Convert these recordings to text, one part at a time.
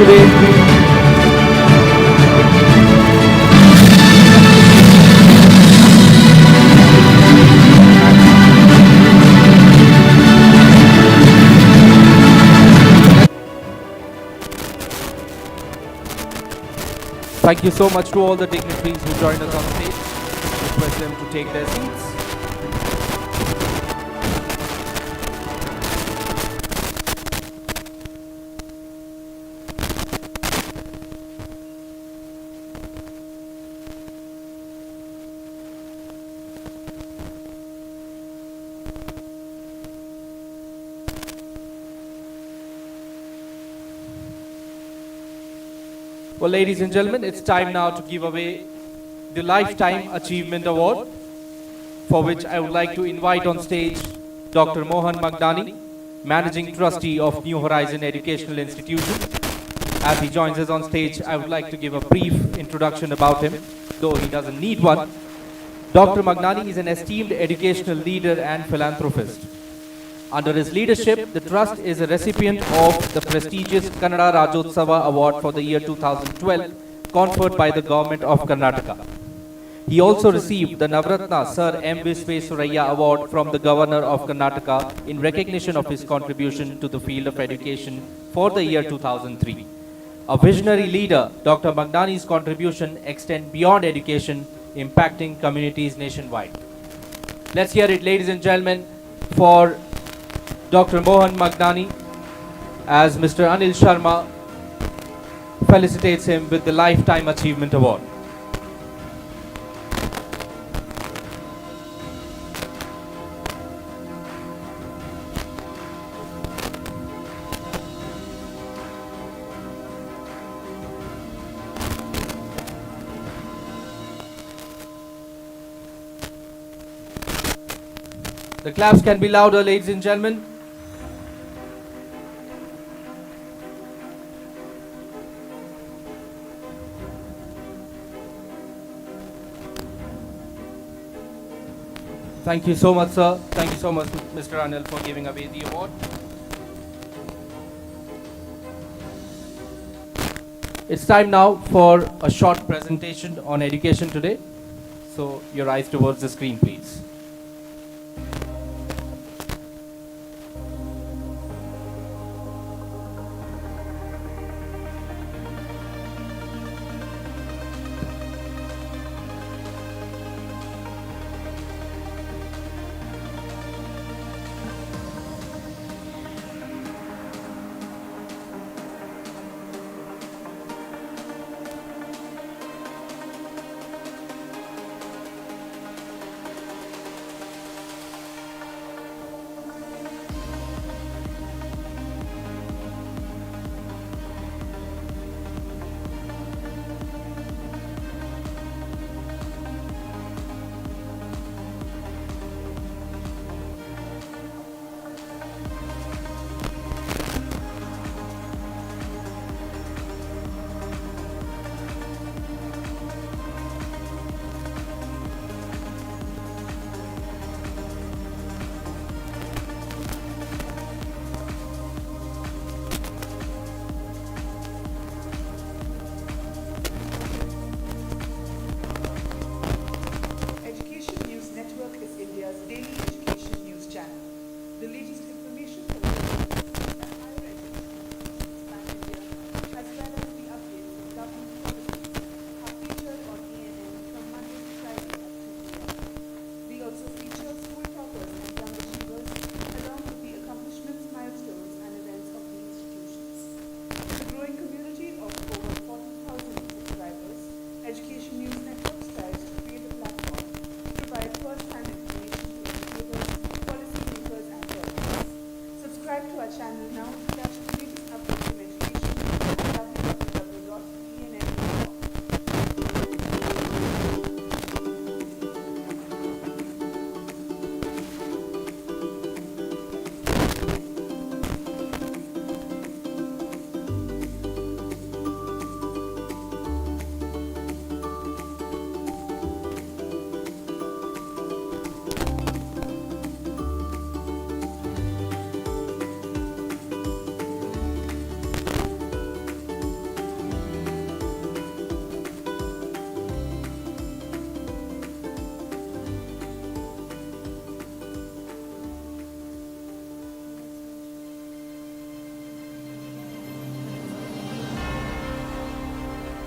today. Thank you so much to all the dignitaries who joined us on stage. Request them to take their seats. Well, ladies and gentlemen, it's time now to give away the Lifetime Achievement Award, for which I would like to invite on stage Dr. Mohan Magdani, Managing Trustee of New Horizon Educational Institution. As he joins us on stage, I would like to give a brief introduction about him, though he doesn't need one. Dr. Magdani is an esteemed educational leader and philanthropist. Under his leadership, the Trust is a recipient of the prestigious Kannada Rajyotsava Award for the year 2012, conferred by the Government of Karnataka. He also received the Navratna Sir M. Visvesvaraya Award from the Governor of Karnataka in recognition of his contribution to the field of education for the year 2003. A visionary leader, Dr. Magdani's contribution extends beyond education, impacting communities nationwide. Let's hear it, ladies and gentlemen, for Dr. Mohan Magdani, as Mr. Anil Sharma felicitates him with the Lifetime Achievement Award. The claps can be louder, ladies and gentlemen. Thank you so much, sir. Thank you so much, Mr. Anil, for giving away the award. It's time now for a short presentation on education today. So your eyes towards the screen, please.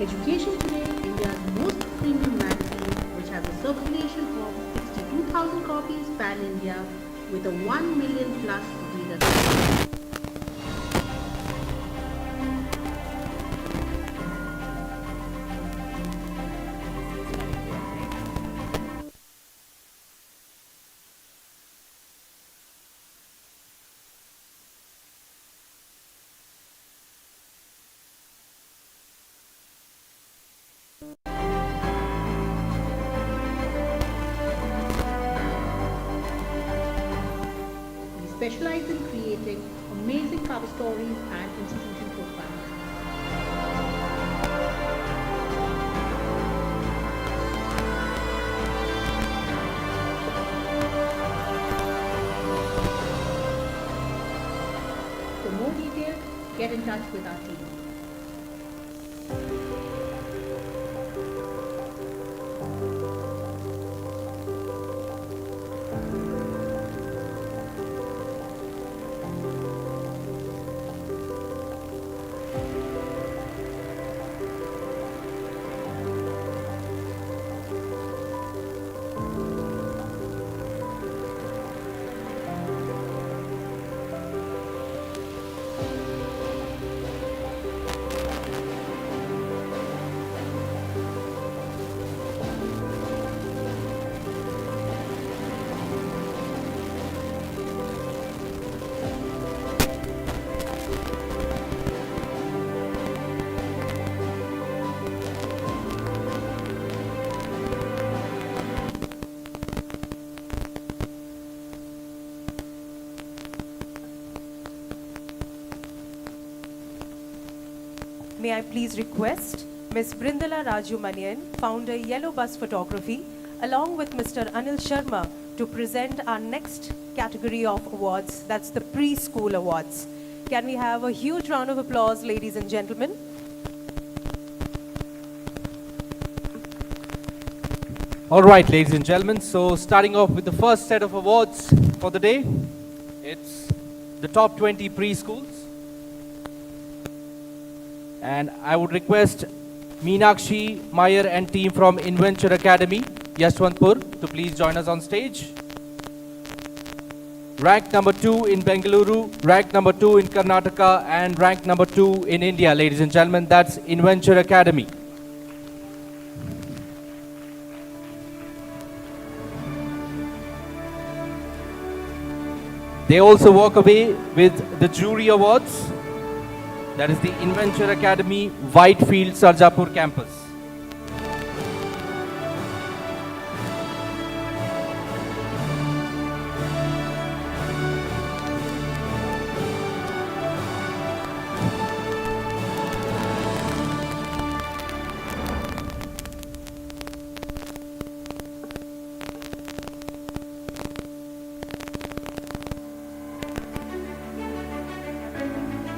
Education Today, India's most premium magazine, which has a circulation of 62,000 copies pan-India with a 1 million plus readership. We specialize in creating amazing cover stories and institution profiles. For more details, get in touch with our team. May I please request Ms. Brindala Rajumanian, founder Yellow Bus Photography, along with Mr. Anil Sharma to present our next category of awards, that's the Preschool Awards. Can we have a huge round of applause, ladies and gentlemen? All right, ladies and gentlemen, so starting off with the first set of awards for the day, it's the top 20 preschools. And I would request Meenakshi, Meyer and team from Inventure Academy, Yashwantpur, to please join us on stage. Rank number 2 in Bengaluru, rank number 2 in Karnataka, and rank number 2 in India, ladies and gentlemen. That's Inventure Academy. They also walk away with the jury awards. That is the Inventure Academy, Whitefield, Sarjapur campus.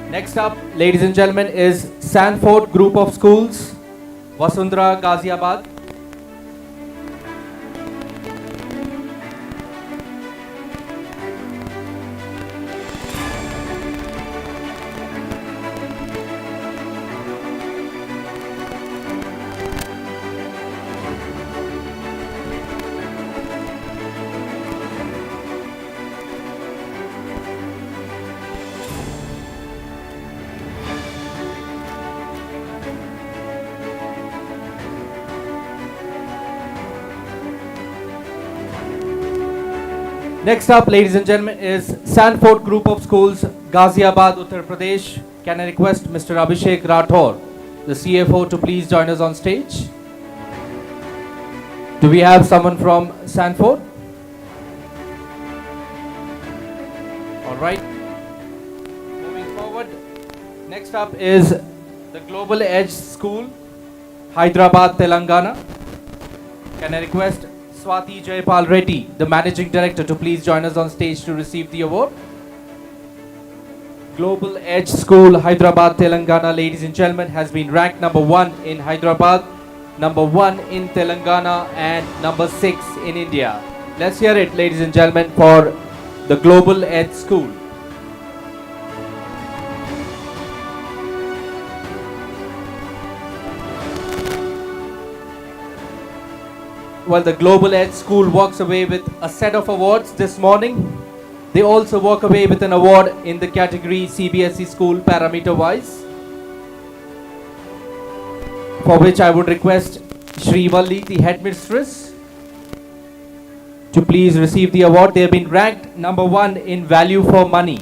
Next up, ladies and gentlemen, is Sanford Group of Schools, Vasundhara, Ghaziabad. Next up, ladies and gentlemen, is Sanford Group of Schools, Ghaziabad, Uttar Pradesh. Can I request Mr. Abhishek Rathore, the CFO, to please join us on stage? Do we have someone from Sanford? All right. Moving forward, next up is the Global Edge School, Hyderabad, Telangana. Can I request Swati Jayapal Reddy, the Managing Director, to please join us on stage to receive the award? Global Edge School, Hyderabad, Telangana, ladies and gentlemen, has been ranked number 1 in Hyderabad, number 1 in Telangana, and number 6 in India. Let's hear it, ladies and gentlemen, for the Global Edge School. while the Global Edge School walks away with a set of awards this morning, they also walk away with an award in the category CBSE School parameter wise, for which I would request Shri Valli, the headmistress, to please receive the award. They have been ranked number 1 in value for money.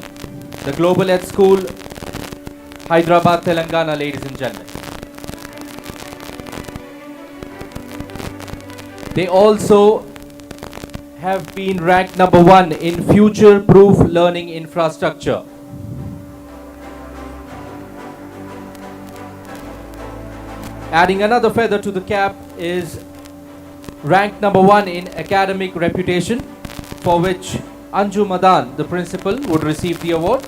The Global Edge School, Hyderabad, Telangana, ladies and gentlemen. They also have been ranked number 1 in future-proof learning infrastructure. Adding another feather to the cap is ranked number 1 in academic reputation, for which Anju Madan, the principal, would receive the award.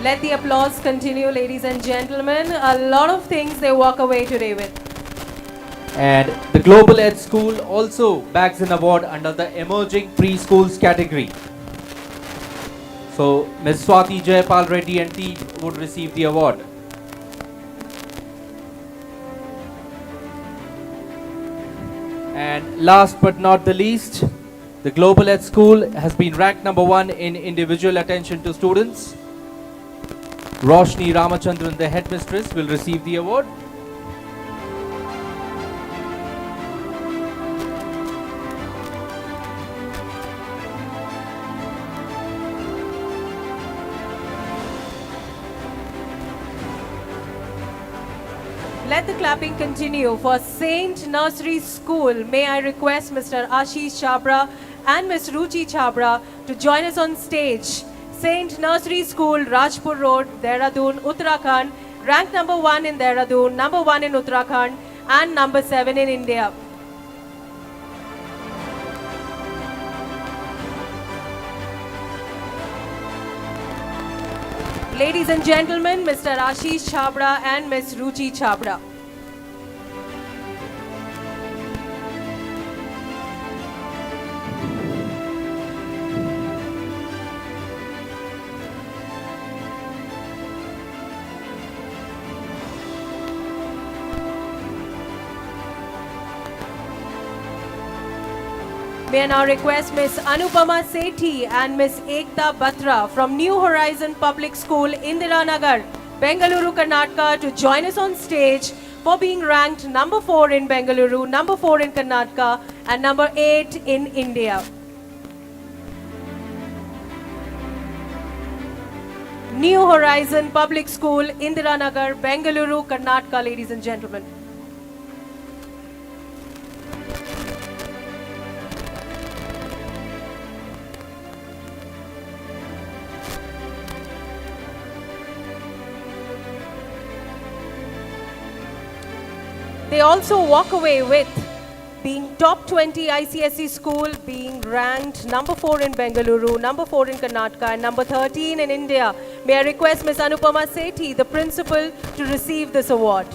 Let the applause continue, ladies and gentlemen. A lot of things they walk away today with. And the Global Edge School also bags an award under the Emerging Preschools category. So Ms. Swati Jayapal Reddy and team would receive the award. And last but not the least, the Global Edge School has been ranked number 1 in individual attention to students. Roshni Ramachandran, the headmistress, will receive the award. Let the clapping continue for Saint Nursery School. May I request Mr. Ashish Chabra and Ms. Ruchi Chabra to join us on stage. Saint Nursery School, Rajpur Road, Dehradun, Uttarakhand, ranked number 1 in Dehradun, number 1 in Uttarakhand, and number 7 in India. Ladies and gentlemen, Mr. Ashish Chabra and Ms. Ruchi Chabra. May I now request Ms. Anupama Sethi and Ms. Ekta Batra from New Horizon Public School, Indiranagar, Bengaluru, Karnataka to join us on stage for being ranked number 4 in Bengaluru, number 4 in Karnataka and number 8 in India. New Horizon Public School, Indiranagar, Bengaluru, Karnataka, ladies and gentlemen. They also walk away with being top 20 ICSE school, being ranked number 4 in Bengaluru, number 4 in Karnataka, and number 13 in India. May I request Ms. Anupama Sethi, the principal, to receive this award.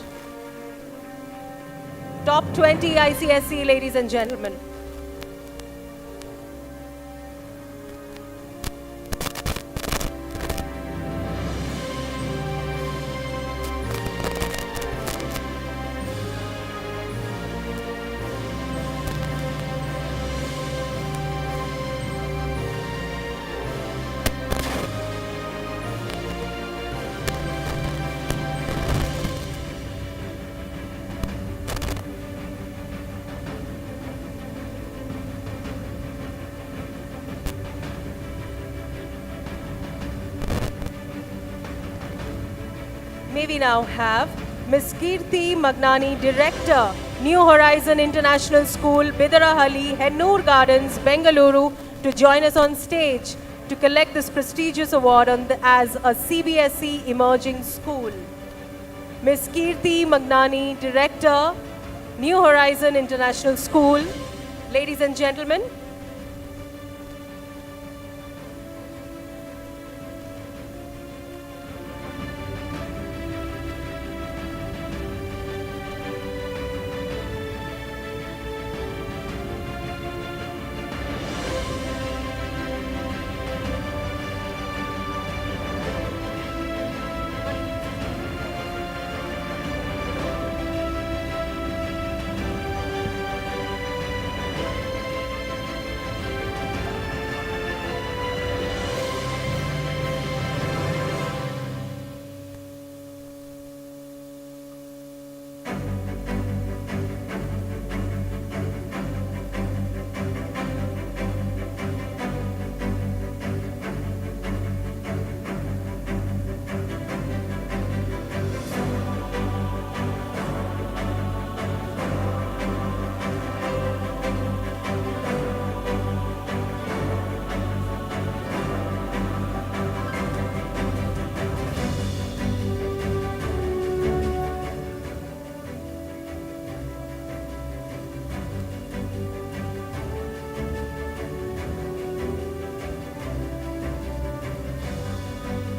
Top 20 ICSE, ladies and gentlemen. May we now have Ms. Kirti Magnani, Director, New Horizon International School, Bidarahalli, Hennur Gardens, Bengaluru, to join us on stage to collect this prestigious award as a CBSE Emerging School. Ms. Kirti Magnani, Director, New Horizon International School. Ladies and gentlemen,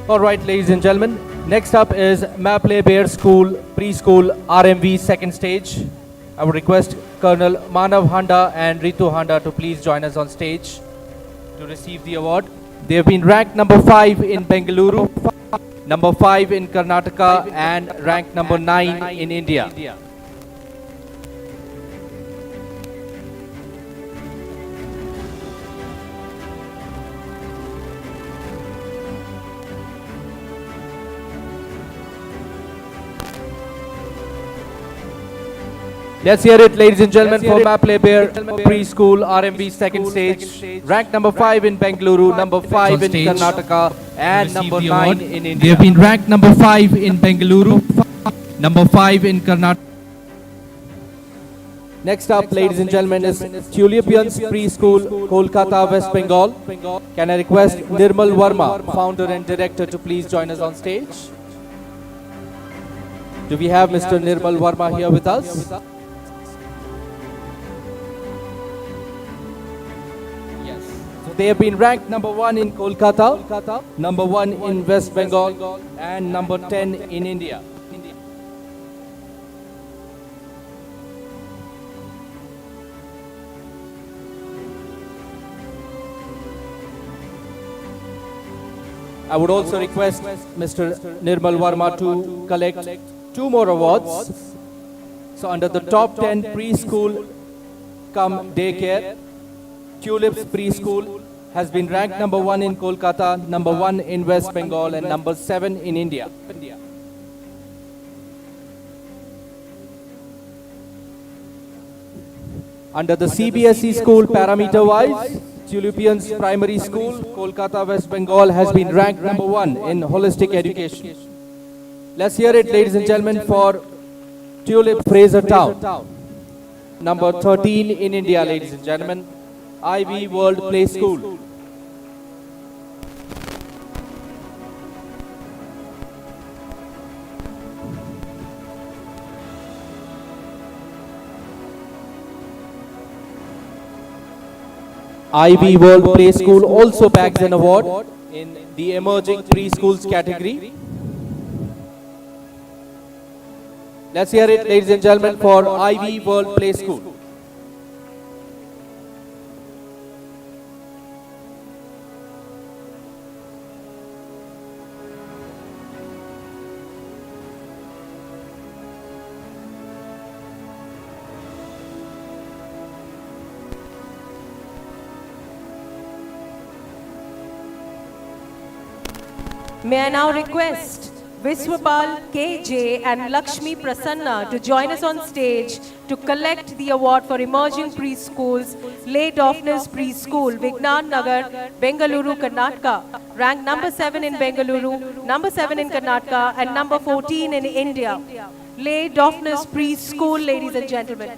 All right, ladies and gentlemen. Next up is Maple Bear School Preschool RMV second stage. I would request Colonel Manav Handa and Ritu Handa to please join us on stage to receive the award. They have been ranked number 5 in Bengaluru, number 5 in Karnataka, and ranked number 9 in India. Let's hear it, ladies and gentlemen, for Maple Bear Preschool RMV second stage. Ranked number 5 in Bengaluru, number 5 in Karnataka, and number 9 in India. They have been ranked number 5 in Bengaluru, number 5 in Karnataka. Next up, ladies and gentlemen, is Tulipians Preschool, Kolkata, West Bengal. Can I request Nirmal Verma, founder and director, to please join us on stage? Do we have Mr. Nirmal Verma here with us? They have been ranked number 1 in Kolkata, number 1 in West Bengal, and number 10 in India. I would also request Mr. Nirmal Verma to collect 2 more awards. So under the top 10 preschool cum daycare, Tulips Preschool has been ranked number 1 in Kolkata, number 1 in West Bengal, and number 7 in India. Under the CBSE school parameter-wise, Tulipians Primary School, Kolkata, West Bengal has been ranked number 1 in holistic education. Let's hear it, ladies and gentlemen, for Tulip Fraser Town, number 13 in India, ladies and gentlemen. IV World Play School. IV World Play School also bags an award in the Emerging Preschools category. Let's hear it, ladies and gentlemen, for IV World Play School. May I now request Viswapal KJ and Lakshmi Prasanna to join us on stage to collect the award for Emerging Preschools, Late Offness Preschool, Vignan Nagar, Bengaluru, Karnataka, ranked number 7 in Bengaluru, number 7 in Karnataka, and number 14 in India. Late Offness Preschool, ladies and gentlemen.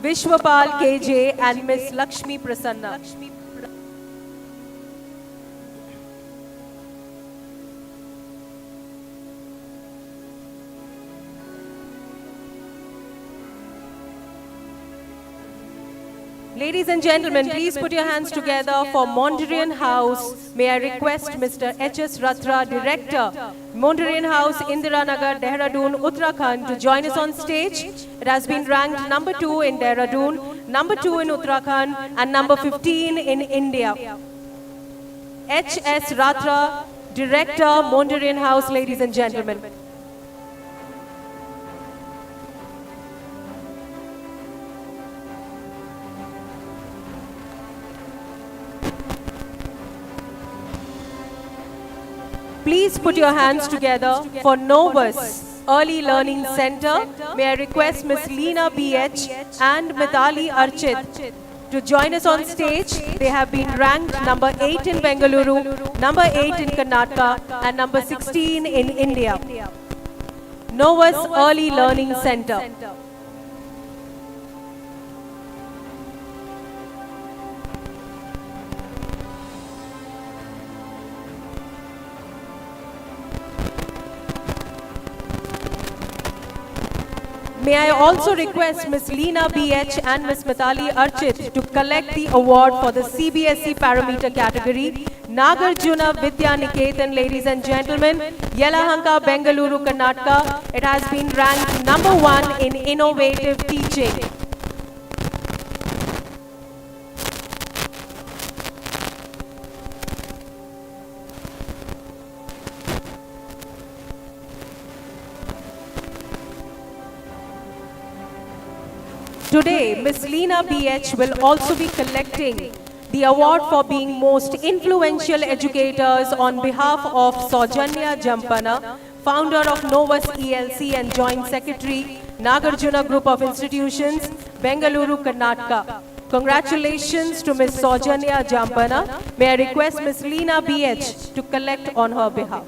Vishwapal KJ and Miss Lakshmi Prasanna. Ladies and gentlemen, please put your hands together for Mondrian House. May I request Mr. H.S. Ratra, Director, Mondrian House, Indiranagar, Dehradun, Uttarakhand, to join us on stage. It has been ranked number 2 in Dehradun, number 2 in Uttarakhand, and number 15 in India. H.S. Ratra, Director, Mondrian House, ladies and gentlemen. Please put your hands together for Novus Early Learning Center. May I request Ms. Leena BH and Mithali Archit to join us on stage. They have been ranked number 8 in Bengaluru, number 8 in Karnataka, and number 16 in India. Novus Early Learning Center. May I also request Ms. Leena BH and Ms. Mitali Archit to collect the award for the CBSE parameter category. Nagarjuna Vidya Niketan, ladies and gentlemen, Yelahanka, Bengaluru, Karnataka. It has been ranked number 1 in innovative teaching. Today, Ms. Leena BH will also be collecting the award for being most influential educators on behalf of Saujanya Jampana, founder of Novus ELC and Joint Secretary, Nagarjuna Group of Institutions, Bengaluru, Karnataka. Congratulations to Ms. Saujanya Jampana. May I request Ms. Leena BH to collect on her behalf.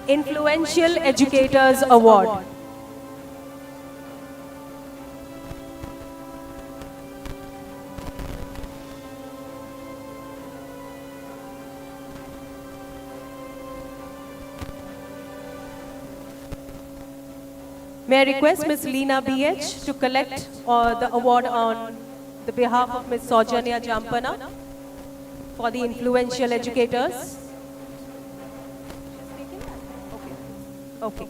Influential Educators Award. May I request Ms. Leena BH to collect the award on the behalf of Ms. Saujanya Jampana for the influential educators? Okay.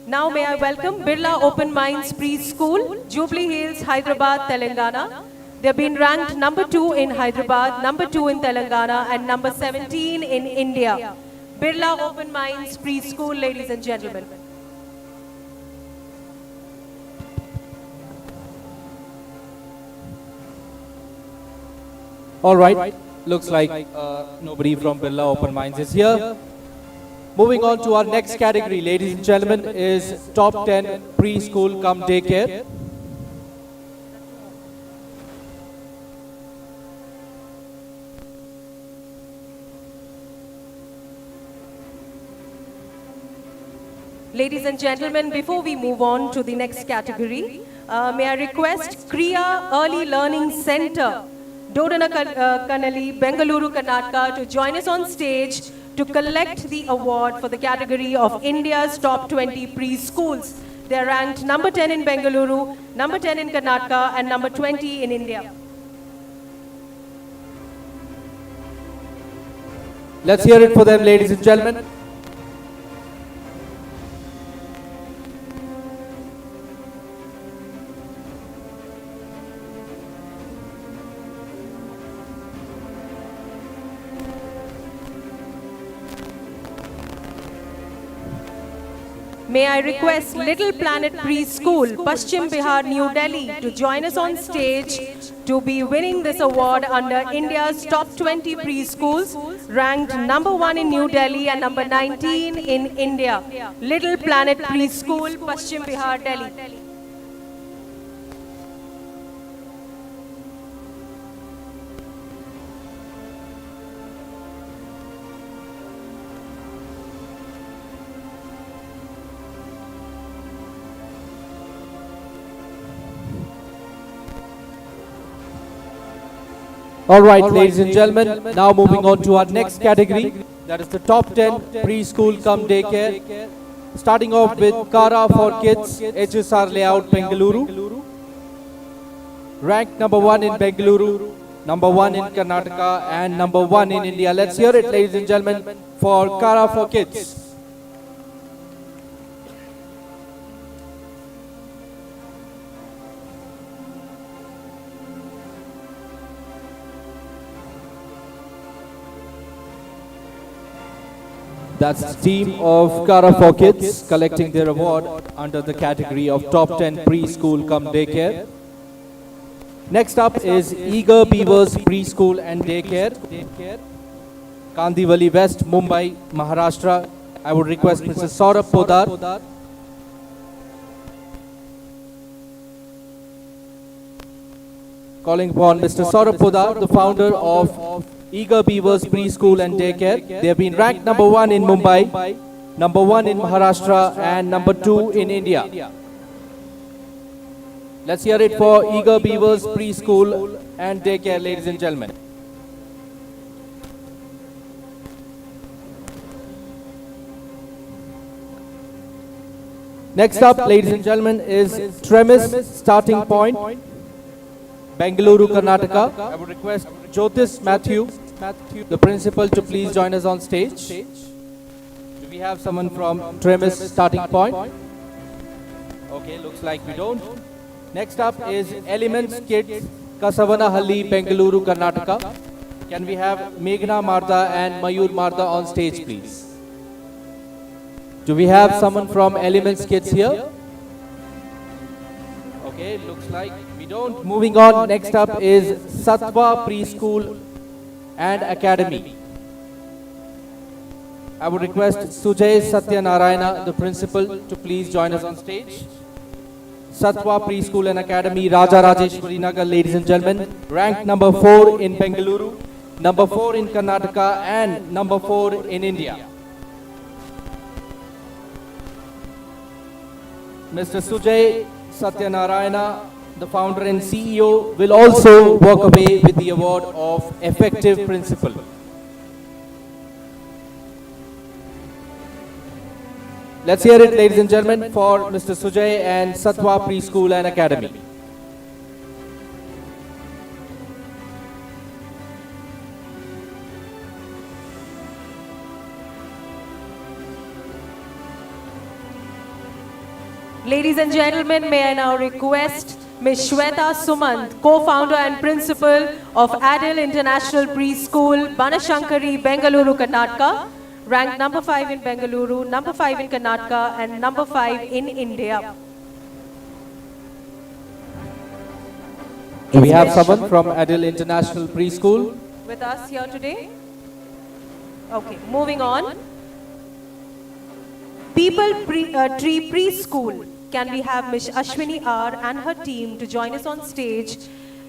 Now may I welcome Birla Open Minds Preschool, Jubilee Hills, Hyderabad, Telangana. They have been ranked number 2 in Hyderabad, number 2 in Telangana, and number 17 in India. Birla Open Minds Preschool, ladies and gentlemen. All right, looks like nobody from Birla Open Minds is here. Moving on to our next category, ladies and gentlemen, is top 10 preschool cum daycare. Ladies and gentlemen, before we move on to the next category, may I request Kriya Early Learning Center, Dodanakanali, Bengaluru, Karnataka, to join us on stage to collect the award for the category of India's top 20 preschools. They are ranked number 10 in Bengaluru, number 10 in Karnataka, and number 20 in India. Let's hear it for them, ladies and gentlemen. May I request Little Planet Preschool, Paschim Bihar, New Delhi, to join us on stage to be winning this award under India's top 20 preschools, ranked number 1 in New Delhi and number 19 in India. Little Planet Preschool, Paschim Bihar, Delhi. All right, ladies and gentlemen, now moving on to our next category, that is the top 10 preschool cum daycare. Starting off with Kara for Kids, HSR Layout, Bengaluru. Ranked number 1 in Bengaluru, number 1 in Karnataka, and number 1 in India. Let's hear it, ladies and gentlemen, for Kara for Kids. That's the team of Kara for Kids collecting their award under the category of top 10 preschool cum daycare. Next up is Eager Beavers Preschool and Daycare, Kandivali West, Mumbai, Maharashtra. I would request Mr. Saurabh Podar. Calling upon Mr. Saurabh Podar, the founder of Eager Beavers Preschool and Daycare. They have been ranked number 1 in Mumbai, number 1 in Maharashtra, and number 2 in India. Let's hear it for Eager Beavers Preschool and Daycare, ladies and gentlemen. Next up, ladies and gentlemen, is Tremis Starting Point, Bengaluru, Karnataka. I would request Jyotis Matthew, the principal, to please join us on stage. Do we have someone from Tremis Starting Point? Okay, looks like we don't. Next up is Elements Kids, Kasavanahalli, Bengaluru, Karnataka. Can we have Meghna Martha and Mayur Martha on stage, please? Do we have someone from Elements Kids here? Okay, looks like we don't. Moving on, next up is Sattva Preschool and Academy. I would request Sujay Satyanarayana, the principal, to please join us on stage. Sattva Preschool and Academy, Raja Rajeshwari Nagar, ladies and gentlemen, ranked number 4 in Bengaluru, number 4 in Karnataka, and number 4 in India. Mr. Sujay Satyanarayana, the founder and CEO, will also walk away with the award of Effective Principal. Let's hear it, ladies and gentlemen, for Mr. Sujay and Sattva Preschool and Academy. Ladies and gentlemen, may I now request Ms. Shweta Sumant, co-founder and principal of Adil International Preschool, Banashankari, Bengaluru, Karnataka, ranked number 5 in Bengaluru, number 5 in Karnataka, and number 5 in India. Do we have someone from Adil International Preschool With us here today? Okay, moving on. Tree Preschool. Can we have Ms. Ashwini R and her team to join us on stage?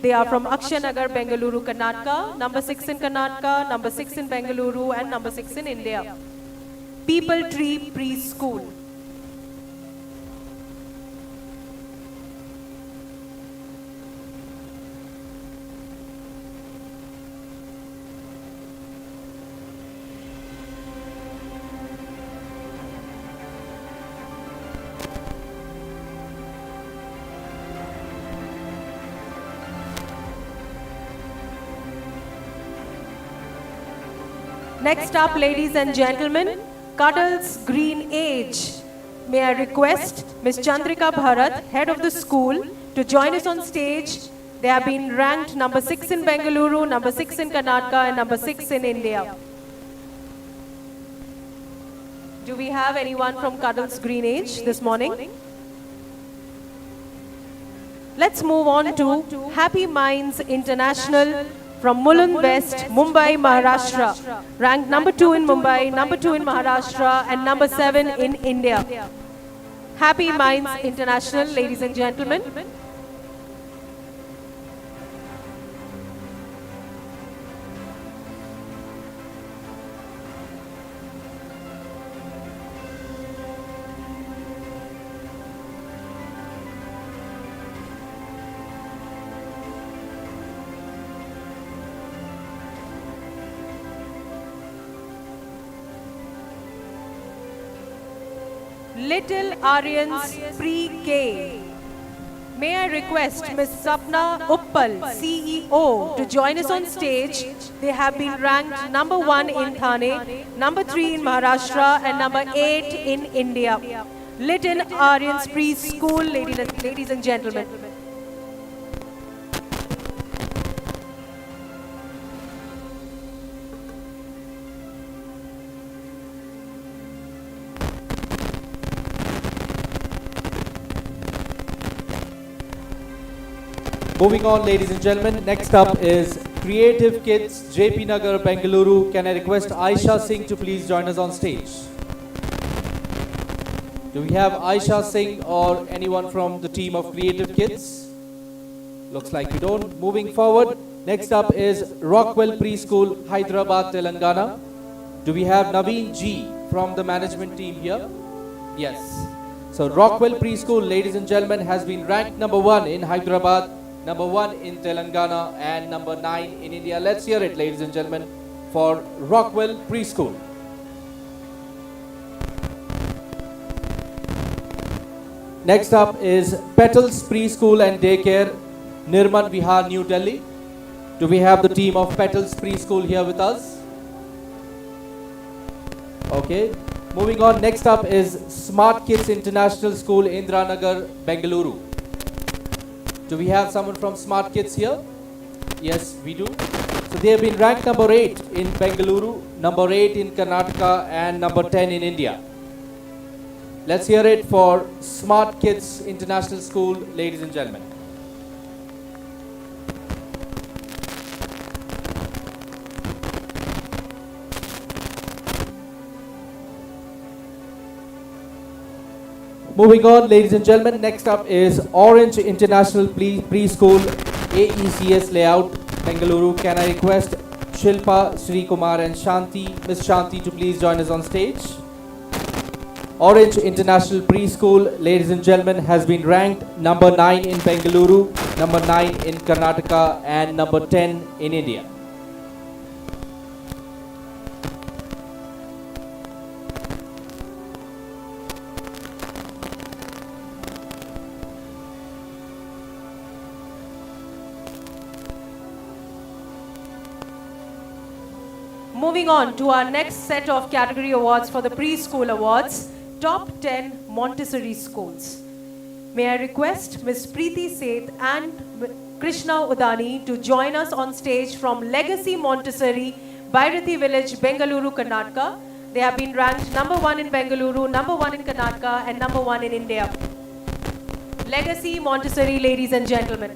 They are from Akshanagar, Bengaluru, Karnataka, number 6 in Karnataka, number 6 in Bengaluru, and number 6 in India. People Tree Preschool. Next up, ladies and gentlemen, Cuddles Green Age. May I request Ms. Chandrika Bharat, head of the school, to join us on stage. They have been ranked number 6 in Bengaluru, number 6 in Karnataka, and number 6 in India. Do we have anyone from Cuddles Green Age this morning? Let's move on to Happy Minds International from Mulund West, Mumbai, Maharashtra. Ranked number 2 in Mumbai, number 2 in Maharashtra, and number 7 in India. Happy Minds International, ladies and gentlemen. Little Aryans Pre-K. May I request Ms. Sapna Uppal, CEO, to join us on stage. They have been ranked number 1 in Thane, number 3 in Maharashtra, and number 8 in India. Little Aryans Preschool, ladies and gentlemen. Moving on, ladies and gentlemen, next up is Creative Kids, JP Nagar, Bengaluru. Can I request Aisha Singh to please join us on stage? Do we have Aisha Singh or anyone from the team of Creative Kids? Looks like we don't. Moving forward, next up is Rockwell Preschool, Hyderabad, Telangana. Do we have Naveen G from the management team here? Yes. So Rockwell Preschool, ladies and gentlemen, has been ranked number 1 in Hyderabad, number 1 in Telangana, and number 9 in India. Let's hear it, ladies and gentlemen, for Rockwell Preschool. Next up is Petals Preschool and Daycare, Nirman Vihar, New Delhi. Do we have the team of Petals Preschool here with us? Okay. Moving on, next up is Smart Kids International School, Indranagar, Bengaluru. Do we have someone from Smart Kids here? Yes, we do. So they have been ranked number 8 in Bengaluru, number 8 in Karnataka, and number 10 in India. Let's hear it for Smart Kids International School, ladies and gentlemen. Moving on, ladies and gentlemen, next up is Orange International Preschool, AECS layout, Bengaluru. Can I request Shilpa, Sri Kumar and Shanti, Miss Shanti to please join us on stage. Orange International Preschool, ladies and gentlemen, has been ranked number 9 in Bengaluru, number 9 in Karnataka and number 10 in India. Moving on to our next set of category awards for the preschool awards, Top 10 Montessori Schools. May I request Ms. Preeti Seth and Krishna Udani to join us on stage from Legacy Montessori, Bairathi Village, Bengaluru, Karnataka. They have been ranked number 1 in Bengaluru, number 1 in Karnataka and number 1 in India. Legacy Montessori, ladies and gentlemen.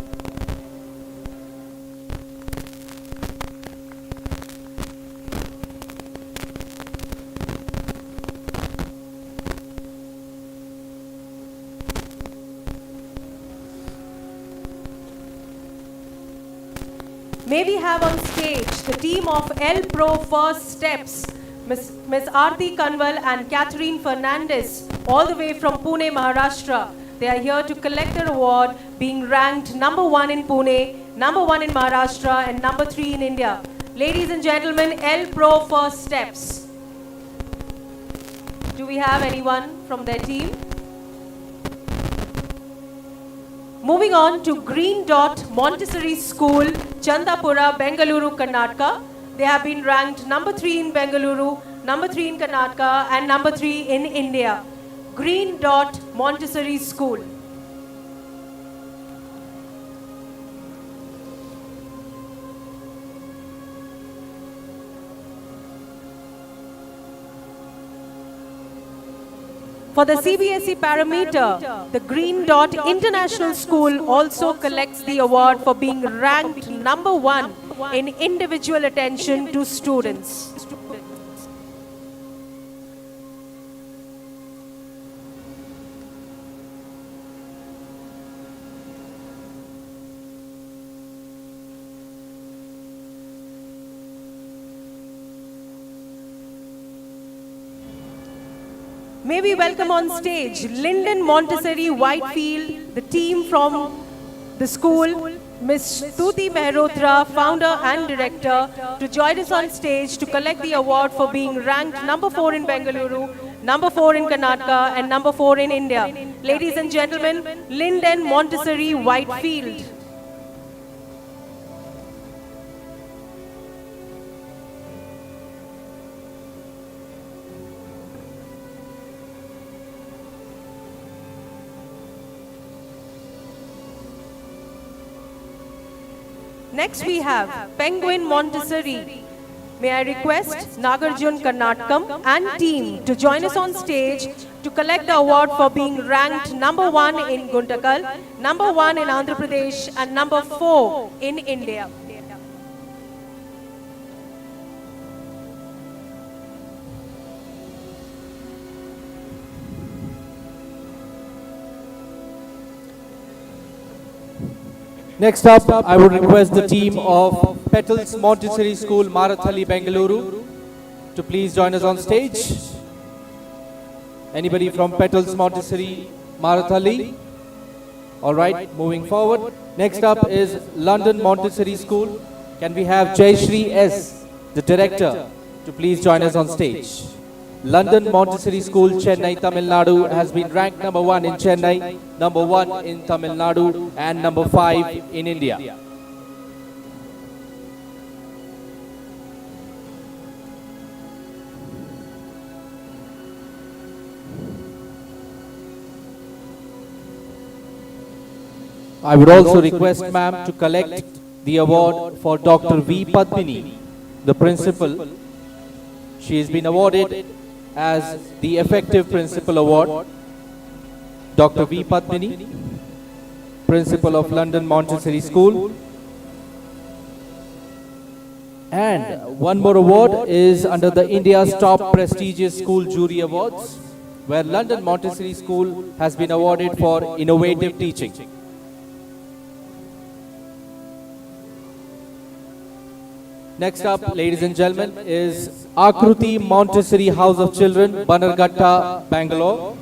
May we have on stage the team of L Pro First Steps, Ms. Aarti Kanwal and Catherine Fernandez, all the way from Pune, Maharashtra. They are here to collect their award, being ranked number 1 in Pune, number 1 in Maharashtra, and number 3 in India. Ladies and gentlemen, L Pro First Steps. Do we have anyone from their team? Moving on to Green Dot Montessori School, Chandapura, Bengaluru, Karnataka. They have been ranked number 3 in Bengaluru, number 3 in Karnataka and number 3 in India. Green Dot Montessori School. For the CBSE parameter, the Green Dot International School also collects the award for being ranked number 1 in individual attention to students. May we welcome on stage Linden Montessori Whitefield, the team from the school, Ms. Stuti Mehrotra, founder and director, to join us on stage to collect the award for being ranked number 4 in Bengaluru, number 4 in Karnataka and number 4 in India. Ladies and gentlemen, Linden Montessori Whitefield. Next we have Penguin Montessori. May I request Nagarjun Karnatakam and team to join us on stage to collect the award for being ranked number 1 in Guntakal, number 1 in Andhra Pradesh and number 4 in India. Next up, I would request the team of Petals Montessori School, Marathali, Bengaluru, to please join us on stage. Anybody from Petals Montessori, Marathali? All right, moving forward. Next up is London Montessori School. Can we have Jayashri S., the director, to please join us on stage? London Montessori School, Chennai, Tamil Nadu has been ranked number 1 in Chennai, number 1 in Tamil Nadu, and number 5 in India. I would also request ma'am to collect the award for Dr. V. Padmini, the principal. She has been awarded as the Effective Principal Award. Dr. V. Padmini, Principal of London Montessori School. And one more award is under the India's Top Prestigious School Jury Awards, where London Montessori School has been awarded for innovative teaching. Next up, ladies and gentlemen, is Akruti Montessori House of Children, Bannerghatta, Bangalore.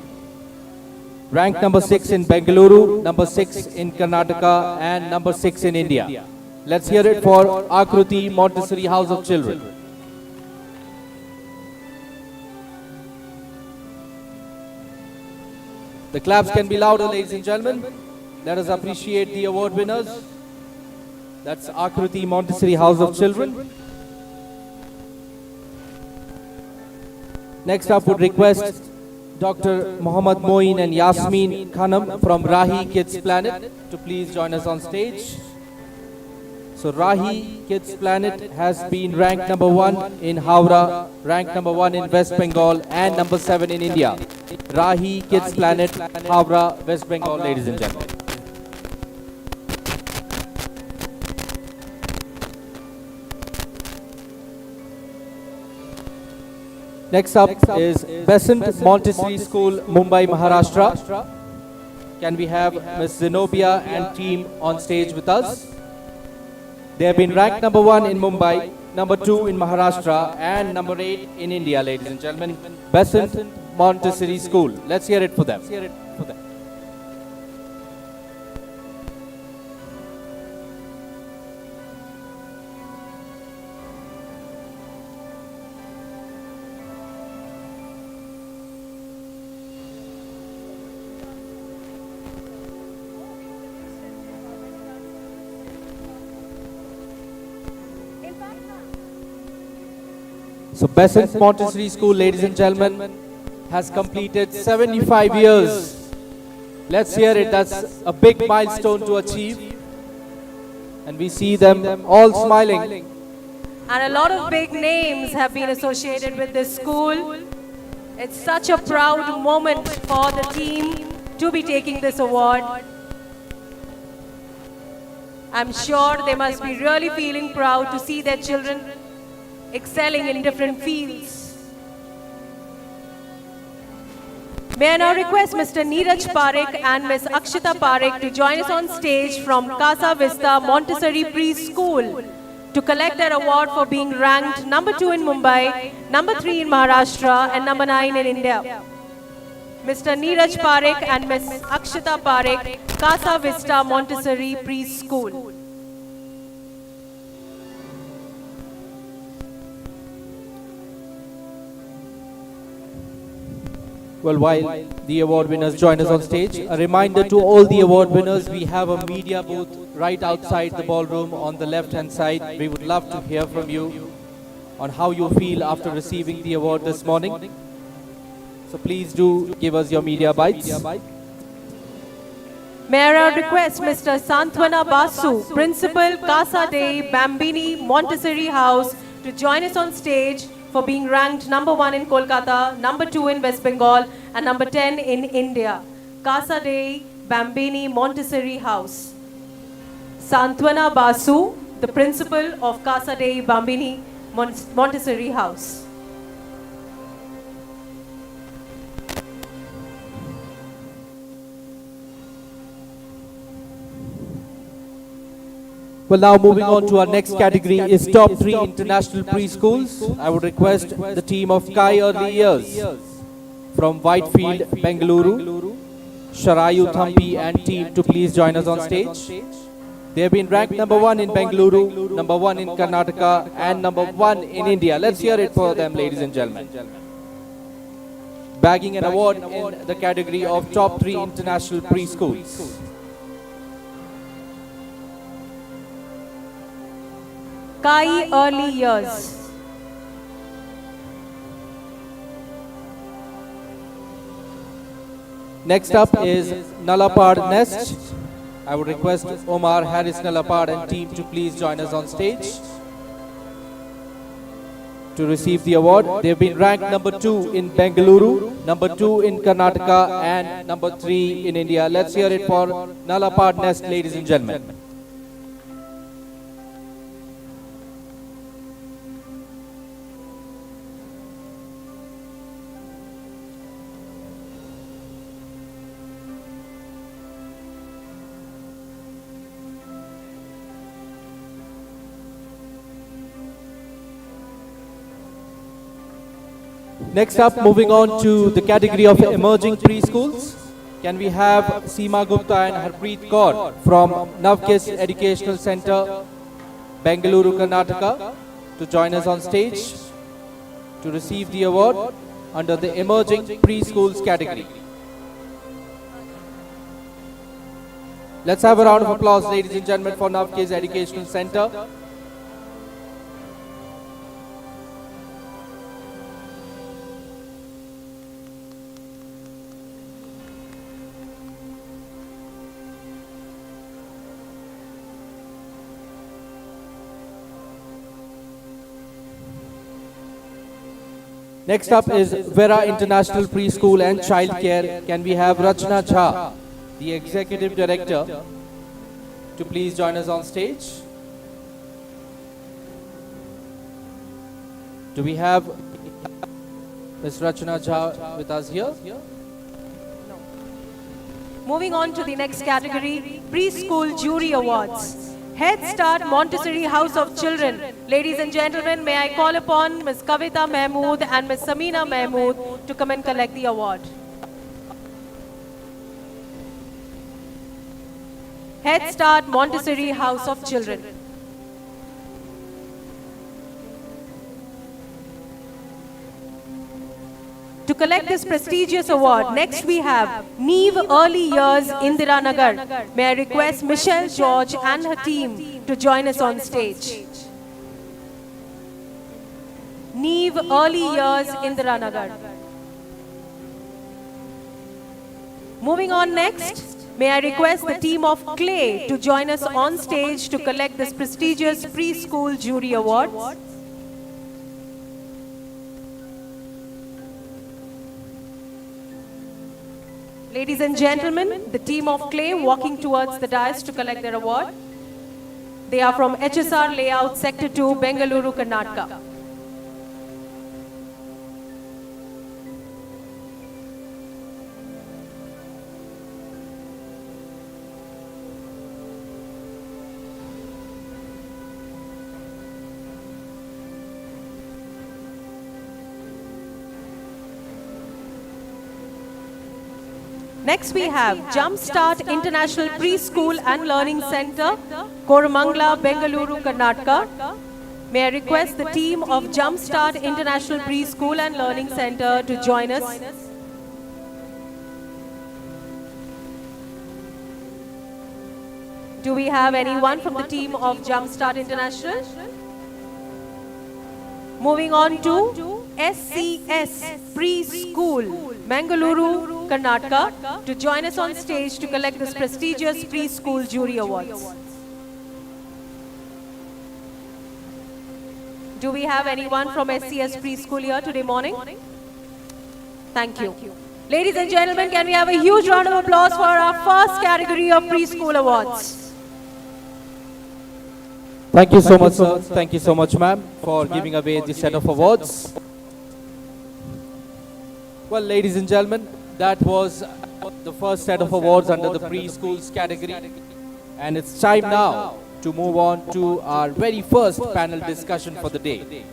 Ranked number 6 in Bengaluru, number 6 in Karnataka, and number 6 in India. Let's hear it for Akruti Montessori House of Children. The claps can be louder, ladies and gentlemen. Let us appreciate the award winners. That's Akruti Montessori House of Children. Next up, would request Dr. Muhammad Moin and Yasmin Khanam from Rahi Kids Planet to please join us on stage. So Rahi Kids Planet has been ranked number 1 in Howrah, ranked number 1 in West Bengal, and number 7 in India. Rahi Kids Planet, Howrah, West Bengal, ladies and gentlemen. Next up is Besant Montessori School, Mumbai, Maharashtra. Can we have Ms. Zenobia and team on stage with us? They have been ranked number 1 in Mumbai, number 2 in Maharashtra, and number 8 in India, ladies and gentlemen. Besant Montessori School. Let's hear it for them. So Besant Montessori School, ladies and gentlemen, has completed 75 years. Let's hear it. That's a big milestone to achieve. And we see them all smiling. And a lot of big names have been associated with this school. It's such a proud moment for the team to be taking this award. I'm sure they must be really feeling proud to see their children excelling in different fields. May I now request Mr. Neeraj Parekh and Ms. Akshita Parekh to join us on stage from Casa Vista Montessori Preschool to collect their award for being ranked number 2 in Mumbai, number 3 in Maharashtra, and number 9 in India. Mr. Neeraj Parekh and Ms. Akshita Parekh, Casa Vista Montessori Preschool. Well, while the award winners join us on stage, a reminder to all the award winners, we have a media booth right outside the ballroom on the left-hand side. We would love to hear from you on how you feel after receiving the award this morning. So please do give us your media bites. May I request Mr. Santwana Basu, Principal Casa de Bambini Montessori House, to join us on stage for being ranked number 1 in Kolkata, number 2 in West Bengal, and number 10 in India. Casa de Bambini Montessori House. Santwana Basu, the principal of Casa de Bambini Montessori House. Well, now moving on to our next category is top 3 international preschools. I would request the team of Kai Early Years from Whitefield, Bengaluru, Sharayu Thampi and team to please join us on stage. They have been ranked number 1 in Bengaluru, number 1 in Karnataka, and number 1 in India. Let's hear it for them, ladies and gentlemen. bagging an award in the category of top 3 international preschools. Kai Early Years. Next up is Nalapad Nest. I would request Omar Harris Nalapad and team to please join us on stage to receive the award. They've been ranked number 2 in Bengaluru, number 2 in Karnataka, and number 3 in India. Let's hear it for Nalapad Nest, ladies and gentlemen. Next up, moving on to the category of emerging preschools. Can we have Seema Gupta and Harpreet Kaur from Navkis Educational Center, Bengaluru, Karnataka, to join us on stage to receive the award under the emerging preschools category. Let's have a round of applause, ladies and gentlemen, for Navkis Educational Center. Next up is Vera International Preschool and Childcare. Can we have Rachna Jha, the Executive Director, to please join us on stage? Do we have Ms. Rachna Jha with us here? Moving on to the next category, Preschool Jury Awards. Head Start Montessori House of Children. Ladies and gentlemen, may I call upon Ms. Kavita Mahmood and Ms. Samina Mahmood to come and collect the award. Head Start Montessori House of Children. To collect this prestigious award, next we have Neve Early Years Indiranagar. May I request Michelle George and her team to join us on stage. Neve Early Years Indiranagar. Moving on next, may I request the team of Clay to join us on stage to collect this prestigious Preschool Jury Award. Ladies and gentlemen, the team of Clay walking towards the dais to collect their award. They are from HSR Layout Sector 2, Bengaluru, Karnataka. Next we have Jumpstart International Preschool and Learning Center, Koramangala, Bengaluru, Karnataka. May I request the team of Jumpstart International Preschool and Learning Center to join us. Do we have anyone from the team of Jumpstart International? Moving on to SCS Preschool, Mangaluru, Karnataka, to join us on stage to collect this prestigious Preschool Jury Awards. Do we have anyone from SCS Preschool here today morning? Thank you. Ladies and gentlemen, can we have a huge round of applause for our first category of Preschool Awards? Thank you so much, sir. Thank you so much, ma'am, for giving away this set of awards. Well, ladies and gentlemen, that was the first set of awards under the preschools category. And it's time now to move on to our very first panel discussion for the day.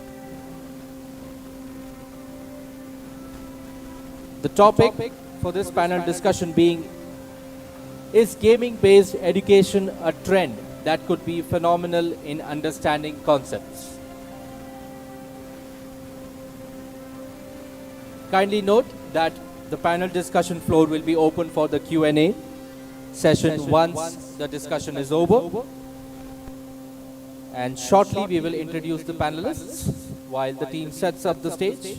The topic for this panel discussion being, is gaming-based education a trend that could be phenomenal in understanding concepts? Kindly note that the panel discussion floor will be open for the Q&A session once the discussion is over. And shortly we will introduce the panelists while the team sets up the stage.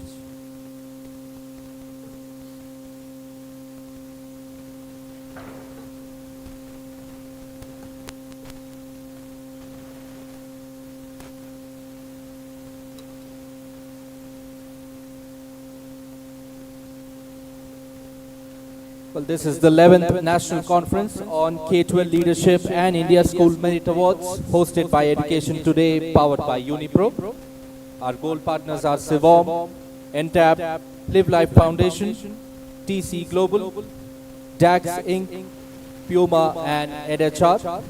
Well, this is the 11th National Conference on K-12 Leadership and India School Merit Awards, hosted by Education Today, powered by Unipro. Our gold partners are Sivom, NTAP, Live Life Foundation, TC Global, DAX Inc., Puma and EdHR.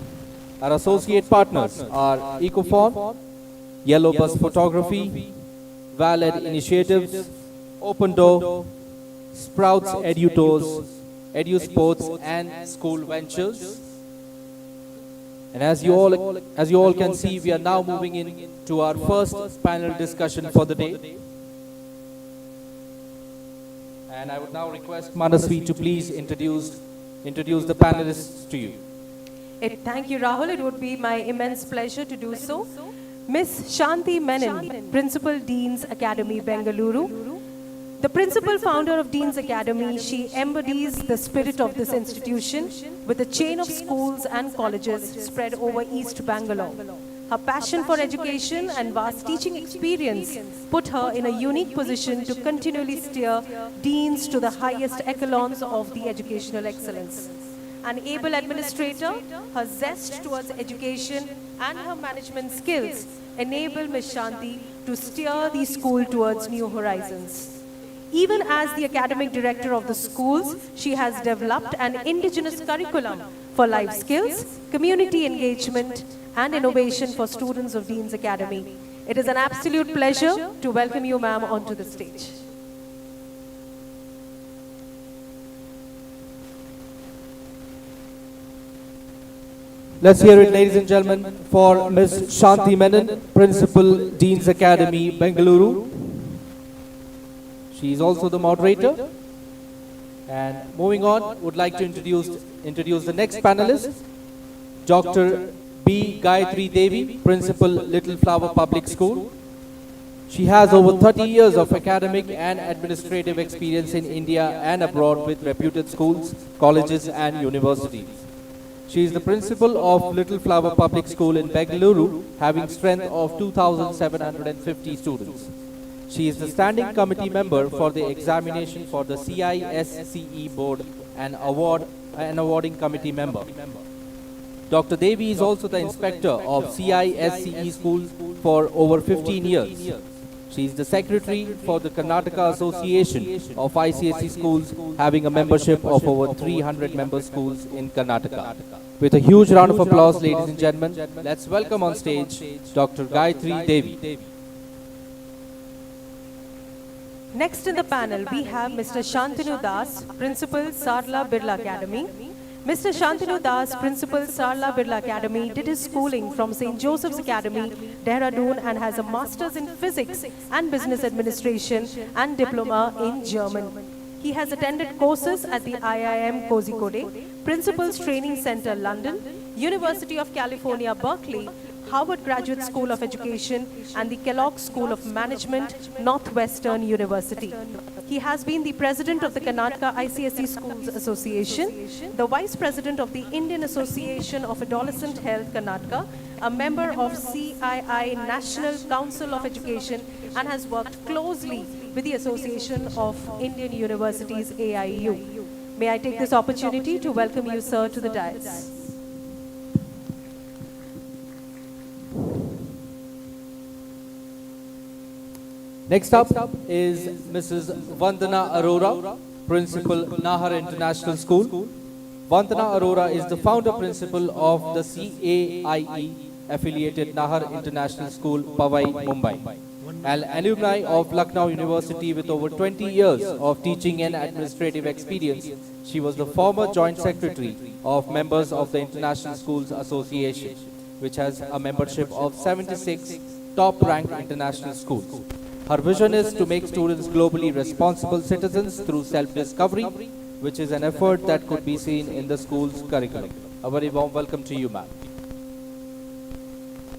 Our associate partners are Ecophon, Yellow Bus Photography, Valid Initiatives, Open Door, Sprouts EduTours, EduSports and School Ventures. And as you all can see, we are now moving into our first panel discussion for the day. And I would now request Manasvi to please introduce the panelists to you. Thank you, Rahul. It would be my immense pleasure to do so. Miss Shanti Menon, Principal, Dean's Academy, Bengaluru. The principal founder of Dean's Academy, she embodies the spirit of this institution with a chain of schools and colleges spread over East Bangalore. Her passion for education and vast teaching experience put her in a unique position to continually steer Deans to the highest echelons of the educational excellence. An able administrator, her zest towards education and her management skills enable Ms. Shanti to steer the school towards new horizons. Even as the academic director of the schools, she has developed an indigenous curriculum for life skills, community engagement, and innovation for students of Dean's Academy. It is an absolute pleasure to welcome you, ma'am, onto the stage. Let's hear it, ladies and gentlemen, for Ms. Shanti Menon, Principal, Dean's Academy, Bengaluru. She is also the moderator. And moving on, would like to introduce the next panelist, Dr. B. Gayatri Devi, Principal, Little Flower Public School. She has over 30 years of academic and administrative experience in India and abroad with reputed schools, colleges and universities. She is the principal of Little Flower Public School in Bengaluru, having strength of 2,750 students. She is the standing committee member for the examination for the CISCE board and awarding committee member. Dr. Devi is also the inspector of CISCE schools for over 15 years. She is the secretary for the Karnataka Association of ICSE schools, having a membership of over 300 member schools in Karnataka. With a huge round of applause, ladies and gentlemen, let's welcome on stage Dr. Gayatri Devi. Next in the panel, we have Mr. Shantanu Das, Principal, Sarla Birla Academy. Mr. Shantanu Das, Principal, Sarla Birla Academy, did his schooling from St. Joseph's Academy, Dehradun, and has a master's in physics and business administration and diploma in German. He has attended courses at the IIM Kozhikode, Principal's Training Center, London, University of California, Berkeley, Harvard Graduate School of Education, and the Kellogg School of Management, Northwestern University. He has been the president of the Karnataka ICSE Schools Association, the vice president of the Indian Association of Adolescent Health Karnataka, a member of CII National Council of Education, and has worked closely with the Association of Indian Universities, AIU. May I take this opportunity to welcome you, sir, to the dais. Next up is Mrs. Vandana Arora, Principal, Nahar International School. Vandana Arora is the founder principal of the CAIE affiliated Nahar International School, Powai, Mumbai. An alumni of Lucknow University with over 20 years of teaching and administrative experience, she was the former joint secretary of members of the International Schools Association, which has a membership of 76 top-ranked international schools. Her vision is to make students globally responsible citizens through self-discovery, which is an effort that could be seen in the school's curriculum. A very warm welcome to you, ma'am.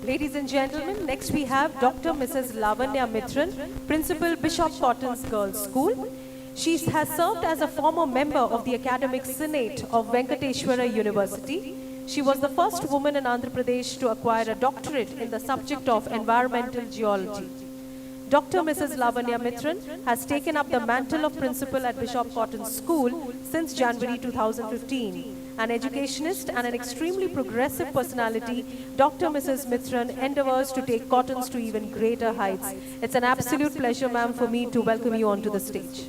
Ladies and gentlemen, next we have Dr. Mrs. Lavanya Mithran, Principal Bishop Cotton's Girls' School. She has served as a former member of the Academic Senate of Venkateshwara University. She was the first woman in Andhra Pradesh to acquire a doctorate in the subject of environmental geology. Dr. Mrs. Lavanya Mithran has taken up the mantle of principal at Bishop Cotton's School since January 2015. An educationist and an extremely progressive personality, Dr. Mrs. Mithran endeavors to take Cottons to even greater heights. It's an absolute pleasure, ma'am, for me to welcome you onto the stage.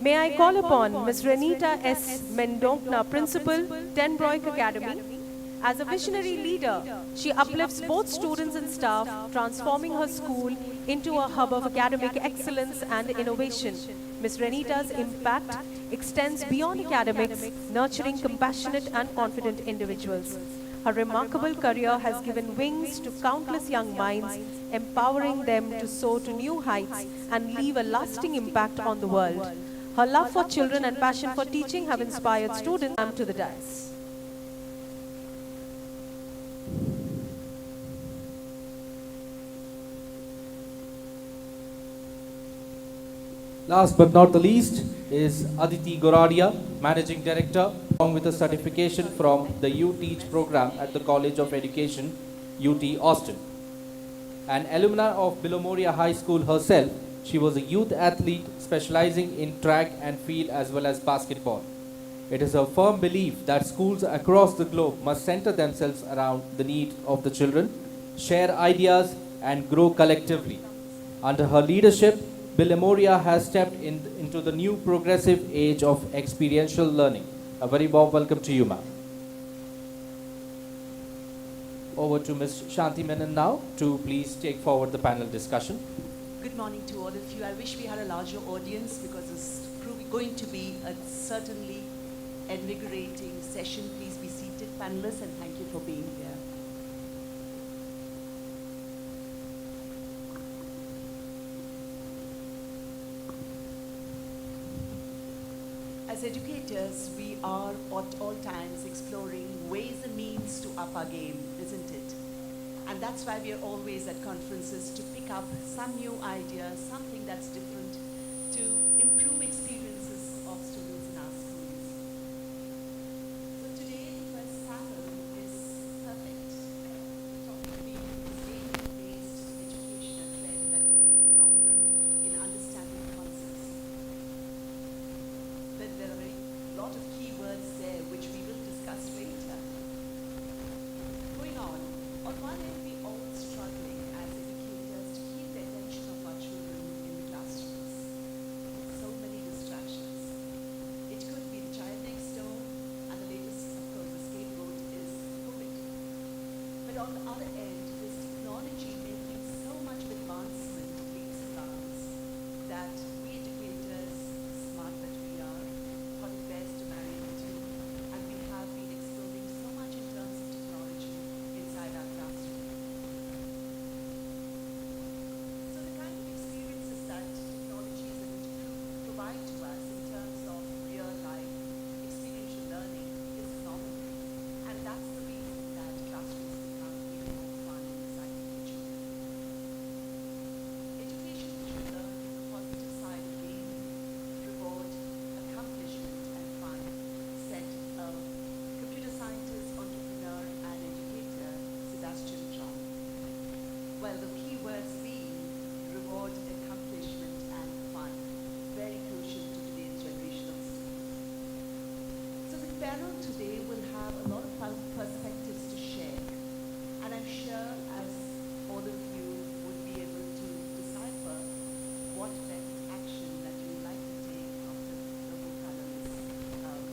May I call upon Ms. Renita S. Mendonkna, Principal, Tenbroik Academy. As a visionary leader, she uplifts both students and staff, transforming her school into a hub of academic excellence and innovation. Ms. Renita's impact extends beyond academics, nurturing compassionate and confident individuals. Her remarkable career has given wings to countless young minds, empowering them to soar to new heights and leave a lasting impact on the world. Her love for children and passion for teaching have inspired students to the dais. Last but not the least is Aditi Goradia, Managing Director, along with a certification from the U Teach program at the College of Education, UT Austin. An alumna of Bilomoria High School herself, she was a youth athlete specializing in track and field as well as basketball. It is her firm belief that schools across the globe must center themselves around the needs of the children, share ideas and grow collectively. Under her leadership, Bilomoria has stepped into the new progressive age of experiential learning. A very warm welcome to you, ma'am. Over to Ms. Shanti Menon now to please take forward the panel discussion. Good morning to all of you. I wish we had a larger audience because it's going to be a certainly invigorating session. Please be seated, panelists, and thank you for being here. As educators, we are at all times exploring ways and means to up our game, isn't it? And that's why we are always at conferences to pick up some new idea, something that's different to improve experiences of students in our schools. So today, the first panel is perfect. The topic being game-based education, a trend that could be phenomenal in understanding concepts. Then there are a lot of keywords there which we will discuss later. Going on one end we all struggling as educators to keep the attention of our children in the classrooms. So many distractions. It could be the child next door, and the latest, of course, the scapegoat is COVID. But on the other end, this technology making so much advancement leaps and bounds that we educators, smart that we are, thought it best to marry into, and we have been exploring so much in terms of technology inside our classroom. So the kind of experiences that technology is able to provide to us in terms of real life experiential learning is phenomenal. And that's the reason that classrooms become even more fun and exciting for children. Education should learn the positive side of game, reward, accomplishment, and fun, said a computer scientist, entrepreneur, and educator, Sebastian John. Well, the key words being reward, accomplishment, and fun, very crucial to today's generation of students. So the panel today will have a lot of perspectives to share, and I'm sure as all of you would be able to decipher what best action that you would like to take after the whole panel's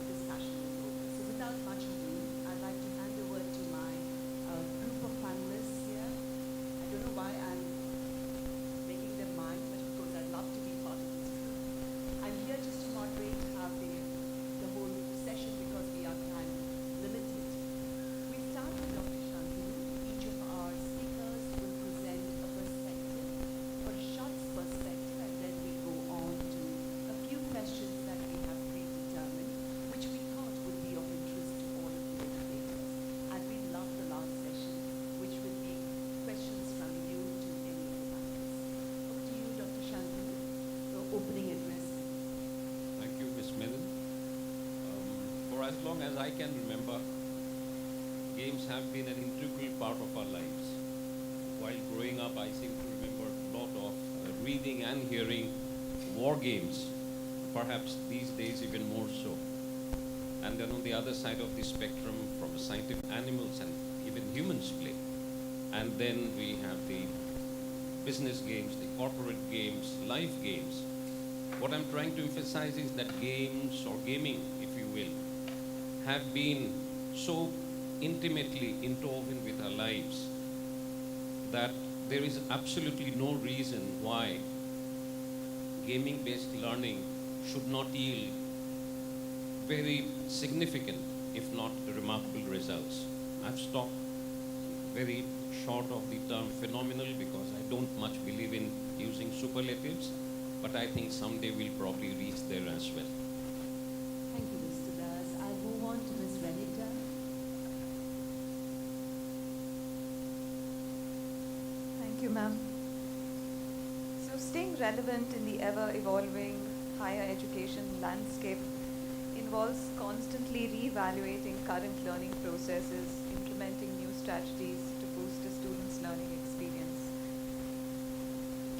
discussion is over. So without much ado, I'd like to hand over to my group of panelists here. I don't know why I'm making them mine, but of course I'd love to be part of this group. I'm here just to moderate the whole session because we are time limited. long as I can remember, games have been an integral part of our lives. While growing up, I seem to remember a lot of reading and hearing war games, perhaps these days even more so. And then on the other side of the spectrum, from scientific animals and even humans play. And then we have the business games, the corporate games, life games. What I'm trying to emphasize is that games, or gaming, if you will, have been so intimately interwoven with our lives that there is absolutely no reason why gaming-based learning should not yield very significant, if not remarkable results. I've stopped very short of the term phenomenal because I don't much believe in using superlatives, but I think someday we'll probably reach there as well. Thank you, Mr. Das. I'll move on to Ms. Renita. Thank you, ma'am. So staying relevant in the ever-evolving higher education landscape involves constantly re-evaluating current learning processes, implementing new strategies to boost a student's learning experience.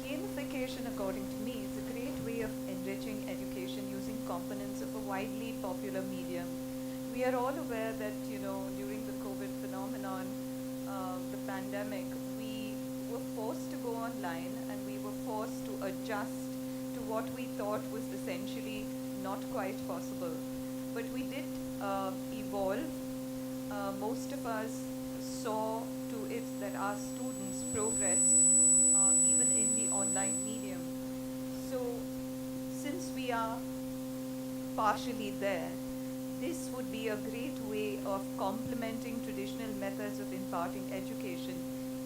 Gamification, according to me, is a great way of enriching education using components of a widely popular medium. We are all aware that, during the COVID phenomenon, the pandemic, we were forced to go online and we were forced to adjust to what we thought was essentially not quite possible. But we did evolve. Most of us saw to it that our students progressed even in the online medium. So since we are partially there, this would be a great way of complementing traditional methods of imparting education.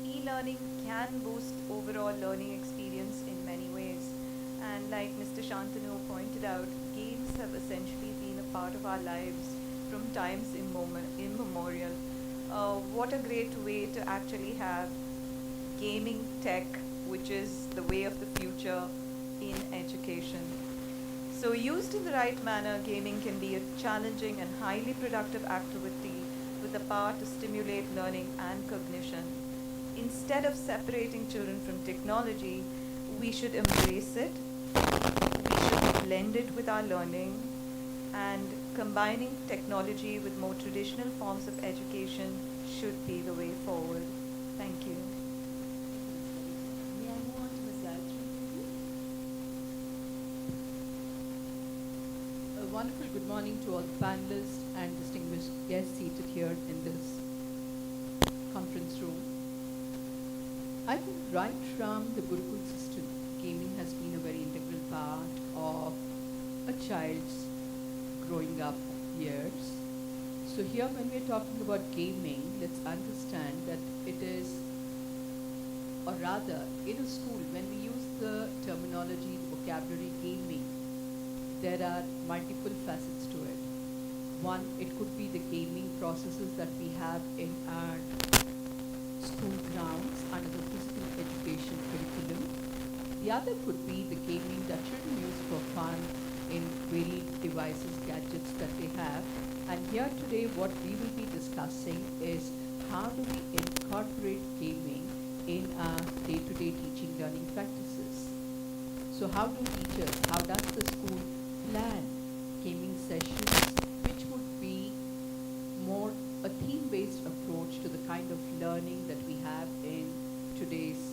E-learning can boost overall learning experience in many ways. And like Mr. Shantanu pointed out, games have essentially been a part of our lives from times immemorial. What a great way to actually have gaming tech, which is the way of the future in education. So used in the right manner, gaming can be a challenging and highly productive activity with the power to stimulate learning and cognition. Instead of separating children from technology, we should embrace it, we should blend it with our learning, and combining technology with more traditional forms of education should be the way forward. Thank you. May I move on to Ms. Gayatri, please? A wonderful good morning to all the panelists and distinguished guests seated here in this conference room. I think right from the Gurukul system, gaming has been a very integral part of a child's growing up years. So here when we're talking about gaming, let's understand that it is, or rather in a school, when we use the terminology, the vocabulary gaming, there are multiple facets to it. One, it could be the gaming processes that we have in our school grounds under the physical education curriculum. The other could be the gaming that children use for fun in varied devices, gadgets that they have. And here today what we will be discussing is how do we incorporate gaming in our day-to-day teaching learning practices. So how do teachers, how does the school plan gaming sessions which would be more a theme-based approach to the kind of learning that we have in today's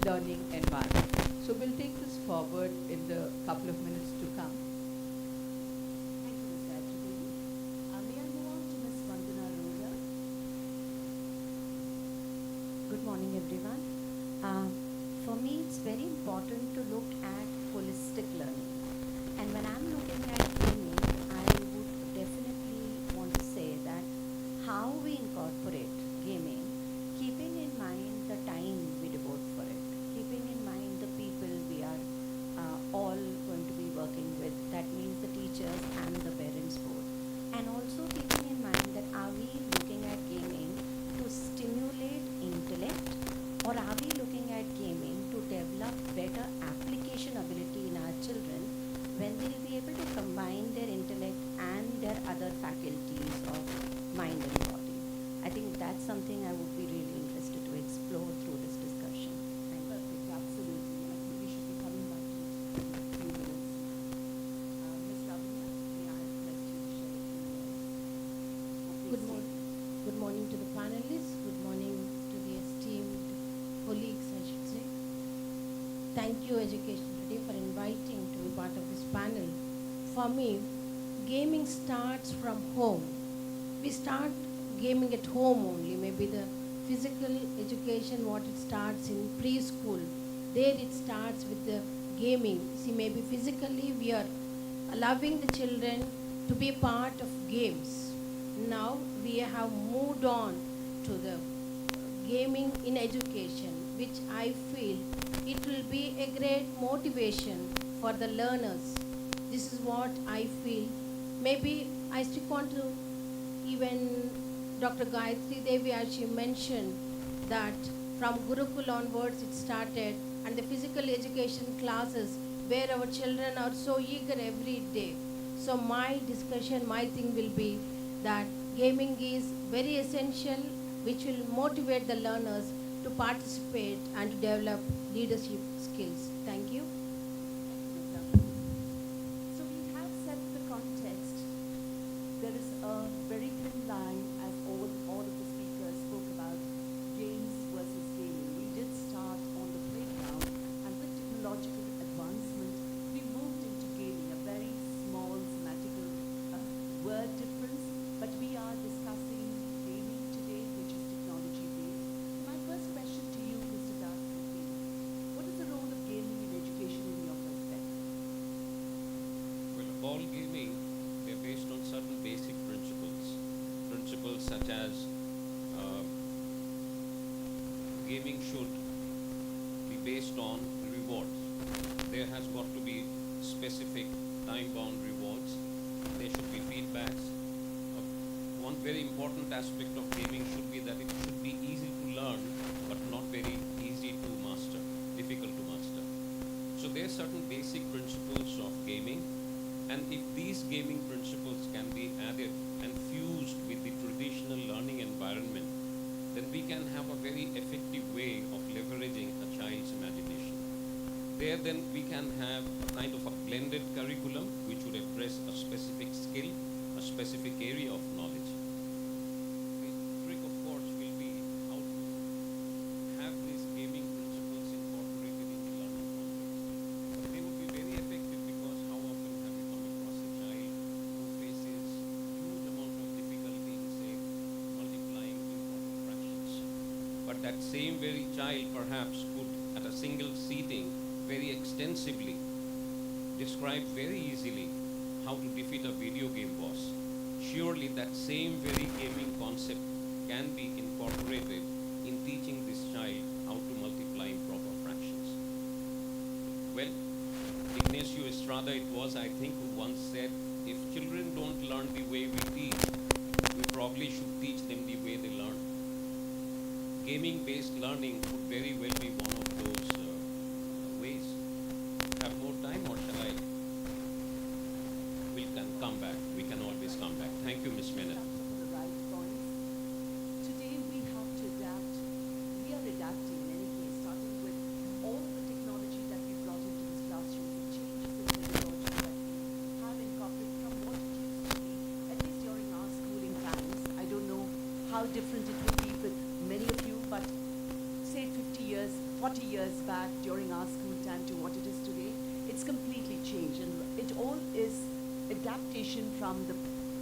learning environment. So we'll take this forward in the couple of minutes to come. Thank you, Ms. Gayatri. May I move on to Ms. Vandana Roda? Good morning, everyone. For me, it's very important to look at holistic learning. And when I'm looking at gaming, I would definitely want to say that how we incorporate gaming, keeping in mind the time we devote for it, keeping in mind the people we are all going to be working with, that means the teachers and the parents both. And also keeping in mind that are we looking at gaming to stimulate intellect, or are we looking at gaming to develop better application ability in our children when they will be able to combine their intellect and their other that's something I would be really interested to explore through this discussion. Thank you. Perfect, absolutely. I think we should be coming back to it in a few minutes. Ms. Lavanya, may I request you to share a few words? Good morning. Good morning to the panelists. Good morning to the esteemed colleagues, I should say. Thank you, Education Today, for inviting to be part of this panel. For me, gaming starts from home. We start gaming at home only. Maybe the physical education, what it starts in preschool, there it starts with the gaming. See, maybe physically we are allowing the children to be a part of games. Now we have moved on to the gaming in education, which I feel it will be a great motivation for the learners. This is what I feel. Maybe I still want to, even Dr. Gayatri Devi, as she mentioned, that from Gurukul onwards it started, and the physical education classes where our children are so eager every day. So my discussion, my thing will be that gaming is very essential, which will motivate the learners to participate and to develop leadership skills. Thank you. So we have set the context. There is a very thin line, as all of the speakers spoke about, games versus gaming. We did start on the playground, and with technological advancement, we moved into gaming, a very small semantical word difference, but we are discussing gaming today, which is technology-based. My first question to you, Mr. Das, would be, what is the role of gaming in education in your perspective? Well, all gaming, they're based on certain basic principles. Principles such as gaming should be based on rewards. There has got to be specific time-bound rewards. There should be feedbacks. One very important aspect of gaming should be that it should be easy to learn, but not very easy to master, difficult to master. So there are certain basic principles of gaming, and if these gaming principles can be added and fused with the traditional learning environment, then we can have a very effective way of leveraging a child's imagination. There then we can have a kind of a blended curriculum which would address a specific skill, a specific area of knowledge. The trick, of course, will be how to have these gaming principles incorporated in the learning context. But they would be very effective because how often have you come across a child who faces huge amount of difficulty in, say, multiplying improper fractions. But that same very child perhaps could, at a single seating, very extensively describe very easily how to defeat a video game boss. Surely that same very gaming concept can be incorporated in teaching this child how to multiply improper fractions. Well, Ignacio Estrada it was, I think, who once said, if children don't learn the way we teach, we probably should teach them the way they learn. Gaming-based learning would very well be one of those ways. Have more time, or shall I? We can come back. We can always come back. Thank you, Ms. Menon. For the right points. Today we have to adapt. We are adapting in any case, starting with all of the technology that we brought into this classroom, the changes in pedagogy that we have incorporated from what it used to be, at least during our schooling times. I don't know how different it will be with many of you, but say 50 years, 40 years back during our school time to what it is today, it's completely changed, and it all is adaptation from the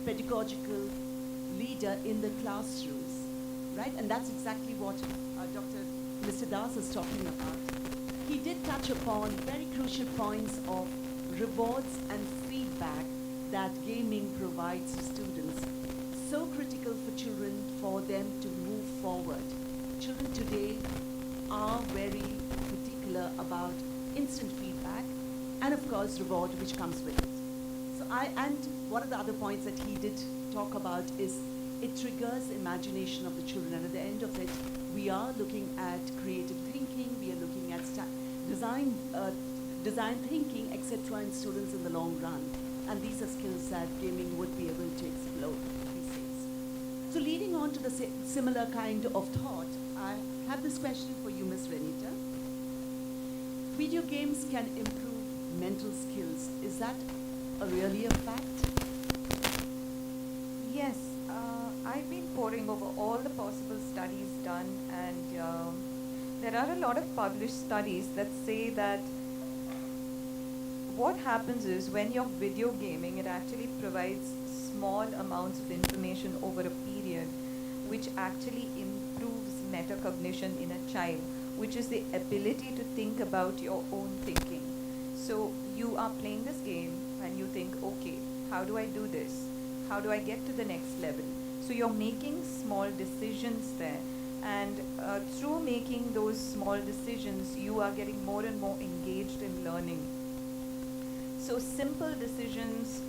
pedagogical leader in the classrooms, right? And that's exactly what Mr. Das is talking about. He did touch upon very crucial points of rewards and feedback that gaming provides to students. So critical for children, for them to move forward. Children today are very particular about instant feedback and of course reward which comes with it. So and one of the other points that he did talk about is it triggers imagination of the children, and at the end of it we are looking at creative thinking, we are looking at design thinking, etc. in students in the long run, and these are skills that gaming would be able to explode these days. So leading on to the similar kind of thought, I have this question for you, Ms. Renita. Video games can improve mental skills. Is that really a fact? Yes, I've been poring over all the possible studies done, and there are a lot of published studies that say that what happens is when you're video gaming, it actually provides small amounts of information over a period, which actually improves metacognition in a child, which is the ability to think about your own thinking. So you are playing this game and you think, okay, how do I do this? How do I get to the next level? So you're making small decisions there, and through making those small decisions, you are getting more and more engaged in learning. So simple decisions,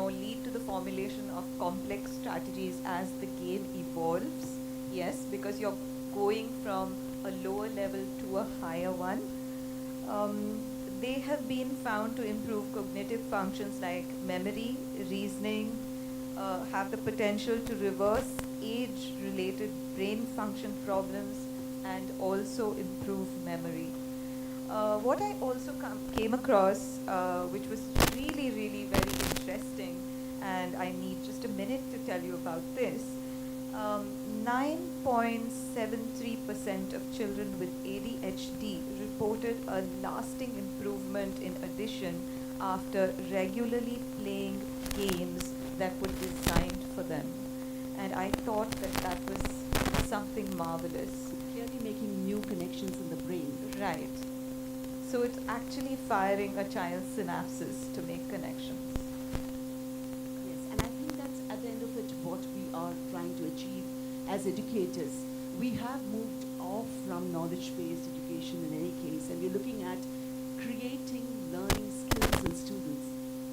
lead to the formulation of complex strategies as the game evolves. Yes, because you're going from a lower level to a higher one. They have been found to improve cognitive functions like memory, reasoning, have the potential to reverse age-related brain function problems, and also improve memory. What I also came across, which was really, really very interesting, and I need just a minute to tell you about this. 9.73% of children with ADHD reported a lasting improvement in addition after regularly playing games that were designed for them. And I thought that that was something marvelous. Clearly making new connections in the brain. Right. So it's actually firing a child's synapses to make connections. Yes, and I think that's at the end of it what we are trying to achieve as educators. We have moved off from knowledge-based education in any case, and we're looking at creating learning skills in students,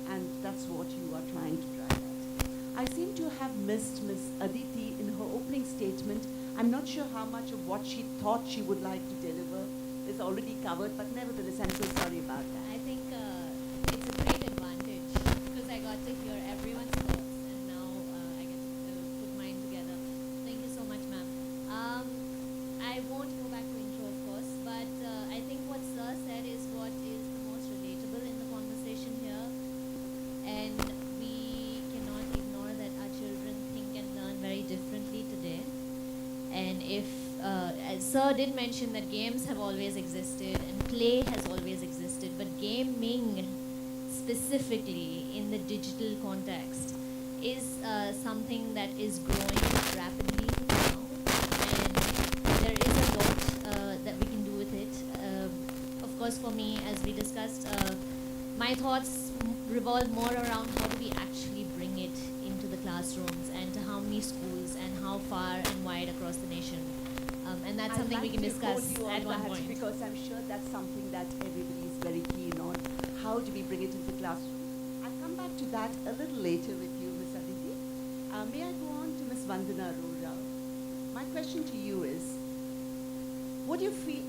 and that's what you are trying to drive at. I seem to have missed Ms. Aditi in her opening statement. I'm not sure how much of what she thought she would like to deliver is already covered, but nevertheless, I'm so sorry about that. I think it's a great advantage because I got to hear everyone's thoughts, and now I get to put mine together. Thank you so much, ma'am. I won't go back to intro, of course, but I think what Sir said is what is the most relatable in the conversation here, and we cannot ignore that our children think and learn very differently today. And if, as Sir did mention that games have always existed and play has always existed, but gaming specifically in the digital context is something that is growing rapidly now, and there is a lot that we can do with it. Of course, for me, as we discussed, my thoughts revolve more around how do we actually bring it into the classrooms and to how many schools and how far and wide across the nation. And that's something we can discuss at one point. Because I'm sure that's something that everybody is very keen on. How do we bring it into the classroom? I'll come back to that a little later with you, Ms. Aditi. May I go on to Ms. Vandana Arora? My question to you is, what do you feel,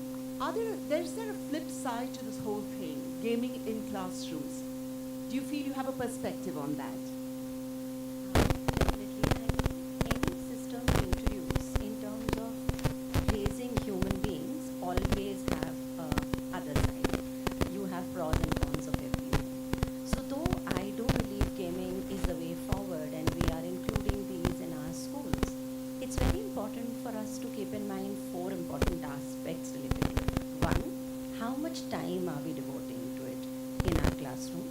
is there a flip side to this whole thing, gaming in classrooms? Do you feel you have a perspective on that? Definitely. I think any system you introduce in terms of raising human beings always have other side. You have pros and cons of everything. So though I do believe gaming is the way forward and we are including these in our schools, it's very important for us to keep in mind 4 important aspects related to it. 1, how much time are we devoting to it in our classroom?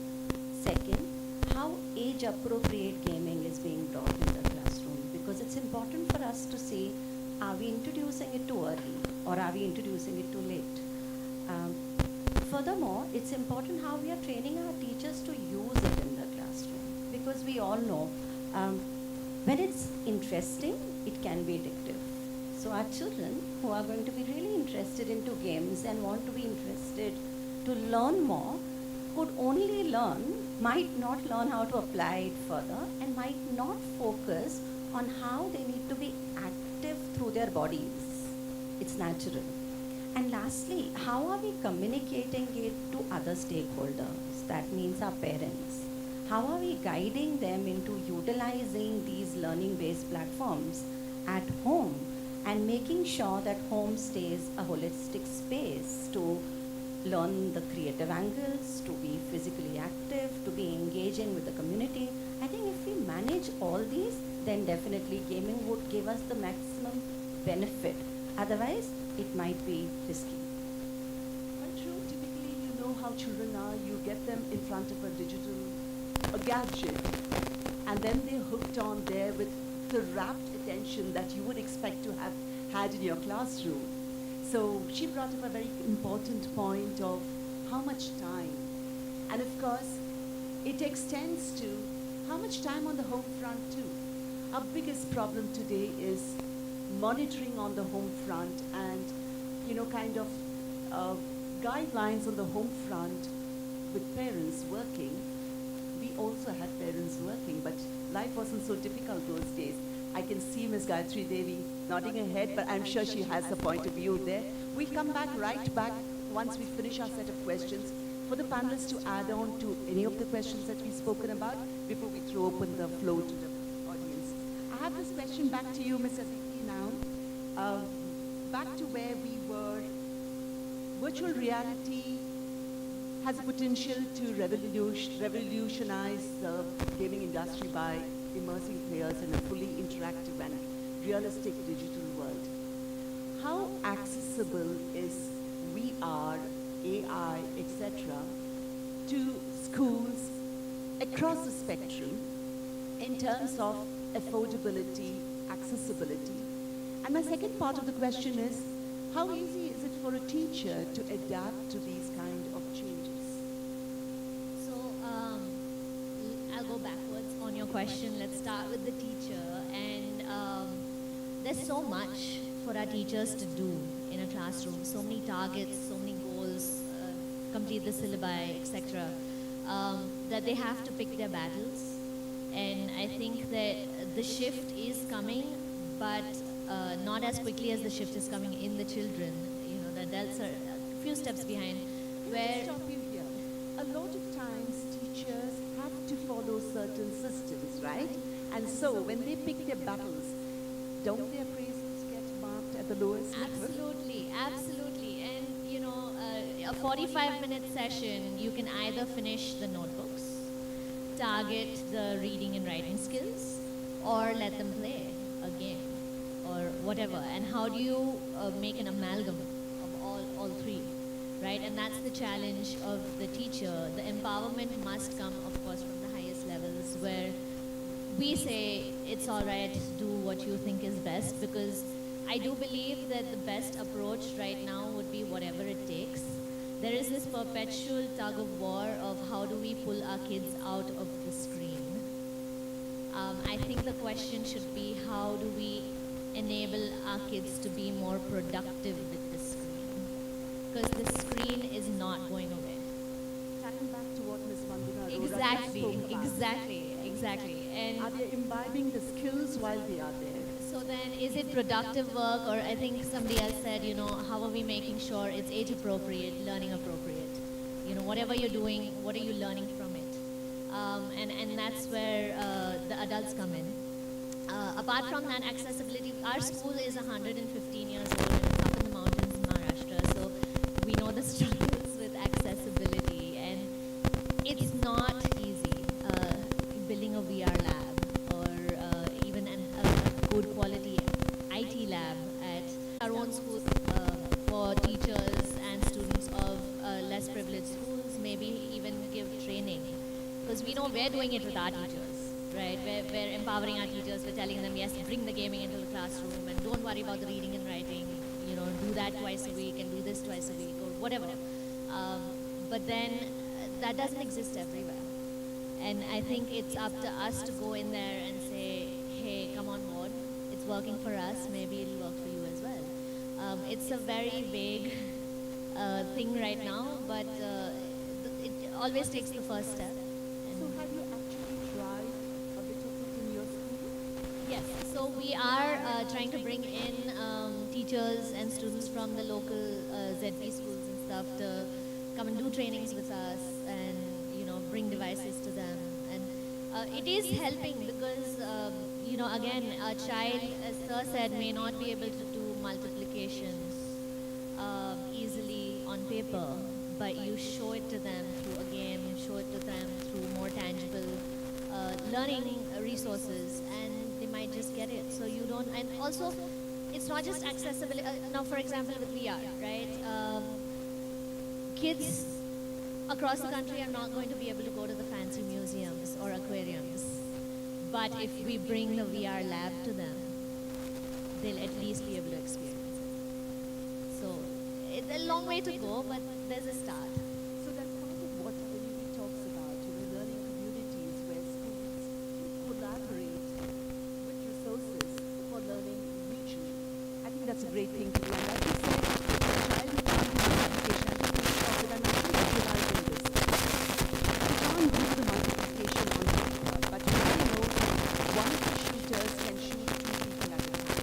Second, how age-appropriate gaming is being brought in the classroom, because it's important for us to see, are we introducing it too early or are we introducing it too late? Furthermore, it's important how we are training our teachers to use it in the classroom, because we all know when it's interesting, it can be addictive. So our children who are going to be really interested into games and want to be interested to learn more could only learn, might not learn how to apply it further, and might not focus on how they need to be active through their bodies. It's natural. And lastly, how are we communicating it to other stakeholders? That means our parents. how are we guiding them into utilizing these learning-based platforms at home and making sure that home stays a holistic space to learn the creative angles, to be physically active, to be engaging with the community. I think if we manage all these, then definitely gaming would give us the maximum benefit. Otherwise, it might be risky. But true, typically you know how children are, you get them in front of a gadget, and then they're hooked on there with the rapt attention that you would expect to have had in your classroom. So she brought up a very important point of how much time. And of course, it extends to how much time on the home front too. Our biggest problem today is monitoring on the home front and, kind of guidelines on the home front with parents working. We also had parents working, but life wasn't so difficult those days. I can see Ms. Gayatri Devi nodding her head, but I'm sure she has a point of view there. We'll come right back once we finish our set of questions for the panelists to add on to any of the questions that we've spoken about before we throw open the floor to the audience. I have this question back to you, Ms. Aditi, now. Back to where we were. Virtual reality has a potential to revolutionize the gaming industry by immersing players in a fully interactive and realistic digital world. How accessible is VR, AI, etc. to schools across the spectrum in terms of affordability, accessibility? And my second part of the question is, how easy is it for a teacher to adapt to these kind of changes? So I'll go backwards on your question. Let's start with the teacher. And there's so much for our teachers to do in a classroom. So many targets, so many goals, complete the syllabi, etc. That they have to pick their battles. And I think that the shift is coming, but not as quickly as the shift is coming in the children. The adults are a few steps behind. Where stop you here. A lot of times teachers have to follow certain systems, right? And so when they pick their battles, don't their appraisals get marked at the lowest level? Absolutely, absolutely. And a 45-minute session, you can either finish the notebooks, target the reading and writing skills, or let them play a game or whatever. And how do you make an amalgam of all three? Right, and that's the challenge of the teacher. The empowerment must come, of course, from the highest levels, where we say it's all right, do what you think is best, because I do believe that the best approach right now would be whatever it takes. There is this perpetual tug of war of how do we pull our kids out of the screen. I think the question should be, how do we enable our kids to be more productive with the screen? Because the screen is not going away. Tying back to what Ms. Vandana Arora spoke about. Exactly. And are they imbibing the skills while they are there? So then, is it productive work, or I think somebody else said, how are we making sure it's age appropriate, learning appropriate? Whatever you're doing, what are you learning from it? And that's where the adults come in. Apart from that, accessibility, our school is 115 years old and it's up in the mountains in Maharashtra, so we know the struggles with accessibility, and it's not easy building a VR lab or even a good quality IT lab at our own schools for teachers and students of less privileged schools, maybe even give training, because we know we're doing it with our teachers. Right, we're empowering our teachers, we're telling them, yes, bring the gaming into the classroom and don't worry about the reading and writing, do that twice a week and do this twice a week or whatever. But then that doesn't exist everywhere. And I think it's up to us to go in there and say, hey, come on board, it's working for us, maybe it'll work for you as well. It's a very vague thing right now, but it always takes the first step. So have you actually tried a bit of it in your school? Yes, so we are trying to bring in teachers and students from the local ZP schools and stuff to come and do trainings with us and bring devices to them and it is helping because, again, a child, as Sir said, may not be able to do multiplications easily on paper, but you show it to them through a game, show it to them through more tangible learning resources, and they might just get it. So you don't, and also, it's not just accessibility. Now, for example, with VR, right? Kids across the country are not going to be able to go to the fancy museums or aquariums. But if we bring the VR lab to them, they'll at least be able to experience it. So it's a long way to go, but there's a start. So that's part of what Olivi talks about, learning communities where schools collaborate with resources for learning mutually. I think that's a great thing to do. And like you said, the child who can't do multiplication, I think most of it, I'm not realizing this. You can't do the multiplication on paper, but you already know that one of the shooters can shoot 2 people at a time.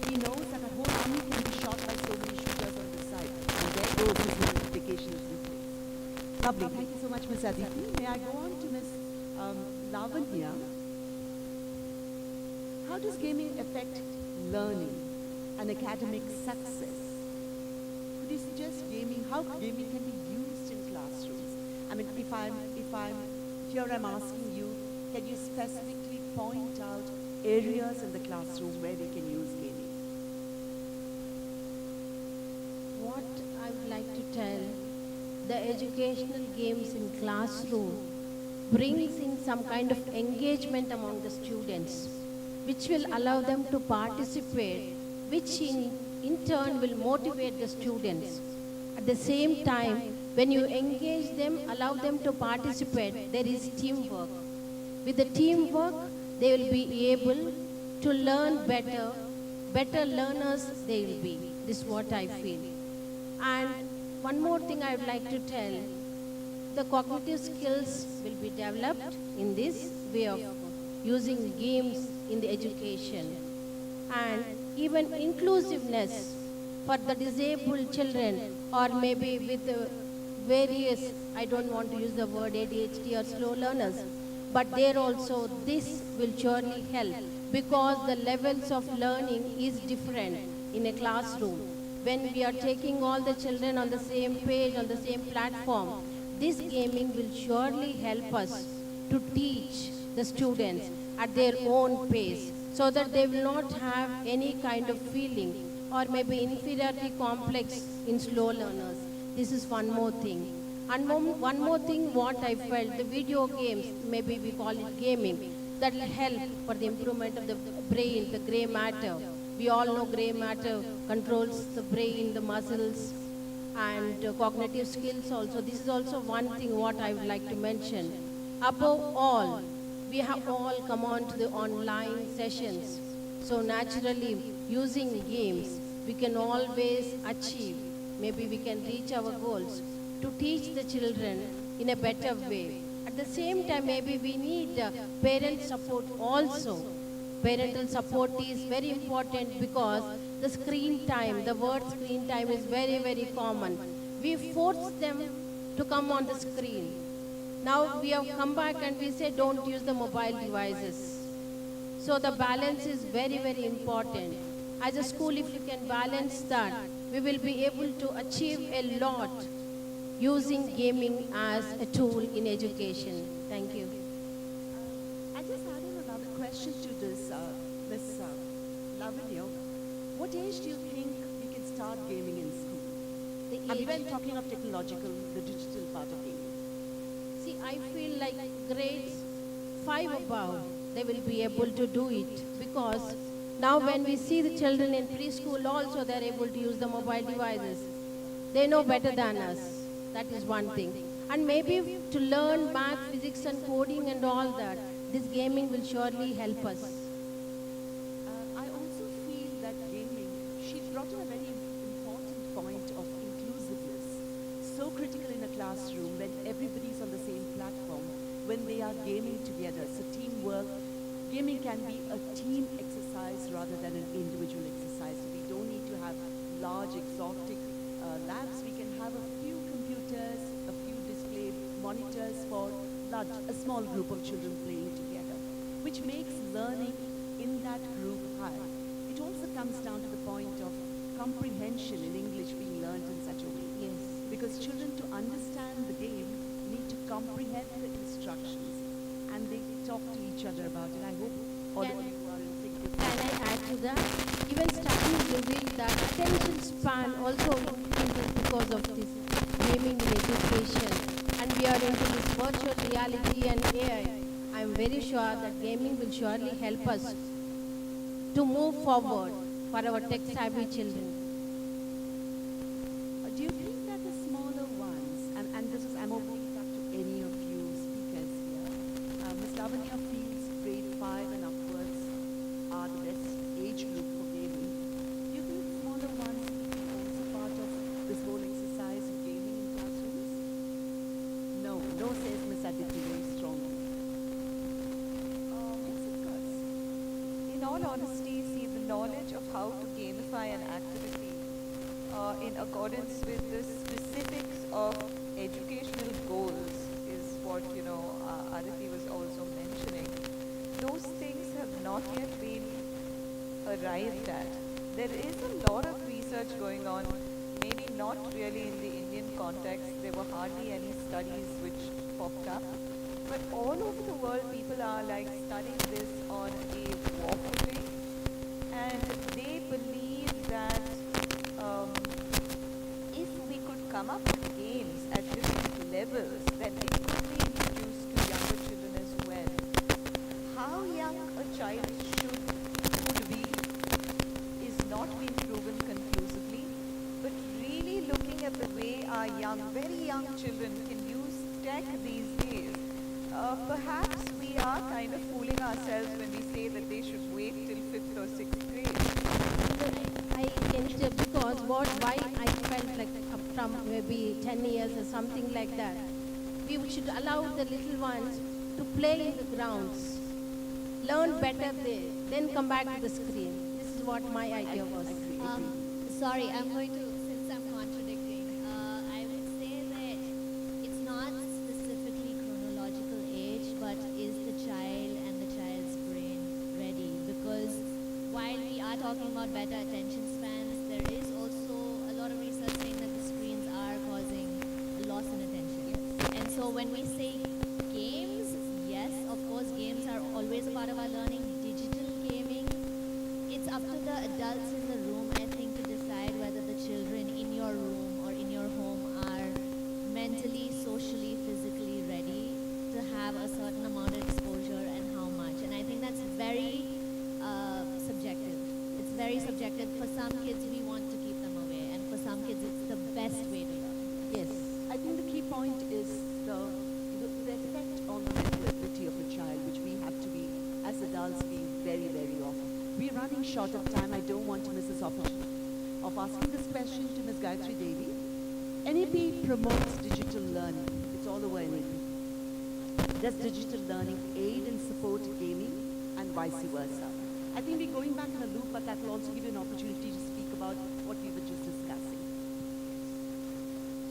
He knows that a whole army can be shot by so many shooters on the side. And there goes his multiplication in place. Lovely. Thank you so much, Ms. Aditi. May I go on to Ms. Lavanya? How does gaming affect learning and academic success? Could you suggest how gaming can be used in classrooms? I mean, if I'm here, I'm asking you, can you specifically point out areas in the classroom where we can use gaming? What I would like to tell, the educational games in classroom brings in some kind of engagement among the students, which will allow them to participate, which in turn will motivate the students. At the same time, when you engage them, allow them to participate, there is teamwork. With the teamwork, they will be able to learn better. Better learners they will be. This is what I feel. And one more thing I would like to tell, the cognitive skills will be developed in this way of using games in the education. And even inclusiveness for the disabled children, or maybe with the various, I don't want to use the word ADHD or slow learners, but there also this will surely help, because the levels of learning is different in a classroom. When we are taking all the children on the same page, on the same platform, this gaming will surely help us to teach the students at their own pace, so that they will not have any kind of feeling or maybe inferiority complex in slow learners. This is one more thing. And one more thing what I felt, the video games, maybe we call it gaming, that will help for the improvement of the brain, the gray matter. We all know gray matter controls the brain, the muscles, and cognitive skills also. This is also one thing what I would like to mention. Above all, we have all come on to the online sessions. So naturally, using games, we can always achieve, maybe we can reach our goals, to teach the children in a better way. At the same time, maybe we need parent support also. Parental support is very important, because the screen time, the word screen time is very, very common. We force them to come on the screen. Now we have come back and we say don't use the mobile devices. So the balance is very, very important. As a school, if you can balance that, we will be able to achieve a lot using gaming as a tool in education. Thank you. I just added another question to this, Ms. Lavanya. What age do you think we can start gaming in school? And when talking of technological, the digital part of gaming. See, I feel like grades 5 above, they will be able to do it, because now when we see the children in preschool also, they are able to use the mobile devices. They know better than us. That is one thing. And maybe to learn math, physics and coding and all that, this gaming will surely help us. I also feel that gaming, she brought in a very important point of inclusiveness. So critical in a classroom when everybody's on the same platform, when they are gaming together. So teamwork, gaming can be a team exercise rather than an individual exercise. So we don't need to have large exotic labs. We can have a few computers, a few display monitors for a small group of children playing together. which makes learning in that group high. It also comes down to the point of comprehension in English being learned in such a way. Yes. Because children, to understand the game, need to comprehend the instructions, and they talk to each other about it. I hope all Can of I- you are in sync with Can I add to that? Even studies reveal that attention span also increases because of this gaming in education. And we are into this virtual reality and AI. I am very sure that gaming will surely help us to move forward for our tech-savvy children. Do you think that the smaller ones, and this is, I'm opening it up to any of you speakers here, Ms. Lavanya feels grade 5 and upwards are the best age group for gaming. Do you think smaller ones will be also part of this whole exercise of gaming in classrooms? No, no, says Ms. Aditi very strongly. Yes, of course. In all honesty, see, the knowledge of how to gamify an activity in accordance with the specifics of educational goals is what, Aditi was also mentioning. Those things have not yet been arrived at. There is a lot of research going on, maybe not really in the Indian context. There were hardly any studies which popped up. But all over the world, people are like studying this on a war footing, and they believe that if we could come up with games at different levels, then it could be introduced to younger children as well. How young a child could be is not being proven conclusively, but really looking at the way our very young children can use tech these days, perhaps we are kind of fooling ourselves when we say that they should wait till 5th or 6th grade. I against it because why I felt like from maybe 10 years or something like that, we should allow the little ones to play in the grounds, learn better there, then come back to the screen. This is what my idea was. Sorry, I'm going to, since I'm contradicting, I would say that it's not specifically chronological age, but is the child and the child's brain ready? Because while we are talking about better attention spans, there is also a lot of research saying that the screens are causing a loss in attention. And so when we say games, yes, of course, games are always a part of our learning. Digital gaming, it's up to the adults in the room, I think, to decide whether the children in your room or in your home are mentally, socially, physically ready to have a certain amount of exposure and how much. And I think that's very subjective. It's very subjective. For some kids, we want to keep them away, and for some kids, it's the best way to learn. Yes. I think the key point is the effect on the mental ability of a child, which we have to be, as adults, be very, very often. We're running short of time. I don't want to miss this opportunity of asking this question to Ms. Gayatri Devi. NAP promotes digital learning. It's all over NAP. Does digital learning aid and support gaming and vice versa? I think we're going back in a loop, but that will also give you an opportunity to speak about what we were just discussing.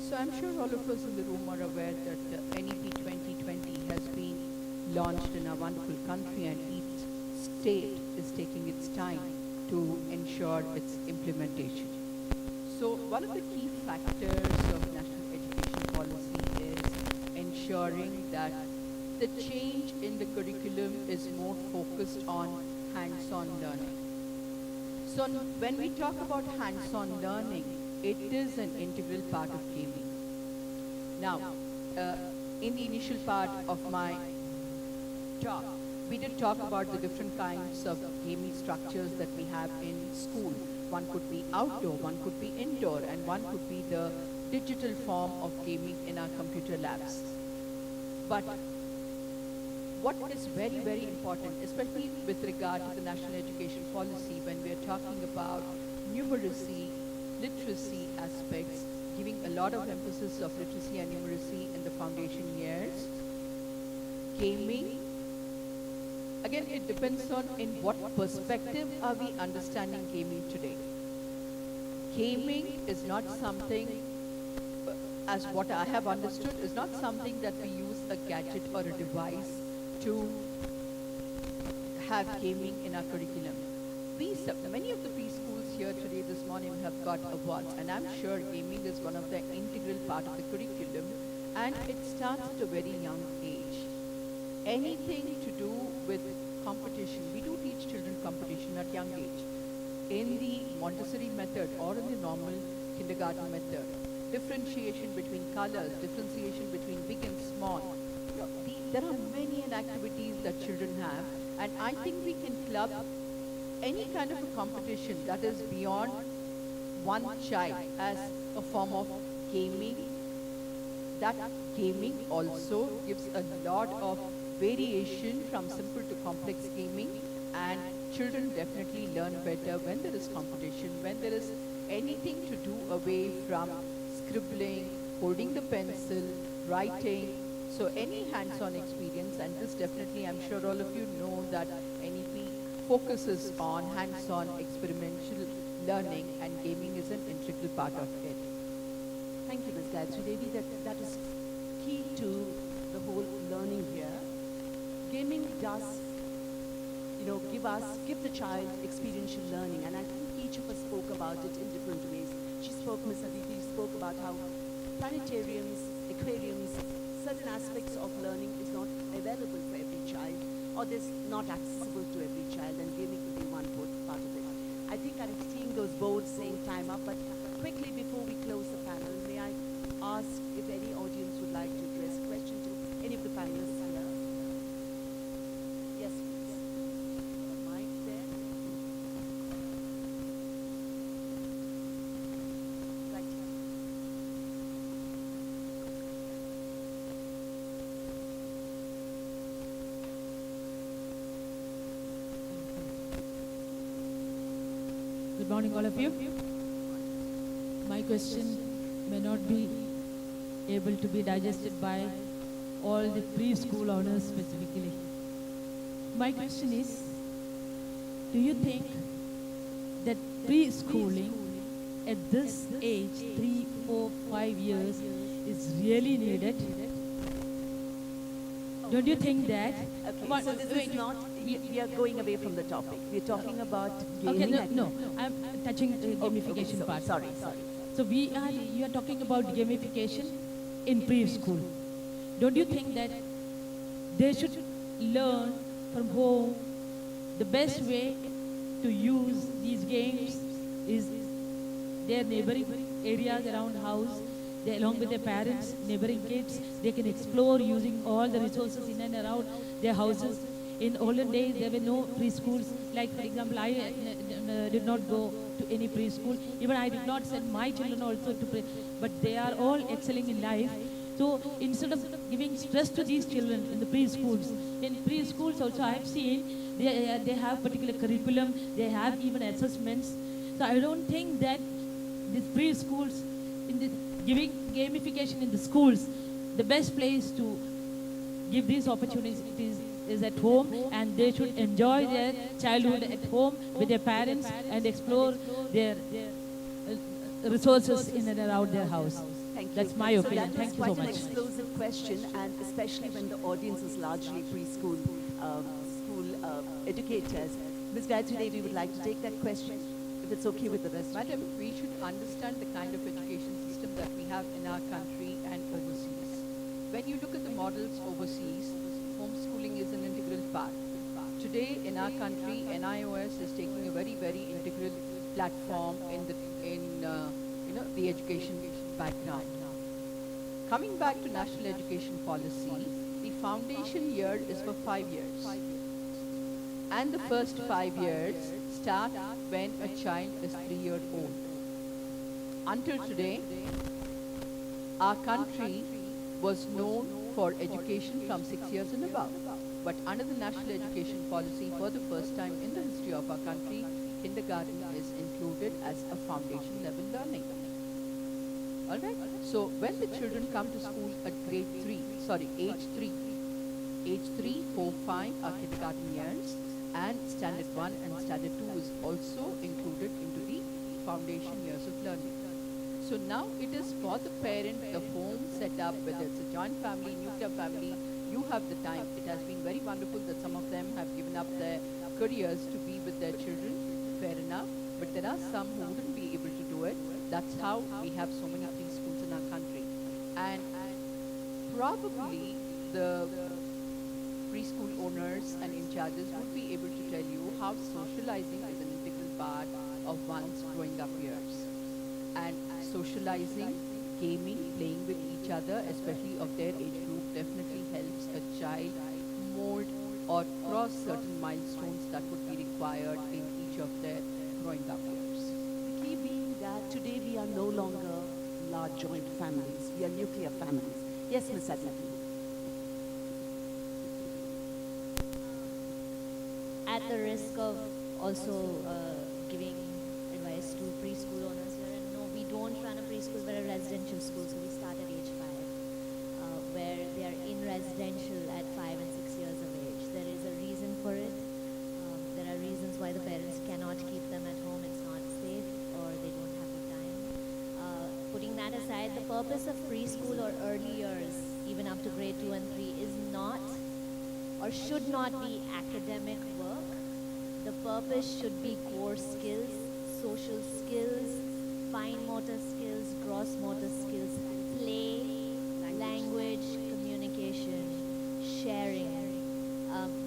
So I'm sure all of us in the room are aware that NEP 2020 has been launched in our wonderful country, and each state is taking its time to ensure its implementation. So one of the key factors of national education policy is ensuring that the change in the curriculum is more focused on hands-on learning. So when we talk about hands-on learning, it is an integral part of gaming. Now, in the initial part of my talk, we did talk about the different kinds of gaming structures that we have in school. One could be outdoor, one could be indoor, and one could be the digital form of gaming in our computer labs. But what is very, very important, especially with regard to the national education policy, when we are talking about numeracy, literacy aspects, giving a lot of emphasis of literacy and numeracy in the foundation years, gaming, again, it depends on in what perspective are we understanding gaming today. Gaming is not something, as what I have understood, is not something that we use a gadget or a device to have gaming in our curriculum. Many of the preschools here today this morning have got awards, and I'm sure gaming is one of the integral part of the curriculum, and it starts at a very young age. Anything to do with competition, we do teach children competition at young age. In the Montessori method or in the normal kindergarten method, differentiation between colors, differentiation between big and small. There are many activities that children have, and I think we can club any kind of a competition that is beyond one child as a form of gaming. That gaming also gives a lot of variation from simple to complex gaming, and children definitely learn better when there is competition, when there is anything to do away from scribbling, holding the pencil, writing. So any hands-on experience, and this definitely, I'm sure all of you know that NEP focuses on hands-on experiential learning, and gaming is an integral part of it. Thank you, Ms. Gayatri Devi. That is key to the whole learning here. Gaming does, give the child experiential learning, and I think each of us spoke about it in different ways. Ms. Aditi spoke about how planetariums, aquariums, certain aspects of learning is not available for every child, or is not accessible to every child, and gaming could be one part of it. I think I'm seeing those boards saying time up, but quickly before we close the panel, may I ask if any audience would like to address a question to any of the panelists here? Yes, please. A mic there. Right here. Good morning, all of you. My question may not be able to be digested by all the preschool owners specifically. My question is, do you think that preschooling at this age, 3, 4, 5 years, is really needed? Don't you think that? Okay, so this is not, we are going away from the topic. We're talking about Okay, gaming. no, I'm touching the gamification okay, part. Sorry. So you are talking about gamification in preschool. Don't you think that they should learn from home the best way to use these games is their neighboring areas around house, along with their parents, neighboring kids, they can explore using all the resources in and around their houses. In olden days, there were no preschools. Like, for example, I did not go to any preschool. Even I did not send my children also to but they are all excelling in life. So instead of giving stress to these children in the preschools, in preschools also I have seen they have particular curriculum, they have even assessments. So I don't think that these preschools, in the giving gamification in the schools, the best place to give these opportunities is at home, and they should enjoy their childhood at home with their parents and explore their resources in and around their house. Thank you. That's my opinion. So that Thank was you so quite an much. explosive question, and especially when the audience is largely preschool educators. Ms. Gayatri Devi would like to take that question, if it's okay with the rest. Madam, we should understand the kind of education system that we have in our country and overseas. When you look at the models overseas, homeschooling is an integral part. Today in our country, NIOS is taking a very, very integral platform in the education background. Coming back to national education policy, the foundation year is for 5 years. And the first 5 years start when a child is 3 years old. Until today, our country was known for education from 6 years and above. But under the national education policy, for the first time in the history of our country, kindergarten is included as a foundation level learning. Alright? So when the children come to school at age 3, 4, 5 are kindergarten years, and standard 1 and standard 2 is also included into the foundation years of learning. So now it is for the parent, the home setup, whether it's a joint family, nuclear family, you have the time. It has been very wonderful that some of them have given up their careers to be with their children, fair enough, but there are some who wouldn't be able to do it. That's how we have so many preschools in our country. And probably the preschool owners and in charges would be able to tell you how socializing is an integral part of one's growing up years. And socializing, gaming, playing with each other, especially of their age group, definitely helps a child mold or cross certain milestones that would be required in each of their growing up years. The key being that today we are no longer large joint families, we are nuclear families. Yes, Ms. Aditi. At the risk of also giving advice to preschool owners here, and no, we don't run a preschool, we're a residential school, so we start at age 5, where they are in residential at 5 and 6 years of age. There is a reason for it. There are reasons why the parents cannot keep them at home. It's not safe, or they don't have the time. Putting that aside, the purpose of preschool or early years, even up to grade 2 and 3, is not or should not be academic work. The purpose should be core skills, social skills, fine motor skills, gross motor skills, play, language, communication, sharing.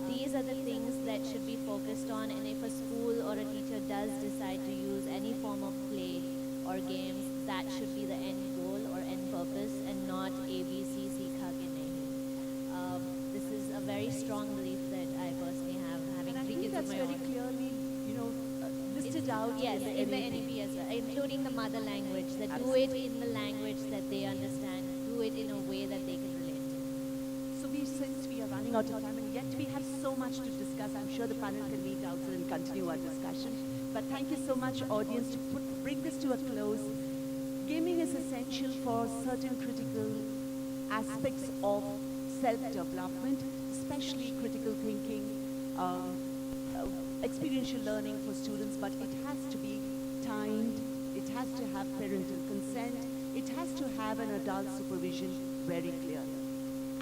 These are the things that should be focused on, and if a school or a teacher does decide to use any form of play or games, that should be the end goal or end purpose, and not A, B, C, सीखा के नहीं. This is a very strong belief that I personally have, having And I 3 think kids that's of my very own. clearly, listed out Yes, in the NEP. NEP as well, including the mother language, that do it in the language that they understand, do it in a way that they can relate to. So since we are running out of time, and yet we have so much to discuss, I'm sure the panel can meet outside and continue our discussion. But thank you so much, audience, to bring this to a close. Gaming is essential for certain critical aspects of self-development, especially critical thinking, experiential learning for students, but it has to be timed, it has to have parental consent, it has to have an adult supervision very clearly.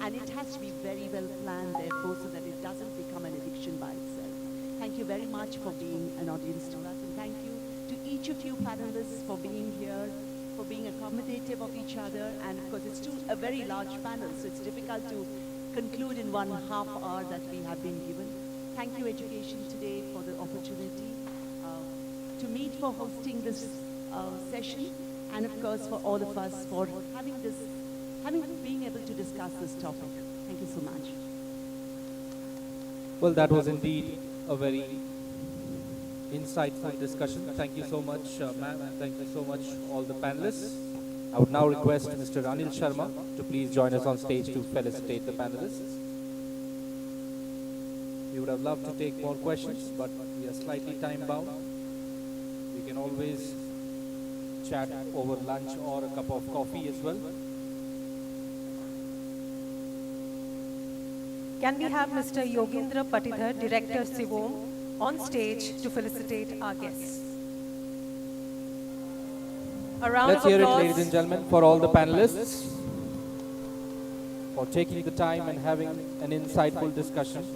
And it has to be very well planned, therefore, so that it doesn't become an addiction by itself. Thank you very much for being an audience to us, and thank you to each of you panelists for being here, for being accommodative of each other, and of course it's a very large panel, so it's difficult to conclude in 1.5 hour that we have been given. Thank you, Education Today, for the opportunity to meet, for hosting this session, and of course for all of us for being able to discuss this topic. Thank you so much. Well, that was indeed a very insightful discussion. Thank you so much, ma'am, and thank you so much, all the panelists. I would now request Mr. Anil Sharma to please join us on stage to felicitate the panelists. We would have loved to take more questions, but we are slightly time bound. We can always chat over lunch or a cup of coffee as well. Can we have Mr. Yogendra Patidhar, Director Sivom, on stage to felicitate our guests? A round Let's of hear it, applause. ladies and gentlemen, for all the panelists, for taking the time and having an insightful discussion.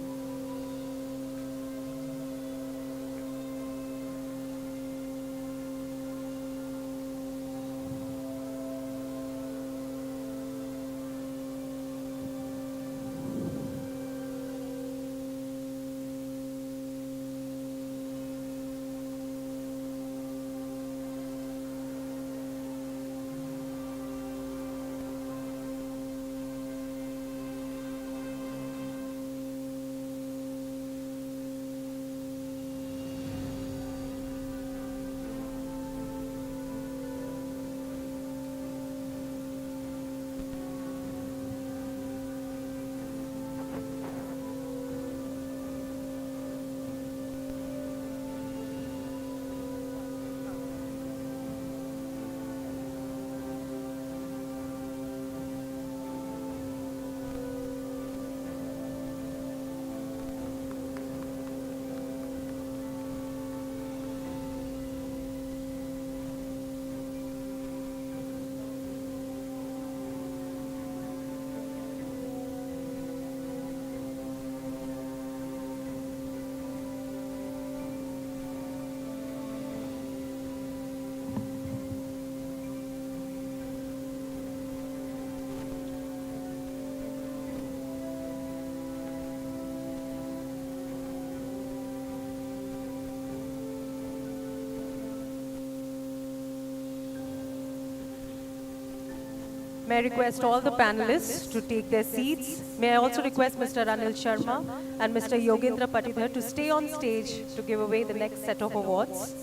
May I request all the panelists to take their seats. May I also request Mr. Anil Sharma and Mr. Yogendra Patidhar to stay on stage to give away the next set of awards.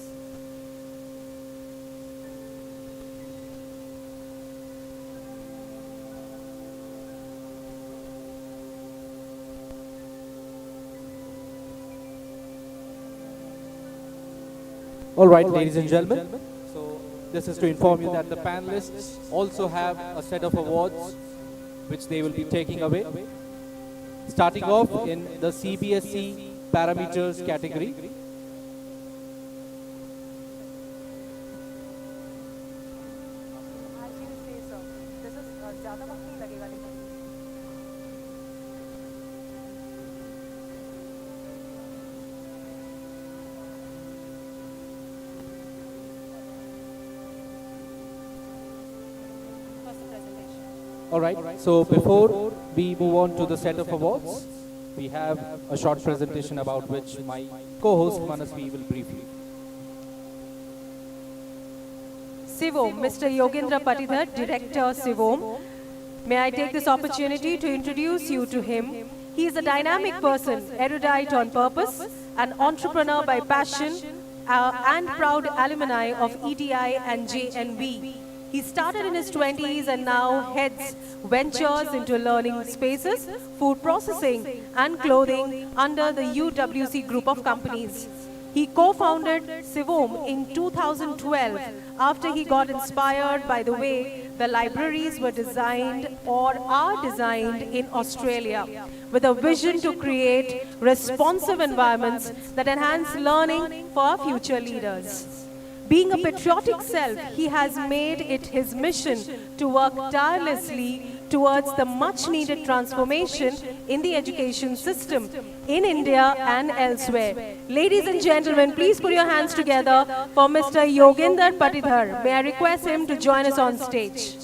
All right, ladies and gentlemen. So this is to inform you that the panelists also have a set of awards which they will be taking away. Starting off in the CBSE parameters category. All right, so before we move on to the set of awards, we have a short presentation about which my co-host Manasvi will brief you. Sivom, Mr. Yogendra Patidhar, Director Sivom. May I take this opportunity to introduce you to him. He is a dynamic person, erudite on purpose, an entrepreneur by passion, and proud alumni of EDI and JNV. He started in his 20s and now heads ventures into learning spaces, food processing and clothing under the UWC group of companies. He co-founded Sivom in 2012 after he got inspired by the way the libraries were designed or are designed in Australia, with a vision to create responsive environments that enhance learning for our future leaders. Being a patriotic self, he has made it his mission to work tirelessly towards the much-needed transformation in the education system in India and elsewhere. Ladies and gentlemen, please put your hands together for Mr. Yogendra Patidhar. May I request him to join us on stage.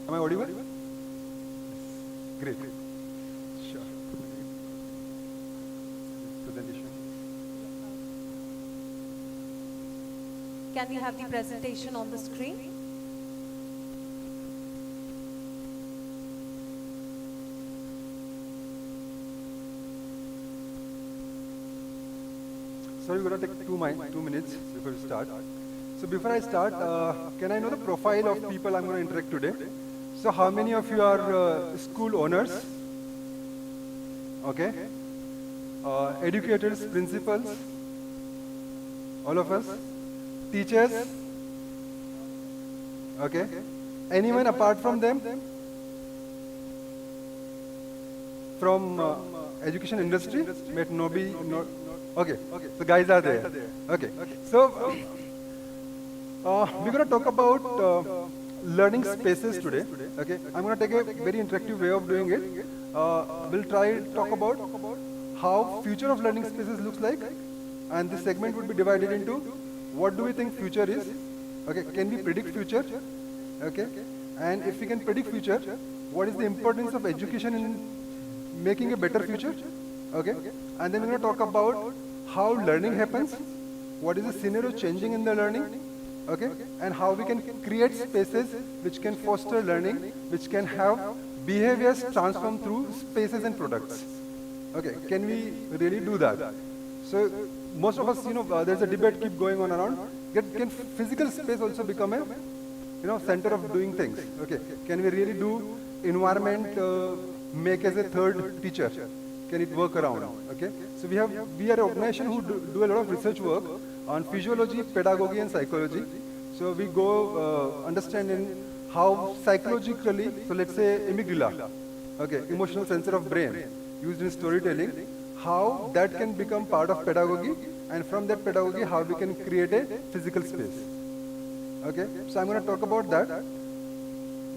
Am I audible? Great. Sure. Presentation. Can we have the presentation on the screen? Sorry, we're going to take 2 minutes before we start. So before I start, can I know the profile of people I'm going to interact today? So how many of you are school owners? Okay. Educators, principals? All of us? Teachers? Okay. Anyone apart from them? From education industry? Might not be. Okay. So guys are there. Okay. So we're going to talk about learning spaces today. Okay. I'm going to take a very interactive way of doing it. We'll try to talk about how future of learning spaces looks like, and this segment would be divided into what do we think future is, Okay, can we predict future? Okay, and if we can predict future, what is the importance of education in making a better future? Okay, and then we're going to talk about how learning happens, what is the scenario changing in the learning, okay, and how we can create spaces which can foster learning, which can have behaviors transformed through spaces and products. Okay, can we really do that? So most of us, there's a debate keep going on around. Can physical space also become a, center of doing things? Okay, can we really do environment make as a third teacher? Can it work around? Okay, so we are an organization who do a lot of research work on physiology, pedagogy, and psychology. So we go understanding how psychologically, so let's say amygdala, okay, emotional sensor of brain, used in storytelling, how that can become part of pedagogy, and from that pedagogy, how we can create a physical space. Okay, so I'm going to talk about that.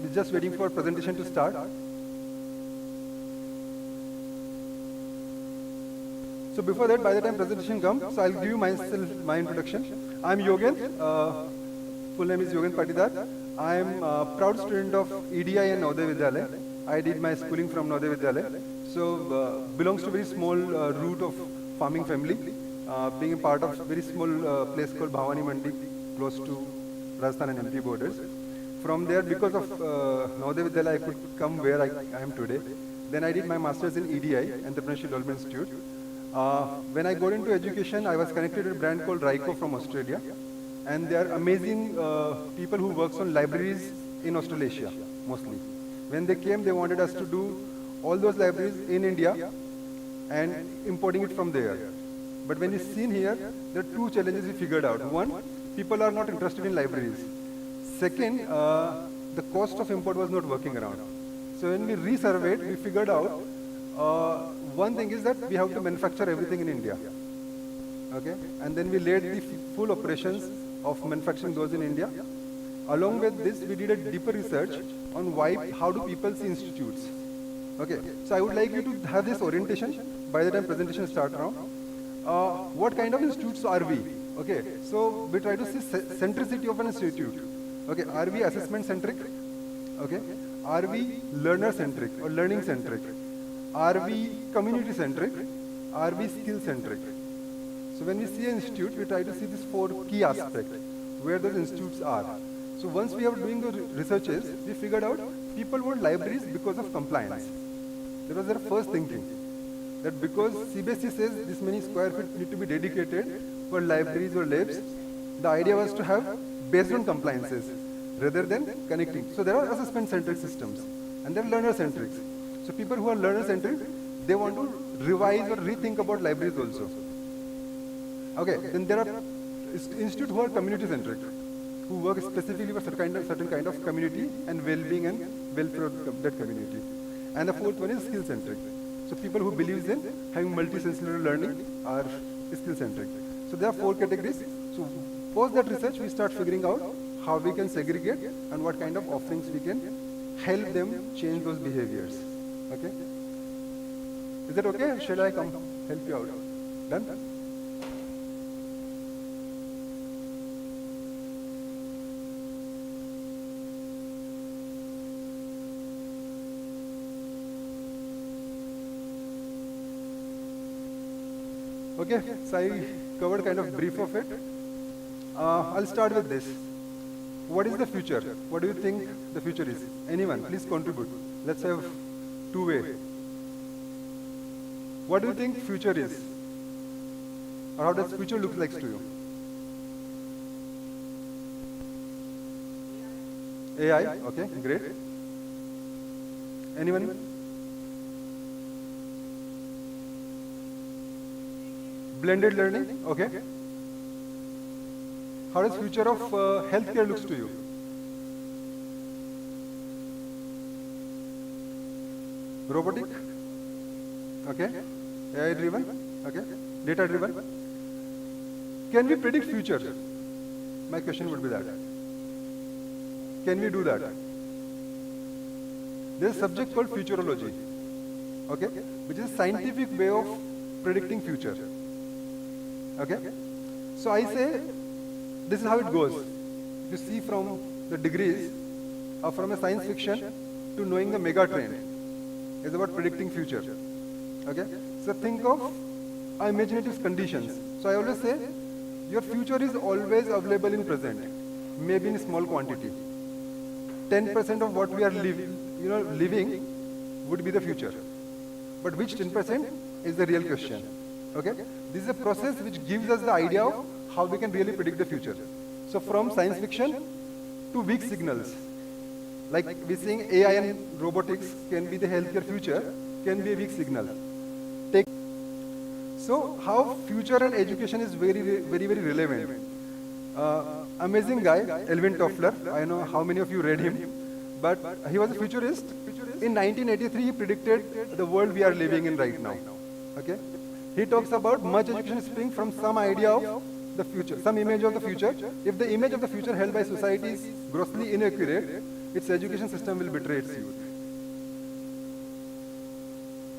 We're just waiting for presentation to start. So before that, by the time presentation comes, so I'll give you my introduction. I'm Yogen. Full name is Yogen Patidar. I'm a proud student of EDI and Navodaya Vidyalaya. I did my schooling from Navodaya Vidyalaya. So belongs to a very small root of farming family. Being a part of a very small place called Bhavani Mandi, close to Rajasthan and MP borders. From there, because of Navodaya Vidyalaya, I could come where I am today. Then I did my master's in EDI, Entrepreneurship Development Institute. When I got into education, I was connected with a brand called Ryco from Australia. And they are amazing people who works on libraries in Australasia, mostly. When they came, they wanted us to do all those libraries in India and importing it from there. But when you seen here, there are two challenges we figured out. One, people are not interested in libraries. Second, the cost of import was not working around. So when we resurveyed, we figured out one thing is that we have to manufacture everything in India. Okay? And then we laid the full operations of manufacturing those in India. Along with this, we did a deeper research on how do people see institutes. Okay, so I would like you to have this orientation by the time presentation starts around. What kind of institutes are we? Okay, so we try to see centricity of an institute. Okay, are we assessment centric? Okay, are we learner centric or learning centric? Are we community centric? Are we skill centric? So when we see an institute, we try to see these four key aspects, where those institutes are. So once we are doing the researches, we figured out people want libraries because of compliance. That was their first thinking. That because CBSE says this many square feet need to be dedicated for libraries or labs, the idea was to have based on compliances rather than connecting. So there are assessment-centric systems and there are learner-centric. So people who are learner-centric, they want to revise or rethink about libraries also. Okay, then there are institutes who are community-centric, who work specifically for certain kind of community and well-being and welfare of that community. And the fourth one is skill-centric. So people who believes in having multi-sensory learning are skill-centric. So there are four categories. So post that research, we start figuring out how we can segregate and what kind of offerings we can help them change those behaviors. Okay? Is that okay? Shall I come help you out? Done? Okay, so I covered kind of brief of it. I'll start with this. What is the future? What do you think the future is? Anyone, please contribute. Let's have two-way. What do you think future is? Or how does future look like to you? AI, okay, great. Anyone? Blended learning, okay. How does future of healthcare looks to you? Robotic, okay. AI driven, okay. Data driven. Can we predict future? My question would be that. Can we do that? There's a subject called futurology, okay, which is a scientific way of predicting future. Okay? So I say, this is how it goes. If you see from the degrees, are from a science fiction to knowing the mega trend. It's about predicting future. Okay? So think of imaginative conditions. So I always say, your future is always available in present, maybe in small quantity. 10% of what we are living would be the future. But which 10% is the real question. Okay? This is a process which gives us the idea of how we can really predict the future. So from science fiction to weak signals, like we're saying AI and robotics can be the healthcare future, can be a weak signal. So how future and education is very, very relevant. Amazing guy, Alvin Toffler. I know how many of you read him, but he was a futurist. In 1983, he predicted the world we are living in right now. Okay? He talks about much education spring from some idea of the future, some image of the future. If the image of the future held by society is grossly inaccurate, its education system will betray its youth.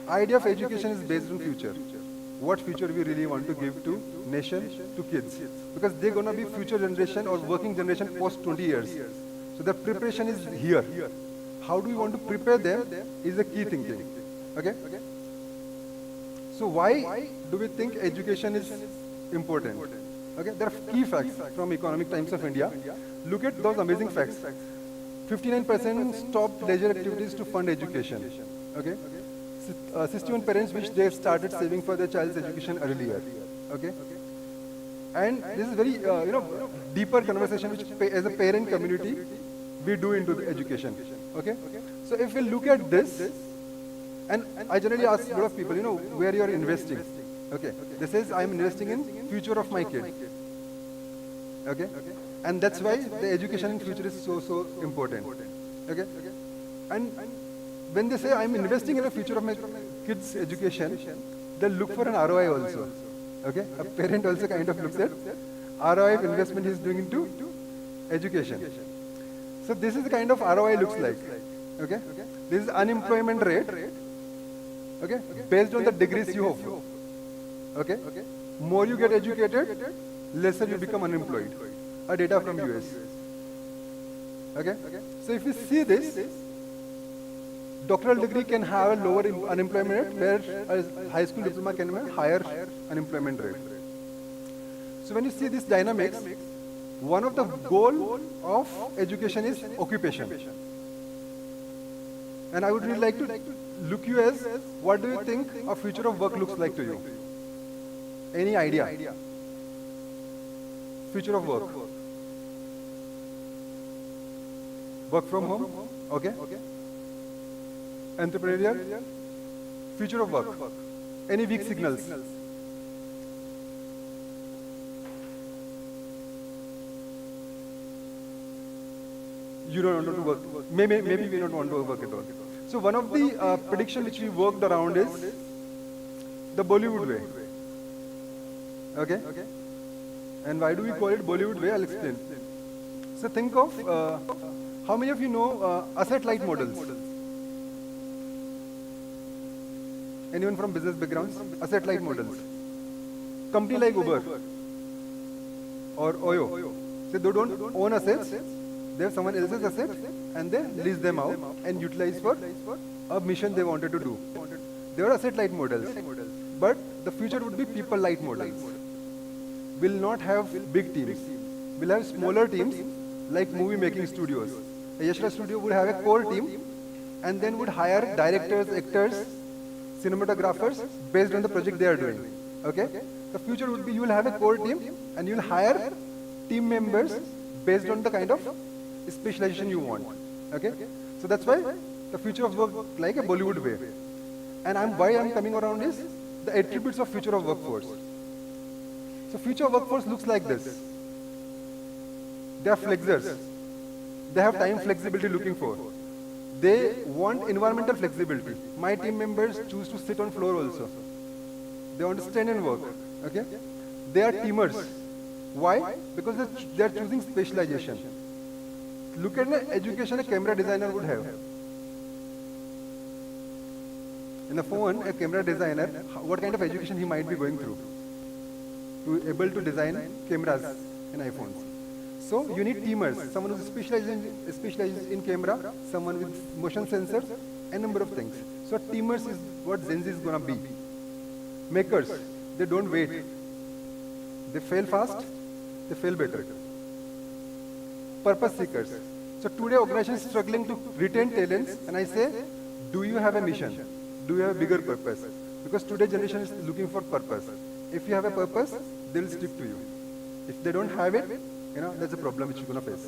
Idea of education is based on future. What future we really want to give to nation, to kids. Because they're going to be future generation or working generation post 20 years. So the preparation is here. How do we want to prepare them is the key thinking. Okay? So why do we think education is important? Okay? There are key facts from Economic Times of India. Look at those amazing facts. 59% stopped leisure activities to fund education. Okay? 61 parents wish they started saving for their child's education earlier. Okay? And this is very, deeper conversation which as a parent community we do into the education. Okay? So if we look at this, and I generally ask a lot of people, where you are investing. Okay? This says I am investing in future of my kid. Okay? And that's why the education in future is so important. Okay? And when they say I'm investing in the future of my kids' education, they'll look for an ROI also. Okay? A parent also kind of looks at ROI of investment he's doing into education. So this is the kind of ROI looks like. Okay? This is unemployment rate. Okay? Based on the degrees you have. Okay? More you get educated, lesser you become unemployed. A data from US. Okay? So if you see this, doctoral degree can have a lower unemployment rate, where a high school diploma can have a higher unemployment rate. So when you see these dynamics, one of the goal of education is occupation. And I would really like to look you as, what do you think a future of work looks like to you? Any idea? Future of work. Work from home? Okay. Entrepreneurial, future of work. Any weak signals? You don't want to work. Maybe we don't want to work at all. So one of the prediction which we worked around is the Bollywood way. Okay? And why do we call it Bollywood way? I'll explain. So think of, how many of you know asset-light models? Anyone from business backgrounds? Asset-light models. Company like Uber or Oyo. So they don't own assets, they have someone else's assets and they lease them out and utilize for a mission they wanted to do. They are asset-light models. But the future would be people-light models. We'll not have big teams. We'll have smaller teams like movie-making studios. A Yashra studio would have a core team and then would hire directors, actors, cinematographers based on the project they are doing. Okay? The future would be you will have a core team and you will hire team members based on the kind of specialization you want. Okay? So that's why the future of work like a Bollywood way. And why I'm coming around is the attributes of future of workforce. So future workforce looks like this. They are flexors. They have time flexibility looking for. They want environmental flexibility. My team members choose to sit on floor also. They want to stand and work. Okay? They are teamers. Why? Because they are choosing specialization. Look at the education a camera designer would have. In the phone, a camera designer, what kind of education he might be going through to able to design cameras in iPhones. So you need teamers, someone who's specialized in camera, someone with motion sensors, a number of things. So teamers is what Gen Z is gonna be. Makers, they don't wait. They fail fast, they fail better. Purpose seekers. So today organization is struggling to retain talents, and I say, do you have a mission? Do you have a bigger purpose? Because today generation is looking for purpose. If you have a purpose, they'll stick to you. If they don't have it, that's a problem which you're gonna face.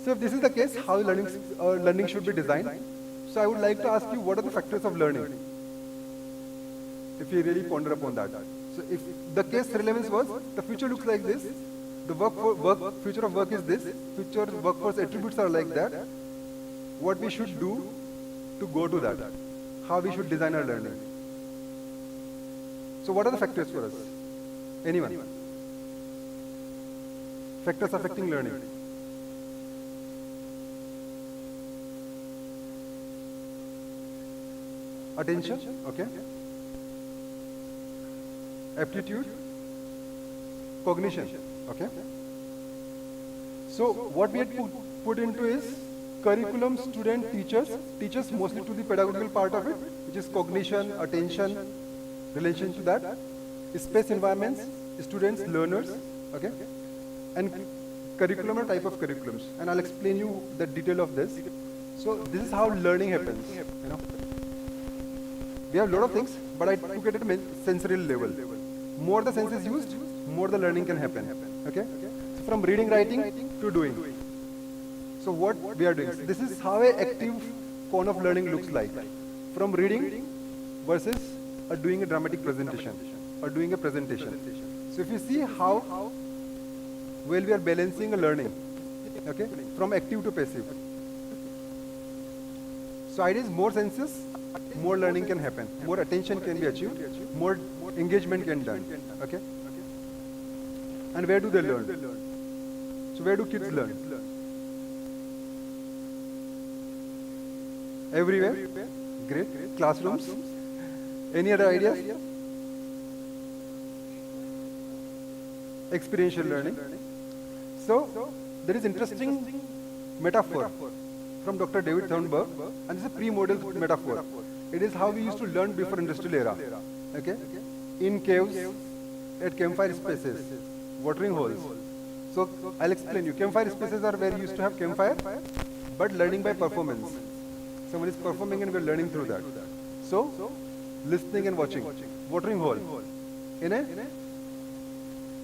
So if this is the case, how learning should be designed? So I would like to ask you, what are the factors of learning? If you really ponder upon that. So if the case relevance was, the future looks like this, the future of work is this, future workforce attributes are like that, what we should do to go to that, how we should design our learning. So what are the factors for us? Anyone? Factors affecting learning. Attention, okay. Aptitude, cognition, okay. So what we had put into is curriculum, student, teachers mostly to the pedagogical part of it, which is cognition, attention, relation to that, space environments, students, learners, okay, and curriculum or type of curriculums. And I'll explain you the detail of this. So this is how learning happens, We have a lot of things, but I took it at a sensorial level. More the sense is used, more the learning can happen. Okay? So from reading, writing to doing. So what we are doing. So this is how an active cone of learning looks like. From reading versus doing a dramatic presentation or doing a presentation. So if you see how well we are balancing a learning, okay, from active to passive. So idea is more senses, more learning can happen, more attention can be achieved, more engagement can be done. Okay? And where do they learn? So where do kids learn? Everywhere? Great. Classrooms? Any other ideas? Experiential learning. So there is interesting metaphor from Dr. David Thornburg, and this is a pre-model metaphor. It is how we used to learn before industrial era. Okay? In caves, at campfire spaces, watering holes. So I'll explain you. Campfire spaces are where you used to have campfire, but learning by performance. Someone is performing and we're learning through that. So, listening and watching. Watering hole. In a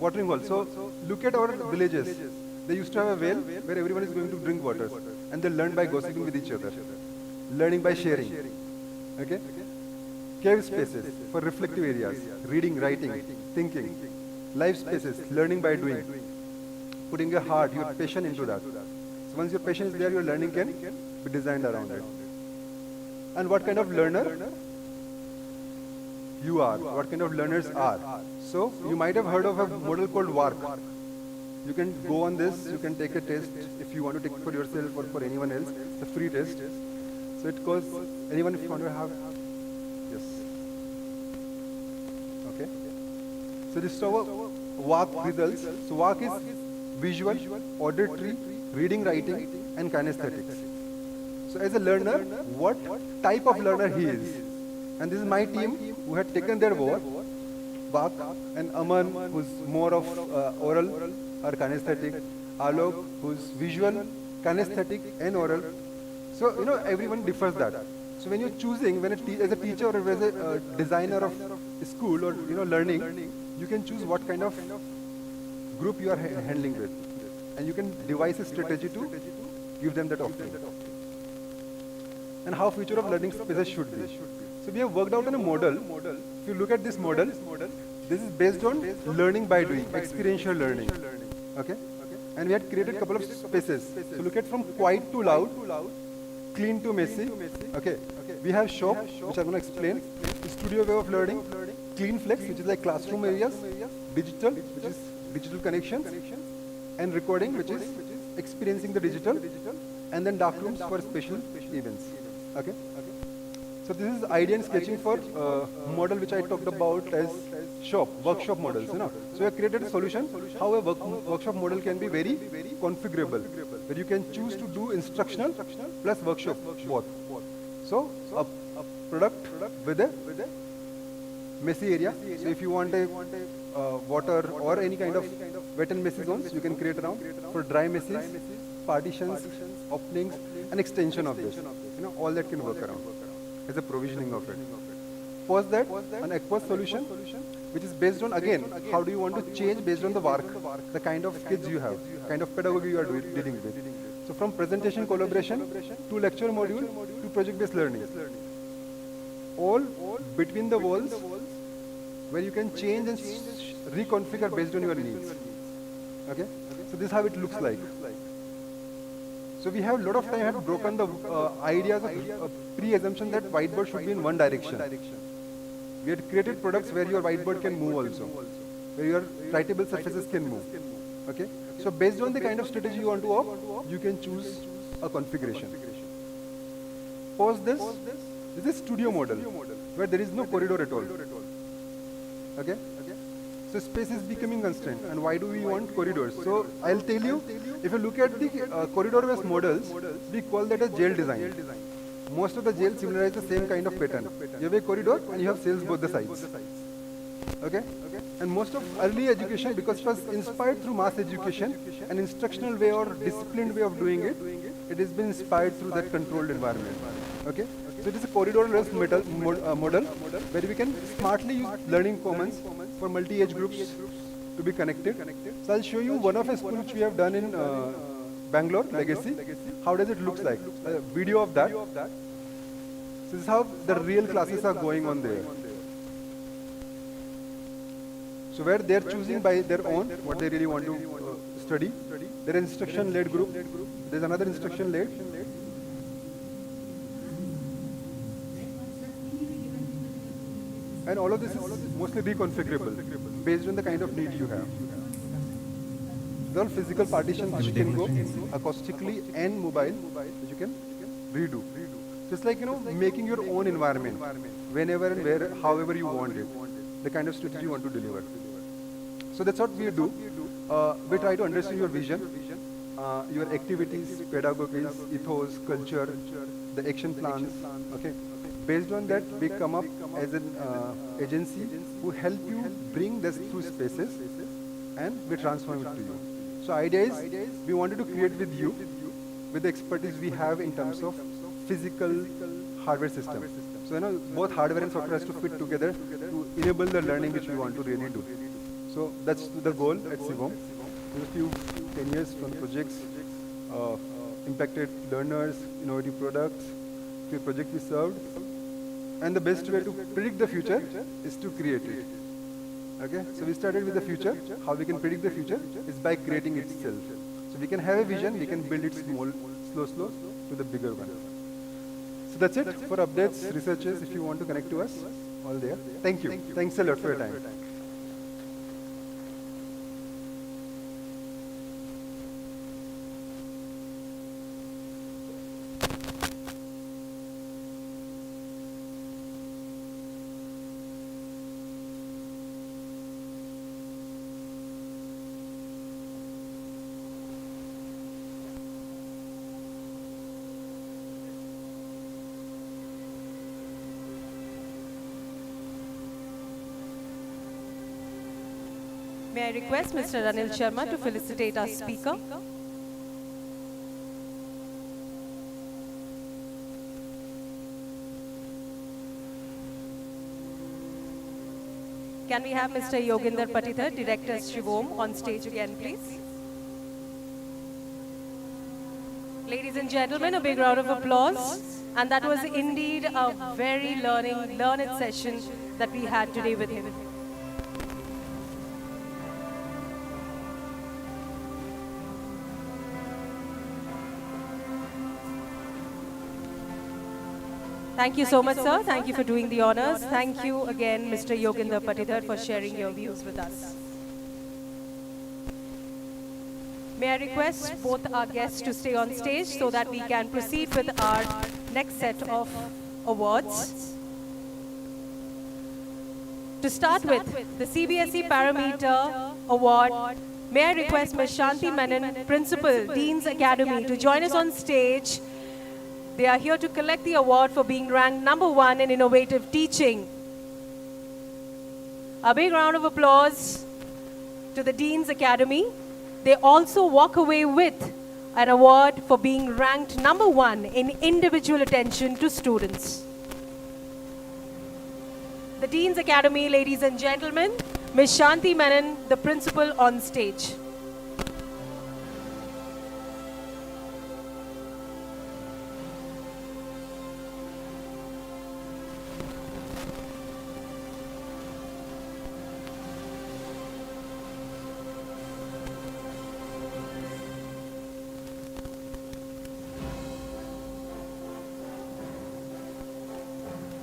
watering hole. So look at our villages. They used to have a well where everyone is going to drink water, and they learn by gossiping with each other. Learning by sharing. Okay? Cave spaces for reflective areas, reading, writing, thinking. Life spaces, learning by doing. Putting your heart, your passion into that. So once your passion is there, your learning can be designed around it. And what kind of learner you are, what kind of learners are. So you might have heard of a model called WARC. You can go on this, you can take a test if you want to take it for yourself or for anyone else. It's a free test. So it goes, anyone if you want to have, yes. Okay. So this is our WARC results. So WARC is visual, auditory, reading, writing, and kinesthetics. So as a learner, what type of learner he is. And this is my team who had taken their work, WARC, and Aman, who's more of oral or kinesthetic, Alok, who's visual, kinesthetic, and oral. So, everyone differs that. So when you're choosing, as a teacher or as a designer of school or, learning, you can choose what kind of group you are handling with. And you can devise a strategy to give them that offering. And how future of learning spaces should be. So we have worked out on a model. If you look at this model, this is based on learning by doing, experiential learning. Okay? And we had created a couple of spaces. So look at from quiet to loud, clean to messy. Okay? We have shop, which I'm going to explain. Studio way of learning, clean flex, which is like classroom areas, digital, which is digital connections, and recording, which is experiencing the digital, and then dark rooms for special events. Okay? So this is idea and sketching for model which I talked about as workshop models, you know. So we have created a solution how a workshop model can be very configurable, where you can choose to do instructional plus workshop both. So a product with a messy area. So if you want a water or any kind of wet and messy zones, you can create around. For dry messes, partitions, openings, and extension of this. You know, all that can work around as a provisioning of it. Post that, an ex-post solution, which is based on, again, how do you want to change based on the work, the kind of kids you have, kind of pedagogy you are dealing with. So from presentation collaboration to lecture module to project-based learning. All between the walls, where you can change and reconfigure based on your needs. Okay? So this is how it looks like. So we have a lot of time have broken the ideas of pre-assumption that whiteboard should be in one direction. We had created products where your whiteboard can move also, where your writable surfaces can move. Okay? So based on the kind of strategy you want to opt, you can choose a configuration. Pause this. This is studio model, where there is no corridor at all. Okay? So space is becoming constraint. And why do we want corridors? So I'll tell you, if you look at the corridor-based models, we call that a jail design. Most of the jails similarize the same kind of pattern. You have a corridor and you have cells both the sides. Okay? And most of early education, because it was inspired through mass education, an instructional way or disciplined way of doing it, it has been inspired through that controlled environment. Okay? So it is a corridor-based model where we can smartly use learning commons for multi-age groups to be connected. So I'll show you one of a school which we have done in Bangalore, Legacy. How does it look like? A video of that. So this is how the real classes are going on there. So where they're choosing by their own what they really want to study. There is instruction-led group. There's another instruction-led. And all of this is mostly reconfigurable based on the kind of need you have. These are all physical partitions which can go acoustically and mobile, which you can redo. Just like, you know, making your own environment whenever and where, however you want it, the kind of strategy you want to deliver. So that's what we do. We try to understand your vision, your activities, pedagogies, ethos, culture, the action plans. Okay. Based on that, we come up as an agency who help you bring this through spaces and we transform it to you. So idea is, we wanted to create with you, with the expertise we have in terms of physical hardware system. So, you know, both hardware and software has to fit together to enable the learning which we want to really do. So that's the goal at CIVOM. There's a few 10 years from projects, impacted learners, innovative products, few projects we served. And the best way to predict the future is to create it. Okay? So we started with the future. How we can predict the future is by creating itself. So we can have a vision, we can build it slow to the bigger one. So that's it for updates, researchers. If you want to connect to us, all there. Thank you. Thanks a lot for your time. May I request Mr. Anil Sharma to felicitate our speaker? Can we have Mr. Yoginder Patidhar, Director CIVOM, on stage again, please? Ladies and gentlemen, a big round of applause. And that was indeed a very learned session that we had today with him. Thank you so much, sir. Thank you for doing the honors. Thank you again, Mr. Yoginder Patidhar, for sharing your views with us. May I request both our guests to stay on stage so that we can proceed with our next set of awards. To start with, the CBSE Parameter Award, may I request Ms. Shanti Menon, Principal, Dean's Academy, to join us on stage. They are here to collect the award for being ranked #1 in innovative teaching. A big round of applause to the Dean's Academy. They also walk away with an award for being ranked #1 in individual attention to students. The Dean's Academy, ladies and gentlemen, Ms. Shanti Menon, the principal, on stage.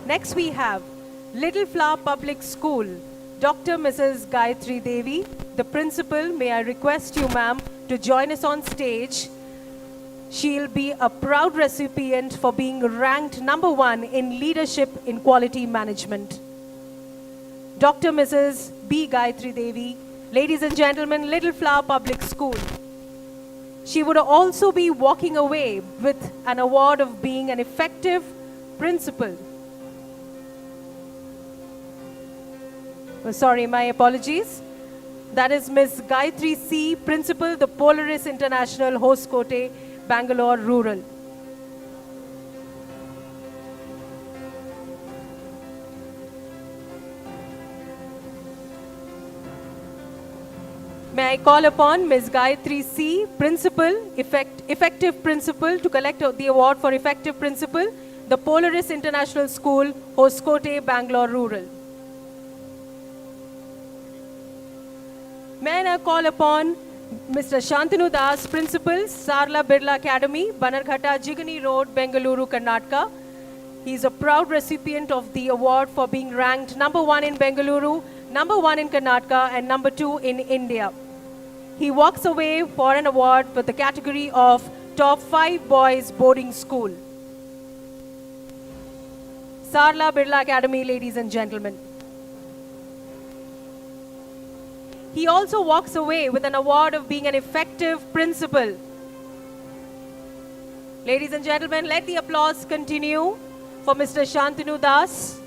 Next we have Little Flower Public School, Dr. Mrs. Gayatri Devi, the principal. May I request you, ma'am, to join us on stage. She'll be a proud recipient for being ranked #1 in leadership in quality management. Dr. Mrs. B. Gayatri Devi, ladies and gentlemen, Little Flower Public School. She would also be walking away with an award of being an effective principal. Sorry, my apologies. That is Ms. Gayatri C., Principal, the Polaris International, Hoskote, Bangalore Rural. May I call upon Ms. Gayatri C., Principal, Effective Principal, to collect the award for Effective Principal, the Polaris International School, Hoskote, Bangalore Rural. May I now call upon Mr. Shantanu Das, Principal, Sarla Birla Academy, Banarghata, Jigani Road, Bengaluru, Karnataka. He is a proud recipient of the award for being ranked #1 in Bengaluru, #1 in Karnataka, and #2 in India. He walks away for an award for the category of Top 5 Boys Boarding School. Sarla Birla Academy, ladies and gentlemen. He also walks away with an award of being an effective principal. Ladies and gentlemen, let the applause continue for Mr. Shantanu Das.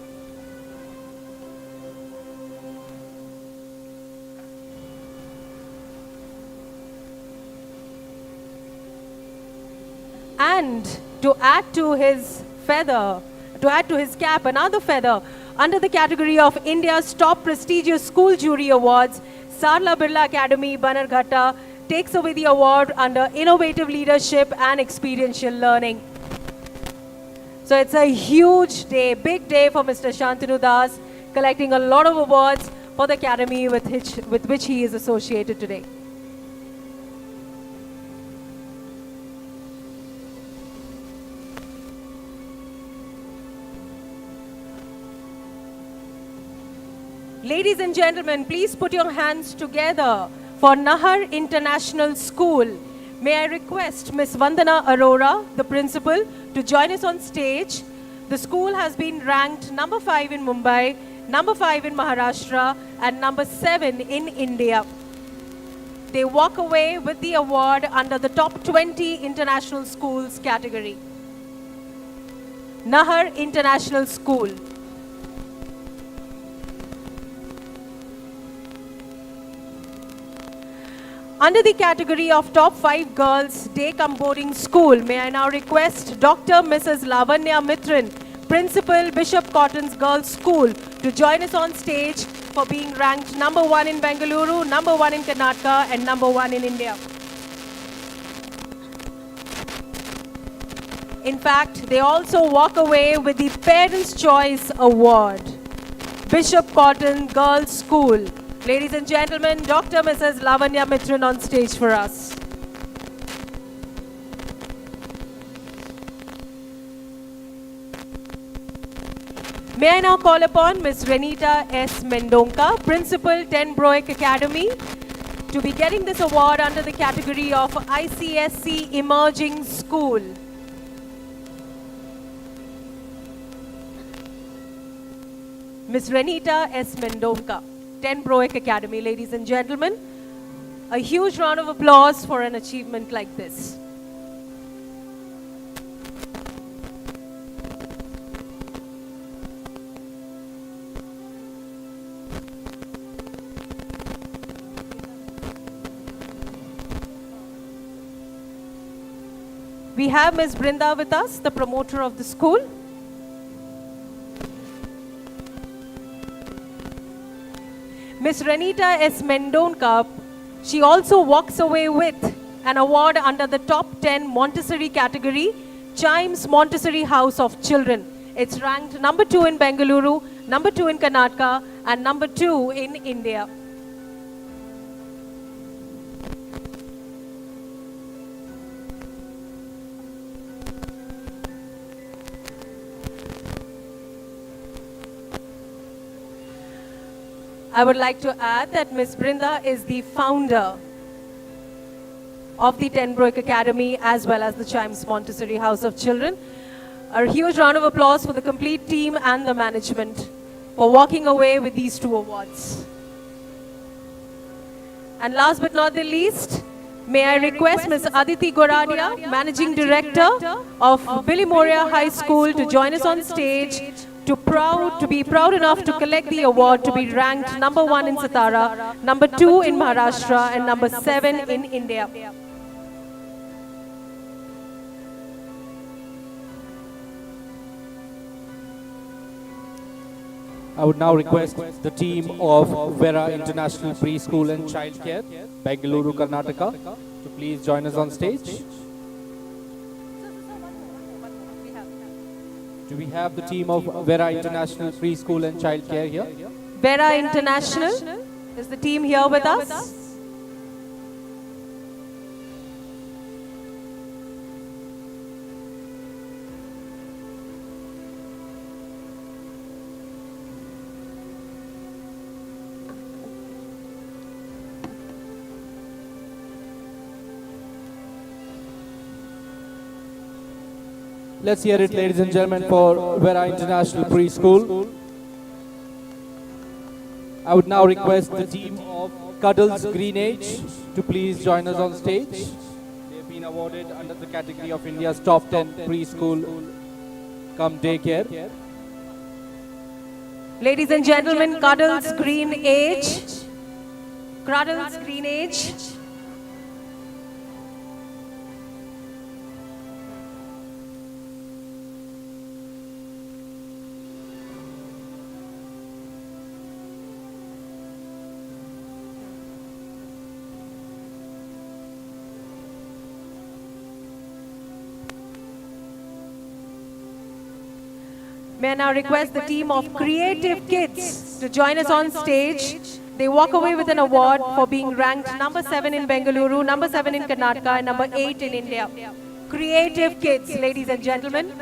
And to add to his cap, another feather, under the category of India's top prestigious school jury awards, Sarla Birla Academy, Banarghata, takes away the award under innovative leadership and experiential learning. So it's a huge day, big day for Mr. Shantanu Das, collecting a lot of awards for the academy with which he is associated today. Ladies and gentlemen, please put your hands together for Nahar International School. May I request Ms. Vandana Arora, the principal, to join us on stage. The school has been ranked #5 in Mumbai, #5 in Maharashtra, and #7 in India. They walk away with the award under the top 20 international schools category. Nahar International School. Under the category of Top 5 Girls Day Cum Boarding School, may I now request Dr. Mrs. Lavanya Mitran, Principal, Bishop Cotton's Girls School, to join us on stage for being ranked #1 in Bengaluru, #1 in Karnataka, and #1 in India. In fact, they also walk away with the Parents' Choice Award. Bishop Cotton Girls School. Ladies and gentlemen, Dr. Mrs. Lavanya Mitran on stage for us. May I now call upon Ms. Renita S. Mendonca, Principal, Ten Broek Academy, to be getting this award under the category of ICSC Emerging School. Ms. Renita S. Mendonca, 10 Broek Academy. Ladies and gentlemen, a huge round of applause for an achievement like this. We have Ms. Brinda with us, the promoter of the school. Ms. Renita S. Mendonca, she also walks away with an award under the top 10 Montessori category, Chimes Montessori House of Children. It's ranked number 2 in Bengaluru, number 2 in Karnataka, and number 2 in India. I would like to add that Ms. Brinda is the founder of the 10 Broek Academy as well as the Chimes Montessori House of Children. A huge round of applause for the complete team and the management for walking away with these 2 awards. And last but not the least, may I request Ms. Aditi Goradia, Managing Director of Billy Moria High School, to join us on stage to be proud enough to collect the award, to be ranked number 1 in Satara, number 2 in Maharashtra, and number 7 in India. I would now request the team of Vera International Preschool and Childcare, Bengaluru, Karnataka, to please join us on stage. Do we have the team of Vera International Preschool and Childcare here? Vera International is the team here with us. Let's hear it, ladies and gentlemen, for Vera International Preschool. I would now request the team of Cuddles Green Age to please join us on stage. They've been awarded under the category of India's top 10 preschool come daycare. Ladies and gentlemen, Cuddles Green Age. Cuddles Green Age. May I now request the team of Creative Kids to join us on stage. They walk away with an award for being ranked number 7 in Bengaluru, number 7 in Karnataka, and number 8 in India. Creative Kids, ladies and gentlemen.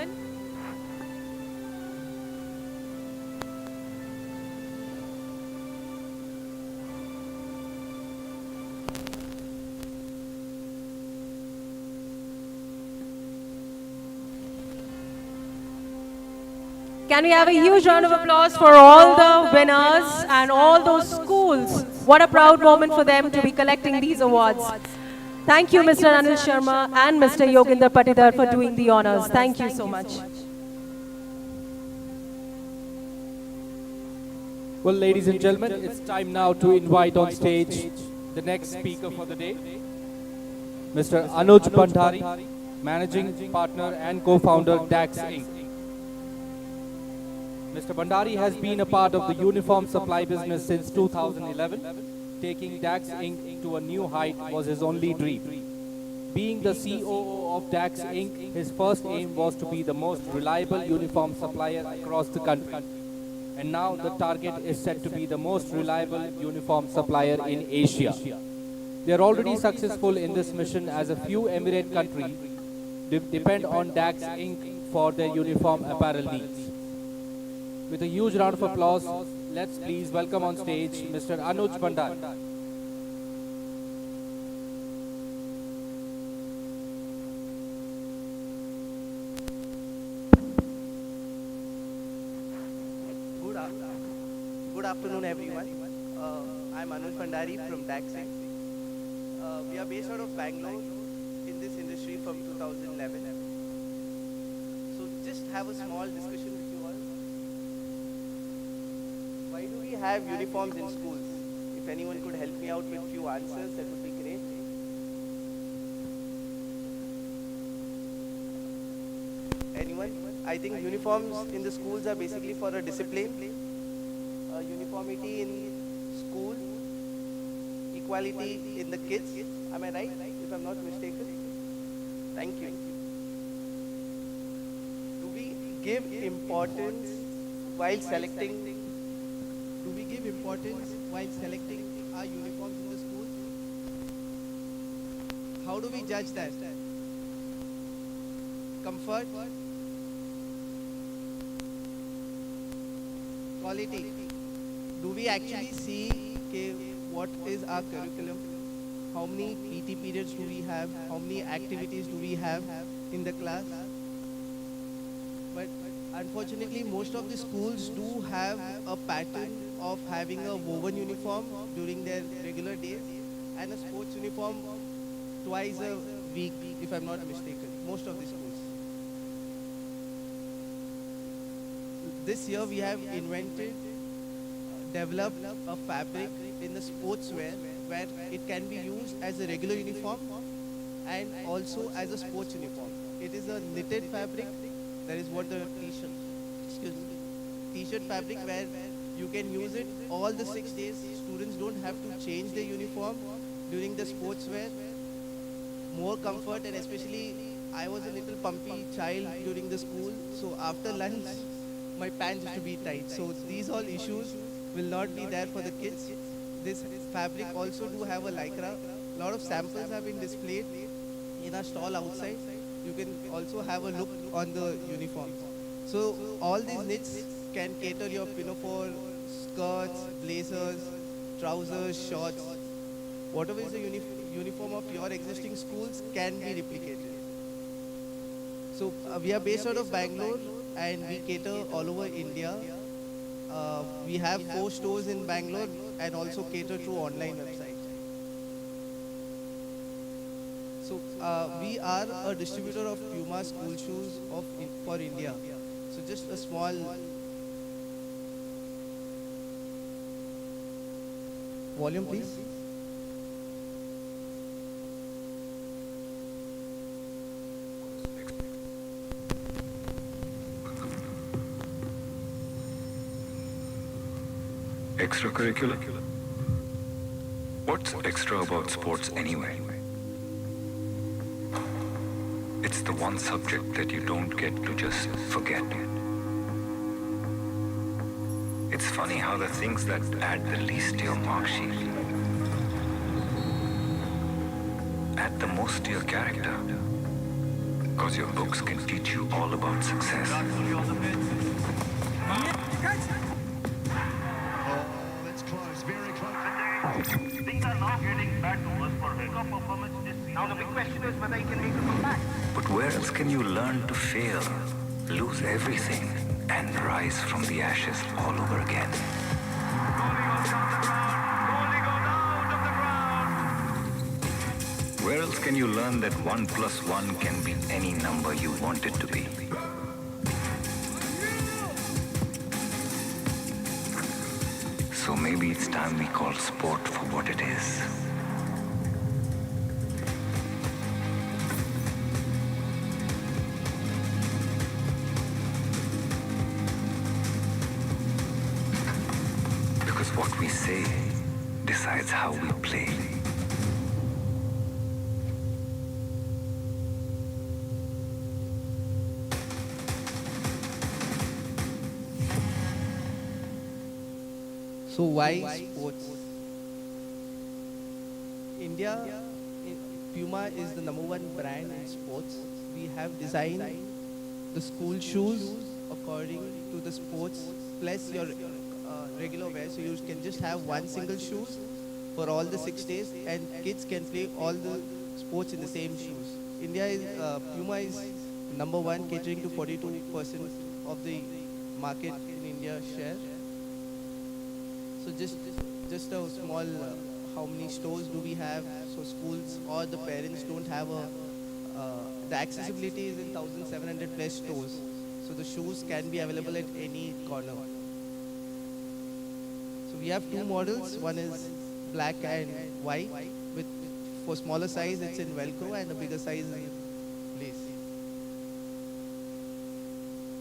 Can we have a huge round of applause for all the winners and all those schools? What a proud moment for them to be collecting these awards. Thank you, Mr. Anil Sharma and Mr. Yoginder Patidar, for doing the honors. Thank you so much. Well, ladies and gentlemen, it's time now to invite on stage the next speaker for the day, Mr. Anuj Bhandari, Managing Partner and Co-founder DAX Inc. Mr. Bhandari has been a part of the uniform supply business since 2011. Taking DAX Inc. to a new height was his only dream. Being the COO of DAX Inc., his first aim was to be the most reliable uniform supplier across the country. And now the target is set to be the most reliable uniform supplier in Asia. They are already successful in this mission, as a few Emirate countries depend on DAX Inc. for their uniform apparel needs. With a huge round of applause, let's please welcome on stage Mr. Anuj Bhandari. good afternoon, everyone. I'm Anuj Pandari from DAXI. We are based out of Bangalore in this industry from 2011. So just have a small discussion with you all. Why do we have uniforms in schools? If anyone could help me out with few answers, that would be great. Anyone? I think uniforms in the schools are basically for a discipline, uniformity in school, equality in the kids. Am I right? If I'm not mistaken. Thank you. Do we give importance while selecting? Do we give importance while selecting our uniforms in the schools? How do we judge that? Comfort, quality. Do we actually see what is our curriculum? How many PT periods do we have? How many activities do we have in the class? But unfortunately, most of the schools do have a pattern of having a woven uniform during their regular days and a sports uniform twice a week, if I'm not mistaken. Most of the schools. This year we have developed a fabric in the sportswear where it can be used as a regular uniform and also as a sports uniform. It is a knitted fabric. That is what the t-shirt fabric where you can use it all the 6 days. Students don't have to change their uniform during the sportswear. More comfort, and especially I was a little pumpy child during the school, so after lunch my pants used to be tight. So these all issues will not be there for the kids. This fabric also do have a lycra. A lot of samples have been displayed in our stall outside. You can also have a look on the uniform. So all these knits can cater your pinafore, skirts, blazers, trousers, shorts. Whatever is the uniform of your existing schools can be replicated. So we are based out of Bangalore and we cater all over India. We have 4 stores in Bangalore and also cater through online website. So we are a distributor of Puma school shoes for India. So just a small volume, please. Extracurricular? What's extra about sports anyway? It's the one subject that you don't get to just forget. It's funny how the things that add the least to your mark sheet add the most to your character. Because your books can teach you all about success. Things are now getting back to worse for him. Performance this season. Now the big question is whether he can make a comeback. But where else can you learn to fail, lose everything, and rise from the ashes all over again? Where else can you learn that 1 + 1 can be any number you want it to be? So maybe it's time we call sport for what it is. Because what we say decides how we play. So why sports? India, Puma is the #1 brand in sports. We have designed the school shoes according to the sports plus your regular wear. So you can just have one single shoes for all the 6 days and kids can play all the sports in the same shoes. Puma is #1 catering to 42% of the market in India share. So just a small, how many stores do we have? So schools or the parents don't have the accessibility is in 1,700 plus stores. So the shoes can be available at any corner. So we have two models. One is black and white. For smaller size, it's in Velcro, and the bigger size is in lace.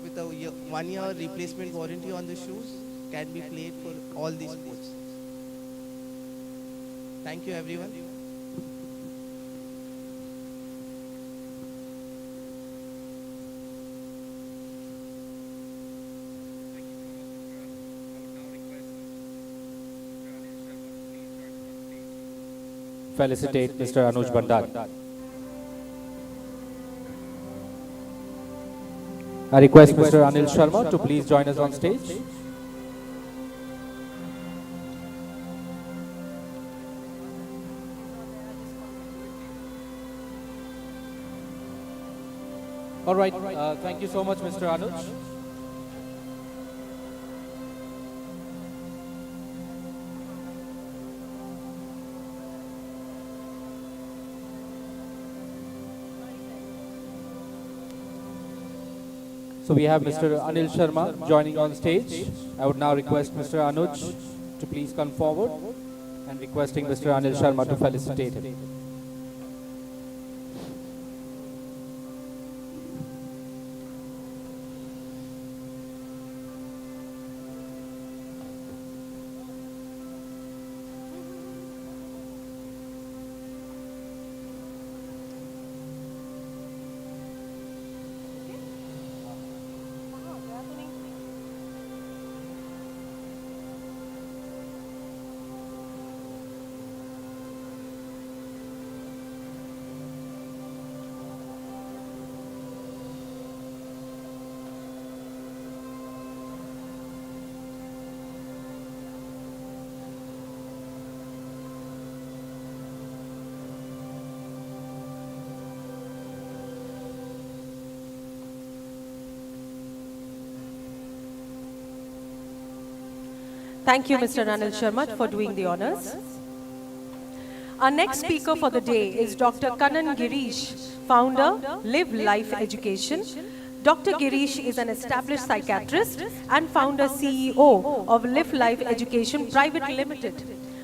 With a 1 year replacement warranty on the shoes, can be played for all these sports. Thank you, everyone. Felicitate Mr. Anuj Bandari. I request Mr. Anil Sharma to please join us on stage. All right, thank you so much, Mr. Anuj. So we have Mr. Anil Sharma joining on stage. I would now request Mr. Anuj to please come forward and requesting Mr. Anil Sharma to felicitate him. Thank you, Mr. Anil Sharma, for doing the honors. Our next speaker for the day is Dr. Kannan Girish, founder, Live Life Education. Dr. Girish is an established psychiatrist and founder CEO of Live Life Education Private Limited.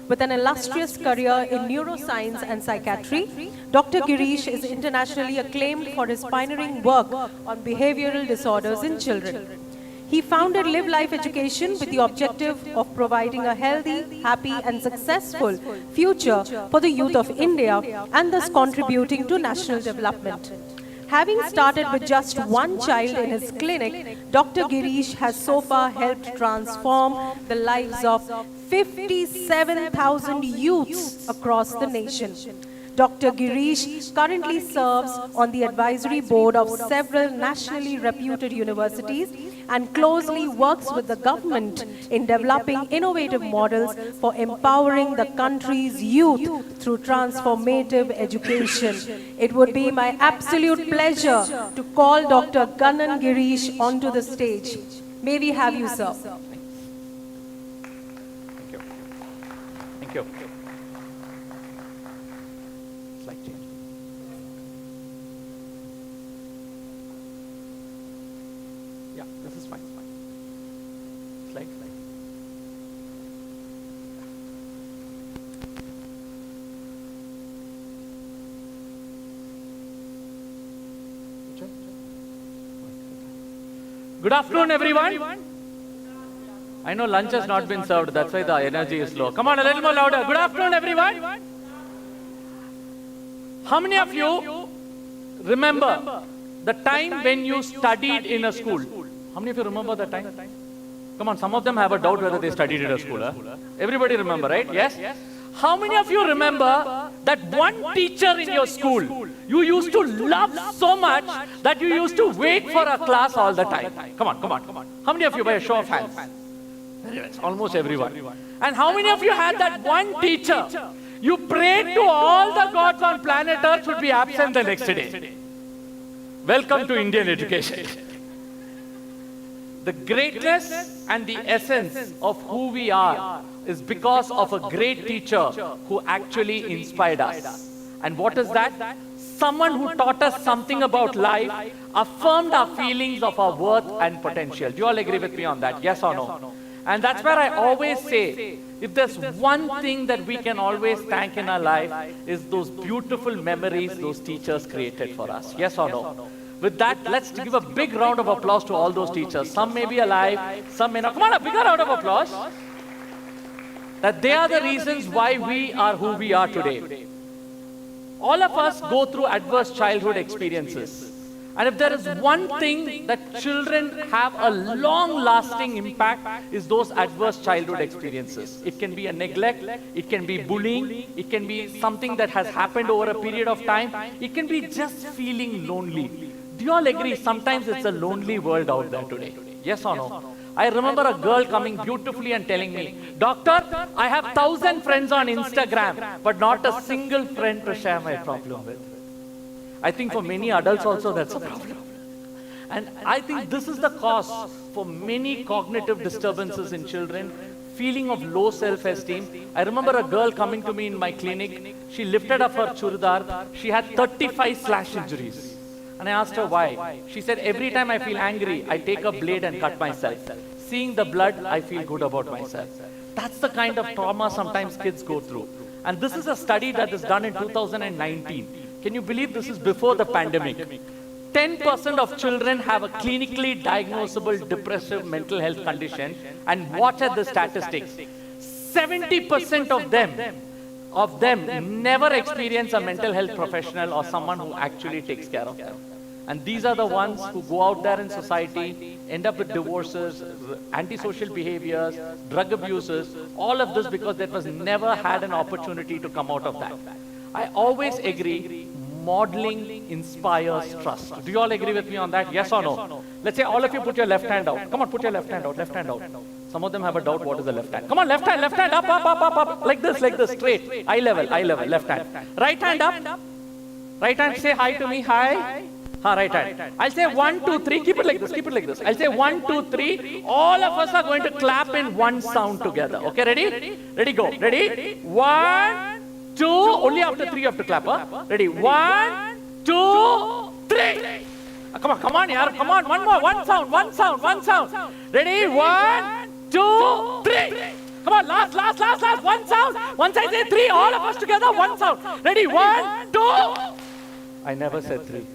With an illustrious career in neuroscience and psychiatry, Dr. Girish is internationally acclaimed for his pioneering work on behavioral disorders in children. He founded Live Life Education with the objective of providing a healthy, happy and successful future for the youth of India and thus contributing to national development. Having started with just one child in his clinic, Dr. Girish has so far helped transform the lives of 57,000 youths across the nation. Dr. Girish currently serves on the advisory board of several nationally reputed universities and closely works with the government in developing innovative models for empowering the country's youth through transformative education. It would be my absolute pleasure to call Dr. Kannan Girish onto the stage. May we have you, sir. Thank you. Thank you. Yeah, this is fine. Slide. Good afternoon, everyone. I know lunch has not been served, that's why the energy is low. Come on, a little more louder. Good afternoon, everyone. How many of you remember the time when you studied in a school? How many of you remember that time? Come on, some of them have a doubt whether they studied in a school. Everybody remember, right? Yes? How many of you remember that one teacher in your school you used to love so much that you used to wait for a class all the time? Come on. How many of you, by a show of hands? Very well, almost everyone. And how many of you had that one teacher you prayed to all the gods on planet Earth should be absent the next day? Welcome to Indian education. The greatness and the essence of who we are is because of a great teacher who actually inspired us. And what is that? Someone who taught us something about life, affirmed our feelings of our worth and potential. Do you all agree with me on that? Yes or no? And that's where I always say, if there's one thing that we can always thank in our life, is those beautiful memories those teachers created for us. Yes or no? With that, let's give a big round of applause to all those teachers. Some may be alive, some may not. Come on, a bigger round of applause. That they are the reasons why we are who we are today. All of us go through adverse childhood experiences. And if there is one thing that children have a long-lasting impact, is those adverse childhood experiences. It can be a neglect, it can be bullying, it can be something that has happened over a period of time, it can be just feeling lonely. Do you all agree? Sometimes it's a lonely world out there today. Yes or no? I remember a girl coming beautifully and telling me, "Doctor, I have 1,000 friends on Instagram, but not a single friend to share my problem with." I think for many adults also that's a problem. And I think this is the cause for many cognitive disturbances in children, feeling of low self-esteem. I remember a girl coming to me in my clinic. She lifted up her churidar. She had 35 slash injuries. And I asked her why. She said, "Every time I feel angry, I take a blade and cut myself. Seeing the blood, I feel good about myself." That's the kind of trauma sometimes kids go through. And this is a study that is done in 2019. Can you believe this is before the pandemic? 10% of children have a clinically diagnosable depressive mental health condition, and watch at the statistics. 70% of them never experience a mental health professional or someone who actually takes care of them. And these are the ones who go out there in society, end up with divorces, antisocial behaviors, drug abuses, all of this because they was never had an opportunity to come out of that. I always agree, modeling inspires trust. Do you all agree with me on that? Yes or no? Let's say all of you put your left hand out. Come on, put your left hand out, left hand out. Some of them have a doubt what is the left hand. Come on, left hand, up, like this, straight. Eye level, left hand. Right hand up. Right hand, say hi to me, hi. Right hand. I'll say 1, 2, 3, keep it like this. I'll say 1, 2, 3. All of us are going to clap in one sound together. Okay, ready? Ready, go. Ready? 1, 2, only after 3 you have to clap, huh? Ready? 1, 2, 3. Come on, yaar. Come on, one more. One sound. Ready? 1, 2, 3. Come on, last. One sound. Once I say 3, all of us together, one sound. Ready? 1, 2. I never said 3.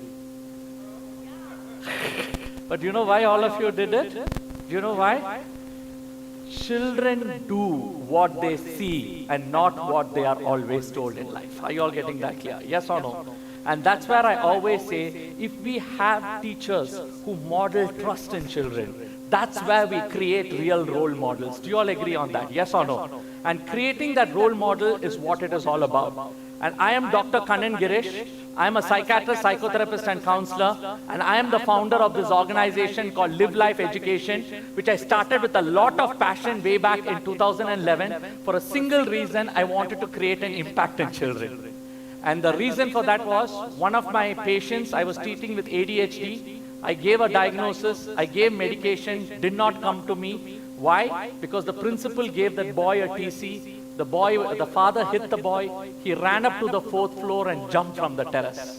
But you know why all of you did it? Do you know why? Children do what they see and not what they are always told in life. Are you all getting that clear? Yes or no? And that's where I always say, if we have teachers who model trust in children, that's where we create real role models. Do you all agree on that? Yes or no? And creating that role model is what it is all about. And I am Dr. Kannan Girish. I am a psychiatrist, psychotherapist, and counselor. And I am the founder of this organization called Live Life Education, which I started with a lot of passion way back in 2011 for a single reason: I wanted to create an impact in children. And the reason for that was, one of my patients, I was treating with ADHD. I gave a diagnosis, I gave medication, did not come to me. Why? Because the principal gave that boy a TC. The father hit the boy. He ran up to the 4th floor and jumped from the terrace.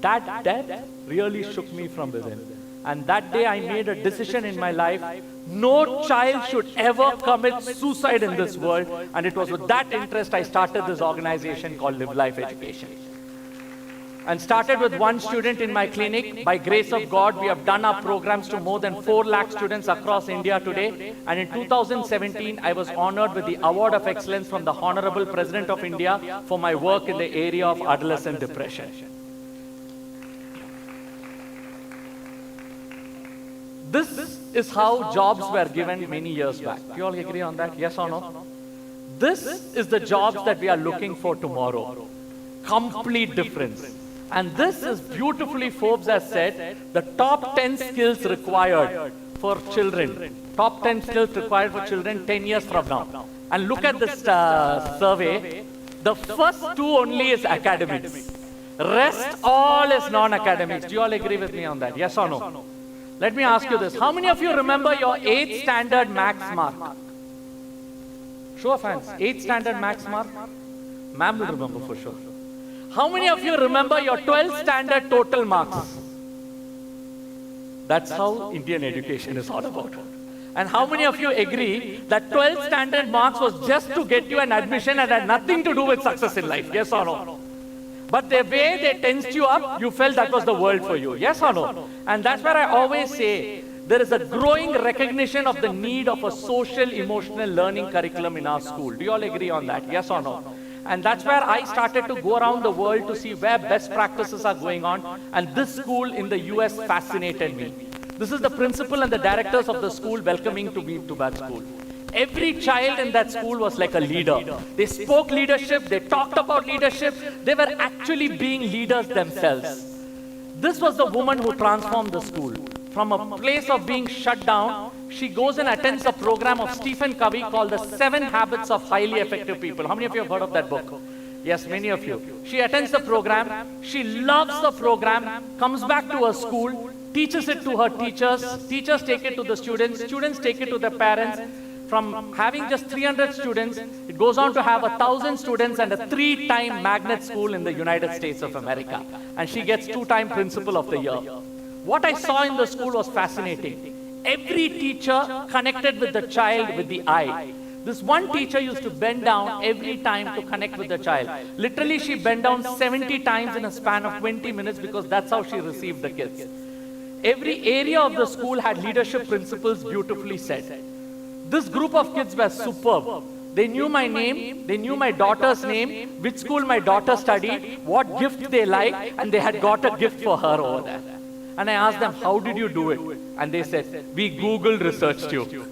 That death really shook me from within. And that day I made a decision in my life: no child should ever commit suicide in this world. And it was with that interest I started this organization called Live Life Education. And started with one student in my clinic. By grace of God, we have done our programs to more than 4 lakh students across India today. And in 2017, I was honored with the Award of Excellence from the Honorable President of India for my work in the area of adolescent depression. This is how jobs were given many years back. Do you all agree on that? Yes or no? This is the jobs that we are looking for tomorrow. Complete difference. And this is beautifully, Forbes has said, the top 10 skills required for children. Top 10 skills required for children 10 years from now. And look at this survey. The first 2 only is academics. Rest all is non-academics. Do you all agree with me on that? Yes or no? Let me ask you this. How many of you remember your 8th standard max mark? Show of hands. 8th standard max mark? Ma'am will remember for sure. How many of you remember your 12th standard total marks? That's how Indian education is all about. And how many of you agree that 12th standard marks was just to get you an admission and had nothing to do with success in life? Yes or no? But the way they tensed you up, you felt that was the world for you. Yes or no? And that's where I always say, there is a growing recognition of the need of a social emotional learning curriculum in our school. Do you all agree on that? Yes or no? And that's where I started to go around the world to see where best practices are going on. And this school in the US fascinated me. This is the principal and the directors of the school welcoming to me to that school. Every child in that school was like a leader. They spoke leadership, they talked about leadership, they were actually being leaders themselves. This was the woman who transformed the school. From a place of being shut down, she goes and attends a program of Stephen Covey called The 7 Habits of Highly Effective People. How many of you have heard of that book? Yes, many of you. She attends the program, she loves the program, comes back to her school, teaches it to her teachers, teachers take it to the students, students take it to their parents. From having just 300 students, it goes on to have 1,000 students and a 3-time magnet school in the United States of America. And she gets 2-time principal of the year. What I saw in the school was fascinating. Every teacher connected with the child with the eye. This one teacher used to bend down every time to connect with the child. Literally, she bent down 70 times in a span of 20 minutes because that's how she received the kids. Every area of the school had leadership principles beautifully said. This group of kids were superb. They knew my name, they knew my daughter's name, which school my daughter studied, what gift they liked, and they had got a gift for her over there. And I asked them, how did you do it? And they said, we Google researched you.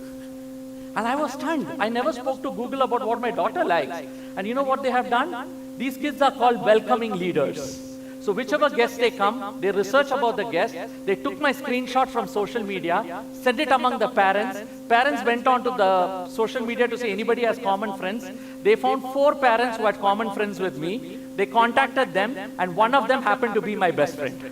And I was stunned. I never spoke to Google about what my daughter likes. And you know what they have done? These kids are called welcoming leaders. So whichever guest they come, they research about the guest. They took my screenshot from social media, sent it among the parents. Parents went on to the social media to say anybody has common friends. They found 4 parents who had common friends with me. They contacted them, and one of them happened to be my best friend.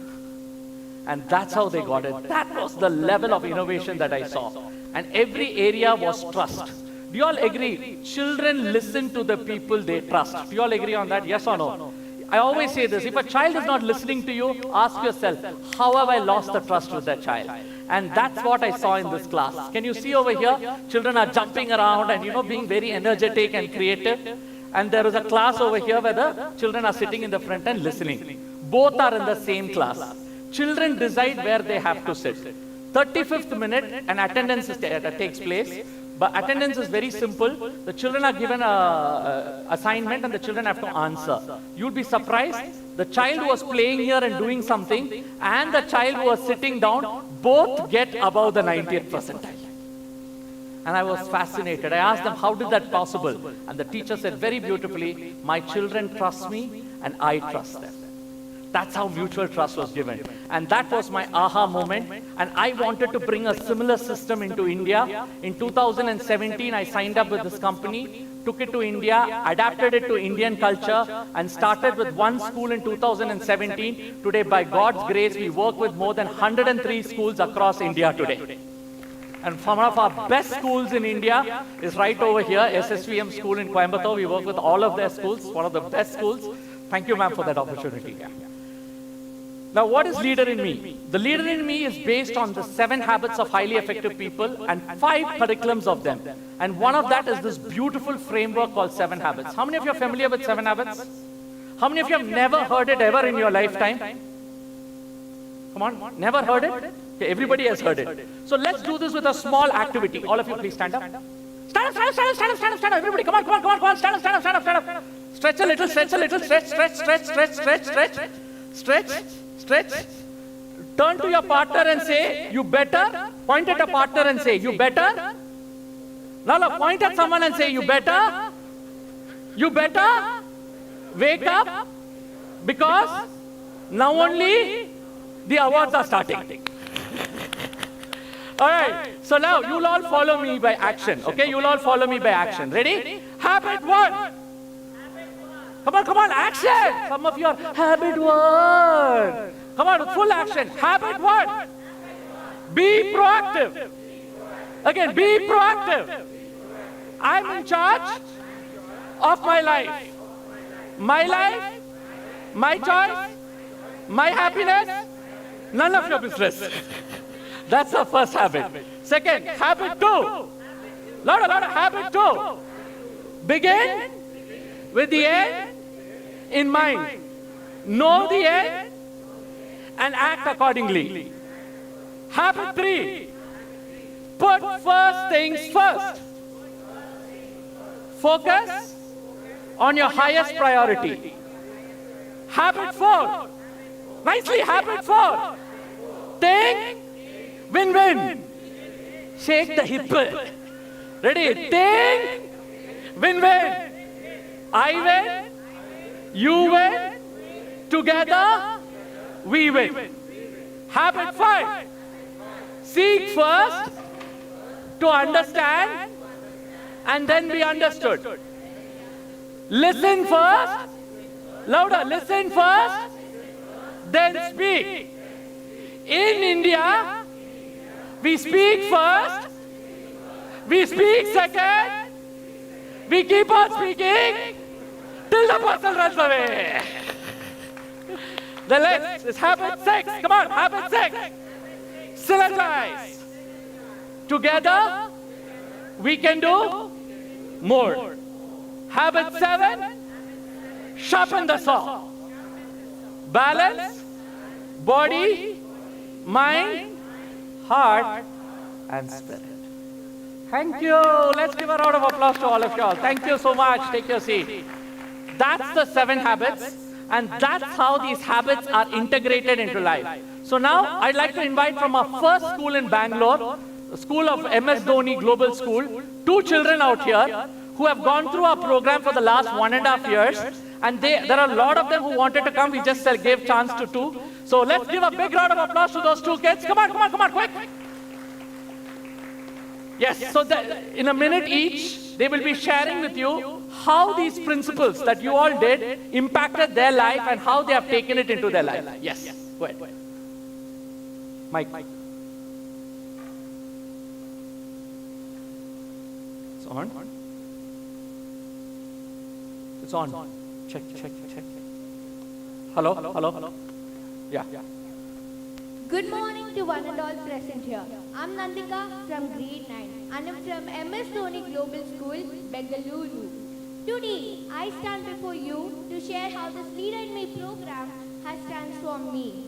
And that's how they got it. That was the level of innovation that I saw. And every area was trust. Do you all agree? Children listen to the people they trust. Do you all agree on that? Yes or no? I always say this, if a child is not listening to you, ask yourself, how have I lost the trust with that child? And that's what I saw in this class. Can you see over here? Children are jumping around and being very energetic and creative. And there is a class over here where the children are sitting in the front and listening. Both are in the same class. Children decide where they have to sit. 35th minute, an attendance takes place. But attendance is very simple. The children are given an assignment and the children have to answer. You'll be surprised. The child who was playing here and doing something and the child who was sitting down both get above the 90th percentile. And I was fascinated. I asked them, how did that possible? And the teacher said very beautifully, my children trust me and I trust them. That's how mutual trust was given. And that was my aha moment. And I wanted to bring a similar system into India. In 2017, I signed up with this company, took it to India, adapted it to Indian culture, and started with one school in 2017. Today, by God's grace, we work with more than 103 schools across India today. And one of our best schools in India is right over here, SSVM school in Coimbatore. We work with all of their schools, one of the best schools. Thank you, ma'am, for that opportunity. Now, what is Leader in Me? The Leader in Me is based on the 7 habits of highly effective people and 5 curriculums of them. And one of that is this beautiful framework called 7 habits. How many of you are familiar with 7 habits? How many of you have never heard it ever in your lifetime? Come on, never heard it? Okay, everybody has heard it. So let's do this with a small activity. All of you please stand up. Stand up, stand up, stand up, stand up, stand up, stand up. Everybody, come on, come on, come on, come on. Stand up, stand up, stand up, stand up. Stretch a little, stretch a little, stretch, stretch, stretch, stretch, stretch, stretch, stretch, stretch. Turn to your partner and say, you better. Point at a partner and say, you better. Now, point at someone and say, you better. You better. Wake up. Because now only the awards are starting. All right. So now you'll all follow me by action. Okay? You'll all follow me by action. Ready? Habit 1. Come on, come on, action! Some of you are habit 1. Come on, full action. Habit 1. Be proactive. Again, be proactive. I'm in charge of my life. My life, my choice, my happiness, none of your business. That's the first habit. Second, habit 2. Lot of habit 2. Begin with the end in mind. Know the end and act accordingly. Habit 3. Put first things first. Focus on your highest priority. Habit 4. Nicely, habit 4. Think, win-win. Shake the hip. Ready? Think, win-win. I win, you win, together we win. Habit 5. Seek first to understand and then be understood. Listen first, louder, listen first, then speak. In India, we speak first, we speak second, we keep on speaking till the person runs away. The next is habit 6. Come on, habit 6. Synergize. Together, we can do more. Habit 7. Sharpen the saw. Balance, body, mind, heart, and spirit. Thank you. Let's give a round of applause to all of you all. Thank you so much. Take your seat. That's the 7 habits, and that's how these habits are integrated into life. So now I'd like to invite from our first school in Bangalore, the school of MS Dhoni Global School, 2 children out here who have gone through our program for the last 1.5 years. And there are a lot of them who wanted to come. We just gave chance to 2. So let's give a big round of applause to those 2 kids. Come on, quick. Yes, so in a minute each, they will be sharing with you how these principles that you all did impacted their life and how they have taken it into their life. Yes, go ahead. Mike. It's on. It's on. Check. Hello. Yeah. Good morning to one and all present here. I'm Nandika from grade 9 and I'm from MS Dhoni Global School, Bengaluru. Today, I stand before you to share how this Leader in Me program has transformed me.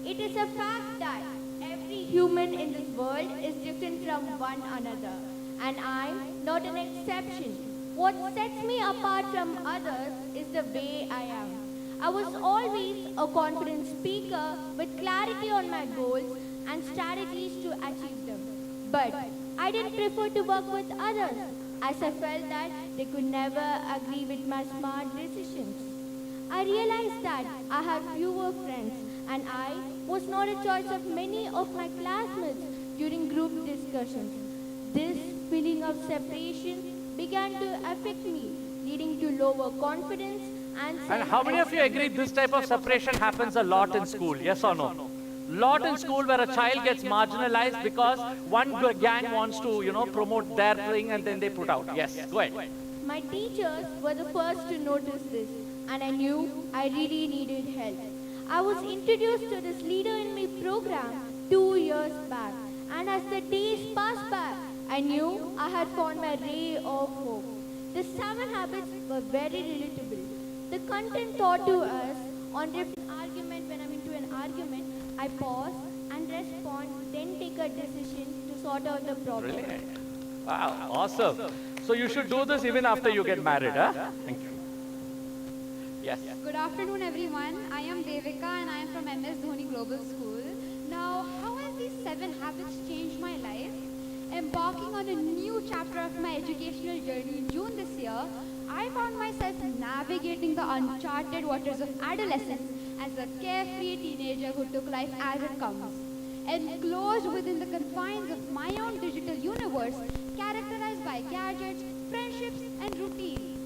It is a fact that every human in this world is different from one another, and I'm not an exception. What sets me apart from others is the way I am. I was always a confident speaker with clarity on my goals and strategies to achieve them. But I didn't prefer to work with others as I felt that they could never agree with my smart decisions. I realized that I had fewer friends and I was not a choice of many of my classmates during group discussions. This feeling of separation began to affect me, leading to lower confidence and how many of you agree this type of separation happens a lot in school? Yes or no? Lot in school where a child gets marginalized because one gang wants to, promote their thing and then they put out. Yes, go ahead. My teachers were the first to notice this, and I knew I really needed help. I was introduced to this Leader in Me program 2 years back, and as the days passed by, I knew I had found my ray of hope. The 7 habits were very relatable. The content taught to us on different argument. When I'm into an argument, I pause and respond, then take a decision to sort out the problem. Brilliant. Wow, awesome. So you should do this even after you get married, huh? Thank you. Yes. Good afternoon, everyone. I am Devika and I am from MS Dhoni Global School. Now, how has these 7 habits changed my life? Embarking on a new chapter of my educational journey in June this year, I found myself navigating the uncharted waters of adolescence as a carefree teenager who took life as it comes. Enclosed within the confines of my own digital universe, characterized by gadgets, friendships, and routine.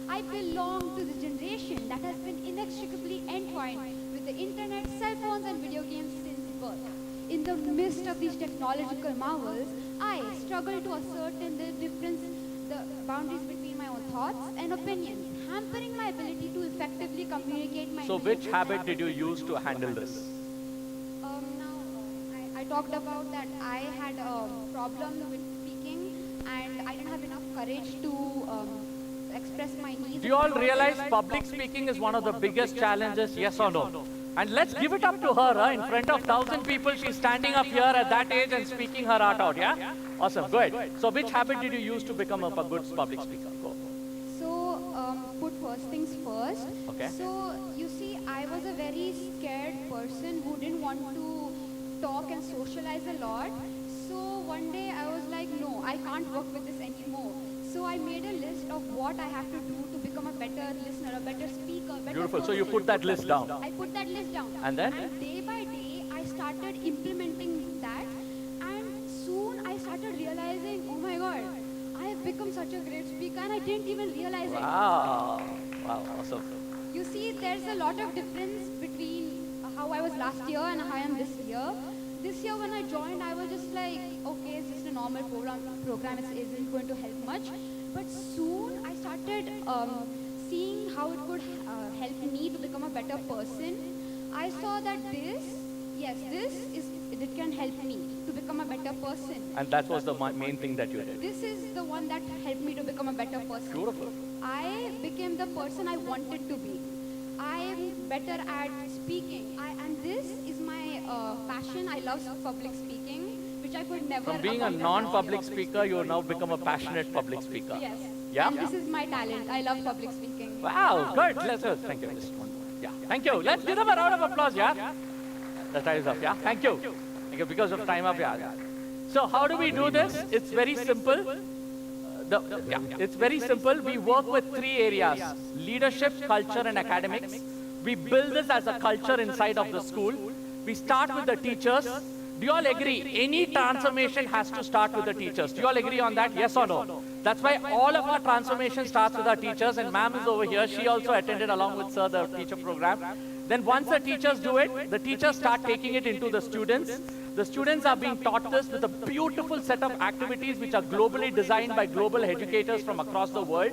I belong to the generation that has been inextricably entwined with the internet, cell phones, and video games since birth. in the midst of these technological marvels, I struggle to ascertain the boundaries between my own thoughts and opinions, hampering my ability to effectively communicate my So which habit did you use to handle this? I talked about that I had a problem with speaking and I didn't have enough courage to express my needs. Do you all realize public speaking is one of the biggest challenges, yes or no? And let's give it up to her, in front of 1,000 people, she's standing up here at that age and speaking her heart out, yeah? Awesome, go ahead. So which habit did you use to become a good public speaker? Go. So, put first things first. Okay. So, you see, I was a very scared person who didn't want to talk and socialize a lot. So, one day I was like, no, I can't work with this anymore. So, I made a list of what I have to do to become a better listener, a better speaker, better Beautiful. So you person. put that list down. I put that list down. And then? And day by day, I started implementing that. And soon I started realizing, oh my God, I have become such a great speaker and I didn't even realize it. Wow. Wow, awesome. You see, there's a lot of difference between how I was last year and how I am this year. This year when I joined, I was just like, okay, it's just a normal program, it isn't going to help much. But soon I started seeing how it could help me to become a better person. I saw that it can help me to become a better person. And that was the main thing that you did. This is the one that helped me to become a better person. Beautiful. I became the person I wanted to be. I am better at speaking. And this is my passion. I love public speaking, which I could never From being a avoid. non-public speaker, you now become a passionate public speaker. Yes. Yeah? And this is my talent. I love public speaking. Wow, good. Thank you. Just one more. Yeah, thank you. Let's give them a round of applause, yeah? The time is up, yeah? Thank you. Thank you. Because of time up, yeah. So how do we do this? It's very simple. It's very simple. We work with 3 areas: leadership, culture, and academics. We build this as a culture inside of the school. We start with the teachers. Do you all agree? Any transformation has to start with the teachers. Do you all agree on that? Yes or no? That's why all of our transformation starts with our teachers, and ma'am is over here. She also attended along with sir the teacher program. Then once the teachers do it, the teachers start taking it into the students. The students are being taught this with a beautiful set of activities which are globally designed by global educators from across the world.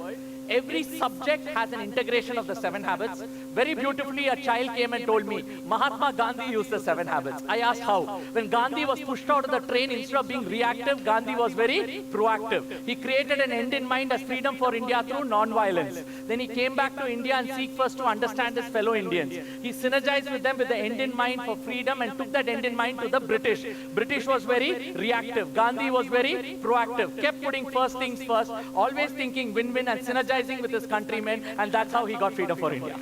Every subject has an integration of the 7 habits. Very beautifully, a child came and told me, Mahatma Gandhi used the 7 habits. I asked how. When Gandhi was pushed out of the train, instead of being reactive, Gandhi was very proactive. He created an end in mind as freedom for India through non-violence. Then he came back to India and seek first to understand his fellow Indians. He synergized with them with the end in mind for freedom and took that end in mind to the British. British was very reactive. Gandhi was very proactive. Kept putting first things first, always thinking win-win and synergizing with his countrymen, and that's how he got freedom for India.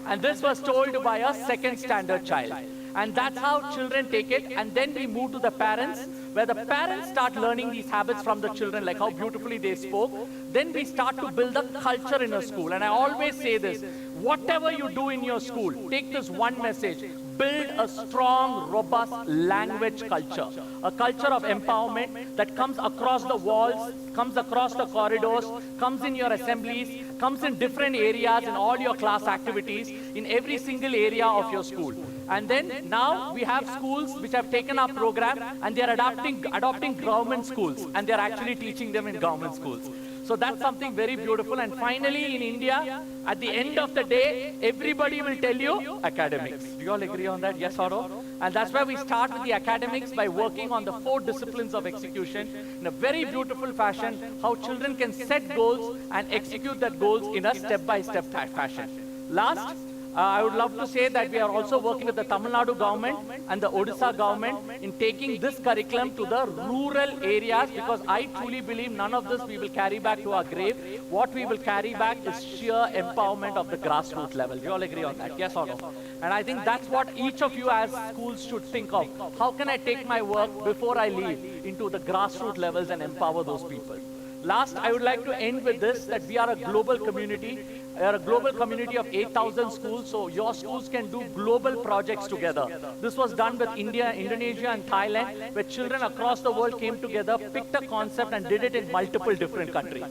And this was told by a 2nd standard child. And that's how children take it. And then we move to the parents, where the parents start learning these habits from the children, like how beautifully they spoke. Then we start to build a culture in a school. And I always say this, whatever you do in your school, take this one message. Build a strong, robust language culture. A culture of empowerment that comes across the walls, comes across the corridors, comes in your assemblies, comes in different areas in all your class activities, in every single area of your school. And then now we have schools which have taken our program and they are adopting government schools, and they are actually teaching them in government schools. So that's something very beautiful. And finally, in India, at the end of the day, everybody will tell you academics. Do you all agree on that? Yes or no? And that's why we start with the academics by working on the 4 disciplines of execution in a very beautiful fashion, how children can set goals and execute that goals in a step-by-step fashion. Last, I would love to say that we are also working with the Tamil Nadu government and the Odisha government in taking this curriculum to the rural areas, because I truly believe none of this we will carry back to our grave. What we will carry back is sheer empowerment of the grassroots level. Do you all agree on that? Yes or no? And I think that's what each of you as schools should think of. How can I take my work before I leave into the grassroots levels and empower those people? Last, I would like to end with this, that we are a global community. We are a global community of 8,000 schools, so your schools can do global projects together. This was done with India, Indonesia, and Thailand, where children across the world came together, picked a concept, and did it in multiple different countries.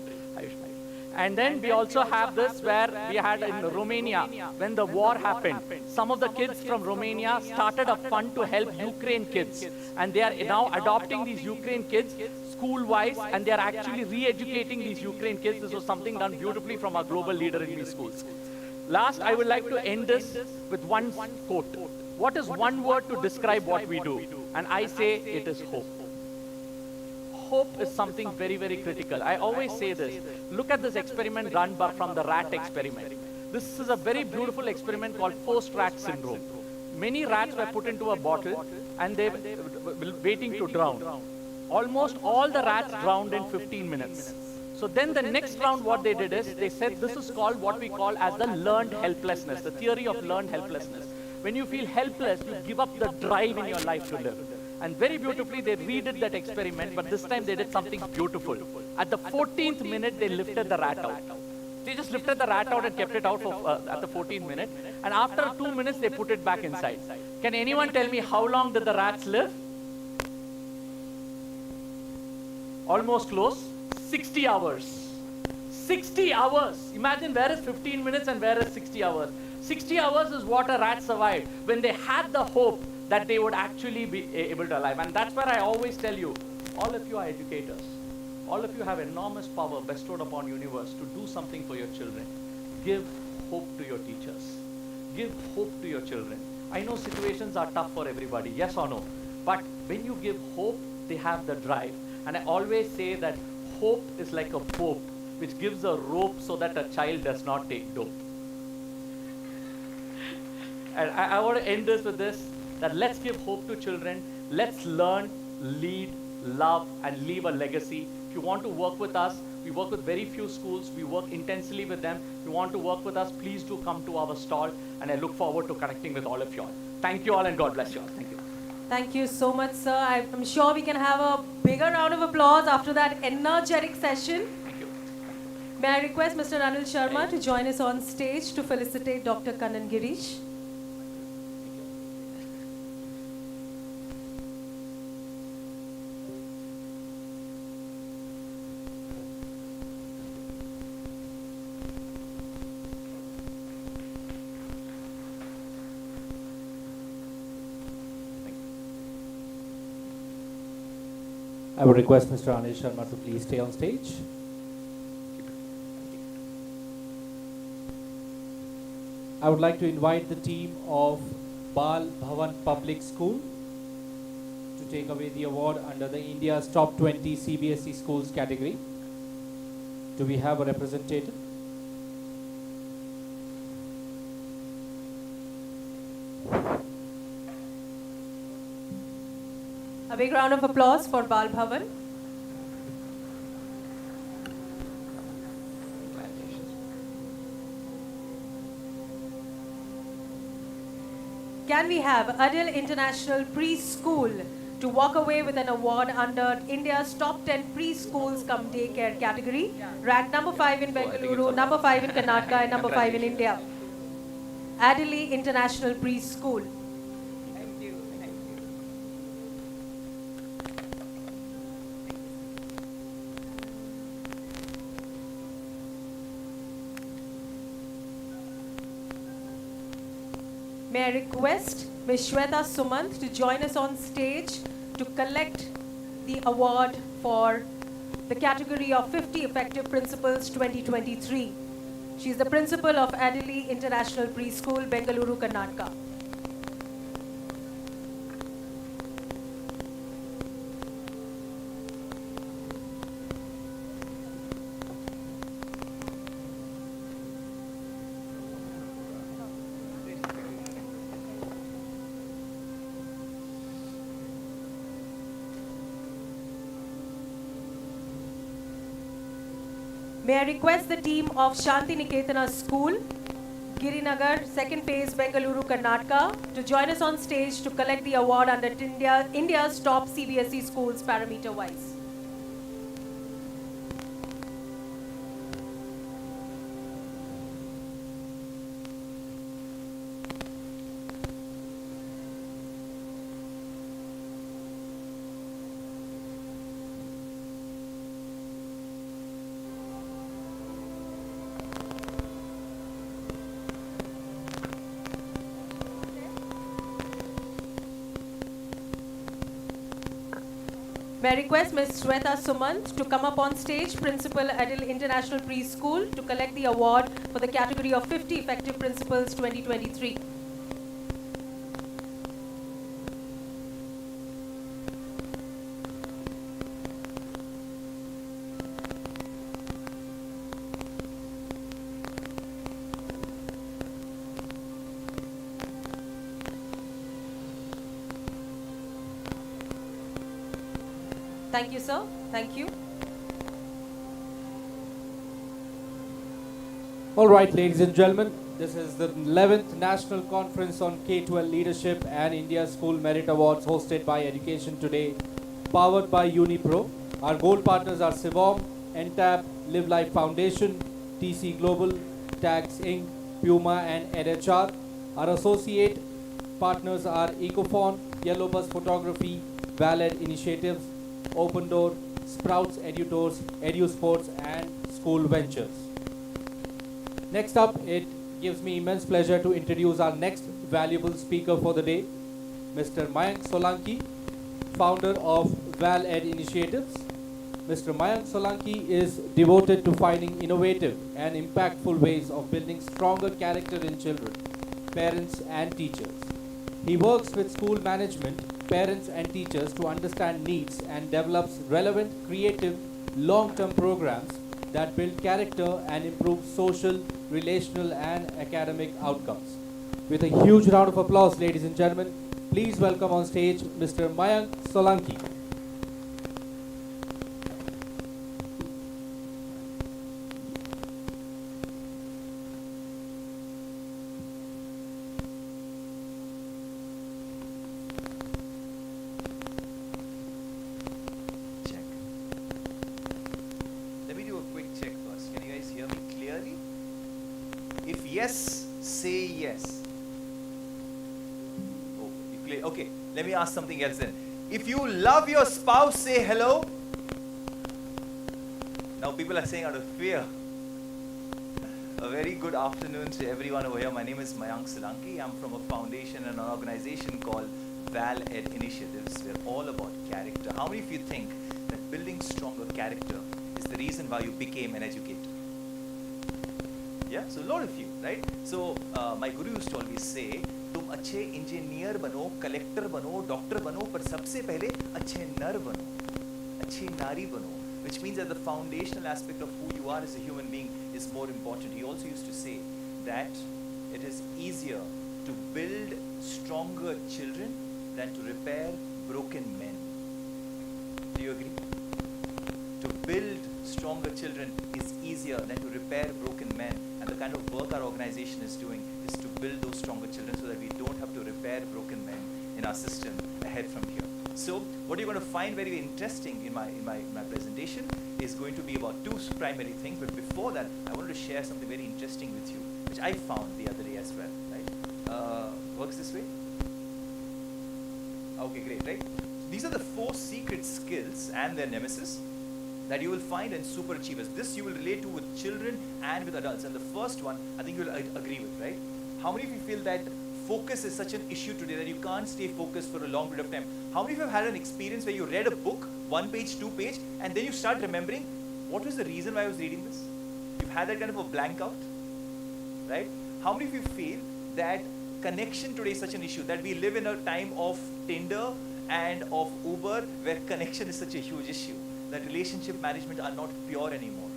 And then we also have this where we had in Romania, when the war happened, some of the kids from Romania started a fund to help Ukraine kids. And they are now adopting these Ukraine kids school-wise, and they are actually re-educating these Ukraine kids. This was something done beautifully from our global leader in these schools. Last, I would like to end this with one quote. What is one word to describe what we do? And I say it is hope. Hope is something very, very critical. I always say this. Look at this experiment done from the rat experiment. This is a very beautiful experiment called forced rat syndrome. Many rats were put into a bottle and they were waiting to drown. Almost all the rats drowned in 15 minutes. So then the next round what they did is, they said this is called what we call as the learned helplessness, the theory of learned helplessness. When you feel helpless, you give up the drive in your life to live. And very beautifully, they redid that experiment, but this time they did something beautiful. At the 14th minute, they lifted the rat out. They just lifted the rat out and kept it out for, at the 14th minute. And after 2 minutes, they put it back inside. Can anyone tell me how long did the rats live? Almost close. 60 hours. 60 hours. Imagine where is 15 minutes and where is 60 hours. 60 hours is what a rat survived when they had the hope that they would actually be able to alive. And that's where I always tell you, all of you are educators. All of you have enormous power bestowed upon universe to do something for your children. Give hope to your teachers. Give hope to your children. I know situations are tough for everybody, yes or no? But when you give hope, they have the drive. And I always say that hope is like a pope which gives a rope so that a child does not take dope. And I want to end this with this, that let's give hope to children. Let's learn, lead, love, and leave a legacy. If you want to work with us, we work with very few schools. We work intensely with them. If you want to work with us, please do come to our stall. And I look forward to connecting with all of you all. Thank you all and God bless you all. Thank you. Thank you so much, sir. I'm sure we can have a bigger round of applause after that energetic session. Thank you. May I request Mr. Anil Sharma to join us on stage to felicitate Dr. Kannan Girish. I would request Mr. Anil Sharma to please stay on stage. I would like to invite the team of Bal Bhavan Public School to take away the award under the India's Top 20 CBSE Schools category. Do we have a representative? A big round of applause for Bal Bhavan. Can we have Adil International Preschool to walk away with an award under India's Top 10 Preschools cum Daycare category, ranked number 5 in Bengaluru, number 5 in Karnataka, and number 5 in India. Adili International Preschool. May I request Ms. Shweta Sumant to join us on stage to collect the award for the category of 50 Effective Principals 2023. She is the principal of Adili International Preschool, Bengaluru, Karnataka. May I request the team of Shanti Niketana School, Girinagar, second phase, Bengaluru, Karnataka, to join us on stage to collect the award under India's top CBSE schools parameter-wise. May I request Ms. Shweta Sumant to come up on stage, Principal Adil International Preschool, to collect the award for the category of 50 Effective Principals 2023. Thank you, sir. Thank you. All right, ladies and gentlemen, this is the 11th National Conference on K-12 Leadership and India School Merit Awards hosted by Education Today, powered by Unipro. Our gold partners are Sivom, NTAP, Live Life Foundation, TC Global, Tax Inc., Puma and EdHR. Our associate partners are Ecofon, Yellow Bus Photography, Valid Initiatives, Open Door, Sprouts Edutors, EduSports and School Ventures. Next up, it gives me immense pleasure to introduce our next valuable speaker for the day, Mr. Mayank Solanki, founder of Val Ed Initiatives. Mr. Mayank Solanki is devoted to finding innovative and impactful ways of building stronger character in children, parents and teachers. He works with school management, parents and teachers to understand needs and develops relevant, creative, long-term programs that build character and improve social, relational and academic outcomes. With a huge round of applause, ladies and gentlemen, please welcome on stage Mr. Mayank Solanki. Let me do a quick check first. Can you guys hear me clearly? If yes, say yes. Oh, you clear? Okay, let me ask something else then. If you love your spouse, say hello. Now people are saying out of fear. A very good afternoon to everyone over here. My name is Mayank Solanki. I'm from a foundation and an organization called Val Ed Initiatives. We're all about character. How many of you think that building stronger character is the reason why you became an educator? Yeah, so a lot of you, right? So my guru used to always say, तुम अच्छे engineer बनो, collector बनो, doctor बनो, पर सबसे पहले अच्छे नर बनो, अच्छी नारी बनो. Which means that the foundational aspect of who you are as a human being is more important. He also used to say that it is easier to build stronger children than to repair broken men. Do you agree? To build stronger children is easier than to repair broken men. And the kind of work our organization is doing is to build those stronger children so that we don't have to repair broken men in our system ahead from here. So what you're going to find very interesting in my presentation is going to be about two primary things. But before that, I wanted to share something very interesting with you, which I found the other day as well. Right? Works this way? Okay, great, right? These are the 4 secret skills and their nemesis that you will find in super achievers. This you will relate to with children and with adults. And the first one, I think you'll agree with, right? How many of you feel that focus is such an issue today that you can't stay focused for a long period of time? How many of you have had an experience where you read a book, 1 page, 2 page, and then you start remembering, what was the reason why I was reading this? You've had that kind of a blank out, right? How many of you feel that connection today is such an issue, that we live in a time of Tinder and of Uber where connection is such a huge issue, that relationship management are not pure anymore?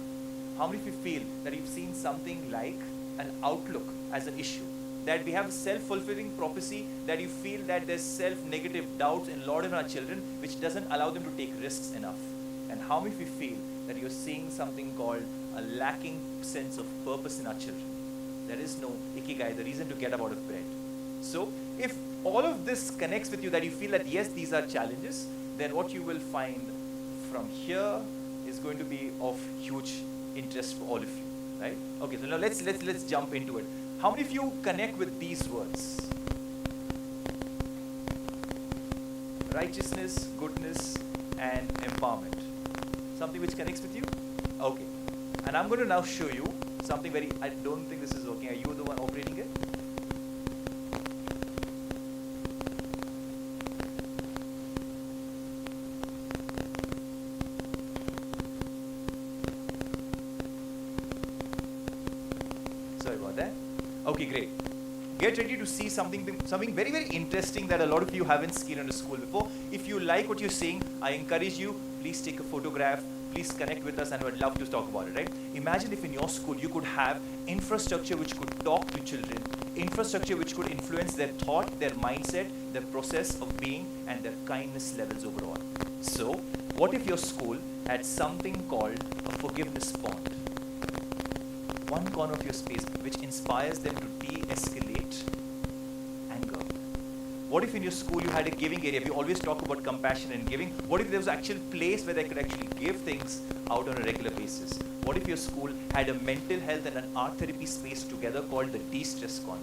How many of you feel that you've seen something like an outlook as an issue? That we have self-fulfilling prophecy, that you feel that there's self-negative doubts in a lot of our children which doesn't allow them to take risks enough? And how many of you feel that you're seeing something called a lacking sense of purpose in our children? There is no ikigai, the reason to get up out of bed. So if all of this connects with you, that you feel that yes, these are challenges, then what you will find from here is going to be of huge interest for all of you, right? Okay, so now let's jump into it. How many of you connect with these words? Righteousness, goodness, and empowerment. Something which connects with you? Okay. And I'm going to now show you something very, I don't think this is working. Are you the one operating it? Great. Get ready to see something very, very interesting that a lot of you haven't seen in a school before. If you like what you're seeing, I encourage you, please take a photograph, please connect with us, and we'd love to talk about it, right? Imagine if in your school you could have infrastructure which could talk to children, infrastructure which could influence their thought, their mindset, their process of being, and their kindness levels overall. So, what if your school had something called a forgiveness pond? One corner of your space which inspires them to de-escalate anger. What if in your school you had a giving area? We always talk about compassion and giving. What if there was an actual place where they could actually give things out on a regular basis? What if your school had a mental health and an art therapy space together called the de-stress corner?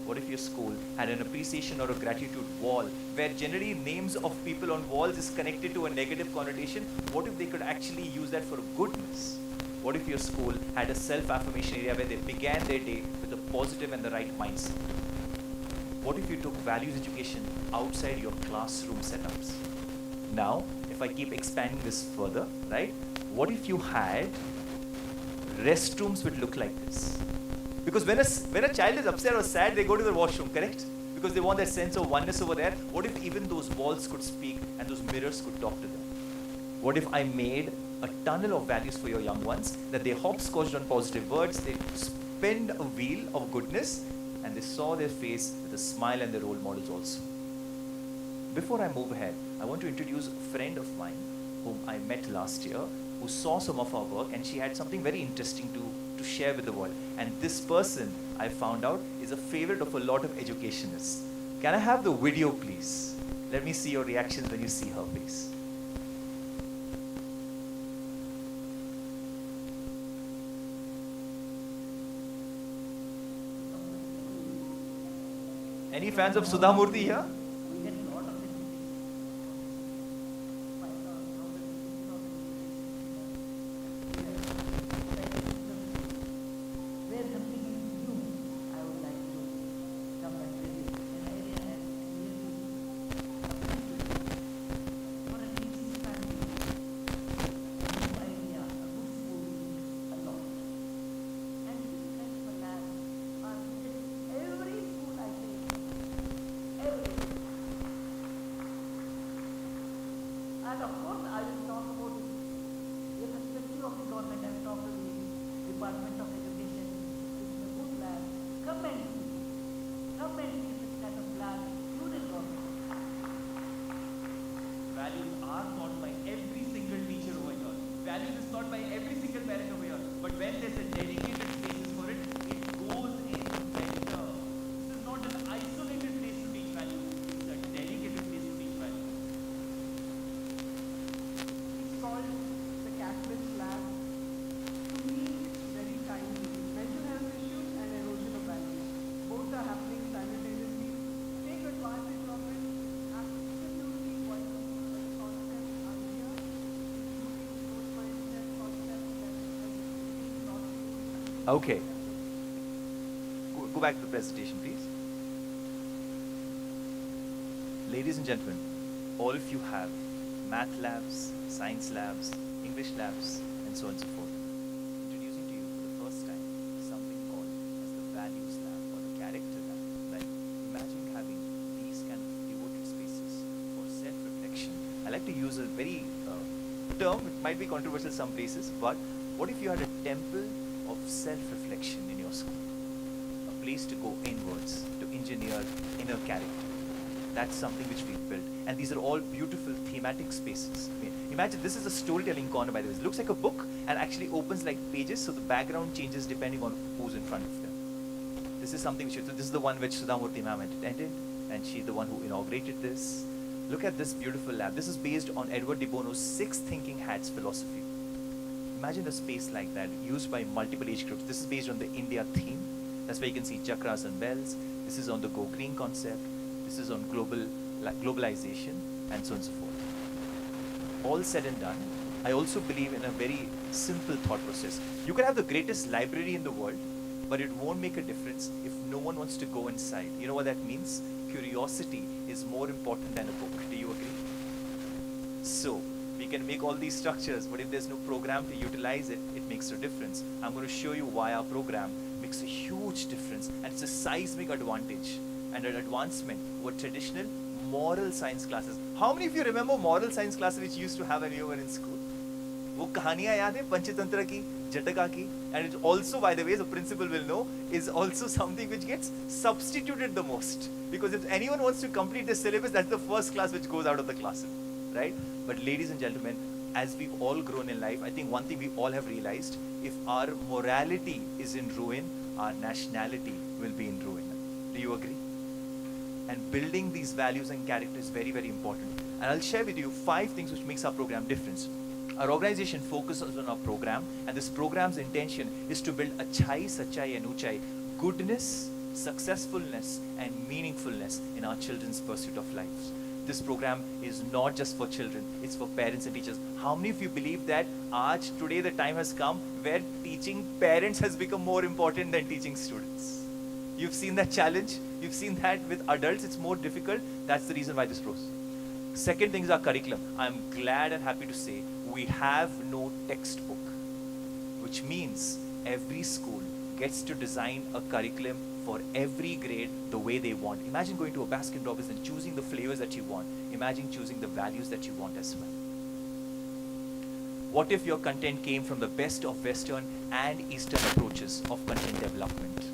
What if your school had an appreciation or a gratitude wall where generally names of people on walls is connected to a negative connotation? What if they could actually use that for goodness? What if your school had a self-affirmation area where they began their day with a positive and the right mindset? What if you took values education outside your classroom setups? Now, if I keep expanding this further, right? What if you had restrooms which look like this? Because when a child is upset or sad, they go to the washroom, correct? Because they want that sense of oneness over there. What if even those walls could speak and those mirrors could talk to them? What if I made a tunnel of values for your young ones, that they hopscotched on positive words, they spinned a wheel of goodness, and they saw their face with a smile and their role models also. Before I move ahead, I want to introduce a friend of mine whom I met last year, who saw some of our work, and she had something very interesting to share with the world. And this person, I found out, is a favorite of a lot of educationists. Can I have the video, please? Let me see your reactions when you see her face. Any fans of Sudha Murthy here? And of course, I will talk about it irrespective of the government. I will talk to the Department of Education. It's a good lab. Come and see this kind of lab, including government. Values are taught by every single teacher over here. Values is taught by every single parent over here. But when there's a dedicated spaces for it, it goes in better. This is not an isolated place to teach values. It's a dedicated place to teach values. It's called the Catalyst Lab. To me, it's very timely. Mental health issues and erosion of values. Both are happening simultaneously. Take advantage of it. Absolutely welcome the concept idea, including growth mindset concepts that not Okay. Go back to the presentation, please. Ladies and gentlemen, all of you have math labs, science labs, English labs, and so on and so forth. Introducing to you for the first time something called as the values lab or the character lab. Right? Imagine having these kind of devoted spaces for self-reflection. I like to use a very term, it might be controversial some places, but what if you had a temple of self-reflection in your school? A place to go inwards, to engineer inner character. That's something which we've built. And these are all beautiful thematic spaces. I mean, imagine this is a storytelling corner, by the way. It looks like a book and actually opens like pages, so the background changes depending on who's in front of them. This is something which, so this is the one which Sudha Murthy ma'am attended, and she's the one who inaugurated this. Look at this beautiful lab. This is based on Edward de Bono's 6 thinking hats philosophy. Imagine a space like that used by multiple age groups. This is based on the India theme. That's where you can see chakras and bells. This is on the Go Green concept. This is on globalization, and so on and so forth. All said and done, I also believe in a very simple thought process. You can have the greatest library in the world, but it won't make a difference if no one wants to go inside. You know what that means? Curiosity is more important than a book. Do you agree? So, we can make all these structures, but if there's no program to utilize it, it makes no difference. I'm going to show you why our program makes a huge difference, and it's a seismic advantage and an advancement over traditional moral science classes. How many of you remember moral science classes which you used to have when you were in school? वो कहानियां याद है पंचतंत्र की, जटका की, and it also, by the way, the principal will know, is also something which gets substituted the most, because if anyone wants to complete the syllabus, that's the first class which goes out of the classroom, right? But ladies and gentlemen, as we've all grown in life, I think one thing we all have realized, if our morality is in ruin, our nationality will be in ruin. Do you agree? And building these values and character is very, very important. And I'll share with you 5 things which makes our program different. Our organization focuses on our program, and this program's intention is to build achai, sachai and uchai, goodness, successfulness and meaningfulness in our children's pursuit of life. This program is not just for children, it's for parents and teachers. How many of you believe that today the time has come where teaching parents has become more important than teaching students? You've seen that challenge, you've seen that with adults, it's more difficult. That's the reason why this process. Second thing is our curriculum. I'm glad and happy to say we have no textbook, which means every school gets to design a curriculum for every grade the way they want. Imagine going to a Baskin Robbins and choosing the flavors that you want. Imagine choosing the values that you want as well. What if your content came from the best of Western and Eastern approaches of content development?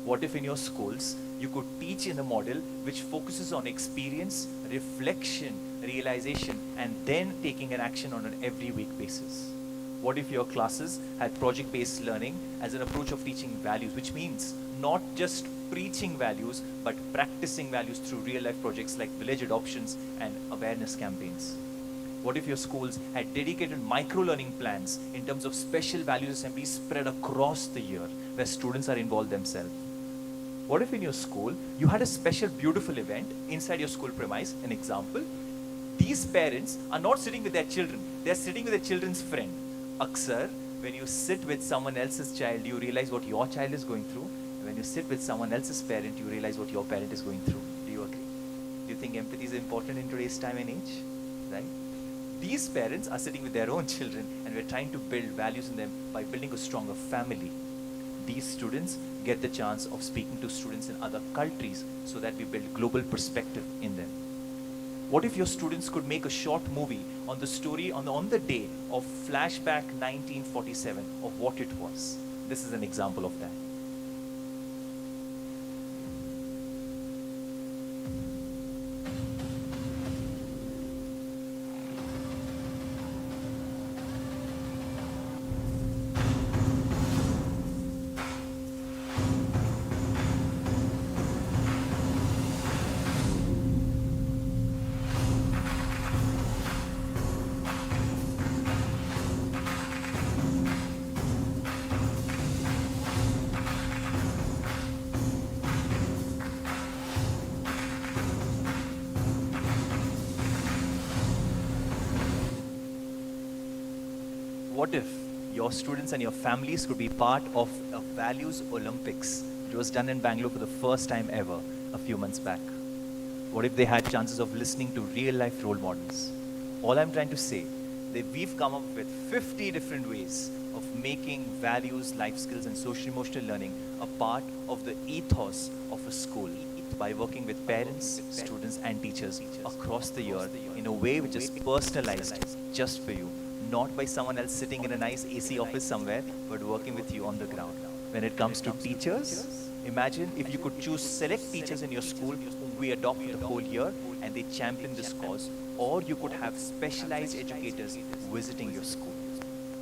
What if in your schools you could teach in a model which focuses on experience, reflection, realization, and then taking an action on an every week basis? What if your classes had project-based learning as an approach of teaching values, which means not just preaching values, but practicing values through real-life projects like village adoptions and awareness campaigns? What if your schools had dedicated micro-learning plans in terms of special values assemblies spread across the year where students are involved themselves? What if in your school you had a special beautiful event inside your school premise? An example, these parents are not sitting with their children, they're sitting with their children's friend. Aksar, when you sit with someone else's child, you realize what your child is going through. When you sit with someone else's parent, you realize what your parent is going through. Do you agree? Do you think empathy is important in today's time and age? Right? These parents are sitting with their own children, and we're trying to build values in them by building a stronger family. These students get the chance of speaking to students in other countries so that we build global perspective in them. What if your students could make a short movie on the story on the day of flashback 1947 of what it was? This is an example of that. What if your students and your families could be part of a Values Olympics? It was done in Bangalore for the first time ever a few months back. What if they had chances of listening to real life role models? All I'm trying to say, that we've come up with 50 different ways of making values, life skills and social emotional learning a part of the ethos of a school by working with parents, students and teachers across the year in a way which is personalized just for you. Not by someone else sitting in a nice AC office somewhere, but working with you on the ground. When it comes to teachers, imagine if you could choose select teachers in your school whom we adopt the whole year and they champion this cause, or you could have specialized educators visiting your school.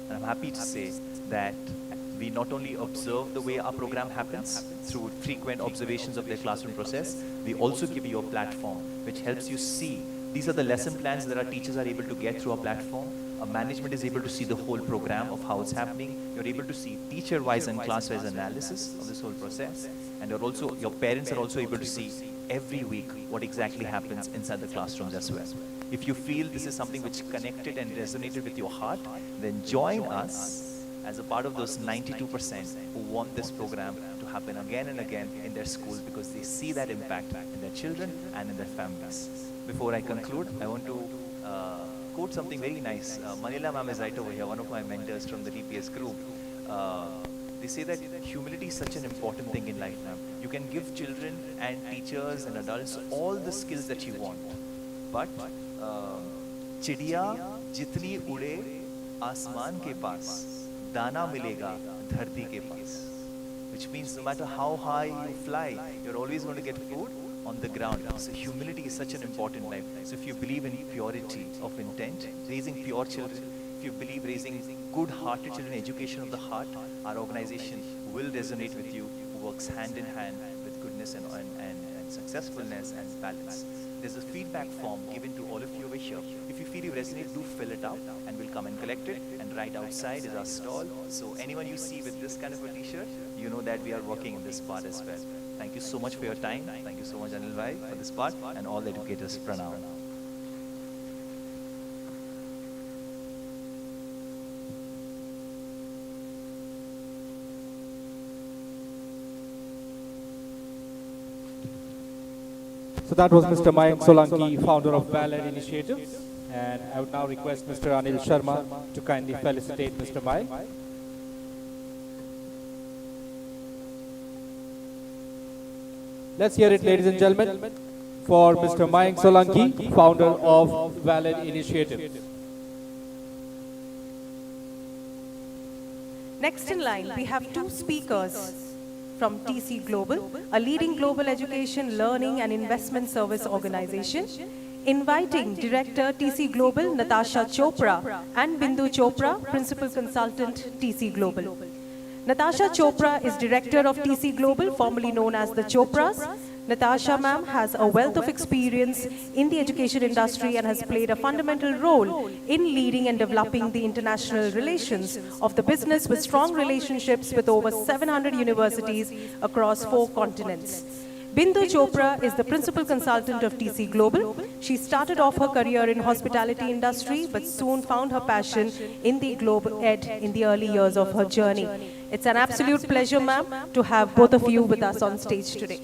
And I'm happy to say that we not only observe the way our program happens through frequent observations of their classroom process, we also give you a platform which helps you see. These are the lesson plans that our teachers are able to get through our platform. Our management is able to see the whole program of how it's happening. You're able to see teacher-wise and class-wise analysis of this whole process. And your parents are also able to see every week what exactly happens inside the classrooms as well. If you feel this is something which connected and resonated with your heart, then join us as a part of those 92% who want this program to happen again and again in their schools because they see that impact in their children and in their families. Before I conclude, I want to quote something very nice. Manila ma'am is right over here, one of my mentors from the DPS group. They say that humility is such an important thing in life, ma'am. You can give children and teachers and adults all the skills that you want. But चिड़िया जितनी उड़े आसमान के पास, दाना मिलेगा धरती के पास. Which means no matter how high you fly, you're always going to get food on the ground. So humility is such an important life. So if you believe in purity of intent, raising pure children, if you believe raising good-hearted children, education of the heart, our organization will resonate with you, who works hand in hand with goodness and successfulness and balance. There's a feedback form given to all of you over here. If you feel you resonate, do fill it out and we'll come and collect it. And right outside is our stall. So anyone you see with this kind of a t-shirt, you know that we are working in this part as well. Thank you so much for your time. Thank you so much, Anil Bhai, for this part, and all the educators. Pranam. So that was Mr. Mayank Solanki, founder of Ballad Initiative. And I would now request Mr. Anil Sharma to kindly felicitate Mr. Mayank. Let's hear it, ladies and gentlemen, for Mr. Mayank Solanki, founder of Ballad Initiative. Next in line, we have two speakers from TC Global, a leading global education, learning and investment service organization, inviting Director TC Global Natasha Chopra and Bindu Chopra, Principal Consultant TC Global. Natasha Chopra is Director of TC Global, formerly known as the Chopras. Natasha ma'am has a wealth of experience in the education industry and has played a fundamental role in leading and developing the international relations of the business with strong relationships with over 700 universities across 4 continents. Bindu Chopra is the principal consultant of TC Global. She started off her career in hospitality industry but soon found her passion in the global ed in the early years of her journey. It's an absolute pleasure, ma'am, to have both of you with us on stage today.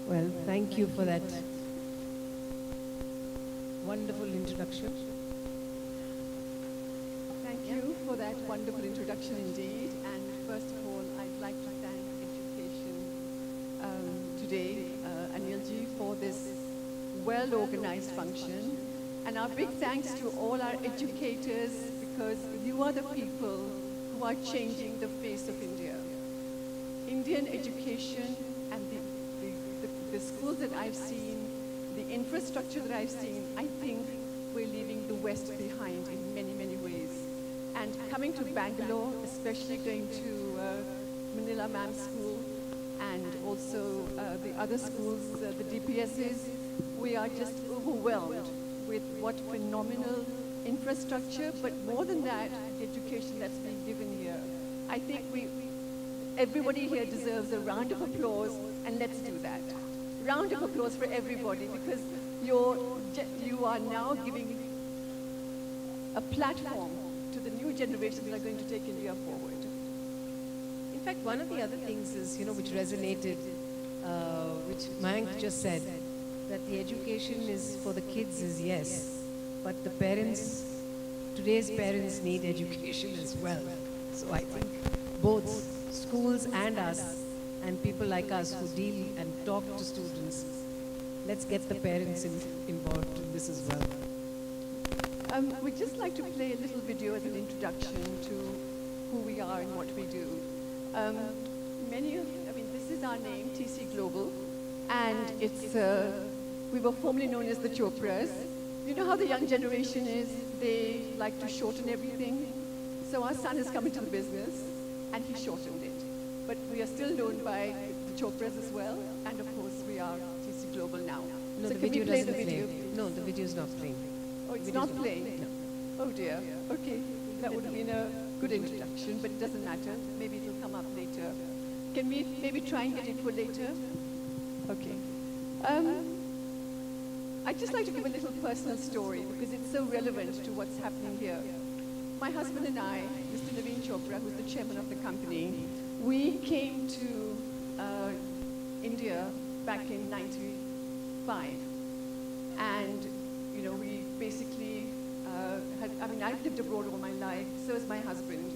Well, thank you for that wonderful introduction. Thank you for that wonderful introduction indeed. And first of all, I'd like to thank Today, Anilji, for this well-organized function. And our big thanks to all our educators, because you are the people who are changing the face of India. Indian education and the schools that I've seen, the infrastructure that I've seen, I think we're leaving the West behind in many, many ways. And coming to Bangalore, especially going to Manila Ma'am's school, and also the other schools, the DPSs, we are just overwhelmed with what phenomenal infrastructure, but more than that, the education that's being given here. I think everybody here deserves a round of applause, and let's do that. Round of applause for everybody, because you are now giving a platform to the new generations that are going to take India forward. In fact, one of the other things is, which resonated, which Mayank just said, that the education is for the kids is yes, but the parents, today's parents need education as well. So I think both schools and us, and people like us who deal and talk to students, let's get the parents involved in this as well. We'd just like to play a little video as an introduction to who we are and what we do. This is our name, TC Global, and we were formerly known as the Chopras. You know how the young generation is, they like to shorten everything. So our son has come into the business, and he shortened it. But we are still known by the Chopras as well, and of course we are TC Global now. No, so the can we video play the doesn't video? play. No, the video is not playing. Oh, it's not playing? No. Oh dear. Okay, that would have been a good introduction, but it doesn't matter. Maybe it'll come up later. Can we maybe try and get it for later? Okay. I'd just like to give a little personal story because it's so relevant to what's happening here. My husband and I, Mr. Naveen Chopra, who's the chairman of the company, we came to India back in '95. And, we basically I've lived abroad all my life, so has my husband.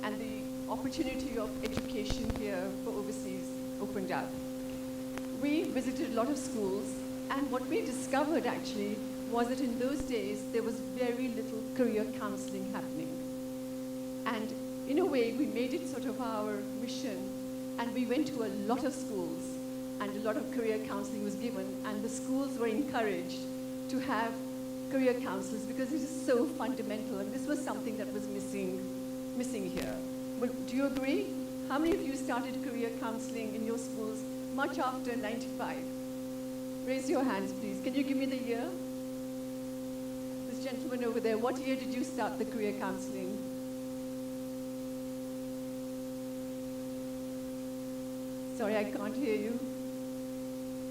And the opportunity of education here for overseas opened up. We visited a lot of schools, and what we discovered actually was that in those days there was very little career counseling happening. And in a way, we made it sort of our mission, and we went to a lot of schools, and a lot of career counseling was given, and the schools were encouraged to have career counselors because it is so fundamental, and this was something that was missing here. Well, do you agree? How many of you started career counseling in your schools much after 95? Raise your hands, please. Can you give me the year? This gentleman over there, what year did you start the career counseling? Sorry, I can't hear you.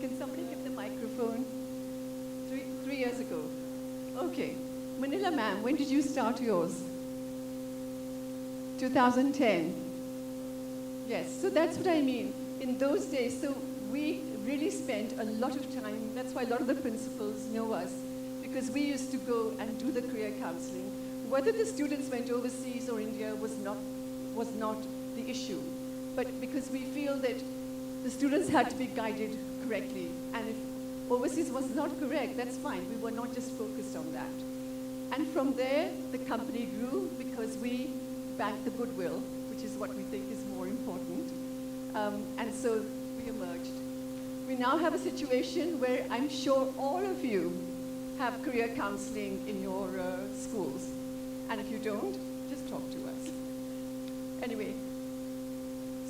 Can somebody give the microphone? Three years ago. Okay. Manila ma'am, when did you start yours? 2010. Yes, so that's what I mean. In those days, so we really spent a lot of time, that's why a lot of the principals know us, because we used to go and do the career counseling. Whether the students went overseas or India was not the issue, but because we feel that the students had to be guided correctly, and if overseas was not correct, that's fine. We were not just focused on that. And from there, the company grew because we banked the goodwill, which is what we think is more important. And so we emerged. We now have a situation where I'm sure all of you have career counseling in your schools. And if you don't, just talk to us. Anyway,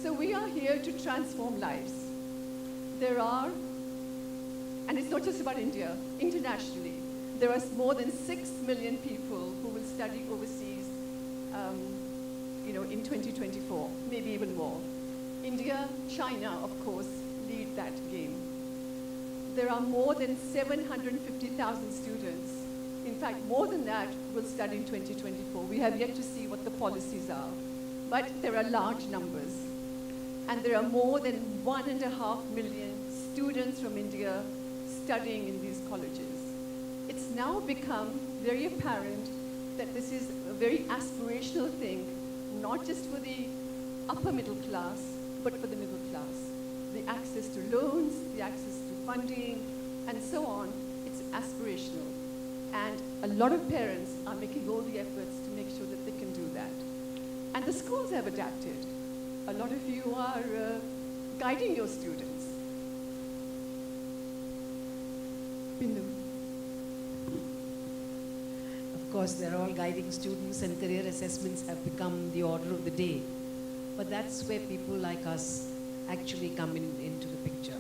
so we are here to transform lives. There are, and it's not just about India, internationally, there are more than 6 million people who will study overseas in 2024, maybe even more. India, China, of course, lead that game. There are more than 750,000 students. In fact, more than that will study in 2024. We have yet to see what the policies are, but there are large numbers. And there are more than 1.5 million students from India studying in these colleges. It's now become very apparent that this is a very aspirational thing, not just for the upper middle class, but for the middle class. The access to loans, the access to funding, and so on, it's aspirational. And a lot of parents are making all the efforts to make sure that they can do that. And the schools have adapted. A lot of you are guiding your students. Bindu. Of course, they're all guiding students, and career assessments have become the order of the day. But that's where people like us actually come into the picture.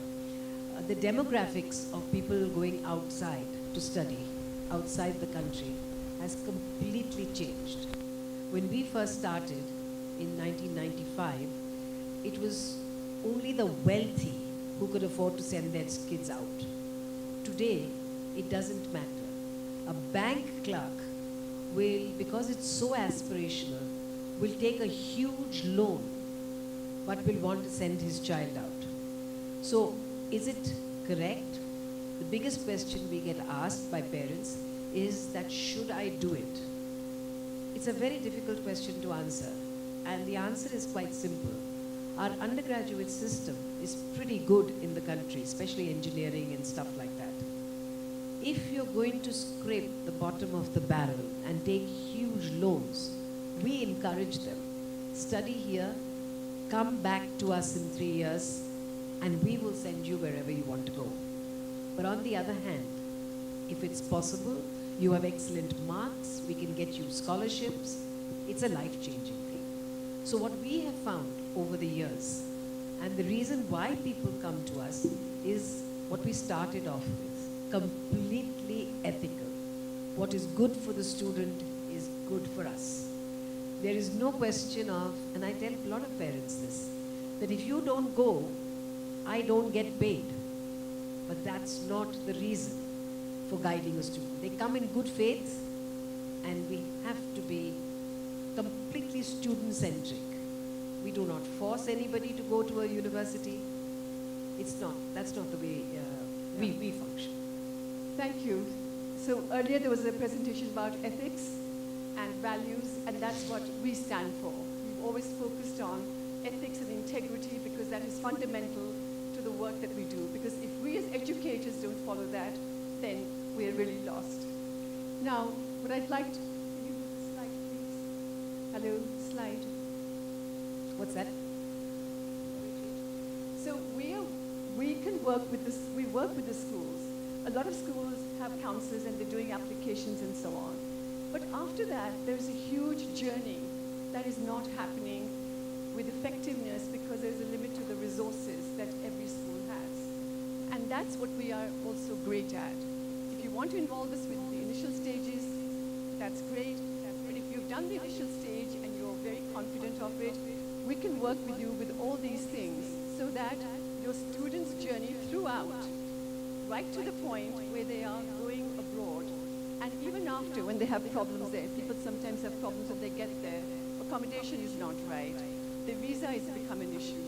The demographics of people going outside to study, outside the country, has completely changed. When we first started in 1995, it was only the wealthy who could afford to send their kids out. Today, it doesn't matter. A bank clerk will, because it's so aspirational, will take a huge loan, but will want to send his child out. So, is it correct? The biggest question we get asked by parents is that, should I do it? It's a very difficult question to answer, and the answer is quite simple. Our undergraduate system is pretty good in the country, especially engineering and stuff like that. If you're going to scrape the bottom of the barrel and take huge loans, we encourage them. Study here, come back to us in 3 years, and we will send you wherever you want to go. But on the other hand, if it's possible, you have excellent marks, we can get you scholarships, it's a life-changing thing. So what we have found over the years, and the reason why people come to us, is what we started off with, completely ethical. What is good for the student is good for us. There is no question of, and I tell a lot of parents this, that if you don't go, I don't get paid. But that's not the reason for guiding a student. They come in good faith, and we have to be completely student-centric. We do not force anybody to go to a university. That's not the way we function. Thank you. So earlier there was a presentation about ethics and values, and that's what we stand for. We've always focused on ethics and integrity because that is fundamental to the work that we do. Because if we as educators don't follow that, then we're really lost. Now, what I'd like to, can you put the slide, please? Hello, slide. What's that? So we can work with this, we work with the schools. A lot of schools have counselors and they're doing applications and so on. But after that, there's a huge journey that is not happening with effectiveness because there's a limit to the resources that every school has. And that's what we are also great at. If you want to involve us with the initial stages, that's great. But if you've done the initial stage and you're very confident of it, we can work with you with all these things so that your students' journey throughout, right to the point where they are going abroad, and even after when they have problems there, people sometimes have problems when they get there, accommodation is not right, the visa has become an issue.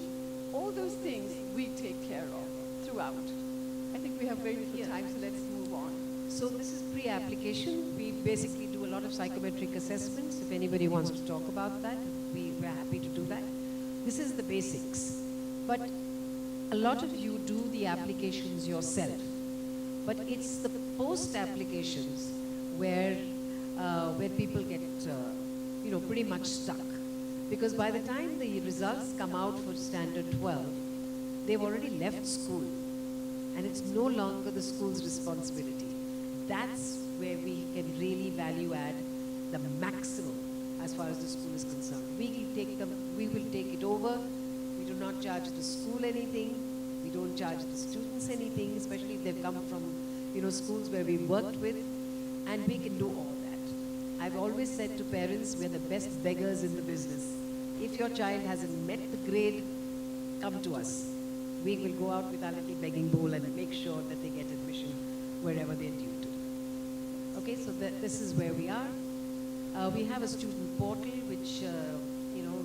All those things we take care of throughout. I think we have very little time, so let's move on. So this is pre-application. We basically do a lot of psychometric assessments. If anybody wants to talk about that, we're happy to do that. This is the basics. But a lot of you do the applications yourself. But it's the post-applications where people get, pretty much stuck. Because by the time the results come out for Standard 12, they've already left school. And it's no longer the school's responsibility. That's where we can really value add the maximum as far as the school is concerned. We will take it over. We do not charge the school anything. We don't charge the students anything, especially if they've come from, schools where we worked with, and we can do all that. I've always said to parents, we're the best beggars in the business. If your child hasn't met the grade, come to us. We will go out with our little begging bowl and make sure that they get admission wherever they're due to. Okay, so this is where we are. We have a student portal, which,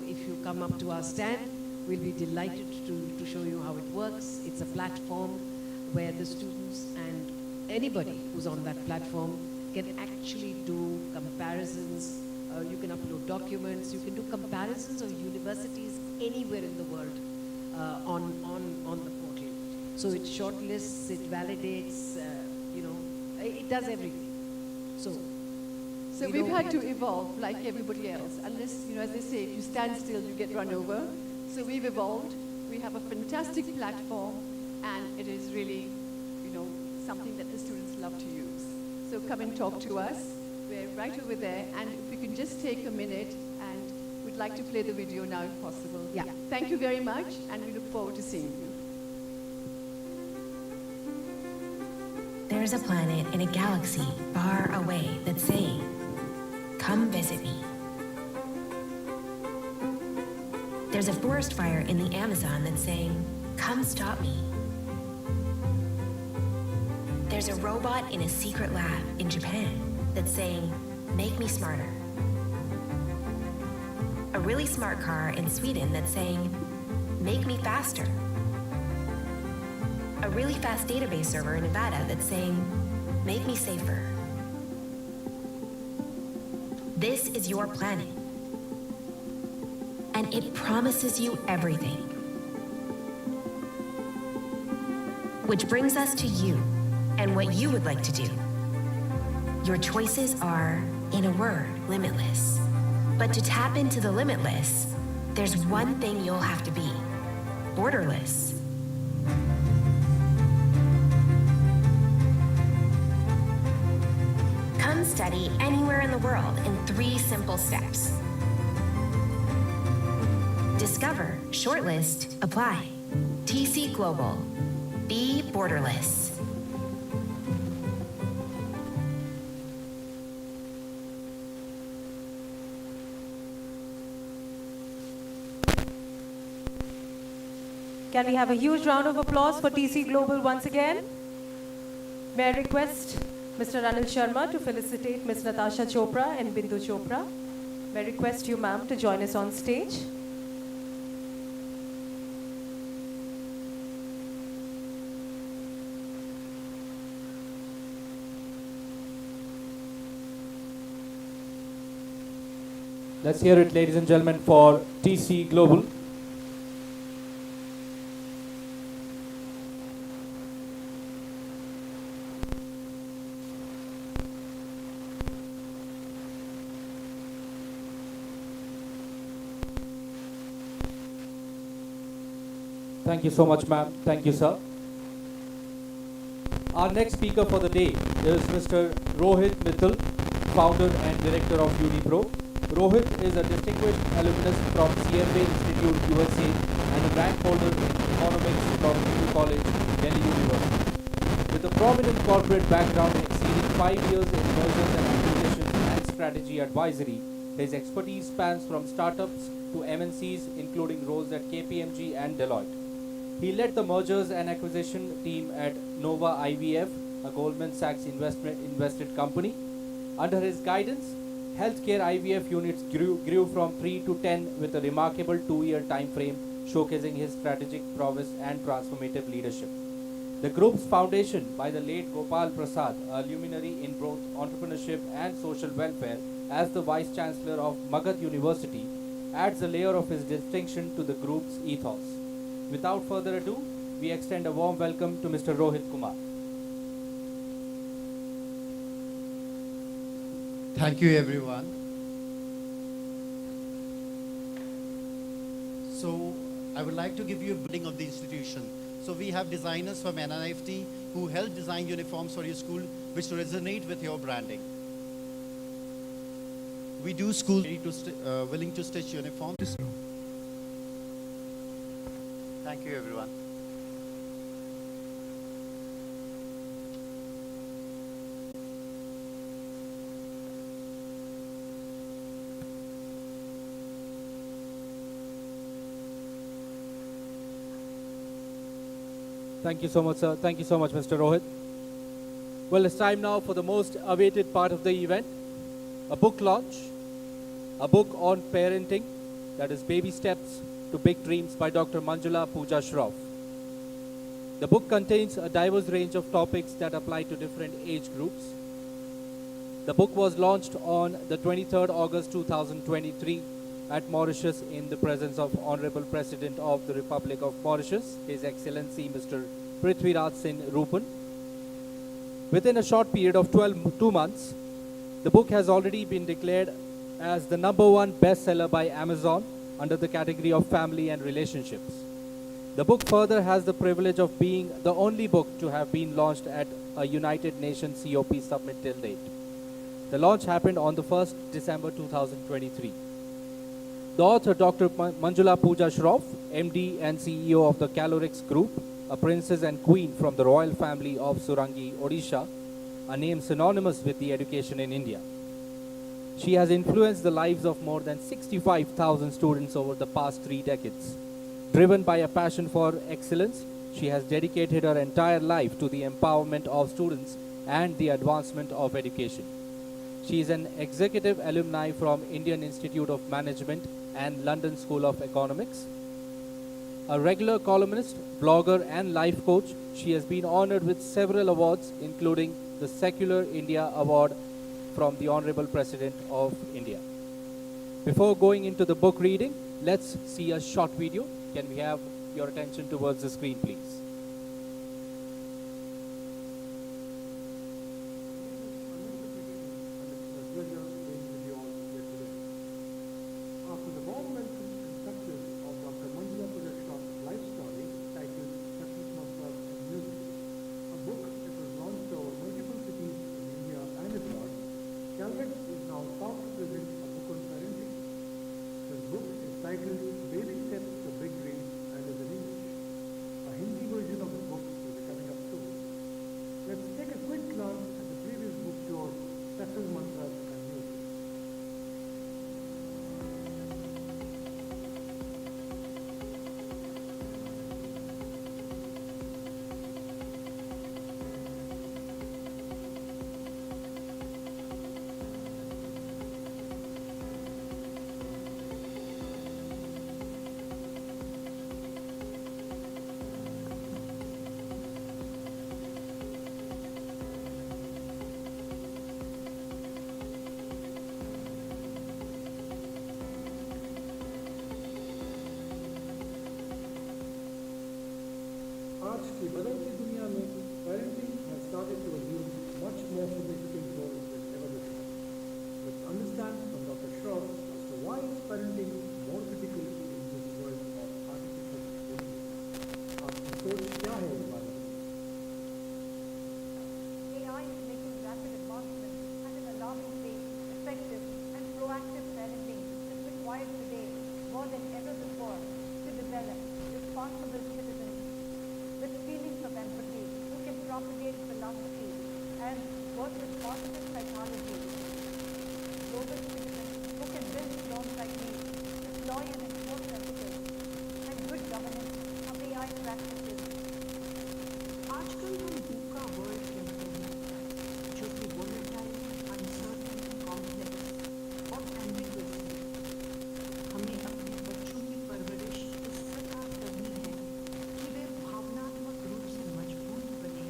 if you come up to our stand, we'll be delighted to show you how it works. It's a platform where the students and anybody who's on that platform can actually do comparisons. You can upload documents. You can do comparisons of universities anywhere in the world on the portal. So it shortlists, it validates, it does everything. So we've had to evolve like everybody else. Unless, as they say, if you stand still, you get run over. So we've evolved. We have a fantastic platform, and it is really, something that the students love to use. So come and talk to us. We're right over there, and if we can just take a minute, and we'd like to play the video now if possible. Yeah. Thank you very much, and we look forward to seeing you. There's a planet in a galaxy far away that's saying, "Come visit me." There's a forest fire in the Amazon that's saying, "Come stop me." There's a robot in a secret lab in Japan that's saying, "Make me smarter." A really smart car in Sweden that's saying, "Make me faster." A really fast database server in Nevada that's saying, "Make me safer." This is your planet. And it promises you everything. Which brings us to you and what you would like to do. Your choices are, in a word, limitless. But to tap into the limitless, there's one thing you'll have to be: borderless. Come study anywhere in the world in 3 simple steps. Discover, shortlist, apply. TC Global. Be borderless. Can we have a huge round of applause for TC Global once again? May I request Mr. Anil Sharma to felicitate Ms. Natasha Chopra and Bindu Chopra. May I request you, ma'am, to join us on stage. Let's hear it, ladies and gentlemen, for TC Global. Thank you so much, ma'am. Thank you, sir. Our next speaker for the day is Mr. Rohit Mittal, founder and director of UniPro. Rohit is a distinguished alumnus from CFA Institute, USA, and a rank holder in economics from Hindu College, Delhi University. With a prominent corporate background exceeding 5 years in mergers and acquisitions and strategy advisory, his expertise spans from startups to MNCs, including roles at KPMG and Deloitte. He led the mergers and acquisition team at Nova IVF, a Goldman Sachs invested company. Under his guidance, healthcare IVF units grew from 3 to 10 with a remarkable 2-year time frame, showcasing his strategic prowess and transformative leadership. The group's foundation by the late Gopal Prasad, a luminary in both entrepreneurship and social welfare, as the Vice Chancellor of Magad University, adds a layer of his distinction to the group's ethos. Without further ado, we extend a warm welcome to Mr. Rohit Kumar. Thank you, everyone. So, I would like to give you a building of the institution. So, we have designers from NNIFT who help design uniforms for your school which resonate with your branding. We do school willing to stitch uniforms. Thank you, everyone. Thank you so much, sir. Thank you so much, Mr. Rohit. Well, it's time now for the most awaited part of the event, a book launch, a book on parenting, that is Baby Steps to Big Dreams by Dr. Manjula Pooja Shroff. The book contains a diverse range of topics that apply to different age groups. The book was launched on the 23rd August 2023 at Mauritius in the presence of Honorable President of the Republic of Mauritius, His Excellency Mr. Prithviraj Singh Rupan. Within a short period of 2 months, the book has already been declared as the #1 bestseller by Amazon under the category of family and relationships. The book further has the privilege of being the only book to have been launched at a United Nations COP summit till date. The launch happened on the 1st December 2023. The author, Dr. Manjula Pooja Shroff, MD and CEO of the Calorix Group, a princess and queen from the royal family of Surangi, Odisha, a name synonymous with the education in India. She has influenced the lives of more than 65,000 students over the past 3 decades. Driven by a passion for excellence, she has dedicated her entire life to the empowerment of students and the advancement of education. She is an executive alumni from Indian Institute of Management and London School of Economics. A regular columnist, blogger, and life coach, she has been honored with several awards, including the Secular India Award from the Honorable President of India. Before going into the book reading, let's see a short video. Can we have your attention towards the screen, please? After the warm welcome and success of Dr. Manjula Pooja Shroff's life story titled Success Mantras and Music, a book that was launched over multiple cities in India and abroad, Calvert is now proud to present a book on parenting. This book is titled Baby Steps to Big Dreams and is in English. A Hindi version of the book will be coming up soon. Let's take a quick glance at the previous book tour, Success Mantras and Music. की बदलती दुनिया में parenting has started to assume much more significant role than ever before. Let's understand from Dr. Shroff as to why is parenting more critical in this world of artificial intelligence. आपकी सोच क्या है इस बारे में? AI is making rapid advancements at an alarming pace. Effective and proactive parenting is required today more than ever before to develop responsible citizens with feelings of empathy who can propagate philosophy and work with positive psychology. Global citizens who can build strong techniques deploy and enforce ethics and good governance of AI practices. आजकल हम VUCA word कहते हैं, जो कि volatile, uncertain, complex और ambiguous है। हमें अपने बच्चों की परवरिश इस प्रकार करनी है कि वे भावनात्मक रूप से मजबूत बने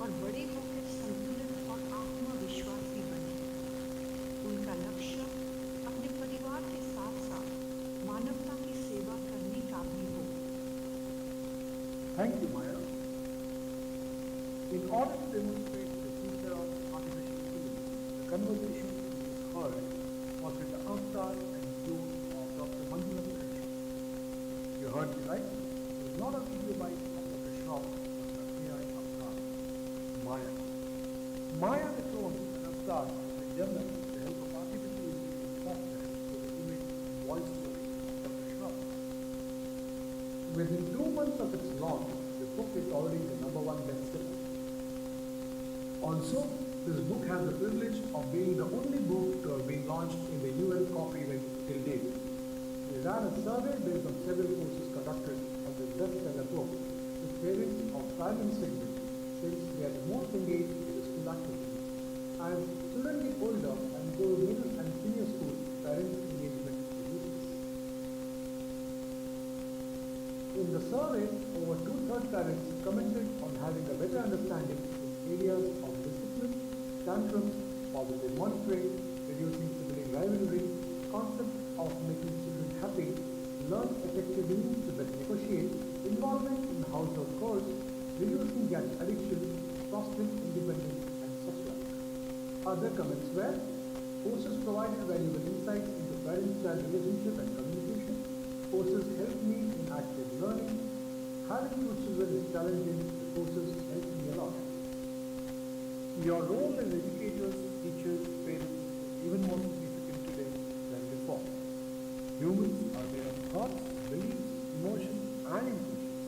और बड़े होकर संतुलित और आत्मविश्वासी बने। उनका लक्ष्य अपने परिवार के साथ साथ मानवता की सेवा करने का भी हो। Thank you, Maya. In order to demonstrate the future of artificial intelligence, the conversation is heard was with the avatar and view of Dr. Mandula Preschool. You heard me right? It was not a video bite of Dr. Shroff, but the AI avatar, Maya. Maya, the clone and avatar, was developed with the help of artificial intelligence software for the image and voice story of Dr. Shroff. Within 2 months of its launch, the book is already the #1 bestseller. Also, this book has the privilege of being the only book to have been launched in the UN copy event till date. We ran a survey based on several courses conducted on this bestseller book with parents of primary segment since they are the most engaged in the school activities. As children get older and go to middle and senior school, parents' engagement reduces. In the survey, over 2/3 parents commented on having a better understanding in areas of discipline, tantrums, positive monitoring, reducing sibling rivalry, concept of making children happy, learn effective means to better negotiate, involvement in household chores, reducing gadget addiction, fostering independence, and such like. Other comments were, courses provided valuable insights into parent-child relationship and communication, courses helped me in active learning, having 2 children is challenging, the courses helped me a lot. Your role as educators, teachers, parents is even more significant today than before. Humans are their own thoughts, beliefs, emotions, and intuitions.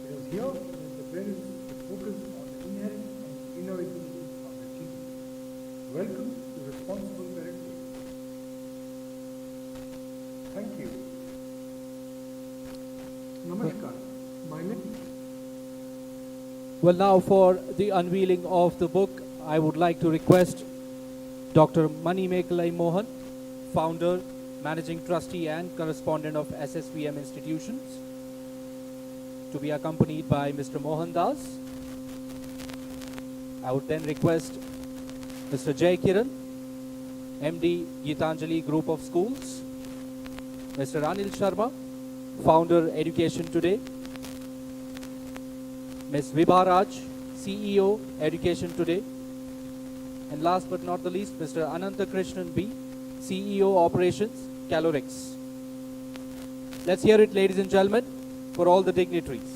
It is here that the parents should focus on the inherent and innovativity of their children. Welcome to Responsible Parenting. Thank you. Namaskar. My name. Well, now for the unveiling of the book, I would like to request Dr. Manimekalai Mohan, founder, managing trustee and correspondent of SSVM institutions, to be accompanied by Mr. Mohan Das. I would then request Mr. Jay Kiran, MD, Gitanjali Group of Schools, Mr. Anil Sharma, founder, Education Today, Ms. Vibha Raj, CEO, Education Today, and last but not the least, Mr. Ananta Krishnan B, CEO, Operations, Calorix. Let's hear it, ladies and gentlemen, for all the dignitaries.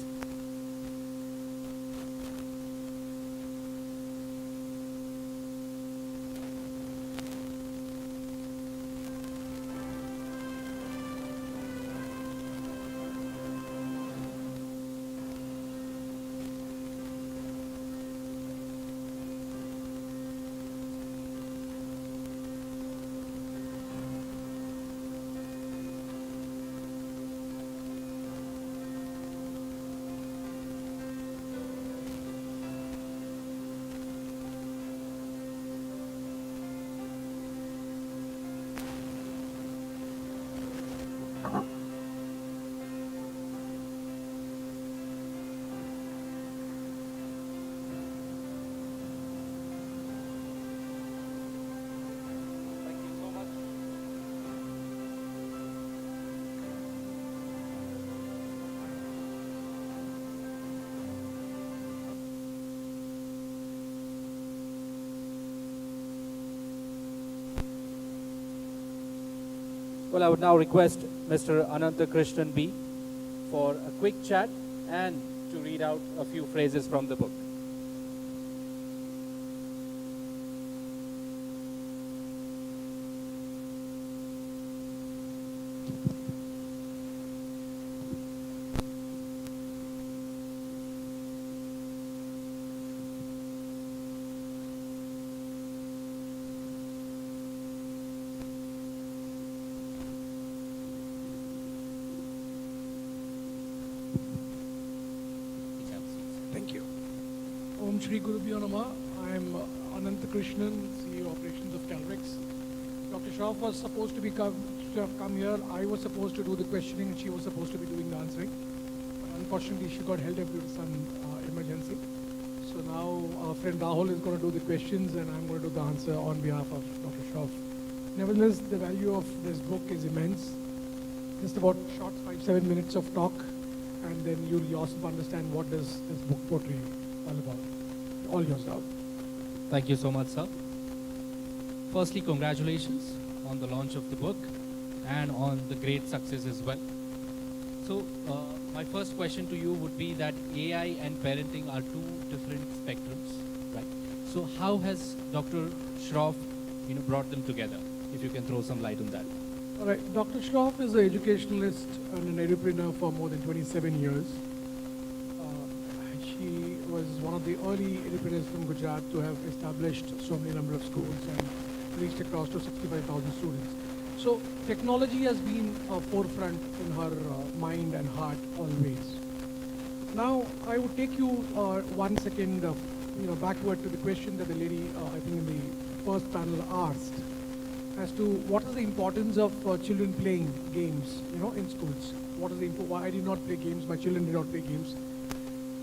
Well, I would now request Mr. Ananta Krishnan B for a quick chat and to read out a few phrases from the book. Thank you. Om Shri Gurubhyo Namah. I am Ananta Krishnan, CEO Operations of Calvex. Dr. Shroff was supposed to have come here. I was supposed to do the questioning and she was supposed to be doing the answering. Unfortunately, she got held up due to some emergency. So now our friend Rahul is going to do the questions and I'm going to do the answer on behalf of Dr. Shroff. Nevertheless, the value of this book is immense. Just about short 5-7 minutes of talk, and then you'll yourself understand what does this book portray all about. All yours now. Thank you so much, sir. Firstly, congratulations on the launch of the book and on the great success as well. So, my first question to you would be that AI and parenting are two different spectrums, right? So, how has Dr. Shroff, brought them together? If you can throw some light on that. All right, Dr. Shroff is an educationalist and an entrepreneur for more than 27 years. She was one of the early entrepreneurs from Gujarat to have established so many number of schools and reached across to 65,000 students. So technology has been a forefront in her mind and heart always. Now I would take you 1 second, backward to the question that the lady, I think in the first panel asked, as to what is the importance of children playing games, in schools. What is the why I did not play games? My children did not play games.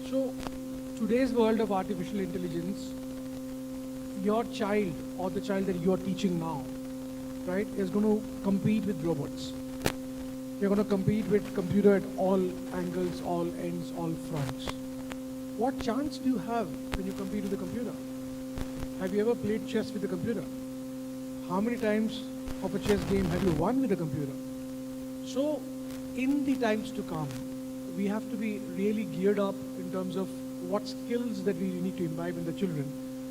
So, today's world of artificial intelligence, your child or the child that you are teaching now, right, is going to compete with robots. You're going to compete with computer at all angles, all ends, all fronts. What chance do you have when you compete with the computer? Have you ever played chess with the computer? How many times of a chess game have you won with a computer? So, in the times to come, we have to be really geared up in terms of what skills that we need to imbibe in the children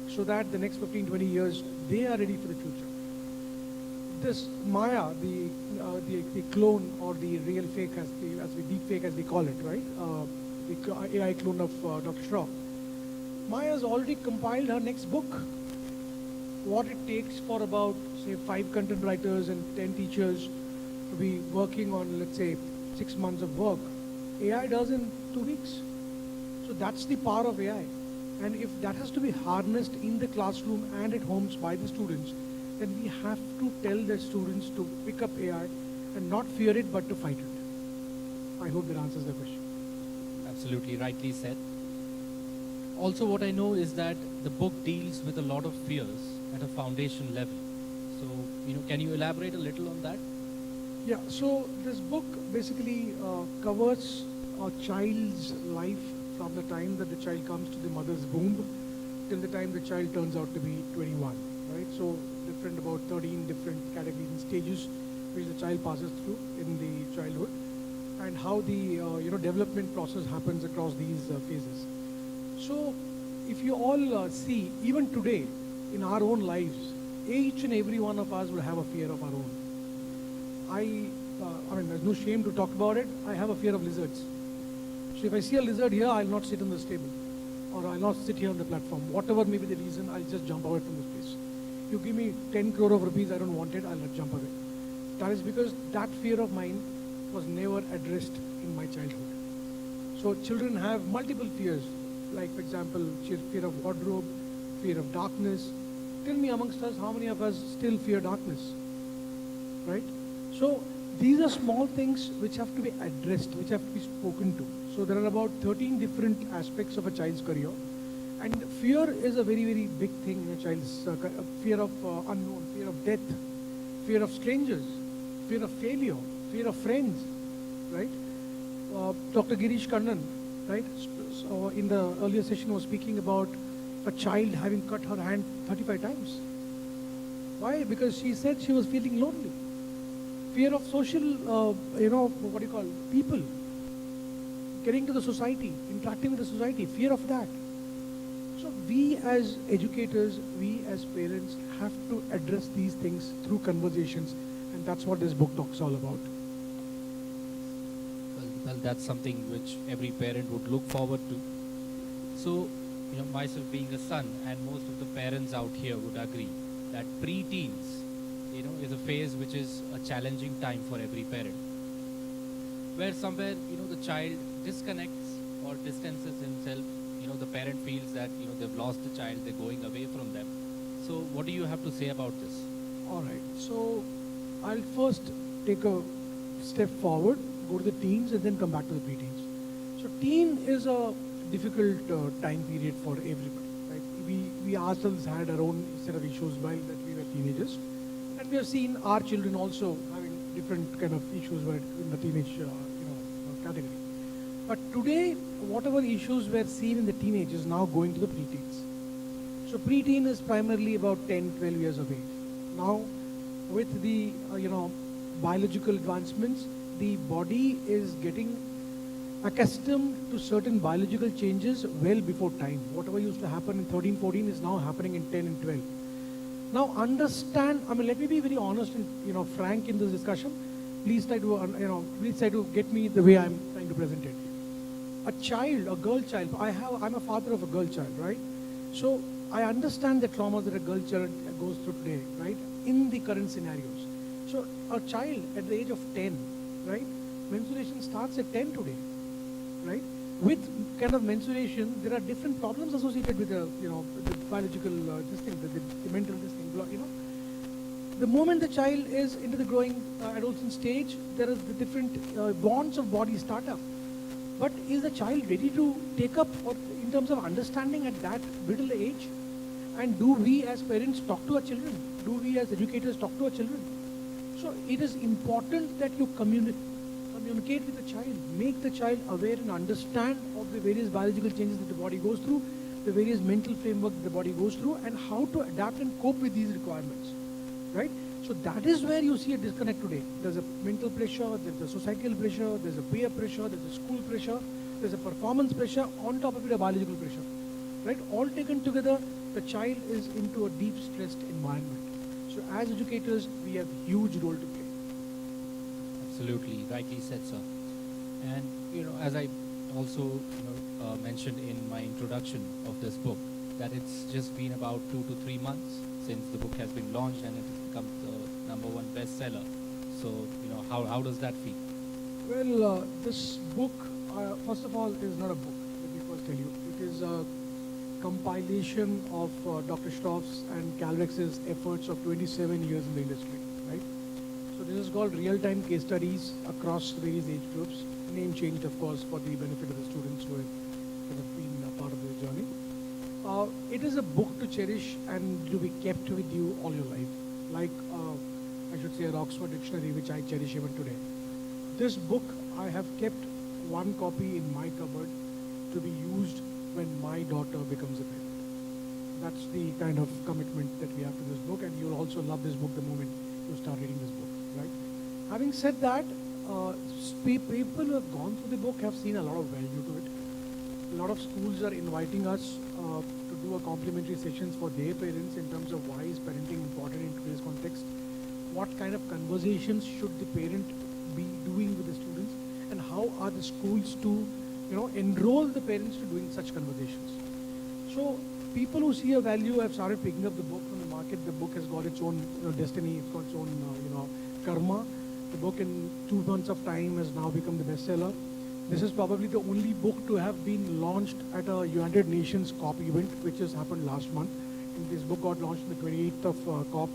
so that the next 15-20 years, they are ready for the future. This Maya, the clone or the real fake, as the deep fake as we call it, right? The AI clone of Dr. Shroff. Maya has already compiled her next book. What it takes for about, say, 5 content writers and 10 teachers to be working on, let's say, 6 months of work, AI does in 2 weeks. So that's the power of AI. And if that has to be harnessed in the classroom and at homes by the students, then we have to tell the students to pick up AI and not fear it, but to fight it. I hope that answers the question. Absolutely, rightly said. Also, what I know is that the book deals with a lot of fears at a foundation level. So, can you elaborate a little on that? Yeah, so this book basically covers a child's life from the time that the child comes to the mother's womb till the time the child turns out to be 21, right? So different, about 13 different categories and stages which the child passes through in the childhood, and how the development process happens across these phases. So if you all see, even today in our own lives, each and every one of us will have a fear of our own. I mean, there's no shame to talk about it. I have a fear of lizards. So if I see a lizard here, I'll not sit on this table, or I'll not sit here on the platform. Whatever may be the reason, I'll just jump away from this place. You give me 10 crore of rupees, I don't want it, I'll not jump away. That is because that fear of mine was never addressed in my childhood. So children have multiple fears, like for example, fear of wardrobe, fear of darkness. Tell me amongst us, how many of us still fear darkness, right? So these are small things which have to be addressed, which have to be spoken to. So there are about 13 different aspects of a child's career. And fear is a very, very big thing in a child's fear of unknown, fear of death, fear of strangers, fear of failure, fear of friends, right? Dr. Girish Kannan, right, so in the earlier session was speaking about a child having cut her hand 35 times. Why? Because she said she was feeling lonely. fear of social, what do you call, people, getting to the society, interacting with the society, fear of that. So we as educators, we as parents have to address these things through conversations, and that's what this book talks all about. Well, that's something which every parent would look forward to. So, myself being a son, and most of the parents out here would agree that pre-teens, is a phase which is a challenging time for every parent, where somewhere, the child disconnects or distances himself. The parent feels that, they've lost the child, they're going away from them. So what do you have to say about this? All right. So I'll first take a step forward, go to the teens, and then come back to the preteens. So teen is a difficult time period for everybody, right? We ourselves had our own set of issues while that we were teenagers, and we have seen our children also having different kind of issues while in the teenage category. But today, whatever issues were seen in the teenage is now going to the preteens. So preteen is primarily about 10, 12 years of age. Now, with the biological advancements, the body is getting accustomed to certain biological changes well before time. Whatever used to happen in 13, 14 is now happening in 10 and 12. Now understand, let me be very honest and frank in this discussion. Please try to get me the way I'm trying to present it. A child, a girl child, I'm a father of a girl child, right? So I understand the traumas that a girl child goes through today, right? In the current scenarios. So a child at the age of 10, right? Menstruation starts at 10 today, right? With kind of menstruation, there are different problems associated with the biological the mental The moment the child is into the growing adolescent stage, there is the different bonds of body start up. But is the child ready to take up or in terms of understanding at that middle age? And do we as parents talk to our children? Do we as educators talk to our children? So it is important that you communicate with the child, make the child aware and understand of the various biological changes that the body goes through, the various mental framework that the body goes through, and how to adapt and cope with these requirements, right? So that is where you see a disconnect today. There's a mental pressure, there's a societal pressure, there's a peer pressure, there's a school pressure, there's a performance pressure, on top of it a biological pressure, right? All taken together, the child is into a deep stressed environment. So as educators, we have huge role to play. Absolutely, rightly said, sir. And as I also mentioned in my introduction of this book, that it's just been about 2 to 3 months since the book has been launched and it has become the #1 bestseller. So how does that feel? Well, this book, first of all, is not a book. Let me first tell you, it is a compilation of Dr. Stoff's and Calvex's efforts of 27 years in the industry, right? So this is called real-time case studies across various age groups. Name changed, of course, for the benefit of the students who have been a part of the journey. It is a book to cherish and to be kept with you all your life. Like, I should say, an Oxford dictionary, which I cherish even today. This book, I have kept one copy in my cupboard to be used when my daughter becomes a parent. That's the kind of commitment that we have to this book, and you'll also love this book the moment you start reading this book, right? Having said that, people who have gone through the book have seen a lot of value to it. A lot of schools are inviting us to do a complimentary sessions for their parents in terms of why is parenting important in today's context, what kind of conversations should the parent be doing with the students, and how are the schools to enroll the parents to doing such conversations. So people who see a value have started picking up the book from the market. The book has got its own destiny, it's got its own karma. The book in 2 months of time has now become the bestseller. This is probably the only book to have been launched at a United Nations COP event, which has happened last month. And this book got launched on the 28th of COP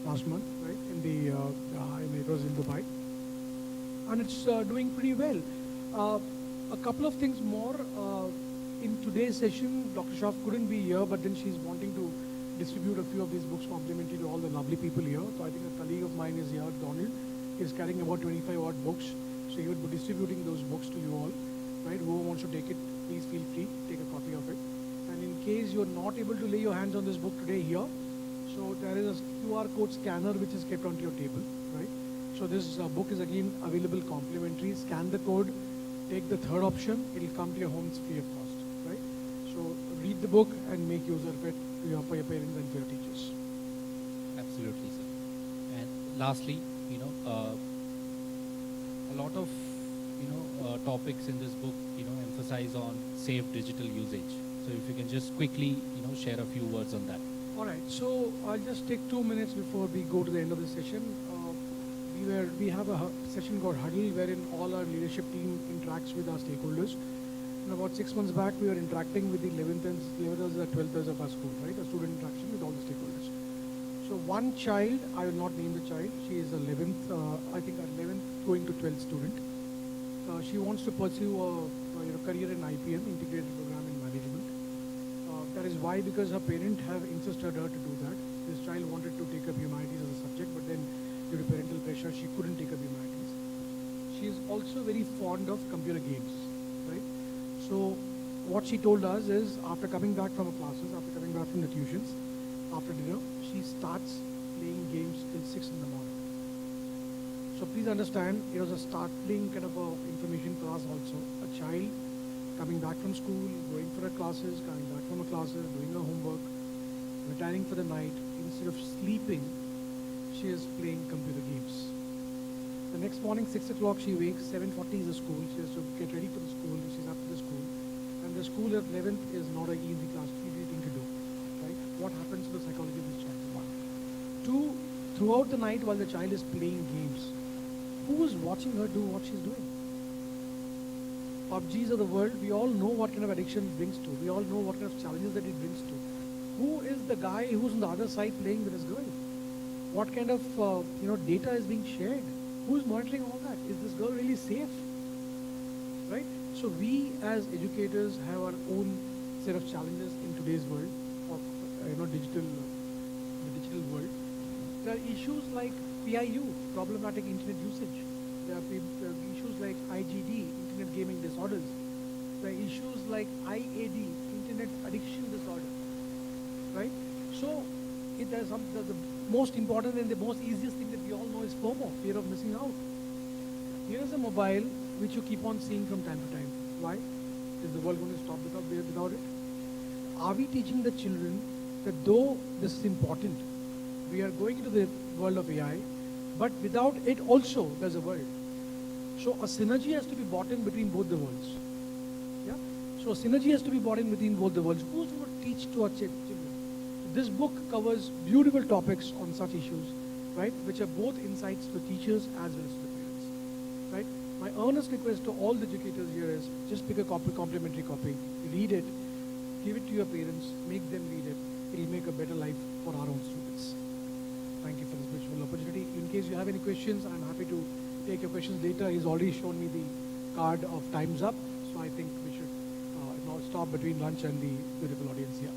last month, right? It was in Dubai, and it's doing pretty well. A couple of things more. In today's session, Dr. Shah couldn't be here, but then she's wanting to distribute a few of these books complimentary to all the lovely people here. So I think a colleague of mine is here, Donald. He's carrying about 25 odd books. So he would be distributing those books to you all, right? Whoever wants to take it, please feel free, take a copy of it. And in case you're not able to lay your hands on this book today here, so there is a QR code scanner which is kept onto your table, right? So this book is again available complimentary. Scan the code, take the third option. It will come to your homes free of cost, right? So read the book and make use of it for your parents and for your teachers. Absolutely, sir. And lastly, a lot of topics in this book emphasize on safe digital usage. So if you can just quickly share a few words on that. All right. So I'll just take 2 minutes before we go to the end of the session. We have a session called Huddle, wherein all our leadership team interacts with our stakeholders. And about 6 months back, we were interacting with the 11th and 12th of our school, right? A student interaction with all the stakeholders. So one child, I will not name the child. She is 11th, I think 11th going to 12th student. She wants to pursue a career in IPM, Integrated Program in Management. That is why, because her parent have insisted her to do that. This child wanted to take up humanities as a subject, but then due to parental pressure, she couldn't take up humanities. She is also very fond of computer games, right? So what she told us is, after coming back from her classes, after coming back from the tuitions, after dinner, she starts playing games till 6 in the morning. So please understand, it was a startling kind of information for us also. A child coming back from school, going for her classes, coming back from her classes, doing her homework, retiring for the night, instead of sleeping, she is playing computer games. The next morning, 6 o'clock, she wakes, 7:40 is the school, she has to get ready for the school, she's up to the school. And the school at 11th is not an easy thing to do, right? What happens to the psychology of this child? 1. 2, throughout the night while the child is playing games, who is watching her do what she's doing? PUBGs of the world, we all know what kind of addiction it brings to. We all know what kind of challenges that it brings to. Who is the guy who's on the other side playing with his girl? What kind of data is being shared? Who's monitoring all that? Is this girl really safe? Right? So we as educators have our own set of challenges in today's world of the digital world. There are issues like PIU, problematic internet usage. There are issues like IGD, internet gaming disorders. There are issues like IAD, internet addiction disorder. Right? So the most important and the most easiest thing that we all know is FOMO, fear of missing out. Here is a mobile which you keep on seeing from time to time. Why? Is the world going to stop without it? Are we teaching the children that though this is important, we are going into the world of AI, but without it also there's a world. So a synergy has to be brought in between both the worlds. Yeah? So a synergy has to be brought in between both the worlds. Who's going to teach to our children? This book covers beautiful topics on such issues, right, which are both insights to teachers as well as to the parents, right? My earnest request to all the educators here is just pick a complimentary copy, read it, give it to your parents, make them read it. It will make a better life for our own students. Thank you for this beautiful opportunity. In case you have any questions, I'm happy to take your questions later. He's already shown me the card of time's up, so I think we should now stop between lunch and the beautiful audience here.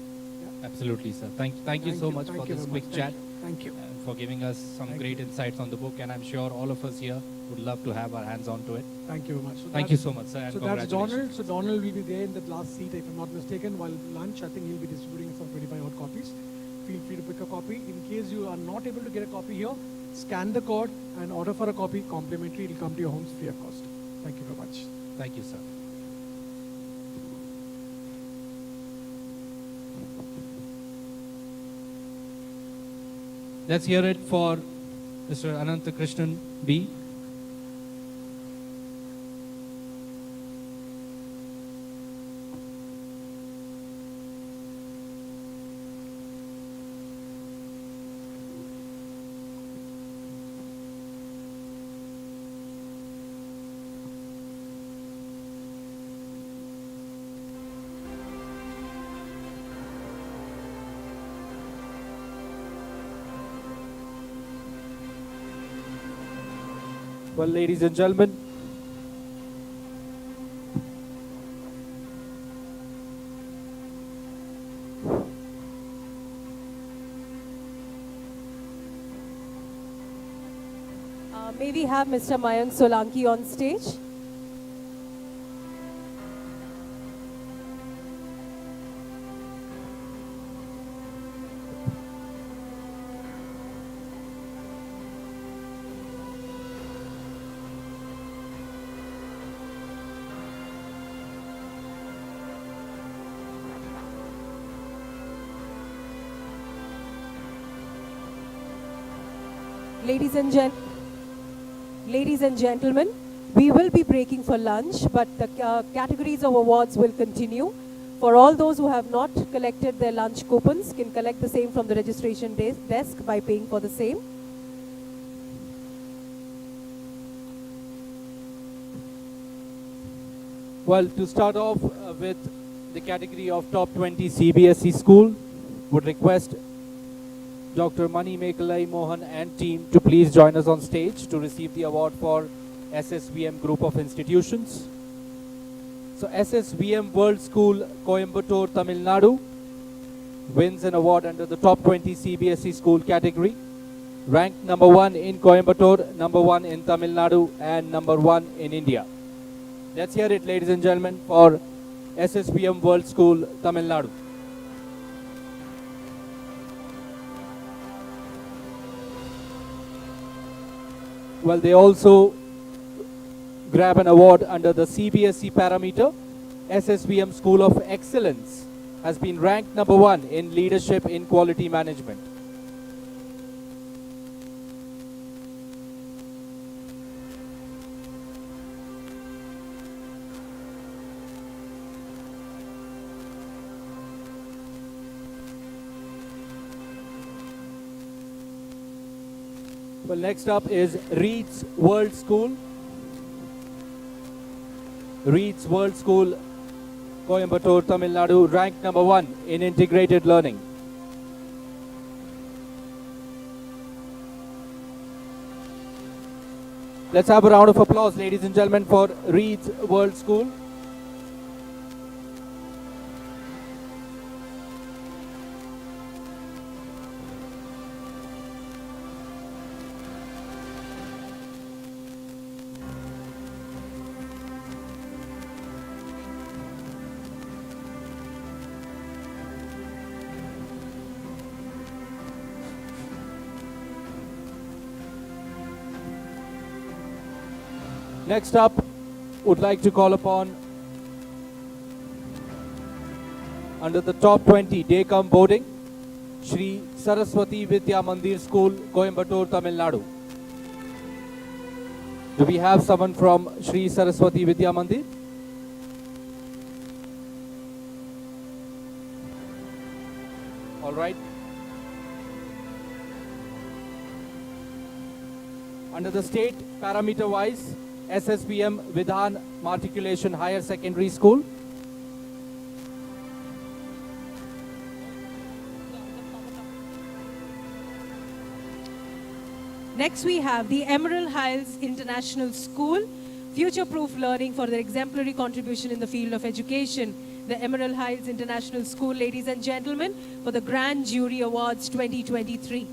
Absolutely, sir. Thank you so much for this quick chat. Thank you. And for giving us some great insights on the book, and I'm sure all of us here would love to have our hands on to it. Thank you very much. Thank you so much, sir, and so that's congratulations. Donald. So Donald will be there in the last seat, if I'm not mistaken, while lunch. I think he'll be distributing some 25 odd copies. Feel free to pick a copy. In case you are not able to get a copy here, scan the code and order for a copy complimentary. It will come to your homes free of cost. Thank you very much. Thank you, sir. Let's hear it for Mr. Ananthakrishnan B. Well, ladies and gentlemen, May we have Mr. Mayank Solanki on stage? Ladies and gentlemen, we will be breaking for lunch, but the categories of awards will continue. For all those who have not collected their lunch coupons, can collect the same from the registration desk by paying for the same. Well, to start off with the category of top 20 CBSE school, would request Dr. Mani Mekalai Mohan and team to please join us on stage to receive the award for SSVM group of institutions. So SSVM World School, Coimbatore, Tamil Nadu wins an award under the top 20 CBSE school category. Ranked number 1 in Coimbatore, number 1 in Tamil Nadu, and number 1 in India. Let's hear it, ladies and gentlemen, for SSVM World School, Tamil Nadu. Well, they also grab an award under the CBSE parameter. SSVM School of Excellence has been ranked number 1 in leadership in quality management. Well, next up is Reed's World School. Reed's World School, Coimbatore, Tamil Nadu, ranked number 1 in integrated learning. Let's have a round of applause, ladies and gentlemen, for Reed's World School. Next up, would like to call upon, under the top 20 day-come boarding, Shri Saraswati Vidya Mandir School, Coimbatore, Tamil Nadu. Do we have someone from Shri Saraswati Vidya Mandir? All right. Under the state parameter-wise, SSVM Vidhan Matriculation Higher Secondary School. Next we have the Emerald Highs International School, future-proof learning for their exemplary contribution in the field of education. The Emerald Highs International School, ladies and gentlemen, for the Grand Jury Awards 2023.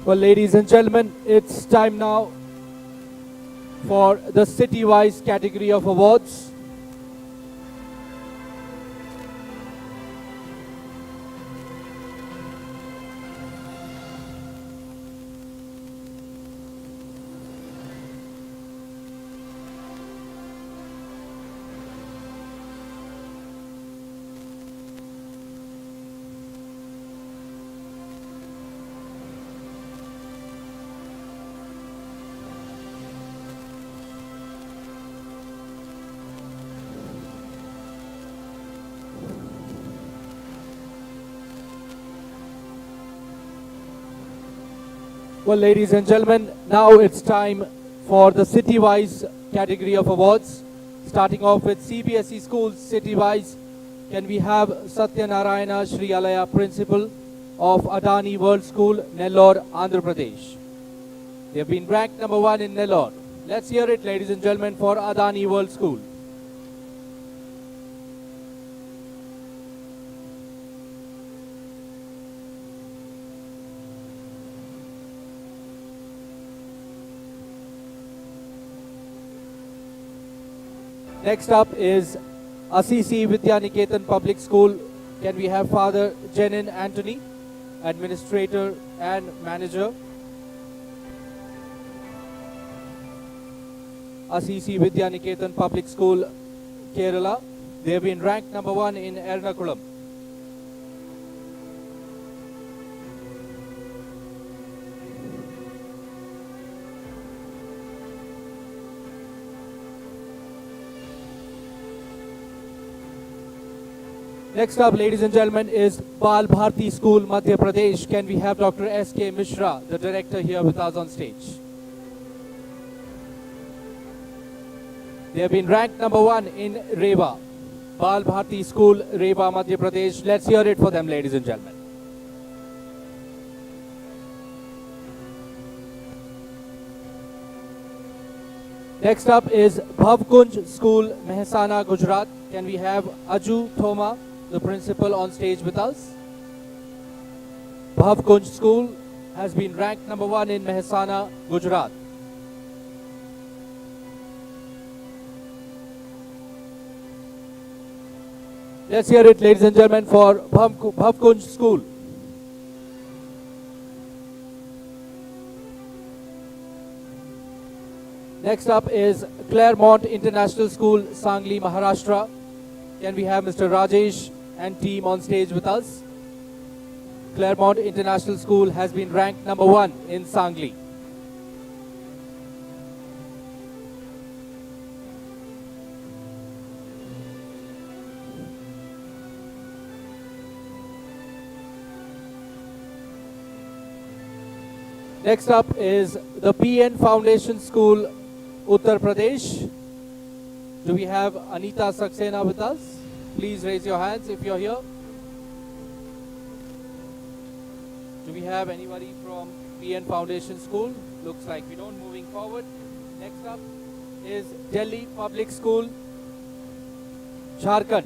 Well, ladies and gentlemen, it's time now for the city-wise category of awards. Well, ladies and gentlemen, now it's time for the city-wise category of awards. Starting off with CBSE schools city-wise, can we have Satyanarayana Sri Alaya, Principal of Adani World School, Nellore, Andhra Pradesh. They have been ranked number 1 in Nellore. Let's hear it, ladies and gentlemen, for Adani World School. Next up is Assisi Vidyaniketan Public School. Can we have Father Jenin Anthony, Administrator and Manager? Assisi Vidyaniketan Public School, Kerala. They have been ranked number 1 in Ernakulam. Next up, ladies and gentlemen, is Bal Bharti School, Madhya Pradesh. Can we have Dr. S.K. Mishra, the director, here with us on stage? They have been ranked number 1 in Rewa. Bal Bharti School, Rewa, Madhya Pradesh. Let's hear it for them, ladies and gentlemen. Next up is Bhavkunj School, Mehsana, Gujarat. Can we have Aju Thoma, the principal, on stage with us? Bhavkunj School has been ranked number 1 in Mehsana, Gujarat. Let's hear it, ladies and gentlemen, for Bhavkunj School. Next up is Claremont International School, Sangli, Maharashtra. Can we have Mr. Rajesh and team on stage with us? Claremont International School has been ranked number 1 in Sangli. Next up is the PN Foundation School, Uttar Pradesh. Do we have Anita Saxena with us? Please raise your hands if you're here. Do we have anybody from PN Foundation School? Looks like we don't. Moving forward. Next up is Delhi Public School, Jharkhand.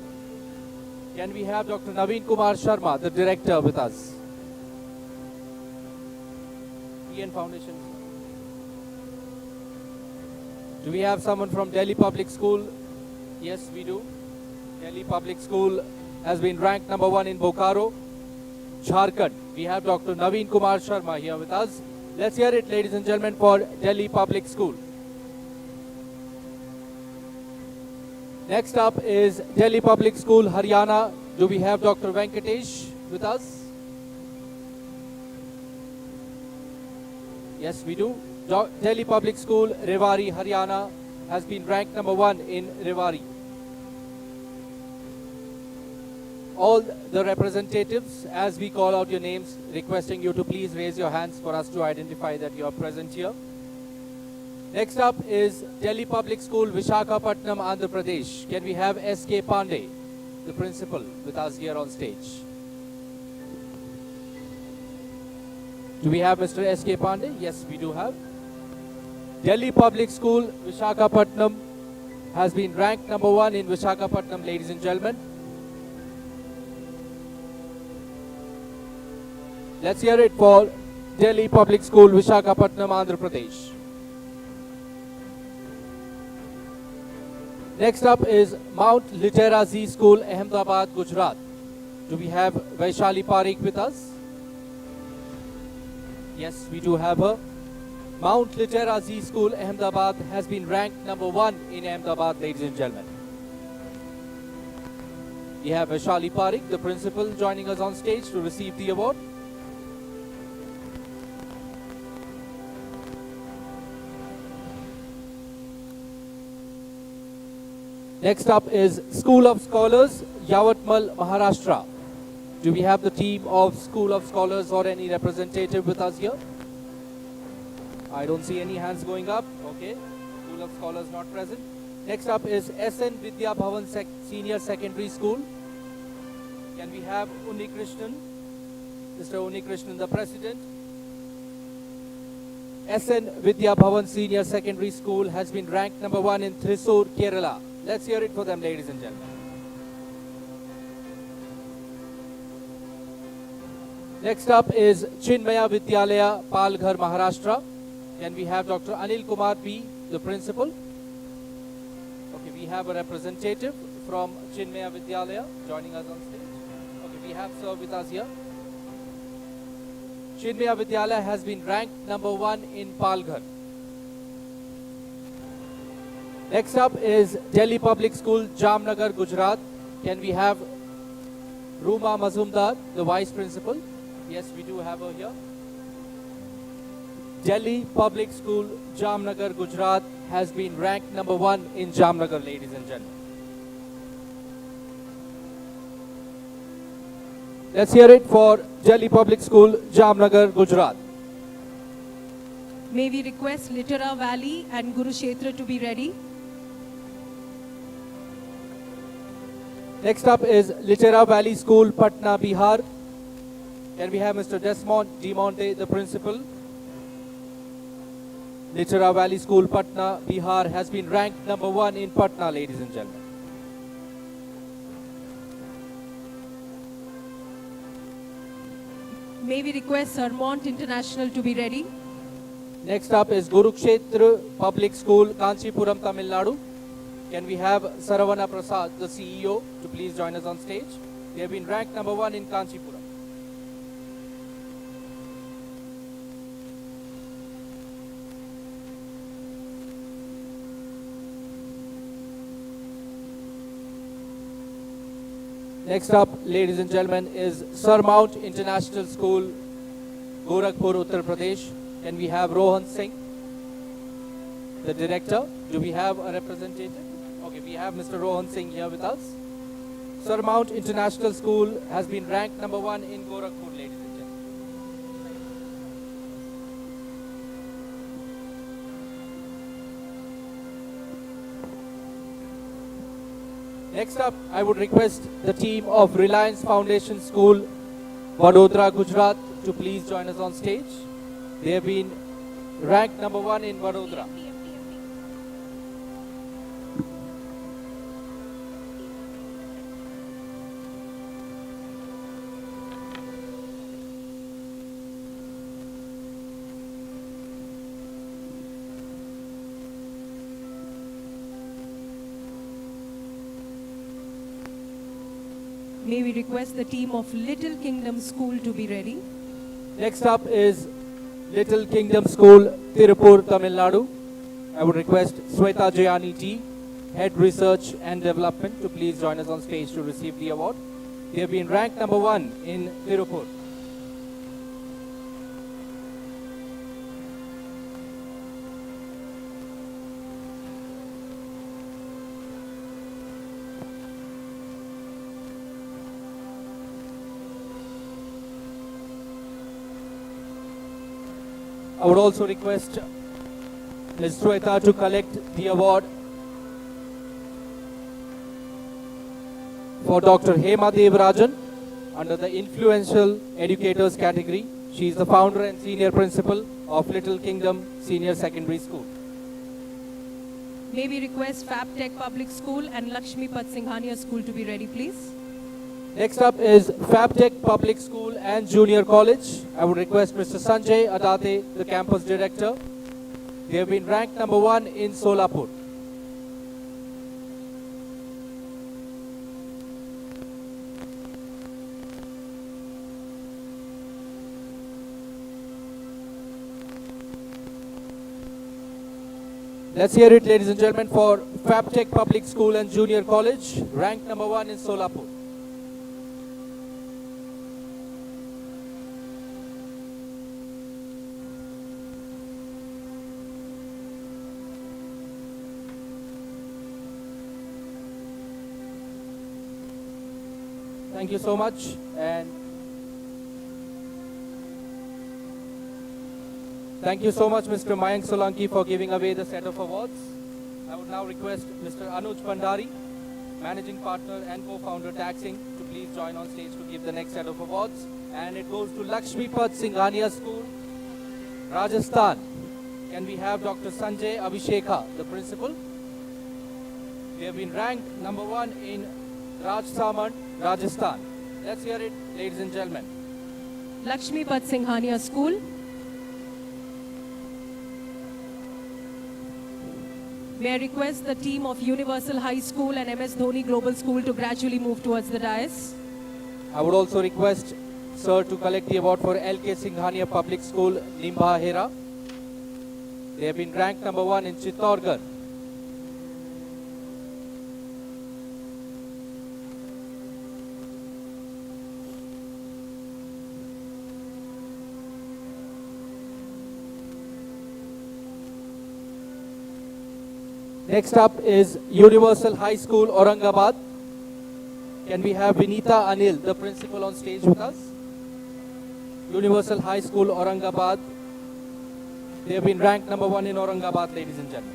Can we have Dr. Naveen Kumar Sharma, the director, with us? PN Foundation. Do we have someone from Delhi Public School? Yes, we do. Delhi Public School has been ranked number 1 in Bokaro, Jharkhand. We have Dr. Naveen Kumar Sharma here with us. Let's hear it, ladies and gentlemen, for Delhi Public School. Next up is Delhi Public School, Haryana. Do we have Dr. Venkatesh with us? Yes, we do. Delhi Public School, Rewari, Haryana has been ranked number 1 in Rewari. All the representatives, as we call out your names, requesting you to please raise your hands for us to identify that you are present here. Next up is Delhi Public School, Vishakhapatnam, Andhra Pradesh. Can we have S.K. Pandey, the principal, with us here on stage? Do we have Mr. S.K. Pandey? Yes, we do have. Delhi Public School, Vishakhapatnam has been ranked number 1 in Vishakhapatnam, ladies and gentlemen. Let's hear it for Delhi Public School, Vishakhapatnam, Andhra Pradesh. Next up is Mount Litera Z School, Ahmedabad, Gujarat. Do we have Vaishali Parikh with us? Yes, we do have her. Mount Litera Z School, Ahmedabad has been ranked number 1 in Ahmedabad, ladies and gentlemen. We have Vaishali Parikh, the principal, joining us on stage to receive the award. Next up is School of Scholars, Yavatmal, Maharashtra. Do we have the team of School of Scholars or any representative with us here? I don't see any hands going up. Okay. School of Scholars not present. Next up is SN Vidya Bhavan Senior Secondary School. Can we have Unni Krishnan? Mr. Unni Krishnan, the president. SN Vidya Bhavan Senior Secondary School has been ranked number 1 in Thrissur, Kerala. Let's hear it for them, ladies and gentlemen. Next up is Chinmaya Vidyalaya, Palghar, Maharashtra. Can we have Dr. Anil Kumar P, the principal? Okay, we have a representative from Chinmaya Vidyalaya joining us on stage. Okay, we have sir with us here. Chinmaya Vidyalaya has been ranked number 1 in Palghar. Next up is Delhi Public School, Jamnagar, Gujarat. Can we have Ruma Mazumdar, the Vice Principal? Yes, we do have her here. Delhi Public School, Jamnagar, Gujarat has been ranked number 1 in Jamnagar, ladies and gentlemen. Let's hear it for Delhi Public School, Jamnagar, Gujarat. May we request Litera Valley and Kurukshetra to be ready? Next up is Litera Valley School, Patna, Bihar. Can we have Mr. Desmond Demonte, the principal? Litera Valley School, Patna, Bihar has been ranked number 1 in Patna, ladies and gentlemen. May we request Sermont International to be ready? Next up is Kurukshetra Public School, Kanchipuram, Tamil Nadu. Can we have Saravana Prasad, the CEO, to please join us on stage? They have been ranked number 1 in Kanchipuram. Next up, ladies and gentlemen, is Surmount International School, Gorakhpur, Uttar Pradesh. Can we have Rohan Singh, the director? Do we have a representative? Okay, we have Mr. Rohan Singh here with us. Surmount International School has been ranked number 1 in Gorakhpur, ladies and gentlemen. Next up, I would request the team of Reliance Foundation School, Vadodara, Gujarat, to please join us on stage. They have been ranked number 1 in Vadodara. May we request the team of Little Kingdom School to be ready? Next up is Little Kingdom School, Tirupur, Tamil Nadu. I would request Sweta Jayani T, Head Research and Development, to please join us on stage to receive the award. They have been ranked number 1 in Tirupur. I would also request Ms. Sweta to collect the award for Dr. Hema Devarajan under the Influential Educators category. She is the founder and senior principal of Little Kingdom Senior Secondary School. May we request FabTech Public School and Lakshmi Pat Singhania School to be ready, please? Next up is FabTech Public School and Junior College. I would request Mr. Sanjay Adate, the campus director. They have been ranked number 1 in Solapur. Let's hear it, ladies and gentlemen, for FabTech Public School and Junior College, ranked number 1 in Solapur. Thank you so much, and thank you so much, Mr. Mayank Solanki, for giving away the set of awards. I would now request Mr. Anuj Pandari, Managing Partner and Co-Founder Taxing, to please join on stage to give the next set of awards. And it goes to Lakshmi Pat Singhania School, Rajasthan. Can we have Dr. Sanjay Abhishekha, the principal? They have been ranked number 1 in Rajsamand, Rajasthan. Let's hear it, ladies and gentlemen. Lakshmi Pat Singhania School. May I request the team of Universal High School and MS Dhoni Global School to gradually move towards the dais. I would also request Sir to collect the award for LK Singhania Public School, Nimbahera. They have been ranked number 1 in Chittorgarh. Next up is Universal High School, Aurangabad. Can we have Vinita Anil, the principal, on stage with us? Universal High School, Aurangabad. They have been ranked number 1 in Aurangabad, ladies and gentlemen.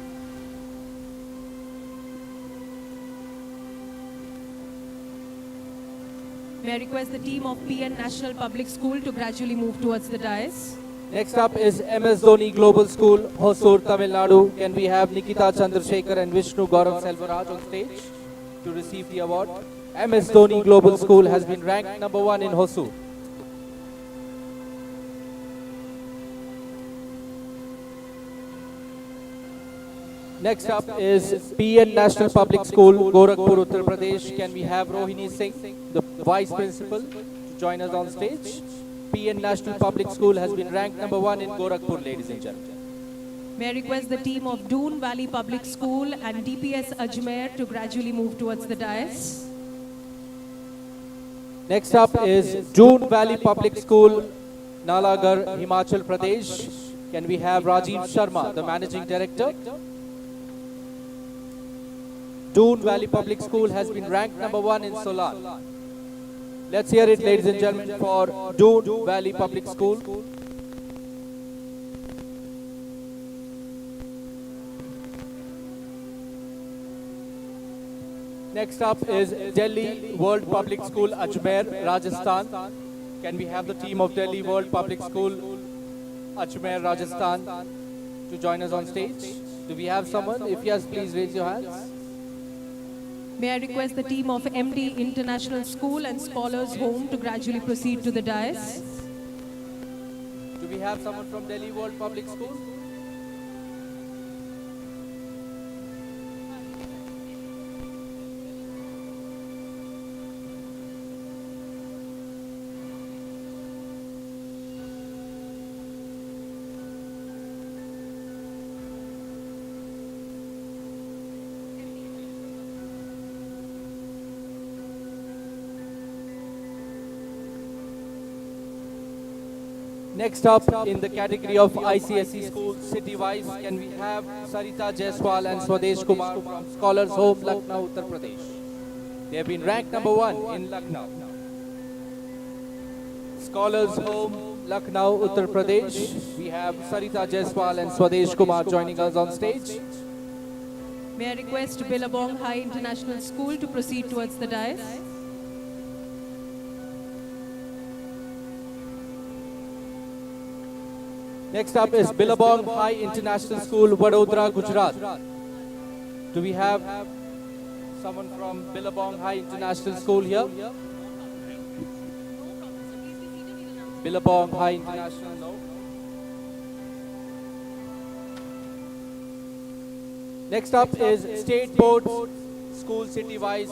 May I request the team of PN National Public School to gradually move towards the dais. Next up is MS Dhoni Global School, Hosur, Tamil Nadu. Can we have Nikita Chandrasekhar and Vishnu Gaurav Selvaraj on stage to receive the award? MS Dhoni Global School has been ranked number 1 in Hosur. Next up is PN National Public School, Gorakhpur, Uttar Pradesh. Can we have Rohini Singh, the Vice Principal, to join us on stage? PN National Public School has been ranked number 1 in Gorakhpur, ladies and gentlemen. May I request the team of Doon Valley Public School and DPS Ajmer to gradually move towards the dais. Next up is Doon Valley Public School, Nalagarh, Himachal Pradesh. Can we have Rajiv Sharma, the Managing Director? Doon Valley Public School has been ranked number 1 in Solar. Let's hear it, ladies and gentlemen, for Doon Valley Public School. Next up is Delhi World Public School, Ajmer, Rajasthan. Can we have the team of Delhi World Public School, Ajmer, Rajasthan, to join us on stage? Do we have someone? If yes, please raise your hands. May I request the team of MD International School and Scholars Home to gradually proceed to the dais. Do we have someone from Delhi World Public School? Next up in the category of ICSE schools city-wise, can we have Sarita Jaiswal and Swadesh Kumar from Scholars Home, Lucknow, Uttar Pradesh. They have been ranked number 1 in Lucknow. Scholars Home, Lucknow, Uttar Pradesh. We have Sarita Jaiswal and Swadesh Kumar joining us on stage. May I request Billabong High International School to proceed towards the dais. Next up is Billabong High International School, Vadodara, Gujarat. Do we have someone from Billabong High International School here? Billabong High International, no. Next up is State Board School City-wise,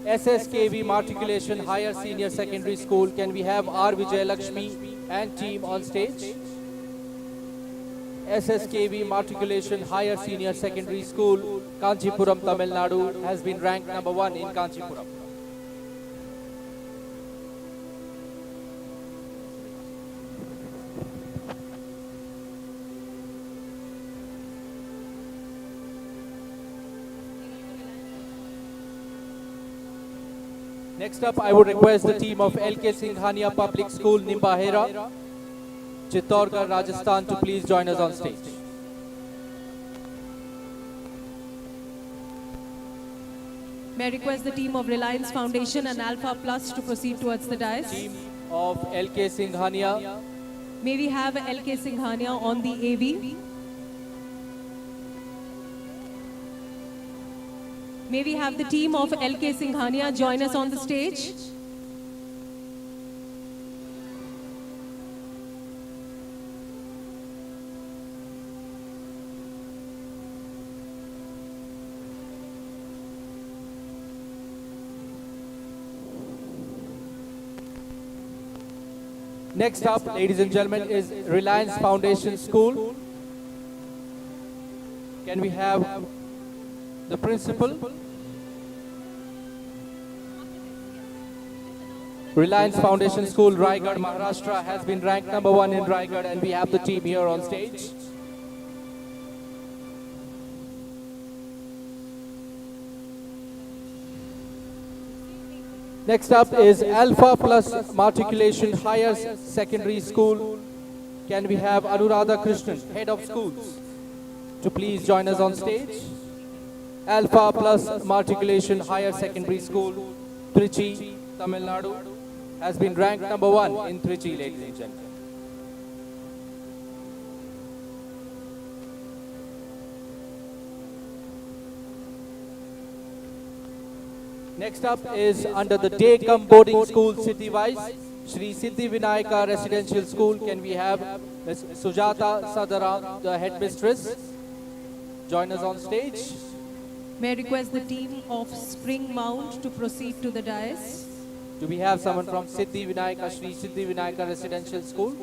SSKV Matriculation Higher Senior Secondary School. Can we have R. Vijay Lakshmi and team on stage? SSKV Matriculation Higher Senior Secondary School, Kanchipuram, Tamil Nadu, has been ranked number 1 in Kanchipuram. Next up, I would request the team of LK Singhania Public School, Nimbahera, Chittorgarh, Rajasthan, to please join us on stage. May I request the team of Reliance Foundation and Alpha Plus to proceed towards the dais. Team of LK Singhania. May we have LK Singhania on the AV? May we have the team of LK Singhania join us on the stage? Next up, ladies and gentlemen, is Reliance Foundation School. Can we have the principal? Reliance Foundation School, Raigad, Maharashtra has been ranked number 1 in Raigad, and we have the team here on stage. Next up is Alpha Plus Matriculation Higher Secondary School. Can we have Anuradha Krishnan, Head of Schools, to please join us on stage? Alpha Plus Matriculation Higher Secondary School, Trichy, Tamil Nadu, has been ranked number 1 in Trichy, ladies and gentlemen. Next up is under the day cum boarding school city-wise, Shri Siddhi Vinayaka Residential School. Can we have Ms. Sujata Sadaram, the headmistress, join us on stage? May I request the team of Spring Mount to proceed to the dais? Do we have someone from Siddhi Vinayaka, Shri Siddhi Vinayaka Residential School?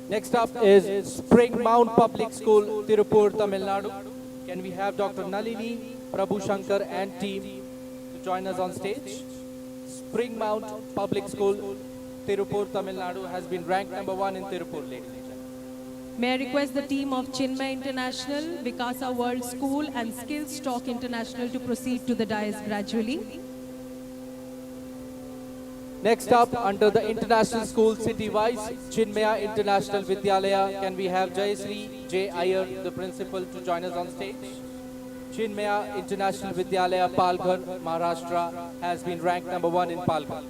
Next up is Spring Mount Public School, Tirupur, Tamil Nadu. Can we have Dr. Nalini, Prabhu Shankar and team to join us on stage? Spring Mount Public School, Tirupur, Tamil Nadu has been ranked number 1 in Tirupur, ladies and gentlemen. May I request the team of Chinmay International, Vikasa World School and Skills Talk International to proceed to the dais gradually. Next up, under the International School city-wise, Chinmaya International Vidyalaya, can we have Jayasri J. Iyer, the principal, to join us on stage? Chinmaya International Vidyalaya, Palghar, Maharashtra, has been ranked number 1 in Palghar.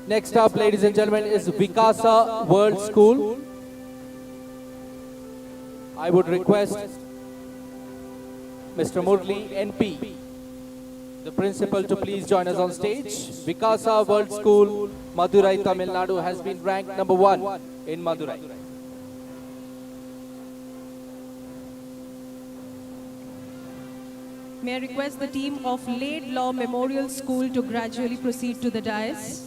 Next up, ladies and gentlemen, is Vikasa World School. I would request Mr. Murli NP, the principal, to please join us on stage. Vikasa World School, Madurai, Tamil Nadu, has been ranked number 1 in Madurai. May I request the team of Laidlaw Memorial School to gradually proceed to the dais?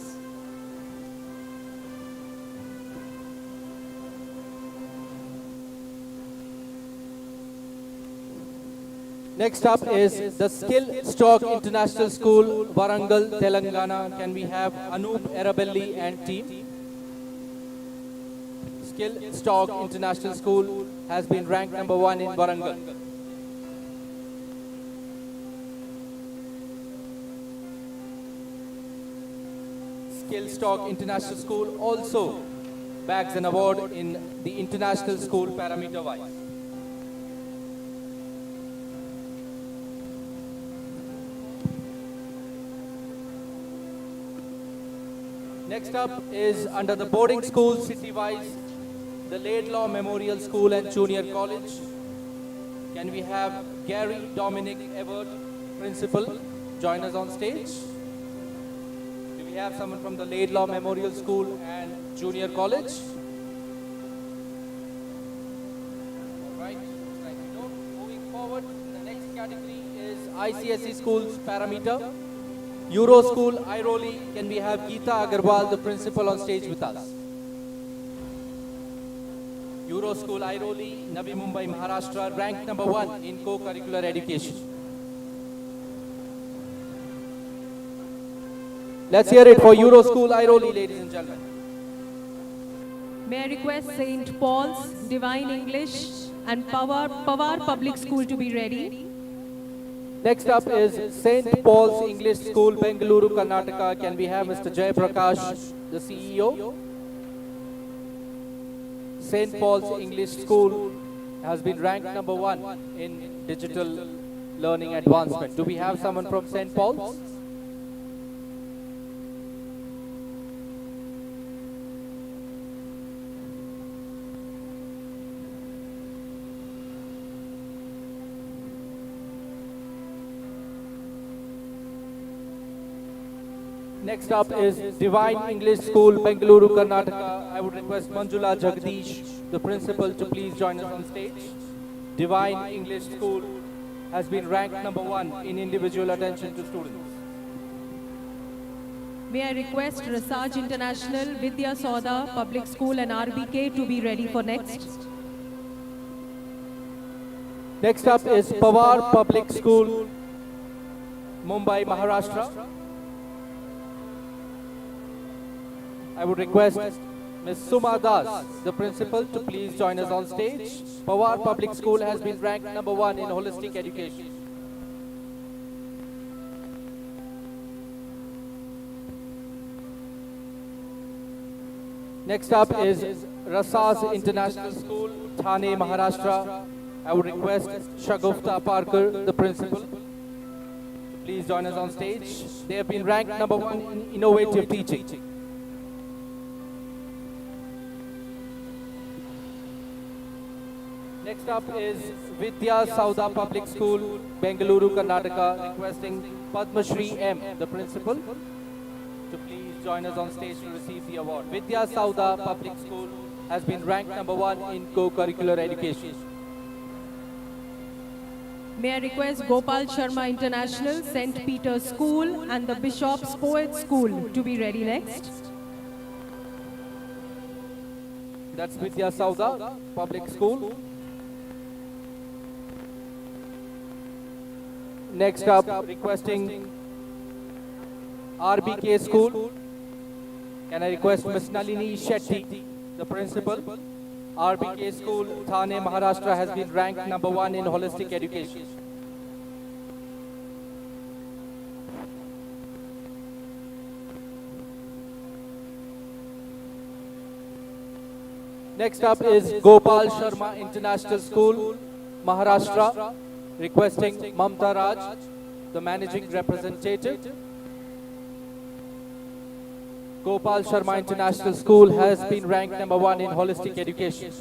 Next up is the Skill Stock International School, Warangal, Telangana. Can we have Anoop Erabelli and team? Skill Stock International School has been ranked number 1 in Warangal. Skill Stock International School also bags an award in the International School parameter-wise. Next up is under the boarding school city-wise, the Laidlaw Memorial School and Junior College. Can we have Gary Dominic Everett, principal, join us on stage? Do we have someone from the Laidlaw Memorial School and Junior College? All right, thank you. Moving forward, the next category is ICSE schools parameter. Euro School, Airoli, can we have Geeta Agarwal, the principal, on stage with us? Euro School, Airoli, Navi Mumbai, Maharashtra, ranked number 1 in co-curricular education. Let's hear it for Euro School, Airoli, ladies and gentlemen. May I request St. Paul's, Divine English and Pawar Public School to be ready? Next up is St. Paul's English School, Bengaluru, Karnataka. Can we have Mr. Jay Prakash, the CEO? St. Paul's English School has been ranked number 1 in digital learning advancement. Do we have someone from St. Paul's? Next up is Divine English School, Bengaluru, Karnataka. I would request Manjula Jagdish, the principal, to please join us on stage. Divine English School has been ranked #1 in individual attention to students. May I request Rasaj International, Vidya Soda Public School and RBK to be ready for next. Next up is Pawar Public School, Mumbai, Maharashtra. I would request Ms. Suma Das, the principal, to please join us on stage. Pawar Public School has been ranked #1 in holistic education. Next up is Rasas International School, Thane, Maharashtra. I would request Shagufta Parker, the principal, to please join us on stage. They have been ranked #1 in innovative teaching. Next up is Vidya Sauda Public School, Bengaluru, Karnataka, requesting Padma Shri M, the principal, to please join us on stage to receive the award. Vidya Sauda Public School has been ranked #1 in co-curricular education. May I request Gopal Sharma International, St. Peter's School and the Bishop's Poet School to be ready next. That's Vidya Sauda Public School. Next up, requesting RBK School. Can I request Ms. Nalini Shetty, the principal? RBK School, Thane, Maharashtra has been ranked #1 in holistic education. Next up is Gopal Sharma International School, Maharashtra, requesting Mamta Raj, the managing representative. Gopal Sharma International School has been ranked #1 in holistic education.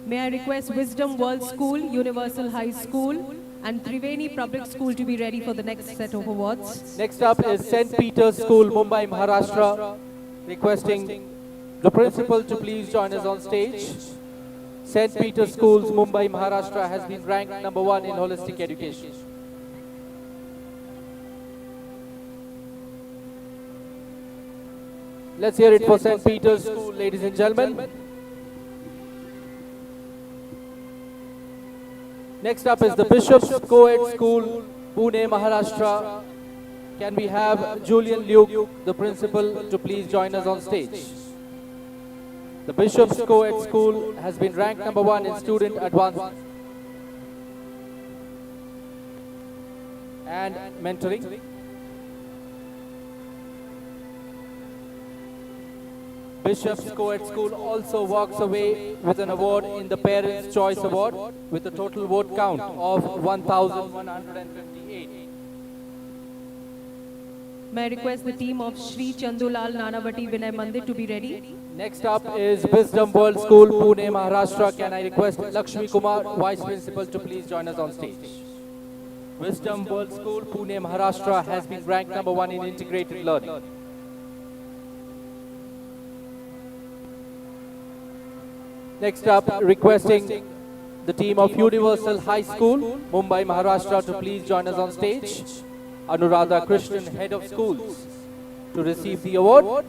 May I request Wisdom World School, Universal High School and Triveni Public School to be ready for the next set of awards. Next up is St. Peter's School, Mumbai, Maharashtra, requesting the principal to please join us on stage. St. Peter's Schools, Mumbai, Maharashtra has been ranked #1 in holistic education. Let's hear it for St. Peter's School, ladies and gentlemen. Next up is the Bishop's Co-ed School, Pune, Maharashtra. Can we have Julian Luke, the principal, to please join us on stage? The Bishop's Co-ed School has been ranked #1 in student advancement and mentoring. Bishop's Co-ed School also walks away with an award in the Parents' Choice Award with a total vote count of 1,158. May I request the team of Shri Chandulal Nanavati Vinay Mandir to be ready? Next up is Wisdom World School, Pune, Maharashtra. Can I request Lakshmi Kumar, Vice Principal, to please join us on stage? Wisdom World School, Pune, Maharashtra has been ranked #1 in integrated learning. Next up, requesting the team of Universal High School, Mumbai, Maharashtra, to please join us on stage. Anuradha Krishnan, Head of Schools, to receive the award.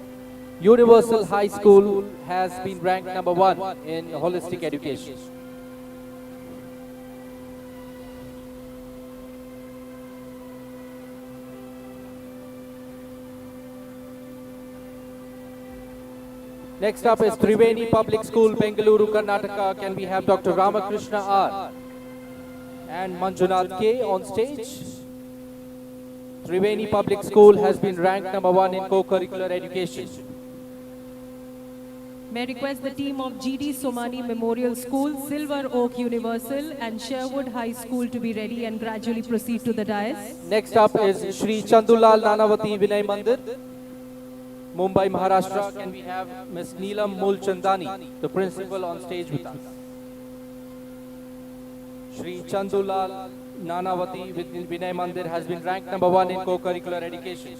Universal High School has been ranked #1 in holistic education. Next up is Triveni Public School, Bengaluru, Karnataka. Can we have Dr. Ramakrishna R and Manjunath K on stage? Triveni Public School has been ranked #1 in co-curricular education. May I request the team of GD Somani Memorial School, Silver Oak Universal and Sherwood High School to be ready and gradually proceed to the dais. Next up is Shri Chandulal Nanavati Vinay Mandir, Mumbai, Maharashtra. Can we have Ms. Neelam Mulchandani, the principal, on stage with us? Shri Chandulal Nanavati with Vinay Mandir has been ranked number 1 in co-curricular education.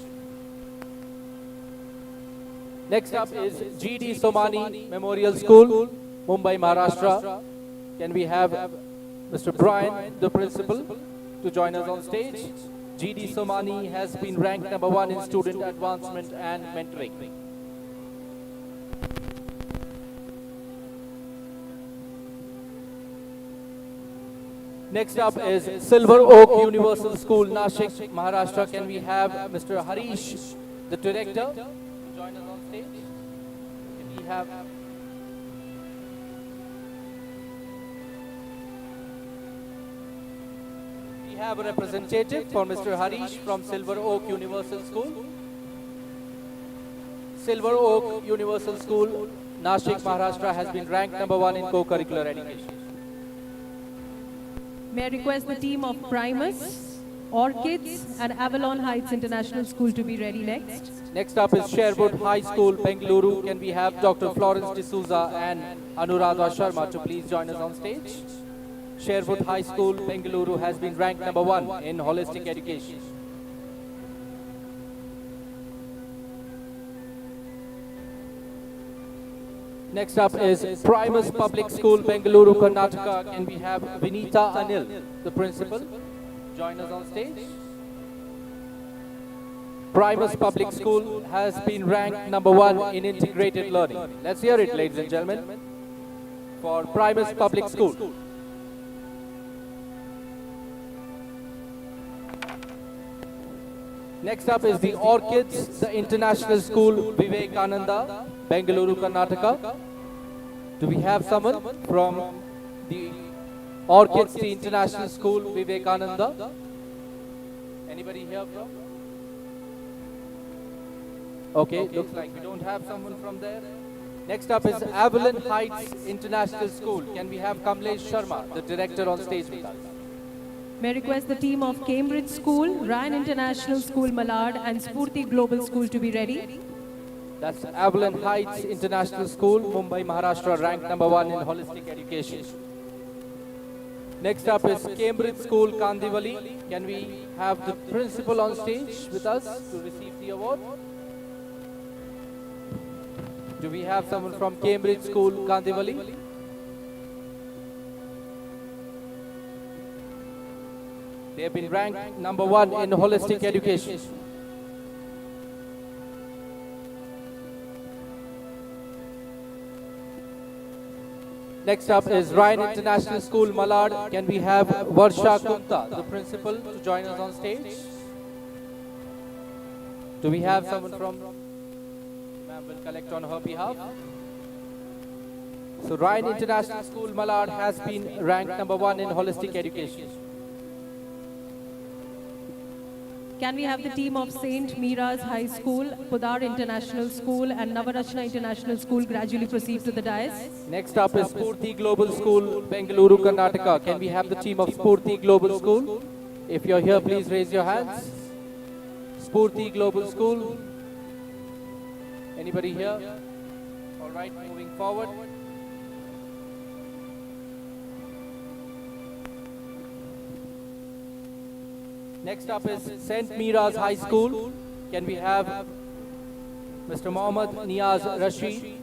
Next up is G.D. Somani Memorial School, Mumbai, Maharashtra. Can we have Mr. Brian, the principal, to join us on stage? G.D. Somani has been ranked number 1 in student advancement and mentoring. Next up is Silver Oak Universal School, Nashik, Maharashtra. Can we have Mr. Harish, the director, to join us on stage? Can we have a representative for Mr. Harish from Silver Oak Universal School. Silver Oak Universal School, Nashik, Maharashtra has been ranked number 1 in co-curricular education. May I request the team of Primus, Orchids and Avalon Heights International School to be ready next. Next up is Sherwood High School, Bengaluru. Can we have Dr. Florence D'Souza and Anuradha Sharma to please join us on stage? Sherwood High School, Bengaluru has been ranked number 1 in holistic education. Next up is Primus Public School, Bengaluru, Karnataka. Can we have Vinita Anil, the principal, join us on stage? Primus Public School has been ranked number 1 in integrated learning. Let's hear it, ladies and gentlemen, for Primus Public School. Next up is the Orchids, the International School, Vivekananda, Bengaluru, Karnataka. Do we have someone from the Orchids, the International School, Vivekananda? Anybody here from? Okay, looks like we don't have someone from there. Next up is Avalon Heights International School. Can we have Kamlesh Sharma, the director, on stage with us? May I request the team of Cambridge School, Ryan International School, Malad and Spurti Global School to be ready. That's Avalon Heights International School, Mumbai, Maharashtra, ranked number 1 in holistic education. Next up is Cambridge School, Kandivali. Can we have the principal on stage with us to receive the award? Do we have someone from Cambridge School, Kandivali? They have been ranked number 1 in holistic education. Next up is Ryan International School, Malad. Can we have Varsha Gupta, the principal, to join us on stage? Do we have someone from? Ma'am will collect on her behalf. So Ryan International School, Malad has been ranked number 1 in holistic education. Can we have the team of St. Mira's High School, Pudar International School and Navarachna International School gradually proceed to the dais? Next up is Spurti Global School, Bengaluru, Karnataka. Can we have the team of Spurti Global School? If you're here, please raise your hands. Spurti Global School. Anybody here? All right, moving forward. Next up is St. Mira's High School. Can we have Mr. Mohammad Niaz Rashid,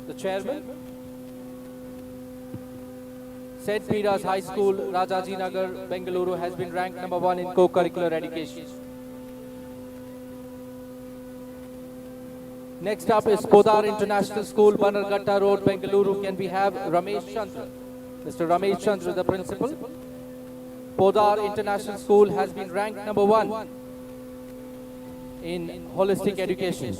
the chairman? St. Mira's High School, Rajaji Nagar, Bengaluru has been ranked number 1 in co-curricular education. Next up is Podar International School, Banarghatta Road, Bengaluru. Can we have Ramesh Chandra? Mr. Ramesh Chandra, the principal. Podar International School has been ranked number 1 in holistic education.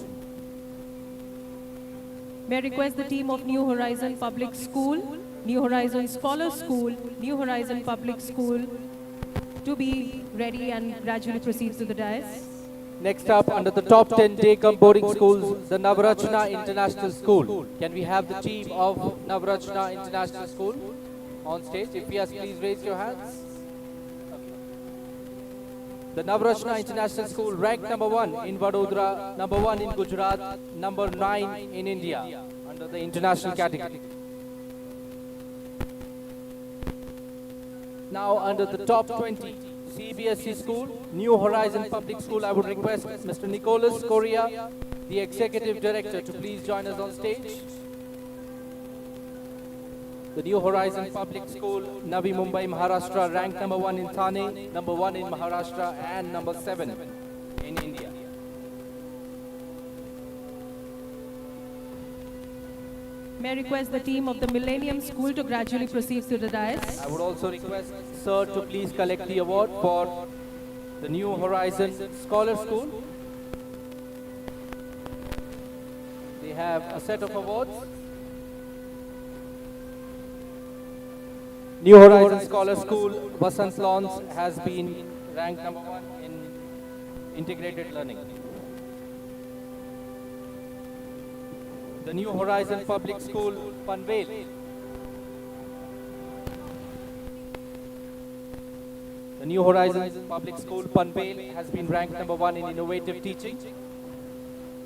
May I request the team of New Horizon Public School, New Horizon Scholar School, New Horizon Public School to be ready and gradually proceed to the dais. Next up, under the top 10 day-come boarding schools, the Navarachna International School. Can we have the team of Navarachna International School on stage? If yes, please raise your hands. The Navarachna International School ranked number 1 in Vadodara, number 1 in Gujarat, number 9 in India under the international category. Now under the top 20 CBSE school, New Horizon Public School, I would request Mr. Nicholas Correa, the Executive Director, to please join us on stage. The New Horizon Public School, Navi Mumbai, Maharashtra, ranked number 1 in Thane, number 1 in Maharashtra, and number 7 in India. May I request the team of the Millennium School to gradually proceed to the dais. I would also request Sir to please collect the award for the New Horizon Scholar School. They have a set of awards. New Horizon Scholar School, Vasant Lawns, has been ranked number 1 in integrated learning. The New Horizon Public School, Panvel. The New Horizon Public School, Panvel, has been ranked number 1 in innovative teaching.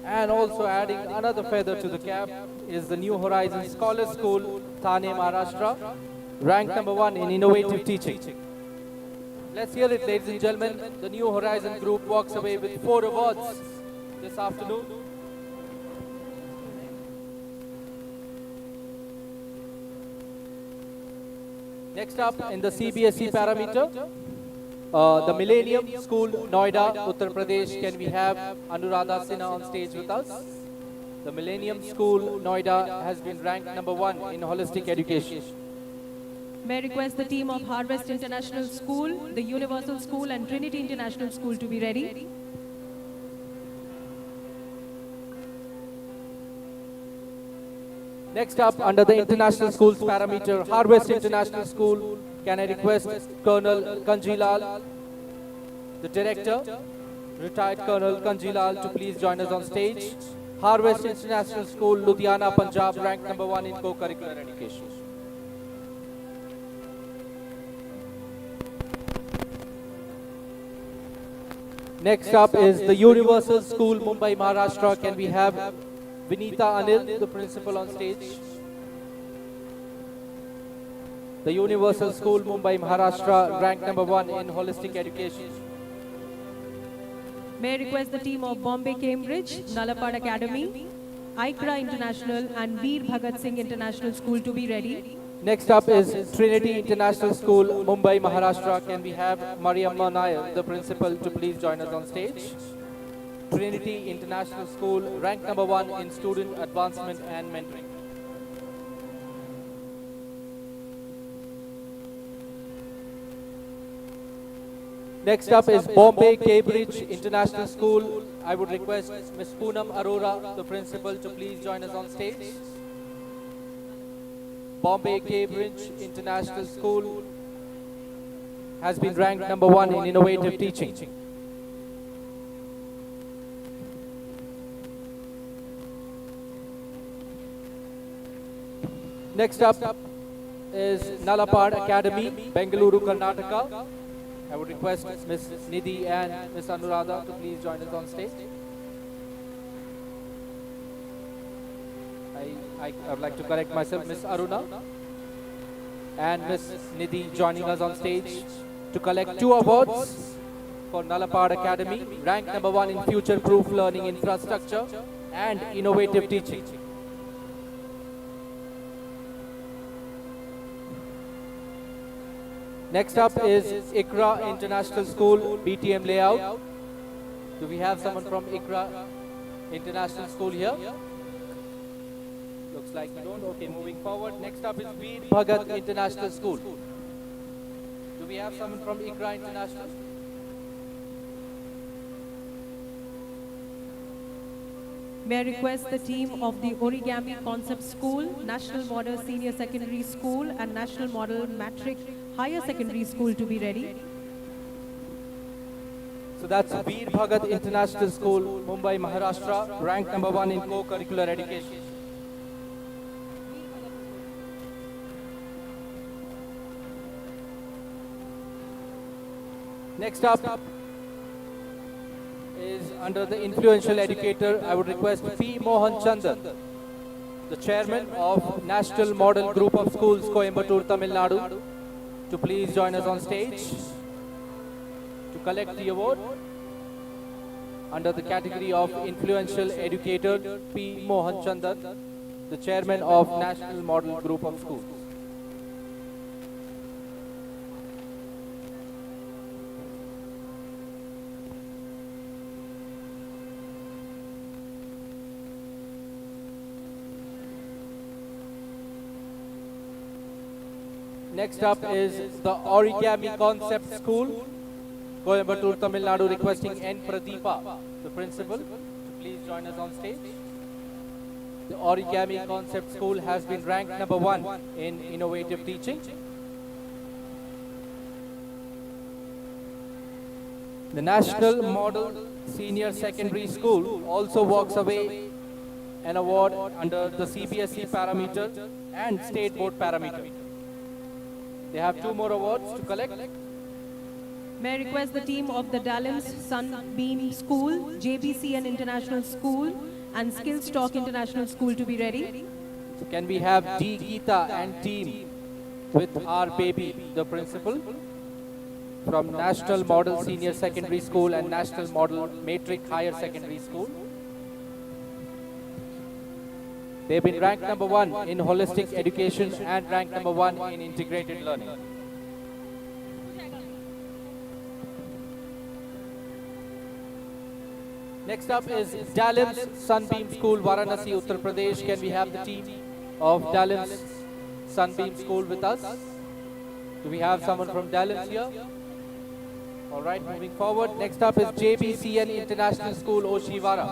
And also adding another feather to the cap is the New Horizon Scholar School, Thane, Maharashtra, ranked number 1 in innovative teaching. Let's hear it, ladies and gentlemen. The New Horizon group walks away with 4 awards this afternoon. Next up in the CBSE parameter, the Millennium School, Noida, Uttar Pradesh. Can we have Anuradha Sinha on stage with us? The Millennium School, Noida, has been ranked number 1 in holistic education. May I request the team of Harvest International School, the Universal School and Trinity International School to be ready. Next up, under the International Schools parameter, Harvest International School, can I request Colonel Kanjilal, the Director, retired Colonel Kanjilal, to please join us on stage. Harvest International School, Ludhiana, Punjab, ranked number 1 in co-curricular education. Next up is the Universal School, Mumbai, Maharashtra. Can we have Vinita Anil, the principal, on stage? The Universal School, Mumbai, Maharashtra, ranked number 1 in holistic education. May I request the team of Bombay Cambridge, Nalapad Academy, ICRA International and Veer Bhagat Singh International School to be ready. Next up is Trinity International School, Mumbai, Maharashtra. Can we have Mariamma Nair, the principal, to please join us on stage? Trinity International School, ranked number 1 in student advancement and mentoring. Next up is Bombay Cambridge International School. I would request Ms. Poonam Arora, the principal, to please join us on stage. Bombay Cambridge International School has been ranked number 1 in innovative teaching. Next up is Nalapad Academy, Bengaluru, Karnataka. I would request Ms. Nidhi and Ms. Anuradha to please join us on stage. I would like to correct myself, Ms. Aruna and Ms. Nidhi joining us on stage to collect 2 awards for Nalapad Academy, ranked number 1 in future-proof learning infrastructure and innovative teaching. Next up is ICRA International School, BTM layout. Do we have someone from ICRA International School here? Looks like we don't. Okay, moving forward. Next up is Veer Bhagat International School. Do we have someone from ICRA International? May I request the team of the Origami Concept School, National Model Senior Secondary School and National Model Matric Higher Secondary School to be ready. So that's Veer Bhagat International School, Mumbai, Maharashtra, ranked number 1 in co-curricular education. Next up is under the influential educator. I would request P. Mohan Chandan, the chairman of National Model Group of Schools, Coimbatore, Tamil Nadu, to please join us on stage to collect the award under the category of Influential Educator P. Mohan Chandan, the chairman of National Model Group of Schools. Next up is the Origami Concept School, Coimbatore, Tamil Nadu, requesting N. Pradeepa, the principal, to please join us on stage. The Origami Concept School has been ranked #1 in innovative teaching. The National Model Senior Secondary School also walks away an award under the CBSE parameter and State Board parameter. They have 2 more awards to collect. May I request the team of the Dallas Sunbeam School, JBCN International School, and Skills Talk International School to be ready. So can we have D. Geeta and team with our baby, the principal, from National Model Senior Secondary School and National Model Matric Higher Secondary School. They've been ranked #1 in holistic education and ranked #1 in integrated learning. Next up is Dallas Sunbeam School, Varanasi, Uttar Pradesh. Can we have the team of Dallas Sunbeam School with us? Do we have someone from Dallas here? All right, moving forward. Next up is JBCN International School, Oshiwara.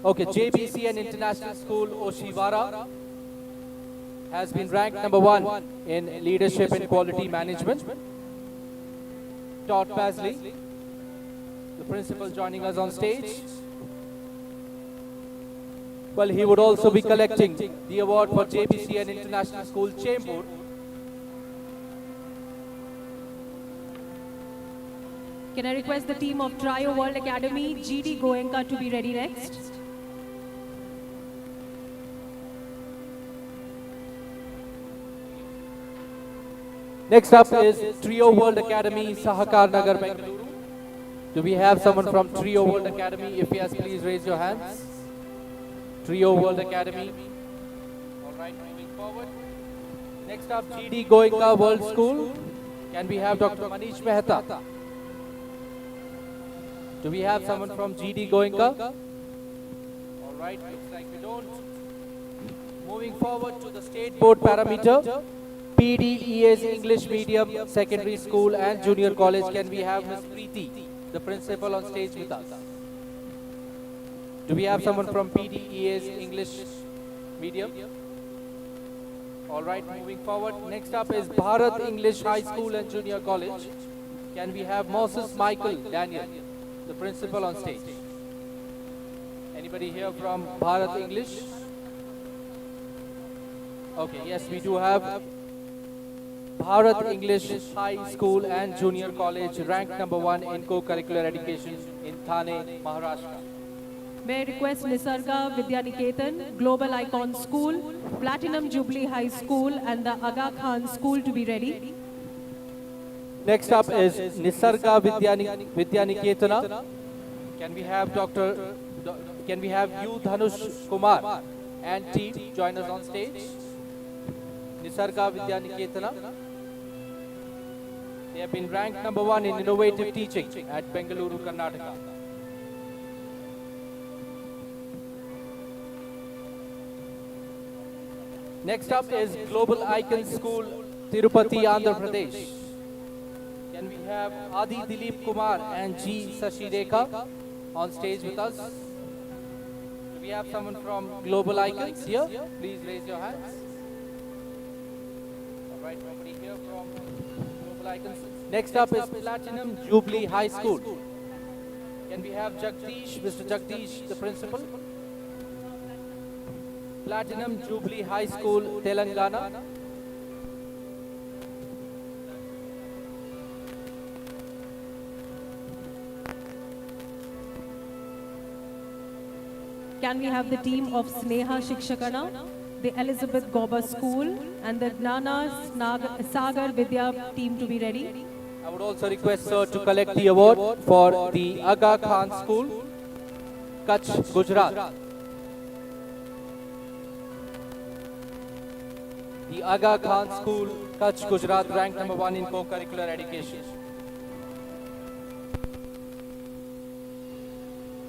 Okay, JBCN International School, Oshiwara has been ranked #1 in leadership and quality management. Todd Pasley, the principal, joining us on stage. Well, he would also be collecting the award for JBCN International School Chembur. Can I request the team of Trio World Academy, GD Goenka, to be ready next? Next up is Trio World Academy, Sahakar Nagar, Bengaluru. Do we have someone from Trio World Academy? If yes, please raise your hands. Trio World Academy. All right, moving forward. Next up, GD Goenka World School. Can we have Dr. Manish Mehta? Do we have someone from GD Goenka? All right, looks like we don't. Moving forward to the State Board parameter. PDEA's English Medium Secondary School and Junior College. Can we have Ms. Preeti, the principal, on stage with us? Do we have someone from PDEA's English Medium? All right, moving forward. Next up is Bharat English High School and Junior College. Can we have Moses Michael Daniel, the principal, on stage? Anybody here from Bharat English? Okay, yes, we do have Bharat English High School and Junior College, ranked #1 in co-curricular education in Thane, Maharashtra. May I request Nisarga Vidyaniketan, Global Icon School, Platinum Jubilee High School, and the Aga Khan School to be ready. Next up is Nisarga Vidyaniketana. Can we have Can we have U Dhanush Kumar and team join us on stage? Nisarga Vidyaniketana. They have been ranked #1 in innovative teaching at Bengaluru, Karnataka. Next up is Global Icon School, Tirupati, Andhra Pradesh. Can we have Adi Dilip Kumar and G. Sashireka on stage with us? Do we have someone from Global Icons here? Please raise your hands. All right, nobody here from Global Icons. Next up is Platinum Jubilee High School. Can we have Jagdish, Mr. Jagdish, the principal? Platinum Jubilee High School, Telangana. can we have the team of Sneha Shikshakana, the Elizabeth Gauba School, and the Gnana Sagar Vidya team to be ready? I would also request sir to collect the award for the Aga Khan School, Kutch, Gujarat. The Aga Khan School, Kutch, Gujarat, ranked number 1 in co-curricular education.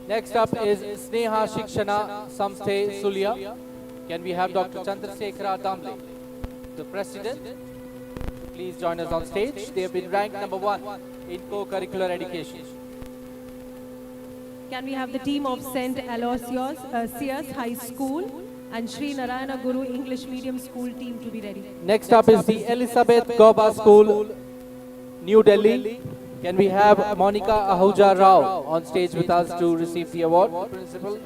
Next up is Sneha Shikshana Samsthe Sulya. Can we have Dr. Chandrasekhara Damle, the president, to please join us on stage. They have been ranked number 1 in co-curricular education. Can we have the team of St. Aloysius High School and Sri Narayana Guru English Medium School team to be ready? Next up is the Elizabeth Gauba School, New Delhi. Can we have Monica Ahuja Rao on stage with us to receive the award? The principal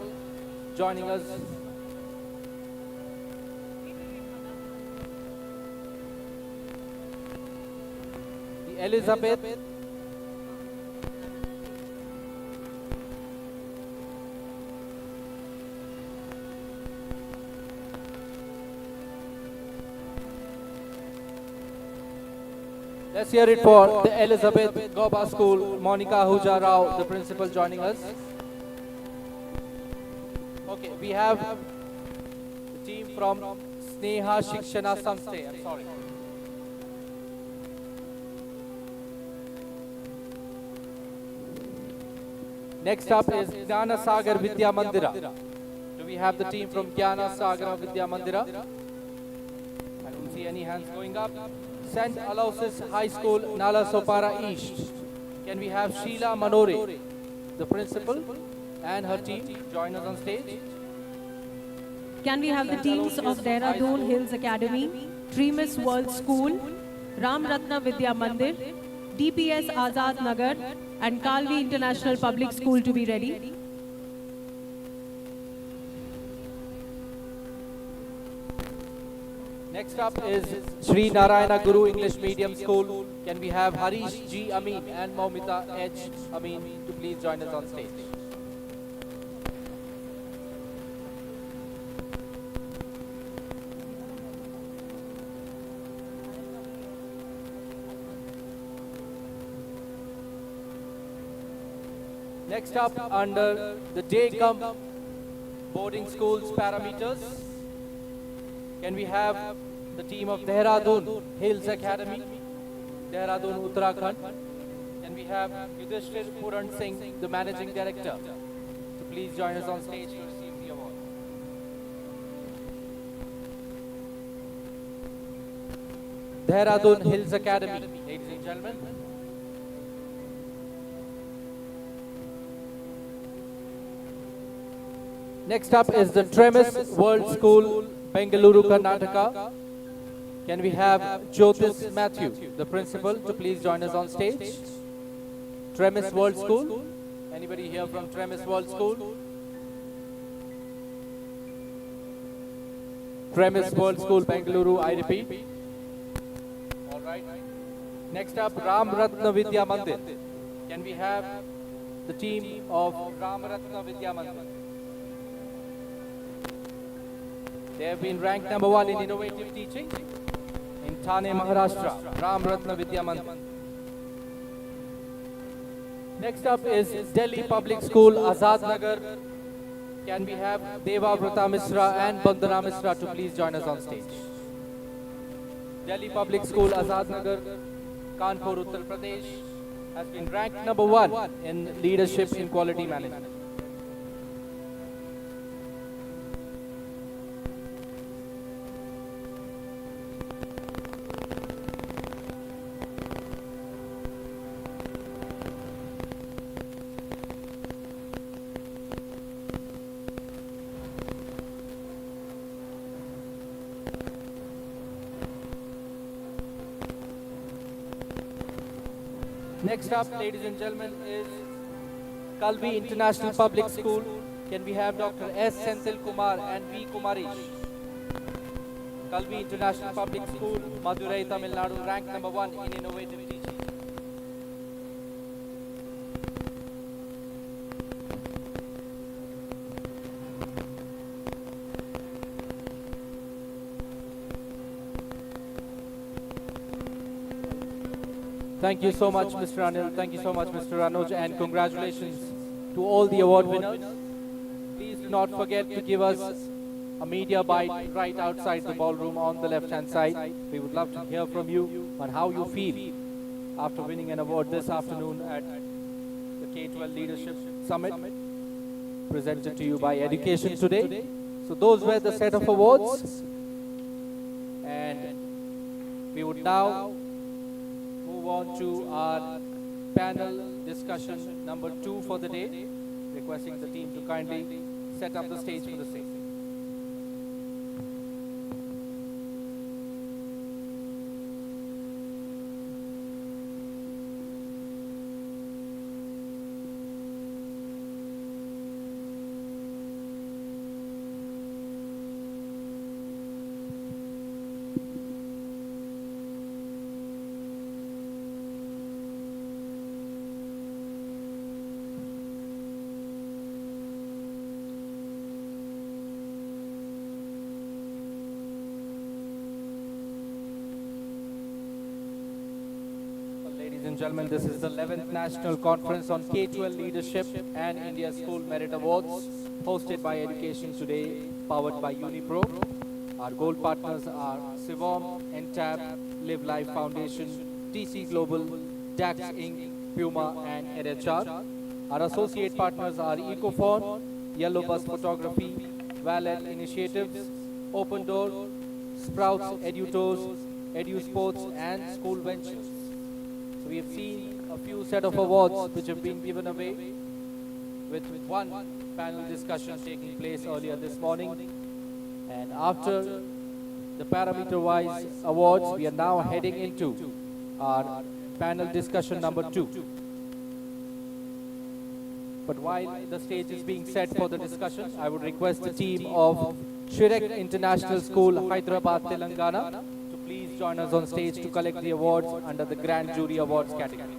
joining us. The Elizabeth Let's hear it for the Elizabeth Gauba School, Monica Ahuja Rao, the principal joining us. Okay, we have the team from Sneha Shikshana Samsthe. I'm sorry. Next up is Gnana Sagar Vidya Mandira. Do we have the team from Gnana Sagar Vidya Mandira? I don't see any hands going up. St. Aloysius High School, Nala Sopara East. Can we have Sheila Manore, the principal, and her team join us on stage? Can we have the teams of Dehradun Hills Academy, Tremis World School, Ram Ratna Vidya Mandir, DPS Azad Nagar, and Kalvi International Public School to be ready? Next up is Sri Narayana Guru English Medium School. Can we have Harish G. Amin and Maumita H. Amin to please join us on stage? Next up, under the Day-Cum boarding schools parameters, can we have the team of Dehradun Hills Academy, Dehradun Uttarakhand? Can we have Yudhishthir Puran Singh, the managing director, to please join us on stage to receive the award? Dehradun Hills Academy, ladies and gentlemen. Next up is the Tremis World School, Bengaluru, Karnataka. Can we have Jyotis Matthew, the principal, to please join us on stage? Tremis World School. Anybody here from Tremis World School? Tremis World School, Bengaluru, I repeat. All right. Next up, Ram Ratna Vidya Mandir. Can we have the team of Ram Ratna Vidya Mandir? They have been ranked number 1 in innovative teaching in Thane, Maharashtra, Ram Ratna Vidya Mandir. Next up is Delhi Public School, Azad Nagar. Can we have Deva Vrata Misra and Bandana Misra to please join us on stage? Delhi Public School, Azad Nagar, Kanpur, Uttar Pradesh, has been ranked number 1 in leadership in quality management. Next up, ladies and gentlemen, is Kalvi International Public School. Can we have Dr. S. Senthil Kumar and V. Kumarish? Kalvi International Public School, Madurai, Tamil Nadu, ranked number 1 in innovative teaching. Thank you so much, Mr. Anil. Thank you so much, Mr. Anuj, and congratulations to all the award winners. Please do not forget to give us a media bite right outside the ballroom on the left-hand side. We would love to hear from you on how you feel after winning an award this afternoon at the K-12 Leadership Summit, presented to you by Education Today. So those were the set of awards, and we would now move on to our panel discussion number 2 for the day, requesting the team to kindly set up the stage for the same. Ladies and gentlemen, this is the 11th National Conference on K-12 Leadership and India School Merit Awards, hosted by Education Today, powered by Unipro. Our gold partners are Sivom, NTAP, Live Life Foundation, TC Global, DAX Inc., Puma, and EdHR. Our associate partners are Ecophone, Yellow Bus Photography, Valet Initiatives, Open Door, Sprouts Edutors, EduSports, and School Ventures. So we have seen a few set of awards which have been given away, with one panel discussion taking place earlier this morning. And after the parameter-wise awards, we are now heading into our panel discussion number 2. But while the stage is being set for the discussion, I would request the team of Shirek International School, Hyderabad, Telangana, to please join us on stage to collect the awards under the Grand Jury Awards category.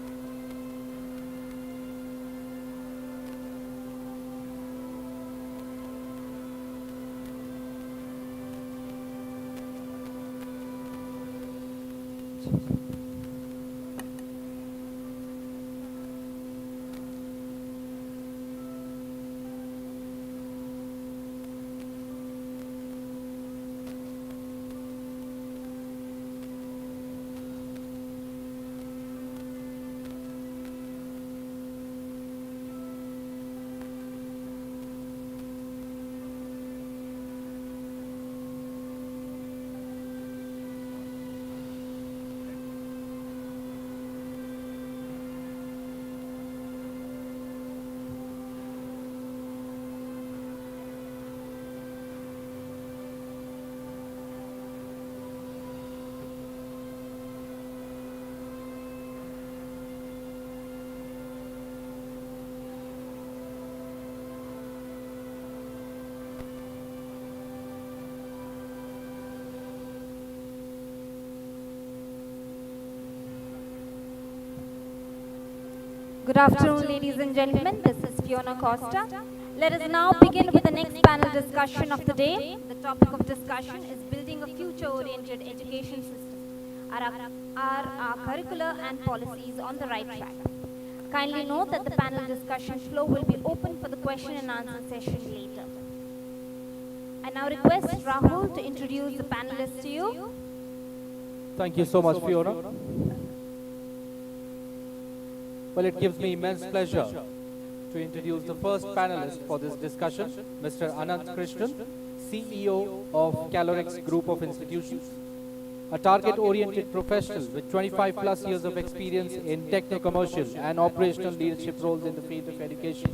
Good afternoon, ladies and gentlemen. This is Fiona Costa. Let us now begin with the next panel discussion of the day. The topic of discussion is building a future-oriented education system. Are our curricula and policies on the right track? Kindly note that the panel discussion flow will be open for the question and answer session later. I now request Rahul to introduce the panelists to you. Thank you so much, Fiona. Well, it gives me immense pleasure to introduce the first panelist for this discussion, Mr. Anant Krishnan, CEO of Calorix Group of Institutions, a target-oriented professional with 25 plus years of experience in techno-commercial and operational leadership roles in the field of education.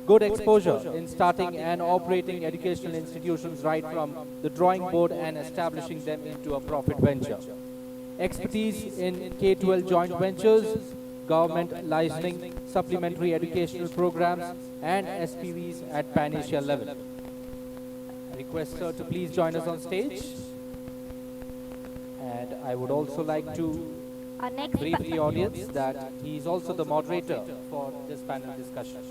Good exposure in starting and operating educational institutions right from the drawing board and establishing them into a profit venture. Expertise in K-12 joint ventures, government licensing, supplementary educational programs, and SPVs at pan-Asia level. I request her to please join us on stage. And I would also like to brief the audience that he is also the moderator for this panel discussion.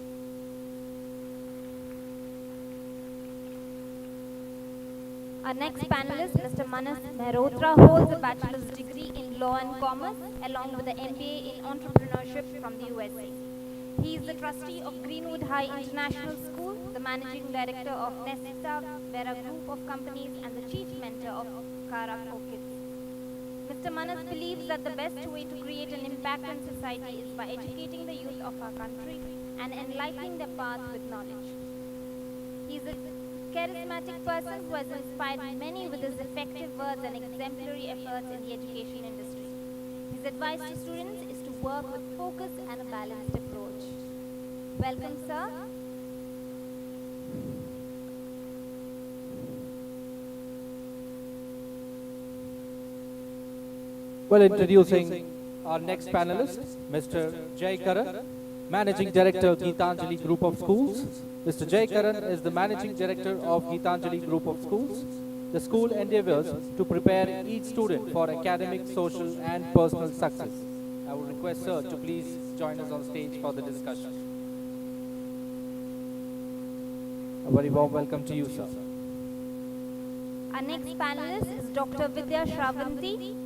Our next panelist, Mr. Manas Mehrotra, holds a bachelor's degree in Law and Commerce along with an MBA in Entrepreneurship from the USA. He is the trustee of Greenwood High International School, the managing director of Nesta Vera Group of Companies, and the chief mentor of Kara Kids. Mr. Manas believes that the best way to create an impact in society is by educating the youth of our country and enlightening their path with knowledge. He is a charismatic person who has inspired many with his effective words and exemplary efforts in the education industry. His advice to students is to work with focus and a balanced approach. Welcome, sir. Well, introducing our next panelist, Mr. Jay Karan, Managing Director, Geetanjali Group of Schools. Mr. Jay Karan is the Managing Director of Geetanjali Group of Schools. The school endeavors to prepare each student for academic, social, and personal success. I would request sir to please join us on stage for the discussion. A very warm welcome to you, sir. Our next panelist is Dr. Vidya Shravanti,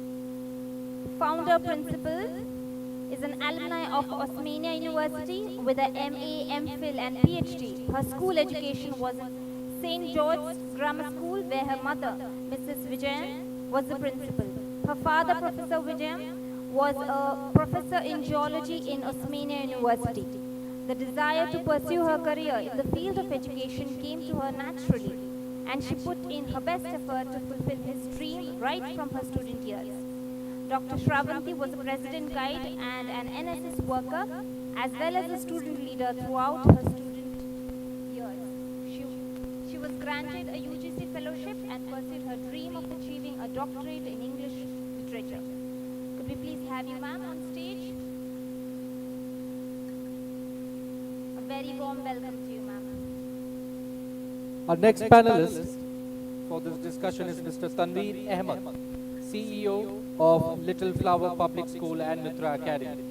founder principal, is an alumni of Osmania University with a MA, MPhil and PhD. Her school education was in St. George's Grammar School, where her mother, Mrs. Vijayan, was the principal. Her father, Professor Vijayan, was a professor in geology in Osmania University. The desire to pursue her career in the field of education came to her naturally, and she put in her best effort to fulfill his dream right from her student years. Dr. Shravanti was a president guide and an NSS worker, as well as a student leader throughout her student years. She was granted a UGC fellowship and pursued her dream of achieving a doctorate in English literature. Could we please have you, ma'am, on stage? A very warm welcome to you, ma'am. Our next panelist for this discussion is Mr. Tanveer Ahmed, CEO of Little Flower Public School and Mitra Academy.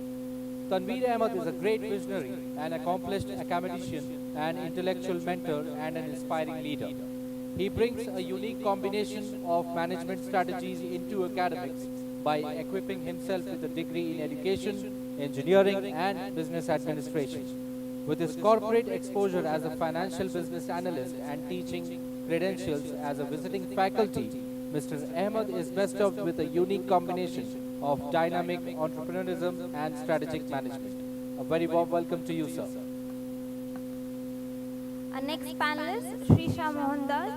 Tanveer Ahmed is a great visionary, an accomplished academician, an intellectual mentor, and an inspiring leader. He brings a unique combination of management strategies into academics by equipping himself with a degree in education, engineering, and business administration. With his corporate exposure as a financial business analyst and teaching credentials as a visiting faculty, Mr. Ahmed is best of with a unique combination of dynamic entrepreneurism and strategic management. A very warm welcome to you, sir. Our next panelist, Shrisha Mohandas,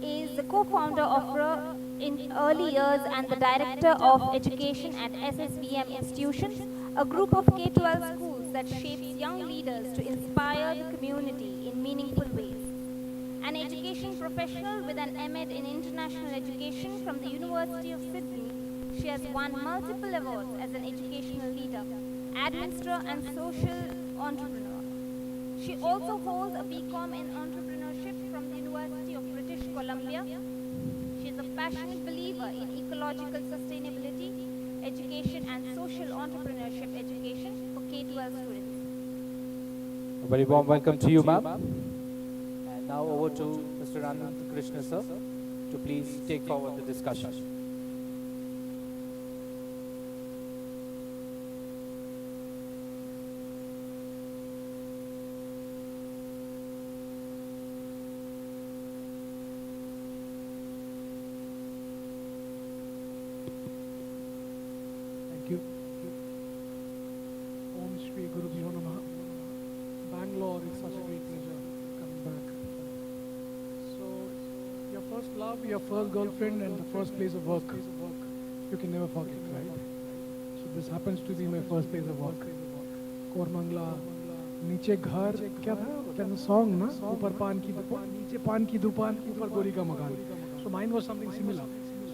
is the co-founder of RA in early years and the director of education at SSVM Institutions, a group of K-12 schools that shapes young leaders to inspire the community in meaningful ways. An education professional with an M.Ed in International Education from the University of Sydney, she has won multiple awards as an educational leader, administrator and social entrepreneur. She also holds a BCom in entrepreneurship from the University of British Columbia. She is a passionate believer in ecological sustainability, education and social entrepreneurship education for K-12 students. A very warm welcome to you, ma'am. And now over to Mr. Anand Krishna, sir, to please take forward the discussion. Thank you. Om Shri Guru Bhyo Namaha. Bangalore is such a great pleasure coming back. So, your first love, your first girlfriend, and the first place of work, you can never forget, right? So this happens to be my first place of work. Kormangla, नीचे घर क्या था क्या song ना ऊपर पान की दुकान नीचे पान की दुकान ऊपर गोरी का मकान. So mine was something similar.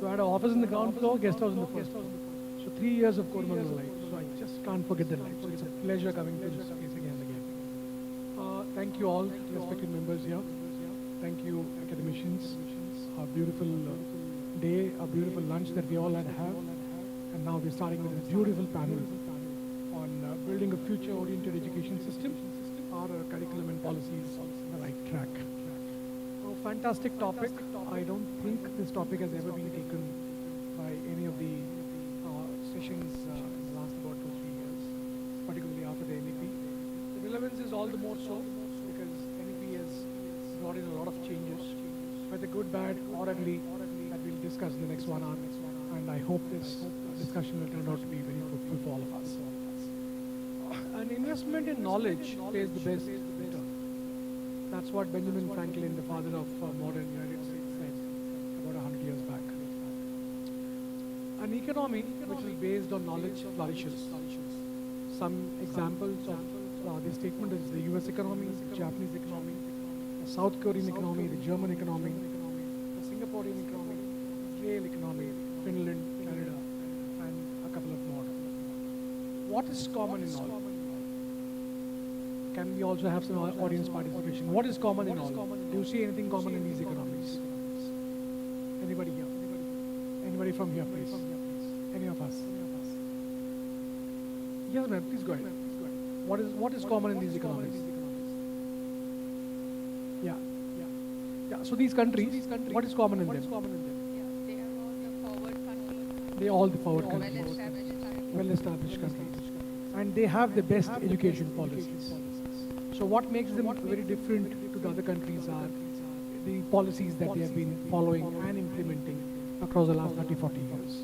So I had an office in the ground floor, guest house in the first floor. So 3 years of Kormangla life. So I just can't forget that life. So it's a pleasure coming to this place again and again. Thank you all, respected members here. Thank you, academicians. A beautiful day, a beautiful lunch that we all had to have. And now we're starting with this beautiful panel on building a future-oriented education system. Are our curriculum and policies on the right track? fantastic topic. I don't think this topic has ever been taken by any of the sessions in the last about 2-3 years, particularly after the NEP. The relevance is all the more so because NEP has brought in a lot of changes, whether good, bad, or ugly, that we'll discuss in the next 1 hour. And I hope this discussion will turn out to be very fruitful for all of us. An investment in knowledge pays the best return. That's what Benjamin Franklin, the father of modern United States, said about 100 years back. An economy which is based on knowledge flourishes. Some examples of this statement is the US economy, the Japanese economy, the South Korean economy, the German economy, the Singaporean economy, Israel economy, Finland, Canada, and a couple of more. What is common in all? Can we also have some audience participation? What is common in all? Do you see anything common in these economies? Anybody here? Anybody from here, please? Any of us? Yes, ma'am, please go ahead. What is common in these economies? Yeah. So these countries, what is common in them? They are all the forward countries. Well-established countries. And they have the best education policies. So what makes them very different to the other countries are the policies that they have been following and implementing across the last 30-40 years.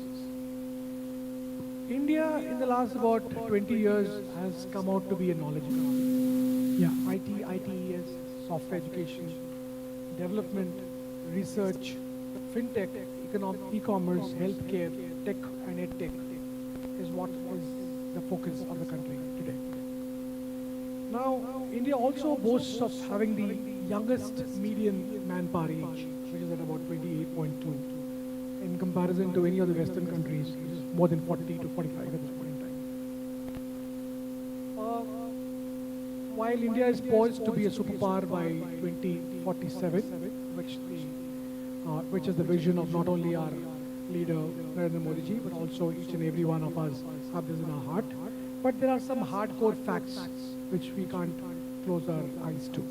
India in the last about 20 years has come out to be a knowledge economy. Yeah, IT, ITES, software education, development, research, fintech, e-commerce, healthcare, tech and edtech is what is the focus of the country today. Now, India also boasts of having the youngest median manpower age, which is at about 28.2, in comparison to any of the Western countries, which is more than 40 to 45 at this point in time. While India is poised to be a superpower by 2047, which is the vision of not only our leader Narendra Modi ji, but also each and every one of us have this in our heart. But there are some hardcore facts which we can't close our eyes to.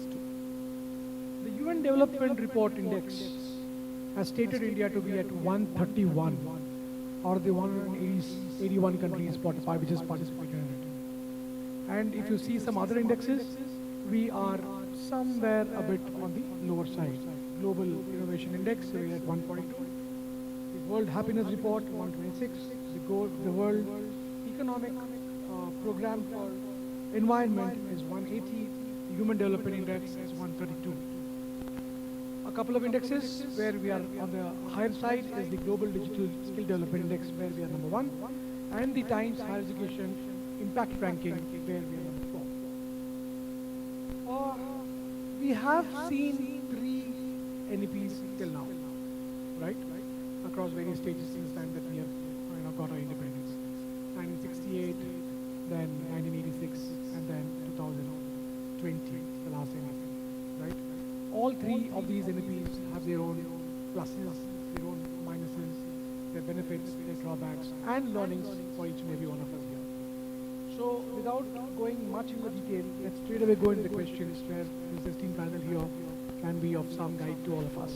The UN Development Report Index has stated India to be at 131 out of the 181 countries which is participating in it. And if you see some other indexes, we are somewhere a bit on the lower side. Global Innovation Index, we are at 142. The World Happiness Report, 126. The World Economic Program for Environment is 180. The Human Development Index is 132. A couple of indexes where we are on the higher side is the Global Digital Skill Development Index, where we are number 1, and the Times Higher Education Impact Ranking, where we are number 4. We have seen 3 NEPs till now, right? Across various stages since the time that we have got our independence. 1968, then 1986, and then 2020, the last NEP, right? All 3 of these NEPs have their own pluses, their own minuses, their benefits, their drawbacks, and learnings for each and every one of us here. So, without going much into detail, let's straight away go into the questions where this esteemed panel here can be of some guide to all of us.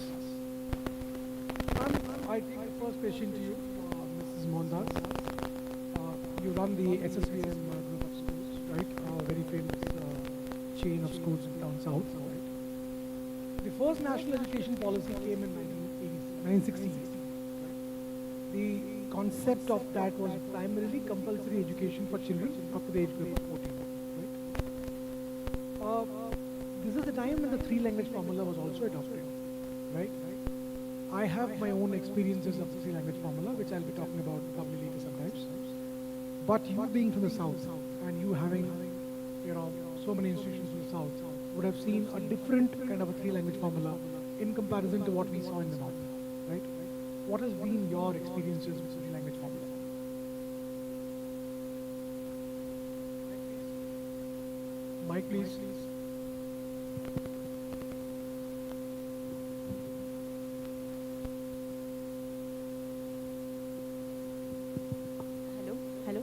I take the first question to you, Mrs. Mohandas. You run the SSVM group of schools, right? A very famous chain of schools down south, right? The first national education policy came in 1960s. The concept of that was primarily compulsory education for children up to the age group of 14, right? This is the time when the 3-language formula was also adopted, right? I have my own experiences of the 3-language formula, which I'll be talking about probably later sometimes. But you being from the south and you having, so many institutions from the south would have seen a different kind of a 3-language formula in comparison to what we saw in the north, right? What has been your experiences with the 3-language formula? Mike, please. Hello.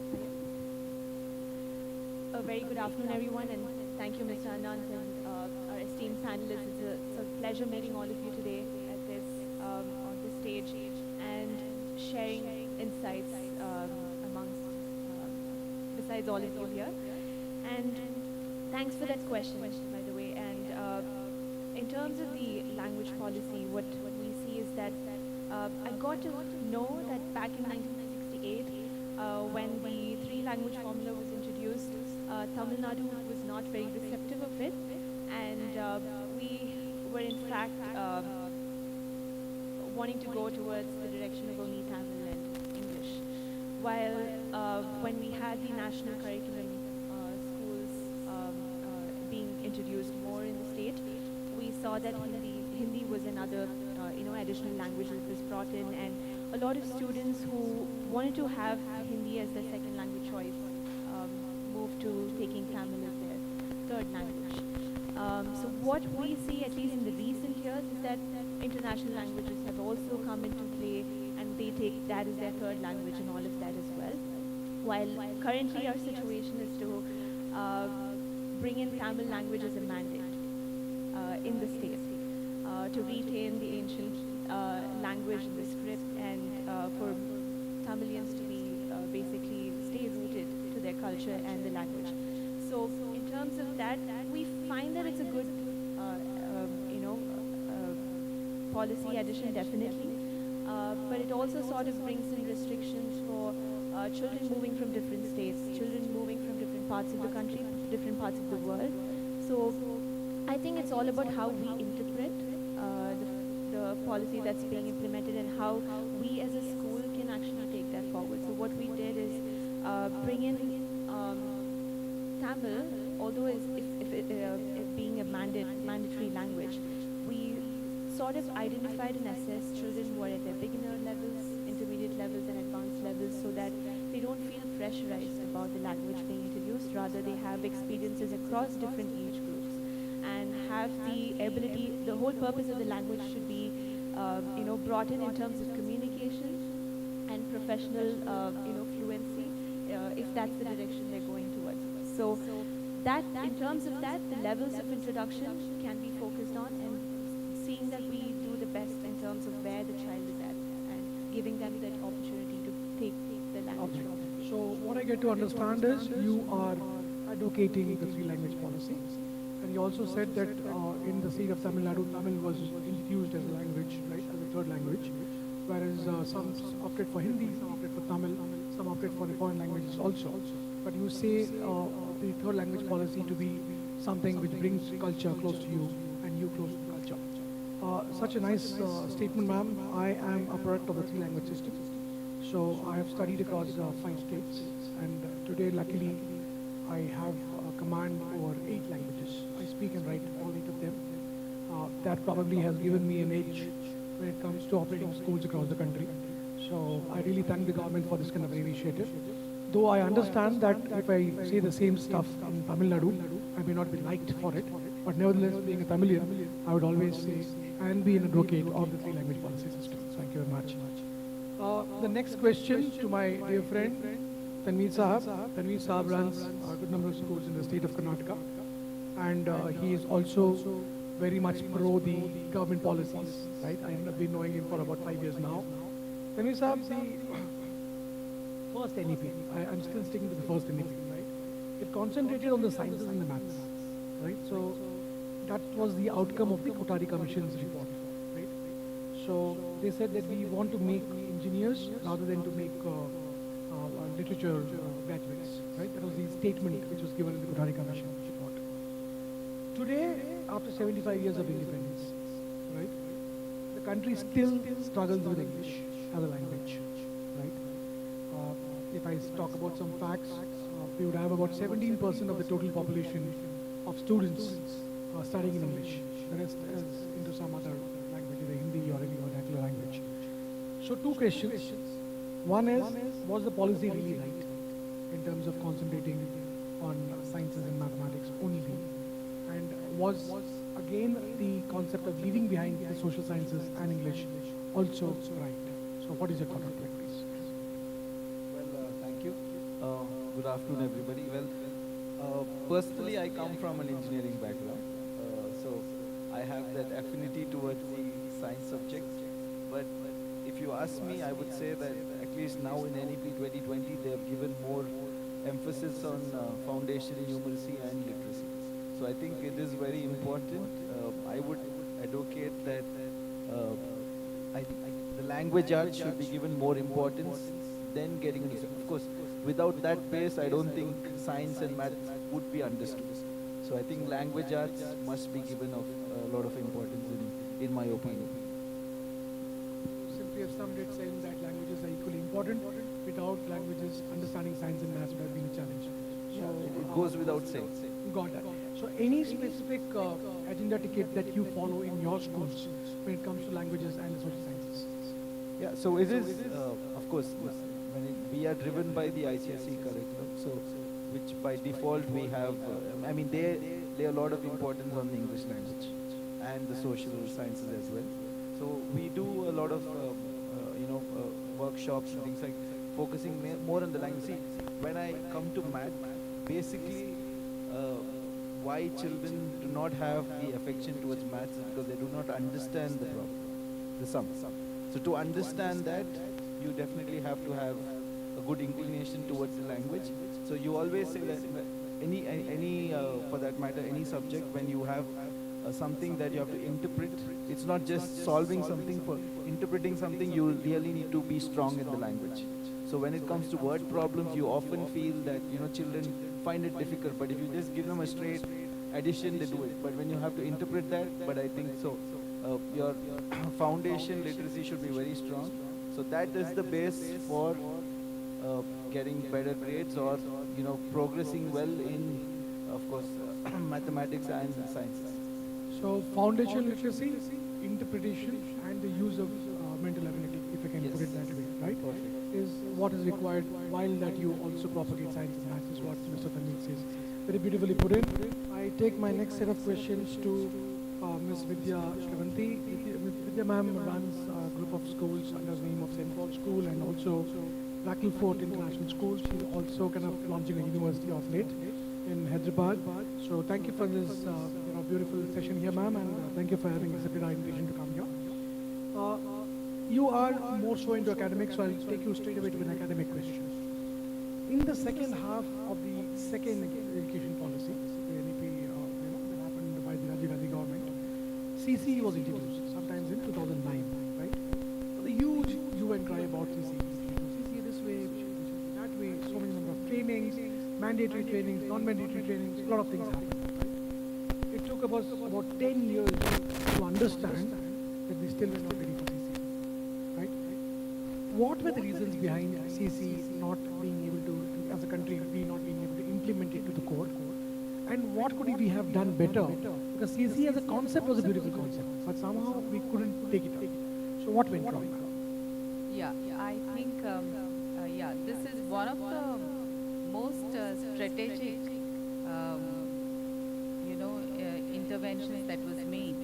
A very good afternoon, everyone, and thank you, Mr. Anand, and our esteemed panelists. It's a pleasure meeting all of you today at this on this stage and sharing insights amongst besides all of you here. And thanks for that question, by the way. And in terms of the language policy, what we see is that I got to know that back in 1968, when the three-language formula was introduced, Tamil Nadu was not very receptive of it, and we were in fact wanting to go towards the direction of only Tamil and English. While when we had the national curriculum schools being introduced more in the state, we saw that Hindi was another additional language that was brought in, and a lot of students who wanted to have Hindi as their second language choice moved to taking Tamil as their third language. So what we see, at least in the recent years, is that international languages have also come into play, and they take that as their third language and all of that as well. While currently our situation is to bring in Tamil language as a mandate in the state, to retain the ancient language and the script, and for Tamilians to be basically stay rooted to their culture and the language. So in terms of that, we find that it's a good, policy addition, definitely. But it also sort of brings in restrictions for children moving from different states, children moving from different parts of the country, different parts of the world. So I think it's all about how we interpret the policy that's being implemented and how we as a school can actually take that forward. So what we did is bring in Tamil, although if being a mandatory language, we sort of identified and assessed children who are at their beginner levels, intermediate levels, and advanced levels, so that they don't feel pressurized about the language being introduced. Rather, they have experiences across different age groups and have the ability. The whole purpose of the language should be, brought in terms of communication and professional, fluency, if that's the direction they're going towards. So that, in terms of that, the levels of introduction can be focused on, and seeing that we do the best in terms of where the child is at and giving them that opportunity to take the language forward. So what I get to understand is you are advocating the three-language policy, and you also said that in the state of Tamil Nadu, Tamil was introduced as a language, right, as a third language, whereas some opted for Hindi, some opted for Tamil, some opted for the foreign languages also. But you say the third language policy to be something which brings culture close to you and you close to the culture. Such a nice statement, ma'am. I am a product of the three-language system. So I have studied across 5 states, and today, luckily, I have a command over 8 languages. I speak and write all 8 of them. That probably has given me an edge when it comes to operating schools across the country. So I really thank the government for this kind of initiative. Though I understand that if I say the same stuff in Tamil Nadu, I may not be liked for it. But nevertheless, being a Tamilian, I would always say and be an advocate of the three-language policy system. Thank you very much. The next question to my dear friend, Tanveer Sahab. Tanveer Sahab runs a good number of schools in the state of Karnataka, and he is also very much pro the government policies, right? I have been knowing him for about 5 years now. Tanveer Sahab, the first NEP, I'm still sticking to the first NEP, right? It concentrated on the sciences and the maths, right? So that was the outcome of the Kothari Commission's report, right? So they said that we want to make engineers rather than to make literature graduates, right? That was the statement which was given in the Kothari Commission report. Today, after 75 years of independence, right, the country still struggles with English as a language, right? If I talk about some facts, we would have about 17% of the total population of students studying in English. The rest is into some other language, either Hindi or any vernacular language. So 2 questions. One is, was the policy really right in terms of concentrating on sciences and mathematics only? And was, again, the concept of leaving behind the social sciences and English also right? So what is your comment on it, please? Well, thank you. Good afternoon, everybody. Well, personally, I come from an engineering background. So I have that affinity towards the science subjects. But if you ask me, I would say that at least now in NEP 2020, they have given more emphasis on foundation numeracy and literacy. So I think it is very important. I would advocate that the language arts should be given more importance than getting into. Of course, without that base, I don't think science and math would be understood. So I think language arts must be given of a lot of importance in my opinion. Simply have summed it saying that languages are equally important. Without languages, understanding science and maths would have been a challenge. So It goes without saying. got that. So any specific agenda ticket that you follow in your schools when it comes to languages and the social sciences? Yeah, so it is, of course, we are driven by the ICSE curriculum, so which by default we have, they lay a lot of importance on the English language and the social sciences as well. So we do a lot of, workshops and things like focusing more on the language. See, when I come to math, basically, why children do not have the affection towards maths is because they do not understand the problem, the sum. So to understand that, you definitely have to have a good inclination towards the language. So you always say that for that matter, any subject, when you have something that you have to interpret, it's not just solving something. For interpreting something, you really need to be strong in the language. So when it comes to word problems, you often feel that children find it difficult. But if you just give them a straight addition, they do it. But when you have to interpret that, but I think so, your foundation literacy should be very strong. So that is the base for getting better grades or progressing well in, of course, mathematics and sciences. So foundation literacy, interpretation, and the use of mental ability, if I can put it that way, right? Perfect. Is what is required while that you also propagate science and maths, is what Mr. Tanvir says. Very beautifully put in. I take my next set of questions to Ms. Vidya Shravanti. Vidya ma'am runs a group of schools under the name of St. Paul's School and also Fort International School. She's also kind of launching a university of late in Hyderabad. So thank you for this beautiful session here, ma'am, and thank you for having accepted our invitation to come here. You are more so into academics, so I'll take you straight away to an academic question. In the second half of the second education policy, the NEP that happened by the Rajiv Gandhi government, CCE was introduced sometimes in 2009, right? The huge hue and cry about CCE. CCE this way, that way, so many number of trainings, mandatory trainings, non-mandatory trainings, a lot of things happened. Right? It took about 10 years to understand that we still were not ready for CCE. Right? What were the reasons behind CCE not being able to, as a country, we not being able to implement it to the core? And what could we have done better? Because CCE as a concept was a beautiful concept, but somehow we couldn't take it up. So what went wrong? Yeah, I think, this is one of the most strategic, interventions that was made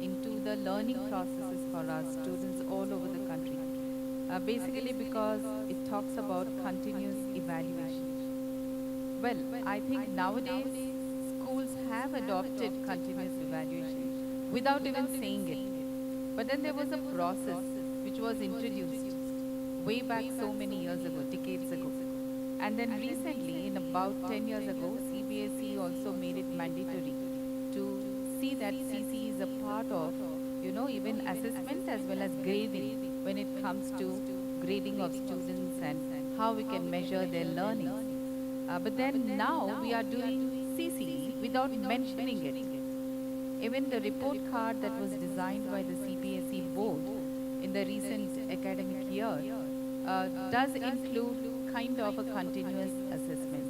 into the learning processes for our students all over the country. Basically because it talks about continuous evaluation. Well, I think nowadays schools have adopted continuous evaluation without even saying it. But then there was a process which was introduced way back so many years ago, decades ago. And then recently, in about 10 years ago, CBSE also made it mandatory to see that CC is a part of, even assessment as well as grading when it comes to grading of students and how we can measure their learning. But then now we are doing CC without mentioning it. Even the report card that was designed by the CBSE board in the recent academic year does include kind of a continuous assessment.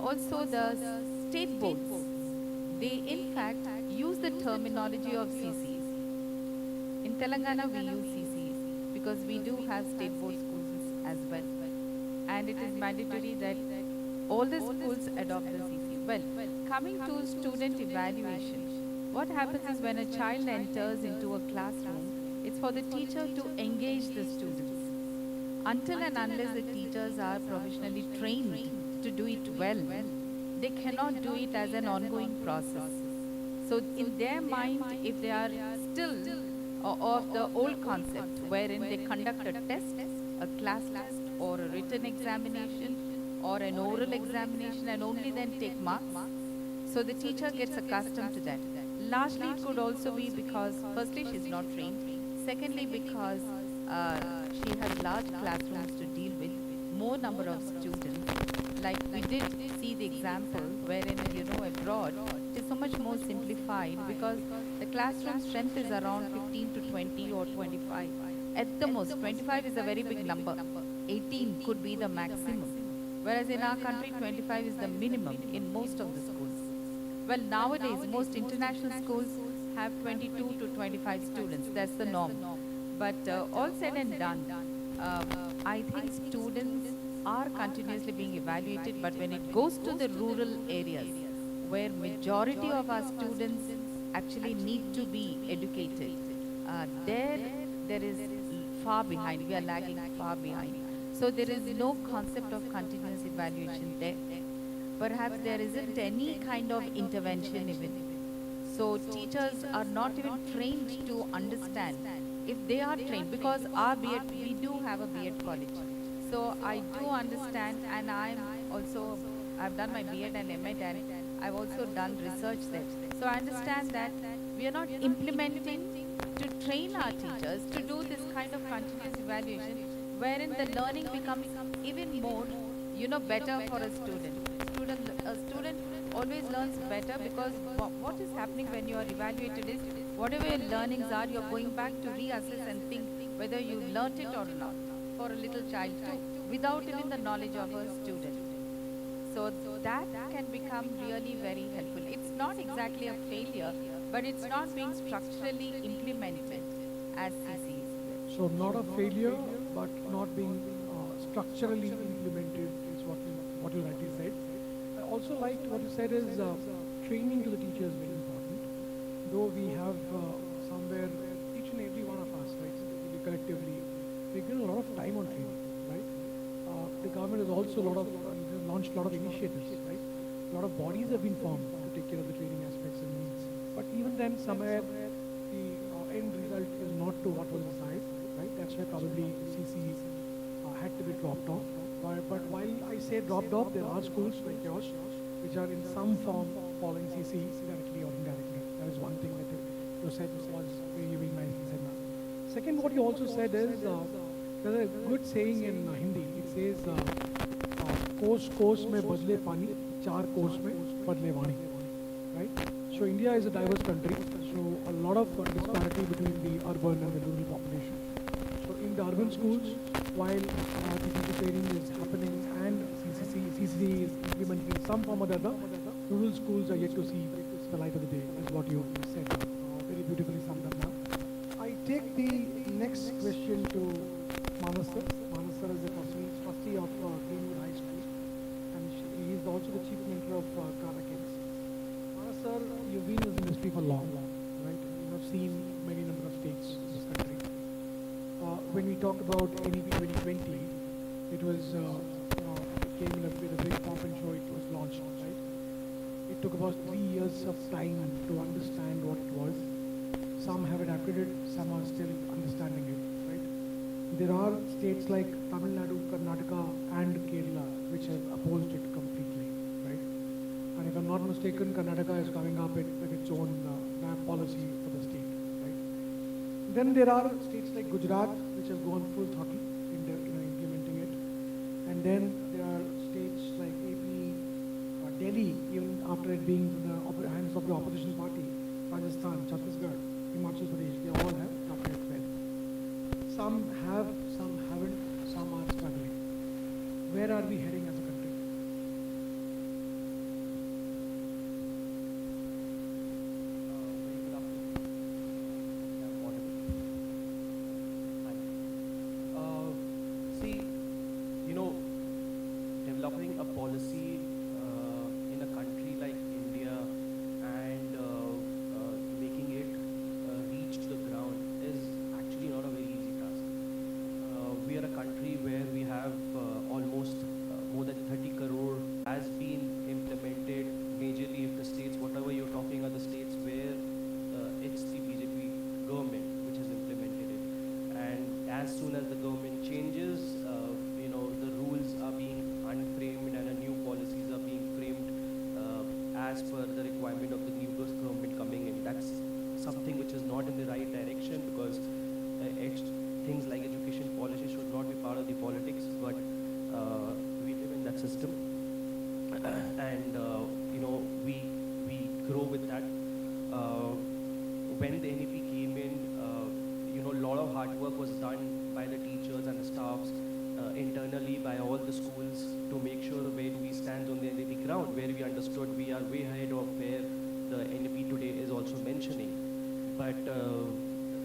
Also the state boards, they in fact use the terminology of CCs. In Telangana we use CCs because we do have state board schools as well. And it is mandatory that all the schools adopt the CC. Well, coming to student evaluation, what happens is when a child enters into a classroom, it's for the teacher to engage the students. Until and unless the teachers are professionally trained to do it well, they cannot do it as an ongoing process. So in their mind, if they are still of the old concept, wherein they conduct a test, a class test, or a written examination, or an oral examination, and only then take marks, so the teacher gets accustomed to that. Largely, it could also be because, firstly, she's not trained. Secondly, because she has large classrooms to deal with, more number of students. Like we did see the example wherein, abroad, it is so much more simplified because the classroom strength is around 15 to 20 or 25. At the most, 25 is a very big number. 18 could be the maximum. Whereas in our country, 25 is the minimum in most of the schools. Well, nowadays, most international schools have 22 to 25 students. That's the norm. But all said and done, I think students are continuously being evaluated, but when it goes to the rural areas, where majority of our students actually need to be educated, there is far behind. We are lagging far behind. So there is no concept of continuous evaluation there. Perhaps there isn't any kind of intervention even. So teachers are not even trained to understand. If they are trained, because our B.Ed, we do have a B.Ed college. So I do understand, and I've done my B.Ed and M.Ed, and I've also done research there. So I understand that we are not implementing to train our teachers to do this kind of continuous evaluation, wherein the learning becomes even more, better for a student. A student always learns better because what is happening when you are evaluated is whatever your learnings are, you're going back to reassess and think whether you learnt it or not, for a little child too, without even the knowledge of a student. So that can become really very helpful. It's not exactly a failure, but it's not being structurally implemented as CC is. So not a failure, but not being structurally implemented is what you rightly said. I also liked what you said is training to the teachers is very important. Though we have somewhere, each and every one of us, right, collectively, we give a lot of time on training, right? The government has also launched a lot of initiatives, right? A lot of bodies have been formed to take care of the training aspects and needs. But even then, somewhere the end result is not to what was desired, right? That's why probably CC had to be dropped off. But while I say dropped off, there are schools like yours which are in some form following CC directly or indirectly. That is one thing that you said was very, very nicely said now. Second, what you also said is, there's a good saying in Hindi. It says, कोस में बदले पानी, चार कोस में बदले वाणी, right? So India is a diverse country, so a lot of disparity between the urban and the rural population. So in the urban schools, while the teacher training is happening and CCC is implementing in some form or the other, rural schools are yet to see the light of the day, is what you said. Very beautifully summed up now. I take the next question to Manas sir. Manas sir is the trustee of Greenwood High School, and he is also the chief mentor of Kara Kids. Manas sir, you've been in this industry for long, right? You have seen many number of states in this country. When we talk about NEP 2020, it was it came with a big pomp and show. It was launched, right? It took about 3 years of time to understand what it was. Some have adapted it, some are still understanding it, right? There are states like Tamil Nadu, Karnataka and Kerala which have opposed it completely, right? And if I'm not mistaken, Karnataka is coming up with its own policy for the state, right? Then there are states like Gujarat which have gone full throttle in implementing it. And then there are states like AP, Delhi, even after it being in the hands of the opposition party, Rajasthan, Chhattisgarh, Himachal Pradesh, they all have adopted it well. Some have, some haven't, some are struggling. Where are we heading as a country? See, developing a policy in a country like India and making it soon as the government changes, the rules are being unframed and new policies are being framed as per the requirement of the new government coming in. That's something which is not in the right direction, because things like education policy should not be part of the politics, but we live in that system. And we grow with that. When the NEP came in, a lot of hard work was done by the teachers and the staffs internally by all the schools to make sure where we stand on the NEP ground, where we understood we are way ahead of where the NEP today is also mentioning. But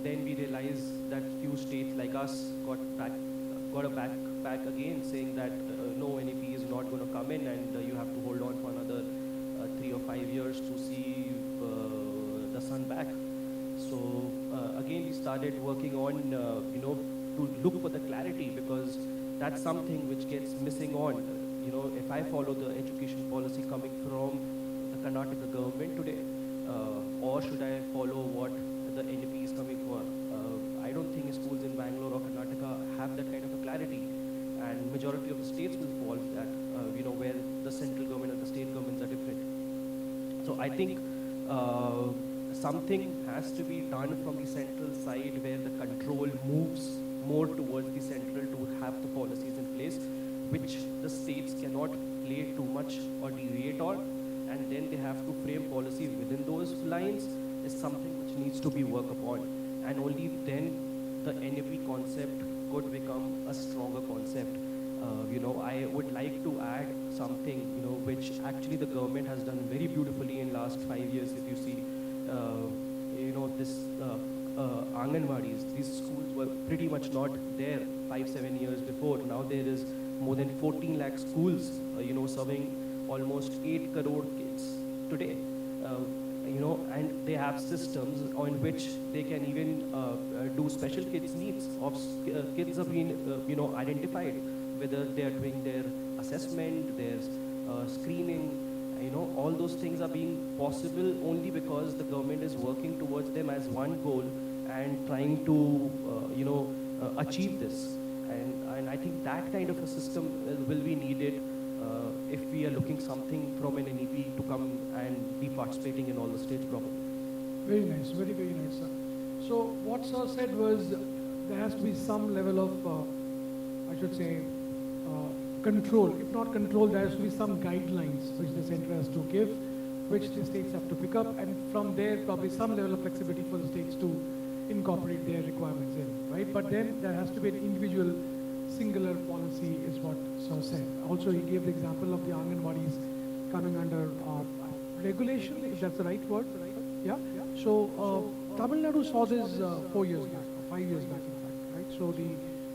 then we realized that few states like us got a back again, saying that no, NEP is not going to come in, and you have to hold on for another 3 or 5 years to see the sun back. So again, we started working on to look for the clarity, because that's something which gets missing on. If I follow the education policy coming from the Karnataka government today, or should I follow what the NEP is coming for? I don't think schools in Bangalore or Karnataka have that kind of a clarity, and majority of the states will fall that, where the central government and the state governments are different. So I think something has to be done from the central side, where the control moves more towards the central to have the policies in place, which the states cannot play too much or deviate on, and then they have to frame policies within those lines, is something which needs to be worked upon. And only then the NEP concept could become a stronger concept. I would like to add something, which actually the government has done very beautifully in last 5 years. If you see, this Anganwadis, these schools were pretty much not there 5-7 years before. Now there is more than 14 lakh schools, serving almost 8 crore kids today. And they have systems on which they can even do special kids needs of kids have been, identified, whether they are doing their assessment, their screening, all those things are being possible only because the government is working towards them as one goal and trying to, achieve this. And I think that kind of a system will be needed if we are looking something from an NEP to come and be participating in all the states properly. Very nice, very, very nice, sir. So what sir said was there has to be some level of, I should say, control. If not control, there has to be some guidelines which the center has to give, which the states have to pick up, and from there probably some level of flexibility for the states to incorporate their requirements in, right? But then there has to be an individual singular policy is what sir said. Also, he gave the example of the Anganwadis coming under regulation, if that's the right word. Yeah? So Tamil Nadu saw this 4 years back, 5 years back in fact, right? So the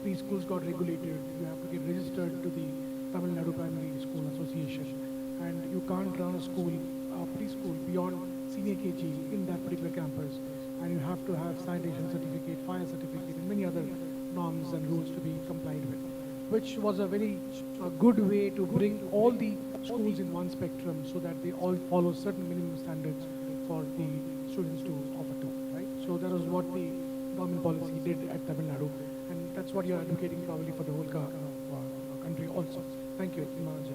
preschools got regulated. You have to get registered to the Tamil Nadu Primary School Association, and you can't run a school, preschool beyond senior KG in that particular campus, and you have to have sanitation certificate, fire certificate, and many other norms and rules to be complied with, which was a very good way to bring all the schools in one spectrum so that they all follow certain minimum standards for the students to offer to, right? So that was what the government policy did at Tamil Nadu, and that's what you're advocating probably for the whole country also. Thank you, Manasa.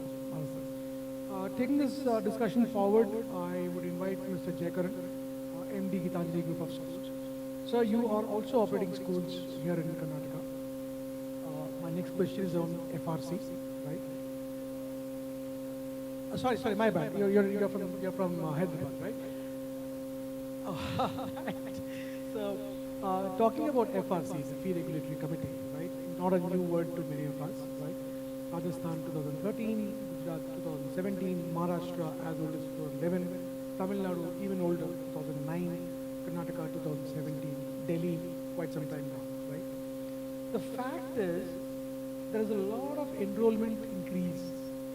Taking this discussion forward, I would invite Mr. Jayakaran, MD Gitanjali Group of Schools. Sir, you are also operating schools here in Karnataka. My next question is on FRC, right? Sorry, my bad. You're from Hyderabad, right? So, talking about FRC, the Fee Regulatory Committee, right? Not a new word to many of us, right? Rajasthan 2013, Gujarat 2017, Maharashtra as old as 2011, Tamil Nadu even older 2009, Karnataka 2017, Delhi quite some time now, right? The fact is, there is a lot of enrollment increase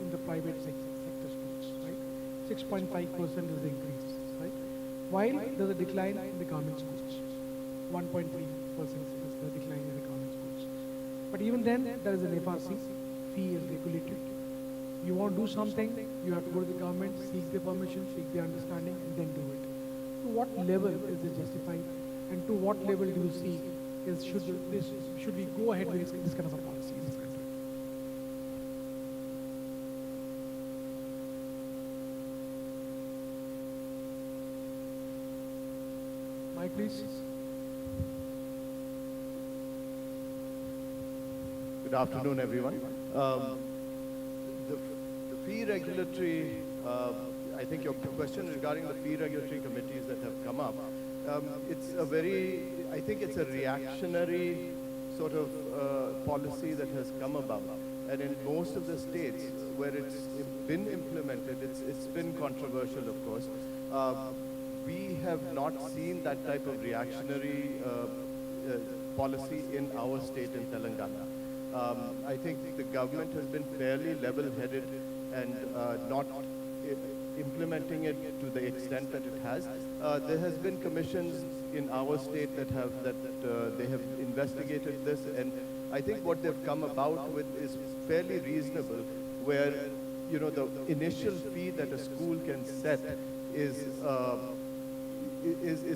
in the private sector schools, right? 6.5% is the increase, right? While there's a decline in the government schools, 1.3% is the decline in the government schools. But even then, there is an FRC, fee is regulatory. You want to do something, you have to go to the government, seek their permission, seek their understanding, and then do it. To what level is it justified, and to what level do you see is should we go ahead with this kind of a policy in this country? Mike, please. Good afternoon, everyone. The fee regulatory, I think your question regarding the fee regulatory committees that have come up, it's a very, I think it's a reactionary sort of policy that has come about. And in most of the states where it's been implemented, it's been controversial, of course. We have not seen that type of reactionary policy in our state in Telangana. I think the government has been fairly level-headed and not implementing it to the extent that it has. There has been commissions in our state that they have investigated this, and I think what they've come about with is fairly reasonable, where the initial fee that a school can set is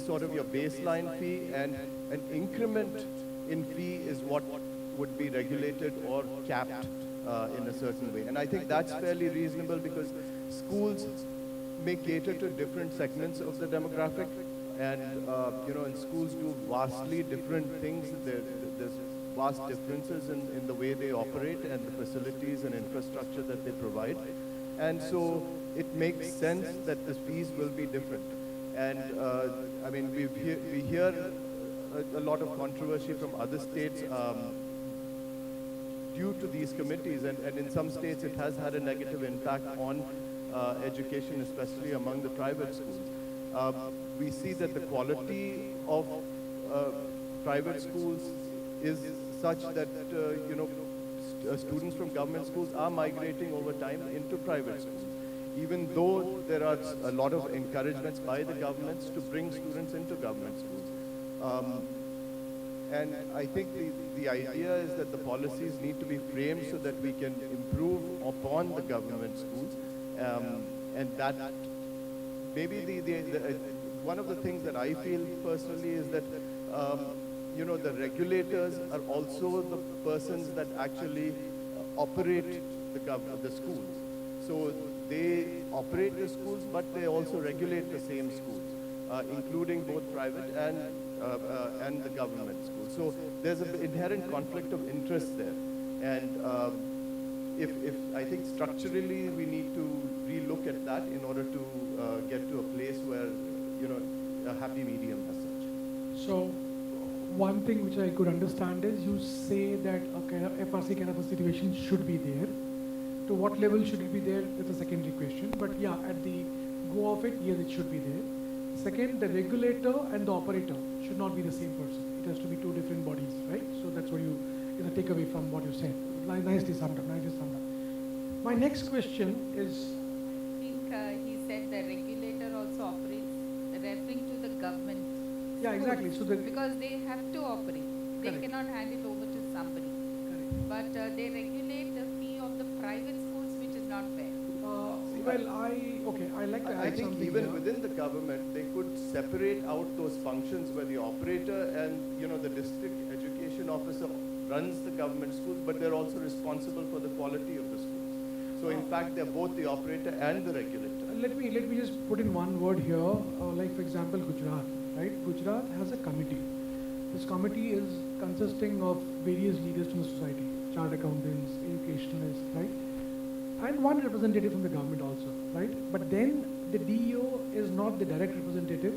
sort of your baseline fee, and an increment in fee is what would be regulated or capped in a certain way. And I think that's fairly reasonable because schools may cater to different segments of the demographic, and and schools do vastly different things. There's vast differences in the way they operate and the facilities and infrastructure that they provide. And so it makes sense that the fees will be different. And I mean, we hear a lot of controversy from other states due to these committees, and in some states it has had a negative impact on education, especially among the private schools. We see that the quality of private schools is such that students from government schools are migrating over time into private schools, even though there are a lot of encouragements by the governments to bring students into government schools. And I think the idea is that the policies need to be framed so that we can improve upon the government schools, and that maybe one of the things that I feel personally is that the regulators are also the persons that actually operate the schools. So they operate the schools, but they also regulate the same schools, including both private and the government schools. So there's an inherent conflict of interest there. And if I think structurally we need to relook at that in order to get to a place where, a happy medium as such. So one thing which I could understand is you say that a kind of FRC kind of a situation should be there. To what level should it be there is a secondary question. But yeah, at the go of it, yes, it should be there. Second, the regulator and the operator should not be the same person. It has to be two different bodies, right? So that's what you take away from what you said. Nicely summed up, nicely summed up. My next question is... I think he said the regulator also operates, referring to the government. Yeah, exactly. So because they have to operate. They Correct. cannot hand it over to somebody. Correct. But they regulate the fee of the private schools, which is not fair. Well, I like to add I think something even here. within the government, they could separate out those functions where the operator and the district education officer runs the government schools, but they're also responsible for the quality of the schools. So in fact, they're both the operator and the regulator. Let me just put in one word here. Like for example, Gujarat, right? Gujarat has a committee. This committee is consisting of various leaders from the society, chartered accountants, educationalists, right? And one representative from the government also, right? But then the DEO is not the direct representative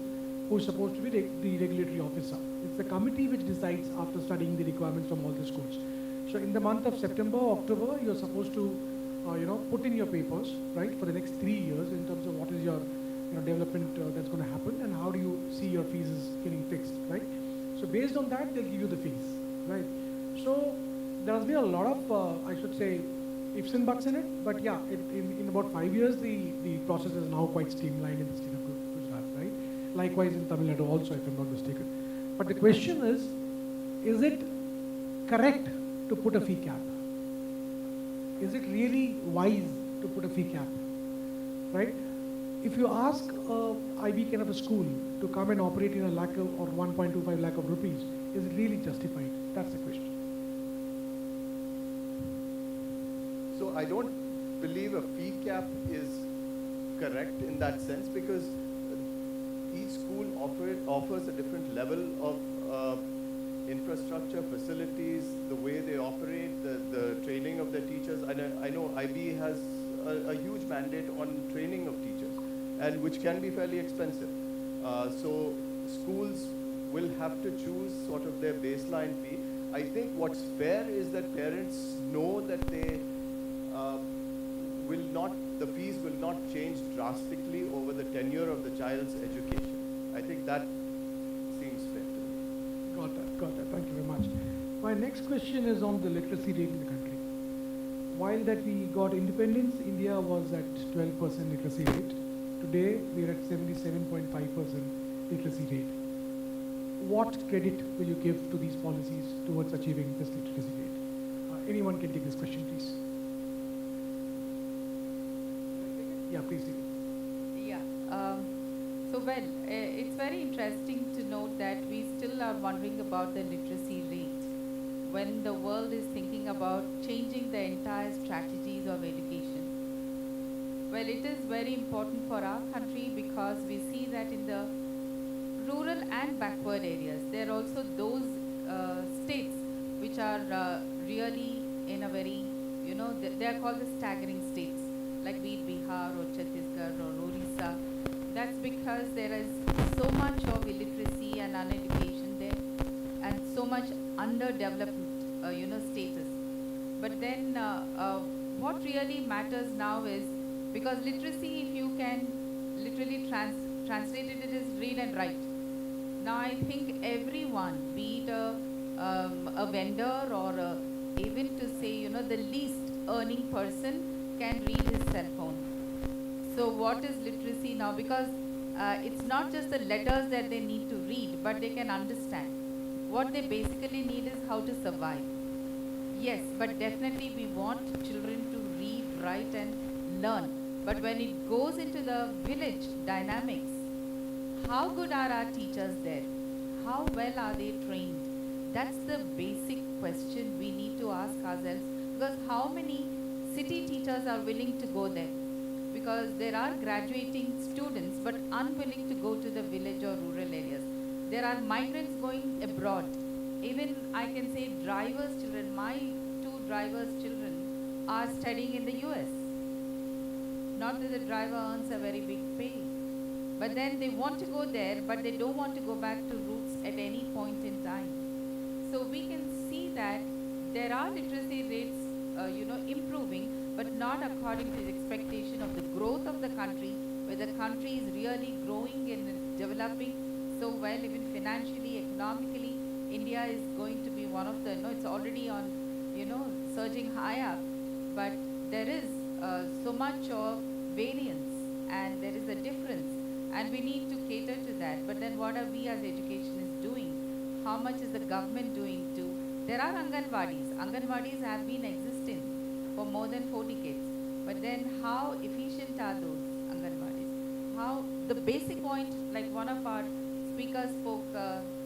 who is supposed to be the regulatory officer. It's the committee which decides after studying the requirements from all the schools. So in the month of September, October, you're supposed to, put in your papers, right, for the next 3 years in terms of what is your development that's going to happen and how do you see your fees is getting fixed, right? So based on that, they'll give you the fees, right? So there has been a lot of, I should say, ifs and buts in it, but yeah, in about 5 years, the process is now quite streamlined in the state of Gujarat, right? Likewise in Tamil Nadu also, if I'm not mistaken. But the question is it correct to put a fee cap? Is it really wise to put a fee cap, right? If you ask IB kind of a school to come and operate in a lakh or 1.25 lakh of rupees, is it really justified? That's the question. So I don't believe a fee cap is correct in that sense, because each school offers a different level of infrastructure, facilities, the way they operate, the training of their teachers. And I know IB has a huge mandate on training of teachers, and which can be fairly expensive. So schools will have to choose sort of their baseline fee. I think what's fair is that parents know that they the fees will not change drastically over the tenure of the child's education. I think that seems fair to me. Got that. Thank you very much. My next question is on the literacy rate in the country. While that we got independence, India was at 12% literacy rate. Today, we are at 77.5% literacy rate. What credit will you give to these policies towards achieving this literacy rate? Anyone can take this question, please. Yeah, please take it. Yeah. It's very interesting to note that we still are wondering about the literacy rate when the world is thinking about changing the entire strategies of education. Well, it is very important for our country because we see that in the rural and backward areas, there are also those states which are really in a very, they are called the staggering states, like be it Bihar or Chhattisgarh or Orissa. That's because there is so much of illiteracy and uneducation there, and so much underdeveloped, status. But then what really matters now is, because literacy, if you can literally translate it, it is read and write. Now I think everyone, be it a vendor or even to say, the least earning person can read his cell phone. So what is literacy now? Because it's not just the letters that they need to read, but they can understand. What they basically need is how to survive. Yes, but definitely we want children to read, write and learn. But when it goes into the village dynamics, how good are our teachers there? How well are they trained? That's the basic question we need to ask ourselves, because how many city teachers are willing to go there? Because there are graduating students but unwilling to go to the village or rural areas. There are migrants going abroad. Even I can say drivers' children, my two drivers' children are studying in the US. Not that the driver earns a very big pay, but then they want to go there, but they don't want to go back to roots at any point in time. So we can see that there are literacy rates, improving, but not according to the expectation of the growth of the country, where the country is really growing and developing so well, even financially, economically. India is going to be one of the, it's already on, surging high up, but there is so much of variance and there is a difference, and we need to cater to that. But then what are we as educationists doing? How much is the government doing to? There are Anganwadis. Anganwadis have been existing for more than 4 decades. But then how efficient are those Anganwadis? How, the basic point, like one of our speakers spoke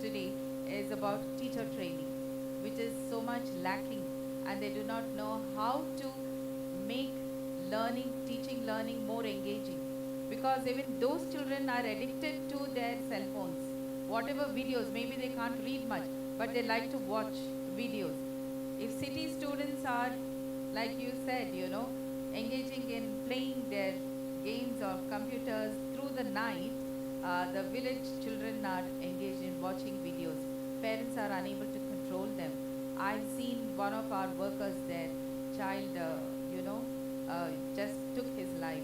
today, is about teacher training, which is so much lacking, and they do not know how to make learning, teaching learning more engaging. Because even those children are addicted to their cell phones. Whatever videos, maybe they can't read much, but they like to watch videos. If city students are, like you said, engaging in playing their games or computers through the night, the village children are engaged in watching videos. Parents are unable to control them. I've seen one of our workers, their child, just took his life.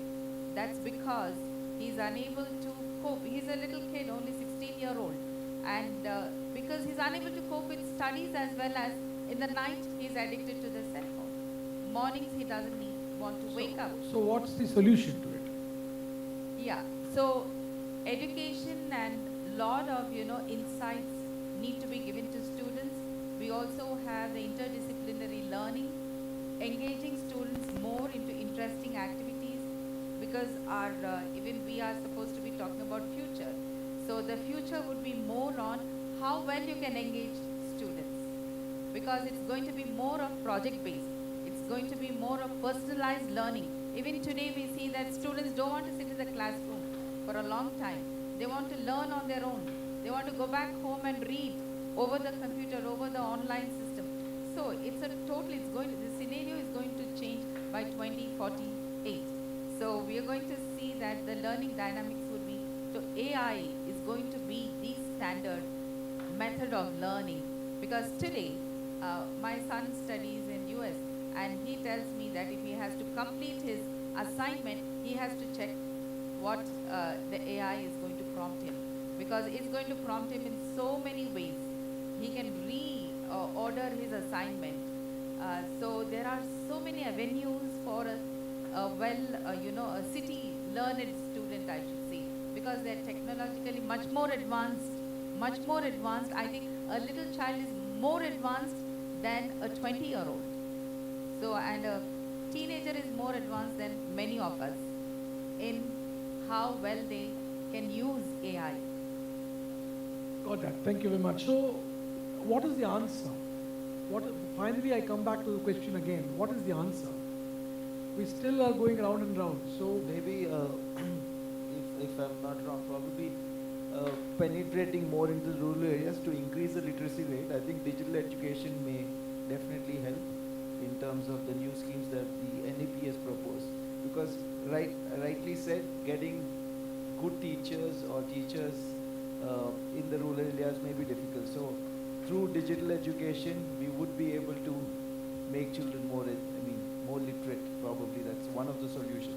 That's because he's unable to cope. He's a little kid, only 16-year-old. And because he's unable to cope with studies as well as in the night, he's addicted to the cell phone. Mornings, he doesn't want to wake up. So what's the solution to it? Yeah. So education and lot of, insights need to be given to students. We also have the interdisciplinary learning, engaging students more into interesting activities, because our even we are supposed to be talking about future. So the future would be more on how well you can engage because it's going to be more of project based. It's going to be more of personalized learning. Even today we see that students don't want to sit in the classroom for a long time. They want to learn on their own. They want to go back home and read over the computer, over the online system. So it's a totally, the scenario is going to change by 2048. So we are going to see that the learning dynamics would be, so AI is going to be the standard method of learning. Because today, my son studies in US, and he tells me that if he has to complete his assignment, he has to check what the AI is going to prompt him, because it's going to prompt him in so many ways. He can reorder his assignment. So there are so many avenues for a city learned student, I should say, because they're technologically much more advanced. I think a little child is more advanced than a 20-year-old. So, and a teenager is more advanced than many of us in how well they can use AI. Got that. Thank you very much. So, what is the answer? Finally, I come back to the question again. What is the answer? We still are going round and round. So maybe, if I'm not wrong, probably penetrating more into rural areas to increase the literacy rate. I think digital education may definitely help in terms of the new schemes that the NEP has proposed. Because rightly said, getting good teachers or teachers in the rural areas may be difficult. So through digital education, we would be able to make children more literate. Probably that's one of the solutions.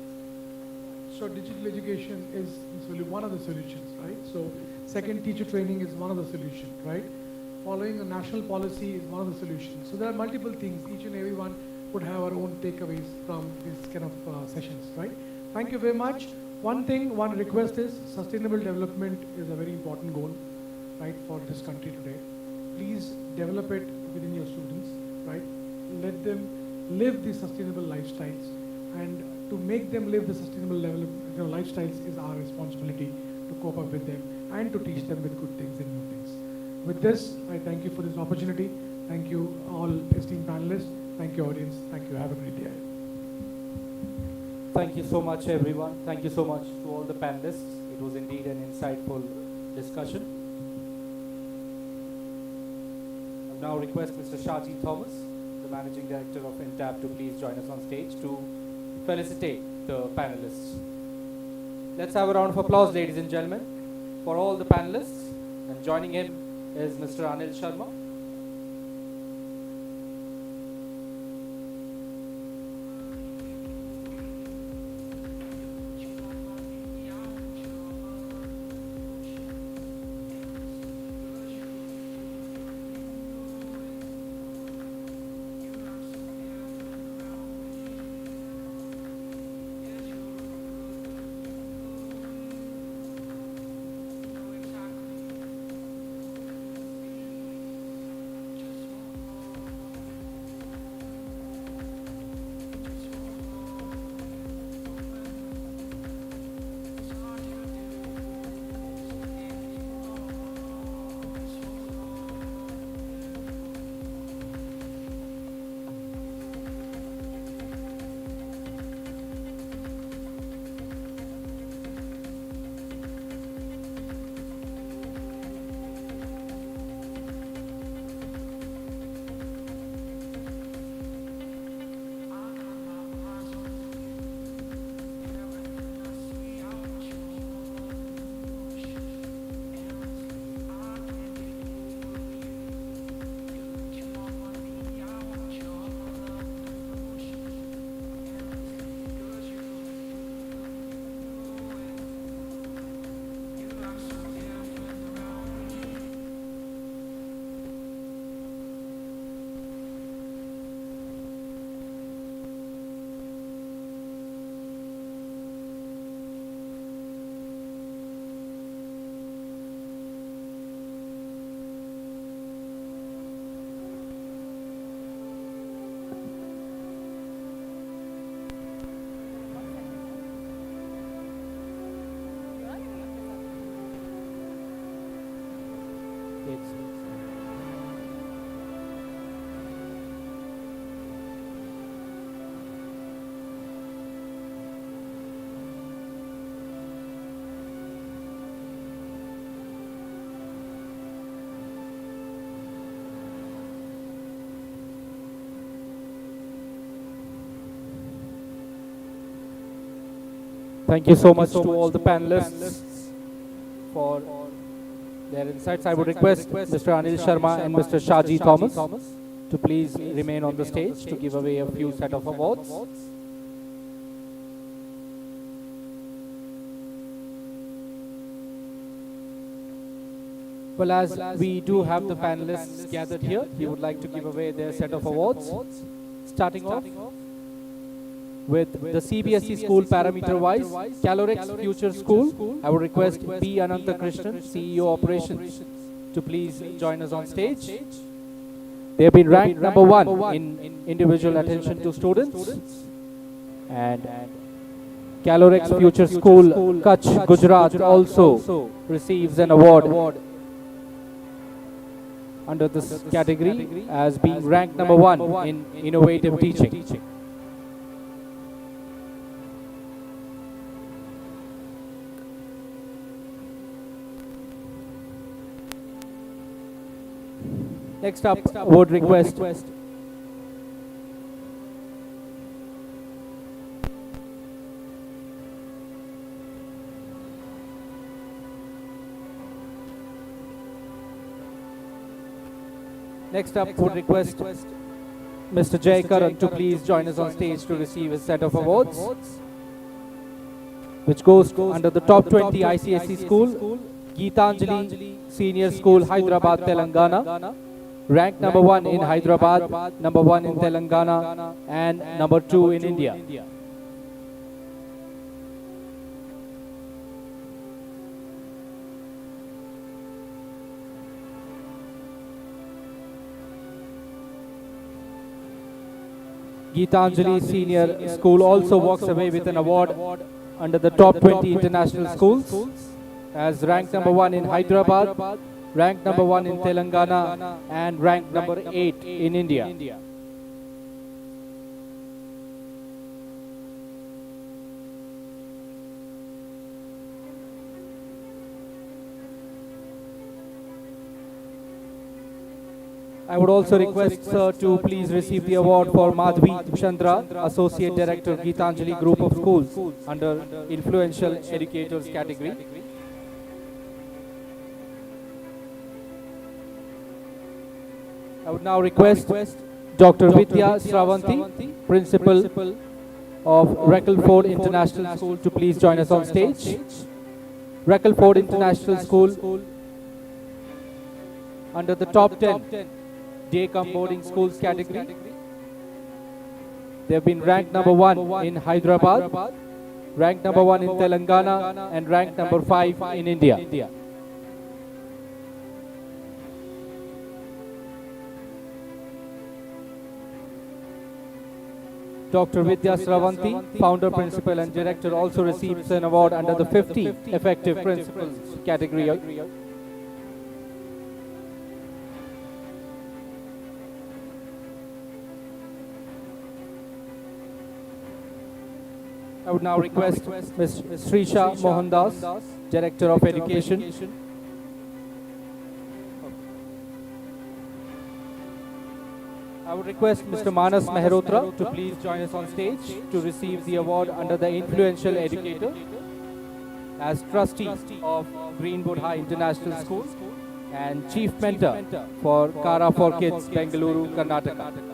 So digital education is one of the solutions, right? So second, teacher training is one of the solutions, right? Following a national policy is one of the solutions. So there are multiple things. Each and every one would have our own takeaways from these kind of sessions, right? Thank you very much. One request is sustainable development is a very important goal, right, for this country today. Please develop it within your students, right? Let them live the sustainable lifestyles, and to make them live the sustainable lifestyles is our responsibility to cope up with them and to teach them with good things and new things. With this, I thank you for this opportunity. Thank you all esteemed panelists. Thank you audience. Thank you. Have a great day. Thank you so much everyone. Thank you so much to all the panelists. It was indeed an insightful discussion. I now request Mr. Shaji Thomas, the Managing Director of INTAP, to please join us on stage to felicitate the panelists. Let's have a round of applause, ladies and gentlemen, for all the panelists. And joining him is Mr. Anil Sharma. Thank you so much to all the panelists for their insights. I would request Mr. Anil Sharma and Mr. Shaji Thomas to please remain on the stage to give away a few set of awards. Well, as we do have the panelists gathered here, we would like to give away their set of awards. Starting off with the CBSE school parameter-wise, Calorex Future School. I would request P. Ananta Krishnan, CEO Operations, to please join us on stage. They have been ranked number 1 in individual attention to students. And Calorex Future School, Kutch, Gujarat also receives an award under this category as being ranked number 1 in innovative teaching. Next up, would request Mr. Jay Karan to please join us on stage to receive a set of awards, which goes under the top 20 ICSE school, Geetanjali Senior School, Hyderabad, Telangana, ranked number 1 in Hyderabad, number 1 in Telangana, and number 2 in India. Geetanjali Senior School also walks away with an award under the top 20 international schools as ranked number 1 in Hyderabad, ranked number 1 in Telangana, and ranked number 8 in India. I would also request sir to please receive the award for Madhvi Chandra, Associate Director, Geetanjali Group of Schools, under Influential Educators category. I would now request Dr. Vidya Sravanti, Principal of Reckleford International School, to please join us on stage. Reckleford International School, under the top 10 day-come boarding schools category. They have been ranked number 1 in Hyderabad, ranked number 1 in Telangana, and ranked number 5 in India. Dr. Vidya Sravanti, Founder, Principal and Director, also receives an award under the 50 Effective Principals category. I would now request Ms. Srisha Mohandas, Director of Education. I would request Mr. Manas Mehrotra to please join us on stage to receive the award under the Influential Educator as Trustee of Greenwood High International School and Chief Mentor for Kara for Kids, Bengaluru, Karnataka.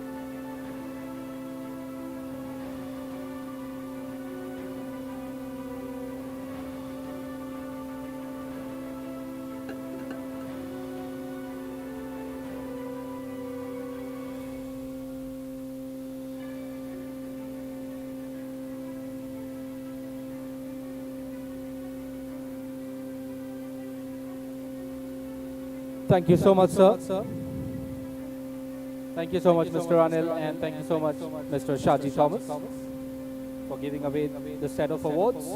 Thank you so much, sir. Thank you so much, Mr. Anil, and thank you so much, Mr. Shaji Thomas, for giving away the set of awards.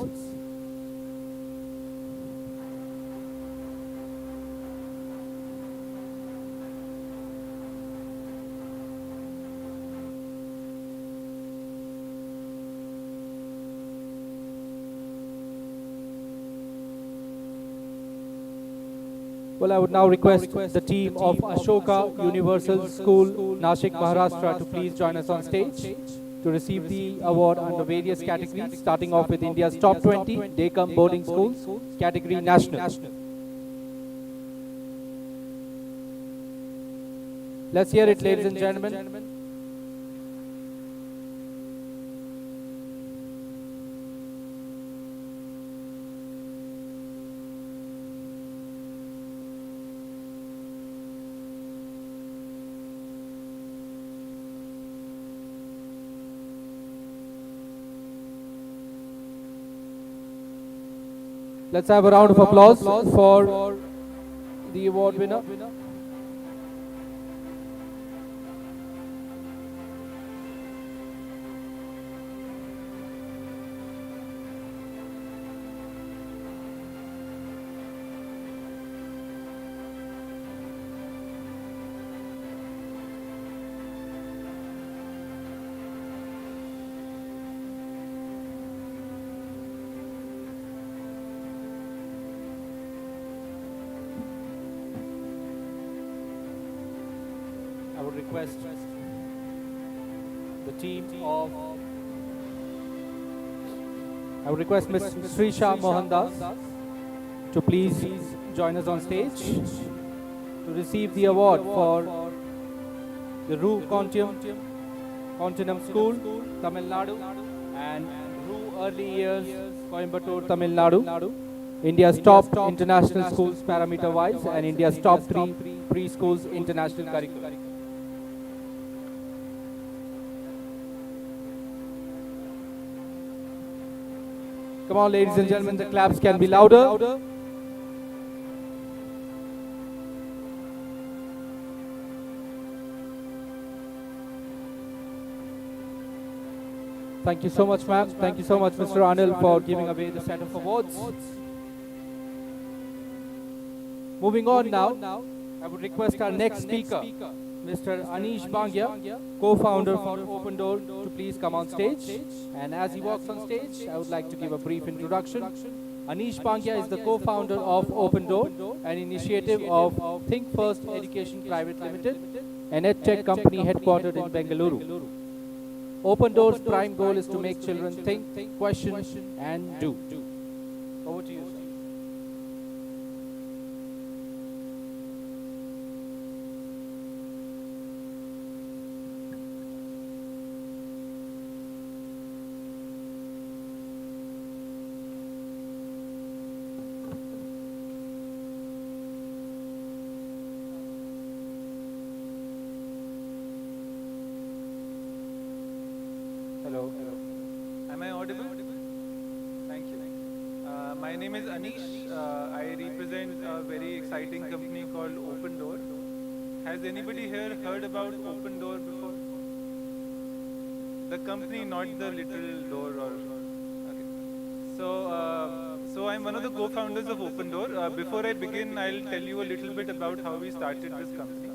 Well, I would now request the team of Ashoka Universal School, Nashik, Maharashtra, to please join us on stage to receive the award under various categories, starting off with India's top 20 Decum boarding schools, category national. Let's hear it, ladies and gentlemen. Let's have a round of applause for the award winner. I would request the team of, I would request Ms. Srisha Mohandas to please join us on stage to receive the award for the RU Continuum School, Tamil Nadu, and RU Early Years, Coimbatore, Tamil Nadu, India's top international schools parameter-wise, and India's top 3 preschools international curriculum. Come on, ladies and gentlemen, the claps can be louder. Thank you so much, ma'am. Thank you so much, Mr. Anil, for giving away the set of awards. Moving on now, I would request our next speaker, Mr. Anish Bangia, co-founder for Open Door, to please come on stage. And as he walks on stage, I would like to give a brief introduction. Anish Bangia is the co-founder of Open Door, an initiative of Think First Education Private Limited, an edtech company headquartered in Bengaluru. Open Door's prime goal is to make children think, question, and do. Over to you, sir. Hello. Am I audible? Thank you. My name is Anish. I represent a very exciting company called Open Door. Has anybody here heard about Open Door before? The company, not the little door or... Okay. So I'm one of the co-founders of Open Door. Before I begin, I'll tell you a little bit about how we started this company.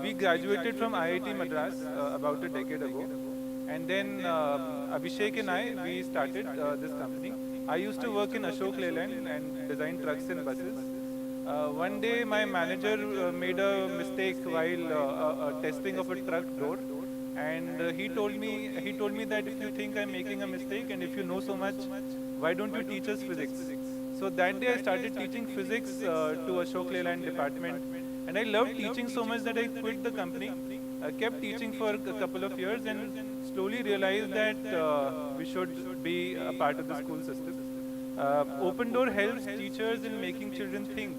We graduated from IIT Madras about a decade ago. And then Abhishek and I, we started this company. I used to work in Ashok Leyland and design trucks and buses. One day my manager made a mistake while testing of a truck door. And he told me that if you think I'm making a mistake and if you know so much, why don't you teach us physics? So that day I started teaching physics to Ashok Leyland department. And I loved teaching so much that I quit the company. I kept teaching for a couple of years and slowly realized that we should be a part of the school system. Open Door helps teachers in making children think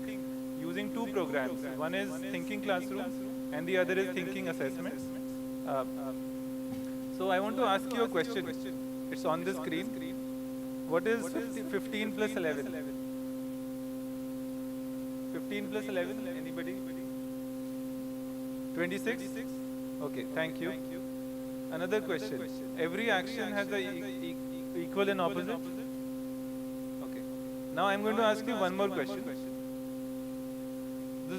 using two programs. One is Thinking Classroom and the other is Thinking Assessments. So I want to ask you a question. It's on the screen. What is 15 plus 11? 15 plus 11, anybody? 26? Okay, thank you. Another question. Every action has a equal and opposite? Okay. Now I'm going to ask you one more question.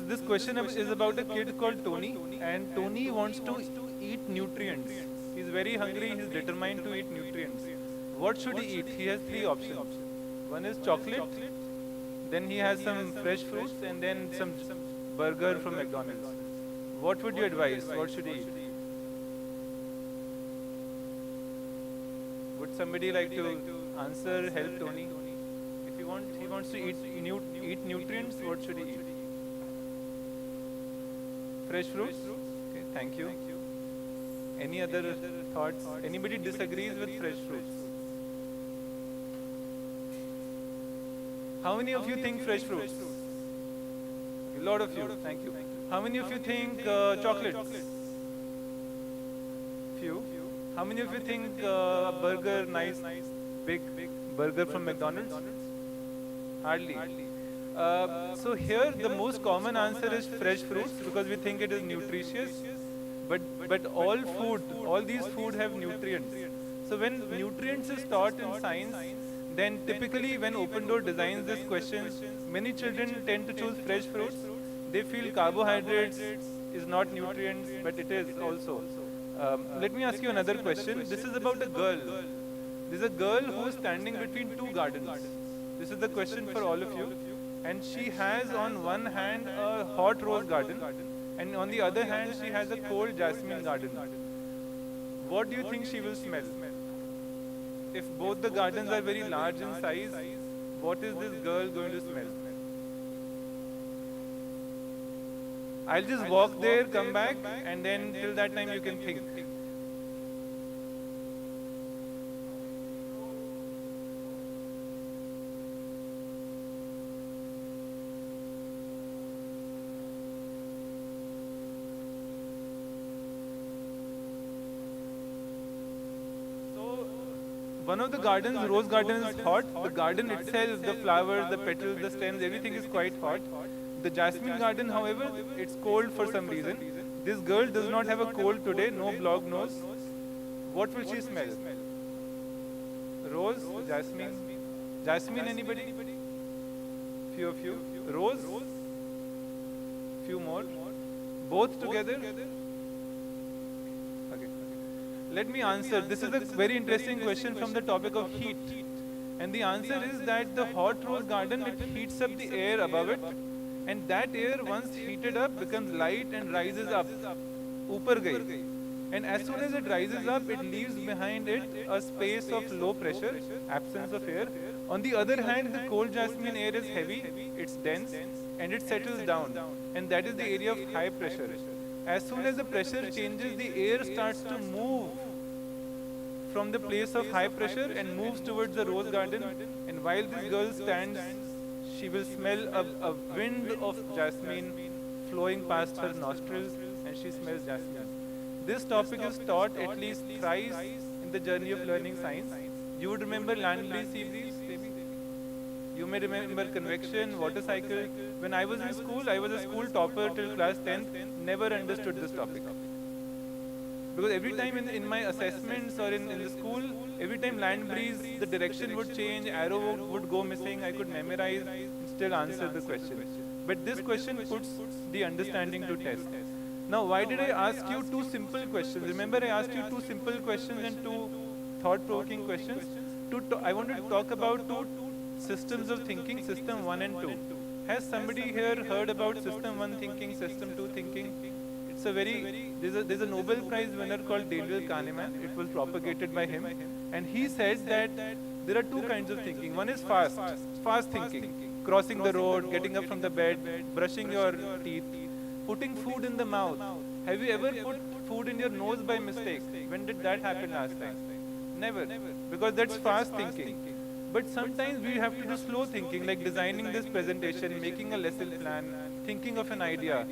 This question is about a kid called Tony, and Tony wants to eat nutrients. He's very hungry, he's determined to eat nutrients. What should he eat? He has three options. One is chocolate, then he has some fresh fruits, and then some burger from McDonald's. What would you advise? What should he eat? Would somebody like to answer, help Tony? If he wants to eat nutrients, what should he eat? Fresh fruits? Okay, thank you. Any other thoughts? Anybody disagrees with fresh fruits? How many of you think fresh fruits? A lot of you, thank you. How many of you think chocolates? Few. How many of you think burger, nice, big burger from McDonald's? Hardly. So here the most common answer is fresh fruits because we think it is nutritious. But all these food have nutrients. So when nutrients is taught in science, then typically when Open Door designs these questions, many children tend to choose fresh fruits. They feel carbohydrates is not nutrients, but it is also. Let me ask you another question. This is about a girl. This is a girl who is standing between two gardens. This is the question for all of you. And she has on one hand a hot rose garden, and on the other hand she has a cold jasmine garden. What do you think she will smell? If both the gardens are very large in size, what is this girl going to smell? I'll just walk there, come back, and then till that time you can think. So, one of the gardens, rose garden, is hot. The garden itself, the flowers, the petals, the stems, everything is quite hot. The jasmine garden, however, it's cold for some reason. This girl does not have a cold today, no blocked nose. What will she smell? Rose, jasmine. Jasmine, anybody? Few of you. Rose? Few more. Both together? Okay. Let me answer. This is a very interesting question from the topic of heat. And the answer is that the hot rose garden, it heats up the air above it. And that air, once heated up, becomes light and rises up. Upar gai. And as soon as it rises up, it leaves behind it a space of low pressure, absence of air. On the other hand, the cold jasmine air is heavy, it's dense, and it settles down. And that is the area of high pressure. As soon as the pressure changes, the air starts to move from the place of high pressure and moves towards the rose garden. And while this girl stands, she will smell a wind of jasmine flowing past her nostrils, and she smells jasmine. This topic is taught at least thrice in the journey of learning science. You would remember land breeze, sea breeze, maybe? You may remember convection, water cycle. When I was in school, I was a school topper till class 10th, never understood this topic. Because every time in my assessments or in the school, every time land breeze, the direction would change, arrow would go missing, I could memorize and still answer the question. But this question puts the understanding to test. Now, why did I ask you two simple questions? Remember, I asked you two simple questions and two thought-provoking questions. I wanted to talk about two systems of thinking, system 1 and 2. Has somebody here heard about system 1 thinking, system 2 thinking? It's a there's a Nobel Prize winner called Daniel Kahneman. It was propagated by him. And he said that there are two kinds of thinking. One is fast thinking, crossing the road, getting up from the bed, brushing your teeth, putting food in the mouth. Have you ever put food in your nose by mistake? When did that happen last time? Never, because that's fast thinking. But sometimes we have to do slow thinking, like designing this presentation, making a lesson plan, thinking of an idea.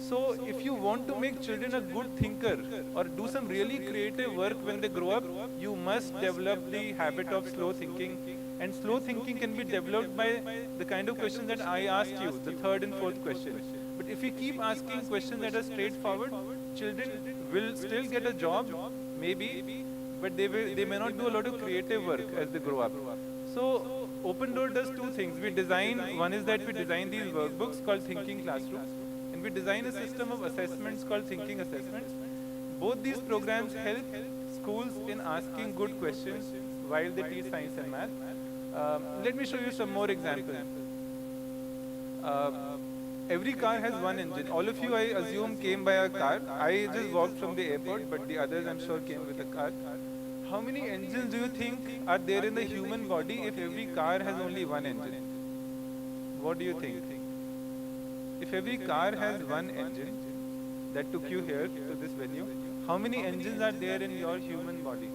So if you want to make children a good thinker or do some really creative work when they grow up, you must develop the habit of slow thinking. And slow thinking can be developed by the kind of questions that I asked you, the third and fourth question. But if we keep asking questions that are straightforward, children will still get a job, maybe, but they may not do a lot of creative work as they grow up. So Open Door does two things. One is that we design these workbooks called Thinking Classrooms, and we design a system of assessments called Thinking Assessments. Both these programs help schools in asking good questions while they teach science and math. Let me show you some more examples. Every car has one engine. All of you, I assume, came by a car. I just walked from the airport, but the others, I'm sure, came with a car. How many engines do you think are there in the human body if every car has only one engine? What do you think? If every car has one engine that took you here to this venue, how many engines are there in your human body?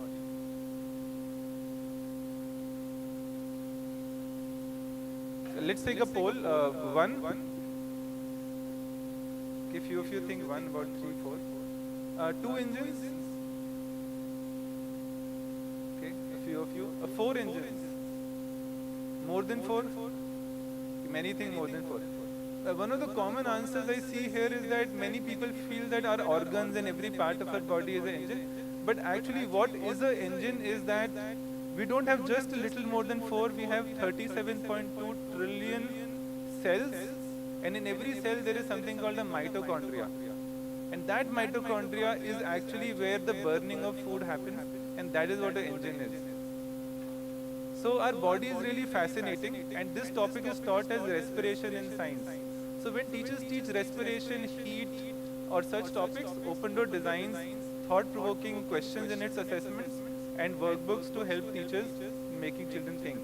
Let's take a poll. One. Okay, few of you think one, about 3, 4. Two engines. Okay, a few of you. 4 engines. More than 4? Many think more than 4. One of the common answers I see here is that many people feel that our organs and every part of our body is an engine. But actually what is an engine is that we don't have just a little more than 4, we have 37.2 trillion cells, and in every cell there is something called a mitochondria. And that mitochondria is actually where the burning of food happens, and that is what an engine is. So our body is really fascinating, and this topic is taught as respiration in science. So when teachers teach respiration, heat, or such topics, Open Door designs thought-provoking questions in its assessments and workbooks to help teachers in making children think.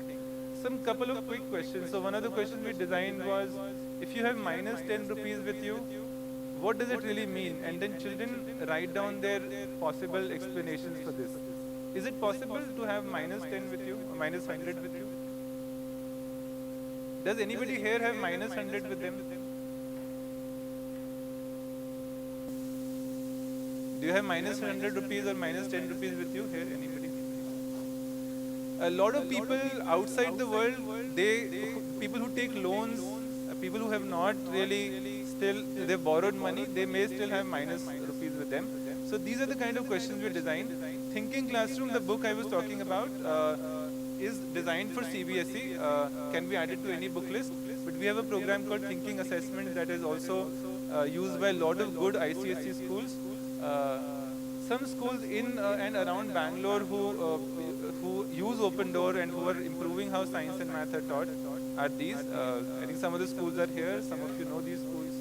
Some couple of quick questions. So one of the questions we designed was, if you have minus 10 rupees with you, what does it really mean? And then children write down their possible explanations for this. Is it possible to have minus 10 with you, or minus 100 with you? Does anybody here have minus 100 with them? Do you have minus 100 rupees or minus 10 rupees with you here? Anybody? A lot of people outside the world, people who take loans, people who have not really they've borrowed money, they may still have minus rupees with them. So these are the kind of questions we designed. Thinking Classroom, the book I was talking about, is designed for CBSE, can be added to any book list. But we have a program called Thinking Assessment that is also used by a lot of good ICSE schools. Some schools in and around Bangalore who use Open Door and who are improving how science and math are taught are these. I think some of the schools are here, some of you know these schools.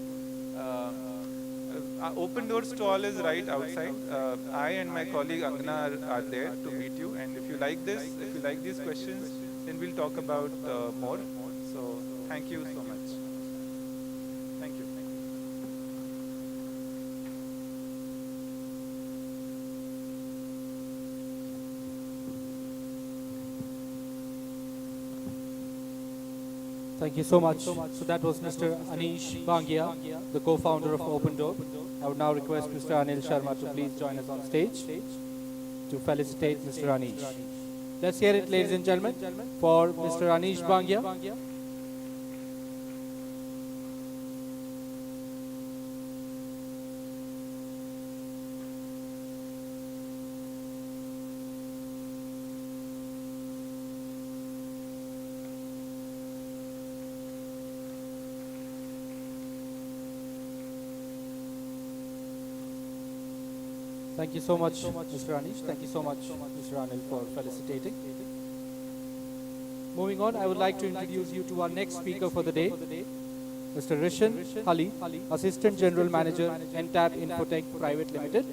Open Door stall is right outside. I and my colleague Angna are there to meet you, and if you like this, if you like these questions, then we'll talk about more. So thank you so much. Thank you. Thank you so much. So that was Mr. Anish Bangia, the co-founder of Open Door. I would now request Mr. Anil Sharma to please join us on stage to felicitate Mr. Anish. Let's hear it, ladies and gentlemen, for Mr. Anish Bangia. Thank you so much, Mr. Anish. Thank you so much, Mr. Anil, for felicitating. Moving on, I would like to introduce you to our next speaker for the day, Mr. Rishan Ali, Assistant General Manager, NTAP Infotech Private Limited.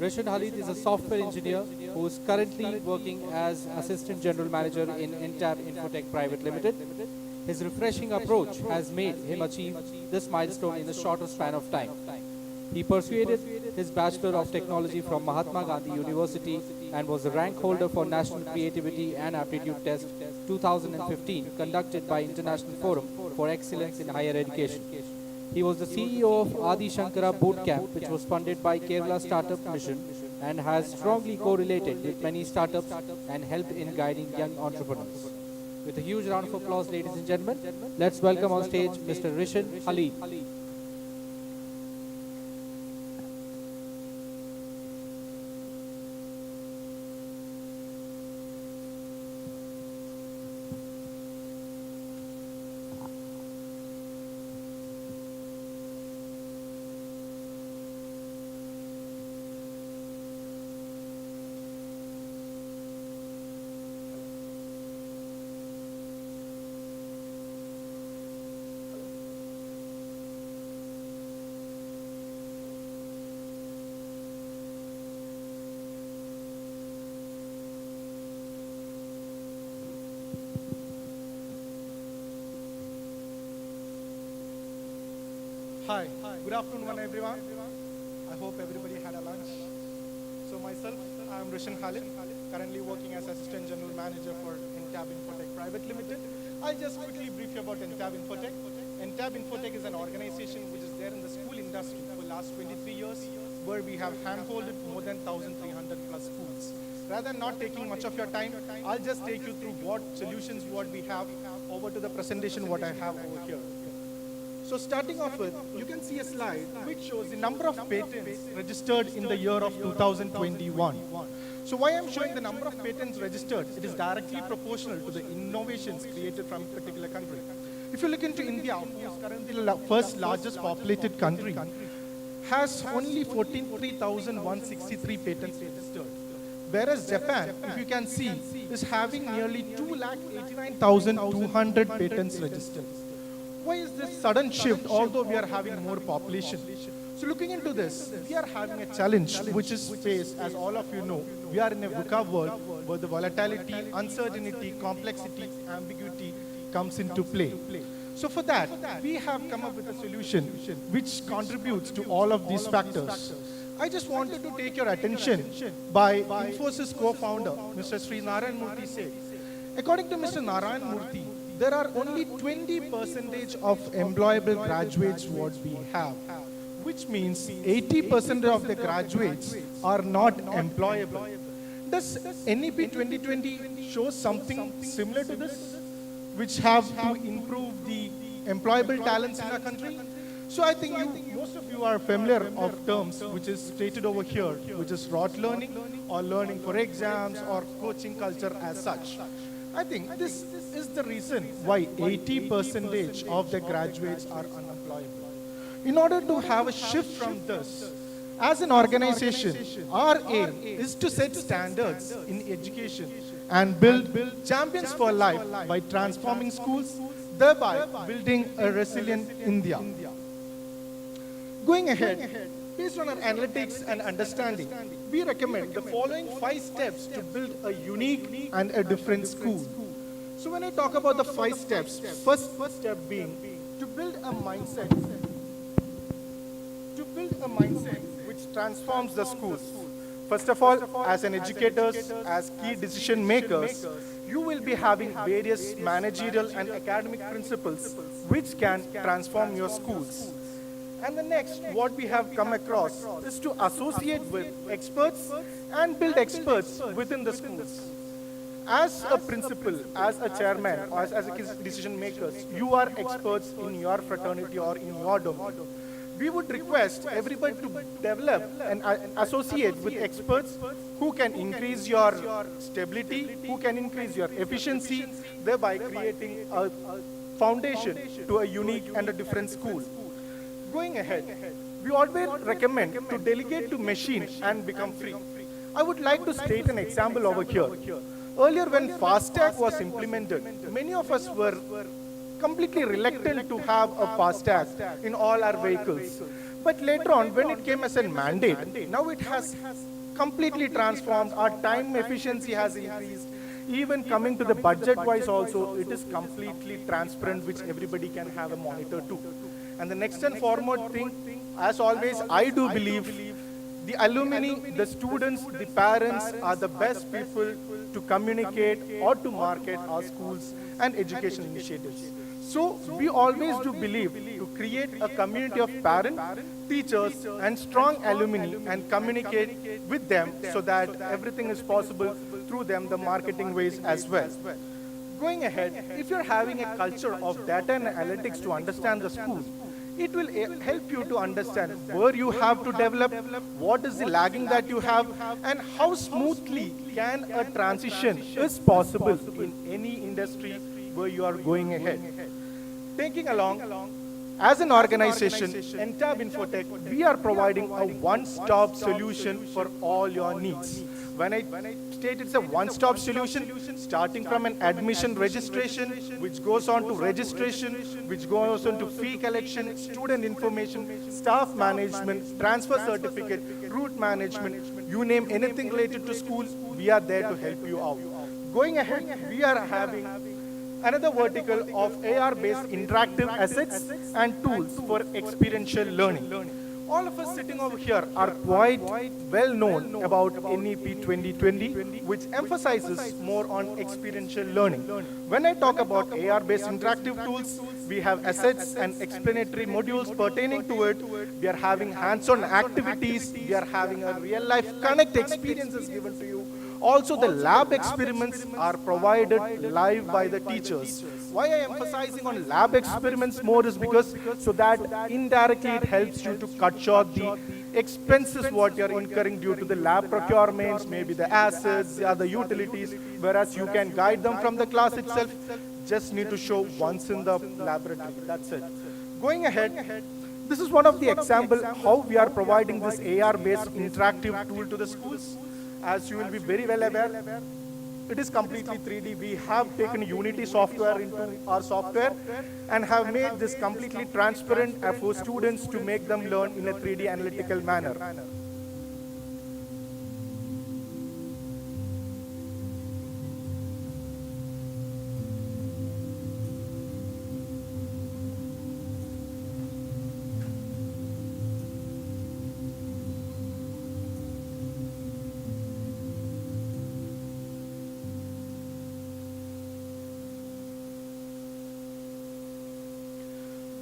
Rishan Ali is a software engineer who is currently working as Assistant General Manager in NTAP Infotech Private Limited. His refreshing approach has made him achieve this milestone in a shorter span of time. He pursued his Bachelor of Technology from Mahatma Gandhi University and was the rank holder for National Creativity and Aptitude Test 2015 conducted by International Forum for Excellence in Higher Education. He was the CEO of Adi Shankara Boot Camp, which was funded by Kerala Startup Mission and has strongly correlated with many startups and helped in guiding young entrepreneurs. With a huge round of applause, ladies and gentlemen, let's welcome on stage Mr. Rishan Ali. Hi, good afternoon everyone. I hope everybody had a lunch. So myself, I am Rishan Khalid, currently working as Assistant General Manager for NTAB Infotech Private Limited. I'll just quickly brief you about NTAB Infotech. NTAB Infotech is an organization which is there in the school industry for the last 23 years, where we have handholded more than 1,300 plus schools. Rather than not taking much of your time, I'll just take you through what solutions what we have over to the presentation what I have over here. So starting off with, you can see a slide which shows the number of patents registered in the year of 2021. So why I'm showing the number of patents registered, it is directly proportional to the innovations created from a particular country. If you look into India, who is currently the first largest populated country, has only 43,163 patents registered. Whereas Japan, if you can see, is having nearly 2,89,200 patents registered. Why is this sudden shift, although we are having more population? So looking into this, we are having a challenge which is faced, as all of you know, we are in a VUCA world where the volatility, uncertainty, complexity, ambiguity comes into play. So for that, we have come up with a solution which contributes to all of these factors. I just wanted to take your attention by Infosys co-founder, Mr. Sri Narayan Murthy said. According to Mr. Narayan Murthy, there are only 20% of employable graduates what we have, which means 80% of the graduates are not employable. Does NEP 2020 show something similar to this, which have to improve the employable talents in our country? So I think most of you are familiar of terms which is stated over here, which is rote learning or learning for exams or coaching culture as such. I think this is the reason why 80% of the graduates are unemployable. In order to have a shift from this, as an organization, our aim is to set standards in education and build champions for life by transforming schools, thereby building a resilient India. Going ahead, based on our analytics and understanding, we recommend the following 5 steps to build a unique and a different school. So when I talk about the 5 steps, first step being to build a mindset. To build a mindset which transforms the schools. First of all, as an educators, as key decision makers, you will be having various managerial and academic principles which can transform your schools. And the next, what we have come across is to associate with experts and build experts within the schools. As a principal, as a chairman, or as a decision makers, you are experts in your fraternity or in your domain. We would request everybody to develop and associate with experts who can increase your stability, who can increase your efficiency, thereby creating a foundation to a unique and a different school. Going ahead, we always recommend to delegate to machine and become free. I would like to state an example over here. Earlier when FASTag was implemented, many of us were completely reluctant to have a FASTag in all our vehicles. But later on, when it came as a mandate, now it has completely transformed. Our time efficiency has increased. Even coming to the budget-wise also, it is completely transparent, which everybody can have a monitor too. And the next and foremost thing, as always, I do believe the alumni, the students, the parents are the best people to communicate or to market our schools and education initiatives. So we always do believe to create a community of parents, teachers, and strong alumni and communicate with them so that everything is possible through them, the marketing ways as well. Going ahead, if you're having a culture of data and analytics to understand the school, it will help you to understand where you have to develop, what is the lagging that you have, and how smoothly can a transition is possible in any industry where you are going ahead. Taking along, as an organization, NTAB Infotech, we are providing a one-stop solution for all your needs. When I state it's a one-stop solution, starting from an admission registration, which goes on to registration, which goes on to fee collection, student information, staff management, transfer certificate, route management, you name anything related to school, we are there to help you out. Going ahead, we are having Another vertical of AR-based interactive assets and tools for experiential learning. All of us sitting over here are quite well known about NEP 2020, which emphasizes more on experiential learning. When I talk about AR-based interactive tools, we have assets and explanatory modules pertaining to it. We are having hands-on activities. We are having a real-life connect experiences given to you. Also, the lab experiments are provided live by the teachers. Why I am emphasizing on lab experiments more is because so that indirectly it helps you to cut short the expenses what you are incurring due to the lab procurements, maybe the assets, the other utilities, whereas you can guide them from the class itself. Just need to show once in the laboratory. That's it. Going ahead, this is one of the examples how we are providing this AR-based interactive tool to the schools. As you will be very well aware, it is completely 3D. We have taken Unity software into our software and have made this completely transparent for students to make them learn in a 3D analytical manner.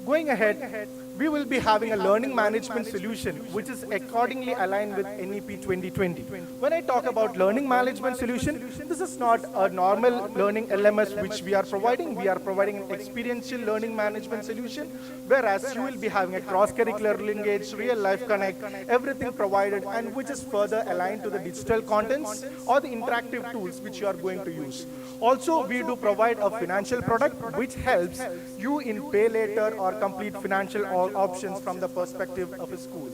Going ahead, we will be having a learning management solution which is accordingly aligned with NEP 2020. When I talk about learning management solution, this is not a normal learning LMS which we are providing. We are providing an experiential learning management solution, whereas you will be having a cross-curricular linkage, real-life connect, everything provided, and which is further aligned to the digital contents or the interactive tools which you are going to use. Also, we do provide a financial product which helps you in pay later or complete financial options from the perspective of a school.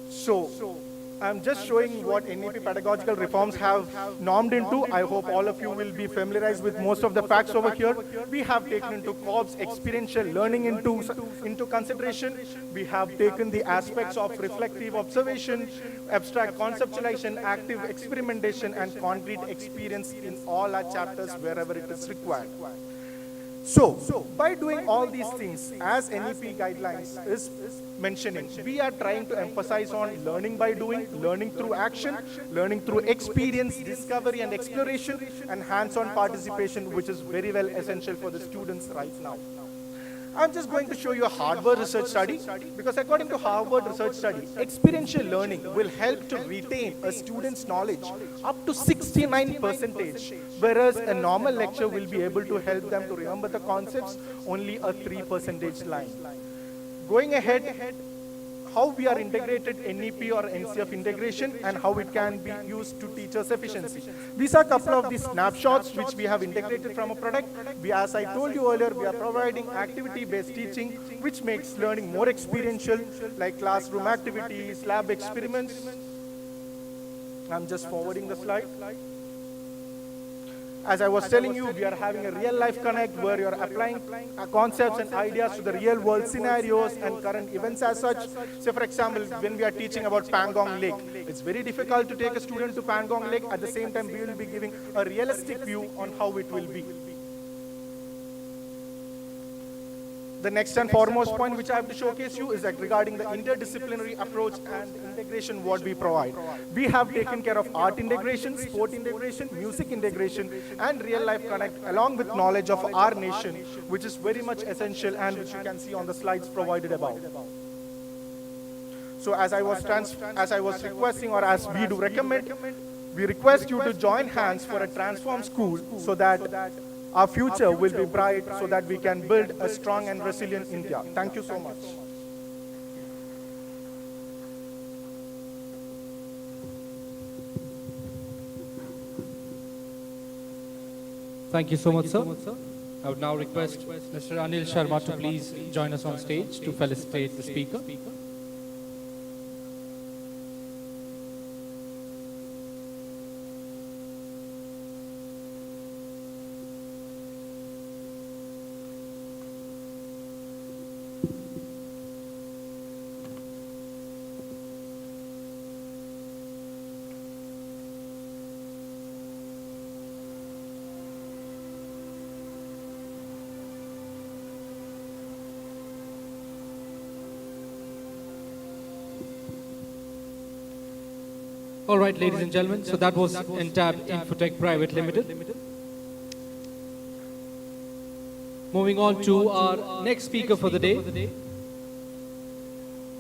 So, I'm just showing what NEP pedagogical reforms have normed into. I hope all of you will be familiarized with most of the facts over here. We have taken into COBS experiential learning into consideration. We have taken the aspects of reflective observation, abstract conceptualization, active experimentation, and concrete experience in all our chapters wherever it is required. So, by doing all these things, as NEP guidelines is mentioning, we are trying to emphasize on learning by doing, learning through action, learning through experience, discovery and exploration, and hands-on participation, which is very well essential for the students right now. I'm just going to show you a Harvard research study, because according to Harvard research study, experiential learning will help to retain a student's knowledge up to 69%, whereas a normal lecture will be able to help them to remember the concepts only a 3% line. Going ahead, how we are integrated NEP or NCF integration and how it can be used to teachers' efficiency. These are a couple of the snapshots which we have integrated from a product. As I told you earlier, we are providing activity-based teaching which makes learning more experiential, like classroom activities, lab experiments. I'm just forwarding the slide. As I was telling you, we are having a real-life connect where you're applying concepts and ideas to the real-world scenarios and current events as such. So, for example, when we are teaching about Pangong Lake, it's very difficult to take a student to Pangong Lake. At the same time, we will be giving a realistic view on how it will be. The next and foremost point which I have to showcase you is that regarding the interdisciplinary approach and integration what we provide. We have taken care of art integration, sport integration, music integration, and real-life connect along with knowledge of our nation, which is very much essential and which you can see on the slides provided above. So as I was requesting, or as we do recommend, we request you to join hands for a transform school so that our future will be bright, so that we can build a strong and resilient India. Thank you so much. Thank you so much, sir. I would now request Mr. Anil Sharma to please join us on stage to felicitate the speaker. All right, ladies and gentlemen, so that was Intab Infotech Private Limited. Moving on to our next speaker for the day,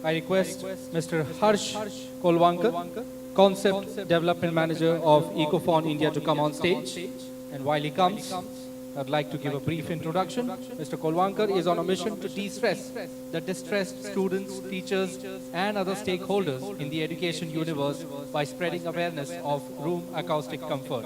I request Mr. Harsh Kolwankar, Concept Development Manager of Ecophon India, to come on stage. And while he comes, I'd like to give a brief introduction. Mr. Kolwankar is on a mission to de-stress the distressed students, teachers, and other stakeholders in the education universe by spreading awareness of room acoustic comfort.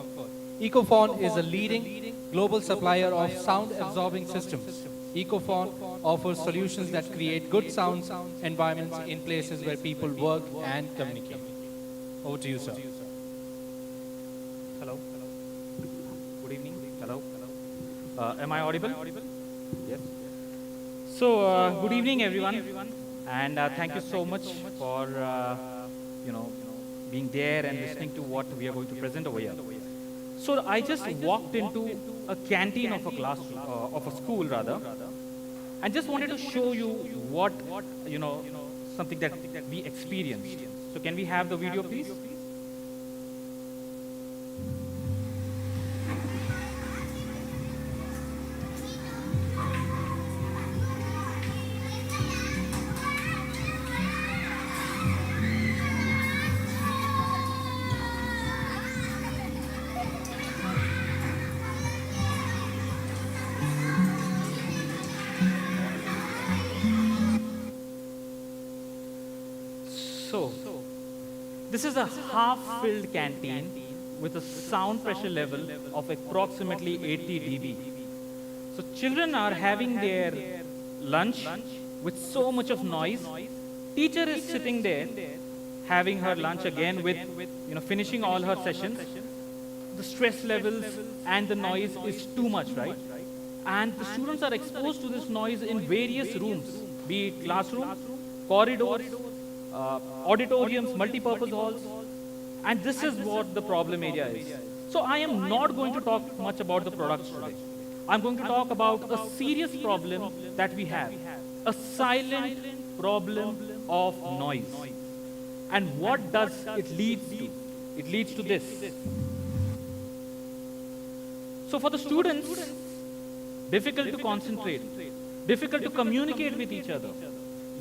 Ecophon is a leading global supplier of sound-absorbing systems. Ecophon offers solutions that create good sound environments in places where people work and communicate. Over to you, sir. Hello. Good evening. Hello. Am I audible? Yes. So, good evening, everyone, and thank you so much for being there and listening to what we are going to present over here. So, I just walked into a canteen of a class, of a school rather, and just wanted to show you what something that we experienced. So, can we have the video, please? So, this is a half-filled canteen with a sound pressure level of approximately 80 dB. So, children are having their lunch with so much of noise. Teacher is sitting there having her lunch again with, finishing all her sessions. The stress levels and the noise is too much, right? And the students are exposed to this noise in various rooms, be it classroom, corridors, auditoriums, multi-purpose halls, and this is what the problem area is. So I am not going to talk much about the products today. I'm going to talk about a serious problem that we have, a silent problem of noise. And what does it lead to? It leads to this. So for the students, difficult to concentrate, difficult to communicate with each other.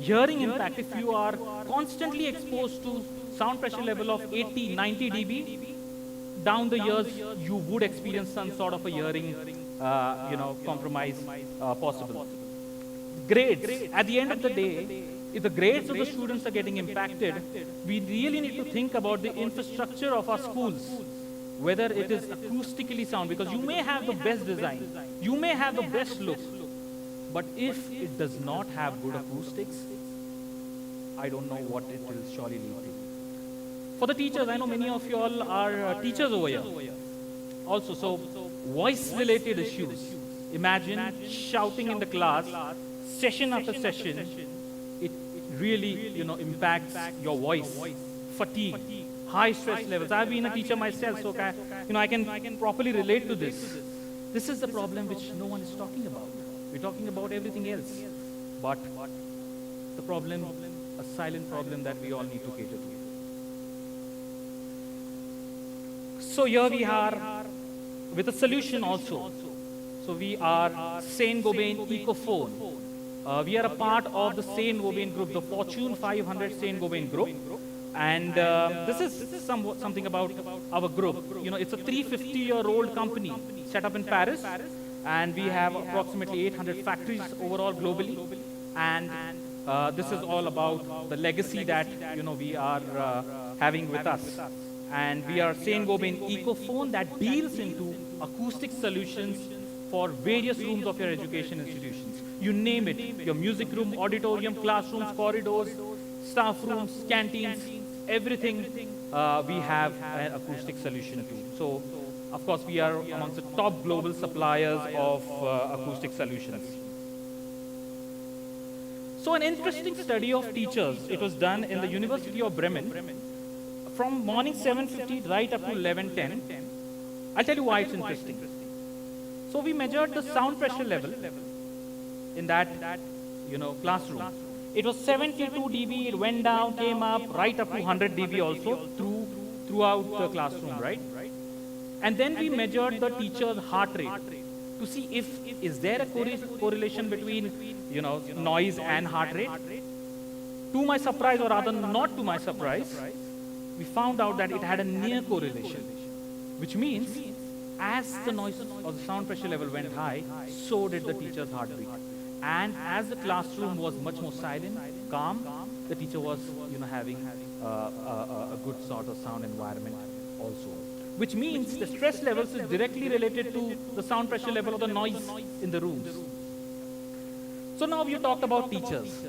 Hearing impact, if you are constantly exposed to sound pressure level of 80, 90 dB, down the years, you would experience some sort of a hearing, compromise possible. Grades, at the end of the day, if the grades of the students are getting impacted, we really need to think about the infrastructure of our schools, whether it is acoustically sound, because you may have the best design, you may have the best look, but if it does not have good acoustics, I don't know what it will surely lead to. For the teachers, I know many of you all are teachers over here. Also, so voice-related issues. Imagine shouting in the class, session after session. It really, impacts your voice, fatigue, high stress levels. I've been a teacher myself, so I can properly relate to this. This is the problem which no one is talking about. We're talking about everything else, but the problem, a silent problem that we all need to cater to. So here we are with a solution also. So we are Saint-Gobain Ecophone. We are a part of the Saint-Gobain group, the Fortune 500 Saint-Gobain group. And this is something about our group. It's a 350-year-old company set up in Paris. And we have approximately 800 factories overall globally. And this is all about the legacy that we are having with us. And we are Saint-Gobain Ecophone that deals into acoustic solutions for various rooms of your education institutions. You name it, your music room, auditorium, classrooms, corridors, staff rooms, canteens, everything we have an acoustic solution to. So, of course, we are amongst the top global suppliers of acoustic solutions. So an interesting study of teachers, it was done in the University of Bremen, from morning 7:50 right up to 11:10. I'll tell you why it's interesting. So we measured the sound pressure level in that, classroom. It was 72 dB, it went down, came up, right up to 100 dB also through throughout the classroom, right? And then we measured the teacher's heart rate to see if is there a correlation between, noise and heart rate. To my surprise, or rather not to my surprise, we found out that it had a near correlation, which means as the noise or the sound pressure level went high, so did the teacher's heartbeat. And as the classroom was much more silent, calm, the teacher was, having a good sort of sound environment also. Which means the stress levels is directly related to the sound pressure level or the noise in the rooms. So now we talked about teachers.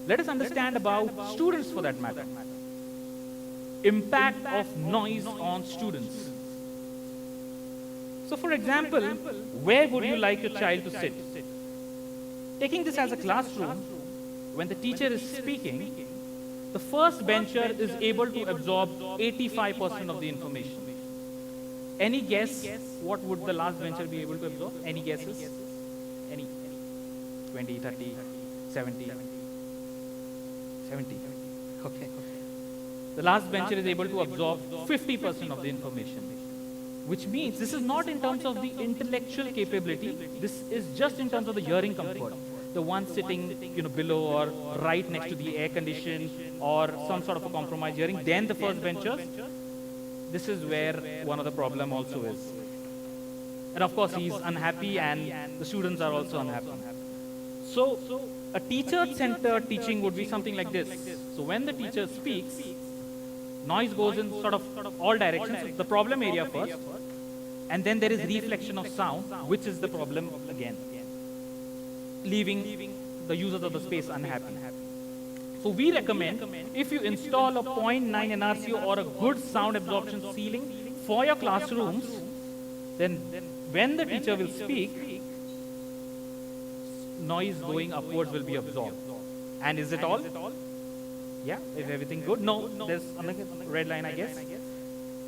Let us understand about students for that matter. Impact of noise on students. So for example, where would you like your child to sit? Taking this as a classroom, when the teacher is speaking, the first bencher is able to absorb 85% of the information. Any guess what would the last bencher be able to absorb? Any guesses? Any? 20, 30, 70? 70. Okay. The last bencher is able to absorb 50% of the information. Which means this is not in terms of the intellectual capability, this is just in terms of the hearing comfort. The one sitting below or right next to the air condition or some sort of a compromised hearing, then the first benchers. This is where one of the problem also is. And of course he's unhappy and the students are also unhappy. So a teacher-centered teaching would be something like this. So when the teacher speaks, noise goes in sort of all directions. So the problem area first, and then there is reflection of sound, which is the problem again, leaving the users of the space unhappy. So we recommend, if you install a 0.9 NRCO or a good sound absorption ceiling for your classrooms, then when the teacher will speak, noise going upwards will be absorbed. And is it all? Yeah, is everything good? No, there's another red line, I guess,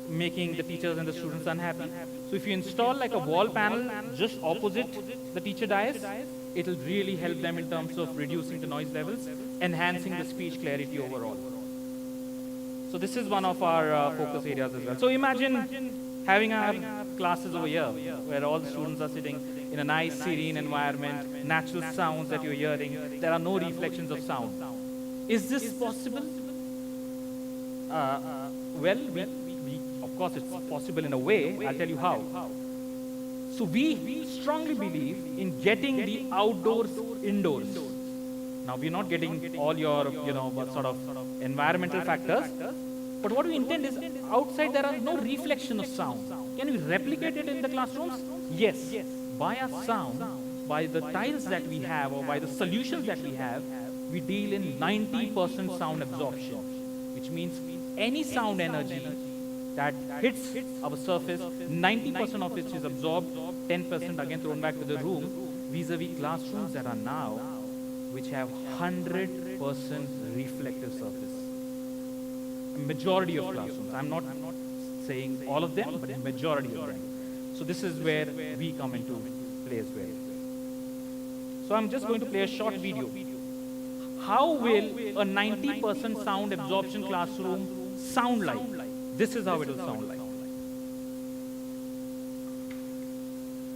making the teachers and the students unhappy. So if you install like a wall panel just opposite the teacher dais, it will really help them in terms of reducing the noise levels, enhancing the speech clarity overall. So this is one of our focus areas as well. So imagine having our classes over here, where all the students are sitting in a nice serene environment, natural sounds that you're hearing, there are no reflections of sound. Is this possible? Well, of course it's possible in a way. I'll tell you how. So we strongly believe in getting the outdoors indoors. Now we're not getting all your, sort of environmental factors, but what we intend is outside there are no reflection of sound. Can we replicate it in the classrooms? Yes. By our sound, by the tiles that we have or by the solutions that we have, we deal in 90% sound absorption, which means any sound energy that hits our surface, 90% of it is absorbed, 10% again thrown back to the room, vis-a-vis classrooms that are now, which have 100% reflective surface. A majority of classrooms, I'm not saying all of them, but a majority of them. So this is where we come into play as well. So I'm just going to play a short video. How will a 90% sound absorption classroom sound like? This is how it will sound like.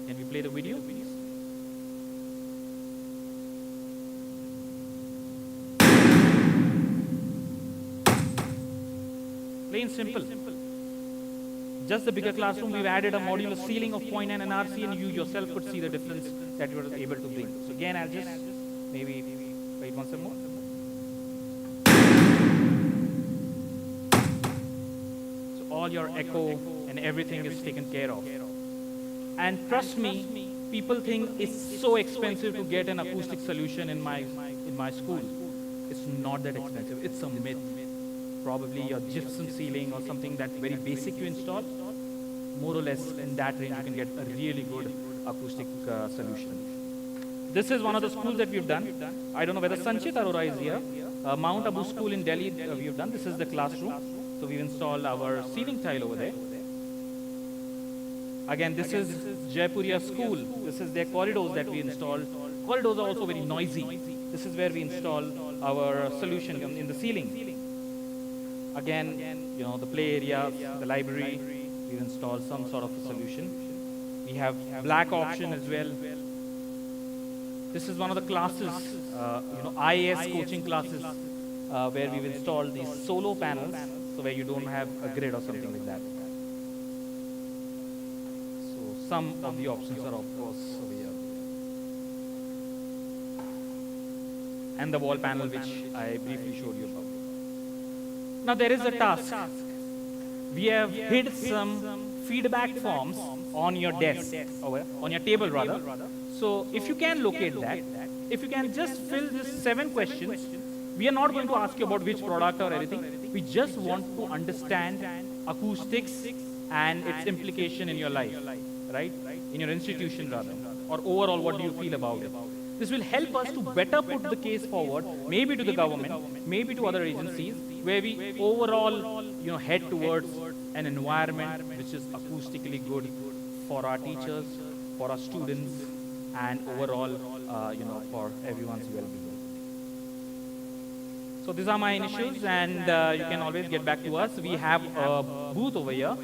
Can we play the video, please? Plain simple. Just the bigger classroom, we've added a modular ceiling of 0.9 NRC, and you yourself could see the difference that you were able to bring. So again, I'll just maybe wait once more. So all your echo and everything is taken care of. And trust me, people think it's so expensive to get an acoustic solution in my school. It's not that expensive. It's a myth. Probably your gypsum ceiling or something that very basic you install, more or less in that range you can get a really good acoustic solution. This is one of the schools that we've done. I don't know whether Sanchit Arora is here. Mount Abu School in Delhi we've done. This is the classroom. So we've installed our ceiling tile over there. Again, this is Jaipuria School. This is their corridors that we installed. Corridors are also very noisy. This is where we install our solution in the ceiling. Again, the play area, the library, we've installed some sort of a solution. We have black option as well. This is one of the classes, IAS coaching classes, where we've installed these solo panels, so where you don't have a grid or something like that. So some of the options are of course over here. And the wall panel which I briefly showed you about. Now there is a task. We have hid some feedback forms on your desk, on your table rather. So if you can locate that, if you can just fill these 7 questions, we are not going to ask you about which product or anything. We just want to understand acoustics and its implication in your life, right? In your institution rather, or overall what do you feel about it? This will help us to better put the case forward, maybe to the government, maybe to other agencies, where we overall, head towards an environment which is acoustically good for our teachers, for our students, and overall, for everyone's well-being. So these are my initials, and you can always get back to us. We have a booth over here.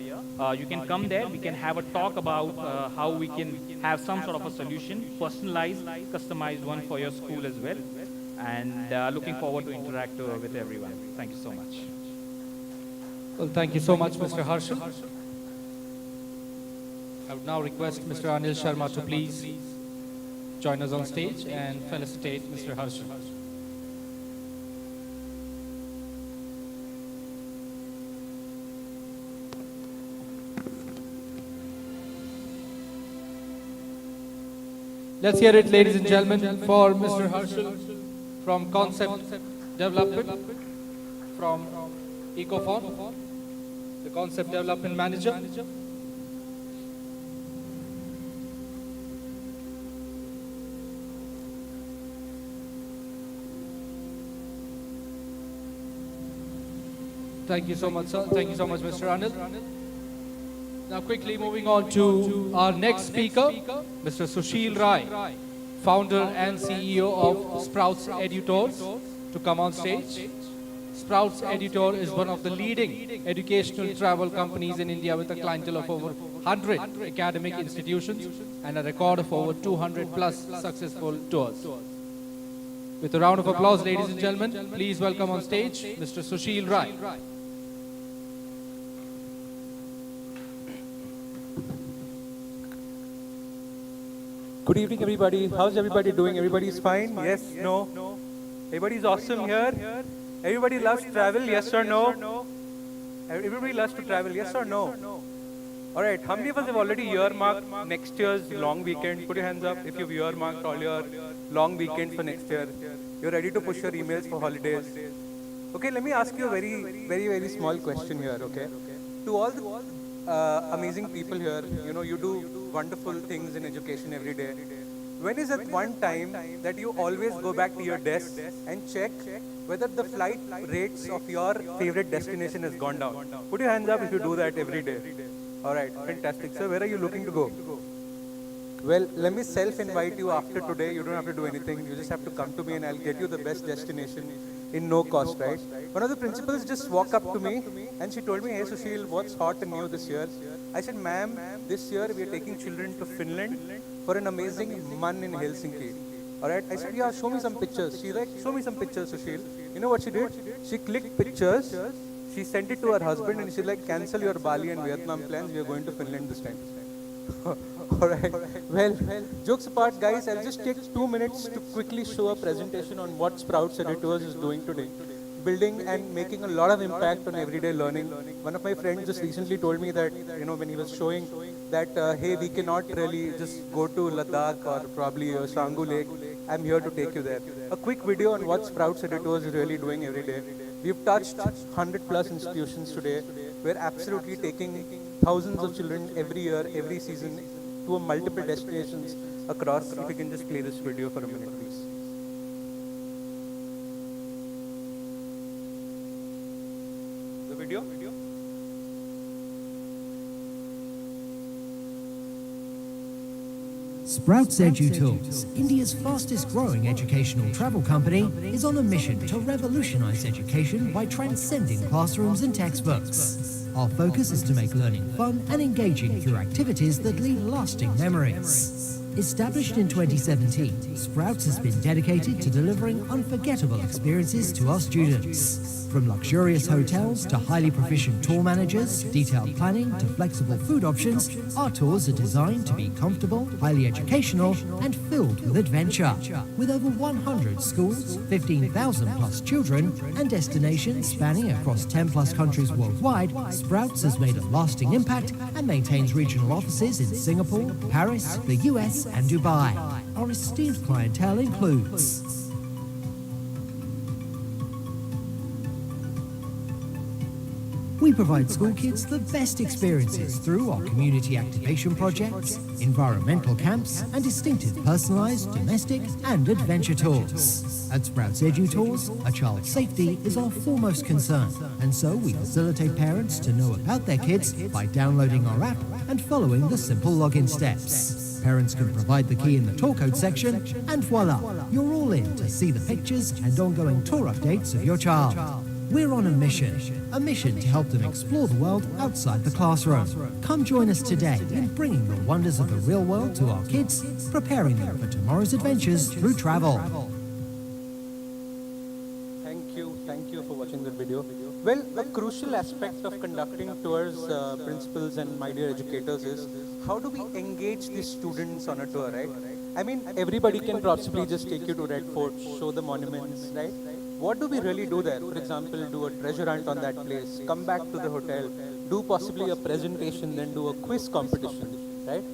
You can come there. We can have a talk about how we can have some sort of a solution, personalized, customized one for your school as well. And looking forward to interact with everyone. Thank you so much. Well, thank you so much, Mr. Harshal. I would now request Mr. Anil Sharma to please join us on stage and felicitate Mr. Harshal. Let's hear it, ladies and gentlemen, for Mr. Harshal from Concept Development, from Ecofon, the Concept Development Manager. Thank you so much, sir. Thank you so much, Mr. Anil. Now quickly moving on to our next speaker, Mr. Sushil Rai, founder and CEO of Sprouts Edutors, to come on stage. Sprouts Edutor is one of the leading educational travel companies in India with a clientele of over 100 academic institutions and a record of over 200 plus successful tours. With a round of applause, ladies and gentlemen, please welcome on stage Mr. Sushil Rai. Good evening, everybody. How's everybody doing? Everybody's fine? Yes? No? Everybody's awesome here? Everybody loves travel? Yes or no? Everybody loves to travel? Yes or no? All right. How many of us have already earmarked next year's long weekend? Put your hands up if you've earmarked all your long weekends for next year. You're ready to push your emails for holidays. Okay, let me ask you a very small question here, okay? To all the amazing people here, you do wonderful things in education every day. When is it one time that you always go back to your desk and check whether the flight rates of your favorite destination has gone down? Put your hands up if you do that every day. All right, fantastic. So where are you looking to go? Well, let me self-invite you after today. You don't have to do anything. You just have to come to me and I'll get you the best destination in no cost, right? One of the principals just walked up to me and she told me, hey Sushil, what's hot and new this year? I said, ma'am, this year we are taking children to Finland for an amazing month in Helsinki. All right? I said, yeah, show me some pictures. She's like, show me some pictures, Sushil. You know what she did? She clicked pictures. She sent it to her husband and she's like, cancel your Bali and Vietnam plans. We are going to Finland this time. All right. Well, jokes apart, guys, I'll just take 2 minutes to quickly show a presentation on what Sprouts Editors is doing today. Building and making a lot of impact on everyday learning. One of my friends just recently told me that, when he was showing that, hey, we cannot really just go to Ladakh or probably Sanggu Lake. I'm here to take you there. A quick video on what Sprouts Editors is really doing every day. We've touched 100 plus institutions today. We're absolutely taking thousands of children every year, every season to multiple destinations across. If we can just play this video for a minute, please. The video? Sprouts EduTools, India's fastest growing educational travel company, is on a mission to revolutionize education by transcending classrooms and textbooks. Our focus is to make learning fun and engaging through activities that leave lasting memories. Established in 2017, Sprouts has been dedicated to delivering unforgettable experiences to our students. From luxurious hotels to highly proficient tour managers, detailed planning to flexible food options, our tours are designed to be comfortable, highly educational, and filled with adventure. With over 100 schools, 15,000 plus children, and destinations spanning across 10 plus countries worldwide, Sprouts has made a lasting impact and maintains regional offices in Singapore, Paris, the US, and Dubai. Our esteemed clientele includes we provide school kids the best experiences through our community activation projects, environmental camps, and distinctive personalized domestic and adventure tours. At Sprouts EduTours, a child's safety is our foremost concern, and so we facilitate parents to know about their kids by downloading our app and following the simple login steps. Parents can provide the key in the tour code section, and voila, you're all in to see the pictures and ongoing tour updates of your child. We're on a mission to help them explore the world outside the classroom. Come join us today in bringing the wonders of the real world to our kids, preparing them for tomorrow's adventures through travel. Thank you for watching that video. Well, a crucial aspect of conducting tours, principals and my dear educators, is how do we engage these students on a tour, right? I mean, everybody can possibly just take you to Red Fort, show the monuments, right? What do we really do there? For example, do a treasure hunt on that place, come back to the hotel, do possibly a presentation, then do a quiz competition, right?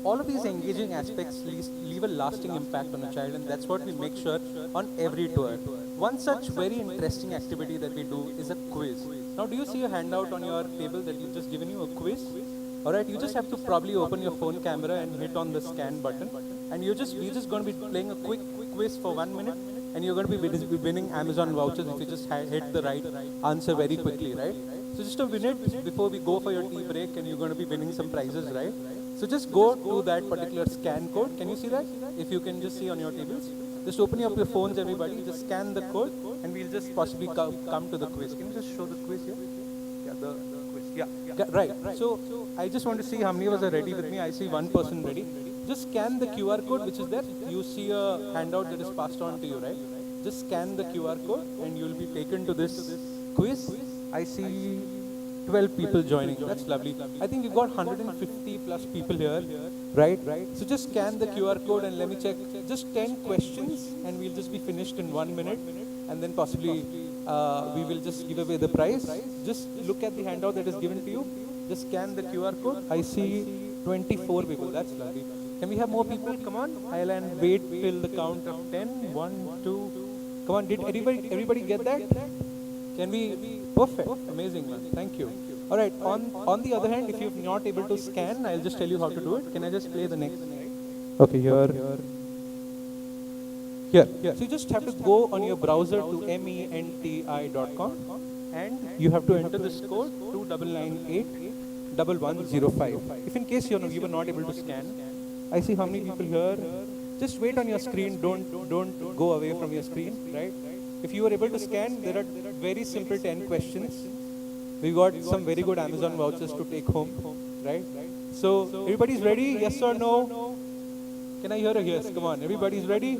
All of these engaging aspects leave a lasting impact on a child, and that's what we make sure on every tour. One such very interesting activity that we do is a quiz. Now, do you see a handout on your table that we've just given you, a quiz? Alright, you just have to probably open your phone camera and hit on the scan button, and we're just going to be playing a quick quiz for 1 minute, and you're going to be winning Amazon vouchers if you just hit the right answer very quickly, right? So just a minute before we go for your tea break, and you're going to be winning some prizes, right? So just go to that particular scan code. Can you see that? If you can just see on your tables. Just open up your phones, everybody. Just scan the code, and we'll just possibly come to the quiz. Can you just show the quiz here? Yeah, the quiz. Yeah, right. So I just want to see how many of us are ready with me. I see one person ready. Just scan the QR code which is there. You see a handout that is passed on to you, right? Just scan the QR code, and you'll be taken to this quiz. I see 12 people joining. That's lovely. I think we've got 150 plus people here, right? So just scan the QR code and let me check. Just 10 questions, and we'll just be finished in 1 minute, and then possibly we will just give away the prize. Just look at the handout that is given to you. Just scan the QR code. I see 24 people. That's lovely. Can we have more people? Come on. I'll wait till the count of 10. 1, 2. Come on. Did everybody get that? Can we? Perfect. Amazing, man. Thank you. All right. On the other hand, if you're not able to scan, I'll just tell you how to do it. Can I just play the next? Okay, here. So you just have to go on your browser to menti.com, and you have to enter this code 29981105. If in case you were not able to scan, I see how many people here. Just wait on your screen. Don't go away from your screen, right? If you are able to scan, there are very simple 10 questions. We got some very good Amazon vouchers to take home, right? So everybody's ready? Yes or no? Can I hear a yes? Come on, everybody's ready?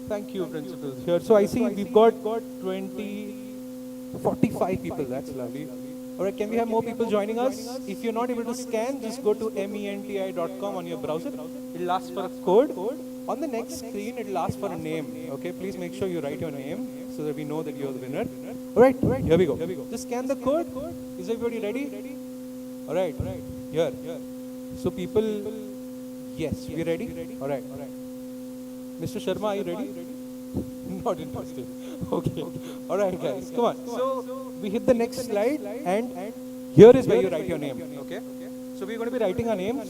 Thank you, principals. Here, so I see we've got 45 people. That's lovely. All right, can we have more people joining us? If you're not able to scan, just go to menti.com on your browser. It'll ask for a code. On the next screen, it'll ask for a name. Okay, please make sure you write your name so that we know that you're the winner. All right, here we go. Just scan the code. Is everybody ready? All right, here. So people, yes, we ready? All right. Mr. Sharma, are you ready? Not interested. Okay. All right, guys, come on. So we hit the next slide, and here is where you write your name. Okay. So we're going to be writing our names.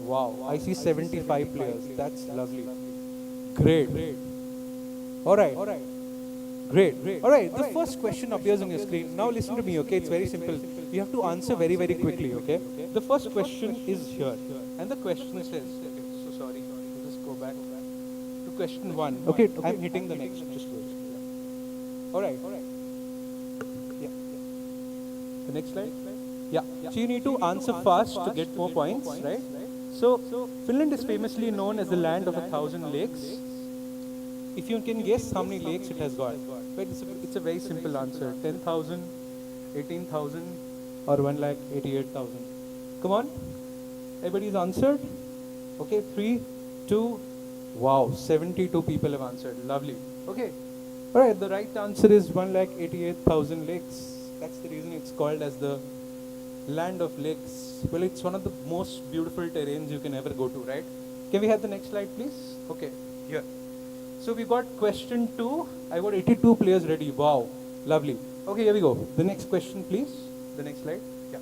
Wow, I see 75 players. That's lovely. Great. All right. great. All right, the first question appears on your screen. Now listen to me, okay? It's very simple. You have to answer very, very quickly, okay? The first question is here. And the question says, okay, so sorry, I'll just go back to question 1. Okay, I'm hitting the next. Just wait. Yeah. All right. Yeah. The next slide. Yeah. So you need to answer fast to get more points, right? So Finland is famously known as the land of 1,000 lakes. If you can guess how many lakes it has got, but it's a very simple answer: 10,000, 18,000, or 1,88,000. Come on, everybody's answered. Okay, 3, 2. Wow, 72 people have answered. Lovely. Okay. All right. The right answer is 1,88,000 lakes. That's the reason it's called as the land of lakes. Well, it's one of the most beautiful terrains you can ever go to, right? Can we have the next slide, please? Okay, here. So we got question 2. I got 82 players ready. Wow, lovely. Okay, here we go. The next question, please. The next slide. Yeah.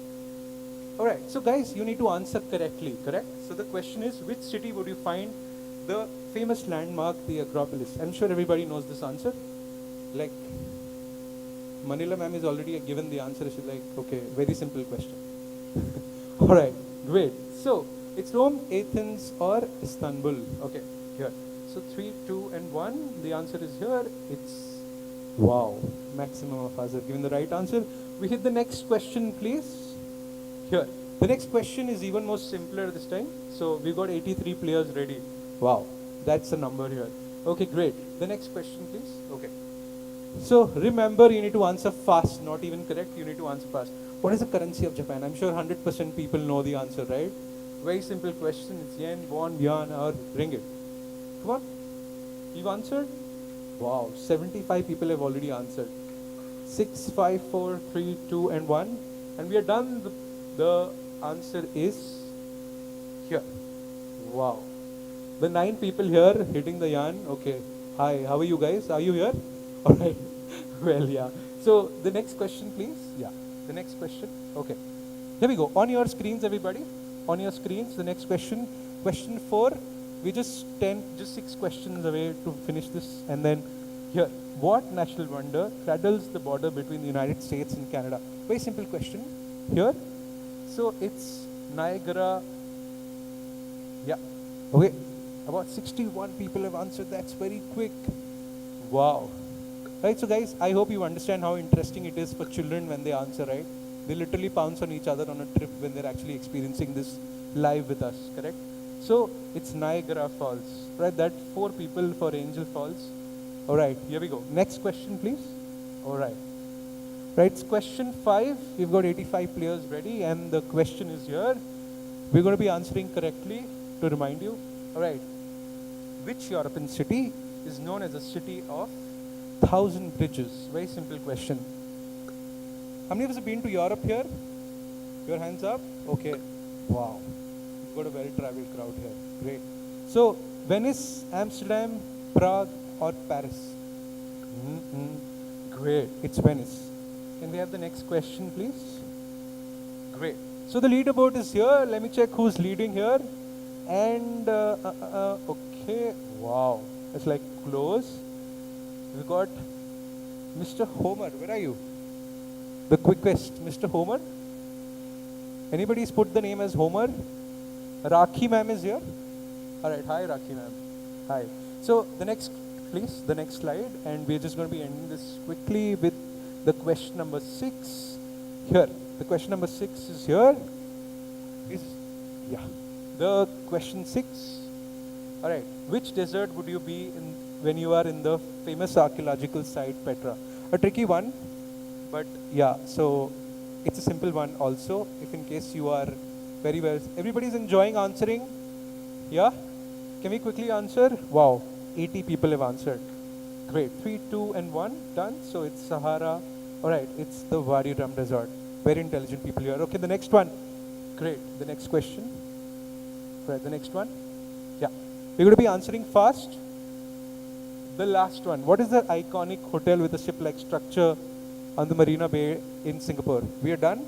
All right. So guys, you need to answer correctly, correct? So the question is, which city would you find the famous landmark, the Acropolis? I'm sure everybody knows this answer. Like, Manila ma'am is already given the answer. She's like, okay, very simple question. All right, great. So it's Rome, Athens, or Istanbul. Okay, here. So 3, 2, and 1. The answer is here. It's wow. Maximum of us have given the right answer. We hit the next question, please. Here. The next question is even more simpler this time. So we've got 83 players ready. Wow, that's the number here. Okay, great. The next question, please. Okay. So remember, you need to answer fast, not even correct. You need to answer fast. What is the currency of Japan? I'm sure 100% people know the answer, right? Very simple question. It's yen, won, yuan, or ringgit. Come on. You've answered? Wow, 75 people have already answered. 6, 5, 4, 3, 2, and 1. And we are done. The answer is here. Wow. The 9 people here hitting the yarn. Okay. Hi, how are you guys? Are you here? All right. Well, yeah. So the next question, please. Yeah. The next question. Okay. Here we go. On your screens, everybody. On your screens, the next question. Question 4. We just 6 questions away to finish this. And then here. What national wonder straddles the border between the United States and Canada? Very simple question. Here. So it's Niagara. Yeah. Okay. About 61 people have answered. That's very quick. Wow. Right, so guys, I hope you understand how interesting it is for children when they answer, right? They literally pounce on each other on a trip when they're actually experiencing this live with us, correct? So, it's Niagara Falls, right? That 4 people for Angel Falls. All right, here we go. Next question, please. All right. Right, it's question 5. We've got 85 players ready, and the question is here. We're going to be answering correctly to remind you. All right. Which European city is known as a city of 1,000 bridges? Very simple question. How many of us have been to Europe here? Your hands up? Okay. Wow. We've got a well-traveled crowd here. Great. So, Venice, Amsterdam, Prague, or Paris? Great. It's Venice. Can we have the next question, please? Great. So, the leaderboard is here. Let me check who's leading here. And, okay. Wow. It's like close. We got Mr. Homer. Where are you? The quickest. Mr. Homer? Anybody's put the name as Homer? Rakhi ma'am is here. All right. Hi, Rakhi ma'am. Hi. So the next, please, the next slide. And we're just going to be ending this quickly with the question number 6. Here. The question number 6 is here. The question 6. All right. Which desert would you be in when you are in the famous archaeological site Petra? A tricky one, but yeah, so it's a simple one also, if in case you are very well. Everybody's enjoying answering? Yeah? Can we quickly answer? Wow, 80 people have answered. Great, 3, 2, and 1, done. So it's Sahara. All right, it's the Wadi Rum Desert. Very intelligent people here. Okay, the next one. Great, the next question. Right, the next one. Yeah, we're going to be answering fast. The last one. What is the iconic hotel with a ship-like structure on the Marina Bay in Singapore? We are done?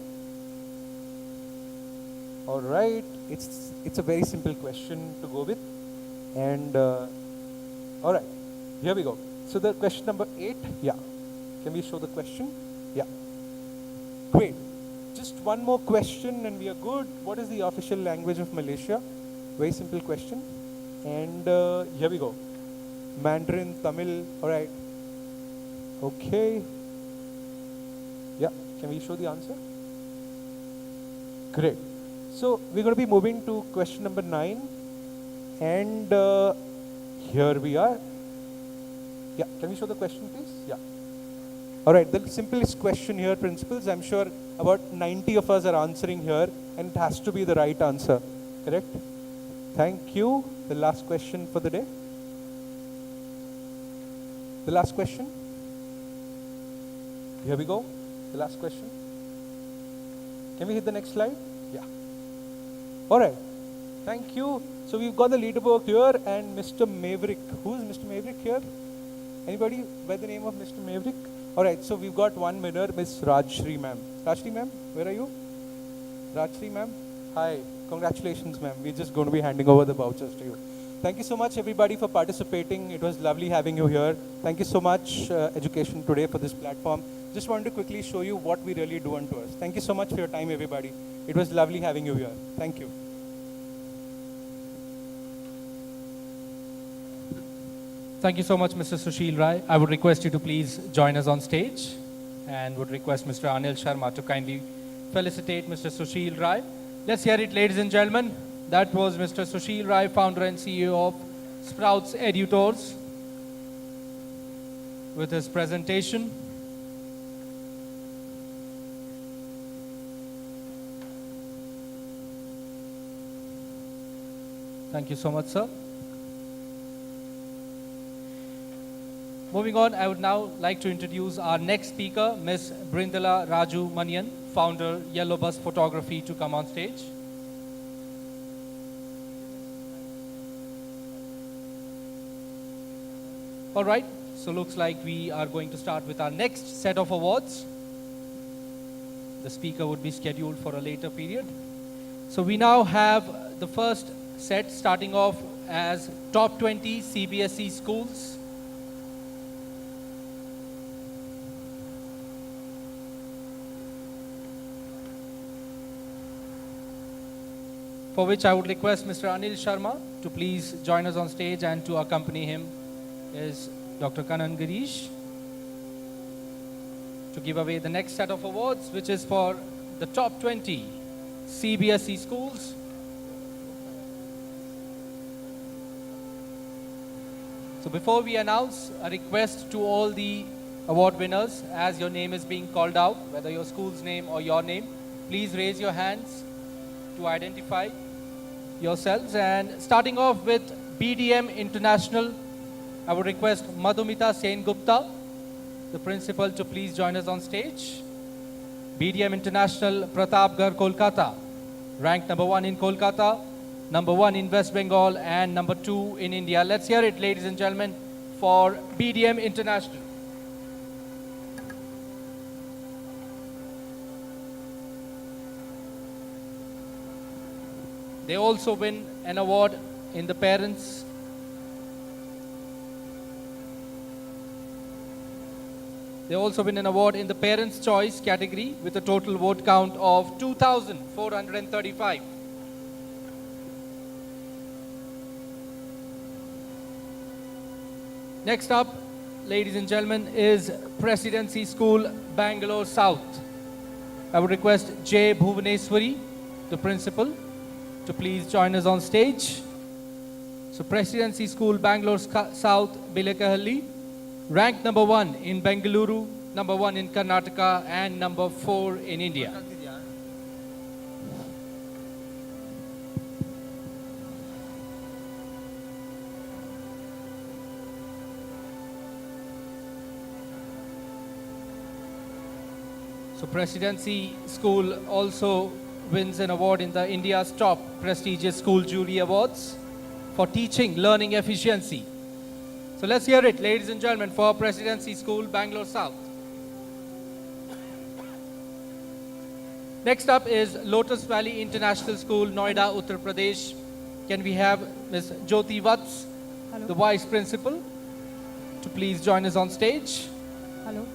All right. It's a very simple question to go with. And all right, here we go. So the question number 8, yeah. Can we show the question? Yeah. Great. Just one more question and we are good. What is the official language of Malaysia? Very simple question. And here we go. Mandarin, Tamil, all right. Okay. Yeah, can we show the answer? Great. So we're going to be moving to question number 9. And here we are. Yeah, can we show the question, please? Yeah. All right, the simplest question here, principals. I'm sure about 90 of us are answering here, and it has to be the right answer. Correct? Thank you. The last question for the day. The last question. Here we go. The last question. Can we hit the next slide? Yeah. All right. Thank you. So we've got the leaderboard here and Mr. Maverick. Who's Mr. Maverick here? Anybody by the name of Mr. Maverick? All right. So we've got one winner, Miss Rajshri ma'am. Rajshri ma'am, where are you? Rajshri ma'am. Hi. Congratulations, ma'am. We're just going to be handing over the vouchers to you. Thank you so much, everybody, for participating. It was lovely having you here. Thank you so much, Education Today, for this platform. Just wanted to quickly show you what we really do unto us. Thank you so much for your time, everybody. It was lovely having you here. Thank you. Thank you so much, Mr. Sushil Rai. I would request you to please join us on stage and would request Mr. Anil Sharma to kindly felicitate Mr. Sushil Rai. Let's hear it, ladies and gentlemen. That was Mr. Sushil Rai, founder and CEO of Sprouts Edutors, with his presentation. Thank you so much, sir. Moving on, I would now like to introduce our next speaker, Ms. Brindala Raju Manian, founder, Yellow Bus Photography, to come on stage. All right, so looks like we are going to start with our next set of awards. The speaker would be scheduled for a later period. So we now have the first set starting off as top 20 CBSE schools. For which I would request Mr. Anil Sharma to please join us on stage, and to accompany him is Dr. Kanan Girish to give away the next set of awards, which is for the top 20 CBSE schools. So before we announce, a request to all the award winners, as your name is being called out, whether your school's name or your name, please raise your hands to identify yourselves. And starting off with BDM International, I would request Madhumita Sen Gupta, the principal, to please join us on stage. BDM International, Pratapgarh, Kolkata, ranked number 1 in Kolkata, number 1 in West Bengal, and number 2 in India. Let's hear it, ladies and gentlemen, for BDM International. They also win an award in the parents. They also win an award in the Parents' Choice category with a total vote count of 2,435. Next up, ladies and gentlemen, is Presidency School, Bangalore South. I would request J. Bhuvaneswari, the principal, to please join us on stage. So Presidency School, Bangalore South, Bilekahalli, ranked number 1 in Bengaluru, number 1 in Karnataka, and number 4 in India. So Presidency School also wins an award in the India's top prestigious school jury awards for teaching learning efficiency. So let's hear it, ladies and gentlemen, for Presidency School, Bangalore South. Next up is Lotus Valley International School, Noida, Uttar Pradesh. Can we have Ms. Jyoti Vats, the Vice Principal, to please join us on stage. Hello.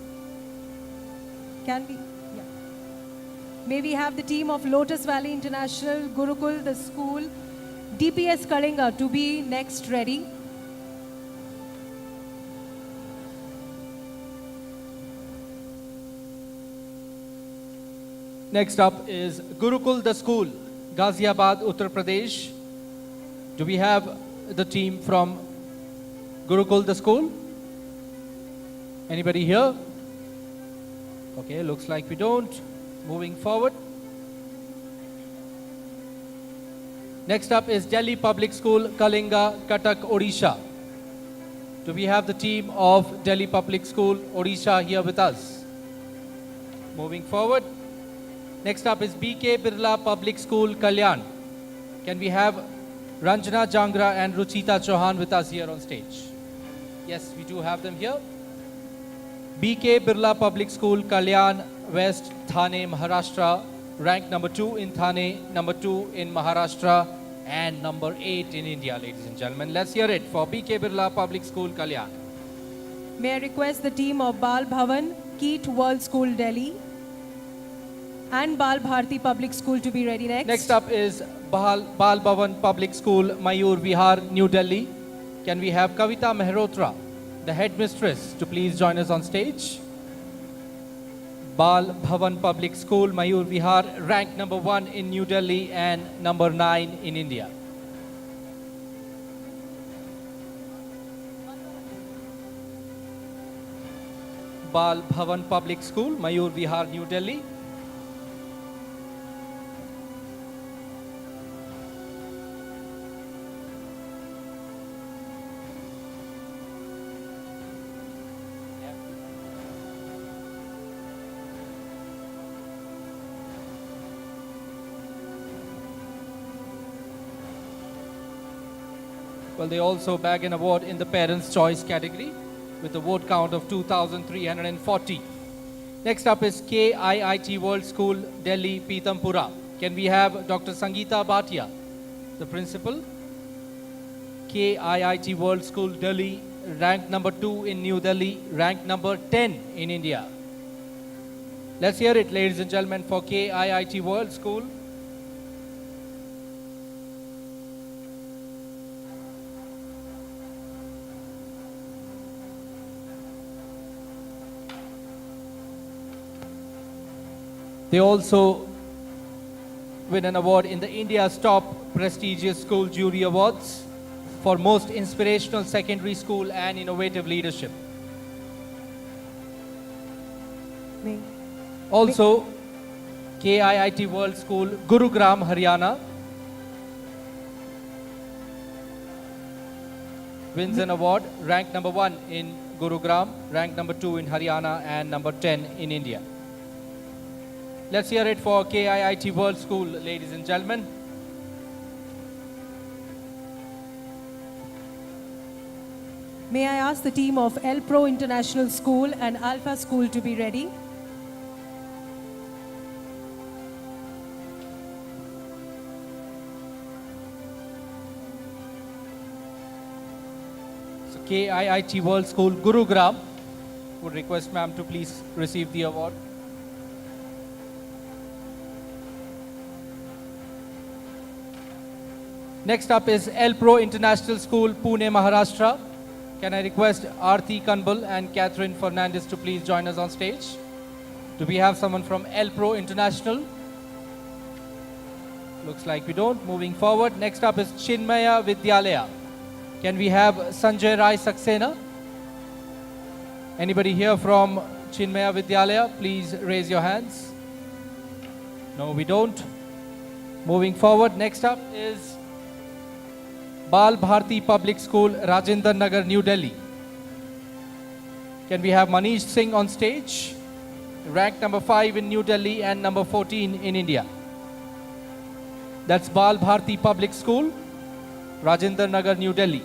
Can we? Yeah. May we have the team of Lotus Valley International, Gurukul, the school, DPS Kalinga to be next ready. Next up is Gurukul, the school, Ghaziabad, Uttar Pradesh. Do we have the team from Gurukul, the school? Anybody here? Okay, looks like we don't. Moving forward. Next up is Delhi Public School, Kalinga, Cuttack, Odisha. Do we have the team of Delhi Public School, Odisha here with us? Moving forward. Next up is BK Birla Public School, Kalyan. Can we have Ranjana Jangra and Ruchita Chauhan with us here on stage? Yes, we do have them here. BK Birla Public School, Kalyan, West, Thane, Maharashtra. Ranked number 2 in Thane, number 2 in Maharashtra, and number 8 in India, ladies and gentlemen. Let's hear it for BK Birla Public School, Kalyan. May I request the team of Bal Bhavan, Keat World School, Delhi, and Bal Bharti Public School to be ready next. Next up is Bal Bhavan Public School, Mayur Vihar, New Delhi. Can we have Kavita Mehrotra, the headmistress, to please join us on stage? Bal Bhavan Public School, Mayur Vihar, ranked number 1 in New Delhi and number 9 in India. Bal Bhavan Public School, Mayur Vihar, New Delhi. Well, they also bag an award in the Parents' Choice category with a vote count of 2,340. Next up is KIIT World School, Delhi, Pitampura. Can we have Dr. Sangeeta Bhatia, the principal? KIIT World School, Delhi, ranked number 2 in New Delhi, ranked number 10 in India. Let's hear it, ladies and gentlemen, for KIIT World School. They also win an award in the India's top prestigious school jury awards for most inspirational secondary school and innovative leadership. Also, KIIT World School, Gurugram, Haryana, wins an award, ranked number 1 in Gurugram, ranked number 2 in Haryana, and number 10 in India. Let's hear it for KIIT World School, ladies and gentlemen. May I ask the team of El Pro International School and Alpha School to be ready? So KIIT World School, Gurugram, would request ma'am to please receive the award. Next up is El Pro International School, Pune, Maharashtra. Can I request Aarti Kanbal and Catherine Fernandez to please join us on stage? Do we have someone from El Pro International? Looks like we don't. Moving forward. Next up is Chinmaya Vidyalaya. Can we have Sanjay Rai Saxena? Anybody here from Chinmaya Vidyalaya? Please raise your hands. No, we don't. Moving forward. Next up is Bal Bharti Public School, Rajendra Nagar, New Delhi. Can we have Manish Singh on stage? Ranked number 5 in New Delhi and number 14 in India. That's Bal Bharti Public School, Rajendra Nagar, New Delhi.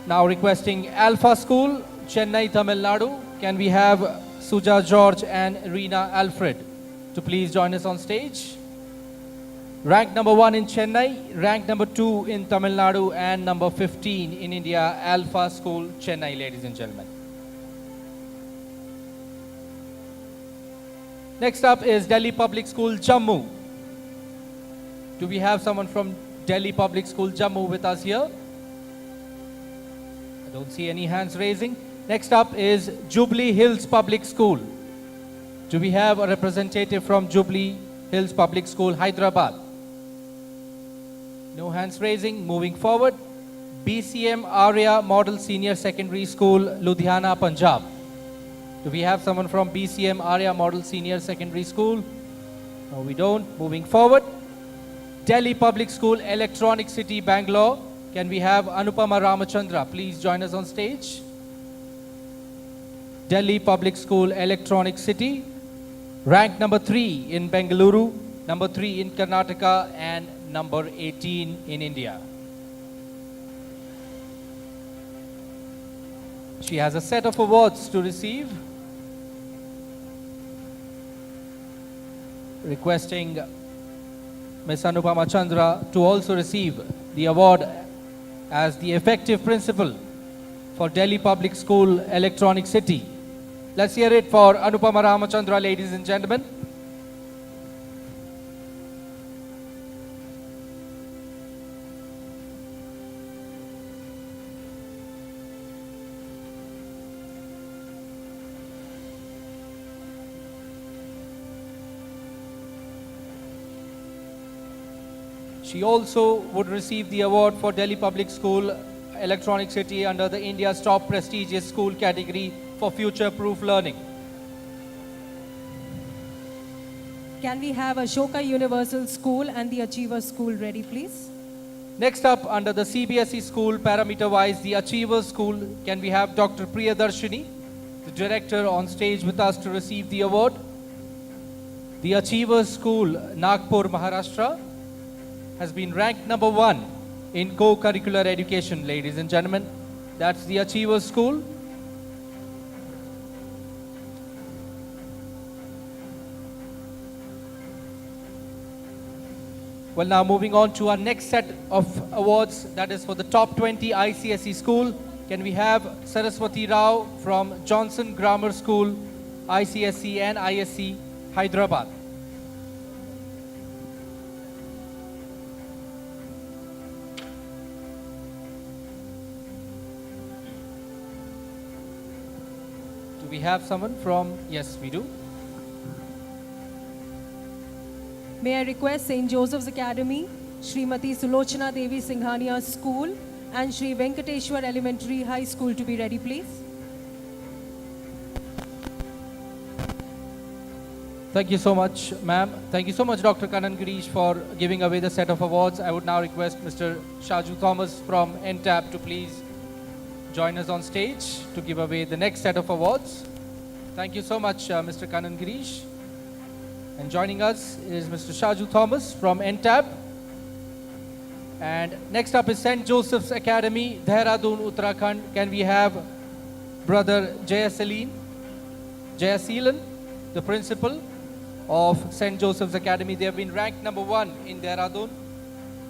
Now requesting Alpha School, Chennai, Tamil Nadu. Can we have Suja George and Reena Alfred to please join us on stage? Ranked number 1 in Chennai, ranked number 2 in Tamil Nadu, and number 15 in India, Alpha School, Chennai, ladies and gentlemen. Next up is Delhi Public School, Jammu. Do we have someone from Delhi Public School, Jammu with us here? I don't see any hands raising. Next up is Jubilee Hills Public School. Do we have a representative from Jubilee Hills Public School, Hyderabad? No hands raising. Moving forward, BCM Arya Model Senior Secondary School, Ludhiana, Punjab. Do we have someone from BCM Arya Model Senior Secondary School? No, we don't. Moving forward, Delhi Public School, Electronic City, Bangalore. Can we have Anupama Ramachandra please join us on stage? Delhi Public School, Electronic City. Ranked number 3 in Bengaluru, number 3 in Karnataka, and number 18 in India. She has a set of awards to receive. Requesting Ms. Anupama Chandra to also receive the award as the effective principal for Delhi Public School, Electronic City. Let's hear it for Anupama Ramachandra, ladies and gentlemen. She also would receive the award for Delhi Public School, Electronic City under the India's Top Prestigious School category for future-proof learning. Can we have Ashoka Universal School and the Achiever School ready, please? Next up, under the CBSE school, parameter-wise, the Achiever School, can we have Dr. Priyadarshini, the director, on stage with us to receive the award? The Achiever School, Nagpur, Maharashtra, has been ranked number 1 in co-curricular education, ladies and gentlemen. That's the Achiever School. Well, now moving on to our next set of awards, that is for the top 20 ICSE school. Can we have Saraswati Rao from Johnson Grammar School, ICSE and ISC, Hyderabad? Do we have someone from? Yes, we do. May I request St. Joseph's Academy, Srimati Sulochana Devi Singhania School and Sri Venkateshwar Elementary High School to be ready, please. Thank you so much, ma'am. Thank you so much, Dr. Kanan Girish, for giving away the set of awards. I would now request Mr. Shaju Thomas from NTAP to please join us on stage to give away the next set of awards. Thank you so much, Mr. Kanan Girish. And joining us is Mr. Shaju Thomas from NTAP. And next up is St. Joseph's Academy, Dehradun, Uttarakhand. Can we have Brother Jayaseelan, the principal of St. Joseph's Academy? They have been ranked number 1 in Dehradun,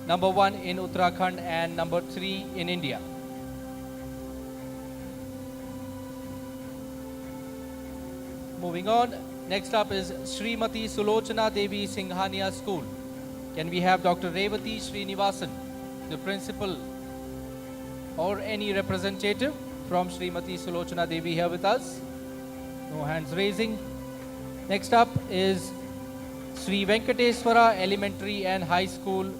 number 1 in Uttarakhand, and number 3 in India. Moving on, next up is Srimati Sulochana Devi Singhania School. Can we have Dr. Revati Srinivasan, the principal, or any representative from Srimati Sulochana Devi here with us? No hands raising. Next up is Sri Venkateswara Elementary and High School,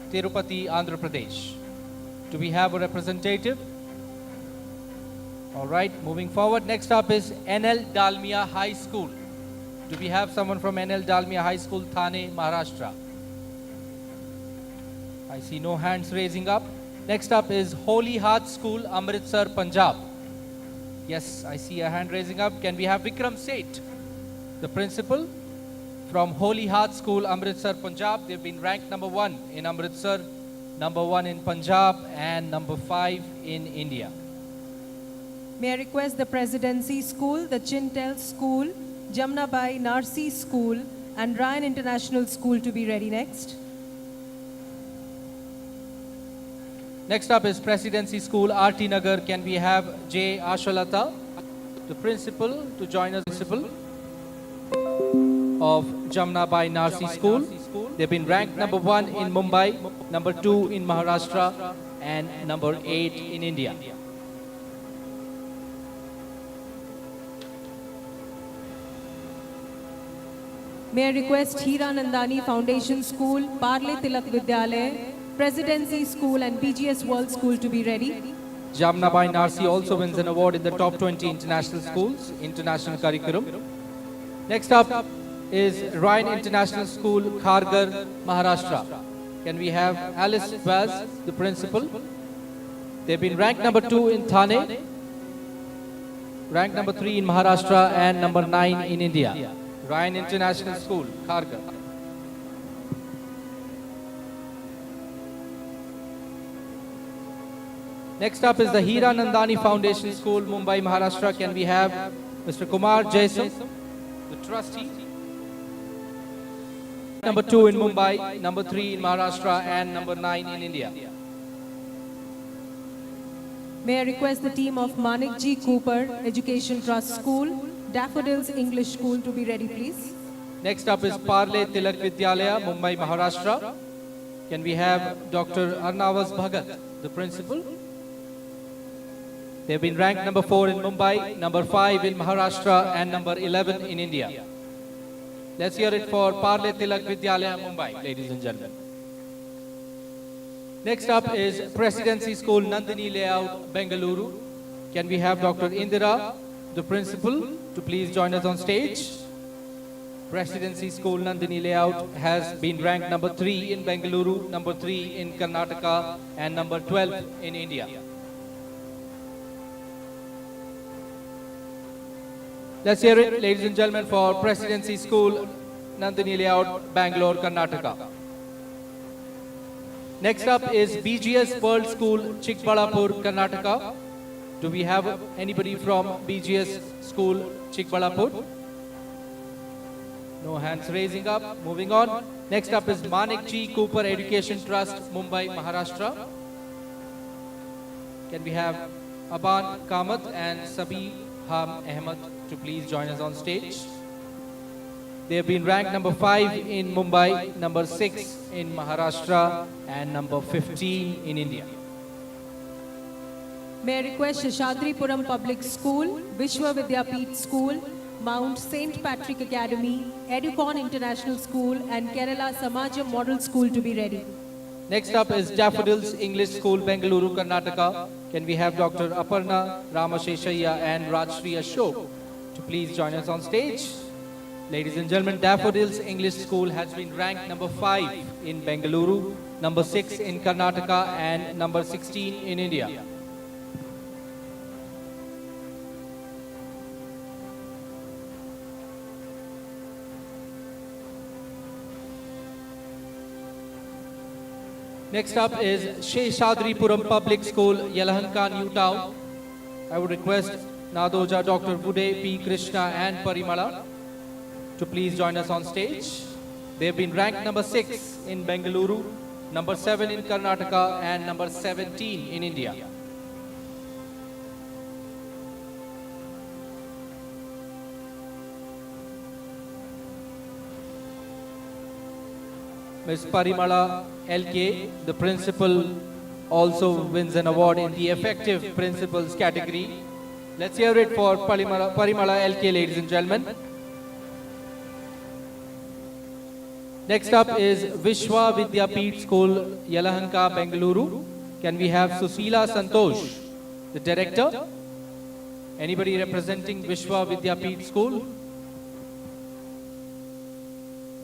Tirupati, Andhra Pradesh. Do we have a representative? All right, moving forward. Next up is NL Dalmia High School. Do we have someone from NL Dalmia High School, Thane, Maharashtra? I see no hands raising up. Next up is Holy Heart School, Amritsar, Punjab. Yes, I see a hand raising up. Can we have Vikram Seth, the principal from Holy Heart School, Amritsar, Punjab? They've been ranked number 1 in Amritsar, number 1 in Punjab, and number 5 in India. May I request the Presidency School, the Chintel School, Jamnabai Narsi School, and Ryan International School to be ready next. Next up is Presidency School, RT Nagar. Can we have J. Ashalata, the principal, to join us? Principal of Jamnabai Narsi School. They've been ranked number 1 in Mumbai, number 2 in Maharashtra, and number 8 in India. May I request Hira Nandani Foundation School, Parle Tilak Vidyalaya, Presidency School and BGS World School to be ready. Jamnabai Narsi also wins an award in the top 20 international schools, international curriculum. Next up is Ryan International School, Kharghar, Maharashtra. Can we have Alice Vaz, the principal? They've been ranked number 2 in Thane, ranked number 3 in Maharashtra, and number 9 in India. Ryan International School, Kharghar. Next up is the Hira Nandani Foundation School, Mumbai, Maharashtra. Can we have Mr. Kumar Jaisam, the trustee? Number 2 in Mumbai, number 3 in Maharashtra, and number 9 in India. May I request the team of Manik G. Cooper Education Trust School, Daffodils English School to be ready, please. Next up is Parle Tilak Vidyalaya, Mumbai, Maharashtra. Can we have Dr. Arnavas Bhagat, the principal? They've been ranked number 4 in Mumbai, number 5 in Maharashtra, and number 11 in India. Let's hear it for Parle Tilak Vidyalaya, Mumbai, ladies and gentlemen. Next up is Presidency School, Nandini Layout, Bengaluru. Can we have Dr. Indira, the principal, to please join us on stage? Presidency School, Nandini Layout has been ranked number 3 in Bengaluru, number 3 in Karnataka, and number 12 in India. Let's hear it, ladies and gentlemen, for Presidency School, Nandini Layout, Bangalore, Karnataka. Next up is BGS World School, Chikbalapur, Karnataka. Do we have anybody from BGS School, Chikbalapur? No hands raising up. Moving on. Next up is Manik G. Cooper Education Trust, Mumbai, Maharashtra. Can we have Aban Kamath and Sabi Ham Ahmed to please join us on stage? They have been ranked number 5 in Mumbai, number 6 in Maharashtra, and number 15 in India. May I request Sheshadripuram Public School, Vishwa Vidyapeeth School, Mount St. Patrick Academy, Educon International School, and Kerala Samajam Model School to be ready. Next up is Daffodils English School, Bengaluru, Karnataka. Can we have Dr. Aparna Ramasheshaya and Rajshri Ashok to please join us on stage? Ladies and gentlemen, Daffodils English School has been ranked number 5 in Bengaluru, number 6 in Karnataka, and number 16 in India. Next up is Sheshadripuram Public School, Yelahanka, New Town. I would request Nadoja, Dr. Vude P. Krishna and Parimala to please join us on stage. They have been ranked number 6 in Bengaluru, number 7 in Karnataka, and number 17 in India. Ms. Parimala LK, the principal, also wins an award in the Effective Principals category. Let's hear it for Parimala LK, ladies and gentlemen. Next up is Vishwa Vidyapeeth School, Yelahanka, Bengaluru. Can we have Susila Santosh, the director? Anybody representing Vishwa Vidyapeeth School?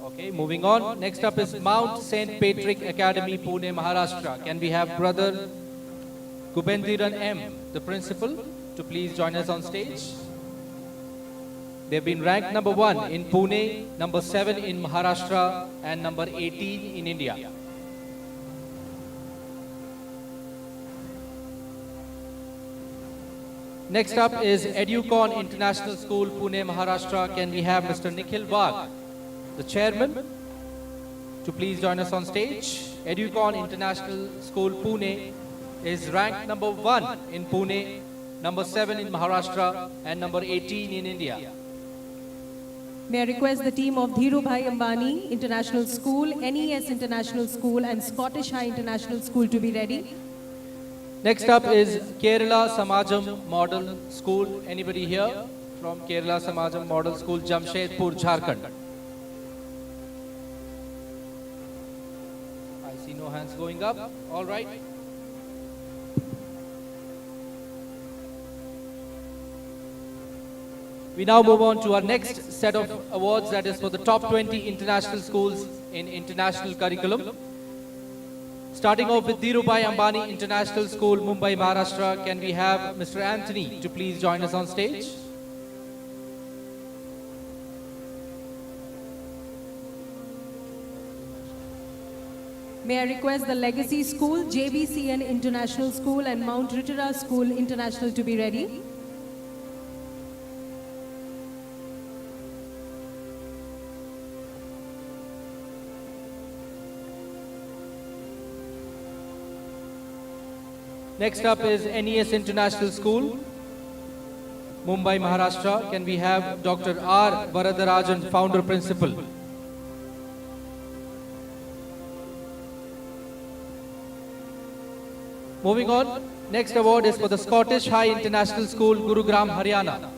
Okay, moving on. Next up is Mount St. Patrick Academy, Pune, Maharashtra. Can we have Brother Gubendiran M, the principal, to please join us on stage? They've been ranked number 1 in Pune, number 7 in Maharashtra, and number 18 in India. Next up is Educon International School, Pune, Maharashtra. Can we have Mr. Nikhil Wagh, the chairman, to please join us on stage? Educon International School, Pune is ranked number 1 in Pune, number 7 in Maharashtra, and number 18 in India. May I request the team of Dhirubhai Ambani International School, NES International School, and Scottish High International School to be ready. Next up is Kerala Samajam Model School. Anybody here from Kerala Samajam Model School, Jamshedpur, Jharkhand? I see no hands going up. All right. We now move on to our next set of awards, that is for the top 20 international schools in international curriculum. Starting off with Dhirubhai Ambani International School, Mumbai, Maharashtra. Can we have Mr. Anthony to please join us on stage? May I request the Legacy School, JBCN International School, and Mount Ritera School International to be ready. Next up is NES International School, Mumbai, Maharashtra. Can we have Dr. R. Varadarajan, Founder Principal? Moving on, next award is for the Scottish High International School, Gurugram, Haryana.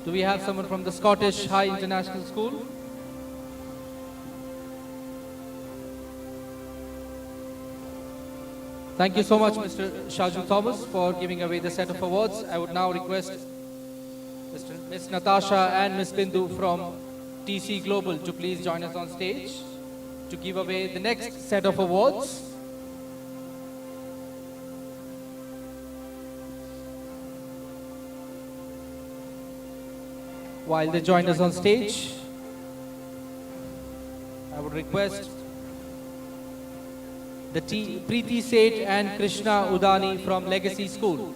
Do we have someone from the Scottish High International School? Thank you so much, Mr. Shaju Thomas, for giving away the set of awards. I would now request Ms. Natasha and Ms. Bindu from TC Global to please join us on stage to give away the next set of awards. While they join us on stage, I would request the Preeti Seth and Krishna Udani from Legacy School.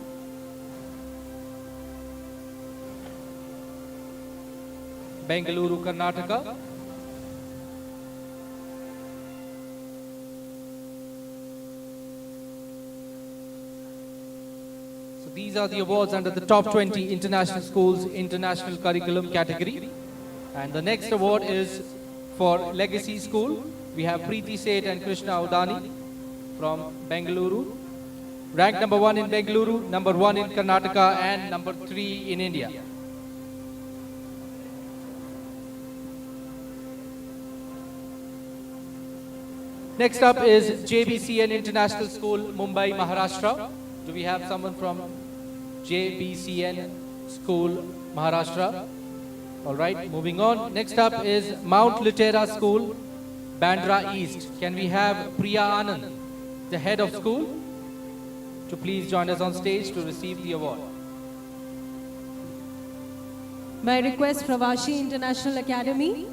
Bengaluru, Karnataka. So these are the awards under the top 20 international schools, international curriculum category. And the next award is for Legacy School. We have Preeti Seth and Krishna Udani from Bengaluru. Ranked number 1 in Bengaluru, number 1 in Karnataka, and number 3 in India. Next up is JBCN International School, Mumbai, Maharashtra. Do we have someone from JBCN School, Maharashtra? All right, moving on. Next up is Mount Litera School, Bandra East. Can we have Priya Anand, the head of school, to please join us on stage to receive the award? May I request Pravashi International Academy,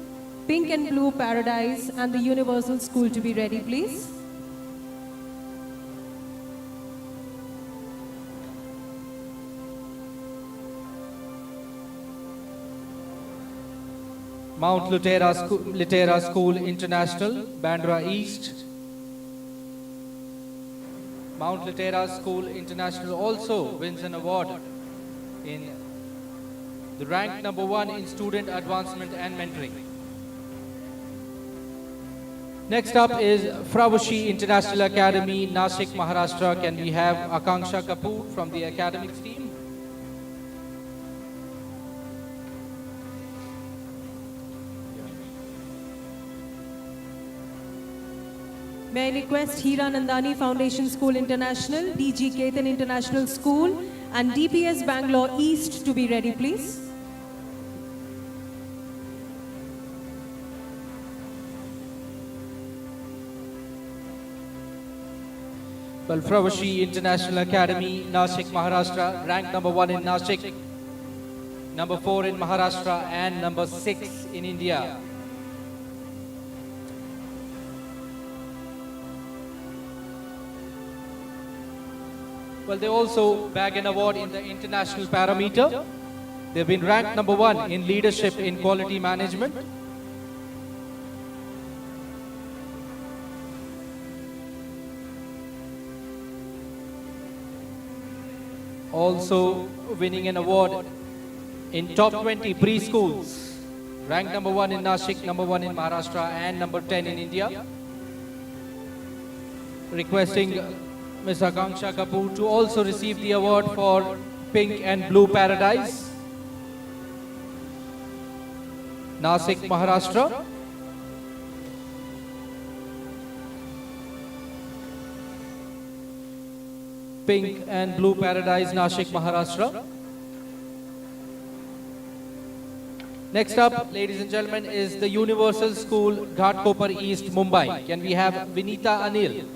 Pink and Blue Paradise, and the Universal School to be ready, please. Mount Litera School International, Bandra East. Mount Litera School International also wins an award in the rank number 1 in student advancement and mentoring. Next up is Pravashi International Academy, Nashik, Maharashtra. Can we have Akanksha Kapoor from the academics team? May I request Hira Nandani Foundation School International, DG Ketan International School, and DPS Bangalore East to be ready, please. Well, Pravashi International Academy, Nashik, Maharashtra, ranked number 1 in Nashik, number 4 in Maharashtra, and number 6 in India. Well, they also bag an award in the international parameter. They've been ranked number 1 in leadership in quality management. Also winning an award in top 20 preschools. Ranked number 1 in Nashik, number 1 in Maharashtra, and number 10 in India. Requesting Ms. Akanksha Kapoor to also receive the award for Pink and Blue Paradise. Nashik, Maharashtra. Pink and Blue Paradise, Nashik, Maharashtra. Next up, ladies and gentlemen, is the Universal School, Ghatkopar East, Mumbai. Can we have Vinita Anil,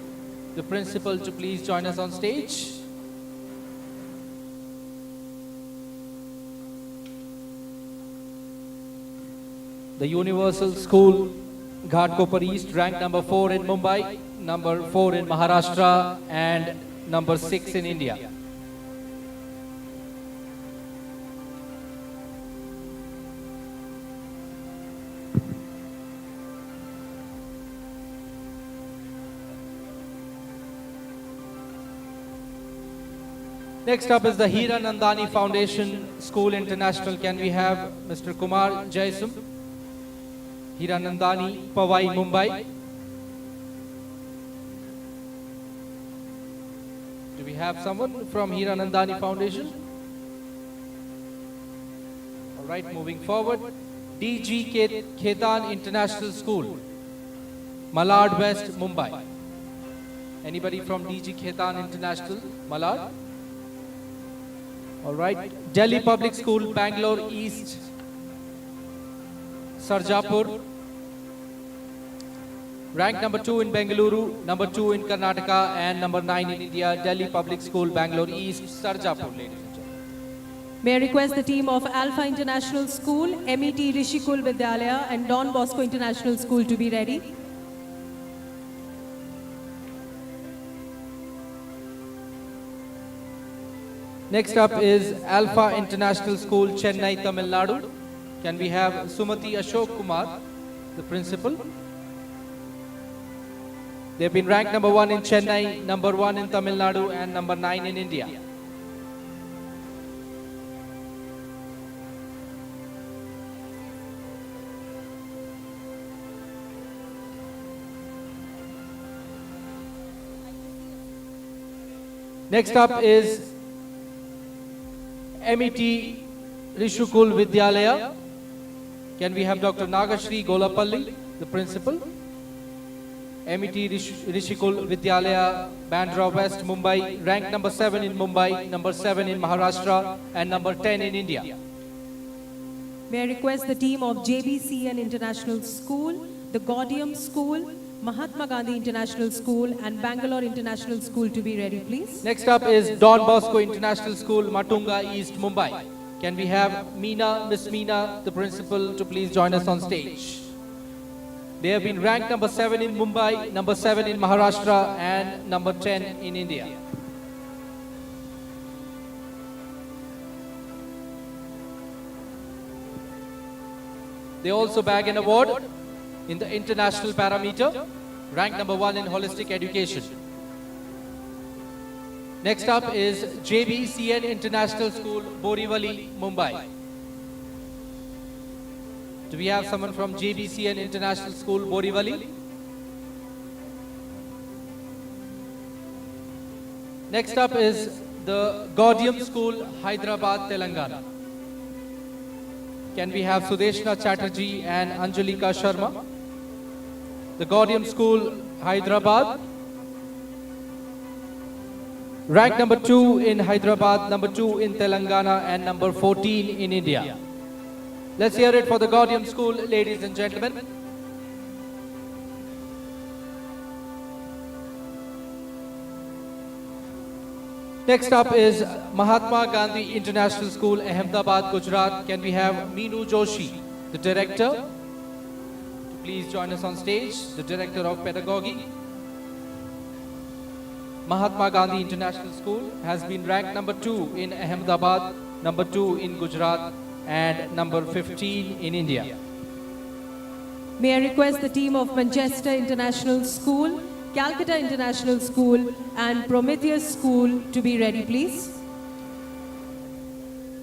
the principal, to please join us on stage? The Universal School, Ghatkopar East, ranked number 4 in Mumbai, number 4 in Maharashtra, and number 6 in India. Next up is the Hira Nandani Foundation School International. Can we have Mr. Kumar Jaisum? Hira Nandani, Powai, Mumbai. Do we have someone from Hira Nandani Foundation? All right, moving forward. DG Khetan International School, Malad West, Mumbai. Anybody from DG Khetan International, Malad? All right. Delhi Public School, Bangalore East, Sarjapur. Ranked number 2 in Bengaluru, number 2 in Karnataka, and number 9 in India. Delhi Public School, Bangalore East, Sarjapur, ladies and gentlemen. May I request the team of Alpha International School, MET Rishikul Vidyalaya, and Don Bosco International School to be ready. Next up is Alpha International School, Chennai, Tamil Nadu. Can we have Sumati Ashok Kumar, the principal? They have been ranked number 1 in Chennai, number 1 in Tamil Nadu, and number 9 in India. Next up is MET Rishukul Vidyalaya. Can we have Dr. Nagashri Golapalli, the principal? MET Rishikul Vidyalaya, Bandra West, Mumbai, ranked number 7 in Mumbai, number 7 in Maharashtra, and number 10 in India. May I request the team of JBCN International School, the Gaudium School, Mahatma Gandhi International School, and Bangalore International School to be ready, please. Next up is Don Bosco International School, Matunga East, Mumbai. Can we have Miss Meena, the principal, to please join us on stage? They have been ranked number 7 in Mumbai, number 7 in Maharashtra, and number 10 in India. They also bag an award in the international parameter, ranked number 1 in holistic education. Next up is JBCN International School, Borivali, Mumbai. Do we have someone from JBCN International School, Borivali? Next up is the Gaudium School, Hyderabad, Telangana. Can we have Sudeshna Chatterjee and Anjalika Sharma? The Gaudium School, Hyderabad. Ranked number 2 in Hyderabad, number 2 in Telangana, and number 14 in India. Let's hear it for the Gaudium School, ladies and gentlemen. Next up is Mahatma Gandhi International School, Ahmedabad, Gujarat. Can we have Meenu Joshi, the director, to please join us on stage, the director of pedagogy. Mahatma Gandhi International School has been ranked number 2 in Ahmedabad, number 2 in Gujarat, and number 15 in India. May I request the team of Manchester International School, Calcutta International School, and Prometheus School to be ready, please.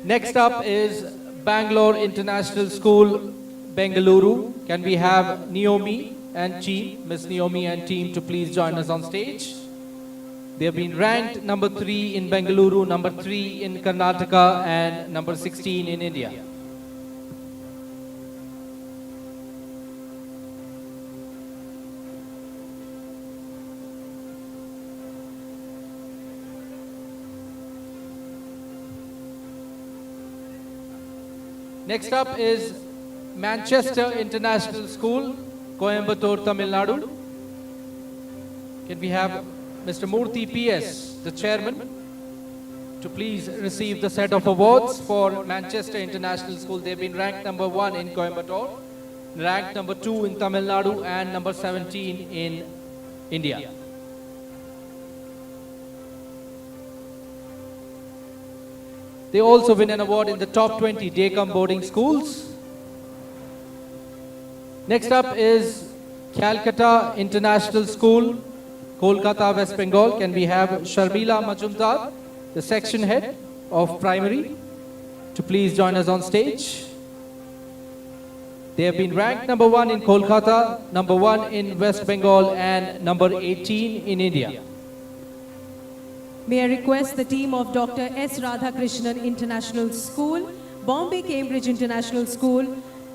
Next up is Bangalore International School, Bengaluru. Can we have Naomi and team, Miss Naomi and team, to please join us on stage? They have been ranked number 3 in Bengaluru, number 3 in Karnataka, and number 16 in India. Next up is Manchester International School, Coimbatore, Tamil Nadu. Can we have Mr. Murthy PS, the chairman, to please receive the set of awards for Manchester International School. They've been ranked number 1 in Coimbatore, ranked number 2 in Tamil Nadu, and number 17 in India. They also win an award in the top 20 Daycom boarding schools. Next up is Calcutta International School, Kolkata, West Bengal. Can we have Sharmila Majumdar, the section head of primary, to please join us on stage? They have been ranked number 1 in Kolkata, number 1 in West Bengal, and number 18 in India. May I request the team of Dr. S. Radhakrishnan International School, Bombay Cambridge International School,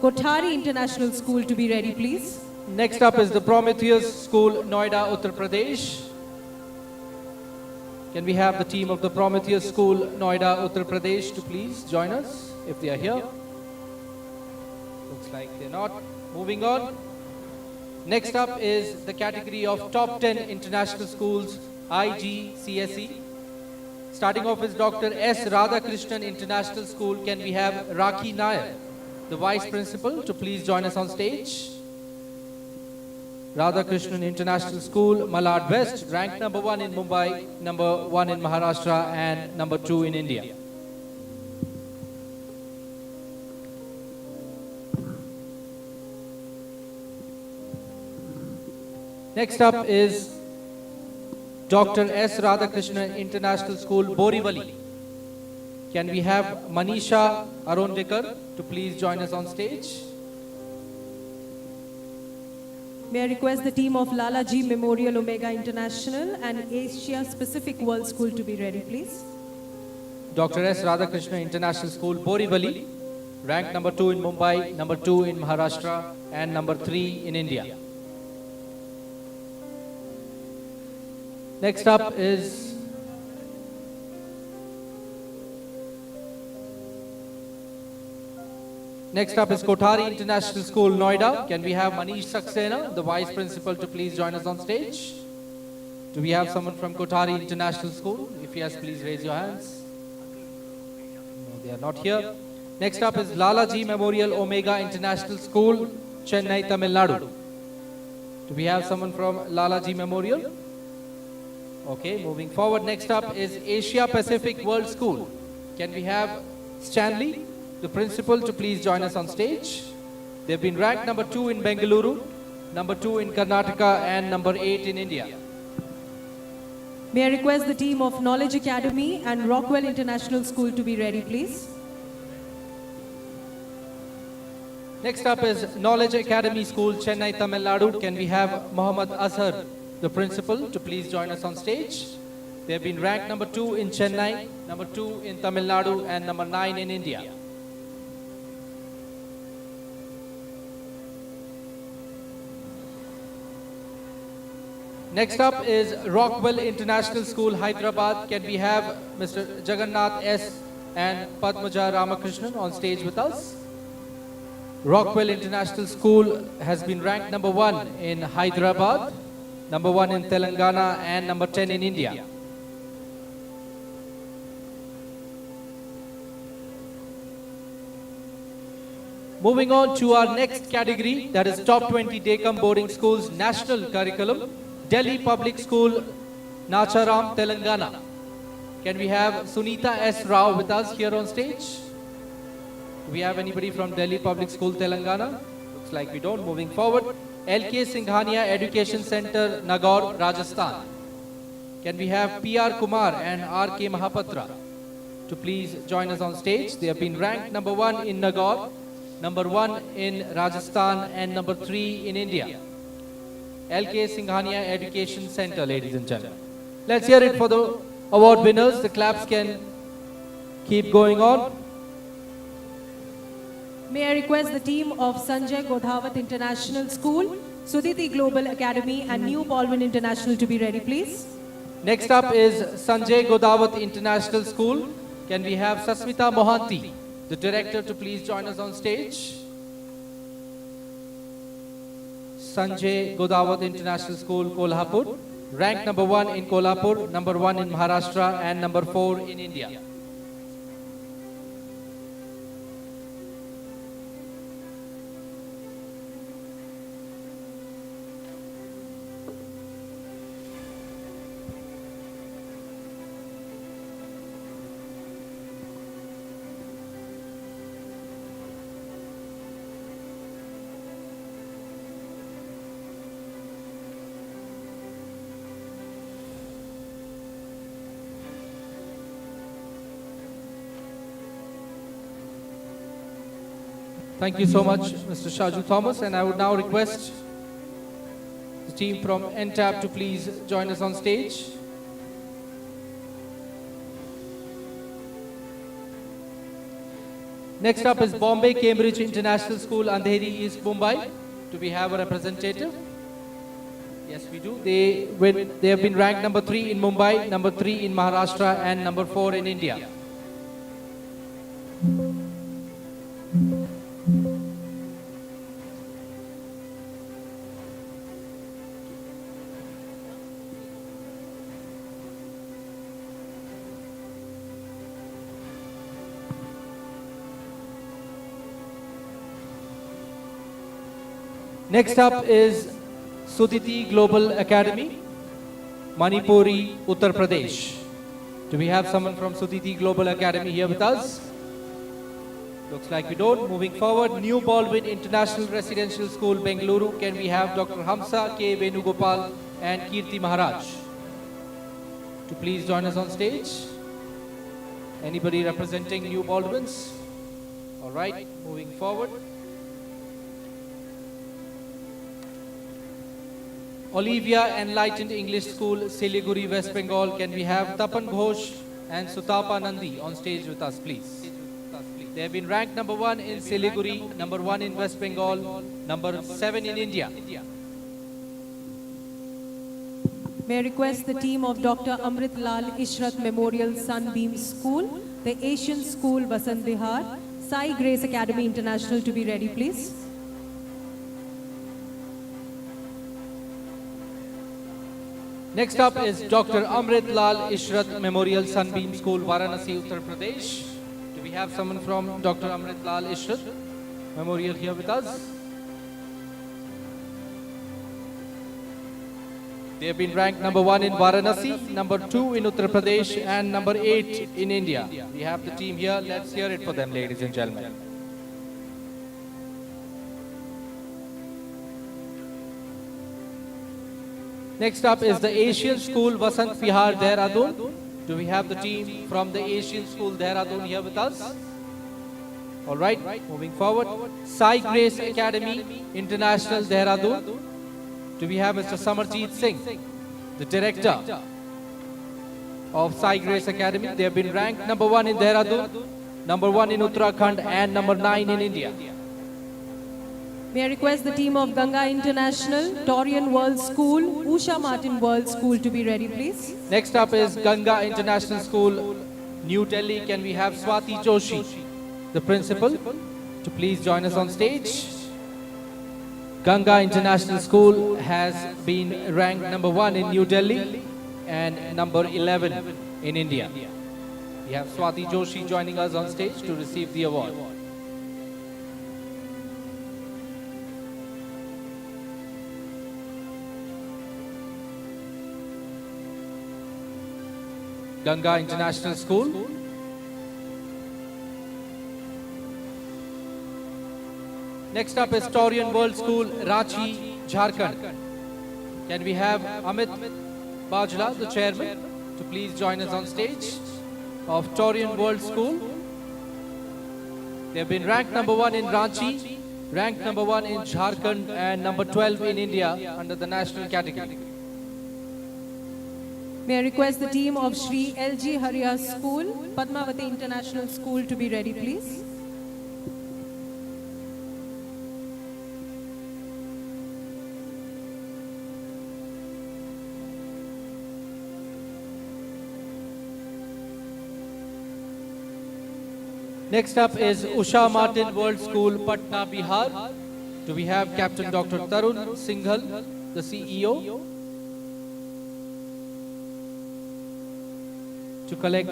Kothari International School to be ready, please. Next up is the Prometheus School, Noida, Uttar Pradesh. Can we have the team of the Prometheus School, Noida, Uttar Pradesh to please join us if they are here? Looks like they're not. Moving on. Next up is the category of top 10 international schools, IGCSE. Starting off is Dr. S. Radhakrishnan International School. Can we have Rakhi Nair, the Vice Principal, to please join us on stage? Radhakrishnan International School, Malad West, ranked number 1 in Mumbai, number 1 in Maharashtra, and number 2 in India. Next up is Dr. S. Radhakrishnan International School, Borivali. Can we have Manisha Arondekar to please join us on stage? May I request the team of Lalaji Memorial Omega International and Asia Pacific World School to be ready, please. Dr. S. Radhakrishnan International School, Borivali, ranked number 2 in Mumbai, number 2 in Maharashtra, and number 3 in India. Next up is Kothari International School, Noida. Can we have Manish Saxena, the Vice Principal, to please join us on stage? Do we have someone from Kothari International School? If yes, please raise your hands. No, they are not here. Next up is Lalaji Memorial Omega International School, Chennai, Tamil Nadu. Do we have someone from Lalaji Memorial? Okay, moving forward. Next up is Asia Pacific World School. Can we have Stanley, the principal, to please join us on stage? They've been ranked number 2 in Bengaluru, number 2 in Karnataka, and number 8 in India. May I request the team of Knowledge Academy and Rockwell International School to be ready, please. Next up is Knowledge Academy School, Chennai, Tamil Nadu. Can we have Muhammad Azhar, the principal, to please join us on stage? They have been ranked number 2 in Chennai, number 2 in Tamil Nadu, and number 9 in India. Next up is Rockwell International School, Hyderabad. Can we have Mr. Jagannath S. and Padmaja Ramakrishnan on stage with us? Rockwell International School has been ranked number 1 in Hyderabad, number 1 in Telangana, and number 10 in India. Moving on to our next category, that is top 20 Daycom boarding schools, national curriculum, Delhi Public School, Nacharam, Telangana. Can we have Sunita S. Rao with us here on stage? Do we have anybody from Delhi Public School, Telangana? Looks like we don't. Moving forward, LK Singhania Education Center, Nagaur, Rajasthan. Can we have PR Kumar and RK Mahapatra? to please join us on stage. They have been ranked number 1 in Nagaur, number 1 in Rajasthan, and number 3 in India. LK Singhania Education Center, ladies and gentlemen. Let's hear it for the award winners. The claps can keep going on. May I request the team of Sanjay Godhavat International School, Sudhiti Global Academy and New Baldwin International to be ready, please. Next up is Sanjay Godhavat International School. Can we have Sasmita Mohanty, the director, to please join us on stage? Sanjay Godhavat International School, Kolhapur. Ranked number 1 in Kolhapur, number 1 in Maharashtra, and number 4 in India. Thank you so much, Mr. Shaju Thomas, and I would now request the team from NTAP to please join us on stage. Next up is Bombay Cambridge International School, Andheri, East Mumbai. Do we have a representative? Yes, we do. They have been ranked number 3 in Mumbai, number 3 in Maharashtra, and number 4 in India. Next up is Sudhiti Global Academy, Manipuri, Uttar Pradesh. Do we have someone from Sudhiti Global Academy here with us? Looks like we don't. Moving forward, New Baldwin International Residential School, Bengaluru. Can we have Dr. Hamsa K. Venugopal and Kirti Maharaj to please join us on stage? Anybody representing New Baldwins? All right, moving forward. Olivia Enlightened English School, Siliguri, West Bengal. Can we have Tapan Ghosh and Sutapa Nandi on stage with us, please? They have been ranked number 1 in Siliguri, number 1 in West Bengal, number 7 in India. May I request the team of Dr. Amrit Lal Ishrat Memorial Sunbeam School, the Asian School Vasant Vihar, Sai Grace Academy International to be ready, please. Next up is Dr. Amrit Lal Ishrat Memorial Sunbeam School, Varanasi, Uttar Pradesh. Do we have someone from Dr. Amrit Lal Ishrat Memorial here with us? They have been ranked number 1 in Varanasi, number 2 in Uttar Pradesh, and number 8 in India. We have the team here. Let's hear it for them, ladies and gentlemen. Next up is the Asian School Vasant Vihar, Dehradun. Do we have the team from the Asian School Dehradun here with us? All right, moving forward. Sai Grace Academy International, Dehradun. Do we have Mr. Samarjeet Singh, the director of Sai Grace Academy? They have been ranked number 1 in Dehradun, number 1 in Uttarakhand, and number 9 in India. May I request the team of Ganga International, Torian World School, Usha Martin World School to be ready, please. Next up is Ganga International School, New Delhi. Can we have Swati Joshi, the principal, to please join us on stage? Ganga International School has been ranked number 1 in New Delhi and number 11 in India. We have Swati Joshi joining us on stage to receive the award. Ganga International School. Next up is Torian World School, Ranchi, Jharkhand. Can we have Amit Bajla, the chairman, to please join us on stage? of Taurian World School. They have been ranked number 1 in Ranchi, ranked number 1 in Jharkhand, and number 12 in India under the national category. May I request the team of Shri L.G. Harya School, Padmavati International School to be ready, please. Next up is Usha Martin World School, Patna, Bihar. Do we have Captain Dr. Tarun Singhal, the CEO, to collect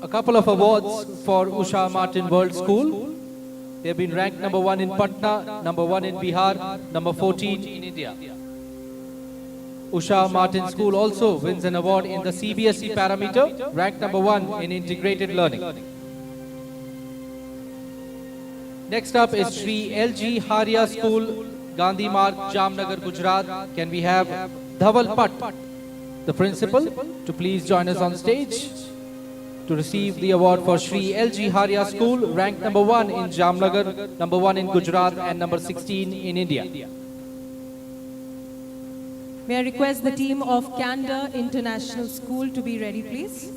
a couple of awards for Usha Martin World School. They have been ranked number 1 in Patna, number 1 in Bihar, number 14 in India. Usha Martin School also wins an award in the CBSE parameter, ranked number 1 in integrated learning. Next up is Shri L.G. Harya School, Gandhi Marg, Jamnagar, Gujarat. Can we have Dhaval Pat, the principal, to please join us on stage to receive the award for Shri L.G. Harya School, ranked number 1 in Jamnagar, number 1 in Gujarat, and number 16 in India. May I request the team of Candor International School to be ready, please.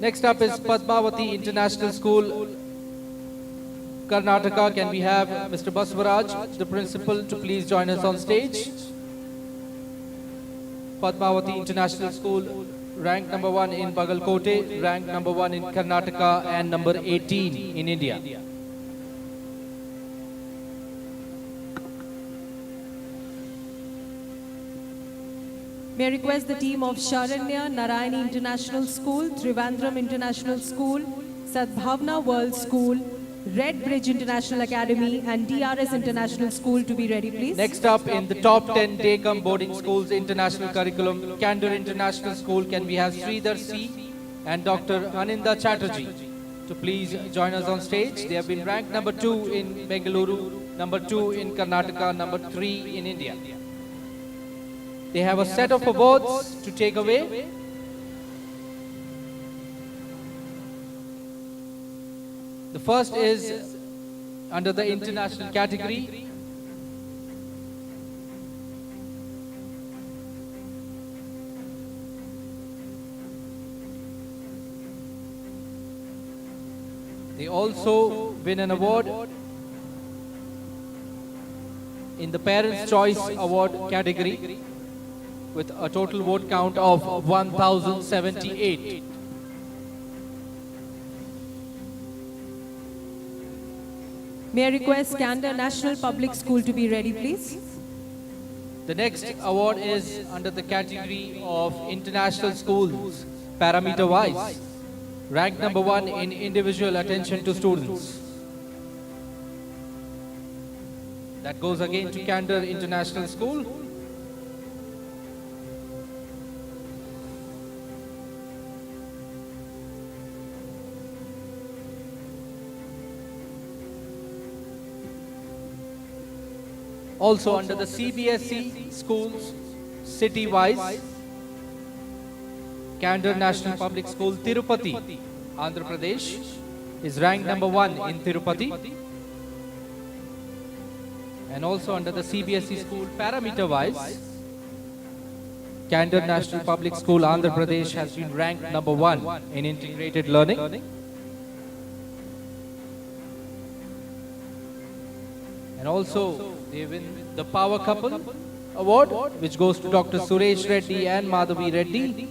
Next up is Padmavati International School, Karnataka. Can we have Mr. Baswaraj, the principal, to please join us on stage? Padmavati International School, ranked number 1 in Bagalkote, ranked number 1 in Karnataka, and number 18 in India. May I request the team of Sharanya Narayani International School, Trivandrum International School, Sadbhavna World School, Red Bridge International Academy, and DRS International School to be ready, please. Next up in the top 10 Dekam boarding schools international curriculum, Candor International School. Can we have Sridhar C and Dr. Aninda Chatterjee to please join us on stage? They have been ranked number 2 in Bengaluru, number 2 in Karnataka, number 3 in India. They have a set of awards to take away. The first is under the international category. They also win an award in the Parents' Choice Award category with a total vote count of 1,078. May I request Candor National Public School to be ready, please. The next award is under the category of international schools, parameter-wise, ranked number 1 in individual attention to students. That goes again to Candor International School. Also under the CBSE schools, city-wise, Candor National Public School, Tirupati, Andhra Pradesh, is ranked number 1 in Tirupati. And also under the CBSE school, parameter-wise, Candor National Public School, Andhra Pradesh, has been ranked number 1 in integrated learning. And also, they win the Power Couple Award, which goes to Dr. Suresh Reddy and Madhavi Reddy.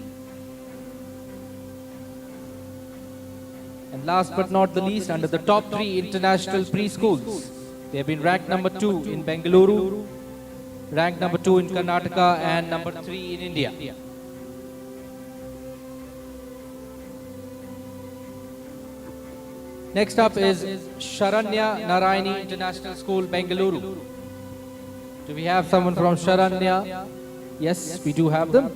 And last but not the least, under the top 3 international preschools, they have been ranked number 2 in Bengaluru, ranked number 2 in Karnataka, and number 3 in India. Next up is Sharanya Narayani International School, Bengaluru. Do we have someone from Sharanya? Yes, we do have them.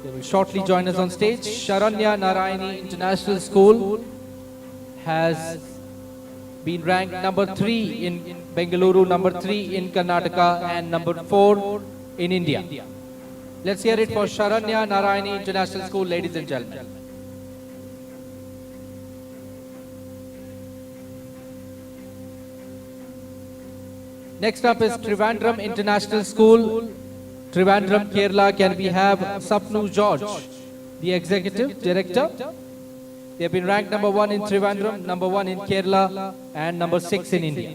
They will shortly join us on stage. Sharanya Narayani International School has been ranked number 3 in Bengaluru, number 3 in Karnataka, and number 4 in India. Let's hear it for Sharanya Narayani International School, ladies and gentlemen. Next up is Trivandrum International School, Trivandrum, Kerala. Can we have Sapnu George, the Executive Director? They have been ranked number 1 in Trivandrum, number 1 in Kerala, and number 6 in India.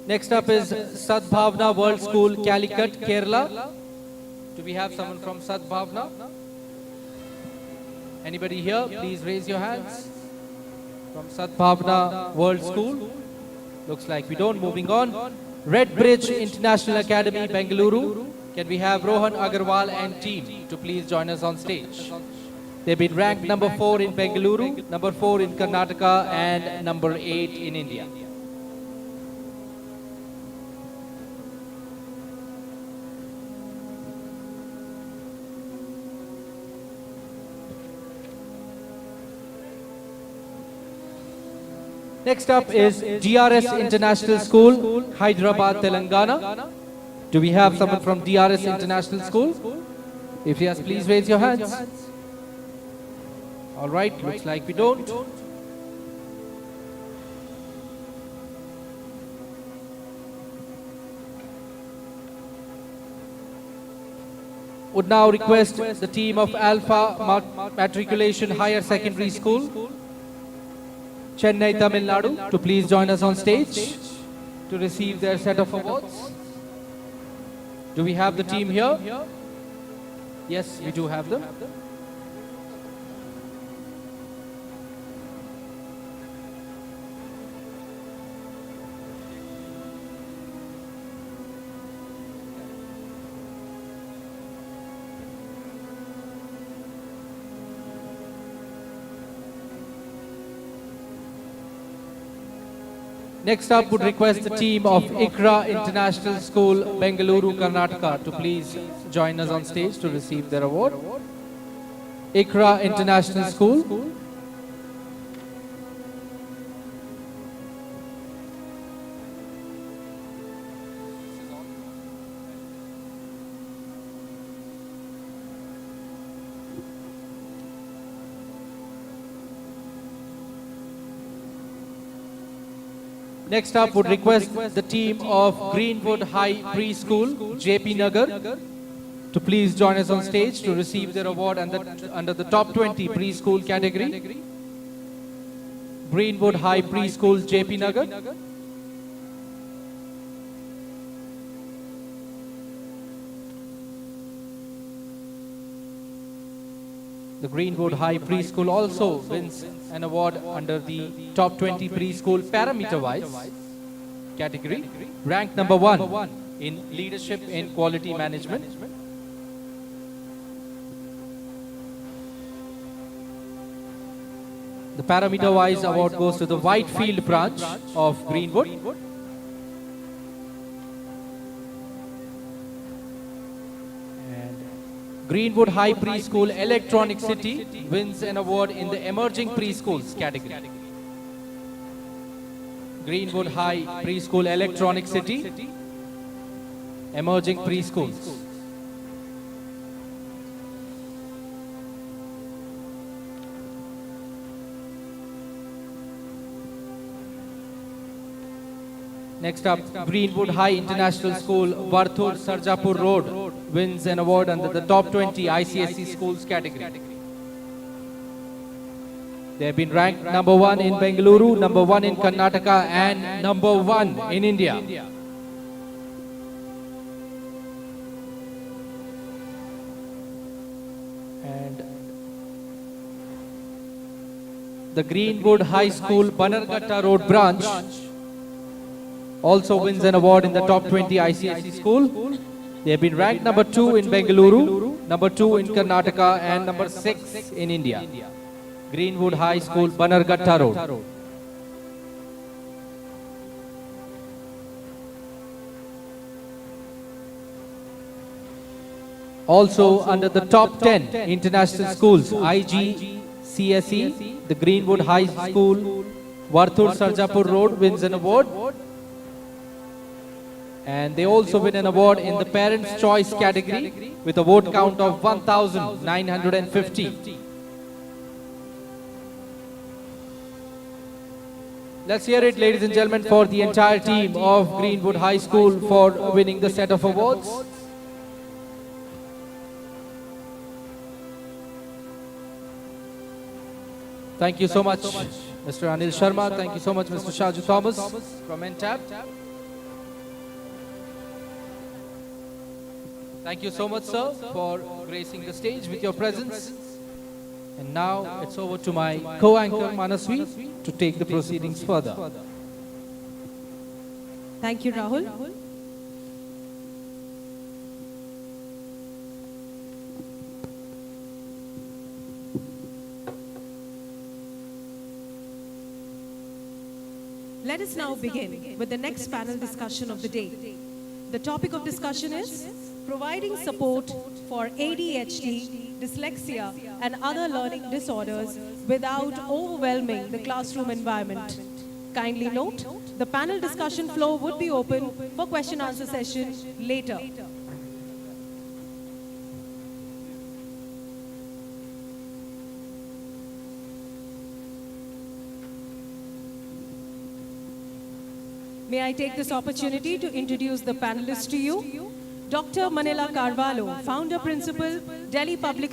Next up is Sadbhavna World School, Calicut, Kerala. Do we have someone from Sadbhavna? Anybody here? Please raise your hands. From Sadbhavna World School. Looks like we don't. Moving on. Red Bridge International Academy, Bengaluru. Can we have Rohan Agarwal and team to please join us on stage? They've been ranked number 4 in Bengaluru, number 4 in Karnataka, and number 8 in India. Next up is DRS International School, Hyderabad, Telangana. Do we have someone from DRS International School? If yes, please raise your hands. All right, looks like we don't. Would now request the team of Alpha Matriculation Higher Secondary School, Chennai, Tamil Nadu, to please join us on stage to receive their set of awards. Do we have the team here? Yes, we do have them. Next up, would request the team of ICRA International School, Bengaluru, Karnataka, to please join us on stage to receive their award. ICRA International School. Next up, would request the team of Greenwood High Preschool, JP Nagar, to please join us on stage to receive their award under the top 20 preschool category. Greenwood High Preschool, JP Nagar. The Greenwood High Preschool also wins an award under the top 20 preschool parameter-wise category, ranked number 1 in leadership and quality management. The parameter-wise award goes to the Whitefield branch of Greenwood. Greenwood High Preschool Electronic City wins an award in the Emerging Preschools category. Greenwood High Preschool Electronic City, Emerging Preschools. Next up, Greenwood High International School, Varthur, Sarjapur Road, wins an award under the top 20 ICSE schools category. They have been ranked number 1 in Bengaluru, number 1 in Karnataka, and number 1 in India. And the Greenwood High School, Banarghatta Road branch also wins an award in the top 20 ICSE school. They have been ranked number 2 in Bengaluru, number 2 in Karnataka, and number 6 in India. Greenwood High School, Banarghatta Road. Also under the top 10 international schools, IGCSE, the Greenwood High School, Varthur, Sarjapur Road wins an award. And they also win an award in the Parents' Choice category. with a vote count of 1,950. Let's hear it, ladies and gentlemen, for the entire team of Greenwood High School for winning the set of awards. Thank you so much, Mr. Anil Sharma. Thank you so much, Mr. Shaju Thomas from NTAB. Thank you so much, sir, for gracing the stage with your presence. And now it's over to my co-anchor Manasvi to take the proceedings further. Thank you, Rahul. Let us now begin with the next panel discussion of the day. The topic of discussion is providing support for ADHD, dyslexia, and other learning disorders without overwhelming the classroom environment. Kindly note, the panel discussion floor would be open for question-answer session later. May I take this opportunity to introduce the panelists to you. Dr. Manila Carvalho, Founder Principal, Delhi Public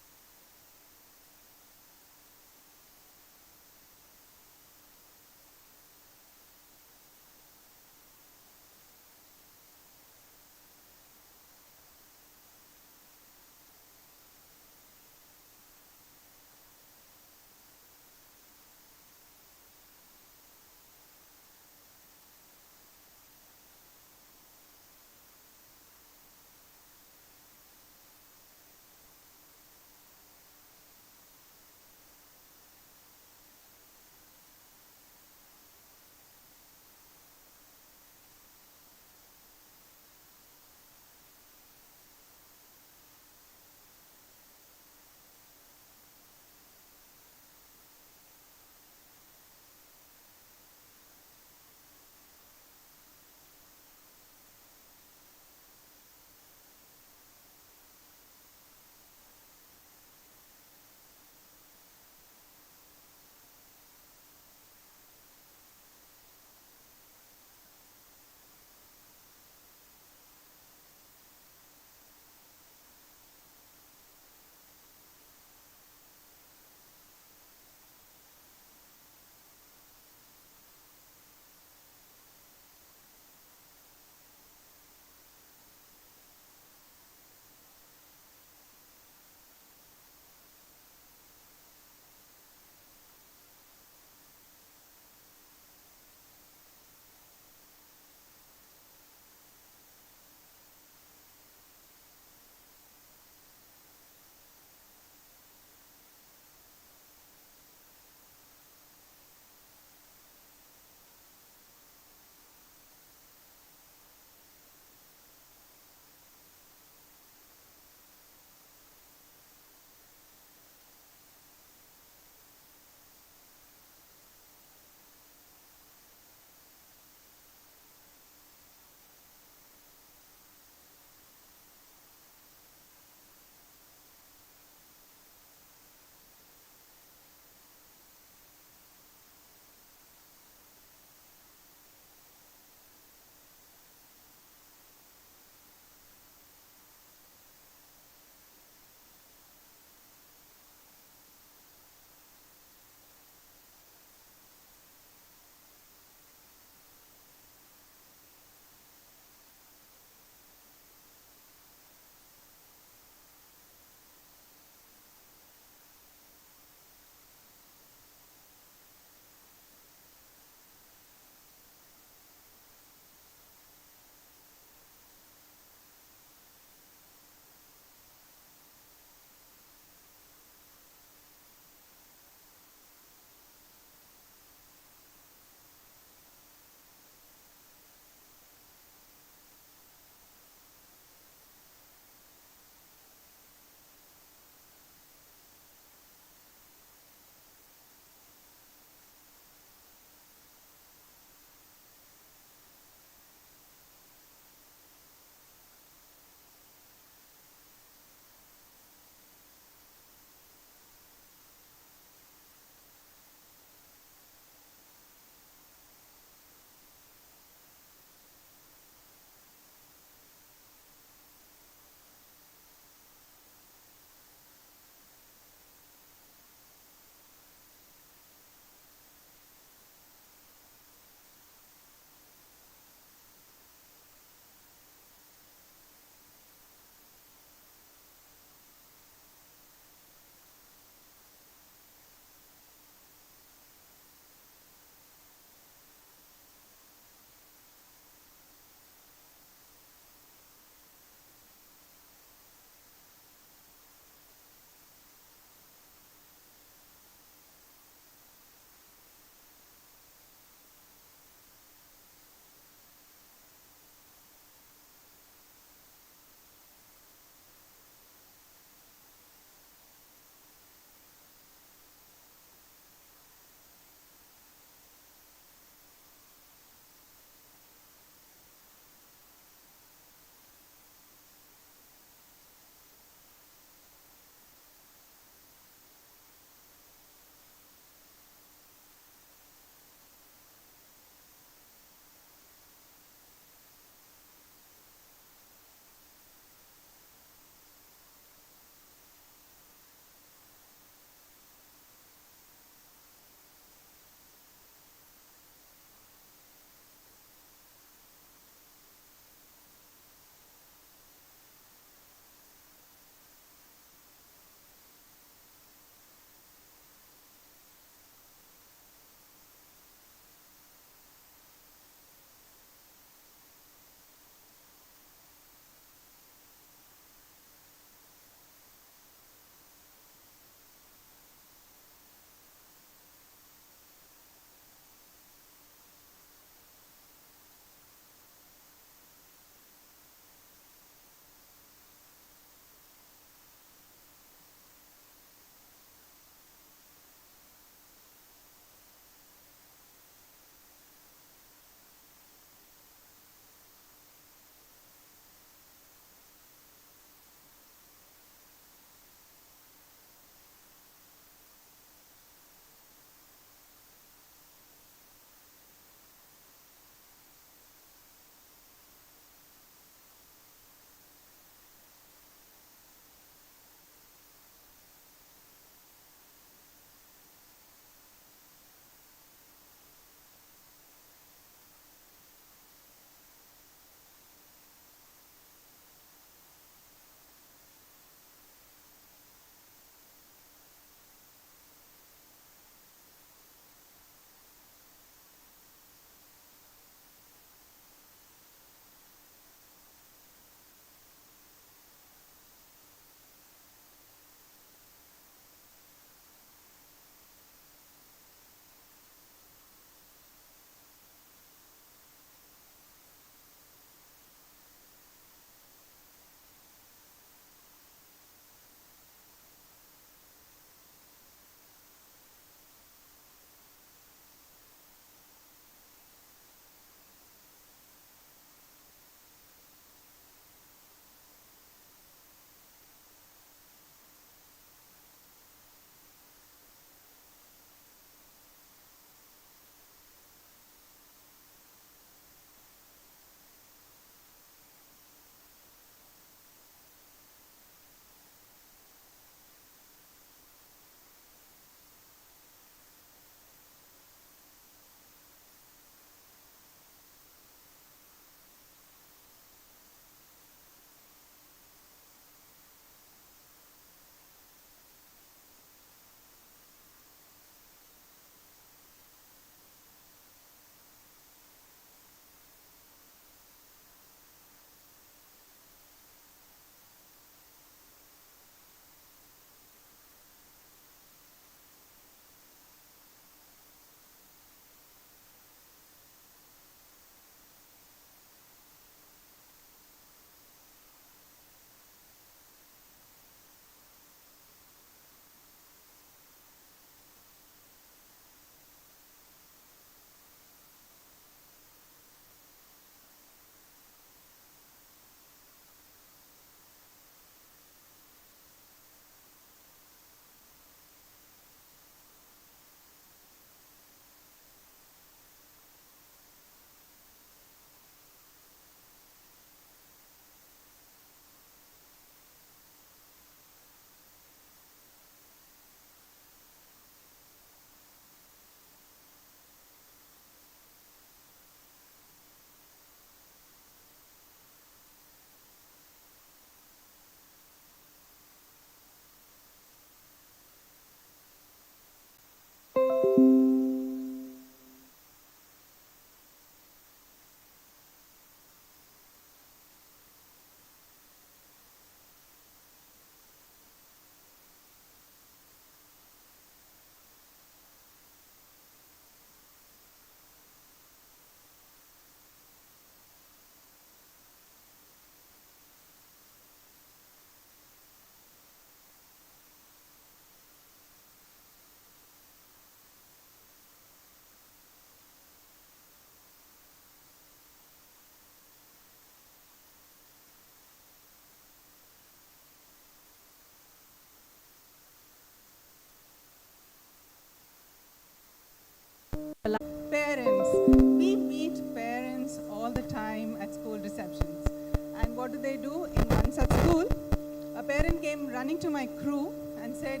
came running to my crew and said,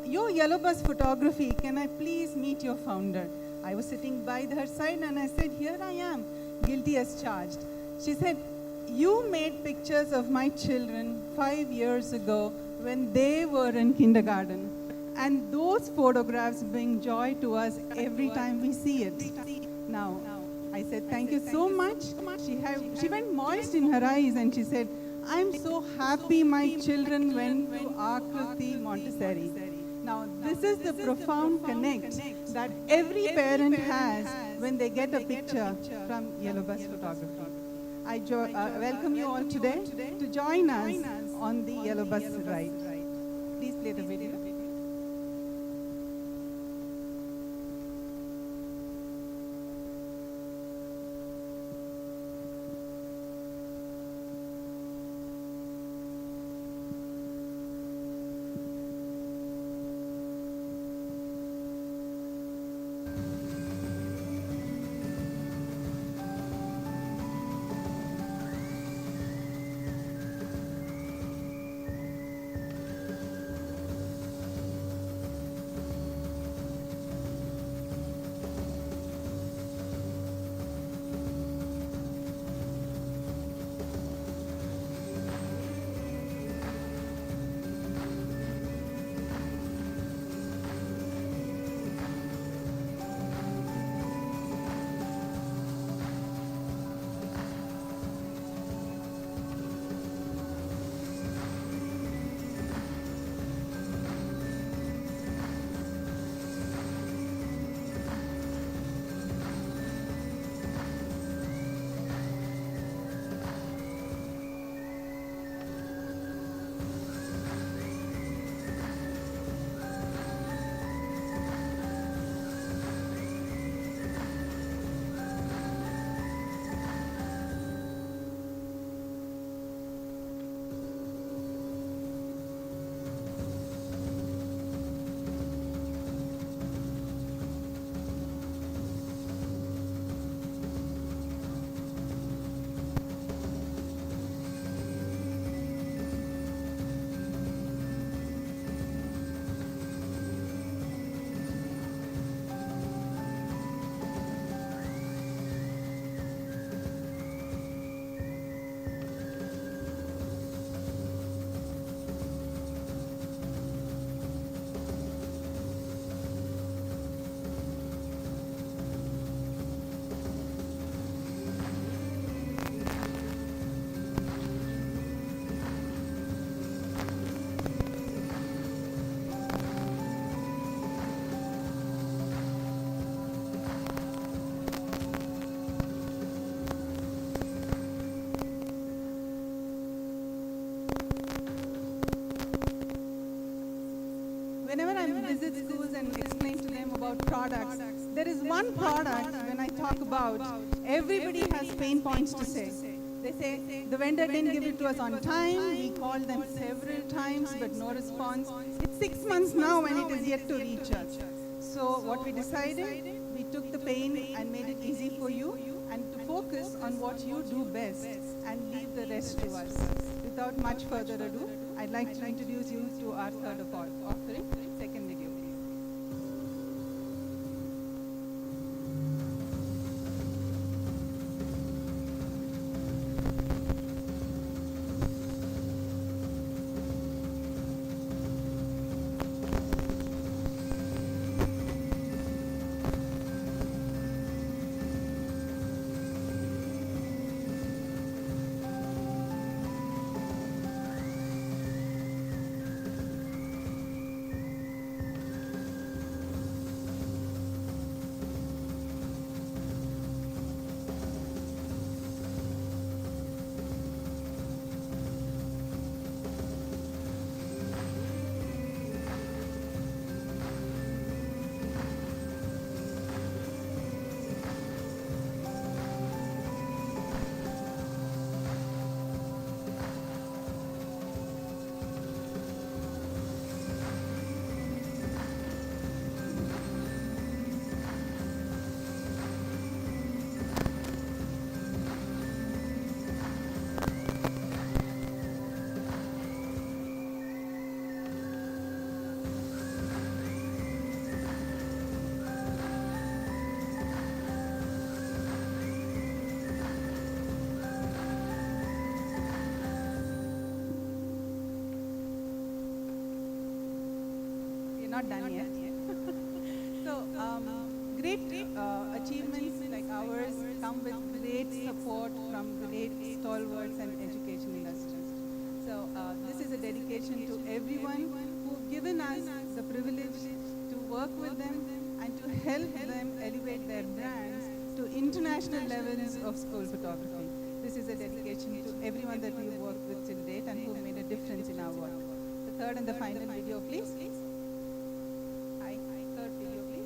your yellow bus photography, can I please meet your founder? I was sitting by her side and I said, here I am, guilty as charged. She said, you made pictures of my children 5 years ago when they were in kindergarten. And those photographs bring joy to us every time we see it. Now, I said, thank you so much. She went moist in her eyes and she said, I'm so happy my children went to Akriti Montessori. Now, this is the profound connect that every parent has when they get a picture from Yellow Bus Photography. I welcome you all today to join us on the Yellow Bus ride. Please play the video. Whenever I visit schools and explain to them about products, there is one product when I talk about, everybody has pain points to say. They say, the vendor didn't give it to us on time, we called them several times, but no response. It's 6 months now and it is yet to reach us. So what we decided, we took the pain and made it easy for you and to focus on what you do best and leave the rest to us. Without much further ado, I'd like to introduce you to our third offering, second video. not done yet. So, great achievements like ours come with great support from great stalwarts and education industries. So, this is a dedication to everyone who've given us the privilege to work with them and to help them elevate their brands to international levels of school photography. This is a dedication to everyone that we've worked with till date and who've made a difference in our work. The third and the final video, please. Hi, third video, please.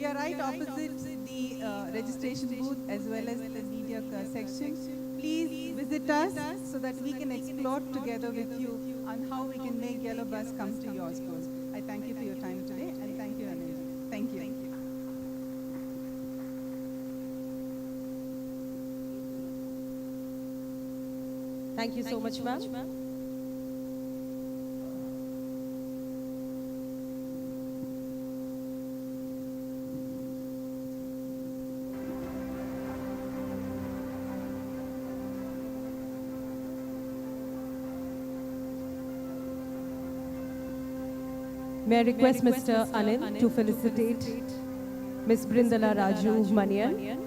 We are right opposite the registration booth as well as the media section. Please visit us so that we can explore together with you on how we can make Yellow Bus come to your schools. I thank you for your time today and thank you, Anil. Thank you. Thank you so much, ma'am. May I request Mr. Anil to felicitate Ms. Brindala Raju Manian,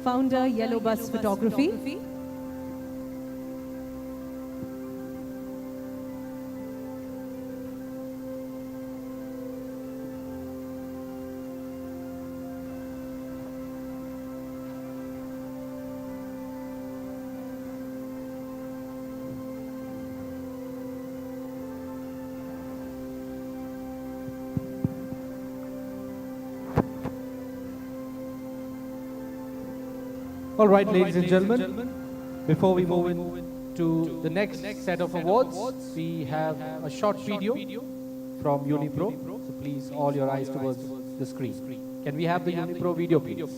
founder Yellow Bus Photography. All right, ladies and gentlemen, before we move into the next set of awards, we have a short video from Unipro. So please, all your eyes towards the screen. Can we have the Unipro video, please?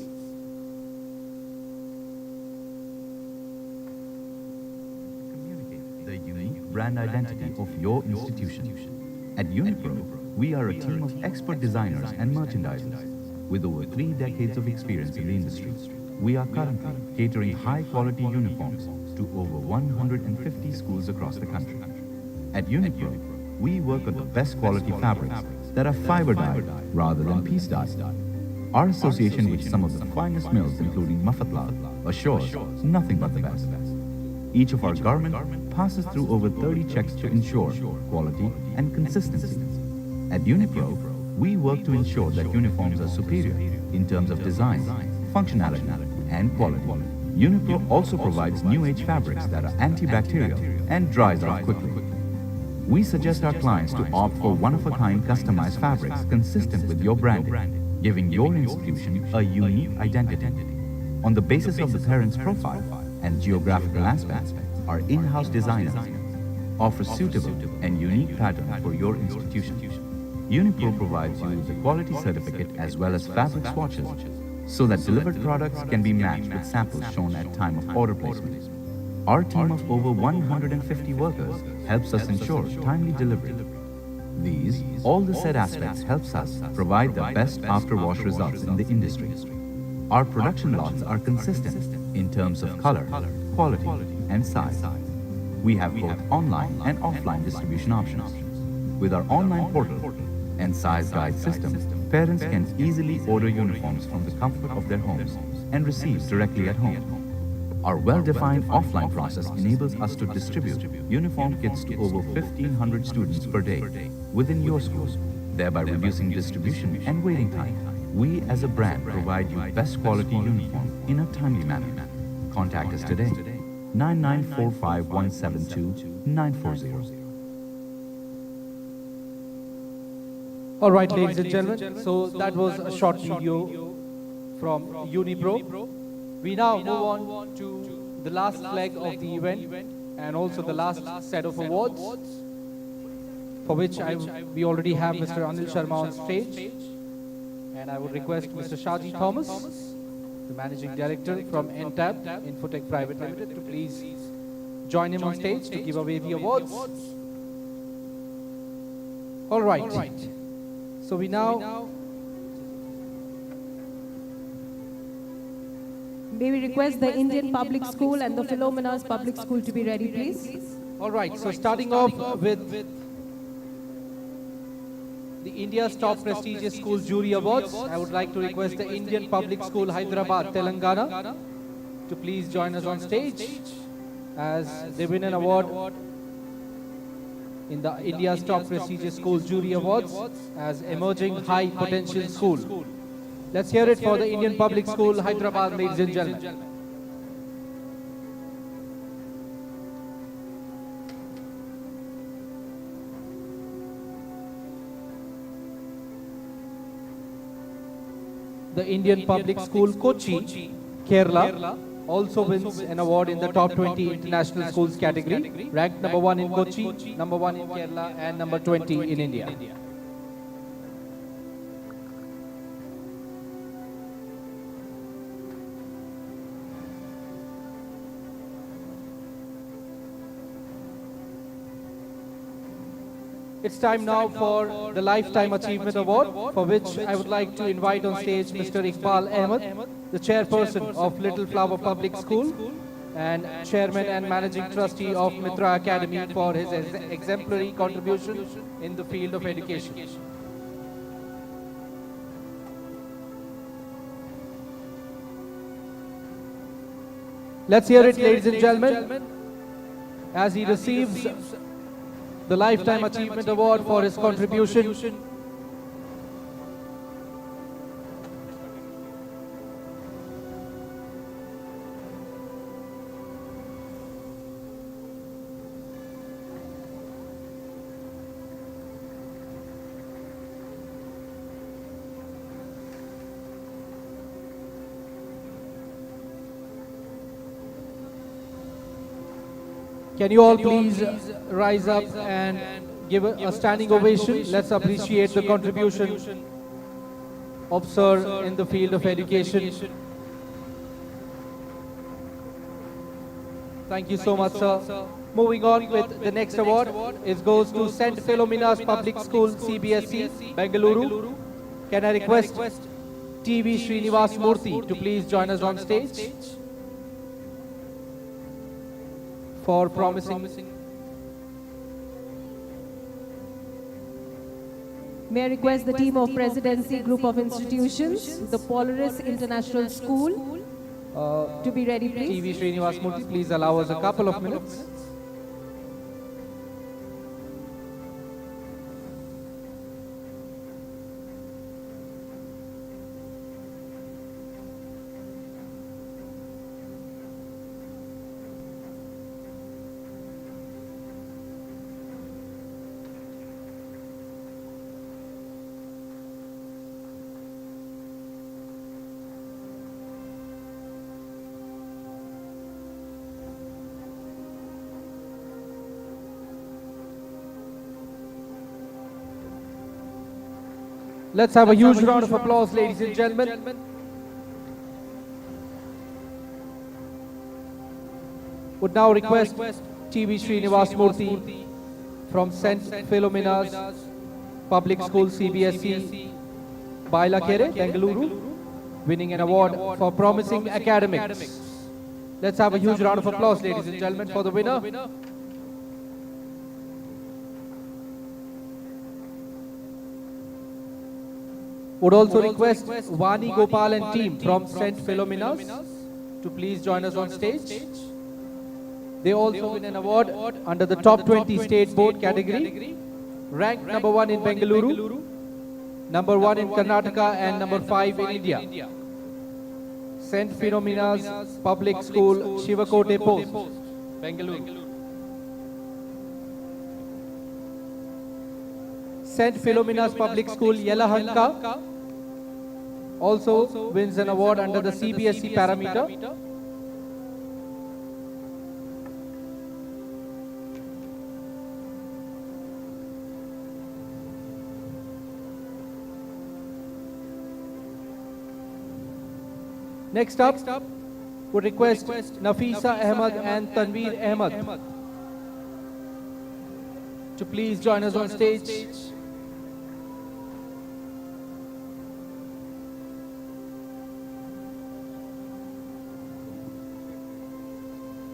Communicate the unique brand identity of your institution. At Unipro, we are a team of expert designers and merchandisers with over 3 decades of experience in the industry. We are currently catering high-quality uniforms to over 150 schools across the country. At Unipro, we work on the best quality fabrics that are fiber-dyed rather than piece-dyed. Our association with some of the finest mills, including Mafatlal, assures nothing but the best. Each of our garments passes through over 30 checks to ensure quality and consistency. At Unipro, we work to ensure that uniforms are superior in terms of design, functionality, and quality. Unipro also provides new age fabrics that are antibacterial and dries out quickly. We suggest our clients to opt for one-of-a-kind customized fabrics consistent with your branding, giving your institution a unique identity. On the basis of the parent's profile and geographical aspects, our in-house designers offer suitable and unique patterns for your institution. Unipro provides you with a quality certificate as well as fabric swatches so that delivered products can be matched with samples shown at time of order placement. Our team of over 150 workers helps us ensure timely delivery. These, all the said aspects helps us provide the best after-wash results in the industry. Our production lots are consistent in terms of color, quality, and size. We have both online and offline distribution options. With our online portal and size guide system, parents can easily order uniforms from the comfort of their homes and receive directly at home. Our well-defined offline process enables us to distribute uniform kits to over 1,500 students per day within your school, thereby reducing distribution and waiting time. We as a brand provide you best quality uniform in a timely manner. Contact us today, 9945172940. All right, ladies and gentlemen, so that was a short video from Unipro. We now move on to the last leg of the event and also the last set of awards, for which we already have Mr. Anil Sharma on stage. And I would request Mr. Shaji Thomas, the Managing Director from NTAB, Infotech Private Limited, to please join him on stage to give away the awards. All right. So we now... May we request the Indian Public School and the Philomena's Public School to be ready, please? All right, so starting off with the India's Top Prestigious School Jury Awards, I would like to request the Indian Public School Hyderabad, Telangana, to please join us on stage as they win an award in the India's Top Prestigious School Jury Awards as Emerging High Potential School. Let's hear it for the Indian Public School Hyderabad, ladies and gentlemen. The Indian Public School Kochi, Kerala, also wins an award in the Top 20 International Schools category, ranked number 1 in Kochi, number 1 in Kerala, and number 20 in India. It's time now for the Lifetime Achievement Award, for which I would like to invite on stage Mr. Iqbal Ahmed, the chairperson of Little Flower Public School and chairman and managing trustee of Mitra Academy, for his exemplary contribution in the field of education. Let's hear it, ladies and gentlemen, as he receives the Lifetime Achievement Award for his contribution. Can you all please rise up and give a standing ovation? Let's appreciate the contribution of Sir in the field of education. Thank you so much, sir. Moving on with the next award, it goes to St. Philomena's Public School, CBSE, Bengaluru. Can I request TV Srinivas Murthy to please join us on stage for promising. May I request the team of Presidency Group of Institutions, the Polaris International School, to be ready, please. TV Srinivas Murthy, please allow us a couple of minutes. Let's have a huge round of applause, ladies and gentlemen. Would now request TV Srinivas Murthy from St. Philomena's Public School CBSE Bailakere, Bengaluru, winning an award for promising academics. Let's have a huge round of applause, ladies and gentlemen, for the winner. Would also request Vani Gopal and team from St. Philomena's to please join us on stage. They also win an award under the top 20 state board category, ranked number 1 in Bengaluru, number 1 in Karnataka and number 5 in India. St. Philomena's Public School, Shivakote Post, Bengaluru. St. Philomena's Public School, Yelahanka, also wins an award under the CBSE parameter. Next up, would request Nafisa Ahmed and Tanveer Ahmed to please join us on stage.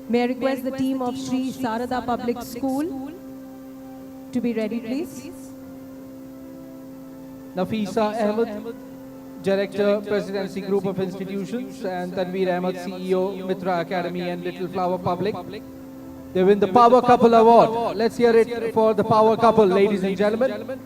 May I request the team of Sri Sarada Public School to be ready, please. Nafisa Ahmed, Director, Presidency Group of Institutions, and Tanveer Ahmed, CEO, Mitra Academy and Little Flower Public. They win the Power Couple Award. Let's hear it for the Power Couple, ladies and gentlemen.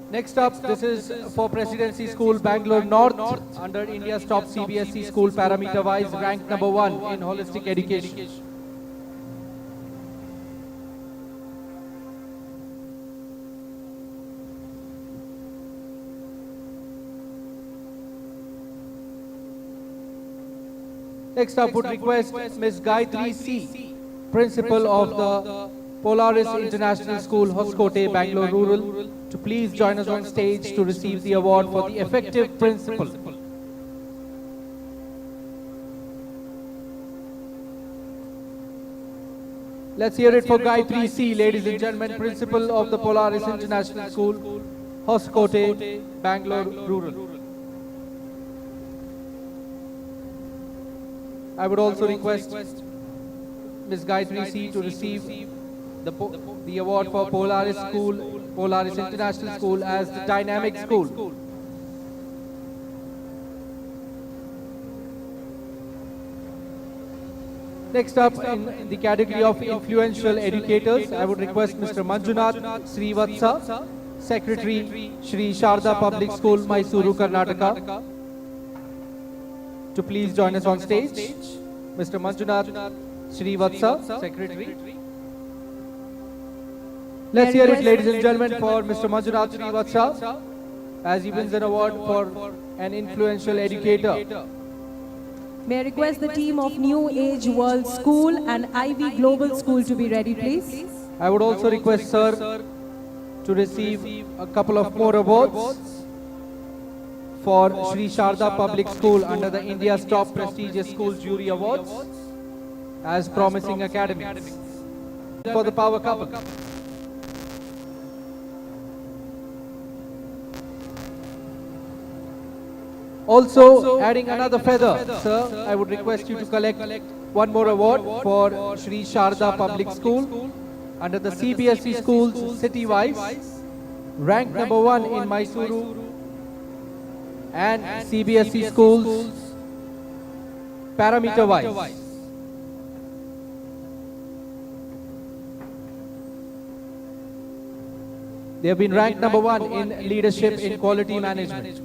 Next up, this is for Presidency School, Bangalore North, under India's top CBSE school parameter-wise, ranked number 1 in holistic education. Next up, would request Ms. Gayatri C, Principal of the Polaris International School, Hoskote, Bangalore Rural, to please join us on stage to receive the award for the effective principal. Let's hear it for Gayatri C, ladies and gentlemen, Principal of the Polaris International School, Hoskote, Bangalore Rural. I would also request Ms. Gayatri C to receive the award for Polaris School, Polaris International School as the dynamic school. Next up, in the category of influential educators, I would request Mr. Manjunath Srivatsa, Secretary, Shri Sharda Public School, Mysuru, Karnataka, to please join us on stage. Mr. Manjunath Srivatsa, Secretary. Let's hear it, ladies and gentlemen, for Mr. Manjunath Srivatsa, as he wins an award for an influential educator. May I request the team of New Age World School and Ivy Global School to be ready, please. I would also request Sir to receive a couple of more awards for Shri Sharda Public School under the India's Top Prestigious School Jury Awards as promising academics for the Power Couple. Also, adding another feather, sir, I would request you to collect one more award for Shri Sharda Public School under the CBSE schools city-wise, ranked number 1 in Mysuru and CBSE schools parameter-wise. They have been ranked number 1 in leadership in quality management.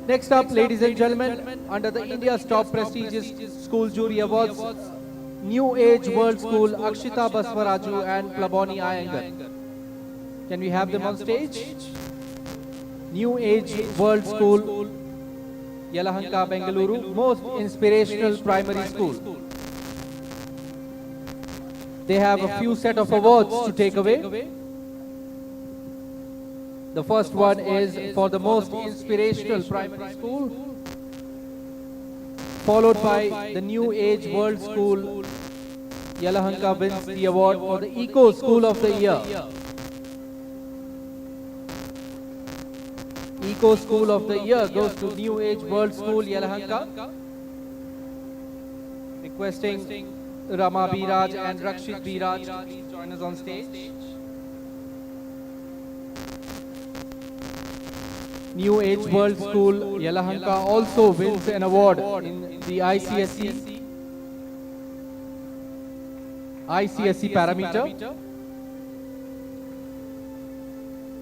Next up, ladies and gentlemen, under the India's top prestigious school jury awards, New Age World School, Akshita Baswaraju and Plaboni Iyengar. Can we have them on stage? New Age World School, Yelahanka, Bengaluru, most inspirational primary school. They have a few set of awards to take away. The first one is for the most inspirational primary school, followed by the New Age World School. Yelahanka wins the award for the Eco School of the Year. Eco School of the Year goes to New Age World School, Yelahanka. Requesting Rama Biraj and Rakshit Biraj to please join us on stage. New Age World School, Yelahanka also wins an award in the ICSE parameter.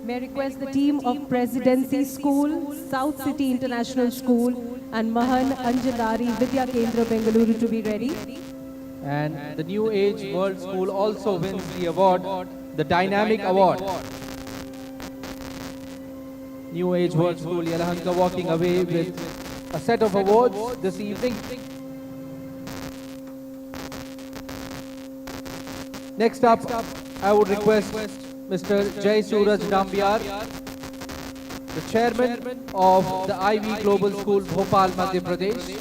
May I request the team of Presidency School, South City International School and Mahan Anjanari Vidya Kendra Bengaluru to be ready. And the New Age World School also wins the award, the Dynamic Award. New Age World School, Yelahanka walking away with a set of awards this evening. Next up, I would request Mr. Jai Suraj Nambiar, the chairman of the Ivy Global School, Bhopal, Madhya Pradesh,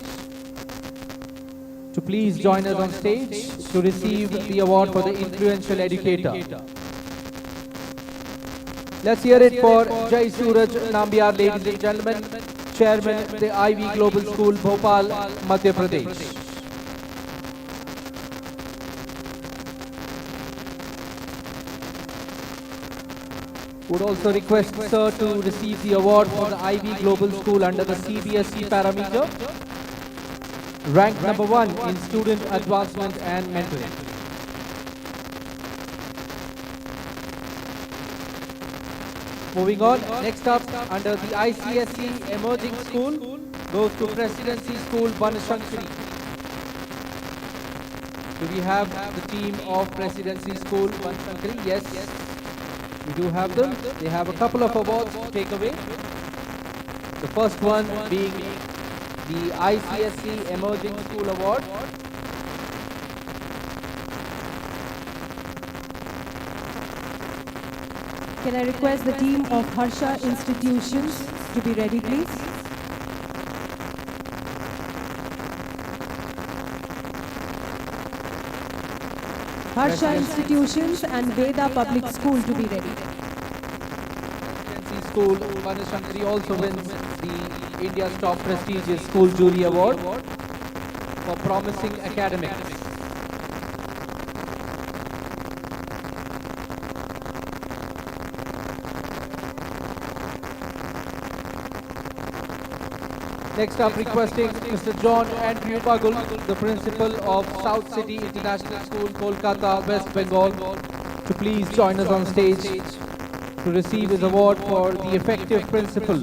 to please join us on stage to receive the award for the influential educator. Let's hear it for Jai Suraj Nambiar, ladies and gentlemen, chairman of the Ivy Global School, Bhopal, Madhya Pradesh. Would also request sir to receive the award for the Ivy Global School under the CBSE parameter, ranked number 1 in student advancement and mentoring. Moving on, next up under the ICSE Emerging School goes to Presidency School, Banashankari. Do we have the team of Presidency School, Banashankari? Yes. We do have them. They have a couple of awards to take away. The first one being the ICSE Emerging School Award. Can I request the team of Harsha Institutions to be ready, please? Harsha Institutions and Veda Public School to be ready. Presidency School, Banashankari also wins the India's top prestigious school jury award for promising academics. Next up, requesting Mr. John Andrew Bagul, the principal of South City International School, Kolkata, West Bengal, to please join us on stage to receive his award for the effective principal.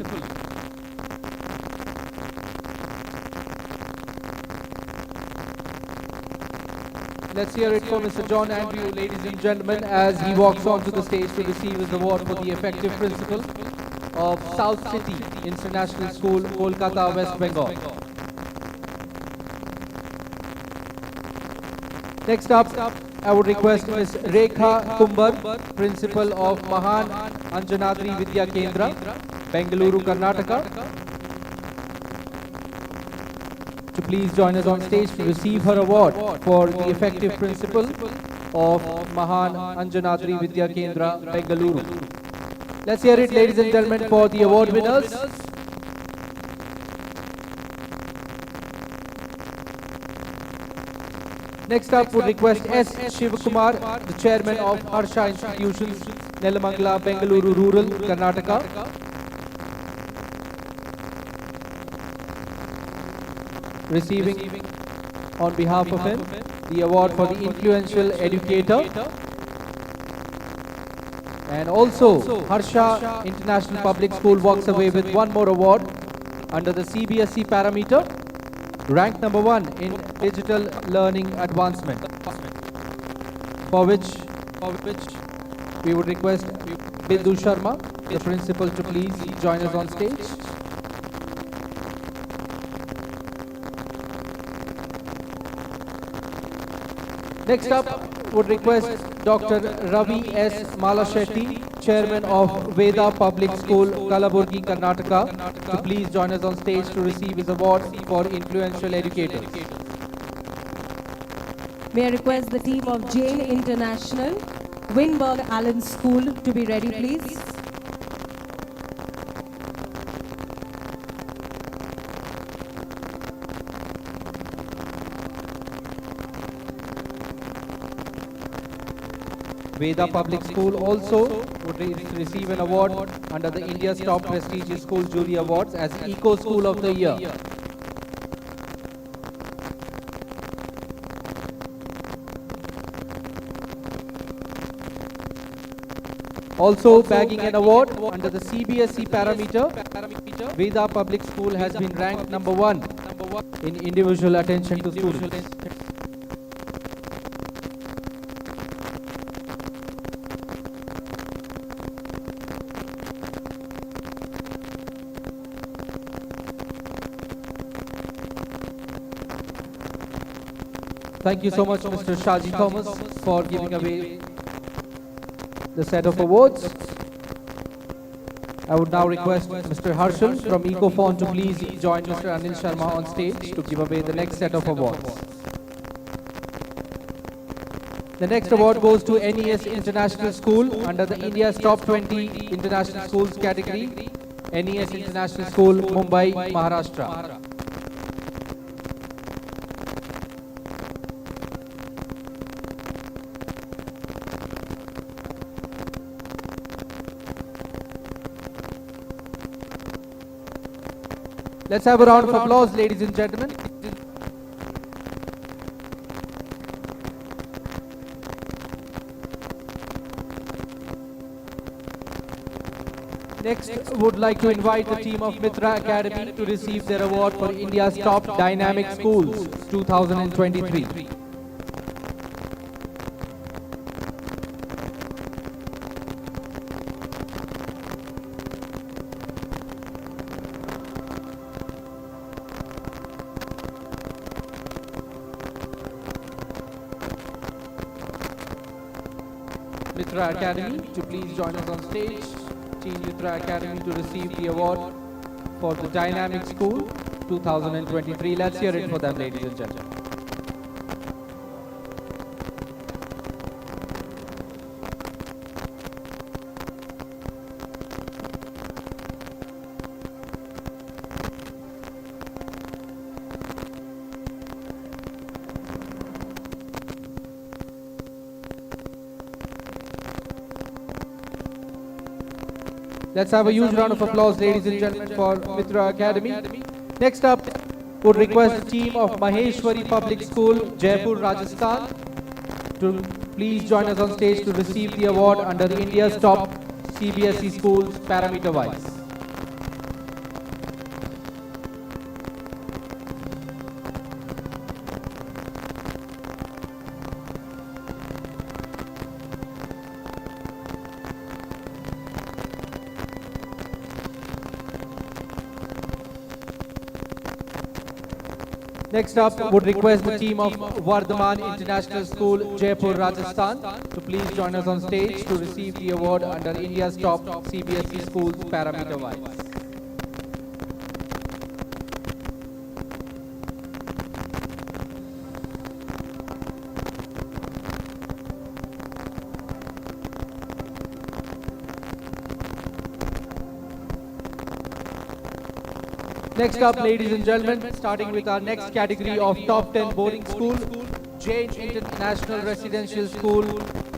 Let's hear it for Mr. John Andrew, ladies and gentlemen, as he walks onto the stage to receive his award for the effective principal of South City International School, Kolkata, West Bengal. Next up, I would request Ms. Rekha Kumbar, Principal of Mahan Anjanadri Vidya Kendra, Bengaluru, Karnataka, to please join us on stage to receive her award for the effective principal of Mahan Anjanadri Vidya Kendra, Bengaluru. Let's hear it, ladies and gentlemen, for the award winners. Next up, would request S. Shivakumar, the chairman of Harsha Institutions, Nelamangala, Bengaluru Rural, Karnataka. Receiving on behalf of him the award for the influential educator. And also, Harsha International Public School walks away with one more award under the CBSE parameter, ranked number 1 in digital learning advancement, for which we would request Bindu Sharma, the principal, to please join us on stage. Next up, would request Dr. Ravi S. Malashetty, Chairman of Veda Public School, Kalaburgi, Karnataka, to please join us on stage to receive his award for influential educators. May I request the team of Jain International, Winberg Allen School to be ready, please. Veda Public School also would receive an award under the India's Top Prestigious School Jury Awards as Eco School of the Year. Also bagging an award under the CBSE parameter, Veda Public School has been ranked number 1 in individual attention to students. Thank you so much, Mr. Shaji Thomas, for giving away the set of awards. I would now request Mr. Harshal from Ecofon to please join Mr. Anil Sharma on stage to give away the next set of awards. The next award goes to NES International School under the India's Top 20 International Schools category, NES International School, Mumbai, Maharashtra. Let's have a round of applause, ladies and gentlemen. Next, would like to invite the team of Mitra Academy to receive their award for India's Top Dynamic Schools 2023. Mitra Academy to please join us on stage. Team Mitra Academy to receive the award for the Dynamic School 2023. Let's hear it for them, ladies and gentlemen. Let's have a huge round of applause, ladies and gentlemen, for Mitra Academy. Next up, would request the team of Maheshwari Public School, Jaipur, Rajasthan, to please join us on stage to receive the award under the India's Top CBSE Schools parameter-wise. Next up, would request the team of Vardhaman International School, Jaipur, Rajasthan, to please join us on stage to receive the award under India's Top CBSE Schools parameter-wise. Next up, ladies and gentlemen, starting with our next category of Top 10 Boarding School, Jain International Residential School,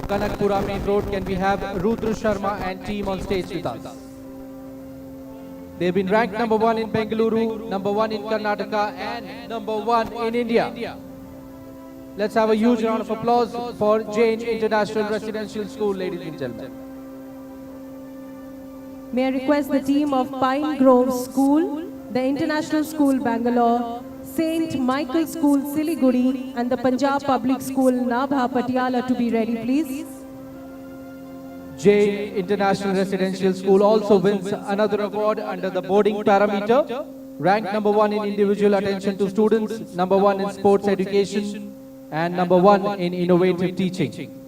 Kanakpura Main Road. Can we have Rudra Sharma and team on stage with us? They've been ranked number 1 in Bengaluru, number 1 in Karnataka, and number 1 in India. Let's have a huge round of applause for Jain International Residential School, ladies and gentlemen. May I request the team of Pine Grove School, the International School Bangalore, St. Michael School Siliguri and the Punjab Public School Nabha Patiala to be ready, please. J International Residential School also wins another award under the boarding parameter. Ranked number 1 in individual attention to students, number 1 in sports education, and number 1 in innovative teaching.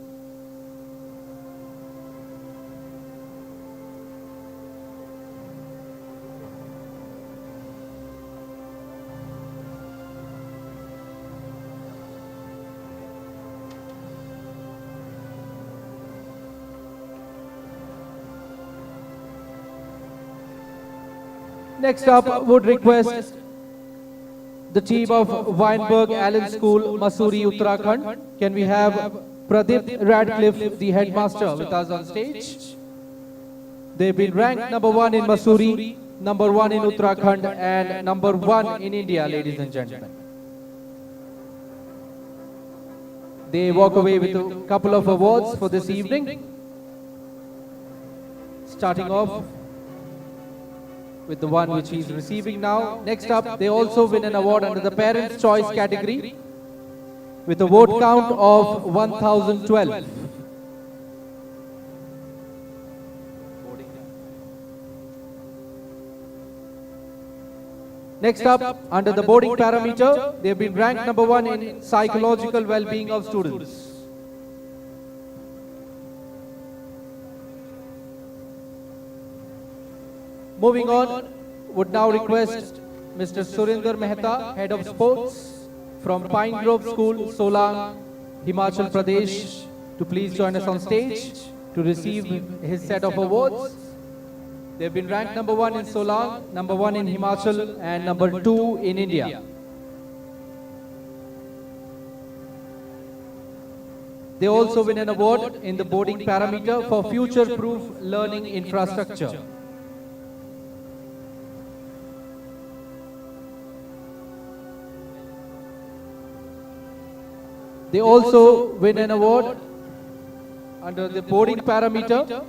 Next up, would request the team of Weinberg Allen School, Mussoorie, Uttarakhand. Can we have Pradeep Radcliffe, the headmaster, with us on stage? They've been ranked number 1 in Mussoorie, number 1 in Uttarakhand, and number 1 in India, ladies and gentlemen. They walk away with a couple of awards for this evening. Starting off with the one which he's receiving now. Next up, they also win an award under the Parents' Choice category with a vote count of 1012. Next up, under the boarding parameter, they've been ranked number 1 in psychological well-being of students. Moving on, would now request Mr. Surinder Mehta, Head of Sports from Pine Grove School, Solang, Himachal Pradesh, to please join us on stage to receive his set of awards. They've been ranked number 1 in Solang, number 1 in Himachal, and number 2 in India. They also win an award in the boarding parameter for future-proof learning infrastructure. They also win an award under the boarding parameter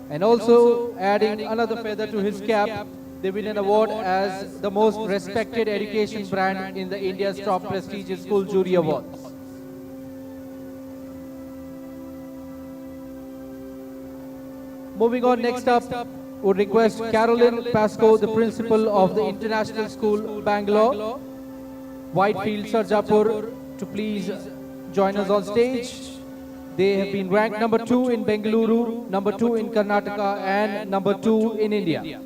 and also adding another feather to his cap, they win an award as the most respected education brand in the India's top prestigious school jury awards. Moving on, next up, would request Carolyn Pascoe, the principal of the International School Bangalore, Whitefield, Sarjapur, to please join us on stage. They have been ranked number 2 in Bengaluru, number 2 in Karnataka, and number 2 in India.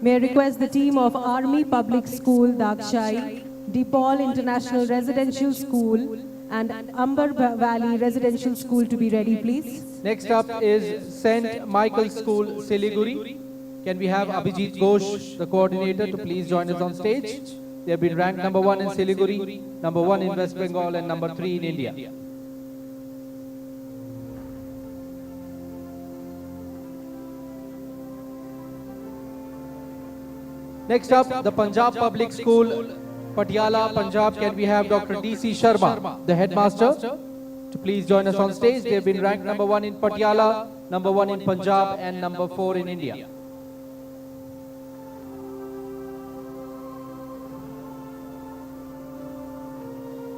May I request the team of Army Public School, Dakshai, DePaul International Residential School, and Amber Valley Residential School to be ready, please. Next up is St. Michael School, Siliguri. Can we have Abhijit Ghosh, the coordinator, to please join us on stage? They have been ranked number 1 in Siliguri, number 1 in West Bengal, and number 3 in India. Next up, the Punjab Public School, Patiala, Punjab. Can we have Dr. D.C. Sharma, the headmaster, to please join us on stage? They have been ranked number 1 in Patiala, number 1 in Punjab, and number 4 in India.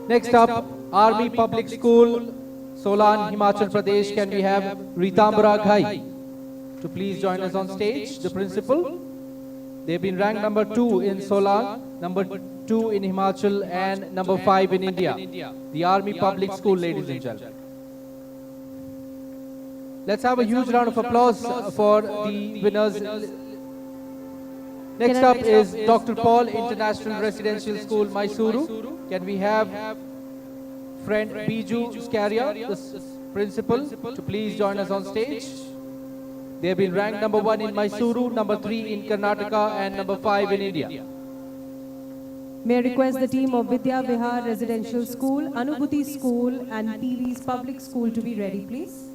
Next up, Army Public School, Solan, Himachal Pradesh. Can we have Ritambara Ghai to please join us on stage, the principal? They've been ranked number 2 in Solan, number 2 in Himachal, and number 5 in India. The Army Public School, ladies and gentlemen. Let's have a huge round of applause for the winners. Next up is Dr. Paul International Residential School, Mysuru. Can we have friend Biju Scaria, the principal, to please join us on stage? They have been ranked number 1 in Mysuru, number 3 in Karnataka, and number 5 in India. May I request the team of Vidya Vihar Residential School, Anubhuti School, and PV's Public School to be ready, please.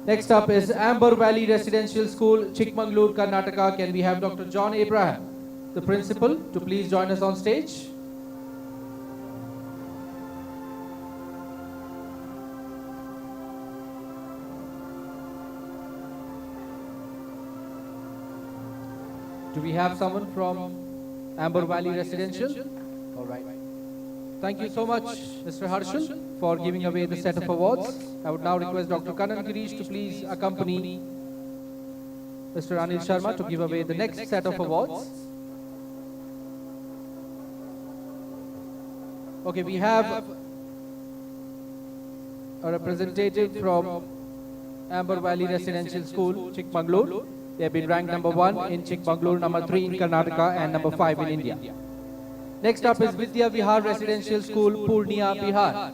Next up is Amber Valley Residential School, Chikmagalur, Karnataka. Can we have Dr. John Abraham, the principal, to please join us on stage? Do we have someone from Amber Valley Residential? All right. Thank you so much, Mr. Harshal, for giving away the set of awards. I would now request Dr. Kanan Girish to please accompany Mr. Anil Sharma to give away the next set of awards. Okay, we have a representative from Amber Valley Residential School, Chikmagalur. They have been ranked number 1 in Chikmagalur, number 3 in Karnataka, and number 5 in India. Next up is Vidya Vihar Residential School, Purnia, Bihar.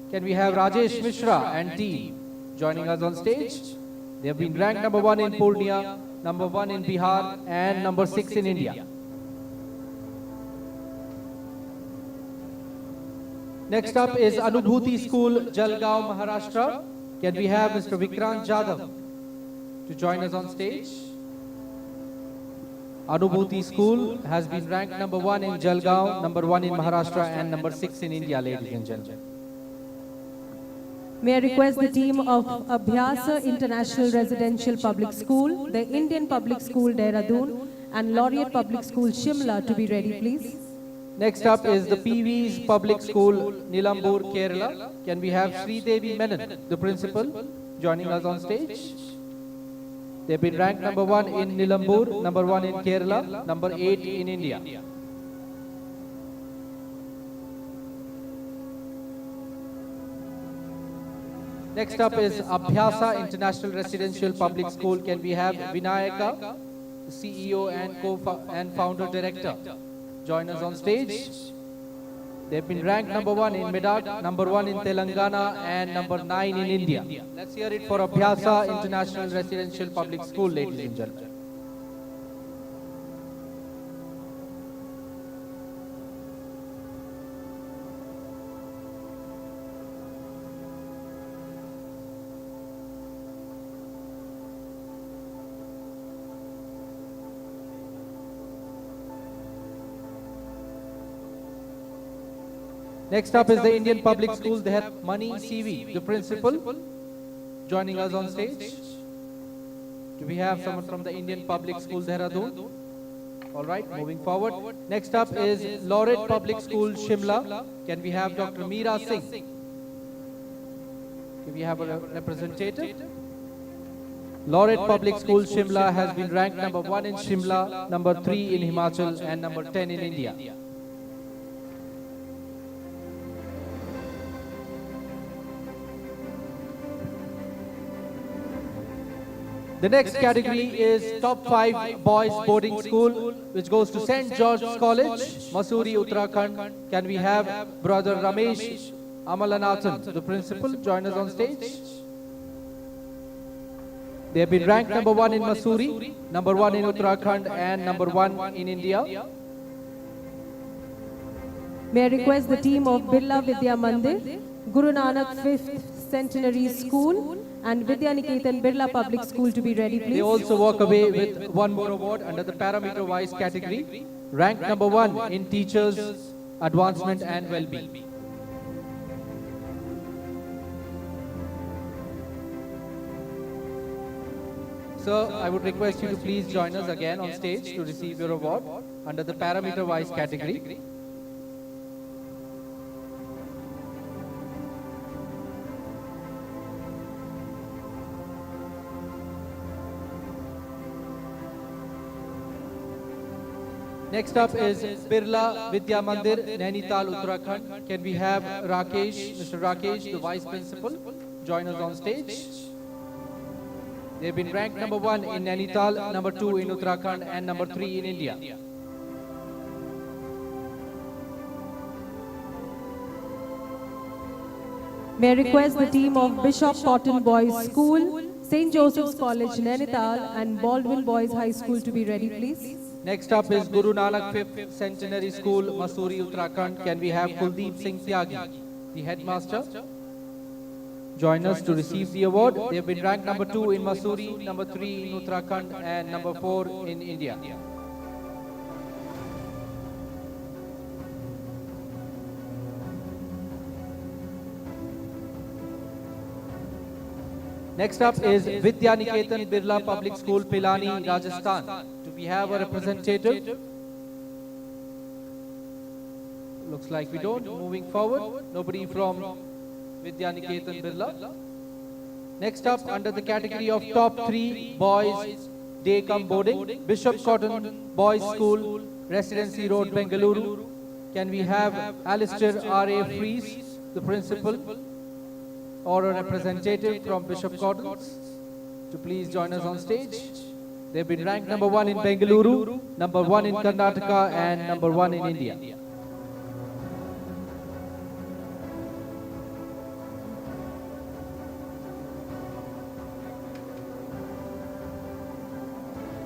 Can we have Rajesh Mishra and team joining us on stage? They have been ranked number 1 in Purnia, number 1 in Bihar, and number 6 in India. Next up is Anubhuti School, Jalgaon, Maharashtra. Can we have Mr. Vikrant Jadhav to join us on stage? Anubhuti School has been ranked number 1 in Jalgaon, number 1 in Maharashtra, and number 6 in India, ladies and gentlemen. May I request the team of Abhyasa International Residential Public School, the Indian Public School Dehradun, and Laureate Public School Shimla to be ready, please. Next up is the PV's Public School, Nilambur, Kerala. Can we have Sridevi Menon, the principal, joining us on stage? They've been ranked number 1 in Nilambur, number 1 in Kerala, number 8 in India. Next up is Abhyasa International Residential Public School. Can we have Vinayaka, the CEO and founder director, join us on stage? They've been ranked number 1 in Medak, number 1 in Telangana, and number 9 in India. Let's hear it for Abhyasa International Residential Public School, ladies and gentlemen. Next up is the Indian Public Schools. They have Mani CV, the principal, joining us on stage. Do we have someone from the Indian Public Schools, Dehradun? All right, moving forward. Next up is Laureate Public School, Shimla. Can we have Dr. Meera Singh? Can we have a representative? Laureate Public School, Shimla has been ranked number 1 in Shimla, number 3 in Himachal, and number 10 in India. The next category is top 5 boys boarding school, which goes to St. George's College, Mussoorie, Uttarakhand. Can we have Brother Ramesh Amalanathan, the principal, join us on stage? They have been ranked number 1 in Mussoorie, number 1 in Uttarakhand, and number 1 in India. May I request the team of Birla Vidya Mandir, Guru Nanak 5th Centenary School, and Vidya Niketan Birla Public School to be ready, please. They also walk away with one more award under the parameter-wise category, ranked number 1 in Teachers, Advancement and Well-being. Sir, I would request you to please join us again on stage to receive your award under the parameter-wise category. Next up is Birla Vidya Mandir, Nainital, Uttarakhand. Can we have Rakesh, Mr. Rakesh, the Vice Principal, join us on stage? They've been ranked number 1 in Nainital, number 2 in Uttarakhand, and number 3 in India. May I request the team of Bishop Cotton Boys School, St. Joseph's College, Nainital, and Baldwin Boys High School to be ready, please. Next up is Guru Nanak 5th Centenary School, Mussoorie, Uttarakhand. Can we have Kuldeep Singh Tyagi, the headmaster, join us to receive the award? They have been ranked number 2 in Mussoorie, number 3 in Uttarakhand, and number 4 in India. Next up is Vidya Niketan Birla Public School, Pilani, Rajasthan. Do we have a representative? Looks like we don't. Moving forward, nobody from Vidya Niketan Birla. Next up, under the category of top 3 boys day come boarding, Bishop Cotton Boys School, Residency Road, Bengaluru. Can we have Alistair R.A. Fries, the principal, or a representative from Bishop Cotton to please join us on stage? They've been ranked number 1 in Bengaluru, number 1 in Karnataka, and number 1 in India.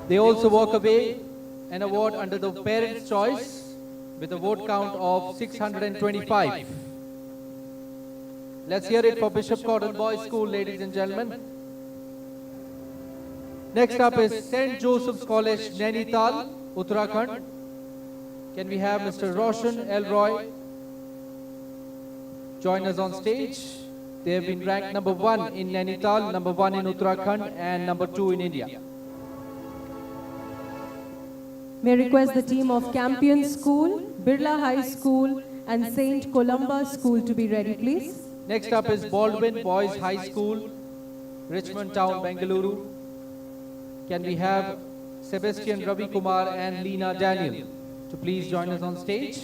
They also walk away an award under the Parents' Choice with a vote count of 625. Let's hear it for Bishop Cotton Boys School, ladies and gentlemen. Next up is St. Joseph's College, Nainital, Uttarakhand. Can we have Mr. Roshan Elroy join us on stage? They have been ranked number 1 in Nainital, number 1 in Uttarakhand, and number 2 in India. May I request the team of Campion School, Birla High School, and St. Columba School to be ready, please. Next up is Baldwin Boys High School, Richmond Town, Bengaluru. Can we have Sebastian Ravi Kumar and Leena Daniel to please join us on stage?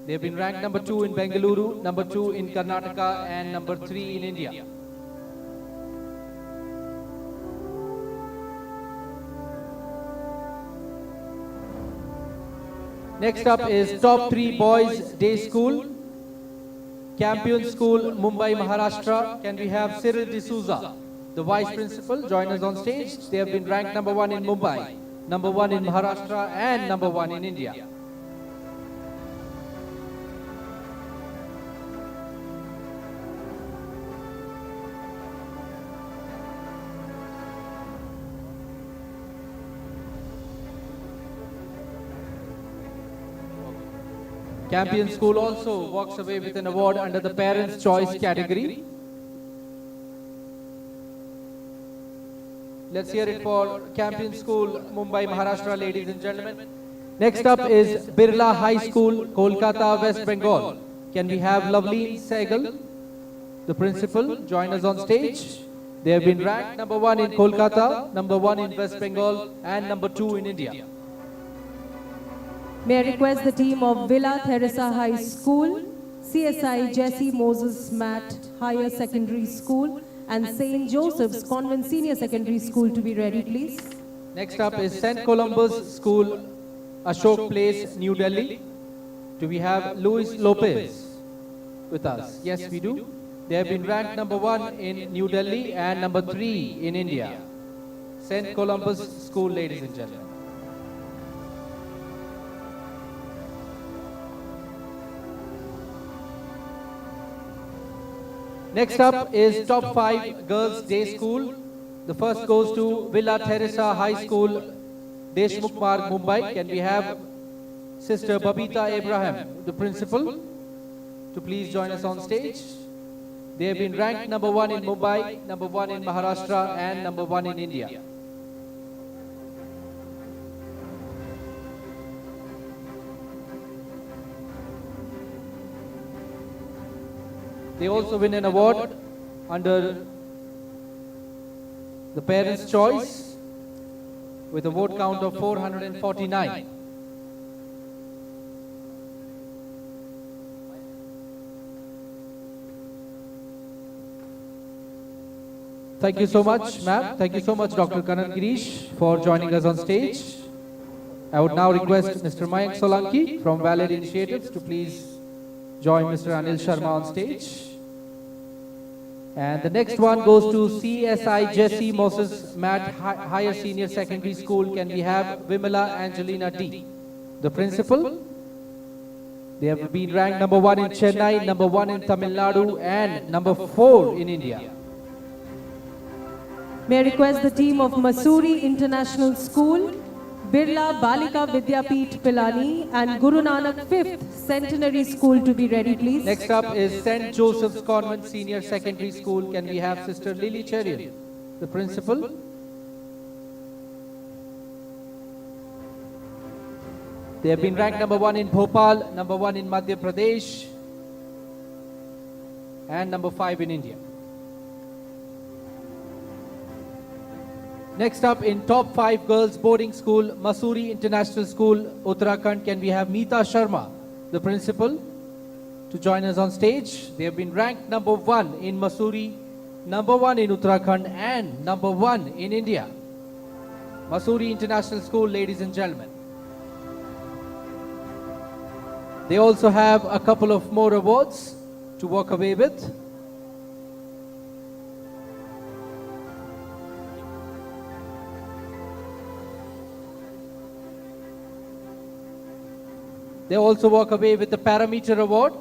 They have been ranked number 2 in Bengaluru, number 2 in Karnataka, and number 3 in India. Next up is top 3 boys day school, Campion School, Mumbai, Maharashtra. Can we have Cyril D'Souza, the vice principal, join us on stage? They have been ranked number 1 in Mumbai, number 1 in Maharashtra, and number 1 in India. Campion School also walks away with an award under the Parents' Choice category. Let's hear it for Campion School, Mumbai, Maharashtra, ladies and gentlemen. Next up is Birla High School, Kolkata, West Bengal. Can we have Loveleen Sehgal, the principal, join us on stage? They have been ranked number 1 in Kolkata, number 1 in West Bengal, and number 2 in India. May I request the team of Villa Teresa High School, CSI Jesse Moses Matt Higher Secondary School, and St. Joseph's Convent Senior Secondary School to be ready, please. Next up is St. Columba's School, Ashok Place, New Delhi. Do we have Luis Lopez with us? Yes, we do. They have been ranked number 1 in New Delhi and number 3 in India. St. Columba's School, ladies and gentlemen. Next up is top 5 girls day school. The first goes to Villa Teresa High School, Deshmukh Marg, Mumbai. Can we have Sister Babita Abraham, the principal, to please join us on stage? They have been ranked number 1 in Mumbai, number 1 in Maharashtra, and number 1 in India. They also win an award under the Parents' Choice with a vote count of 449. Thank you so much, ma'am. Thank you so much, Dr. Kanan Girish, for joining us on stage. I would now request Mr. Mayank Solanki from Valid Initiatives to please join Mr. Anil Sharma on stage. And the next one goes to CSI Jesse Moses Matt Higher Senior Secondary School. Can we have Vimala Angelina D, the principal? They have been ranked number 1 in Chennai, number 1 in Tamil Nadu, and number 4 in India. May I request the team of Masuri International School, Birla Balika Vidyapeeth Pilani and Guru Nanak 5th Centenary School to be ready, please. Next up is St. Joseph's Convent Senior Secondary School. Can we have Sister Lily Cherian, the principal? They have been ranked number 1 in Bhopal, number 1 in Madhya Pradesh, and number 5 in India. Next up in top 5 girls boarding school, Mussoorie International School, Uttarakhand. Can we have Meeta Sharma, the principal, to join us on stage? They have been ranked number 1 in Mussoorie, number 1 in Uttarakhand, and number 1 in India. Mussoorie International School, ladies and gentlemen. They also have a couple of more awards to walk away with. They also walk away with the Parameter Award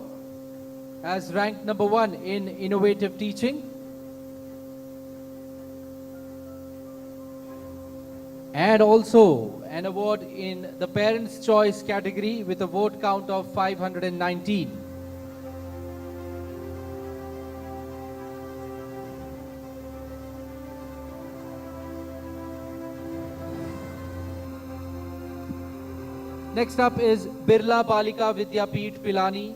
as ranked number 1 in innovative teaching. And also an award in the Parents' Choice category with a vote count of 519. Next up is Birla Balika Vidyapeeth Pilani.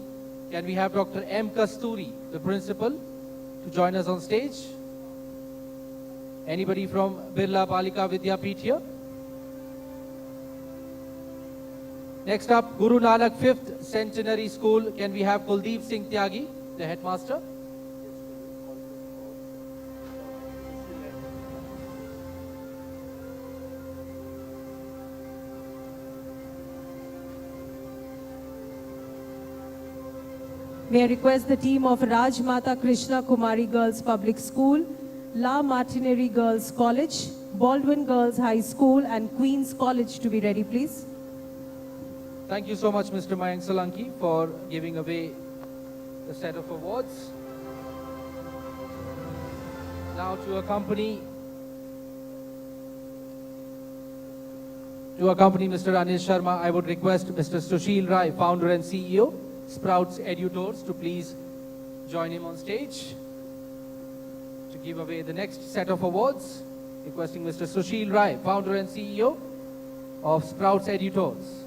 Can we have Dr. M. Kasturi, the principal, to join us on stage? Anybody from Birla Balika Vidyapeeth here? Next up, Guru Nanak 5th Centenary School. Can we have Kuldeep Singh Tyagi, the headmaster? May I request the team of Raj Mata Krishna Kumari Girls Public School, La Martineri Girls College, Baldwin Girls High School and Queen's College to be ready, please. Thank you so much, Mr. Mayank Solanki, for giving away the set of awards. Now to accompany Mr. Anil Sharma, I would request Mr. Sushil Rai, founder and CEO, Sprouts Edutors, to please join him on stage to give away the next set of awards. Requesting Mr. Sushil Rai, founder and CEO of Sprouts Edutors.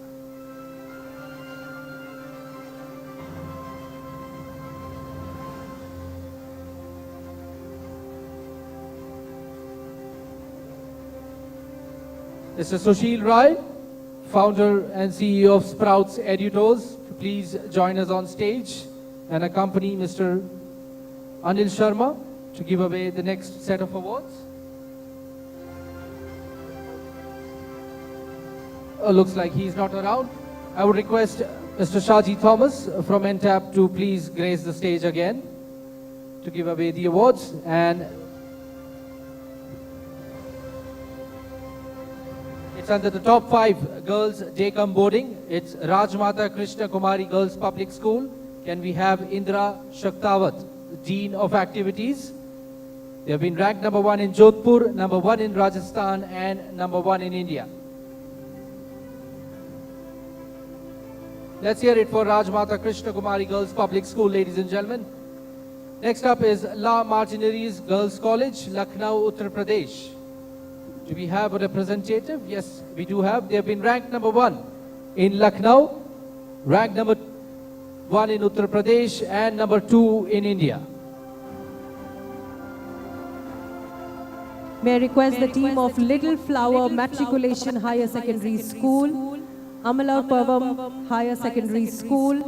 Mr. Sushil Rai, founder and CEO of Sprouts Edutors, please join us on stage and accompany Mr. Anil Sharma to give away the next set of awards. Looks like he's not around. I would request Mr. Shaji Thomas from NTAP to please grace the stage again to give away the awards. And it's under the top 5 girls day-come boarding. It's Rajmata Krishna Kumari Girls Public School. Can we have Indra Shaktawat, Dean of Activities? They have been ranked number 1 in Jodhpur, number 1 in Rajasthan, and number 1 in India. Let's hear it for Rajmata Krishna Kumari Girls Public School, ladies and gentlemen. Next up is La Martineries Girls College, Lucknow, Uttar Pradesh. Do we have a representative? Yes, we do have. They have been ranked number 1 in Lucknow, ranked number 1 in Uttar Pradesh, and number 2 in India. May I request the team of Little Flower Matriculation Higher Secondary School, Amala Pavam Higher Secondary School,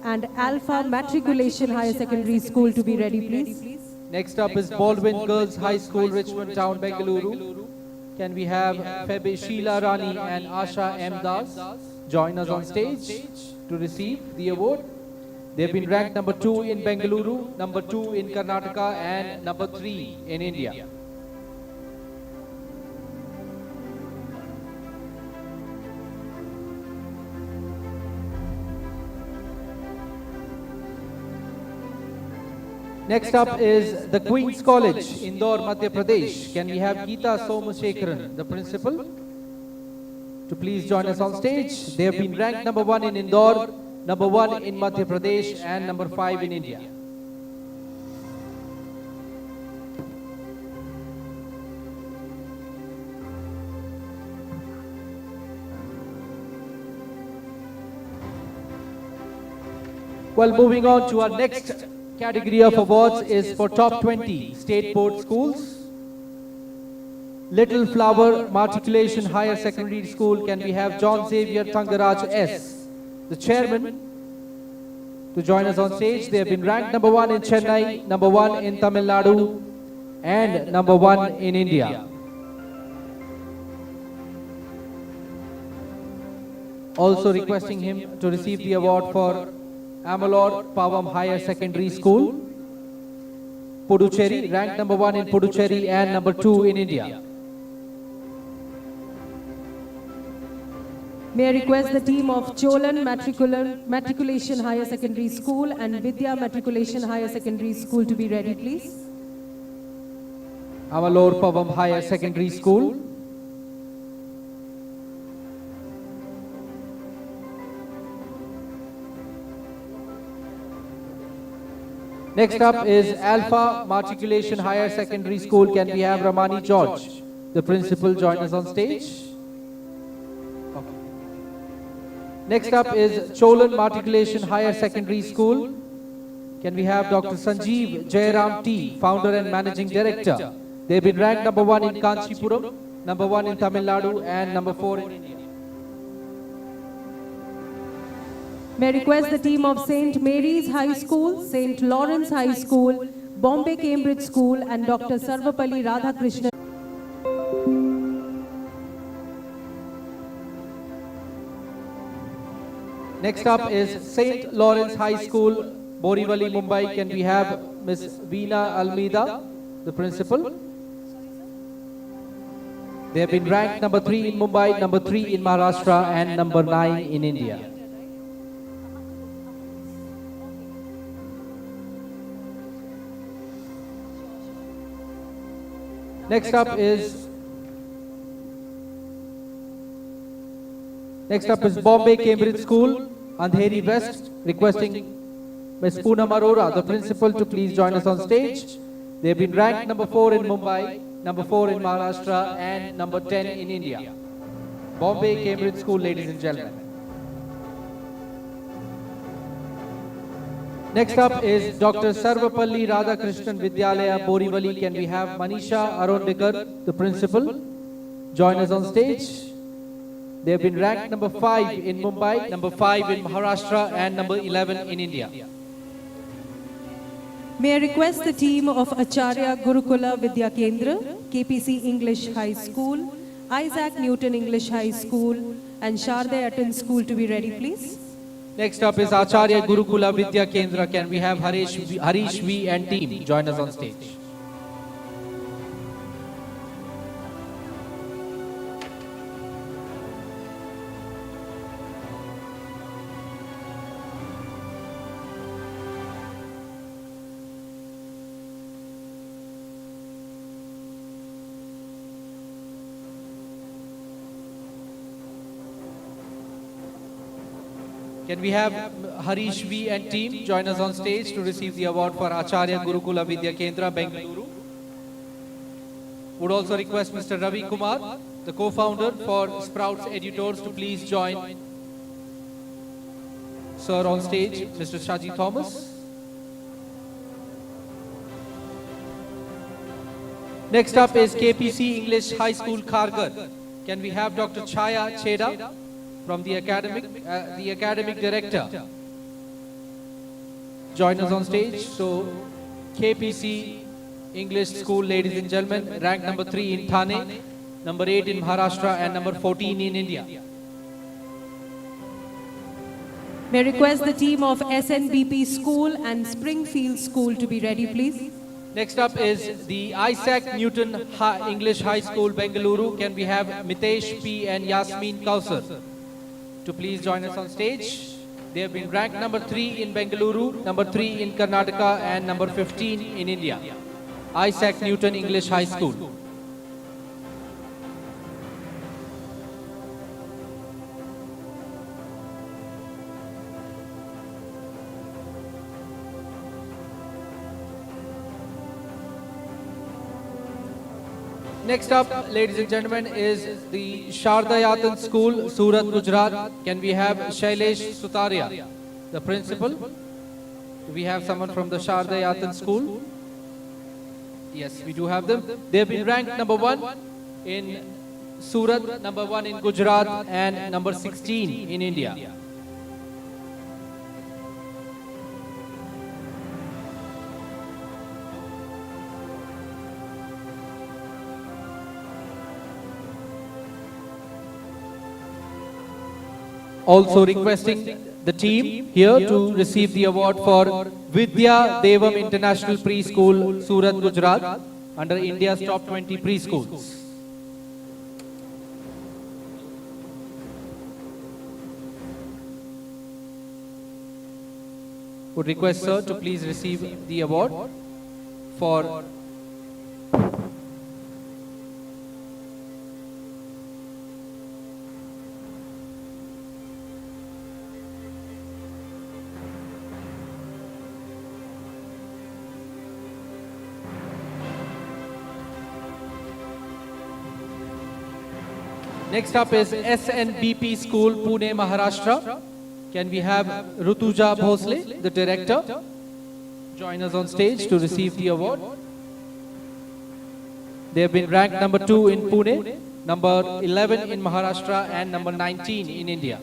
and Alpha Matriculation Higher Secondary School to be ready, please. Next up is Baldwin Girls High School, Richmond Town, Bengaluru. Can we have Febe Sheila Rani and Asha M. Das join us on stage to receive the award? They have been ranked number 2 in Bengaluru, number 2 in Karnataka, and number 3 in India. Next up is the Queen's College, Indore, Madhya Pradesh. Can we have Geeta Somashekaran, the principal? to please join us on stage. They have been ranked number 1 in Indore, number 1 in Madhya Pradesh, and number 5 in India. Well, moving on to our next category of awards is for top 20 state board schools. Little Flower Matriculation Higher Secondary School, can we have John Xavier Tangaraj S, the chairman, to join us on stage. They have been ranked number 1 in Chennai, number 1 in Tamil Nadu, and number 1 in India. Also requesting him to receive the award for Amalur Pavam Higher Secondary School, Puducherry, ranked number 1 in Puducherry and number 2 in India. May I request the team of Cholan Matriculation Higher Secondary School and Vidya Matriculation Higher Secondary School to be ready, please. Amalur Pavam Higher Secondary School. Next up is Alpha Matriculation Higher Secondary School. Can we have Ramani George, the principal, join us on stage? Okay. Next up is Cholan Matriculation Higher Secondary School. Can we have Dr. Sanjeev Jairam T, founder and managing director? They've been ranked number 1 in Kanchipuram, number 1 in Tamil Nadu, and number 4 in India. May I request the team of St. Mary's High School, St. Lawrence High School, Bombay Cambridge School, and Dr. Sarvapalli Radhakrishnan. Next up is St. Lawrence High School, Borivali, Mumbai. Can we have Ms. Veena Almeida, the principal? They have been ranked number 3 in Mumbai, number 3 in Maharashtra, and number 9 in India. Next up is Bombay Cambridge School, Andheri West, requesting Ms. Poonam Arora, the principal, to please join us on stage. They have been ranked number 4 in Mumbai, number 4 in Maharashtra, and number 10 in India. Bombay Cambridge School, ladies and gentlemen. Next up is Dr. Sarvapalli Radhakrishnan Vidyalaya, Borivali. Can we have Manisha Arondekar, the principal, join us on stage? They have been ranked number 5 in Mumbai, number 5 in Maharashtra, and number 11 in India. May I request the team of Acharya Gurukula Vidya Kendra, KPC English High School, Isaac Newton English High School, and Sharday Atten School to be ready, please. Next up is Acharya Gurukula Vidya Kendra. Can we have Harish V and team join us on stage? Can we have Harish V and team join us on stage to receive the award for Acharya Gurukula Vidya Kendra, Bengaluru? Would also request Mr. Ravi Kumar, the co-founder for Sprouts Editors, to please join Sir on stage, Mr. Shaji Thomas. Next up is KPC English High School, Kharghar. Can we have Dr. Chaya Cheda from the academic director join us on stage? So KPC English School, ladies and gentlemen, ranked number 3 in Thane, number 8 in Maharashtra, and number 14 in India. May I request the team of SNBP School and Springfield School to be ready, please. Next up is the Isaac Newton English High School, Bengaluru. Can we have Mitesh P and Yasmin Kausar to please join us on stage? They have been ranked number 3 in Bengaluru, number 3 in Karnataka, and number 15 in India. Isaac Newton English High School. Next up, ladies and gentlemen, is the Shardayatan School, Surat, Gujarat. Can we have Shailesh Sutaria, the principal? Do we have someone from the Shardayatan School? Yes, we do have them. They have been ranked number 1 in Surat, number 1 in Gujarat, and number 16 in India. Also requesting the team here to receive the award for Vidya Devam International Preschool, Surat, Gujarat, under India's top 20 preschools. Would request sir to please receive the award for Next up is SNBP School, Pune, Maharashtra. Can we have Rutuja Bhosle, the director, join us on stage to receive the award? They have been ranked number 2 in Pune, number 11 in Maharashtra, and number 19 in India.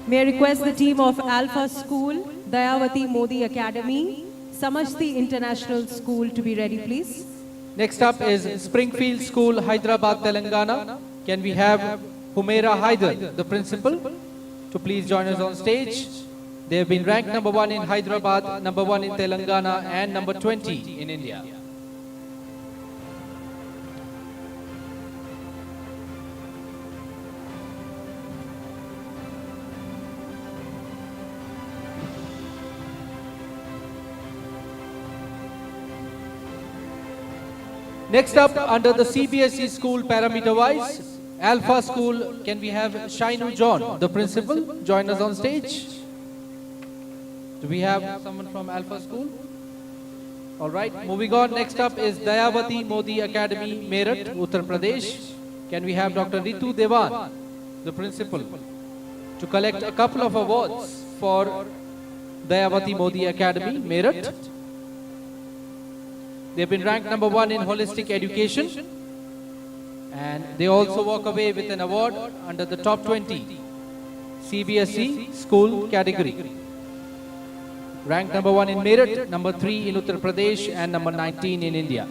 May I request the team of Alpha School, Dayavati Modi Academy, Samashti International School to be ready, please. Next up is Springfield School, Hyderabad, Telangana. Can we have Humaira Haidar, the principal, to please join us on stage? They have been ranked number 1 in Hyderabad, number 1 in Telangana, and number 20 in India. Next up, under the CBSE school parameter-wise, Alpha School, can we have Shainu John, the principal, join us on stage? Do we have someone from Alpha School? All right, moving on. Next up is Dayavati Modi Academy, Meerut, Uttar Pradesh. Can we have Dr. Ritu Devan, the principal, to collect a couple of awards for Dayavati Modi Academy, Meerut? They've been ranked number 1 in holistic education, and they also walk away with an award under the top 20 CBSE school category. Ranked number 1 in Meerut, number 3 in Uttar Pradesh, and number 19 in India.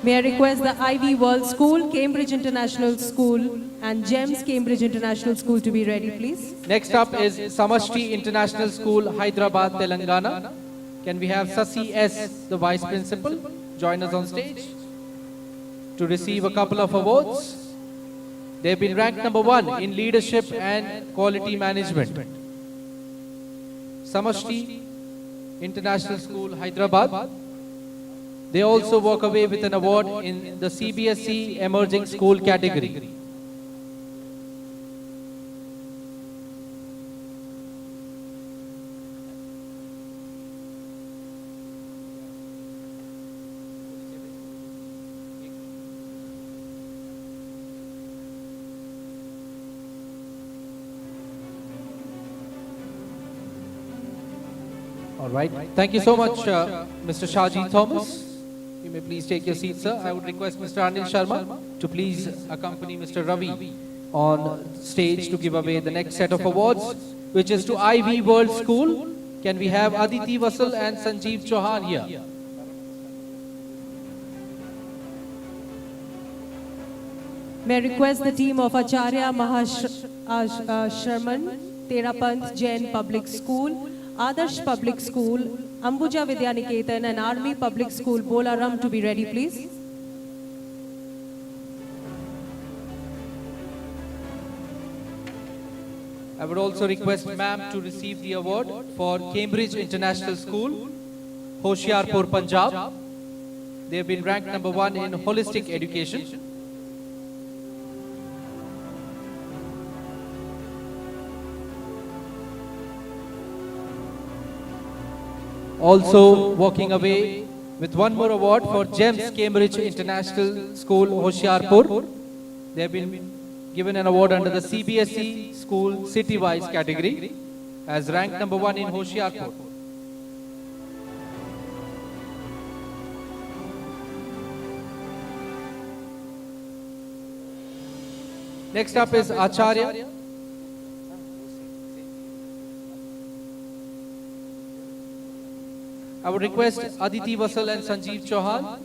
May I request the Ivy World School, Cambridge International School, and GEMS Cambridge International School to be ready, please. Next up is Samashti International School, Hyderabad, Telangana. Can we have Sasi S, the Vice Principal, join us on stage to receive a couple of awards? They've been ranked number 1 in leadership and quality management. Samashti International School, Hyderabad. They also walk away with an award in the CBSE Emerging School category. All right. Thank you so much, Mr. Shaji Thomas. You may please take your seat, sir. I would request Mr. Anil Sharma to please accompany Mr. Ravi on stage to give away the next set of awards, which is to Ivy World School. Can we have Aditi Vasal and Sanjeev Chauhan here? May I request the team of Acharya Sharman, Terapant Jain Public School, Adarsh Public School, Ambuja Vidyaniketan, and Army Public School, Bolaram to be ready, please. I would also request ma'am to receive the award for Cambridge International School, Hoshiarpur, Punjab. They have been ranked number 1 in holistic education. Also walking away with one more award for GEMS Cambridge International School, Hoshiarpur. They have been given an award under the CBSE School City-wise category as ranked number 1 in Hoshiarpur. Next up is Acharya. I would request Aditi Vasal and Sanjeev Chauhan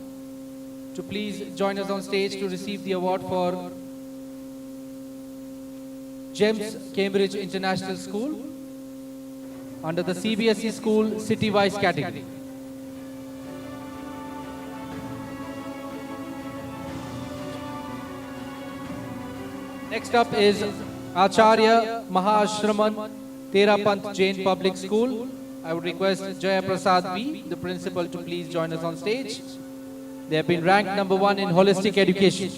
to please join us on stage to receive the award for GEMS Cambridge International School under the CBSE School City-wise category. Next up is Acharya Mahashraman Therapant Jain Public School. I would request Jaya Prasad V, the principal, to please join us on stage. They have been ranked number 1 in holistic education.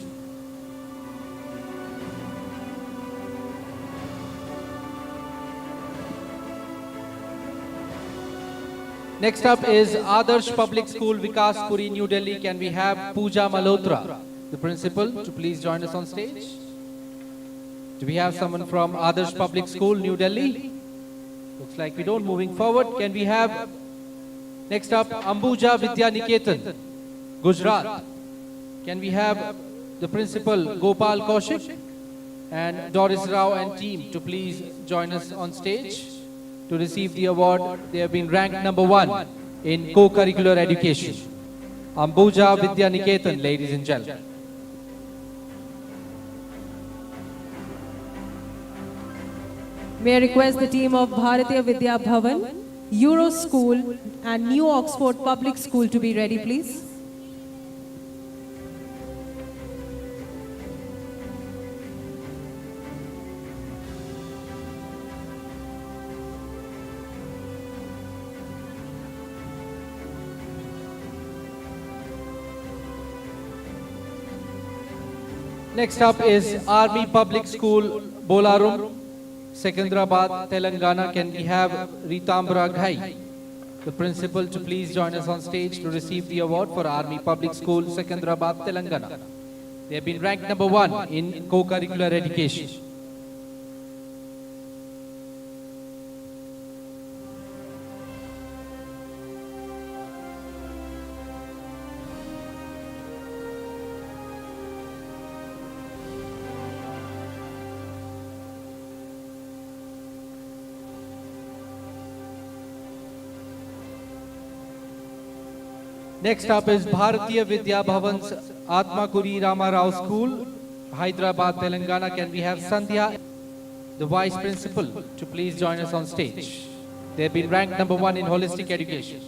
Next up is Adarsh Public School, Vikas Puri, New Delhi. Can we have Pooja Malhotra, the principal, to please join us on stage? Do we have someone from Adarsh Public School, New Delhi? Looks like we don't. Moving forward, can we have next up Ambuja Vidya Niketan, Gujarat? Can we have the principal Gopal Kaushik and Doris Rao and team to please join us on stage to receive the award? They have been ranked number 1 in co-curricular education. Ambuja Vidya Niketan, ladies and gentlemen. May I request the team of Bharatiya Vidya Bhavan, Euro School and New Oxford Public School to be ready, please. Next up is Army Public School, Bolarum, Secunderabad, Telangana. Can we have Ritambra Ghai, the principal, to please join us on stage to receive the award for Army Public School, Secunderabad, Telangana. They have been ranked number 1 in co-curricular education. Next up is Bharatiya Vidya Bhavan's Atma Kuri Rama Rao School, Hyderabad, Telangana. Can we have Sandhya, the vice principal, to please join us on stage? They have been ranked number 1 in holistic education.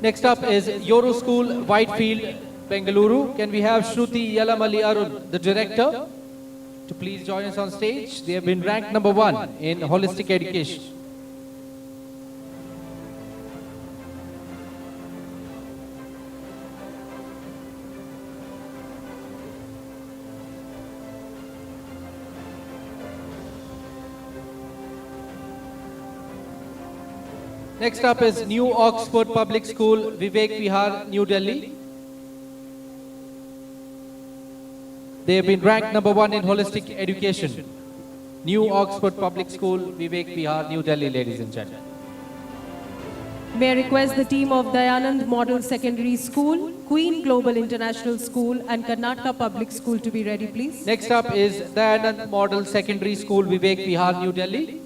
Next up is Euro School, Whitefield, Bengaluru. Can we have Shruti Yalamali Arun, the director, to please join us on stage? They have been ranked number 1 in holistic education. Next up is New Oxford Public School, Vivek Vihar, New Delhi. They have been ranked number 1 in holistic education. New Oxford Public School, Vivek Vihar, New Delhi, ladies and gentlemen. May I request the team of Dayanand Model Secondary School, Queen Global International School and Karnataka Public School to be ready, please. Next up is Dayanand Model Secondary School, Vivek Vihar, New Delhi.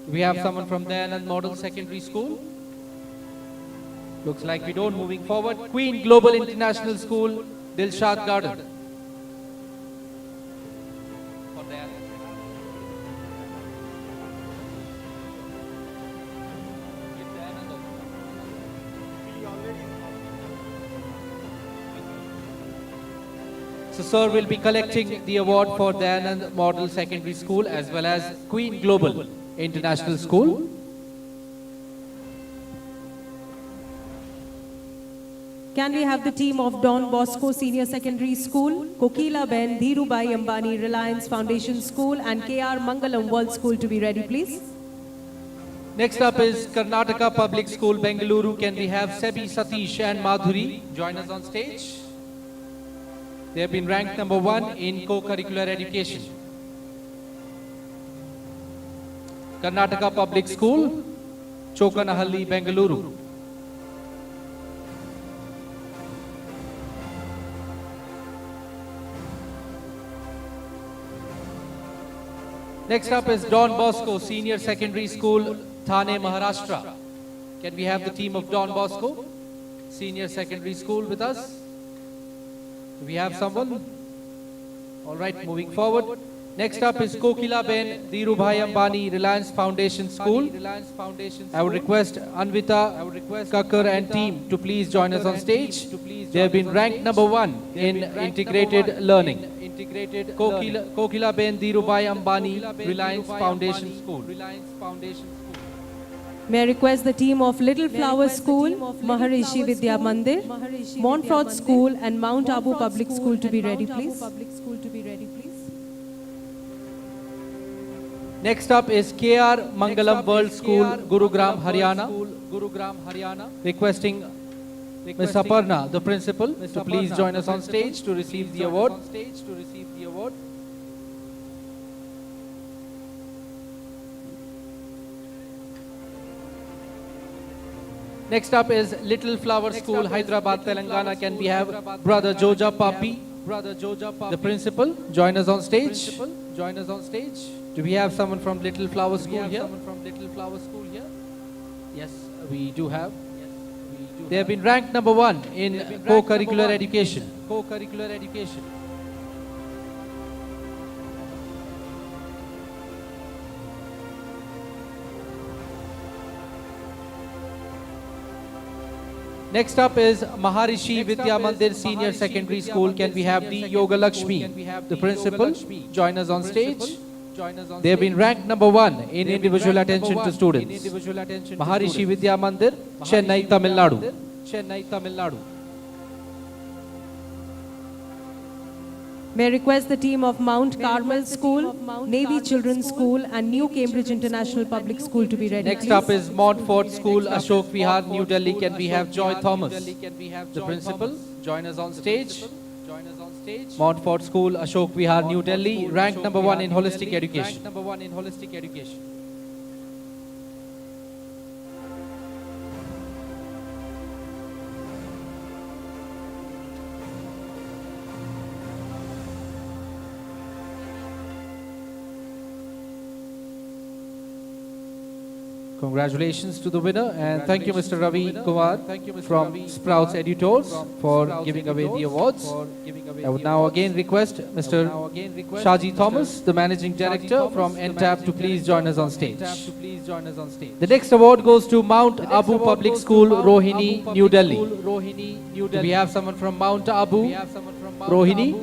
We have someone from Dayanand Model Secondary School. Looks like we don't. Moving forward, Queen Global International School, Dilshad Garden. So sir will be collecting the award for Dayanand Model Secondary School as well as Queen Global International School. Can we have the team of Don Bosco Senior Secondary School, Kokila Ben, Dhirubai Ambani Reliance Foundation School and KR Mangalam World School to be ready, please? Next up is Karnataka Public School, Bengaluru. Can we have Sebi, Satish and Madhuri join us on stage? They have been ranked number 1 in co-curricular education. Karnataka Public School, Chokanahalli, Bengaluru. Next up is Don Bosco Senior Secondary School, Thane, Maharashtra. Can we have the team of Don Bosco Senior Secondary School with us? Do we have someone? All right, moving forward. Next up is Kokila Ben, Dhirubhai Ambani Reliance Foundation School. I would request Anvita, Kakkar and team to please join us on stage. They have been ranked number 1 in integrated learning. Kokila Ben, Dhirubhai Ambani Reliance Foundation School. May I request the team of Little Flower School, Maharishi Vidya Mandir, Montfort School and Mount Abu Public School to be ready, please. Next up is KR Mangalam World School, Gurugram, Haryana. Requesting Ms. Aparna, the principal, to please join us on stage to receive the award. Next up is Little Flower School, Hyderabad, Telangana. Can we have Brother Joja Papi, the principal, join us on stage? Do we have someone from Little Flower School here? Yes, we do have. They have been ranked number 1 in co-curricular education. Next up is Maharishi Vidya Mandir Senior Secondary School. Can we have D. Yoga Lakshmi, the principal, join us on stage? They have been ranked number 1 in individual attention to students. Maharishi Vidya Mandir, Chennai, Tamil Nadu. May I request the team of Mount Carmel School, Navy Children's School and New Cambridge International Public School to be ready, Next please? up is Montfort School, Ashok Vihar, New Delhi. Can we have Joy Thomas, the principal, join us on stage? Montfort School, Ashok Vihar, New Delhi, ranked number 1 in holistic education. Congratulations to the winner, and thank you, Mr. Ravi Kumar from Sprouts Editors for giving away the awards. I would now again request Mr. Shaji Thomas, the Managing Director from NTAP, to please join us on stage. The next award goes to Mount Abu Public School, Rohini, New Delhi. Do we have someone from Mount Abu? Rohini?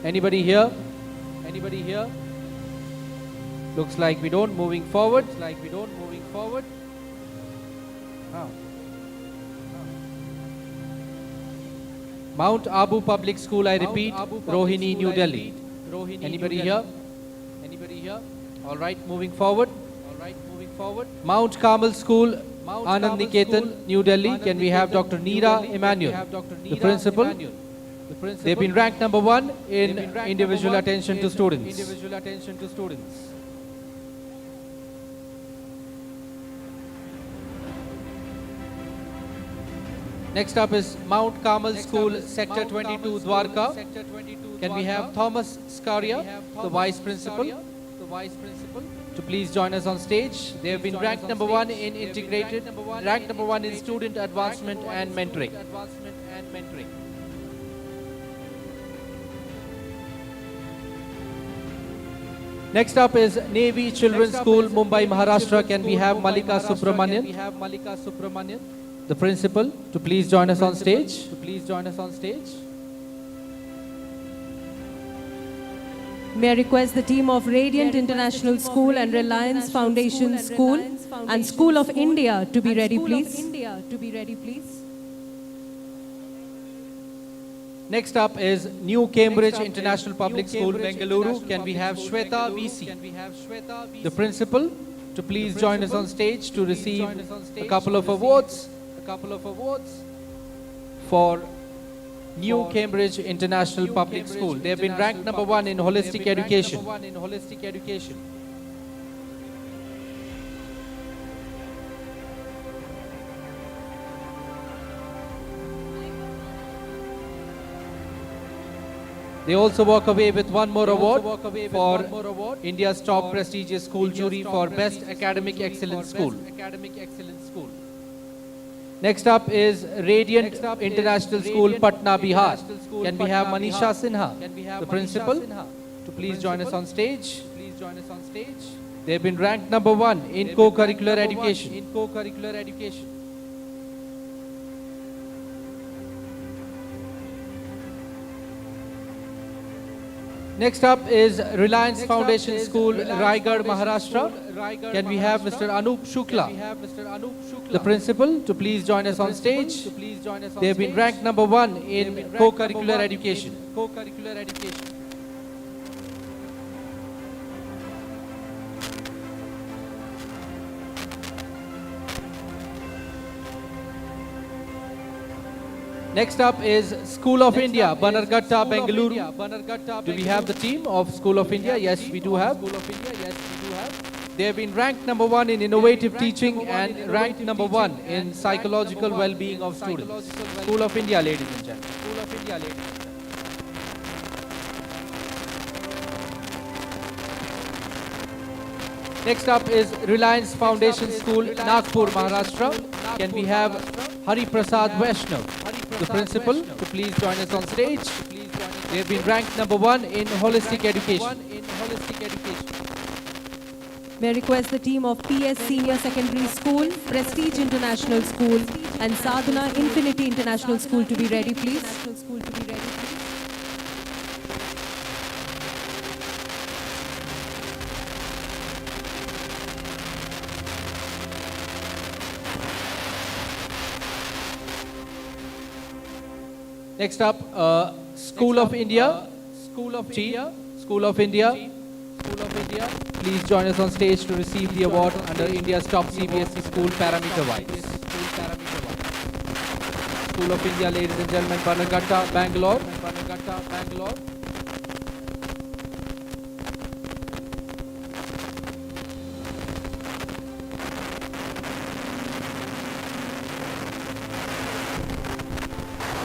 Anybody here? Looks like we don't. Moving forward. Mount Abu Public School, I repeat, Rohini, New Delhi. Anybody here? All right, moving forward. Mount Carmel School, Anand Niketan, New Delhi. Can we have Dr. Neera Emmanuel, the principal? They've been ranked number 1 in individual attention to students. Next up is Mount Carmel School, Sector 22, Dwarka. Can we have Thomas Scaria, the Vice Principal, to please join us on stage? They have been ranked number 1 in integrated, ranked number 1 in student advancement and mentoring. Next up is Navy Children's School, Mumbai, Maharashtra. Can we have Malika Subramanian, the principal, to please join us on stage? May I request the team of Radiant International School and Reliance Foundation School and School of India to be ready, please? Next up is New Cambridge International Public School, Bengaluru. Can we have Shweta VC, the principal, to please join us on stage to receive a couple of awards for New Cambridge International Public School. They have been ranked number 1 in holistic education. They also walk away with one more award for India's top prestigious school jury for Best Academic Excellence School. Next up is Radiant International School, Patna, Bihar. Can we have Manisha Sinha, the principal, to please join us on stage? They have been ranked number 1 in co-curricular education. Next up is Reliance Foundation School, Raigad, Maharashtra. Can we have Mr. Anup Shukla, the principal, to please join us on stage? They have been ranked number 1 in co-curricular education. Next up is School of India, Bannerghatta, Bengaluru. Do we have the team of School of India? Yes, we do have. They have been ranked number 1 in innovative teaching and ranked number 1 in psychological well-being of students. School of India, ladies and gentlemen. Next up is Reliance Foundation School, Nagpur, Maharashtra. Can we have Hari Prasad Vaishnav, the principal, to please join us on stage? They have been ranked number 1 in holistic education. May I request the team of PS Senior Secondary School, Prestige International School and Sadhana Infinity International School to be ready, please. Next up, School of India. Please join us on stage to receive the award under India's top CBSE school parameter-wise. School of India, ladies and gentlemen, Bannerghatta, Bangalore.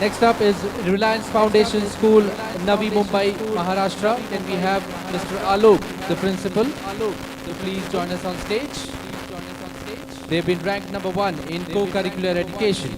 Next up is Reliance Foundation School, Navi Mumbai, Maharashtra. Can we have Mr. Alok, the principal, to please join us on stage? They have been ranked number 1 in co-curricular education.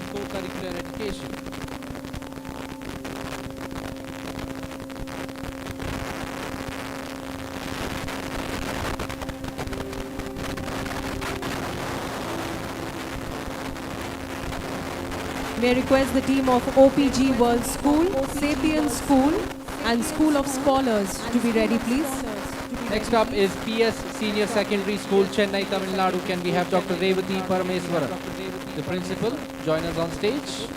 May I request the team of OPG World School, Sapien School and School of Scholars to be ready, please. Next up is PS Senior Secondary School, Chennai, Tamil Nadu. Can we have Dr. Revati Parameswaran, the principal, join us on stage?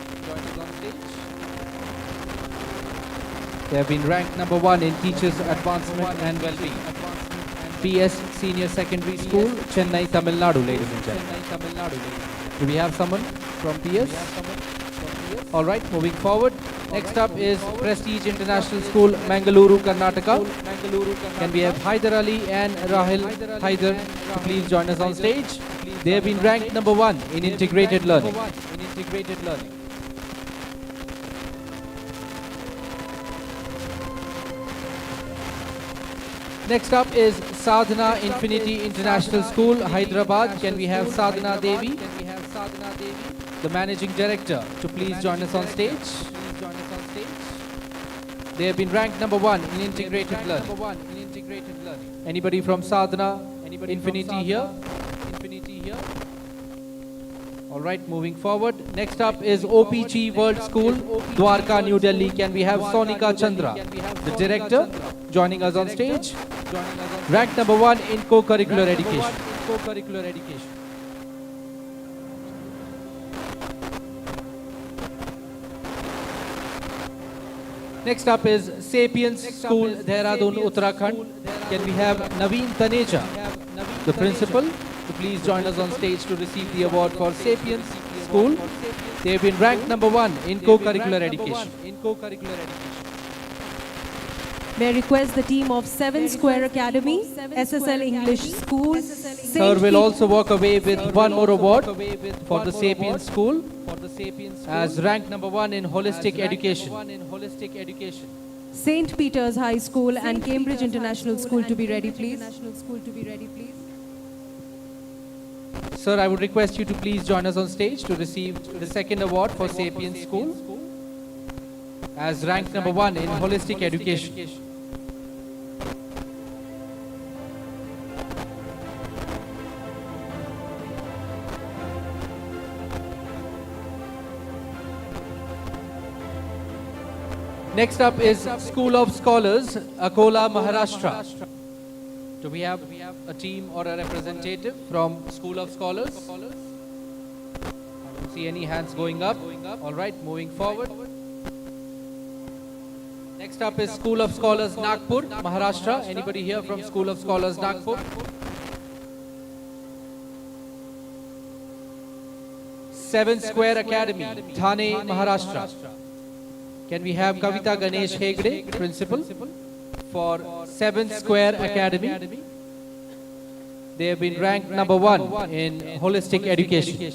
They have been ranked number 1 in Teachers Advancement and Wellbeing. PS Senior Secondary School, Chennai, Tamil Nadu, ladies and gentlemen. Do we have someone from PS? All right, moving forward. Next up is Prestige International School, Mangaluru, Karnataka. Can we have Haider Ali and Rahil Haider to please join us on stage? They have been ranked number 1 in integrated learning. Next up is Sadhana Infinity International School, Hyderabad. Can we have Sadhana Devi, the Managing Director, to please join us on stage? They have been ranked number 1 in integrated learning. Anybody from Sadhana Infinity here? All right, moving forward. Next up is OPG World School, Dwarka, New Delhi. Can we have Sonika Chandra, the Director, joining us on stage? Ranked number 1 in co-curricular education. Next up is Sapiens School, Dehradun, Uttarakhand. Can we have Naveen Taneja, the principal, to please join us on stage to receive the award for Sapiens School. They have been ranked number 1 in co-curricular education. May I request the team of 7 Square Academy, SSL English School. Sir will also walk away with one more award for the Sapiens School as ranked number 1 in holistic education. St. Peter's High School and Cambridge International School to be ready, please. Sir, I would request you to please join us on stage to receive the second award for Sapiens School as ranked number 1 in holistic education. Next up is School of Scholars, Akola, Maharashtra. Do we have a team or a representative from School of Scholars? I don't see any hands going up. All right, moving forward. Next up is School of Scholars, Nagpur, Maharashtra. Anybody here from School of Scholars, Nagpur? Seven Square Academy, Thane, Maharashtra. Can we have Kavita Ganesh Hegde, principal, for 7 Square Academy? They have been ranked number 1 in holistic education.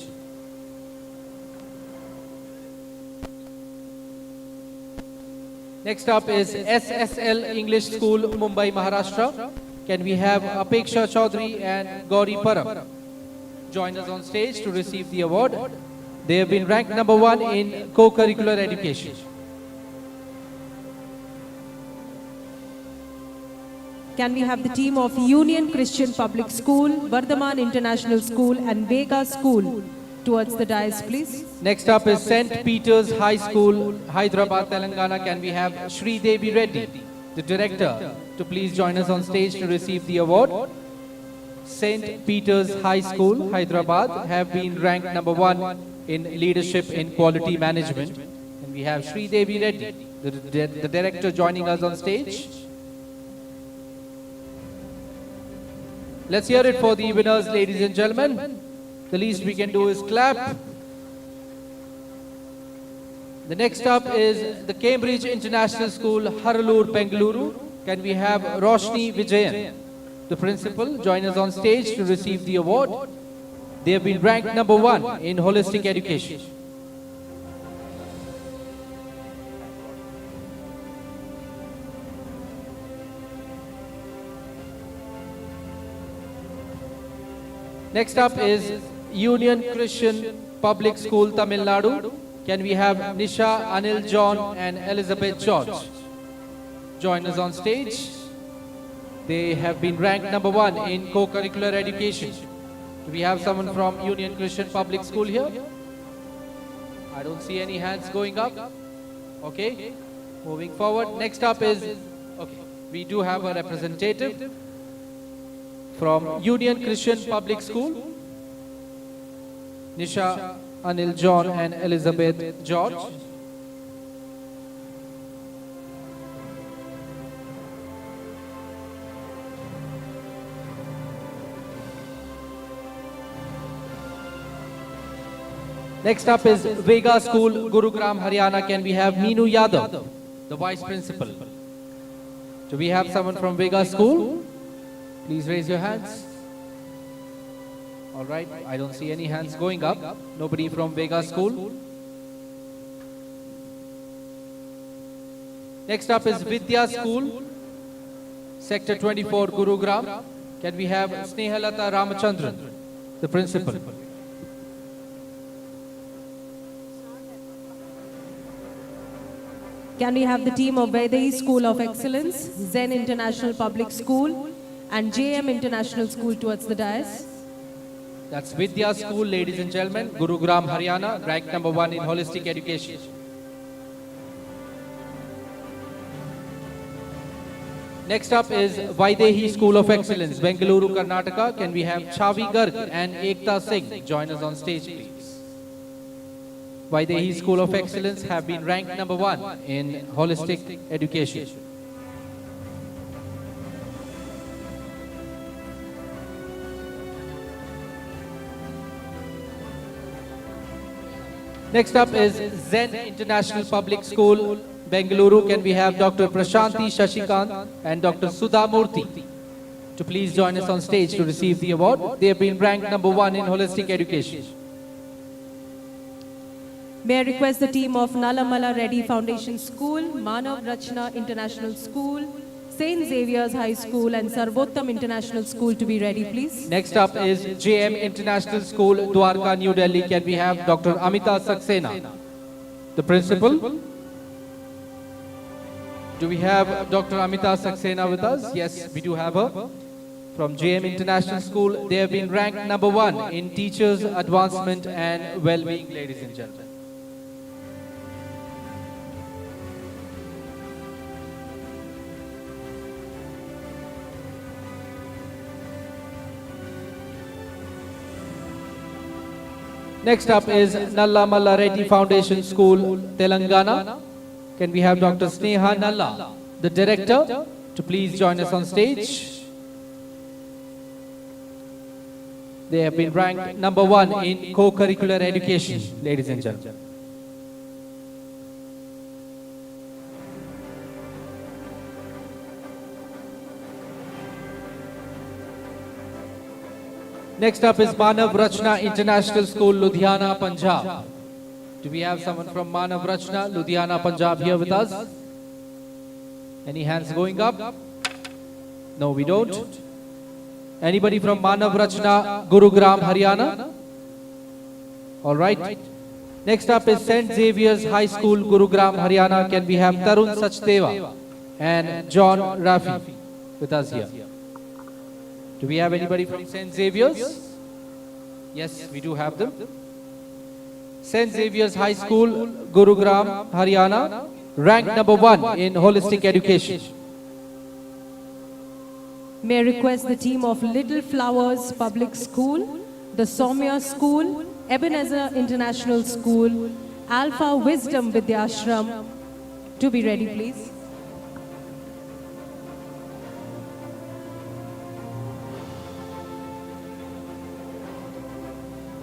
Next up is SSL English School, Mumbai, Maharashtra. Can we have Apeksha Chaudhary and Gauri Param join us on stage to receive the award? They have been ranked number 1 in co-curricular education. Can we have the team of Union Christian Public School, Vardhaman International School and Vega School towards the dais, please? Next up is St. Peter's High School, Hyderabad, Telangana. Can we have Shri Devi Reddy, the director, to please join us on stage to receive the award? St. Peter's High School, Hyderabad, have been ranked number 1 in leadership in quality management. And we have Shri Devi Reddy, the director, joining us on stage. Let's hear it for the winners, ladies and gentlemen. The least we can do is clap. The next up is the Cambridge International School, Haralur, Bengaluru. Can we have Roshni Vijayan, the principal, join us on stage to receive the award? They have been ranked number 1 in holistic education. Next up is Union Christian Public School, Tamil Nadu. Can we have Nisha, Anil, John and Elizabeth George join us on stage? They have been ranked number 1 in co-curricular education. Do we have someone from Union Christian Public School here? I don't see any hands going up. Okay, moving forward. Next up is, okay, we do have a representative from Union Christian Public School, Nisha, Anil, John and Elizabeth George. Next up is Vega School, Gurugram, Haryana. Can we have Meenu Yadav, the vice principal? Do we have someone from Vega School? Please raise your hands. All right, I don't see any hands going up. Nobody from Vega School. Next up is Vidya School, Sector 24, Gurugram. Can we have Snehalata Ramachandran, the principal? Can we have the team of Vedai School of Excellence, Zen International Public School and JM International School towards the dais? That's Vidya School, ladies and gentlemen, Gurugram, Haryana, ranked number 1 in holistic education. Next up is Vaidehi School of Excellence, Bengaluru, Karnataka. Can we have Chavi Garg and Ekta Singh join us on stage, please? Vaidehi School of Excellence have been ranked number 1 in holistic education. Next up is Zen International Public School, Bengaluru. Can we have Dr. Prashanti Shashikant and Dr. Sudha Murthy to please join us on stage to receive the award? They have been ranked number 1 in holistic education. May I request the team of Nalamala Reddy Foundation School, Manav Rachna International School, St. Xavier's High School and Sarvottam International School to be ready, please. Next up is JM International School, Dwarka, New Delhi. Can we have Dr. Amita Saxena, the principal? Do we have Dr. Amita Saxena with us? Yes, we do have her. From JM International School, they have been ranked number 1 in teachers' advancement and well-being, ladies and gentlemen. Next up is Nalla Malla Reddy Foundation School, Telangana. Can we have Dr. Sneha Nalla, the director, to please join us on stage? They have been ranked number 1 in co-curricular education, ladies and gentlemen. Next up is Manav Rachna International School, Ludhiana, Punjab. Do we have someone from Manav Rachna, Ludhiana, Punjab here with us? Any hands going up? No, we don't. Anybody from Manav Rachna, Gurugram, Haryana? All right. Next up is St. Xavier's High School, Gurugram, Haryana. Can we have Tarun Sachdeva and John Rafi with us here? Do we have anybody from St. Xavier's? Yes, we do have them. St. Xavier's High School, Gurugram, Haryana, ranked number 1 in holistic education. May I request the team of Little Flowers Public School, the Soumya School, Ebenezer International School, Alpha Wisdom Vidyashram to be ready, please.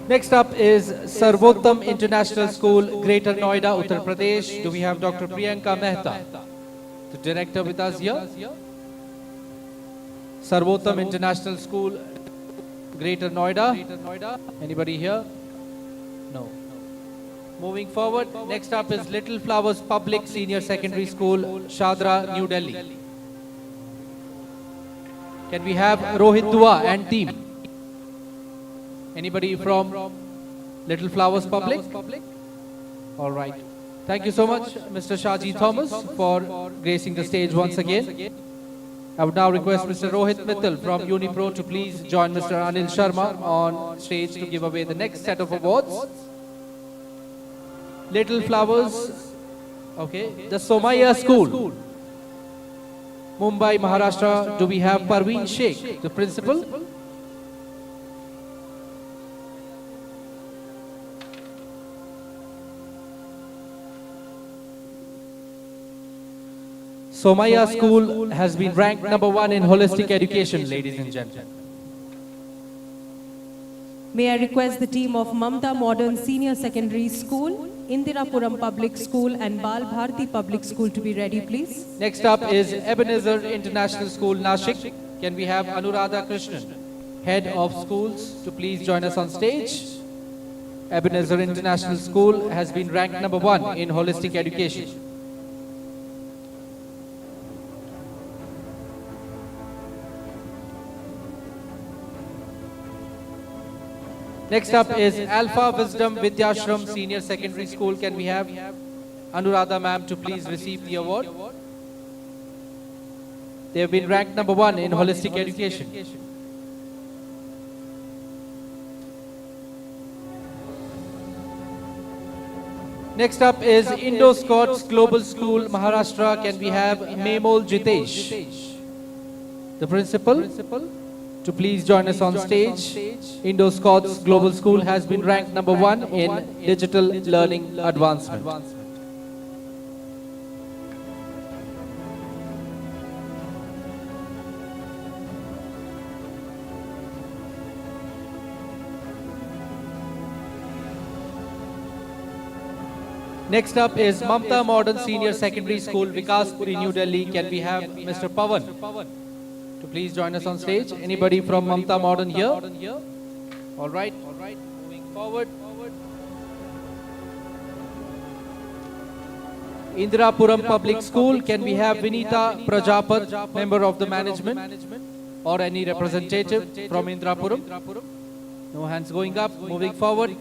Next up is Sarvottam International School, Greater Noida, Uttar Pradesh. Do we have Dr. Priyanka Mehta, the director, with us here? Sarvottam International School, Greater Noida. Anybody here? No. Moving forward, next up is Little Flowers Public Senior Secondary School, Shadra, New Delhi. Can we have Rohit Dua and team? Anybody from Little Flowers Public? All right. Thank you so much, Mr. Shaji Thomas, for gracing the stage once again. I would now request Mr. Rohit Mittal from Unipro to please join Mr. Anil Sharma on stage to give away the next set of awards. Little Flowers, okay, the Somaya School, Mumbai, Maharashtra. Do we have Parveen Sheikh, the principal? Somaya School has been ranked number 1 in holistic education, ladies and gentlemen. May I request the team of Mamta Modern Senior Secondary School, Indirapuram Public School and Bal Bharti Public School to be ready, please. Next up is Ebenezer International School, Nashik. Can we have Anuradha Krishnan, Head of Schools, to please join us on stage? Ebenezer International School has been ranked number 1 in holistic education. Next up is Alpha Wisdom Vidyashram Senior Secondary School. Can we have Anuradha ma'am to please receive the award? They have been ranked number 1 in holistic education. Next up is Indo-Scots Global School, Maharashtra. Can we have Memol Jitesh, the principal, to please join us on stage. Indo Scots Global School has been ranked number 1 in digital learning advancement. Next up is Mamta Modern Senior Secondary School, Vikaspuri, New Delhi. Can we have Mr. Pawan to please join us on stage? Anybody from Mamta Modern here? All right, moving forward. Indirapuram Public School, can we have Vinita Prajapat, member of the management, or any representative from Indirapuram? No hands going up. Moving forward.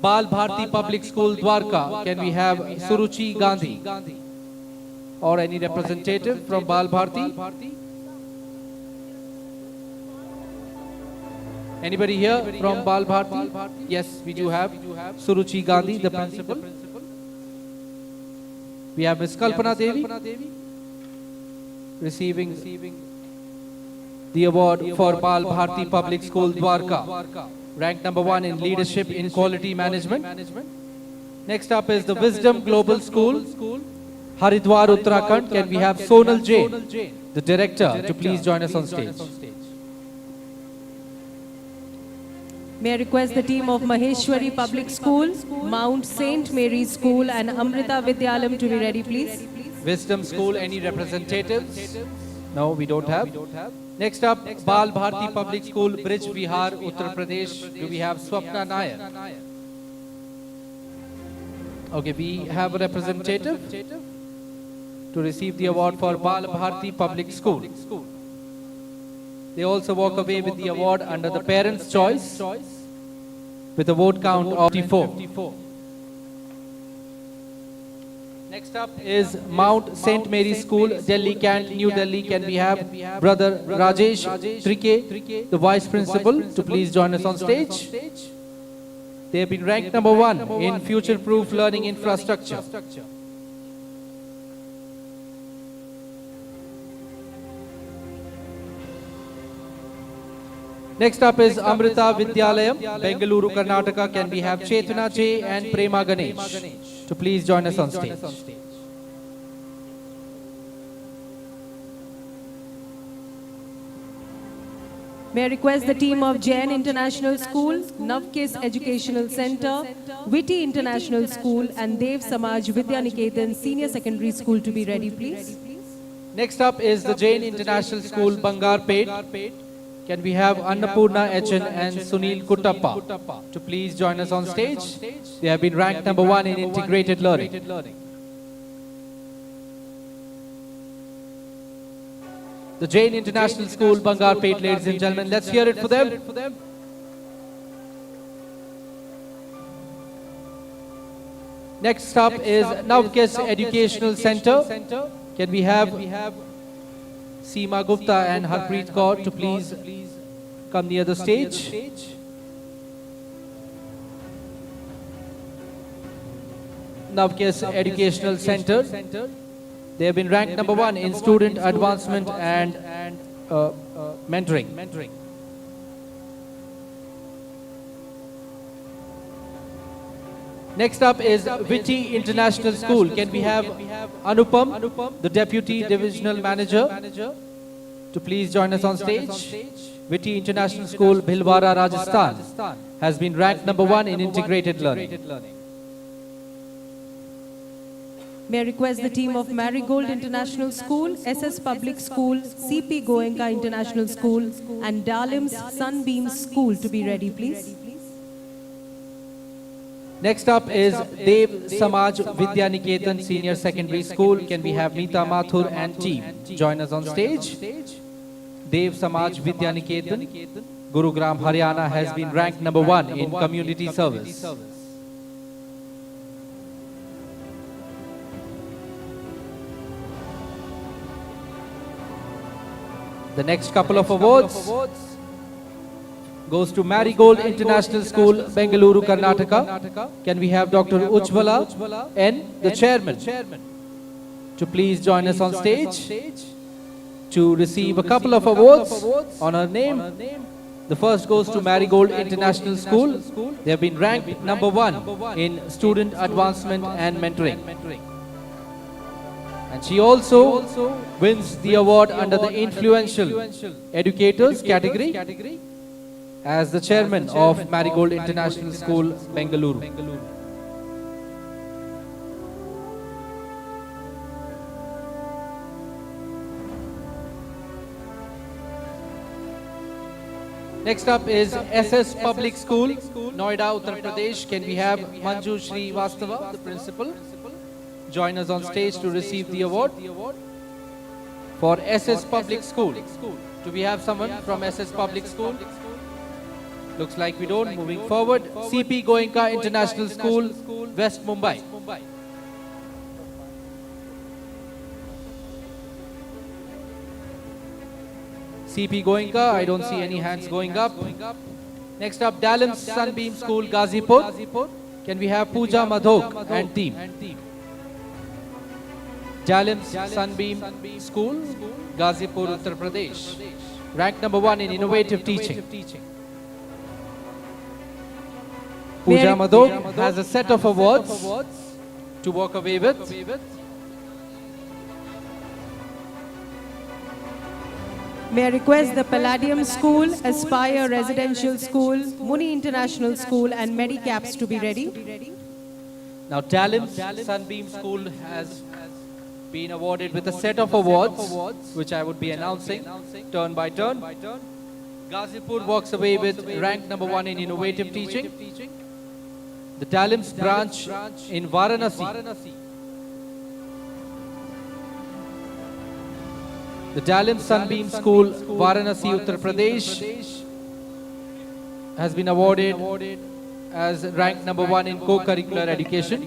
Bal Bharti Public School, Dwarka. Can we have Suruchi Gandhi or any representative from Bal Bharti? Anybody here from Bal Bharti? Yes, we do have Suruchi Gandhi, the principal. We have Ms. Kalpana Devi receiving the award for Bal Bharti Public School, Dwarka. Ranked number 1 in leadership in quality management. Next up is the Wisdom Global School, Haridwar, Uttarakhand. Can we have Sonal Jain, the director, to please join us on stage? May I request the team of Maheshwari Public School, Mount St. Mary's School and Amrita Vidyalam to be ready, please. Wisdom School, any representatives? No, we don't have. Next up, Bal Bharti Public School, Bridge Vihar, Uttar Pradesh. Do we have Swapna Nair? Okay, we have a representative to receive the award for Bal Bharti Public School. They also walk away with the award under the Parents' Choice with a vote count of 54. Next up is Mount St. Mary's School, Delhi, New Delhi. Can we have Brother Rajesh Trike, the Vice Principal, to please join us on stage? They have been ranked number 1 in future-proof learning infrastructure. Next up is Amrita Vidyalayam, Bengaluru, Karnataka. Can we have Chetana J and Prema Ganesh to please join us on stage? May I request the team of Jain International School, Navkis Educational Center, Viti International School and Dev Samaj Vidya Niketan Senior Secondary School to be ready, please. Next up is the Jain International School, Bangarpet. Can we have Annapurna Echen and Sunil Kuttappa to please join us on stage? They have been ranked number 1 in integrated learning. The Jain International School, Bangarpet, ladies and gentlemen. Let's hear it for them. Next up is Navkes Educational Center. Can we have Seema Gupta and Harpreet Kaur to please come near the stage? Navkes Educational Center. They have been ranked number 1 in student advancement and mentoring. Next up is Viti International School. Can we have Anupam, the Deputy Divisional Manager, to please join us on stage? Viti International School, Bhilwara, Rajasthan, has been ranked number 1 in integrated learning. May I request the team of Marigold International School, SS Public School, CP Goenka International School and Dalim's Sunbeam School to be ready, please. Next up is Dev Samaj Vidya Niketan Senior Secondary School. Can we have Meeta Mathur and team join us on stage? Dev Samaj Vidya Niketan, Gurugram, Haryana, has been ranked number 1 in community service. The next couple of awards goes to Marigold International School, Bengaluru, Karnataka. Can we have Dr. Ujjwala N, the chairman, to please join us on stage? to receive a couple of awards on her name. The first goes to Marigold International School. They have been ranked #1 in student advancement and mentoring. And she also wins the award under the influential educators category as the chairman of Marigold International School, Bengaluru. Next up is SS Public School, Noida, Uttar Pradesh. Can we have Manju Srivastava, the principal, join us on stage to receive the award for SS Public School? Do we have someone from SS Public School? Looks like we don't. Moving forward, CP Goenka International School, West Mumbai. CP Goenka, I don't see any hands going up. Next up, Dalim Sunbeam School, Gazipur. Can we have Pooja Madhok and team? Dalim Sunbeam School, Gazipur, Uttar Pradesh. Ranked #1 in innovative teaching. Pooja Madhok has a set of awards to walk away with. May I request the Palladium School, Aspire Residential School, Muni International School and Medicaps to be ready. Now Dalim Sunbeam School has been awarded with a set of awards, which I would be announcing turn by turn. Gazipur walks away with rank #1 in innovative teaching. The Dalim's branch in Varanasi. The Dalim Sunbeam School, Varanasi, Uttar Pradesh, has been awarded as ranked #1 in co-curricular education.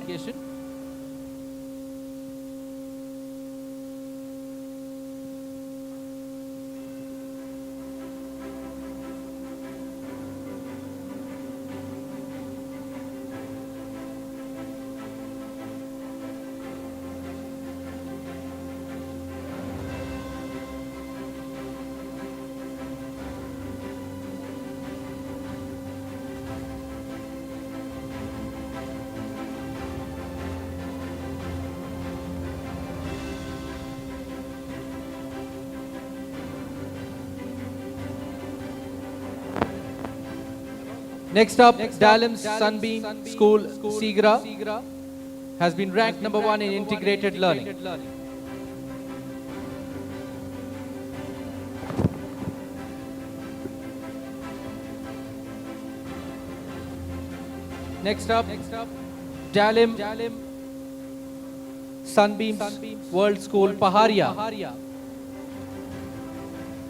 Next up, Dalim Sunbeam School, Sigra, has been ranked #1 in integrated learning. Next up, Dalim Sunbeam World School, Paharia,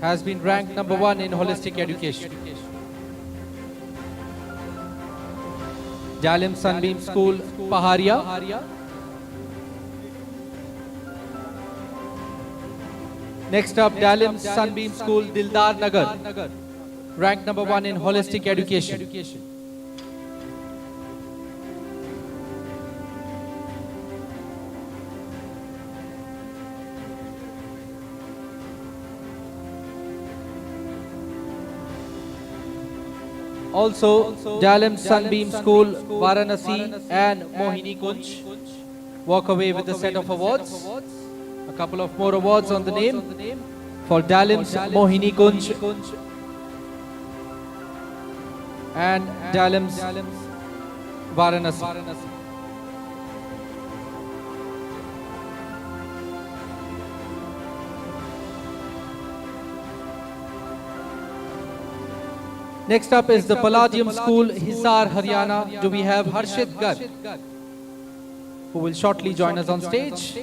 has been ranked #1 in holistic education. Dalim Sunbeam School, Paharia. Next up, Dalim Sunbeam School, Dildar Nagar, ranked #1 in holistic education. Also, Dalim Sunbeam School, Varanasi and Mohini Kunj walk away with a set of awards. A couple of more awards on the name for Dalim's Mohini Kunj and Dalim's Varanasi. Next up is the Palladium School, Hisar, Haryana. Do we have Harshit Garg, who will shortly join us on stage?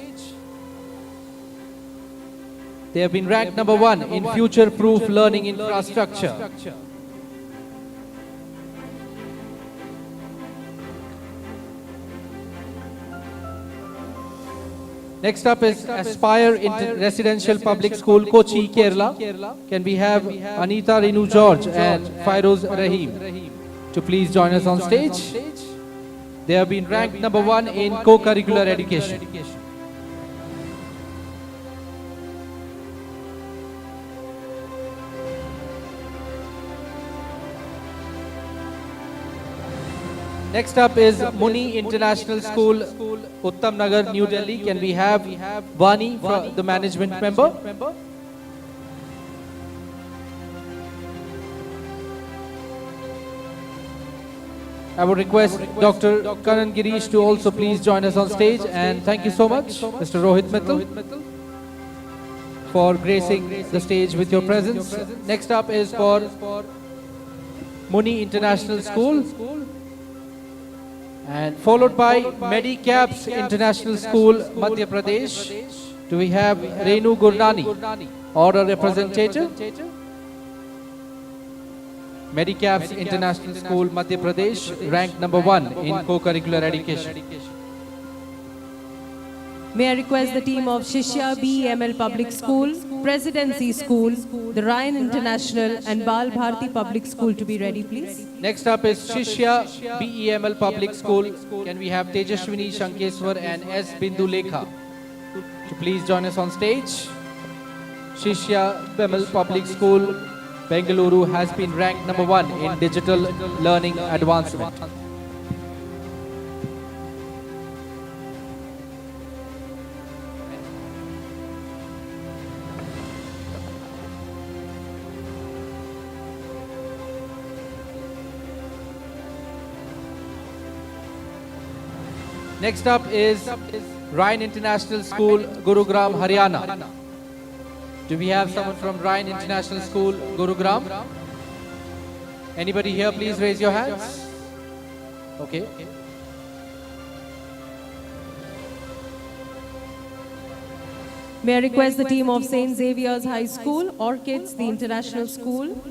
They have been ranked #1 in future-proof learning infrastructure. Next up is Aspire Residential Public School, Kochi, Kerala. Can we have Anita Renu George and Fairoz Rahim to please join us on stage? They have been ranked #1 in co-curricular education. Next up is Muni International School, Uttam Nagar, New Delhi. Can we have Vani, the management member? I would request Dr. Karan Girish to also please join us on stage, and thank you so much, Mr. Rohit Mittal, for gracing the stage with your presence. Next up is for Muni International School, and followed by Medicaps International School, Madhya Pradesh. Do we have Renu Gurnani or a representative? Medicaps International School, Madhya Pradesh, ranked number 1 in co-curricular education. May I request the team of Shishya BEML Public School, Presidency School, the Ryan International and Bal Bharti Public School to be ready, please. Next up is Shishya BEML Public School. Can we have Tejashwini Shankeswar and S. Bindu Lekha to please join us on stage? Shishya BEML Public School, Bengaluru has been ranked number 1 in digital learning advancement. Next up is Ryan International School, Gurugram, Haryana. Do we have someone from Ryan International School, Gurugram? Anybody here, please raise your hands. Okay. May I request the team of St. Xavier's High School, Orchids, the International School,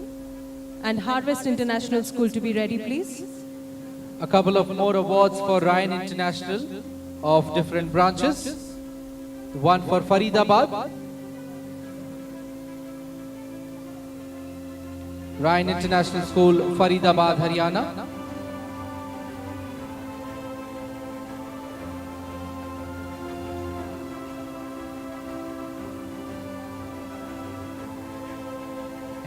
and Harvest International School to be ready, please. A couple of more awards for Ryan International of different branches. One for Faridabad, Ryan International School, Faridabad, Haryana.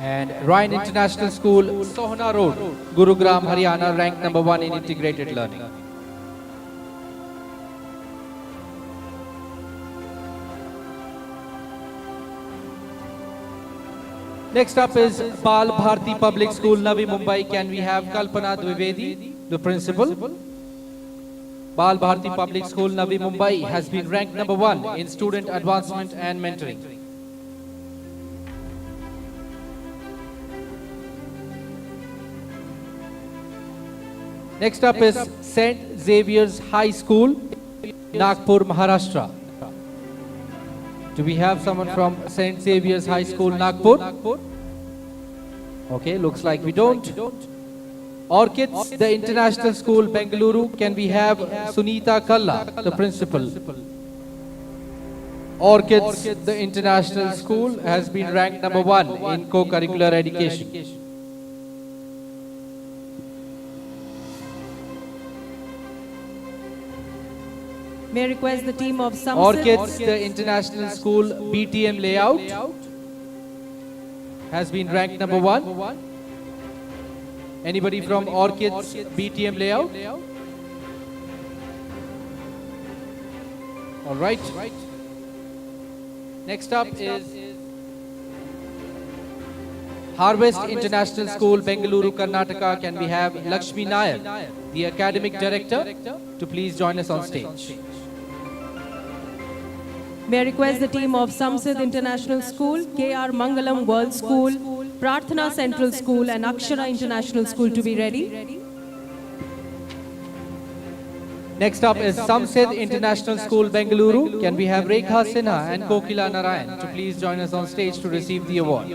And Ryan International School, Sohna Road, Gurugram, Haryana, ranked number 1 in integrated learning. Next up is Bal Bharti Public School, Navi Mumbai. Can we have Kalpana Dwivedi, the principal? Bal Bharti Public School, Navi Mumbai has been ranked number 1 in student advancement and mentoring. Next up is St. Xavier's High School, Nagpur, Maharashtra. Do we have someone from St. Xavier's High School, Nagpur? Okay, looks like we don't. Orchids, the International School, Bengaluru. Can we have Sunita Kalla, the principal? Orchids, the International School, has been ranked number 1 in co-curricular education. May I request the team of Samsit. Orchids, the International School, BTM layout, has been ranked number 1. Anybody from Orchids, BTM layout? All right. Next up is Harvest International School, Bengaluru, Karnataka. Can we have Lakshmi Nair, the academic director, to please join us on stage? May I request the team of Samsid International School, K.R. Mangalam World School, Prarthana Central School and Akshara International School to be ready. Next up is Samsid International School, Bengaluru. Can we have Rekha Sinha and Kokila Narayan to please join us on stage to receive the award?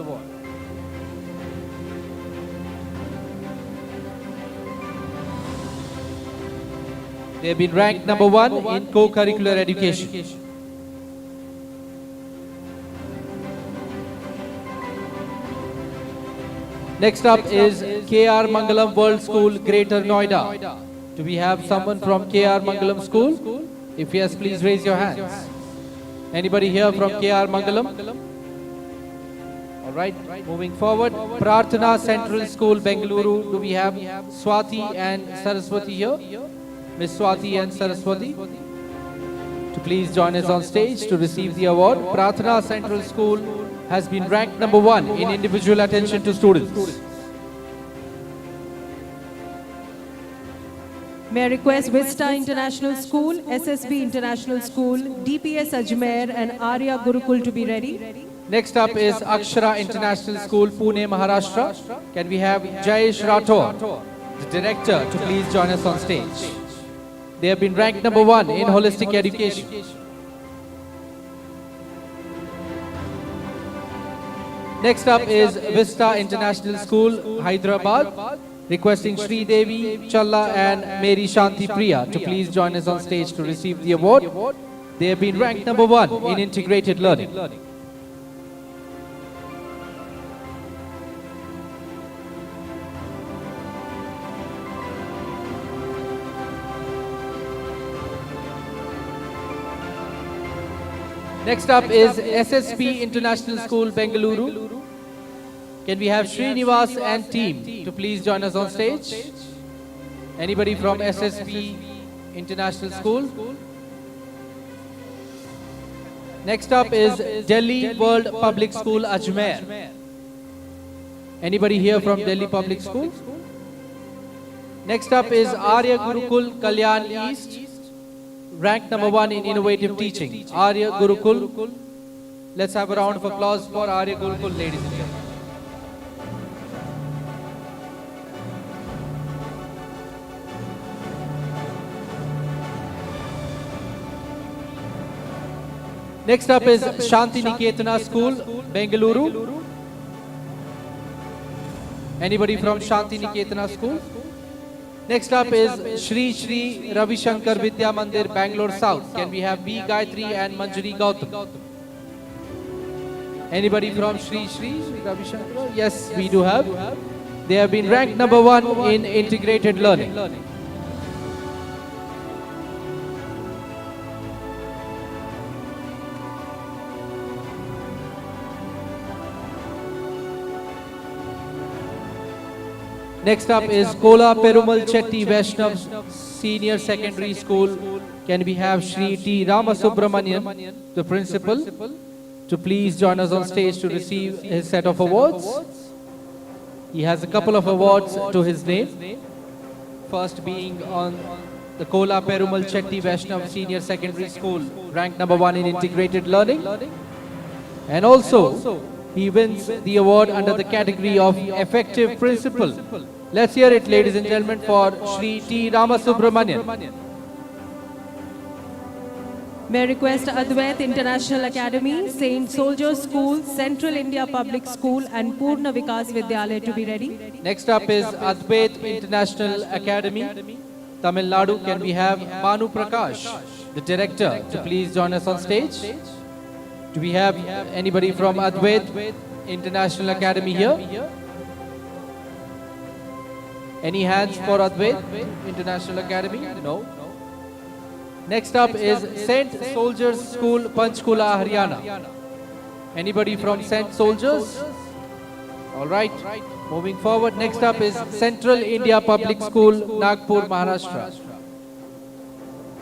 They have been ranked number 1 in co-curricular education. Next up is K.R. Mangalam World School, Greater Noida. Do we have someone from K.R. Mangalam School? If yes, please raise your hands. Anybody here from K.R. Mangalam? All right, moving forward, Prarthana Central School, Bengaluru. Do we have Swati and Saraswati here? Miss Swati and Saraswati, to please join us on stage to receive the award. Prarthana Central School has been ranked number 1 in individual attention to students. May I request Vista International School, SSB International School, DPS Ajmer and Arya Gurukul to be ready. Next up is Akshara International School, Pune, Maharashtra. Can we have Jayesh Rathore, the director, to please join us on stage? They have been ranked number 1 in holistic education. Next up is Vista International School, Hyderabad. Requesting Sri Devi Challa and Mary Shanti Priya to please join us on stage to receive the award. They have been ranked number 1 in integrated learning. Next up is SSP International School, Bengaluru. Can we have Srinivas and team to please join us on stage? Anybody from SSP International School? Next up is Delhi World Public School, Ajmer. Anybody here from Delhi Public School? Next up is Arya Gurukul, Kalyan East, ranked number 1 in innovative teaching. Arya Gurukul. Let's have a round of applause for Arya Gurukul, ladies and gentlemen. Next up is Shanti Niketana School, Bengaluru. Anybody from Shanti Niketana School? Next up is Shri Shri Ravi Shankar Vidya Mandir, Bangalore South. Can we have B. Gayatri and Manjari Gautam? Anybody from Shri Shri Ravi Shankar? Yes, we do have. They have been ranked number 1 in integrated learning. Next up is Kola Perumal Chetty Vaishnav Senior Secondary School. Can we have Shri T. Ramasubramanian, the principal, to please join us on stage to receive his set of awards? He has a couple of awards to his name. First being on the Kola Perumal Chetty Vaishnav Senior Secondary School, ranked number 1 in integrated learning. And also, he wins the award under the category of effective principal. Let's hear it, ladies and gentlemen, for Shri T. Ramasubramanian. May I request Advait International Academy, Saint Soldiers School, Central India Public School and Purna Vikas Vidyalaya to be ready. Next up is Advait International Academy, Tamil Nadu. Can we have Manu Prakash, the director, to please join us on stage? Do we have anybody from Advait International Academy here? Any hands for Advait International Academy? No. Next up is Saint Soldiers School, Panchkula, Haryana. Anybody from Saint Soldiers? All right. Moving forward, next up is Central India Public School, Nagpur, Maharashtra.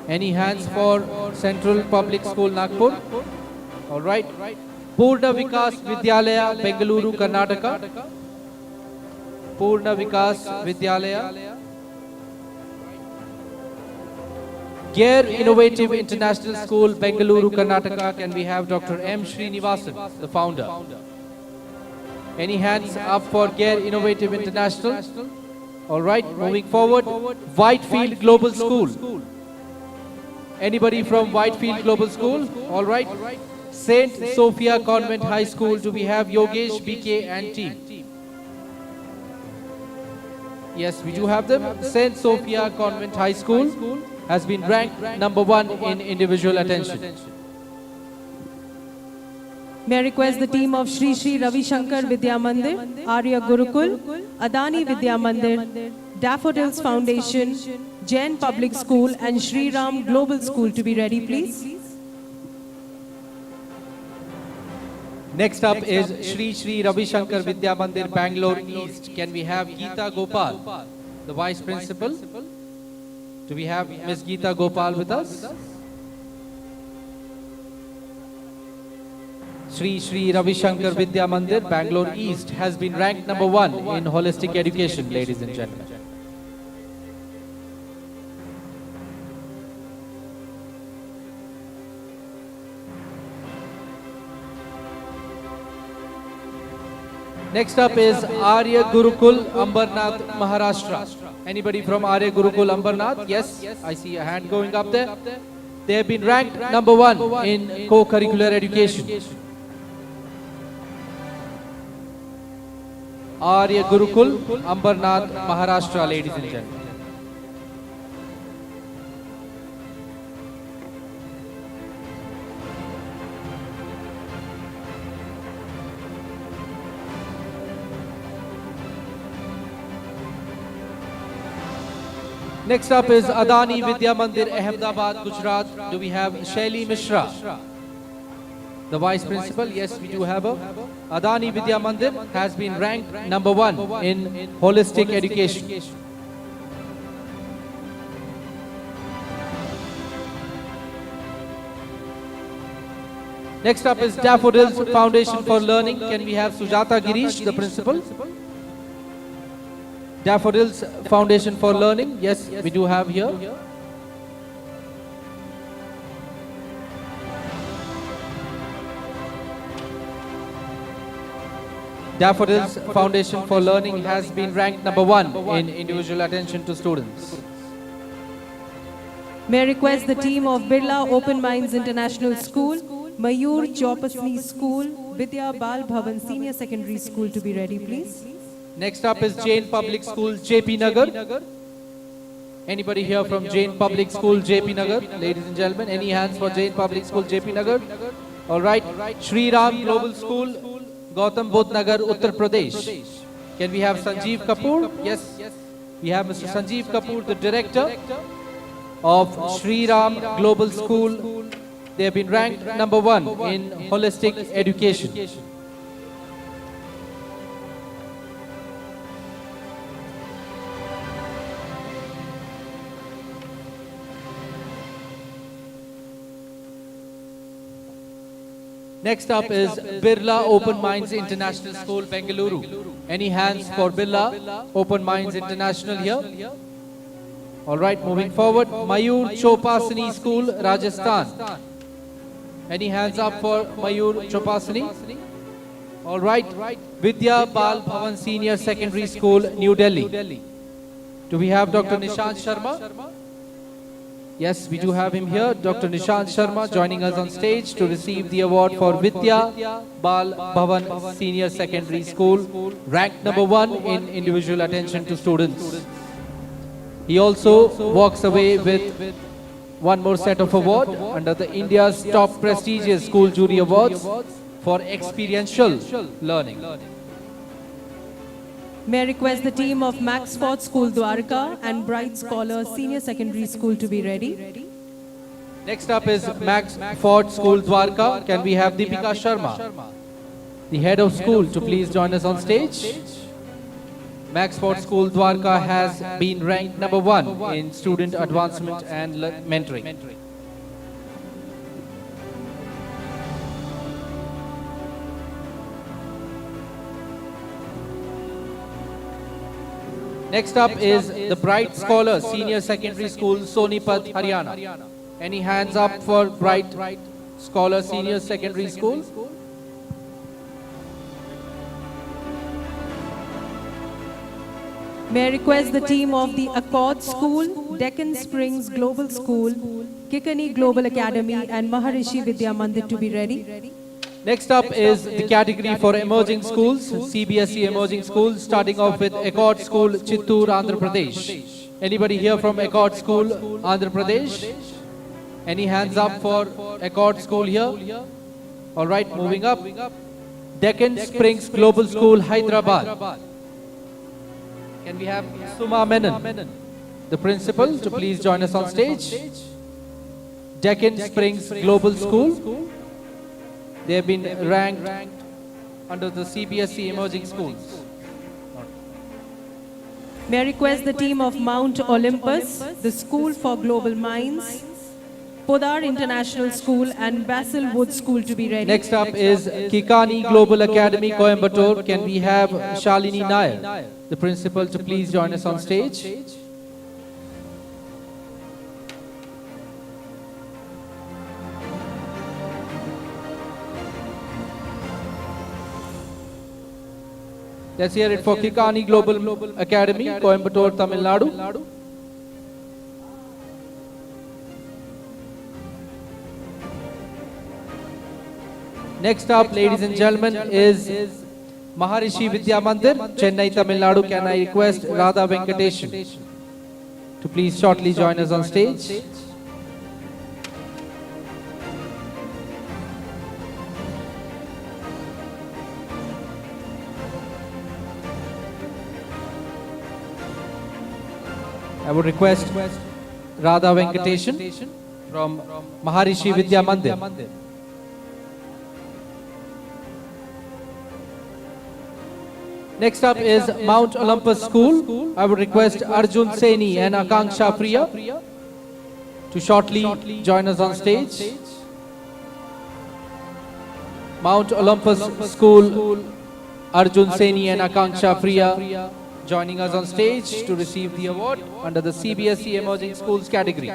Any hands for Central Public School, Nagpur? All right. Purna Vikas Vidyalaya, Bengaluru, Karnataka. Purna Vikas Vidyalaya. Gair Innovative International School, Bengaluru, Karnataka. Can we have Dr. M. Srinivasan, the founder? Any hands up for Gair Innovative International? All right, moving forward, Whitefield Global School. Anybody from Whitefield Global School? All right. Saint Sophia Convent High School. Do we have Yogesh, BK and team? Yes, we do have them. Saint Sophia Convent High School has been ranked number 1 in individual attention. May I request the team of Shri Shri Ravi Shankar Vidya Mandir, Arya Gurukul, Adani Vidya Mandir, Daffodils Foundation, Jain Public School and Shri Ram Global School to be ready, please. Next up is Shri Ravi Shankar Vidya Mandir, Bangalore East. Can we have Geeta Gopal, the Vice Principal? Do we have Ms. Geeta Gopal with us? Shri Ravi Shankar Vidya Mandir, Bangalore East has been ranked number 1 in holistic education, ladies and gentlemen. Next up is Arya Gurukul, Ambernath, Maharashtra. Anybody from Arya Gurukul, Ambernath? Yes, I see a hand going up there. They have been ranked number 1 in co-curricular education. Arya Gurukul, Ambernath, Maharashtra, ladies and gentlemen. Next up is Adani Vidya Mandir, Ahmedabad, Gujarat. Do we have Shaili Mishra, the Vice Principal? Yes, we do have her. Adani Vidya Mandir has been ranked number 1 in holistic education. Next up is Daffodils Foundation for Learning. Can we have Sujata Girish, the Principal? Daffodils Foundation for Learning. Yes, we do have here. Daffodils Foundation for Learning has been ranked number 1 in individual attention to students. May I request the team of Birla Open Minds International School, Mayur Chopasni School, Vidya Bal Bhavan Senior Secondary School to be ready, please. Next up is Jain Public School, JP Nagar. Anybody here from Jain Public School, JP Nagar? Ladies and gentlemen, any hands for Jain Public School, JP Nagar? All right. Shri Ram Global School, Gautam Bodh Nagar, Uttar Pradesh. Can we have Sanjeev Kapoor? Yes. We have Mr. Sanjeev Kapoor, the director of Shri Ram Global School. They have been ranked number 1 in holistic education. Next up is Birla Open Minds International School, Bengaluru. Any hands for Birla Open Minds International here? All right, moving forward. Mayur Chopasani School, Rajasthan. Any hands up for Mayur Chopasani? All right. Vidya Bal Bhavan Senior Secondary School, New Delhi. Do we have Dr. Nishant Sharma? Yes, we do have him here. Dr. Nishant Sharma joining us on stage to receive the award for Vidya Bal Bhavan Senior Secondary School, ranked number 1 in individual attention to students. He also walks away with one more set of award under the India's top prestigious school jury awards for experiential learning. May I request the team of Max Ford School, Dwarka and Bright Scholar Senior Secondary School to be ready. Next up is Max Ford School, Dwarka. Can we have Deepika Sharma, the head of school, to please join us on stage? Max Ford School, Dwarka has been ranked number 1 in student advancement and mentoring. Next up is the Bright Scholar Senior Secondary School, Sonipat, Haryana. Any hands up for Bright Scholar Senior Secondary School? May I request the team of the Accord School, Deccan Springs Global School, Kikani Global Academy and Maharishi Vidya Mandir to be ready. Next up is the category for emerging schools, CBSE emerging schools, starting off with Accord School, Chittoor, Andhra Pradesh. Anybody here from Accord School, Andhra Pradesh? Any hands up for Accord School here? All right, moving up. Deccan Springs Global School, Hyderabad. Can we have Suma Menon, the principal, to please join us on stage? Deccan Springs Global School. They have been ranked under the CBSE Emerging Schools. May I request the team of Mount Olympus, the School for Global Minds, Podar International School and Basil Wood School to be ready. Next up is Kikani Global Academy, Coimbatore. Can we have Shalini Nair, the principal, to please join us on stage? Let's hear it for Kikani Global Academy, Coimbatore, Tamil Nadu. Next up, ladies and gentlemen, is Maharishi Vidya Mandir, Chennai, Tamil Nadu. Can I request Radha Venkateshan to please shortly join us on stage? I would request Radha Venkateshan from Maharishi Vidya Mandir. Next up is Mount Olympus School. I would request Arjun Seni and Akanksha Priya to shortly join us on stage. Mount Olympus School, Arjun Seni and Akanksha Priya joining us on stage to receive the award under the CBSE Emerging Schools category.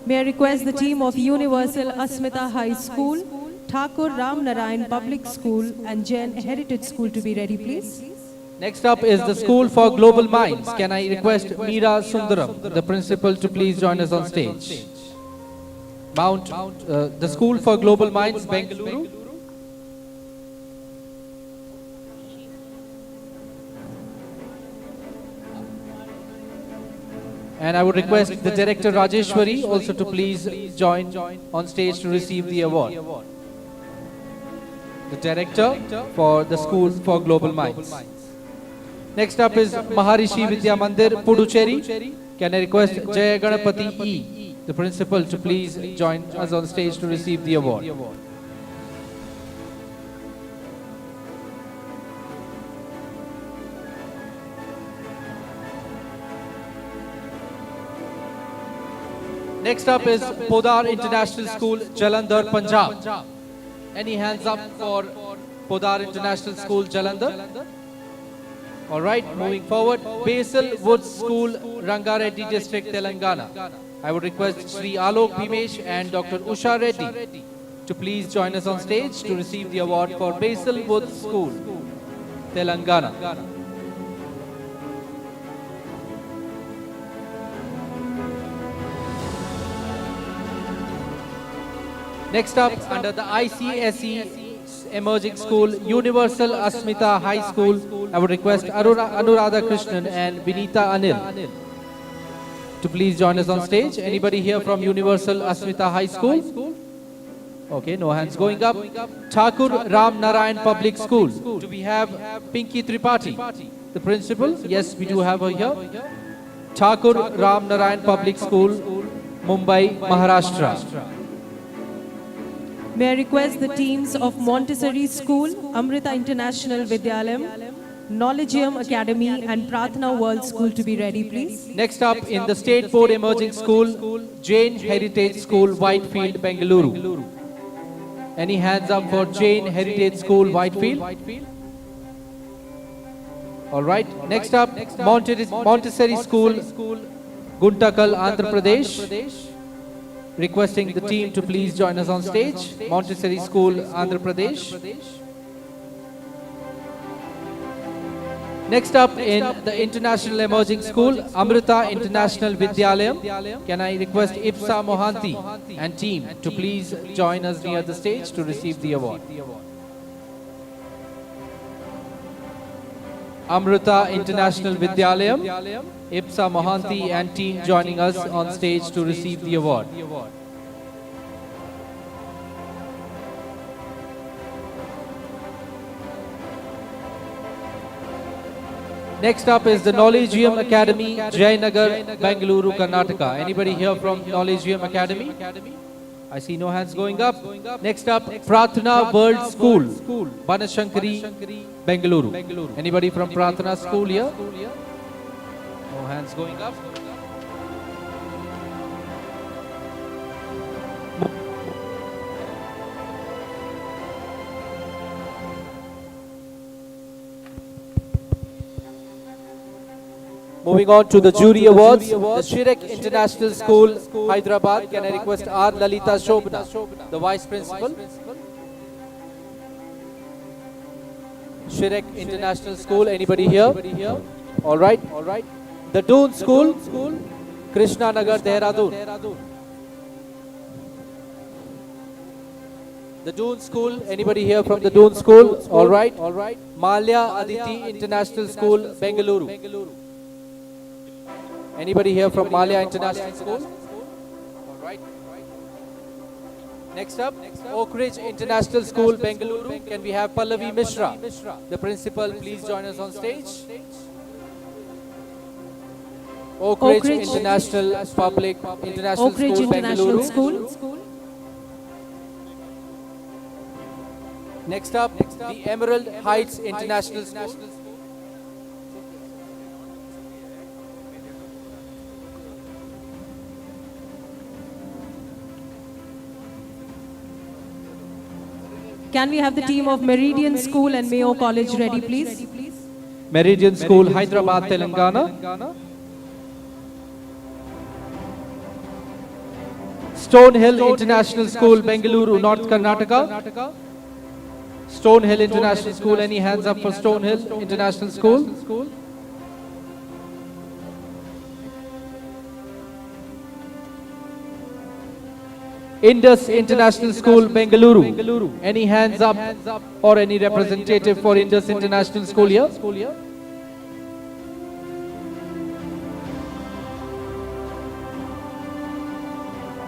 May I request the team of Universal Asmita High School, Thakur Ram Narayan Public School and Jain Heritage School to be ready, please. Next up is the School for Global Minds. Can I request Meera Sundaram, the principal, to please join us on stage? The School for Global Minds, Bengaluru. And I would request the director Rajeshwari also to please join on stage to receive the award. The director for the School for Global Minds. Next up is Maharishi Vidya Mandir, Puducherry. Can I request Jaya Ganapati E, the principal, to please join us on stage to receive the award. Next up is Podar International School, Jalandhar, Punjab. Any hands up for Podar International School, Jalandhar? All right, moving forward. Basil Woods School, Rangareddy District, Telangana. I would request Sri Alok Bhimesh and Dr. Usha Reddy to please join us on stage to receive the award for Basil Woods School, Telangana. Next up, under the ICSE Emerging School, Universal Asmita High School, I would request Anuradha Krishnan and Vinita Anil to please join us on stage. Anybody here from Universal Asmita High School? Okay, no hands going up. Thakur Ram Narayan Public School. Do we have Pinky Tripathi, the principal? Yes, we do have her here. Thakur Ram Narayan Public School, Mumbai, Maharashtra. May I request the teams of Montessori School, Amrita International Vidyalayam, Knowledgeum Academy and Prathna World School to be ready, please. Next up in the State Board Emerging School, Jain Heritage School, Whitefield, Bengaluru. Any hands up for Jain Heritage School, Whitefield? All right. Next up, Montessori School, Guntakal, Andhra Pradesh. Requesting the team to please join us on stage. Montessori School, Andhra Pradesh. Next up in the International Emerging School, Amrita International Vidyalayam. Can I request Ipsa Mohanty and team to please join us near the stage to receive the award. Amrita International Vidyalayam, Ipsa Mohanty and team joining us on stage to receive the award. Next up is the Knowledgeum Academy, Jayanagar, Bangalore, Karnataka. Anybody here from Knowledgeum Academy? I see no hands going up. Next up, Prathana World School, Banashankari, Bangalore. Anybody from Prathana School here? No hands going up. Moving on to the jury awards, the Shirek International School, Hyderabad. Can I request R. Lalita Shobna, the Vice Principal? Shirek International School, anybody here? All right. The Doon School, Krishna Nagar, Dehradun. The Doon School, anybody here from the Doon School? All right. Malya Aditi International School, Bengaluru. Anybody here from Malya International School? All right. Next up, Oak Ridge International School, Bengaluru. Can we have Pallavi Mishra, the principal, please join us on stage? Oak Ridge International School, Bengaluru. Next up, the Emerald Heights International School. Can we have the team of Meridian School and Mayo College ready, please? Meridian School, Hyderabad, Telangana. Stonehill International School, Bengaluru, North Karnataka. Stonehill International School, any hands up for Stonehill International School? Indus International School, Bengaluru. Any hands up or any representative for Indus International School here?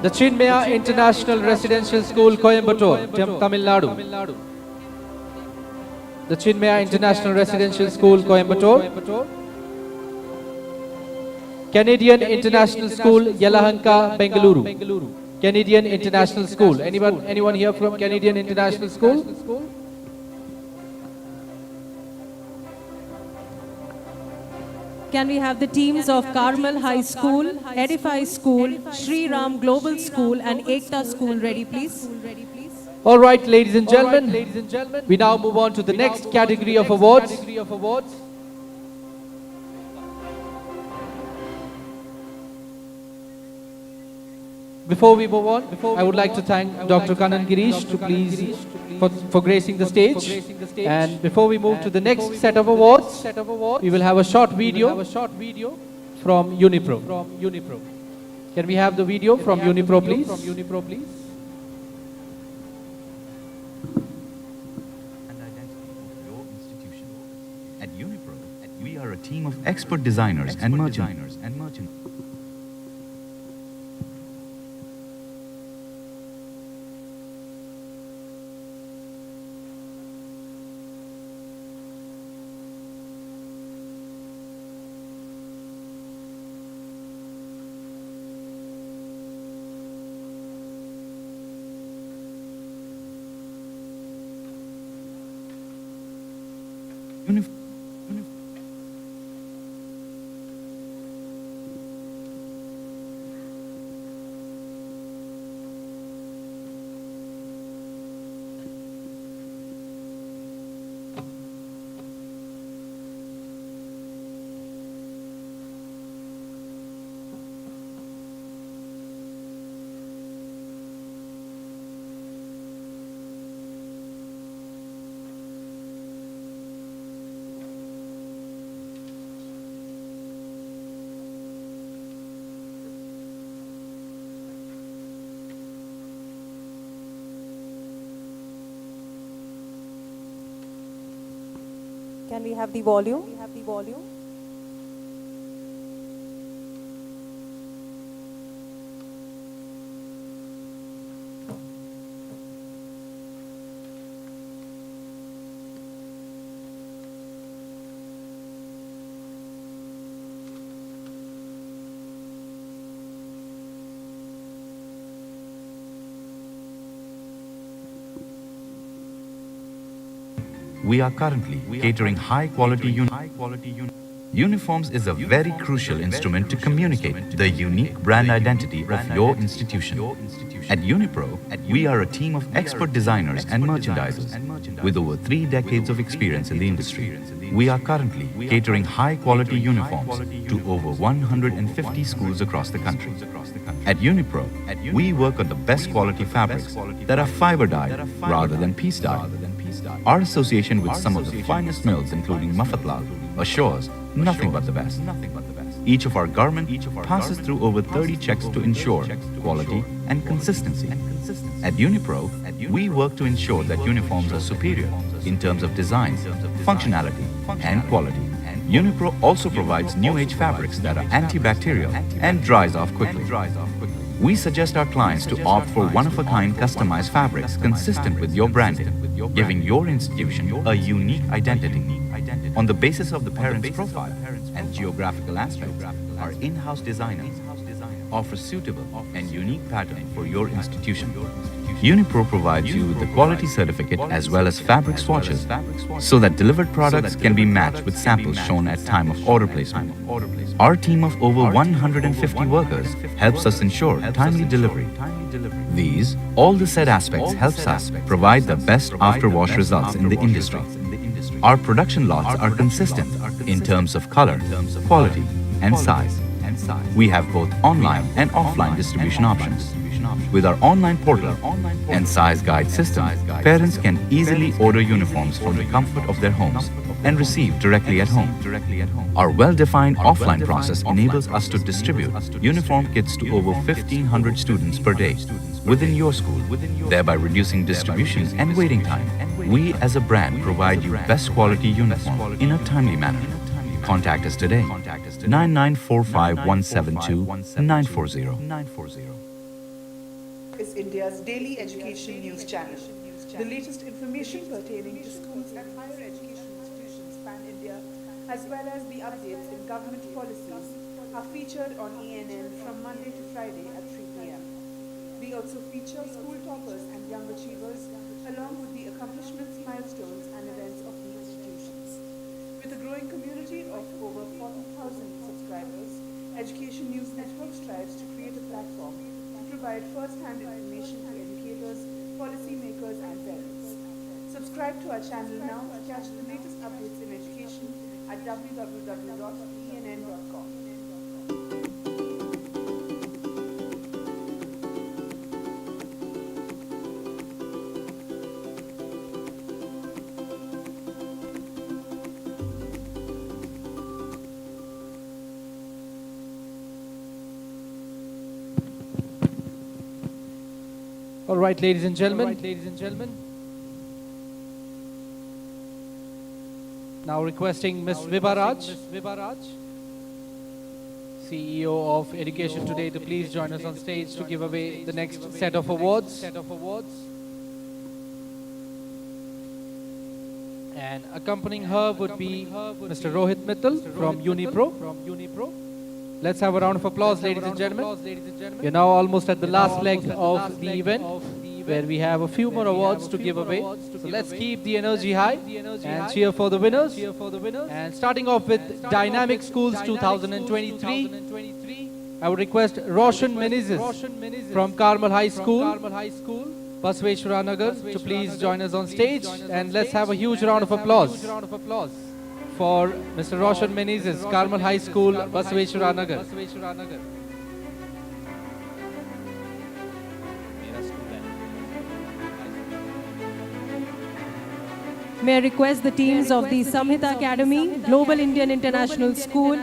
The Chinmaya International Residential School, Coimbatore, Tamil Nadu. The Chinmaya International Residential School, Coimbatore. Canadian International School, Yelahanka, Bengaluru. Canadian International School. Anyone here from Canadian International School? Can we have the teams of Carmel High School, Edify School, Sri Ram Global School and Ekta School ready, please? All right, ladies and gentlemen, we now move on to the next category of awards. Before we move on, I would like to thank Dr. Kanan Girish for gracing the stage. And before we move to the next set of awards, we will have a short video from Unipro. Can we have the video from Unipro, please? At Unipro, we are a team of expert designers and merchants. Can we have the volume? We are currently catering high-quality uniforms is a very crucial instrument to communicate the unique brand identity of your institution. At Unipro, we are a team of expert designers and merchandisers with over 3 decades of experience in the industry. We are currently catering high-quality uniforms to over 150 schools across the country. At Unipro, we work on the best quality fabrics that are fiber-dyed rather than piece-dyed. Our association with some of the finest mills, including Mafatlal, assures nothing but the best. Each of our garment passes through over 30 checks to ensure quality and consistency. At Unipro, we work to ensure that uniforms are superior in terms of design, functionality, and quality. Unipro also provides new age fabrics that are antibacterial and dries off quickly. We suggest our clients to opt for one-of-a-kind customized fabrics consistent with your branding, giving your institution a unique identity. On the basis of the parent's profile and geographical aspects, our in-house designers offer suitable and unique pattern for your institution. Unipro provides you with the quality certificate as well as fabric swatches so that delivered products can be matched with samples shown at time of order placement. Our team of over 150 workers helps us ensure timely delivery. These, all the said aspects helps us provide the best after-wash results in the industry. Our production lots are consistent in terms of color, quality, and size. We have both online and offline distribution options. With our online portal and size guide system, parents can easily order uniforms from the comfort of their homes and receive directly at home. Our well-defined offline process enables us to distribute uniform kits to over 1,500 students per day within your school, thereby reducing distribution and waiting time. We as a brand provide you best quality uniform in a timely manner. Contact us today, 9945172940. Is India's daily education news channel. The latest information pertaining to schools and higher education institutions pan-India, as well as the updates in government policies, are featured on ENN from Monday to Friday at 3 p.m. We also feature school toppers and young achievers, along with the accomplishments, milestones, and events of the institutions. With a growing community of over 40,000 subscribers, Education News Network strives to create a platform to provide first-hand information to educators, policymakers, and parents. Subscribe to our channel now to catch the latest updates in education at www.enn.com. All right, ladies and gentlemen. Now requesting Ms. Vibha Raj, CEO of Education Today, to please join us on stage to give away the next set of awards. And accompanying her would be Mr. Rohit Mittal from Unipro. Let's have a round of applause, ladies and gentlemen. We're now almost at the last leg of the event, where we have a few more awards to give away. So let's keep the energy high and cheer for the winners. And starting off with Dynamic Schools 2023, I would request Roshan Menezes from Carmel High School, Basveshwara Nagar, to please join us on stage. And let's have a huge round of applause for Mr. Roshan Menezes, Carmel High School, Basveshwara Nagar. May I request the teams of the Samhita Academy, Global Indian International School,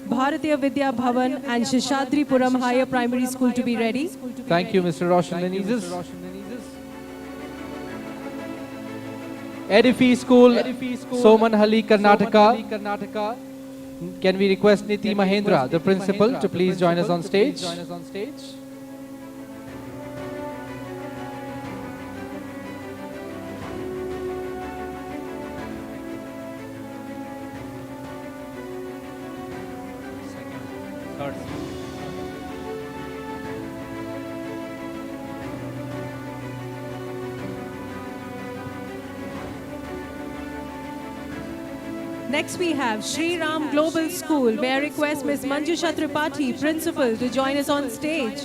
Bharatiya Vidya Bhavan and Shishadripuram Higher Primary School to be ready. Thank you, Mr. Roshan Menezes. Edifi School, Somanhalli, Karnataka. Can we request Niti Mahendra, the principal, to please join us on stage? Next we have Sri Ram Global School. May I request Ms. Manjusha Tripathi, Principal, to join us on stage.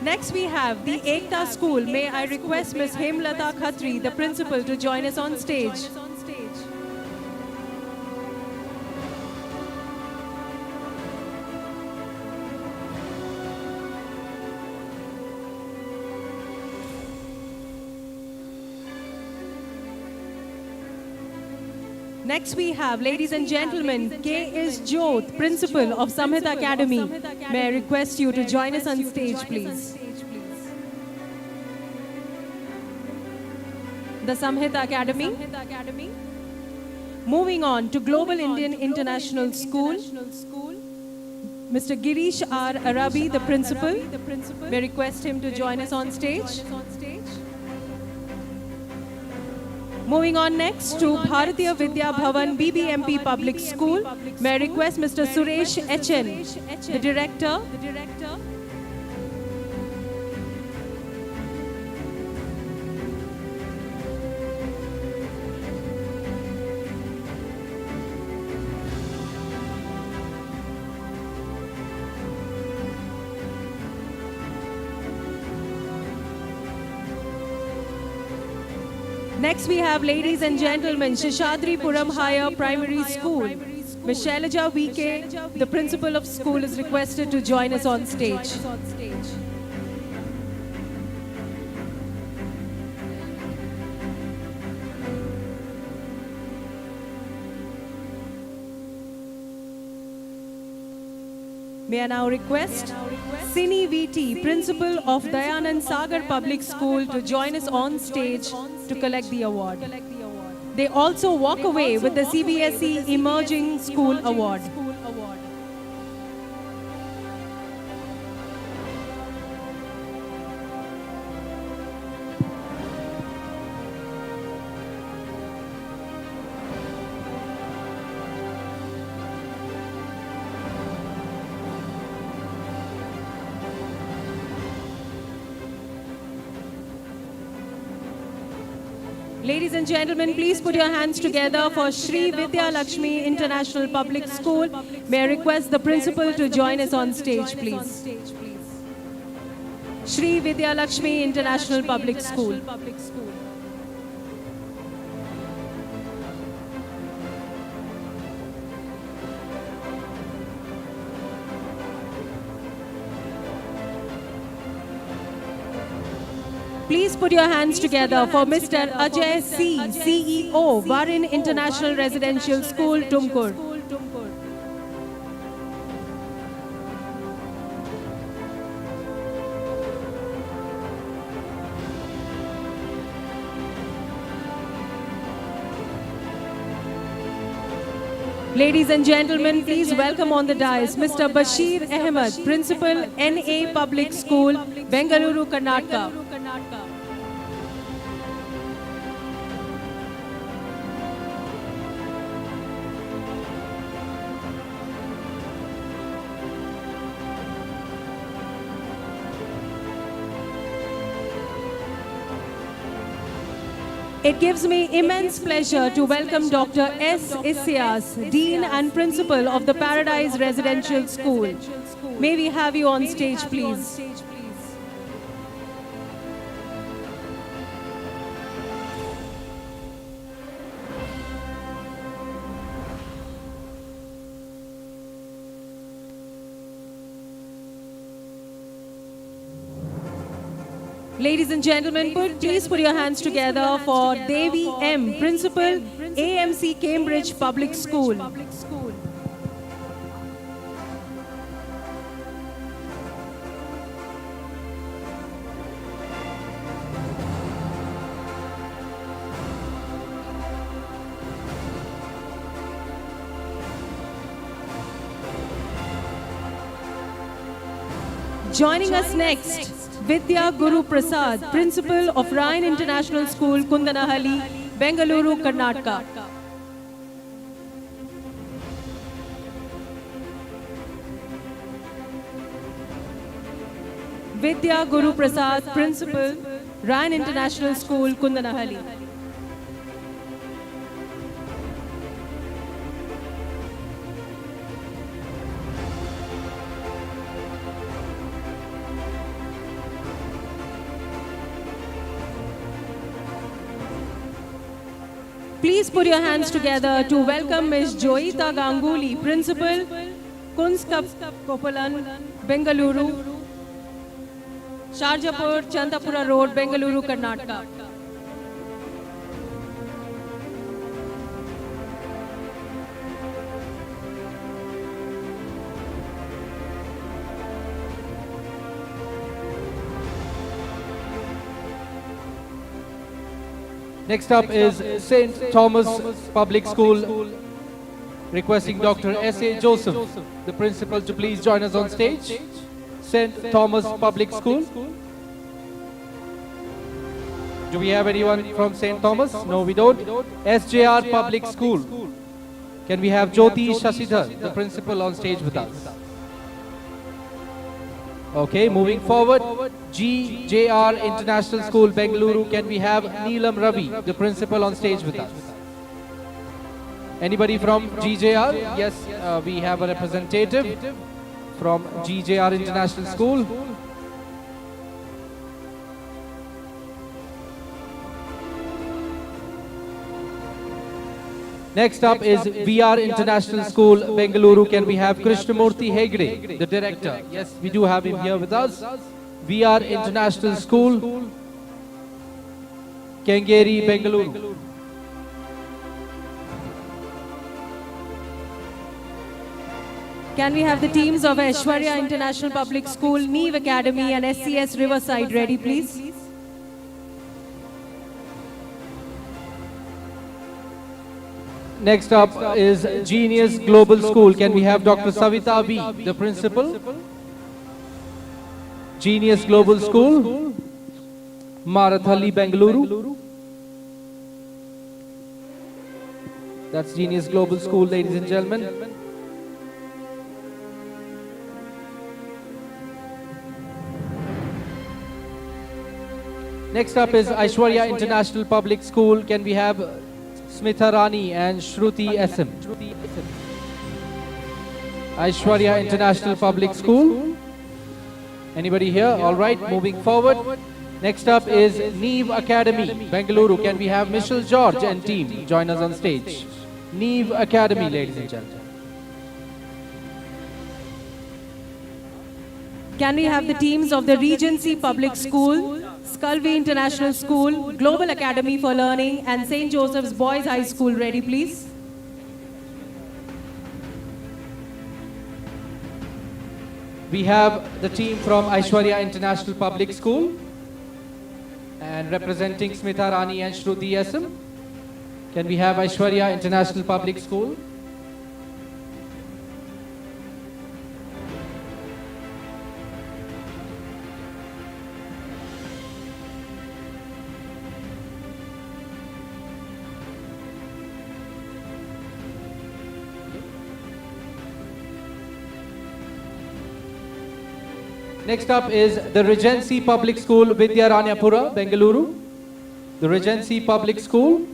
Next we have the Ekta School. May I request Ms. Hemlata Khatri, the principal, to join us on stage. Next we have, ladies and gentlemen, K.S. Jyoth, Principal of Samhita Academy. May I request you to join us on stage, please. The Samhita Academy. Moving on to Global Indian International School. Mr. Girish R. Arabi, the Principal. May I request him to join us on stage. Moving on next to Bharatiya Vidya Bhavan BBMP Public School. May I request Mr. Suresh H.N., the Director. Next we have, ladies and gentlemen, Shishadripuram Higher Primary School. Ms. Shailaja VK, the principal of school, is requested to join us on stage. May I now request Sini VT, Principal of Dayanand Sagar Public School, to join us on stage to collect the award. They also walk away with the CBSE Emerging School Award. Ladies and gentlemen, please put your hands together for Shri Vidya Lakshmi International Public School. May I request the principal to join us on stage, please. Shri Vidya Lakshmi International Public School. Please put your hands together for Mr. Ajay C, CEO, Varin International Residential School, Tumkur. Ladies and gentlemen, please welcome on the dais Mr. Bashir Ahmed, Principal, NA Public School, Bengaluru, Karnataka. It gives me immense pleasure to welcome Dr. S. Isyas, Dean and Principal of the Paradise Residential School. May we have you on stage, please. Ladies and gentlemen, please put your hands together for Devi M, Principal, AMC Cambridge Public School. Joining us next, Vidya Guru Prasad, Principal of Ryan International School, Kundanahalli, Bengaluru, Karnataka. Vidya Guru Prasad, Principal, Ryan International School, Kundanahalli. Please put your hands together to welcome Ms. Joyita Ganguly, Principal, Kunskap Kopalan, Bengaluru, Sharjapur, Chantapura Road, Bengaluru, Karnataka. Next up is St. Thomas Public School, requesting Dr. S.A. Joseph, the principal, to please join us on stage. St. Thomas Public School. Do we have anyone from St. Thomas? No, we don't. SJR Public School. Can we have Jyoti Shashidhar, the principal, on stage with us? Okay, moving forward, GJR International School, Bengaluru. Can we have Neelam Ravi, the principal, on stage with us? Anybody from GJR? Yes, we have a representative from GJR International School. Next up is VR International School, Bengaluru. Can we have Krishnamurthy Hegde, the director? Yes, we do have him here with us. VR International School, Kengeri, Bengaluru. Can we have the teams of Aishwarya International Public School, Neve Academy and SCS Riverside ready, please? Next up is Genius Global School. Can we have Dr. Savita V, the principal? Genius Global School, Marathali, Bengaluru. That's Genius Global School, ladies and gentlemen. Next up is Aishwarya International Public School. Can we have Smitha Rani and Shruti SM? Aishwarya International Public School. Anybody here? All right, moving forward. Next up is Neve Academy, Bengaluru. Can we have Michelle George and team join us on stage? Neve Academy, ladies and gentlemen. Can we have the teams of the Regency Public School, Sculvey International School, Global Academy for Learning and St. Joseph's Boys High School ready, please? We have the team from Aishwarya International Public School and representing Smitha Rani and Shruti SM. Can we have Aishwarya International Public School? Next up is the Regency Public School, Vidyaranyapura, Bengaluru. The Regency Public School.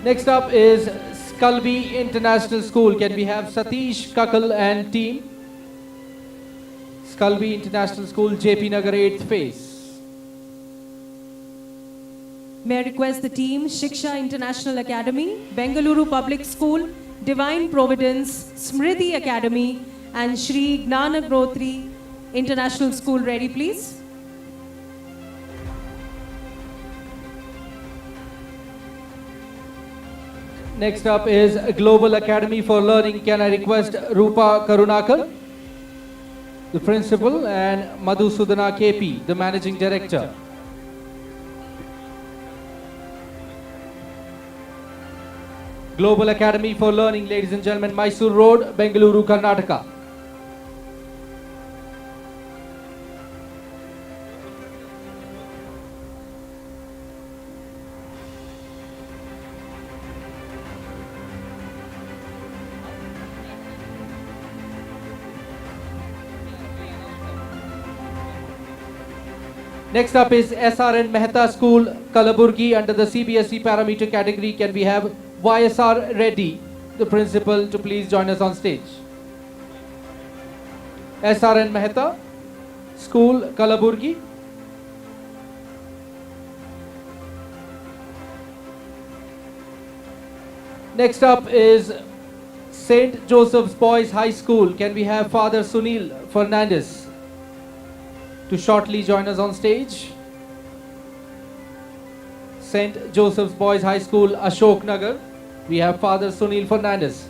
Next up is Sculvey International School. Can we have Satish Kakal and team? Sculvey International School, JP Nagar 8th phase. May I request the team, Shiksha International Academy, Bengaluru Public School, Divine Providence, Smriti Academy, and Shri Gnanagrotri International School ready, please? Next up is Global Academy for Learning. Can I request Rupa Karunakar, the principal, and Madhusudana KP, the managing director? Global Academy for Learning, ladies and gentlemen, Mysore Road, Bengaluru, Karnataka. Next up is SRN Mehta School, Kalaburgi, under the CBSE parameter category. Can we have YSR Reddy, the principal, to please join us on stage? SRN Mehta School, Kalaburgi. Next up is St. Joseph's Boys High School. Can we have Father Sunil Fernandez to shortly join us on stage? St. Joseph's Boys High School, Ashok Nagar. We have Father Sunil Fernandez,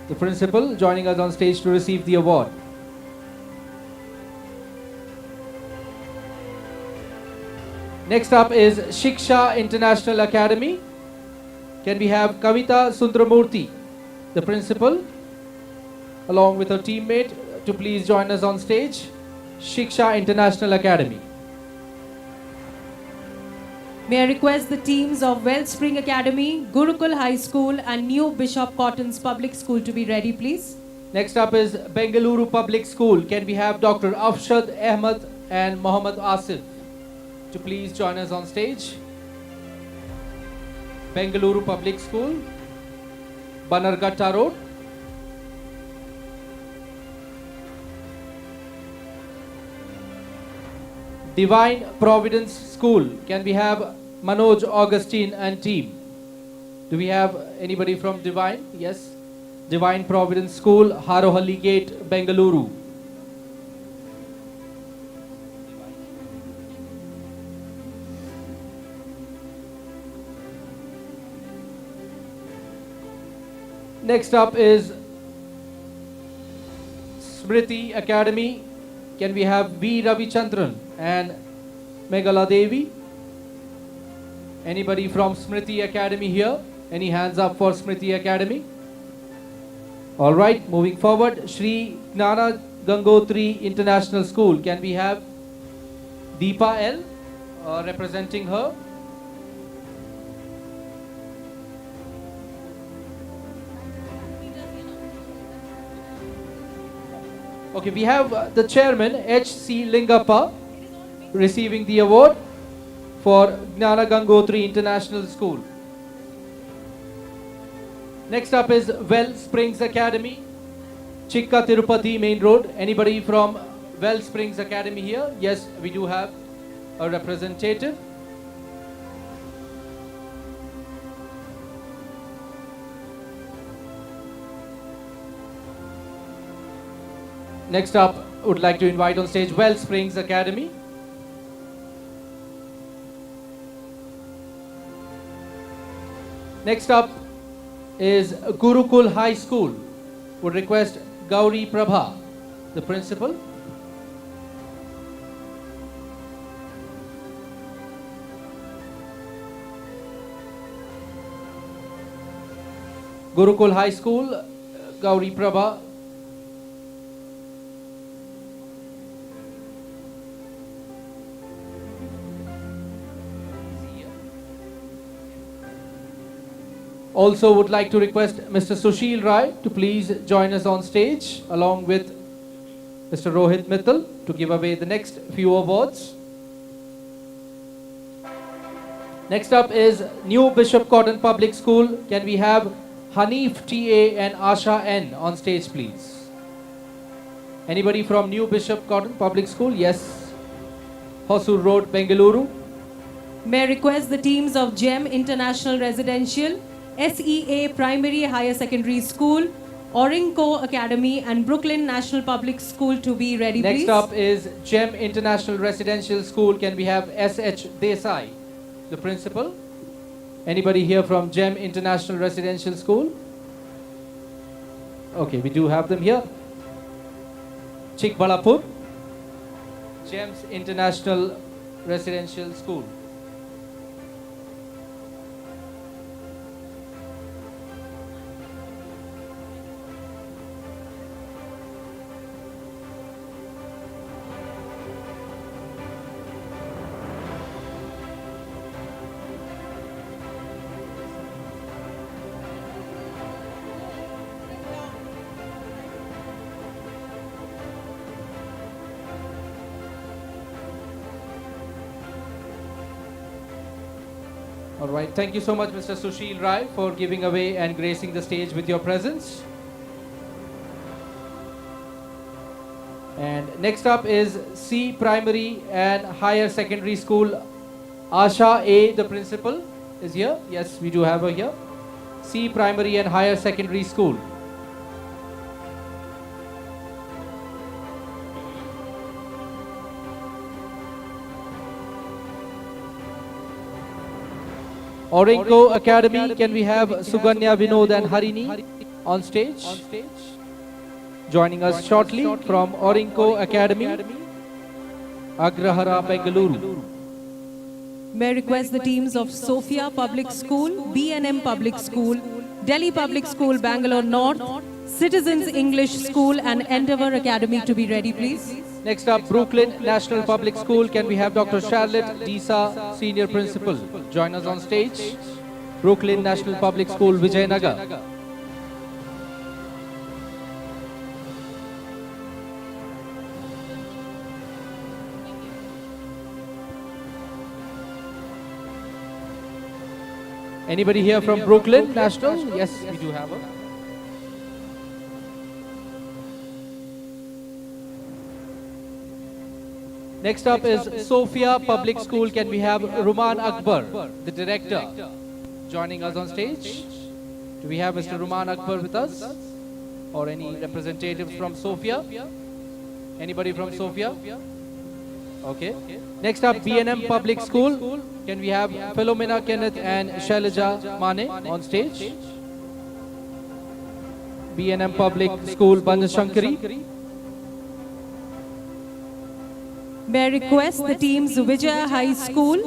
the principal, joining us on stage to receive the award. Next up is Shiksha International Academy. Can we have Kavita Sundramurthy, the principal, along with her teammate, to please join us on stage? Shiksha International Academy. May I request the teams of Wellspring Academy, Gurukul High School and New Bishop Cotton's Public School to be ready, please. Next up is Bengaluru Public School. Can we have Dr. Afshad Ahmed and Mohammad Asif to please join us on stage? Bengaluru Public School, Banarghatta Road. Divine Providence School. Can we have Manoj Augustine and team? Do we have anybody from Divine? Yes. Divine Providence School, Harohalli Gate, Bengaluru. Next up is Smriti Academy. Can we have V. Ravichandran and Meghala Devi? Anybody from Smriti Academy here? Any hands up for Smriti Academy? All right, moving forward, Shri Gnana Gangotri International School. Can we have Deepa L representing her? Okay, we have the chairman, H.C. Lingappa, receiving the award for Gnana Gangotri International School. Next up is Well Springs Academy, Chikka Tirupati Main Road. Anybody from Well Springs Academy here? Yes, we do have a representative. Next up, would like to invite on stage Well Springs Academy. Next up is Gurukul High School. Would request Gauri Prabha, the principal. Gurukul High School, Gauri Prabha. Also would like to request Mr. Sushil Rai to please join us on stage along with Mr. Rohit Mittal to give away the next few awards. Next up is New Bishop Cotton Public School. Can we have Hanif T.A. and Asha N on stage, please? Anybody from New Bishop Cotton Public School? Yes. Hosur Road, Bengaluru. May I request the teams of GEM International Residential, SEA Primary Higher Secondary School, Orinco Academy and Brooklyn National Public School to be ready, please. Next up is GEM International Residential School. Can we have S.H. Desai, the principal? Anybody here from GEM International Residential School? Okay, we do have them here. Chikbalapur, GEM's International Residential School. All right. Thank you so much, Mr. Sushil Rai, for giving away and gracing the stage with your presence. And next up is C Primary and Higher Secondary School. Asha A, the principal, is here. Yes, we do have her here. C Primary and Higher Secondary School. Orinco Academy, can we have Suganya, Vinod and Harini on stage? Joining us shortly from Orinco Academy, Agrahara, Bengaluru. May I request the teams of Sophia Public School, B&M Public School, Delhi Public School, Bangalore North, Citizens English School and Endeavour Academy to be ready, please. Next up, Brooklyn National Public School. Can we have Dr. Charlotte Disa, Senior Principal, join us on stage? Brooklyn National Public School, Vijayanagar. Anybody here from Brooklyn National? Yes, we do have her. Next up is Sophia Public School. Can we have Ruman Akbar, the director, joining us on stage? Do we have Mr. Ruman Akbar with us? Or any representatives from Sophia? Anybody from Sophia? Okay. Next up, B&M Public School. Can we have Philomena Kenneth and Shailaja Mane on stage? B&M Public School, Banashankari. May I request the teams Vijaya High School,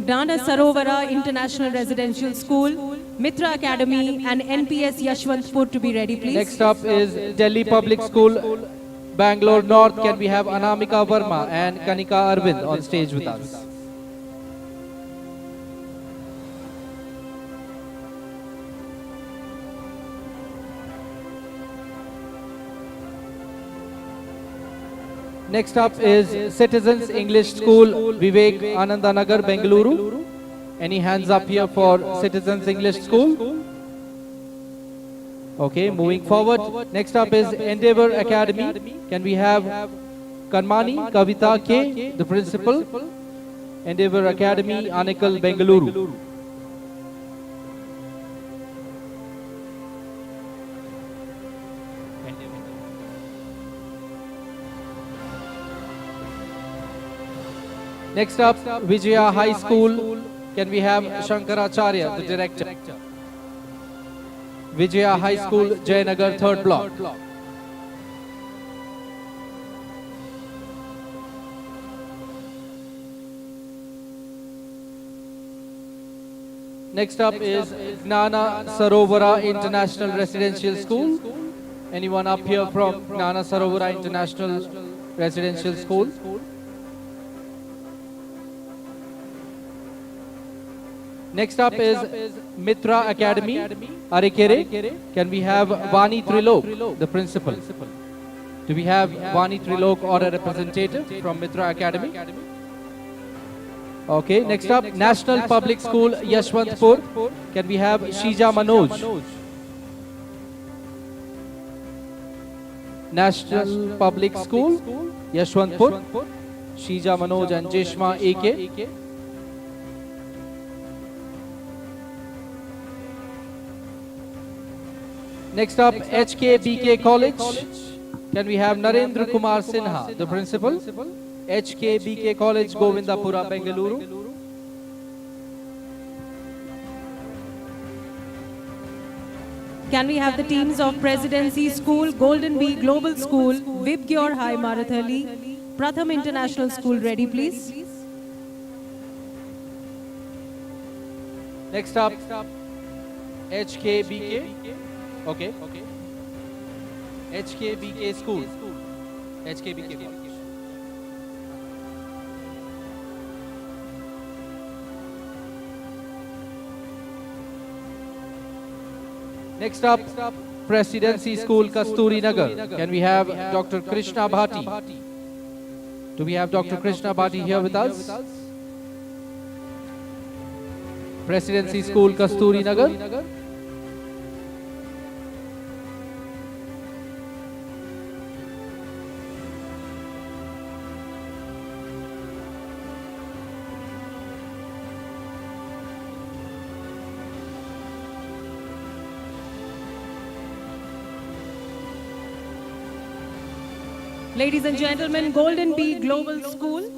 Gnana Sarovara International Residential School, Mitra Academy and NPS Yashwantpur to be ready, please. Next up is Delhi Public School, Bangalore North. Can we have Anamika Verma and Kanika Arvind on stage with us? Next up is Citizens English School, Vivek Anandanagar, Bengaluru. Any hands up here for Citizens English School? Okay, moving forward. Next up is Endeavour Academy. Can we have Kanmani Kavita K, the principal? Endeavour Academy, Anekal, Bengaluru. Next up, Vijaya High School. Can we have Shankaracharya, the director? Vijaya High School, Jayanagar, 3rd block. Next up is Gnana Sarovara International Residential School. Anyone up here from Gnana Sarovara International Residential School? Next up is Mitra Academy, Arikere. Can we have Vani Trilok, the principal? Do we have Vani Trilok or a representative from Mitra Academy? Okay, next up, National Public School, Yashwantpur. Can we have Shija Manoj? National Public School, Yashwantpur. Shija Manoj and Jeshma AK. Next up, HKBK College. Can we have Narendra Kumar Sinha, the principal? HKBK College, Govindapura, Bengaluru. Can we have the teams of Presidency School, Golden Bee Global School, Vibgyor High Marathali, Pratham International School ready, please? Next up, HKBK. Okay. HKBK School. HKBK College. Next up, Presidency School, Kasturi Nagar. Can we have Dr. Krishna Bhati? Do we have Dr. Krishna Bhati here with us? Presidency School, Kasturi Nagar. Ladies and gentlemen, Golden Bee Global School.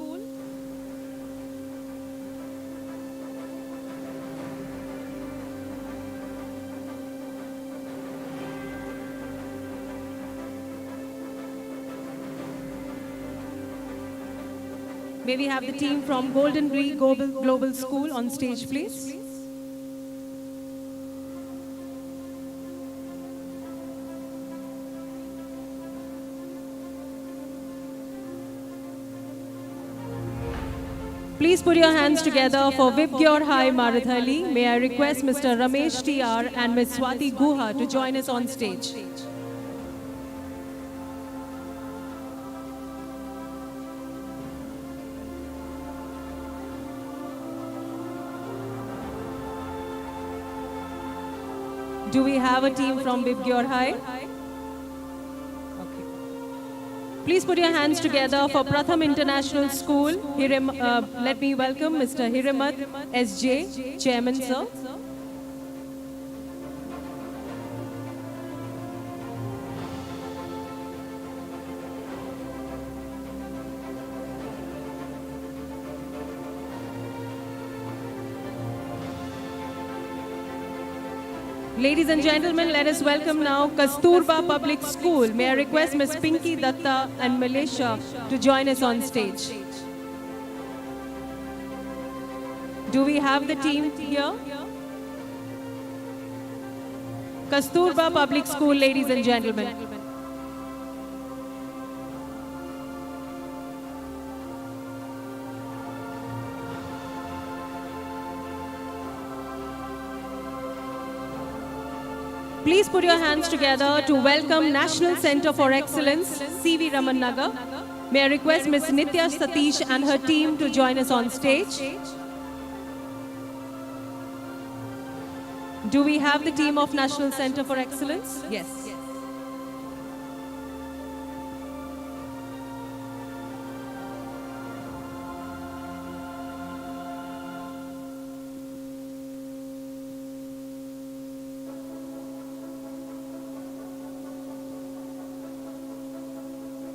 May we have the team from Golden Bee Global School on stage, please? Please put your hands together for Vibgyor High Marathali. May I request Mr. Ramesh TR and Ms. Swati Guha to join us on stage. Do we have a team from Vibgyor High? Please put your hands together for Pratham International School. Let me welcome Mr. Hiramat SJ, Chairman, sir. Ladies and gentlemen, let us welcome now Kasturba Public School. May I request Ms. Pinky Datta and Malaysia to join us on stage. Do we have the team here? Kasturba Public School, ladies and gentlemen. Please put your hands together to welcome National Center for Excellence, CV Raman Nagar. May I request Ms. Nitya Satish and her team to join us on stage. Do we have the team of National Center for Excellence? Yes.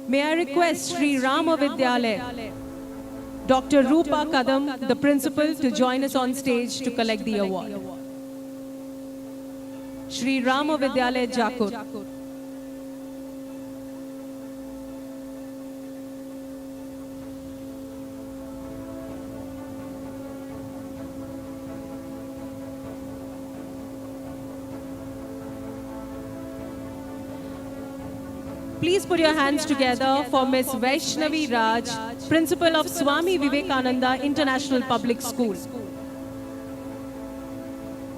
May I request Sri Rama Vidyalaya, Dr. Rupa Kadam, the principal, to join us on stage to collect the award. Sri Rama Vidyalaya, Jakur. Please put your hands together for Ms. Vaishnavi Raj, Principal of Swami Vivekananda International Public School.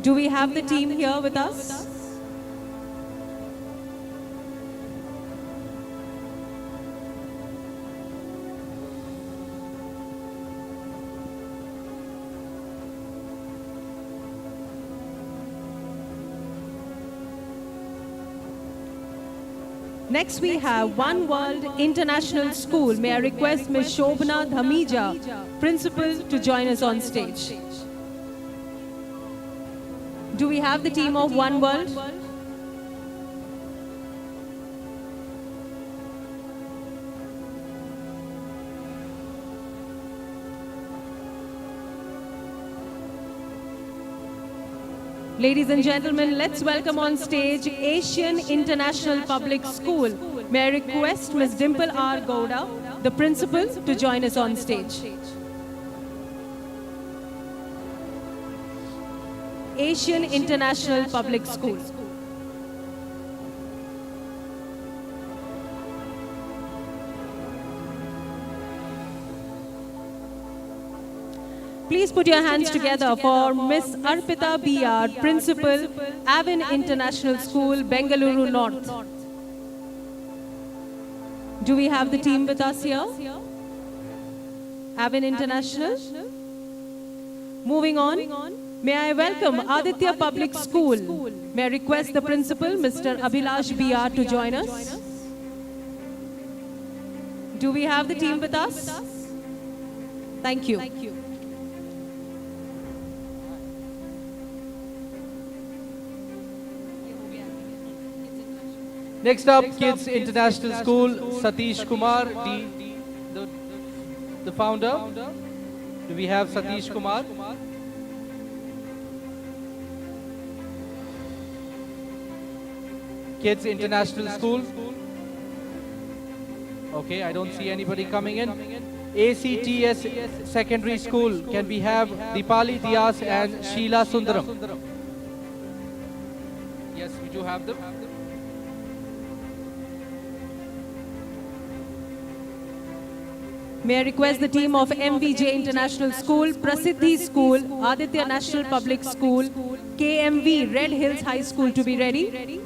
Do we have the team here with us? Next we have One World International School. May I request Ms. Shobhana Dhamija, Principal, to join us on stage. Do we have the team of One World? Ladies and gentlemen, let's welcome on stage Asian International Public School. May I request Ms. Dimple R. Gowda, the principal, to join us on stage. Asian International Public School. Please put your hands together for Ms. Arpita B.R., Principal, Avon International School, Bengaluru North. Do we have the team with us here? Avon International? Moving on. May I welcome Aditya Public School. May I request the principal, Mr. Abhilash BR, to join us. Do we have the team with us? Thank you. Next up, Kids International School, Satish Kumar, the founder. Do we have Satish Kumar? Kids International School. Okay, I don't see anybody coming in. ACTS Secondary School. Can we have Deepali Dias and Sheila Sundaram? Yes, we do have them. May I request the team of MVJ International School, Prasiddhi School, Aditya National Public School, KMV Red Hills High School to be ready.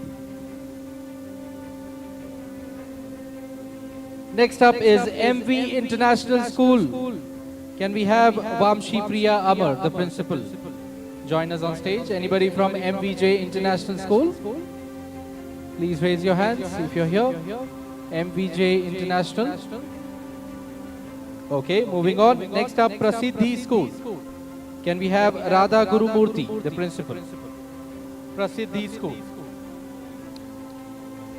Next up is MV International School. Can we have Vamshi Priya Amar, the principal, join us on stage? Anybody from MVJ International School? Please raise your hands if you're here. MVJ International. Okay, moving on. Next up, Prasiddhi School. Can we have Radha Gurumurthy, the principal? Prasiddhi School.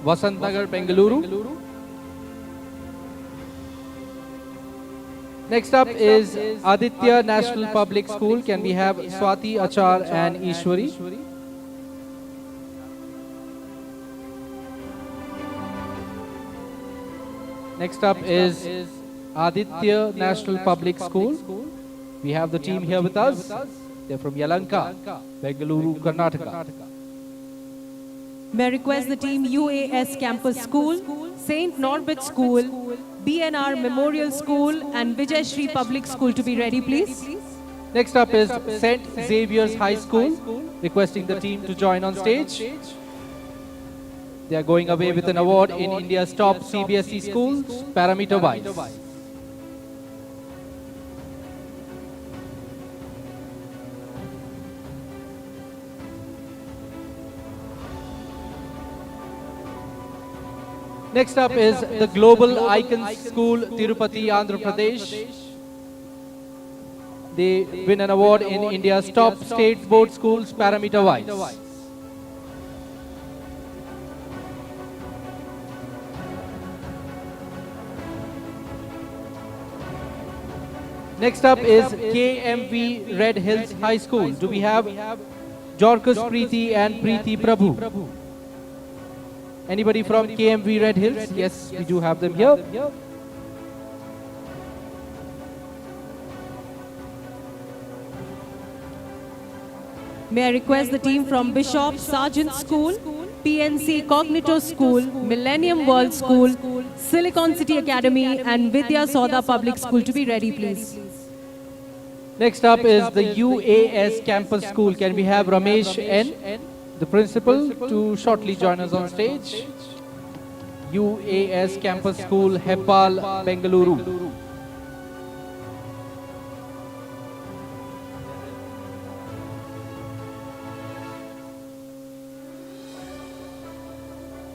Vasant Nagar, Bengaluru. Next up is Aditya National Public School. Can we have Swati Achar and Ishwari? Next up is Aditya National Public School. We have the team here with us. They're from Yalanka, Bengaluru, Karnataka. May I request the team UAS Campus School, St. Norbert School, BNR Memorial School and Vijay Shri Public School to be ready, please. Next up is St. Xavier's High School. Requesting the team to join on stage. They are going away with an award in India's top CBSE schools, parameter-wise. Next up is the Global Icons School, Tirupati, Andhra Pradesh. They win an award in India's top state board schools, parameter-wise. Next up is KMV Red Hills High School. Do we have Jorkus Preeti and Preeti Prabhu? Anybody from KMV Red Hills? Yes, we do have them here. May I request the team from Bishop Sargent School, PNC Cognito School, Millennium World School, Silicon City Academy and Vidya Soda Public School to be ready, please. Next up is the UAS Campus School. Can we have Ramesh N, the principal, to shortly join us on stage? UAS Campus School, Hebbal, Bengaluru.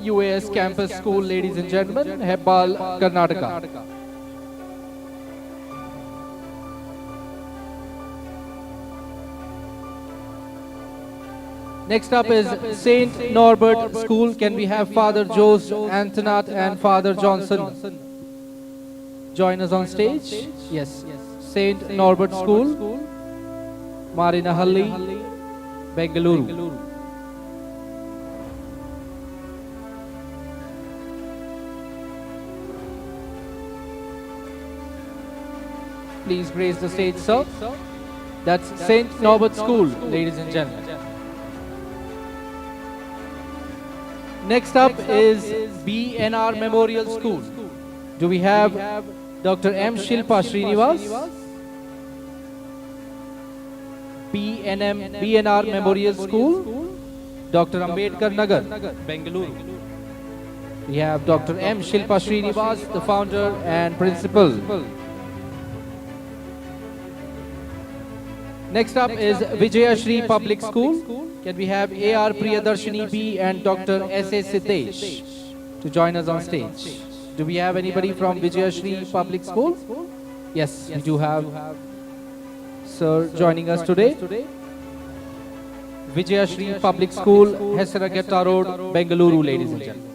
UAS Campus School, ladies and gentlemen, Hebbal, Karnataka. Next up is St. Norbert School. Can we have Father Jose Antonat and Father Johnson join us on stage? Yes. St. Norbert School, Marinahalli, Bengaluru. Please grace the stage, sir. That's St. Norbert School, ladies and gentlemen. Next up is BNR Memorial School. Do we have Dr. M. Shilpa Srinivas? BNR Memorial School, Dr. Ambedkar Nagar, Bengaluru. We have Dr. M. Shilpa Srinivas, the founder and principal. Next up is Vijayashri Public School. Can we have A.R. Priyadarshini B and Dr. S.A. Siddesh to join us on stage? Do we have anybody from Vijayashri Public School? Yes, we do have sir joining us today. Vijayashri Public School, Hesaragetta Road, Bengaluru, ladies and gentlemen.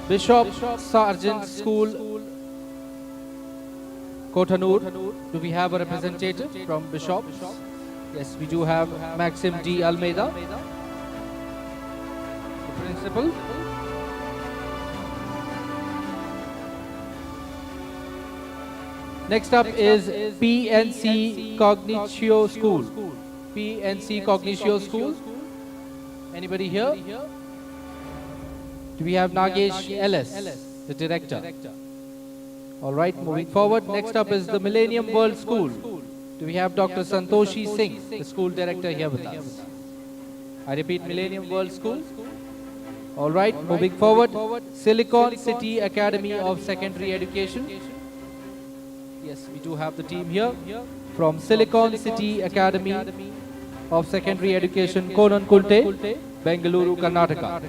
Bishop Sargent School, Kotanur. Do we have a representative from Bishop? Yes, we do have Maxim D. Almeida, the principal. Next up is PNC Cognitio School. PNC Cognitio School. Anybody here? Do we have Nagesh LS, the director? All right, moving forward. Next up is the Millennium World School. Do we have Dr. Santoshi Singh, the school director, here with us? I repeat, Millennium World School. All right, moving forward. Silicon City Academy of Secondary Education. Yes, we do have the team here from Silicon City Academy of Secondary Education, Konankulte, Bengaluru, Karnataka.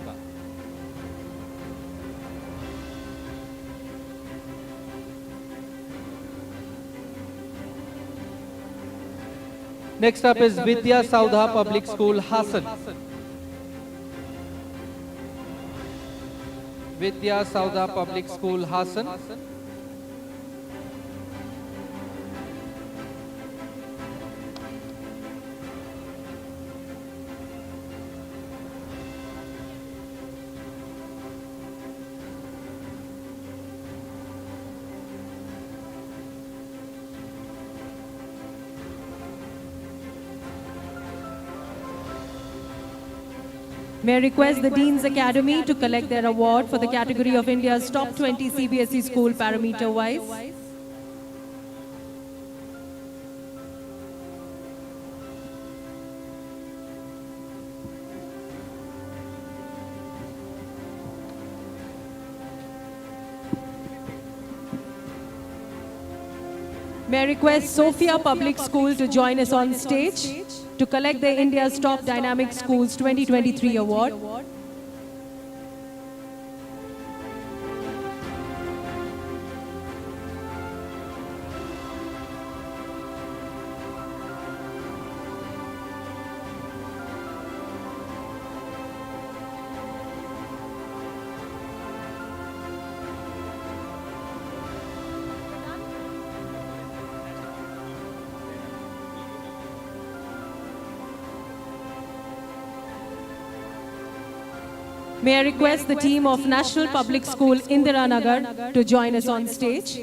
Next up is Vidya Saudha Public School, Hassan. Vidya Saudha Public School, Hassan. May I request the Dean's Academy to collect their award for the category of India's top 20 CBSE school parameter-wise. May I request Sophia Public School to join us on stage to collect the India's Top Dynamic Schools 2023 award. May I request the team of National Public School Indiranagar to join us on stage.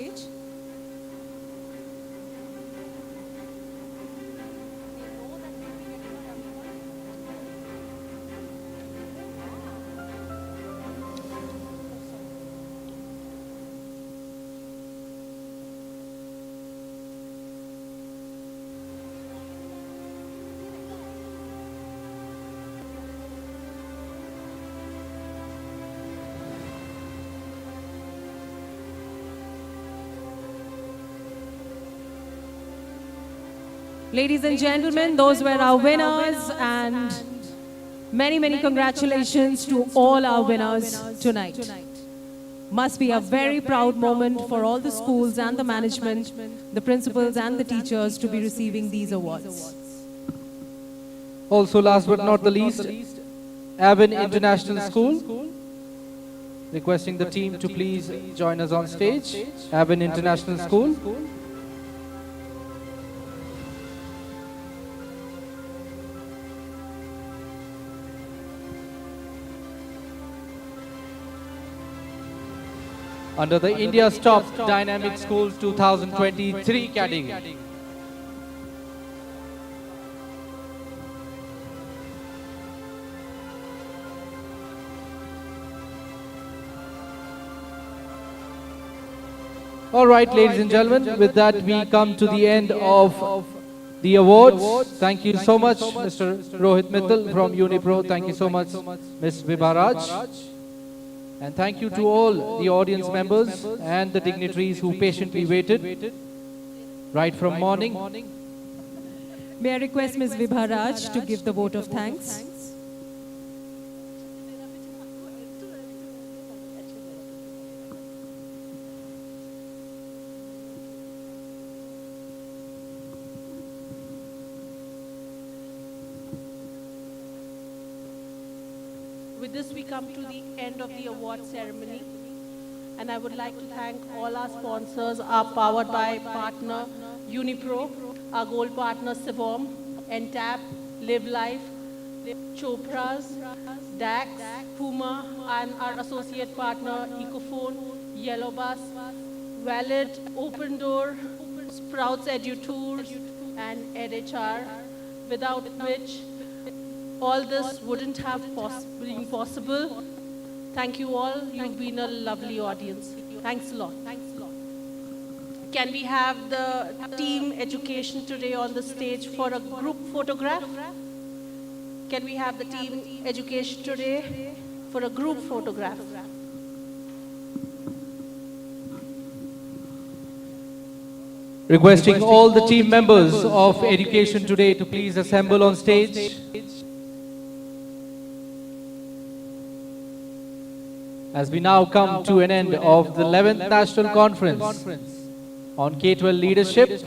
Ladies and gentlemen, those were our winners, and many congratulations to all our winners tonight. Must be a very proud moment for all the schools and the management, the principals and the teachers to be receiving these awards. Also, last but not the least, Avon International School. Requesting the team to please join us on stage. Avon International School. Under the India's Top Dynamic Schools 2023 category. All right, ladies and gentlemen, with that we come to the end of the awards. Thank you so much, Mr. Rohit Mittal from Unipro. Thank you so much, Ms. Vibha Raj. And thank you to all the audience members and the dignitaries who patiently waited right from morning. May I request Ms. Vibha Raj to give the vote of thanks? With this, we come to the end of the award ceremony. And I would like to thank all our sponsors, our powered by partner Unipro, our gold partner Sivom, NTAP, Live Life, Chopra's, DAX, Puma, and our associate partner Ecophone, Yellow Bus, Valid, Open Door, Sprouts EduTours, and EdHR, without which all this wouldn't have been possible. Thank you all. You've been a lovely audience. Thanks a lot. Can we have the team Education Today on the stage for a group photograph? Can we have the team Education Today for a group photograph? Requesting all the team members of Education Today to please assemble on stage. As we now come to an end of the 11th National Conference on K-12 Leadership,